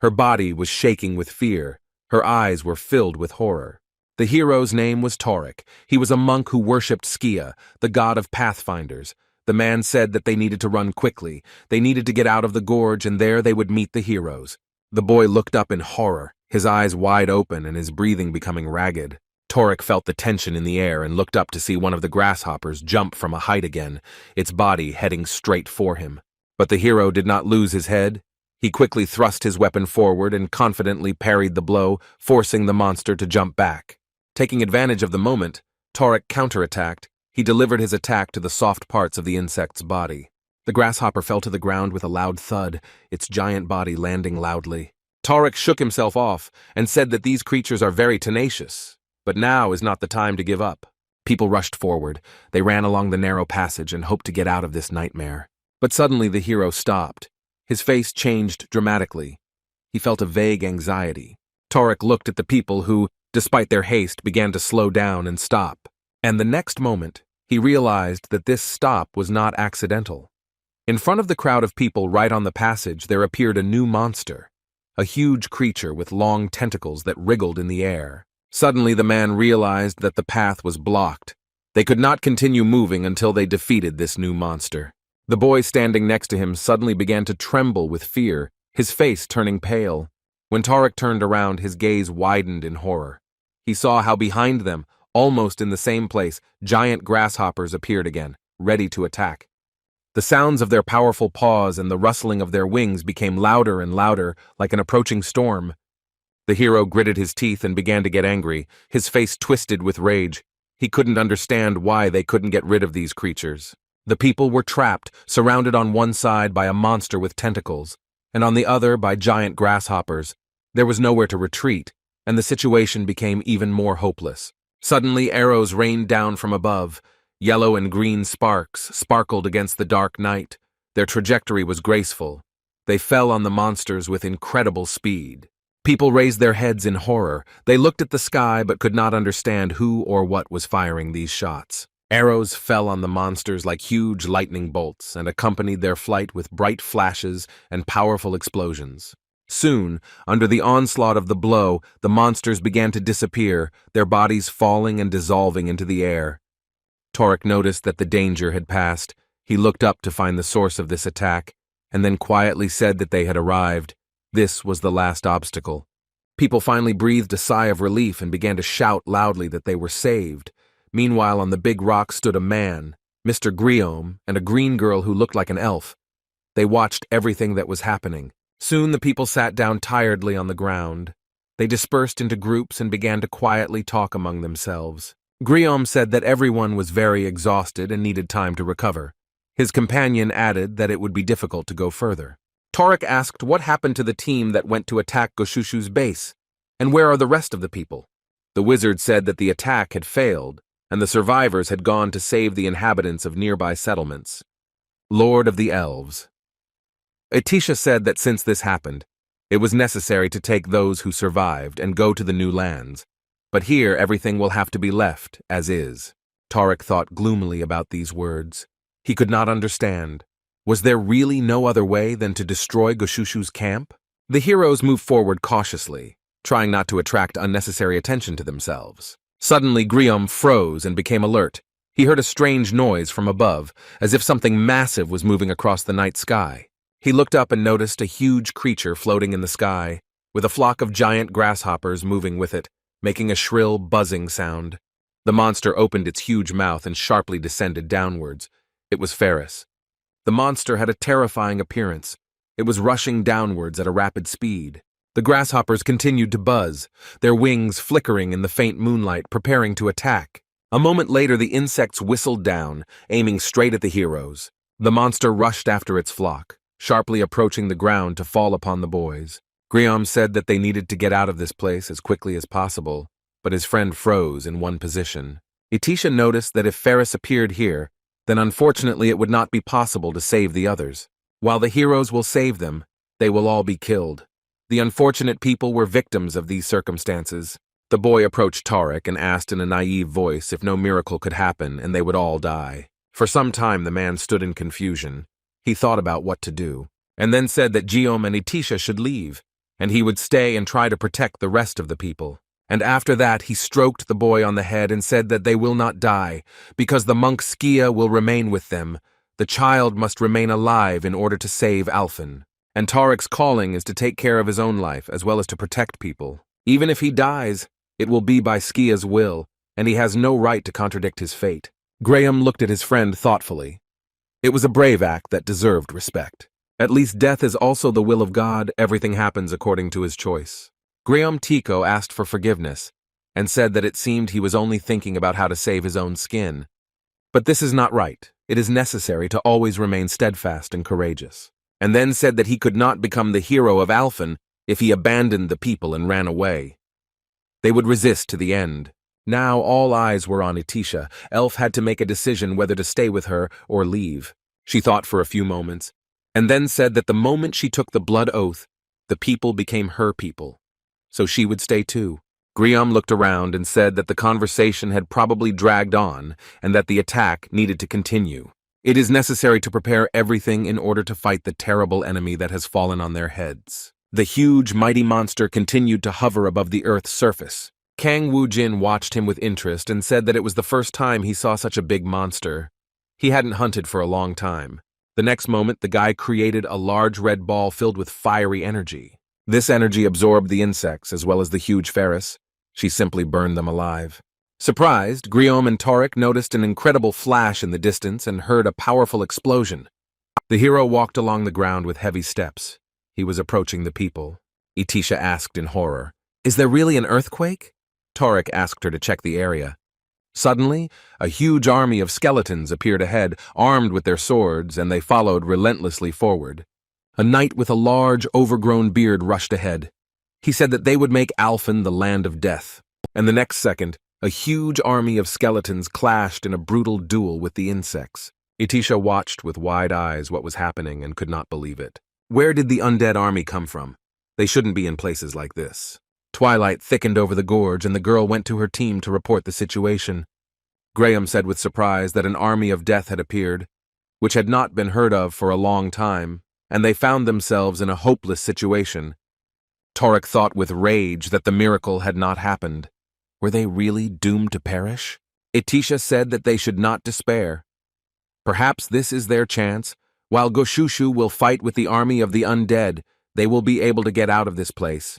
Her body was shaking with fear. Her eyes were filled with horror. The hero's name was Torek. He was a monk who worshipped Skia, the god of pathfinders. The man said that they needed to run quickly. They needed to get out of the gorge, and there they would meet the heroes. The boy looked up in horror, his eyes wide open and his breathing becoming ragged. Torek felt the tension in the air and looked up to see one of the grasshoppers jump from a height again, its body heading straight for him. But the hero did not lose his head. He quickly thrust his weapon forward and confidently parried the blow, forcing the monster to jump back. Taking advantage of the moment, Torek counterattacked. He delivered his attack to the soft parts of the insect's body. The grasshopper fell to the ground with a loud thud, its giant body landing loudly. Torek shook himself off and said that these creatures are very tenacious, but now is not the time to give up. People rushed forward. They ran along the narrow passage and hoped to get out of this nightmare. But suddenly the hero stopped. His face changed dramatically. He felt a vague anxiety. Torek looked at the people who, despite their haste, began to slow down and stop. And the next moment, he realized that this stop was not accidental. In front of the crowd of people right on the passage, there appeared a new monster, a huge creature with long tentacles that wriggled in the air. Suddenly, the man realized that the path was blocked. They could not continue moving until they defeated this new monster. The boy standing next to him suddenly began to tremble with fear, his face turning pale. When Torek turned around, his gaze widened in horror. He saw how behind them, almost in the same place, giant grasshoppers appeared again, ready to attack. The sounds of their powerful paws and the rustling of their wings became louder and louder, like an approaching storm. The hero gritted his teeth and began to get angry, his face twisted with rage. He couldn't understand why they couldn't get rid of these creatures. The people were trapped, surrounded on one side by a monster with tentacles, and on the other by giant grasshoppers. There was nowhere to retreat, and the situation became even more hopeless. Suddenly, arrows rained down from above. Yellow and green sparks sparkled against the dark night. Their trajectory was graceful. They fell on the monsters with incredible speed. People raised their heads in horror. They looked at the sky but could not understand who or what was firing these shots. Arrows fell on the monsters like huge lightning bolts and accompanied their flight with bright flashes and powerful explosions. Soon, under the onslaught of the blow, the monsters began to disappear, their bodies falling and dissolving into the air. Torek noticed that the danger had passed. He looked up to find the source of this attack, and then quietly said that they had arrived. This was the last obstacle. People finally breathed a sigh of relief and began to shout loudly that they were saved. Meanwhile, on the big rock stood a man, Mr. Griom, and a green girl who looked like an elf. They watched everything that was happening. Soon the people sat down tiredly on the ground. They dispersed into groups and began to quietly talk among themselves. Guillaume said that everyone was very exhausted and needed time to recover. His companion added that it would be difficult to go further. Tarek asked what happened to the team that went to attack Goshushu's base, and where are the rest of the people? The wizard said that the attack had failed, and the survivors had gone to save the inhabitants of nearby settlements. Lord of the Elves. Etisha said that since this happened, it was necessary to take those who survived and go to the new lands, but here everything will have to be left as is. Tarek thought gloomily about these words. He could not understand. Was there really no other way than to destroy Goshushu's camp? The heroes moved forward cautiously, trying not to attract unnecessary attention to themselves. Suddenly, Guillaume froze and became alert. He heard a strange noise from above, as if something massive was moving across the night sky. He looked up and noticed a huge creature floating in the sky, with a flock of giant grasshoppers moving with it, making a shrill, buzzing sound. The monster opened its huge mouth and sharply descended downwards. It was Ferris. The monster had a terrifying appearance. It was rushing downwards at a rapid speed. The grasshoppers continued to buzz, their wings flickering in the faint moonlight, preparing to attack. A moment later, the insects whistled down, aiming straight at the heroes. The monster rushed after its flock, sharply approaching the ground to fall upon the boys. Guillaume said that they needed to get out of this place as quickly as possible, but his friend froze in one position. Etisha noticed that if Ferris appeared here, then unfortunately it would not be possible to save the others. While the heroes will save them, they will all be killed. The unfortunate people were victims of these circumstances. The boy approached Tarek and asked in a naive voice if no miracle could happen and they would all die. For some time the man stood in confusion. He thought about what to do, and then said that Guillaume and Etisha should leave, and he would stay and try to protect the rest of the people. And after that he stroked the boy on the head and said that they will not die, because the monk Skia will remain with them. The child must remain alive in order to save Alphen. And Tarek's calling is to take care of his own life as well as to protect people. Even if he dies, it will be by Skia's will, and he has no right to contradict his fate. Graham looked at his friend thoughtfully. It was a brave act that deserved respect. At least death is also the will of God. Everything happens according to his choice. Graham Tico asked for forgiveness and said that it seemed he was only thinking about how to save his own skin. But this is not right. It is necessary to always remain steadfast and courageous. And then said that he could not become the hero of Alphen if he abandoned the people and ran away. They would resist to the end. Now all eyes were on Etisha. Elf had to make a decision whether to stay with her or leave. She thought for a few moments, and then said that the moment she took the blood oath, the people became her people. So she would stay too. Guillaume looked around and said that the conversation had probably dragged on and that the attack needed to continue. It is necessary to prepare everything in order to fight the terrible enemy that has fallen on their heads. The huge, mighty monster continued to hover above the Earth's surface. Kang Woo-jin watched him with interest and said that it was the first time he saw such a big monster. He hadn't hunted for a long time. The next moment, the guy created a large red ball filled with fiery energy. This energy absorbed the insects as well as the huge Ferris. She simply burned them alive. Surprised, Guillaume and Tarek noticed an incredible flash in the distance and heard a powerful explosion. The hero walked along the ground with heavy steps. He was approaching the people. Etisha asked in horror, "Is there really an earthquake?" Tarek asked her to check the area. Suddenly, a huge army of skeletons appeared ahead, armed with their swords, and they followed relentlessly forward. A knight with a large, overgrown beard rushed ahead. He said that they would make Alphen the land of death. And the next second, a huge army of skeletons clashed in a brutal duel with the insects. Etisha watched with wide eyes what was happening and could not believe it. Where did the undead army come from? They shouldn't be in places like this. Twilight thickened over the gorge, and the girl went to her team to report the situation. Graham said with surprise that an army of death had appeared, which had not been heard of for a long time, and they found themselves in a hopeless situation. Tarek thought with rage that the miracle had not happened. Were they really doomed to perish? Etisha said that they should not despair. Perhaps this is their chance. While Goshushu will fight with the army of the undead, they will be able to get out of this place.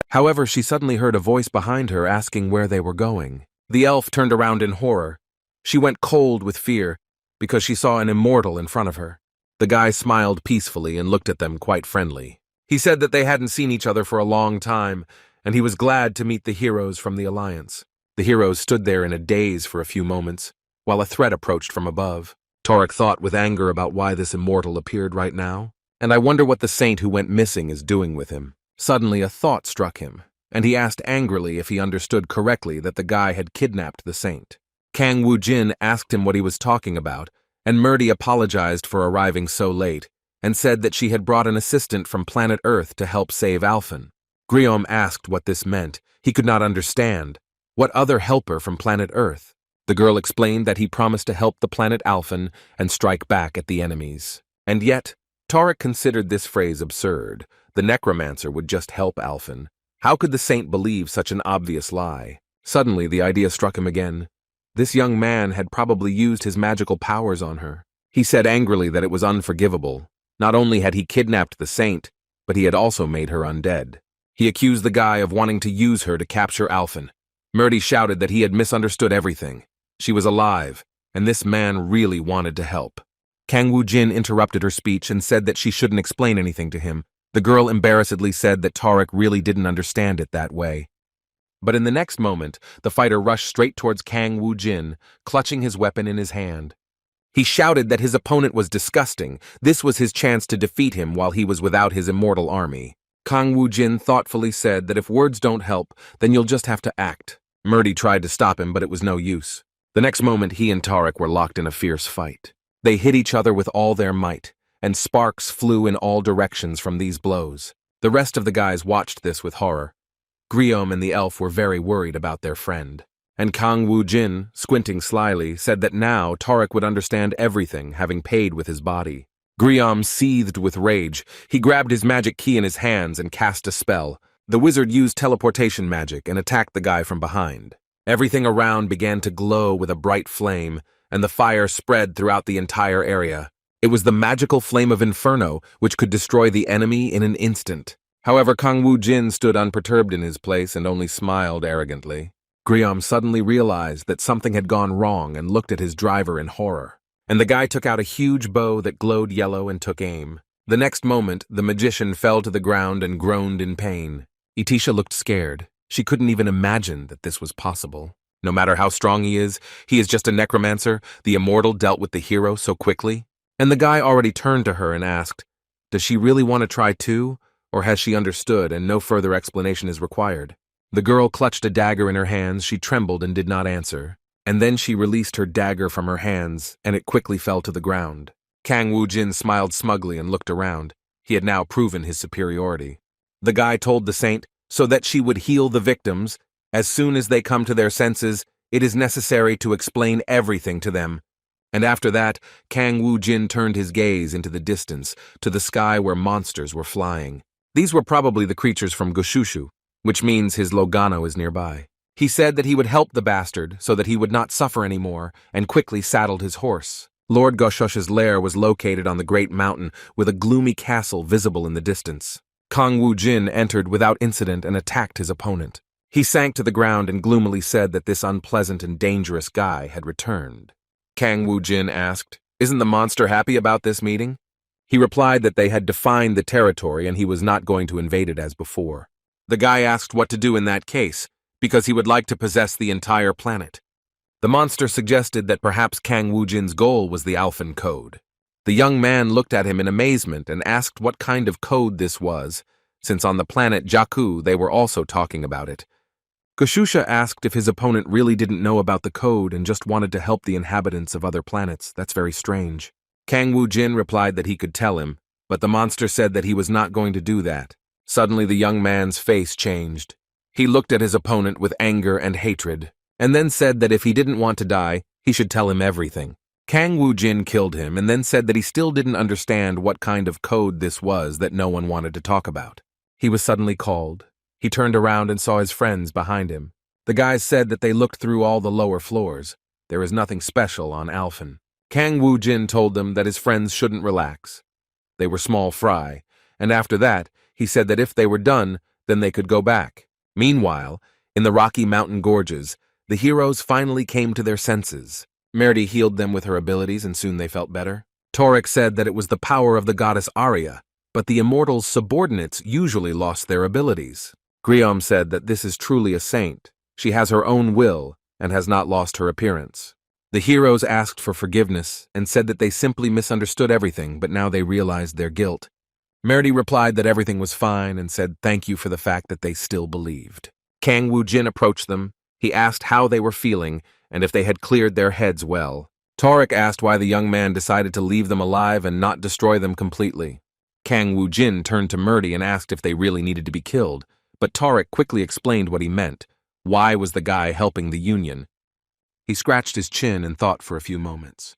However, she suddenly heard a voice behind her asking where they were going. The elf turned around in horror. She went cold with fear because she saw an immortal in front of her. The guy smiled peacefully and looked at them quite friendly. He said that they hadn't seen each other for a long time, and he was glad to meet the heroes from the Alliance. The heroes stood there in a daze for a few moments, while a threat approached from above. Torek thought with anger about why this immortal appeared right now, and I wonder what the saint who went missing is doing with him. Suddenly a thought struck him, and he asked angrily if he understood correctly that the guy had kidnapped the saint. Kang Woo-jin asked him what he was talking about, and Murdy apologized for arriving so late, and said that she had brought an assistant from planet Earth to help save Alphen. Griom asked what this meant. He could not understand. What other helper from planet Earth? The girl explained that he promised to help the planet Alphen and strike back at the enemies. And yet, Torek considered this phrase absurd. The Necromancer would just help Alphen. How could the saint believe such an obvious lie? Suddenly, the idea struck him again. This young man had probably used his magical powers on her. He said angrily that it was unforgivable. Not only had he kidnapped the saint, but he had also made her undead. He accused the guy of wanting to use her to capture Alphen. Murdy shouted that he had misunderstood everything. She was alive, and this man really wanted to help. Kang Woo-jin interrupted her speech and said that she shouldn't explain anything to him. The girl embarrassedly said that Torek really didn't understand it that way. But in the next moment, the fighter rushed straight towards Kang Woo-jin, clutching his weapon in his hand. He shouted that his opponent was disgusting. This was his chance to defeat him while he was without his immortal army. Kang Woo-jin thoughtfully said that if words don't help, then you'll just have to act. Murdy tried to stop him, but it was no use. The next moment, he and Torek were locked in a fierce fight. They hit each other with all their might, and sparks flew in all directions from these blows. The rest of the guys watched this with horror. Griom and the elf were very worried about their friend. And Kang Woo-jin, squinting slyly, said that now Torek would understand everything, having paid with his body. Griom seethed with rage. He grabbed his magic key in his hands and cast a spell. The wizard used teleportation magic and attacked the guy from behind. Everything around began to glow with a bright flame, and the fire spread throughout the entire area. It was the magical flame of Inferno, which could destroy the enemy in an instant. However, Kang Woo-jin stood unperturbed in his place and only smiled arrogantly. Griom suddenly realized that something had gone wrong and looked at his driver in horror. And the guy took out a huge bow that glowed yellow and took aim. The next moment, the magician fell to the ground and groaned in pain. Itisha looked scared. She couldn't even imagine that this was possible. No matter how strong he is just a necromancer. The immortal dealt with the hero so quickly. And the guy already turned to her and asked, "Does she really want to try too, or has she understood and no further explanation is required?" The girl clutched a dagger in her hands. She trembled and did not answer. And then she released her dagger from her hands, and it quickly fell to the ground. Kang Woo-jin smiled smugly and looked around. He had now proven his superiority. The guy told the saint, so that she would heal the victims. As soon as they come to their senses, it is necessary to explain everything to them. And after that, Kang Woo-jin turned his gaze into the distance, to the sky where monsters were flying. These were probably the creatures from Goshushu, which means his Logano is nearby. He said that he would help the bastard so that he would not suffer anymore, and quickly saddled his horse. Lord Goshosh's lair was located on the great mountain, with a gloomy castle visible in the distance. Kang Woo-jin entered without incident and attacked his opponent. He sank to the ground and gloomily said that this unpleasant and dangerous guy had returned. Kang Woo-jin asked, "Isn't the monster happy about this meeting?" He replied that they had defined the territory and he was not going to invade it as before. The guy asked what to do in that case, because he would like to possess the entire planet. The monster suggested that perhaps Kang Woo-jin's goal was the Alphen Code. The young man looked at him in amazement and asked what kind of code this was, since on the planet Jakku they were also talking about it. Goshusha asked if his opponent really didn't know about the code and just wanted to help the inhabitants of other planets. That's very strange. Kang Woo-jin replied that he could tell him, but the monster said that he was not going to do that. Suddenly the young man's face changed. He looked at his opponent with anger and hatred, and then said that if he didn't want to die, he should tell him everything. Kang Woo-jin killed him and then said that he still didn't understand what kind of code this was that no one wanted to talk about. He was suddenly called. He turned around and saw his friends behind him. The guys said that they looked through all the lower floors. There is nothing special on Alphen. Kang Woo-jin told them that his friends shouldn't relax. They were small fry, and after that, he said that if they were done, then they could go back. Meanwhile, in the Rocky Mountain gorges, the heroes finally came to their senses. Merdy healed them with her abilities and soon they felt better. Torek said that it was the power of the goddess Arya, but the immortals' subordinates usually lost their abilities. Griom said that this is truly a saint. She has her own will and has not lost her appearance. The heroes asked for forgiveness and said that they simply misunderstood everything, but now they realized their guilt. Merity replied that everything was fine and said thank you for the fact that they still believed. Kang Woo-jin approached them. He asked how they were feeling and if they had cleared their heads well. Tariq asked why the young man decided to leave them alive and not destroy them completely. Kang Woo-jin turned to Merity and asked if they really needed to be killed, but Tariq quickly explained what he meant. Why was the guy helping the Union? He scratched his chin and thought for a few moments,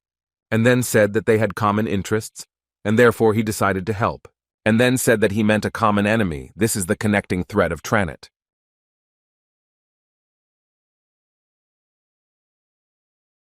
and then said that they had common interests, and therefore he decided to help, and then said that he meant a common enemy. This is the connecting thread of Tranit.